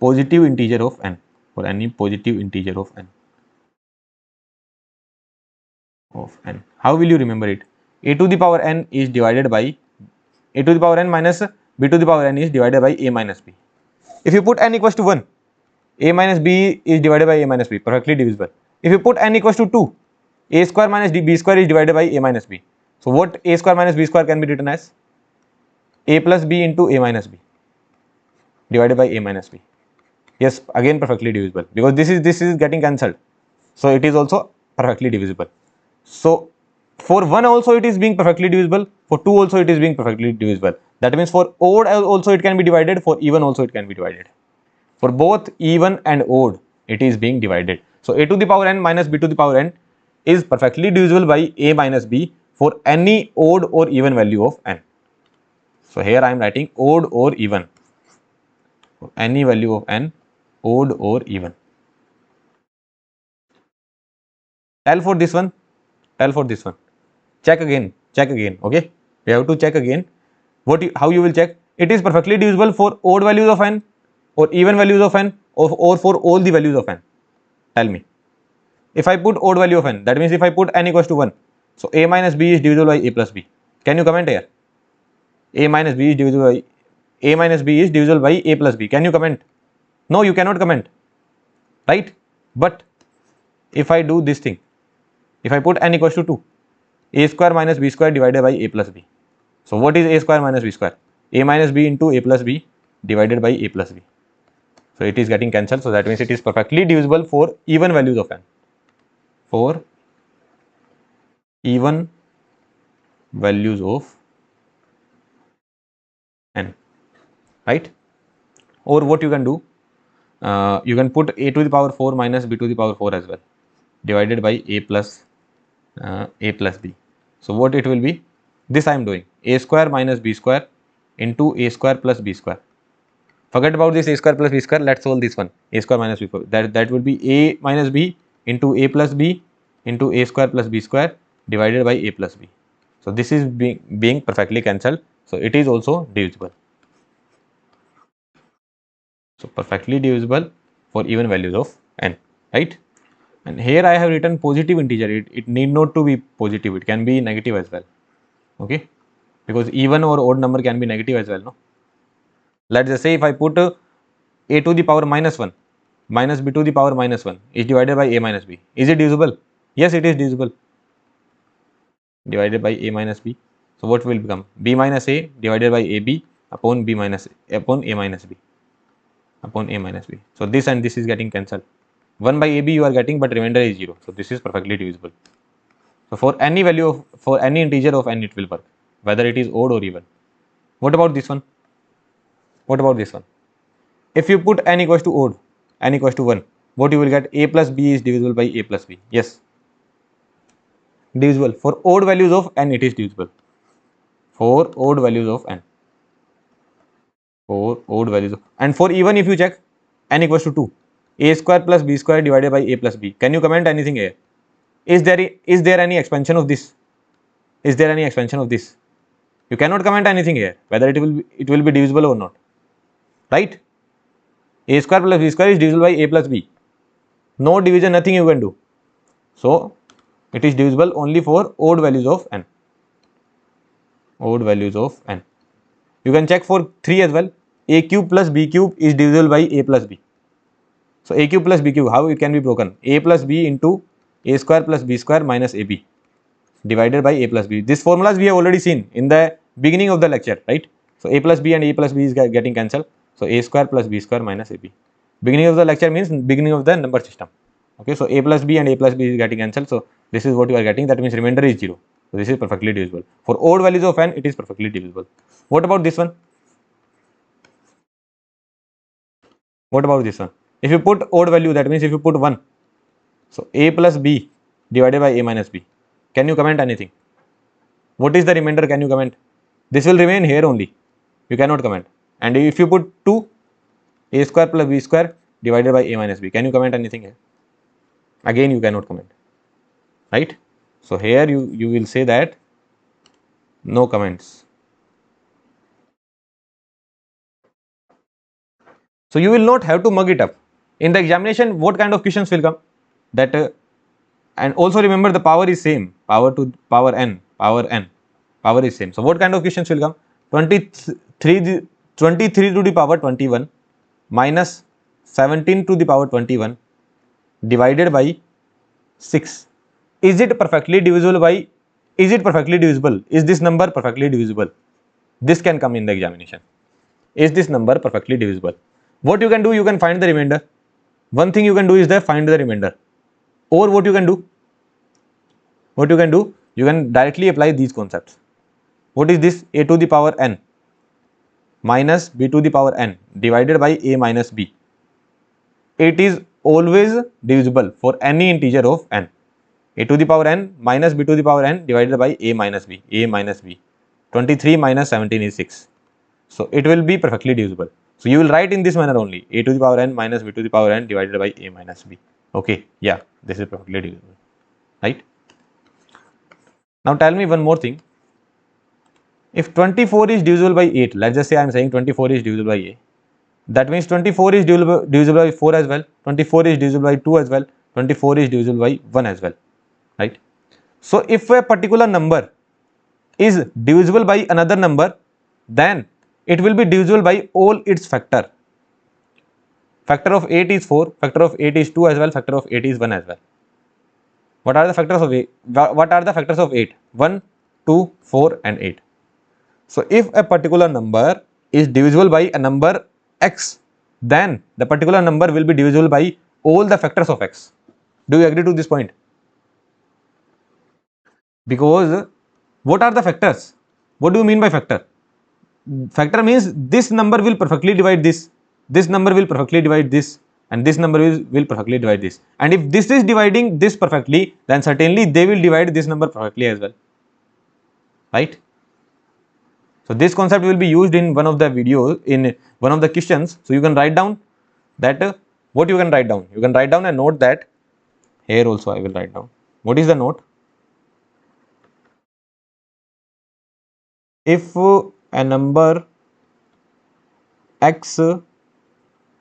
positive integer of n, for any positive integer of n, How will you remember it? A to the power n is divided by a to the power n minus b to the power n is divided by a minus b. If you put n equals to 1, a minus b is divided by a minus b, perfectly divisible. If you put n equals to 2, a square minus b square is divided by a minus b. So what a square minus b square can be written as? A plus b into a minus b divided by a minus b. Yes, again perfectly divisible, because this is getting cancelled, so it is also perfectly divisible. So for 1 also it is being perfectly divisible, for 2 also it is being perfectly divisible. That means for odd also it can be divided, for even also it can be divided. For both even and odd it is being divided. So a to the power n minus b to the power n is perfectly divisible by a minus b for any odd or even value of n. So here I am writing odd or even, for any value of n, odd or even. Tell for this one, check again, okay, we have to check again. How you will check? It is perfectly divisible for odd values of n, or even values of n, or for all the values of n. Tell me. If I put odd value of n, that means if I put n equals to 1, so a minus b is divisible by a plus b. Can you comment here? A minus b is divisible by a plus b. Can you comment? No, you cannot comment, right? But if I do this thing, if I put n equals to 2, a square minus b square divided by a plus b. So what is a square minus b square? A minus b into a plus b divided by a plus b. So it is getting cancelled, so that means it is perfectly divisible for even values of n. For even values of n, right? Or what you can do, you can put a to the power 4 minus b to the power 4 as well, divided by a plus b. So what it will be? This I am doing, a square minus b square into a square plus b square. Forget about this a square plus b square. Let's solve this one, a square minus b square. That will be a minus b into a plus b into a square plus b square divided by a plus b. So this is being perfectly cancelled. So it is also divisible. So perfectly divisible for even values of n, right? And here I have written positive integer. It need not to be positive. It can be negative as well. Okay, because even or odd number can be negative as well. No. Let's just say if I put a to the power minus 1 minus b to the power minus 1 is divided by a minus b. Is it divisible? Yes, it is divisible. Divided by a minus b. So what will become? B minus a divided by ab upon b minus upon a minus b upon a minus b. So this and this is getting cancelled. 1 by ab you are getting, but remainder is 0. So this is perfectly divisible. So for any value of, for any integer of n it will work, whether it is odd or even. What about this one? What about this one? If you put n equals to odd, n equals to 1, what you will get? A plus b is divisible by a plus b. Yes, divisible. For odd values of n it is divisible. For odd values of n. For odd values of, and for even if you check, n equals to 2, a square plus b square divided by a plus b. Can you comment anything here? Is there any expansion of this? Is there any expansion of this? You cannot comment anything here whether it will be divisible or not, right? A square plus b square is divisible by a plus b. No division, nothing you can do. So it is divisible only for odd values of n. Odd values of n. You can check for 3 as well. A cube plus b cube is divisible by a plus b. So a cube plus b cube, how it can be broken? A plus b into a square plus b square minus ab divided by a plus b. This formulas we have already seen in the beginning of the lecture, right? So a plus b and a plus b is getting cancelled. So a square plus b square minus ab. Beginning of the lecture means beginning of the number system. Okay, so a plus b and a plus b is getting cancelled. So this is what you are getting. That means remainder is 0. So this is perfectly divisible. For odd values of n, it is perfectly divisible. What about this one? What about this one? If you put odd value, that means if you put 1, so a plus b divided by a minus b. Can you comment anything? What is the remainder? Can you comment? This will remain here only. You cannot comment. And if you put 2, a square plus b square divided by a minus b. Can you comment anything here? Again, you cannot comment, right? So here you will say that no comments. So you will not have to mug it up. In the examination, what kind of questions will come? That and also remember the power is same. Power to power n. Power is same. So what kind of questions will come? 23 to the power 21 minus 17 to the power 21 divided by 6. Is it perfectly divisible by? Is it perfectly divisible? Is this number perfectly divisible? This can come in the examination. Is this number perfectly divisible? What you can do, you can find the remainder. One thing you can do is that find the remainder. Or what you can do? You can directly apply these concepts. What is this? A to the power n minus b to the power n divided by a minus b. It is always divisible for any integer of n. A to the power n minus b to the power n divided by a minus b. 23 minus 17 is 6. So it will be perfectly divisible. So you will write in this manner only. A to the power n minus b to the power n divided by a minus b. Okay, yeah, this is perfectly divisible, right? Now tell me one more thing. If 24 is divisible by 8, let's just say I am saying 24 is divisible by 8. That means 24 is divisible by 4 as well. 24 is divisible by 2 as well. 24 is divisible by 1 as well, right? So if a particular number is divisible by another number, then it will be divisible by all its factor. Factor of 8 is 4, factor of 8 is 2 as well, factor of 8 is 1 as well. What are the factors of 8? What are the factors of 8? 1, 2, 4 and 8. So if a particular number is divisible by a number x, then the particular number will be divisible by all the factors of x. Do you agree to this point? Because what are the factors? What do you mean by factor? Factor means this number will perfectly divide this number will perfectly divide this, and this number will perfectly divide this. And if this is dividing this perfectly, then certainly they will divide this number perfectly as well, right? So this concept will be used in one of the videos, in one of the questions. So you can write down that what you can write down. You can write down a note that here also I will write down. What is the note? If a number x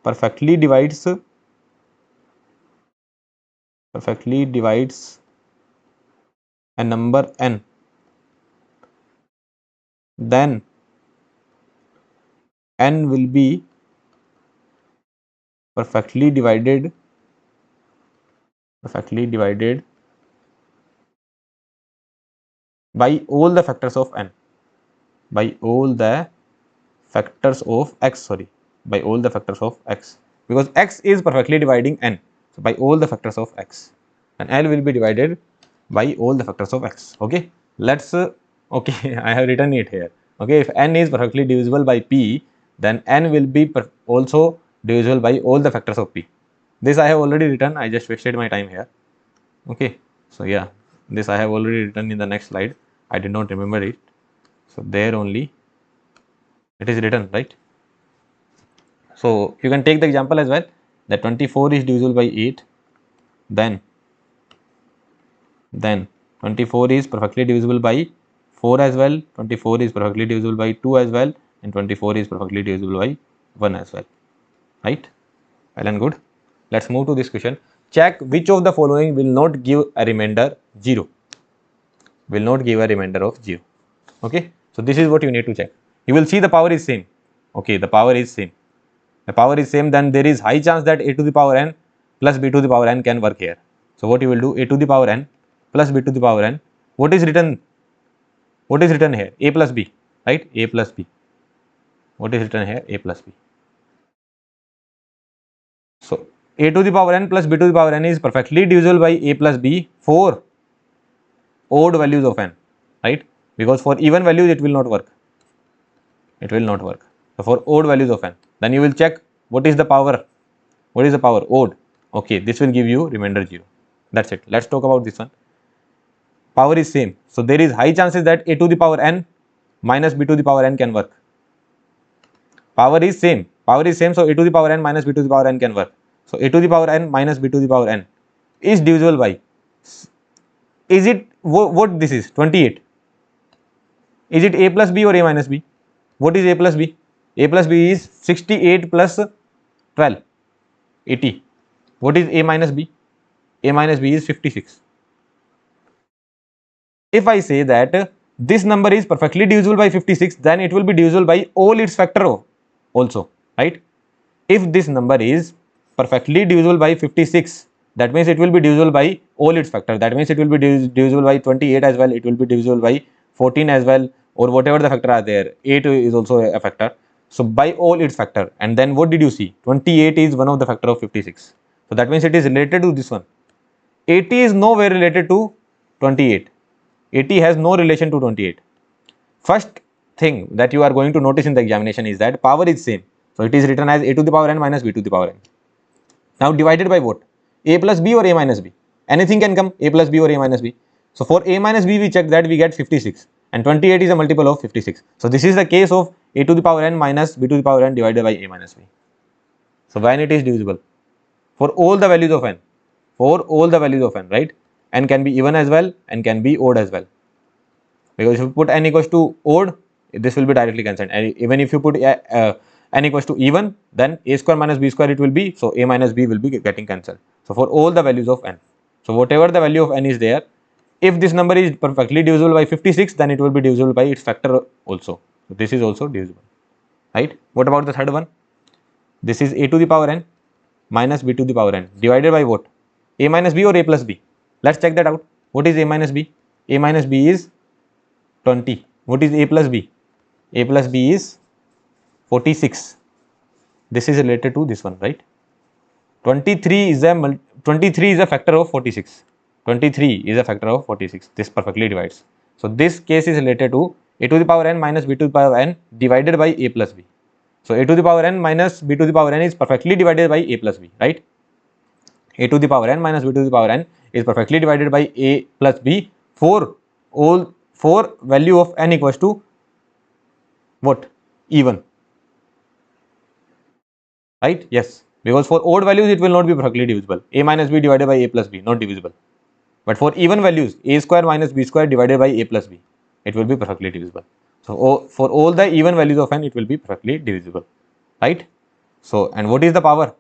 perfectly divides a number n, then n will be perfectly divided by all the factors of n, by all the factors of x, because x is perfectly dividing n. So by all the factors of x, and n will be divided by all the factors of x. Okay, let's okay, I have written it here. Okay, if n is perfectly divisible by p, then n will be also divisible by all the factors of p. This I have already written, I just wasted my time here. Okay, so yeah, this I have already written in the next slide. I did not remember it. So there only it is written, right? So you can take the example as well, that 24 is divisible by 8, then 24 is perfectly divisible by 4 as well, 24 is perfectly divisible by 2 as well, and 24 is perfectly divisible by 1 as well, right? Well and good. Let's move to this question. Check which of the following will not give a remainder 0. Will not give a remainder of 0. Okay, so this is what you need to check. You will see the power is same. Okay, the power is same. The power is same, then there is high chance that a to the power n plus b to the power n can work here. So what you will do, a to the power n plus b to the power n, what is written here? A plus b, right? A plus b. What is written here? A plus b. So a to the power n plus b to the power n is perfectly divisible by a plus b for odd values of n, right? Because for even values it will not work. It will not work. So for odd values of n, then you will check what is the power. What is the power? Odd. Okay, this will give you remainder 0. That's it. Let's talk about this one. Power is same. So there is high chances that a to the power n minus b to the power n can work. Power is same. Power is same. So a to the power n minus b to the power n can work. So a to the power n minus b to the power n is divisible by. Is it what this is? 28. Is it a plus b or a minus b? What is a plus b? A plus b is 68 plus 12. 80. What is a minus b? A minus b is 56. If I say that this number is perfectly divisible by 56, then it will be divisible by all its factor also, right? If this number is perfectly divisible by 56, that means it will be divisible by all its factor. That means it will be divisible by 28 as well, it will be divisible by 14 as well, or whatever the factor are there. 8 is also a factor. So by all its factor, and then what did you see? 28 is one of the factor of 56. So that means it is related to this one. 80 is nowhere related to 28. 80 has no relation to 28. First thing that you are going to notice in the examination is that power is same. So it is written as a to the power n minus b to the power n. Now divided by what? A plus b or a minus b? Anything can come, a plus b or a minus b. So for a minus b we check that we get 56, and 28 is a multiple of 56. So this is the case of a to the power n minus b to the power n divided by a minus b. So when it is divisible for all the values of n, for all the values of n, right? N can be even as well, n can be odd as well. Because if you put n equals to odd, this will be directly cancelled. And even if you put n equals to even, then a square minus b square it will be, so a minus b will be getting cancelled. So for all the values of n, so whatever the value of n is there, if this number is perfectly divisible by 56, then it will be divisible by its factor also. So this is also divisible, right? What about the third one? This is a to the power n minus b to the power n divided by what? A minus b or a plus b? Let's check that out. What is a minus b? A minus b is 20. What is a plus b? A plus b is 46. This is related to this one, right? 23 is a factor of 46. 23 is a factor of 46. This perfectly divides. So this case is related to a to the power n minus b to the power n divided by a plus b. So a to the power n minus b to the power n is perfectly divided by a plus b, right? A to the power n minus b to the power n is perfectly divided by a plus b for all, for value of n equals to what? Even, right? Yes, because for odd values it will not be perfectly divisible. A minus b divided by a plus b, not divisible. But for even values, a square minus b square divided by a plus b, it will be perfectly divisible. So for all the even values of n, it will be perfectly divisible, right? So, and what is the power?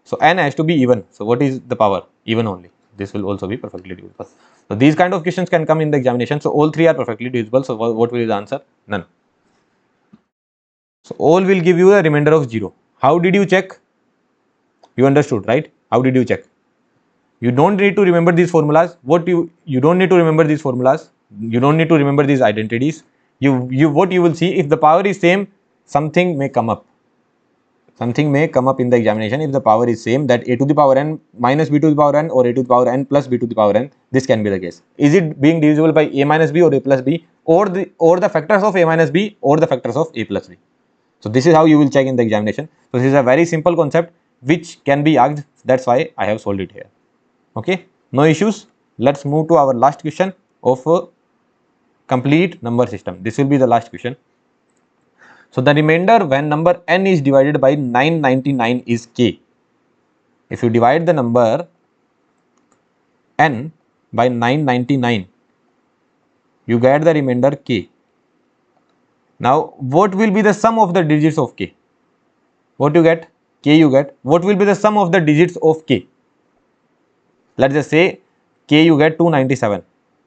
So n has to be even. So what is the power? Even only. This will also be perfectly divisible. So these kind of questions can come in the examination. So all three are perfectly divisible. So what will be the answer? None. So all will give you a remainder of 0. How did you check? You understood, right? How did you check? You don't need to remember these formulas. You don't need to remember these formulas. You don't need to remember these identities. What you will see, if the power is same, something may come up. Something may come up in the examination if the power is same, that a to the power n minus b to the power n or a to the power n plus b to the power n. This can be the case. Is it being divisible by a minus b or a plus b, or the factors of a minus b or the factors of a plus b? So this is how you will check in the examination. So this is a very simple concept which can be asked. That's why I have solved it here. Okay, no issues. Let's move to our last question of complete number system. This will be the last question. So the remainder when number n is divided by 999 is k. If you divide the number n by 999, You get the remainder k. Now what will be the sum of the digits of k? What you get? K you get. What will be the sum of the digits of k? Let's just say k you get 297.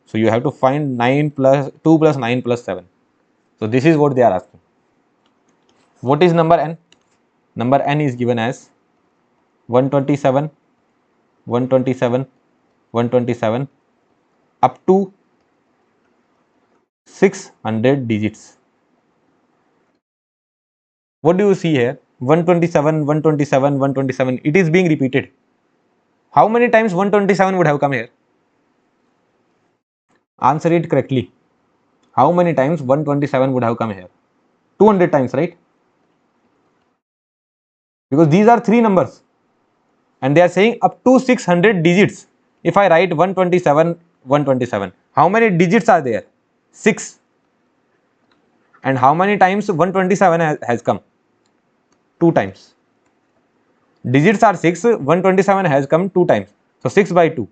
So you have to find 9 plus 2 plus 9 plus 7. So this is what they are asking. What is number n? Number n is given as 127, 127, 127 up to 600 digits. What do you see here? 127, 127, 127. It is being repeated. How many times 127 would have come here? Answer it correctly. How many times 127 would have come here? 200 times, right? Because these are three numbers and they are saying up to 600 digits. If I write 127, 127, how many digits are there? 6. And how many times 127 has come? 2 times. Digits are 6, 127 has come 2 times. So 6 by 2.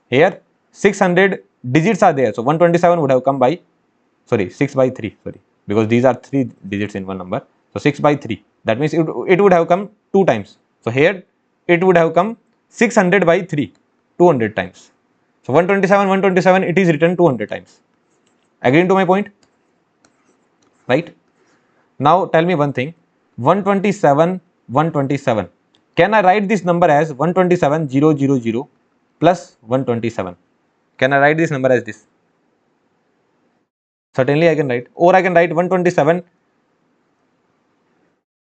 Here 600 digits are there. So 127 would have come by, 6 by 3, because these are 3 digits in one number. So 6 by 3. That means it would have come 2 times. So here it would have come 600 by 3, 200 times. So 127, 127, it is written 200 times. Agreeing to my point? Right? Now tell me one thing. 127, 127. Can I write this number as 127, 000 plus 127? Can I write this number as this? Certainly I can write. Or I can write 127.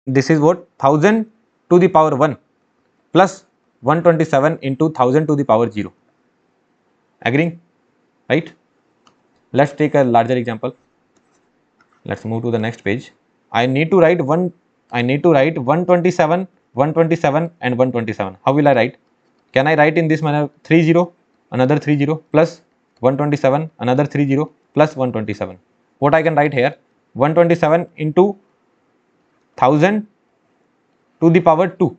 This is what? 1000 to the power 1 plus 127 into 1000 to the power 0. Agreeing? Right? Let's take a larger example. Let's move to the next page. I need to write 127, 127 and 127. How will I write? Can I write in this manner 30, another 30 plus 127, another 30 plus 127. What I can write here? 127 into 1000 to the power 2.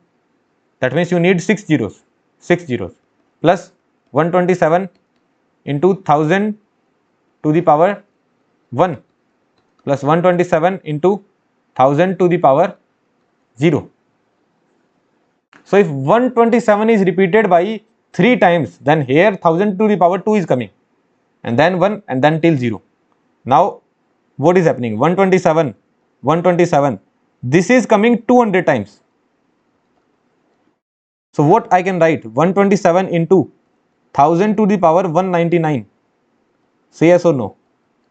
That means you need 6 zeros. Plus 127 into 1000 to the power 1 plus 127 into 1000 to the power 0. So if 127 is repeated by 3 times, then here 1000 to the power 2 is coming, and then 1 and then till 0. Now what is happening? 127, 127, this is coming 200 times. So what I can write? 127 into 1000 to the power 199. Say yes or no?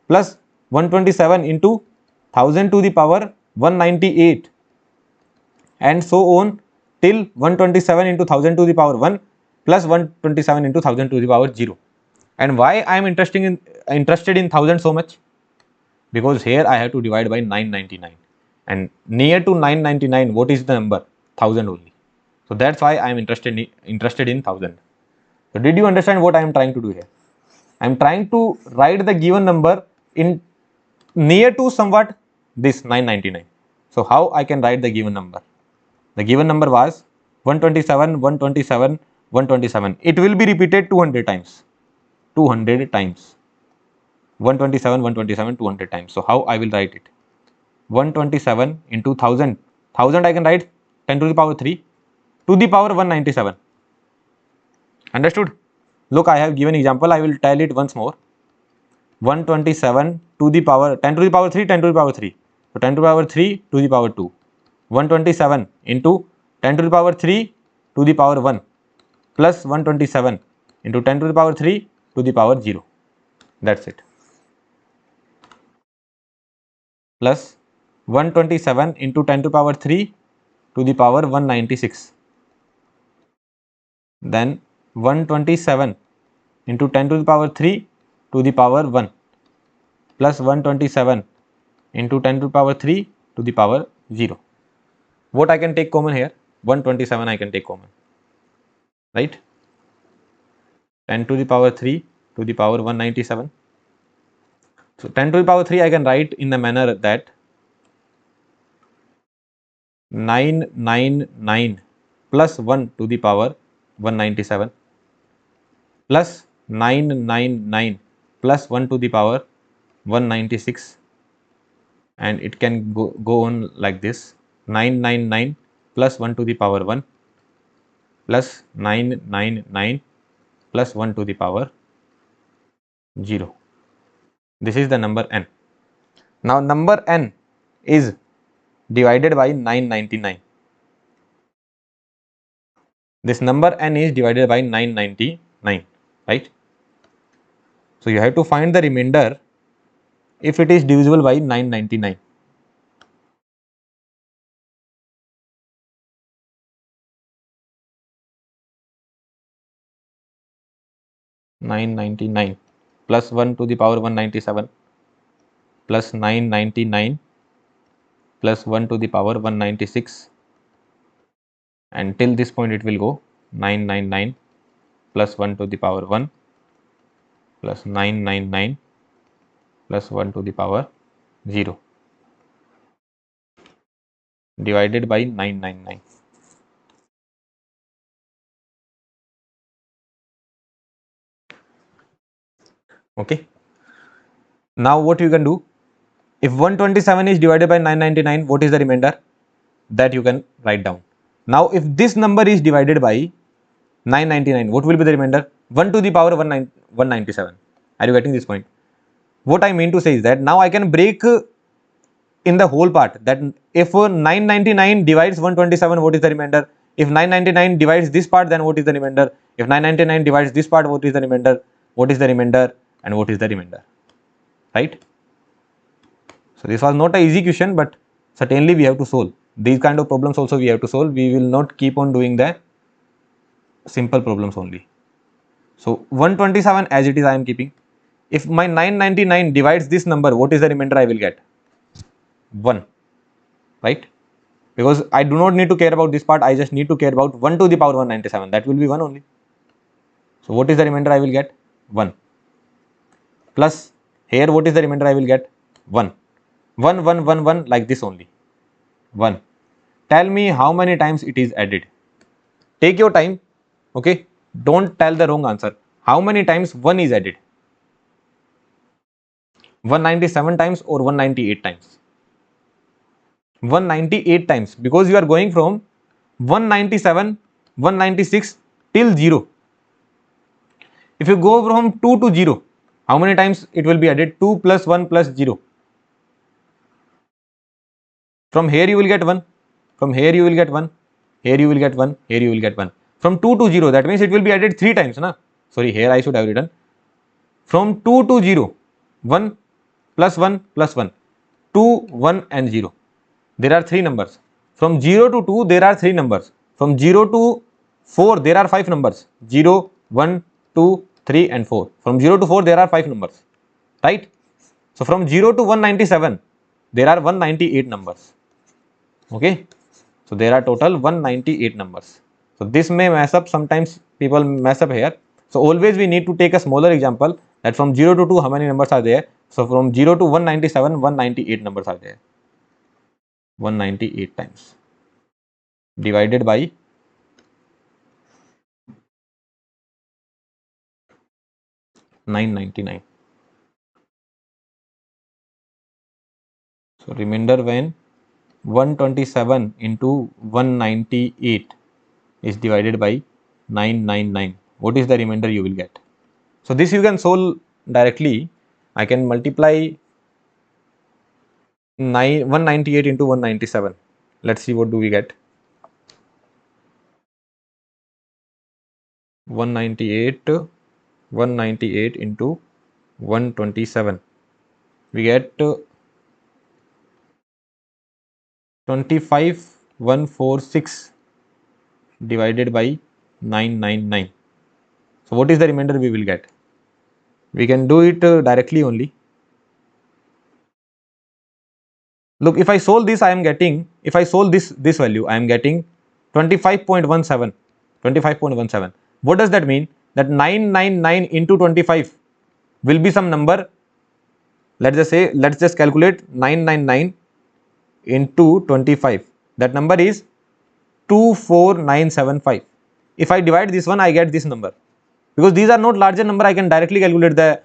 Plus 127 into 1000 to the power 198 and so on till 127 into 1000 to the power 1 plus 127 into 1000 to the power 0. And why I am interested in 1000 so much? Because here I have to divide by 999, and near to 999 what is the number? 1000 only. So that's why I am interested in 1000. So did you understand what I am trying to do here? I am trying to write the given number in near to somewhat this 999. So how I can write the given number? The given number was 127, 127, 127. It will be repeated 200 times. 200 times. 127, 127, 200 times. So how I will write it? 127 into 1000. 1000 I can write 10 to the power 3 to the power 197. Understood? Look, I have given example. I will tell it once more. 127 to the power 10 to the power 3, 10 to the power 3. So 10 to the power 3 to the power 2. 127 into 10 to the power 3 to the power 1 plus 127 into 10 to the power 3 to the power 0. That's it. Plus 127 into 10 to the power 3 to the power 196. Then 127 into 10 to the power 3 to the power 1 plus 127 into 10 to the power 3 to the power 0. What I can take common here? 127 I can take common, right? 10 to the power 3 to the power 197. So 10 to the power 3 I can write in the manner that 999 plus 1 to the power 197 plus 999 plus 1 to the power 196, and it can go on like this. 999 plus 1 to the power 1 plus 999 plus 1 to the power 0. This is the number n. Now number n is divided by 999. This number n is divided by 999, right? So you have to find the remainder if it is divisible by 999. (999) plus 1 to the power 197 plus 999 plus 1 to the power 196, and till this point it will go 999 plus 1 to the power 1 plus 999 plus 1 to the power 0 divided by 999. Okay. Now what you can do, if 127 is divided by 999, what is the remainder? That you can write down. Now if this number is divided by 999, what will be the remainder? 1 to the power 197. Are you getting this point? What I mean to say is that now I can break in the whole part, that if 999 divides 127, what is the remainder? If 999 divides this part, then what is the remainder? If 999 divides this part, what is the remainder? What is the remainder? And what is the remainder? Right? So this was not an easy question, but certainly we have to solve. These kind of problems also we have to solve. We will not keep on doing the simple problems only. So 127 as it is I am keeping. If my 999 divides this number, what is the remainder I will get? 1, right? Because I do not need to care about this part, I just need to care about 1 to the power 197, that will be 1 only. So what is the remainder I will get? 1. Plus here what is the remainder I will get? 1. 1, 1, 1, 1, like this only. 1. Tell me how many times it is added. Take your time, okay? Don't tell the wrong answer. How many times 1 is added? 197 times or 198 times? 198 times, because you are going from 197, 196 till 0. If you go from 2 to 0, how many times it will be added? 2 plus 1 plus 0. From here you will get 1, from here you will get 1, here you will get 1, here you will get 1. From 2 to 0, that means it will be added 3 times, na? Sorry, here I should have written. From 2 to 0, 1 plus 1 plus 1, 2, 1 and 0. There are 3 numbers. From 0 to 2, there are 3 numbers. From 0 to 4, there are 5 numbers. 0, 1, 2, 3 and 4. From 0 to 4, there are 5 numbers. Right? So from 0 to 197, there are 198 numbers. Okay? So there are total 198 numbers. So this may mess up, sometimes people mess up here. So always we need to take a smaller example, that from 0 to 2, how many numbers are there? So from 0 to 197, 198 numbers are there. 198 times divided by 999. So remainder when 127 into 198 is divided by 999, what is the remainder you will get? So this you can solve directly. I can multiply 198 into 197. Let's see what do we get. 198 into 127. We get 25146 divided by 999. So what is the remainder we will get? We can do it directly only. Look, if I solve this, I am getting, if I solve this value, I am getting 25.17. 25.17. What does that mean? That 999 into 25 will be some number. Let's just calculate 999 into 25. That number is 24975. If I divide this one, I get this number. Because these are not larger number, I can directly calculate the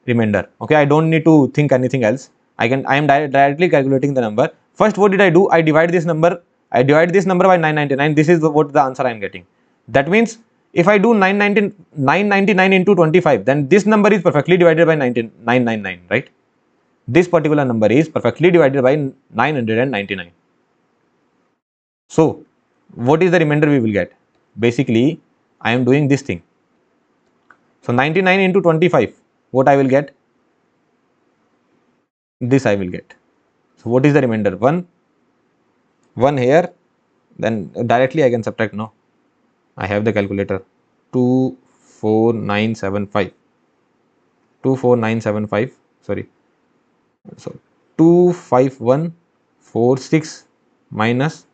remainder. Okay, I don't need to think anything else. I am directly calculating the number. First, what did I do? I divide this number by 999. This is what the answer I am getting. That means if I do 999 into 25, then this number is perfectly divided by 999, right? This particular number is perfectly divided by 999. So what is the remainder we will get? Basically, I am doing this thing. So 99 into 25, what I will get? This I will get. So what is the remainder? 1 here, then directly I can subtract. No, I have the calculator. 24975. 24975. Sorry. So 25146 minus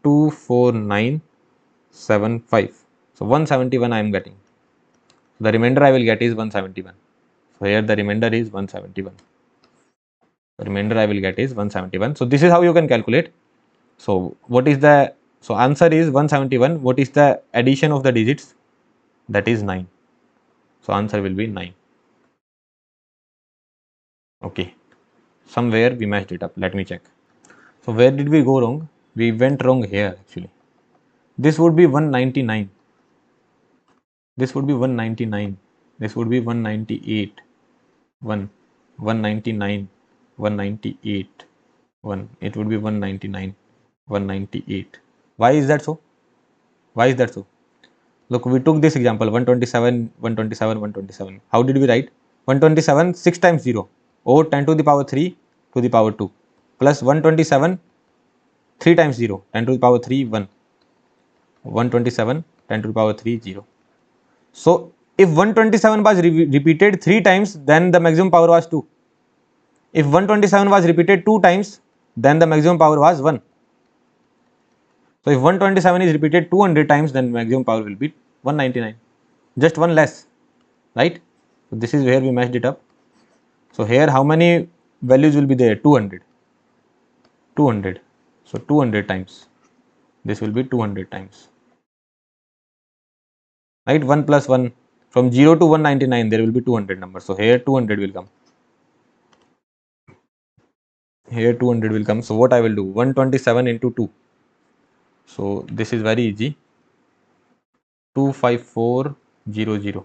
24975. So 171 I am getting. The remainder I will get is 171. So here the remainder is 171. The remainder I will get is 171. So this is how you can calculate. So what is the, so answer is 171. What is the addition of the digits? That is 9. So answer will be 9. Okay. Somewhere we matched it up. Let me check. So where did we go wrong? We went wrong here actually. This would be 199. This would be 199. This would be 198. 199. 198. 1. It would be 199. 198. Why is that so? Why is that so? Look, we took this example 127, 127, 127. How did we write? 127 6 times 0 or 10 to the power 3 to the power 2 plus 127 3 times 0 10 to the power 3 1. 127 10 to the power 3 0. So if 127 was repeated 3 times, then the maximum power was 2. If 127 was repeated 2 times, then the maximum power was 1. So if 127 is repeated 200 times, then maximum power will be 199. Just one less, right? So this is where we matched it up. So here how many values will be there? 200. 200. So 200 times. This will be 200 times. Right? 1 plus 1. From 0 to 199, there will be 200 numbers. So here 200 will come. Here 200 will come. So what I will do? 127 into 2. So this is very easy. 25400.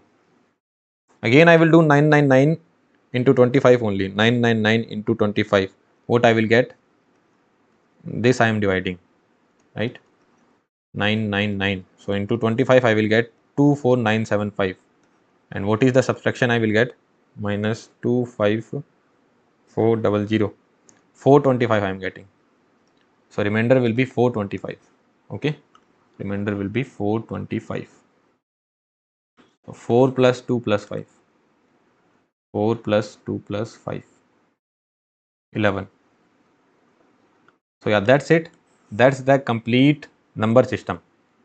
Again I will do 999 into 25 only. 999 into 25. What I will get? This I am dividing, right? 999. So into 25 I will get 24975. And what is the subtraction I will get? Minus 25400. 425 I am getting. So remainder will be 425. Okay. Remainder will be 425. So 4 plus 2 plus 5. 4 plus 2 plus 5. 11. So yeah, that's it. That's the complete number system.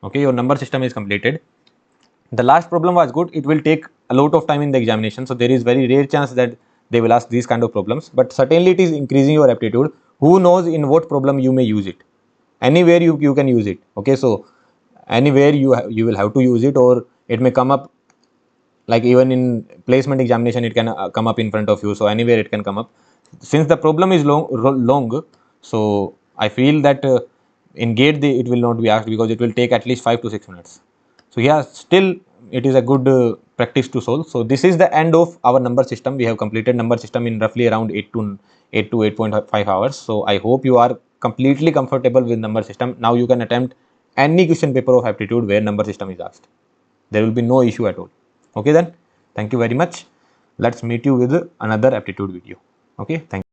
Okay, your number system is completed. The last problem was good. It will take a lot of time in the examination. So there is very rare chance that they will ask these kind of problems. But certainly it is increasing your aptitude. Who knows in what problem you may use it? Anywhere you can use it. Okay, so anywhere you will have to use it, or it may come up like even in placement examination it can come up in front of you. So anywhere it can come up. Since the problem is long, so I feel that in gate it will not be asked, because it will take at least 5 to 6 minutes. So yeah, still it is a good practice to solve. So this is the end of our number system. We have completed number system in roughly around 8 to 8.5 hours. So I hope you are completely comfortable with number system. Now you can attempt any question paper of aptitude where number system is asked. There will be no issue at all. Okay then, thank you very much. Let's meet you with another aptitude video. Okay, thank you.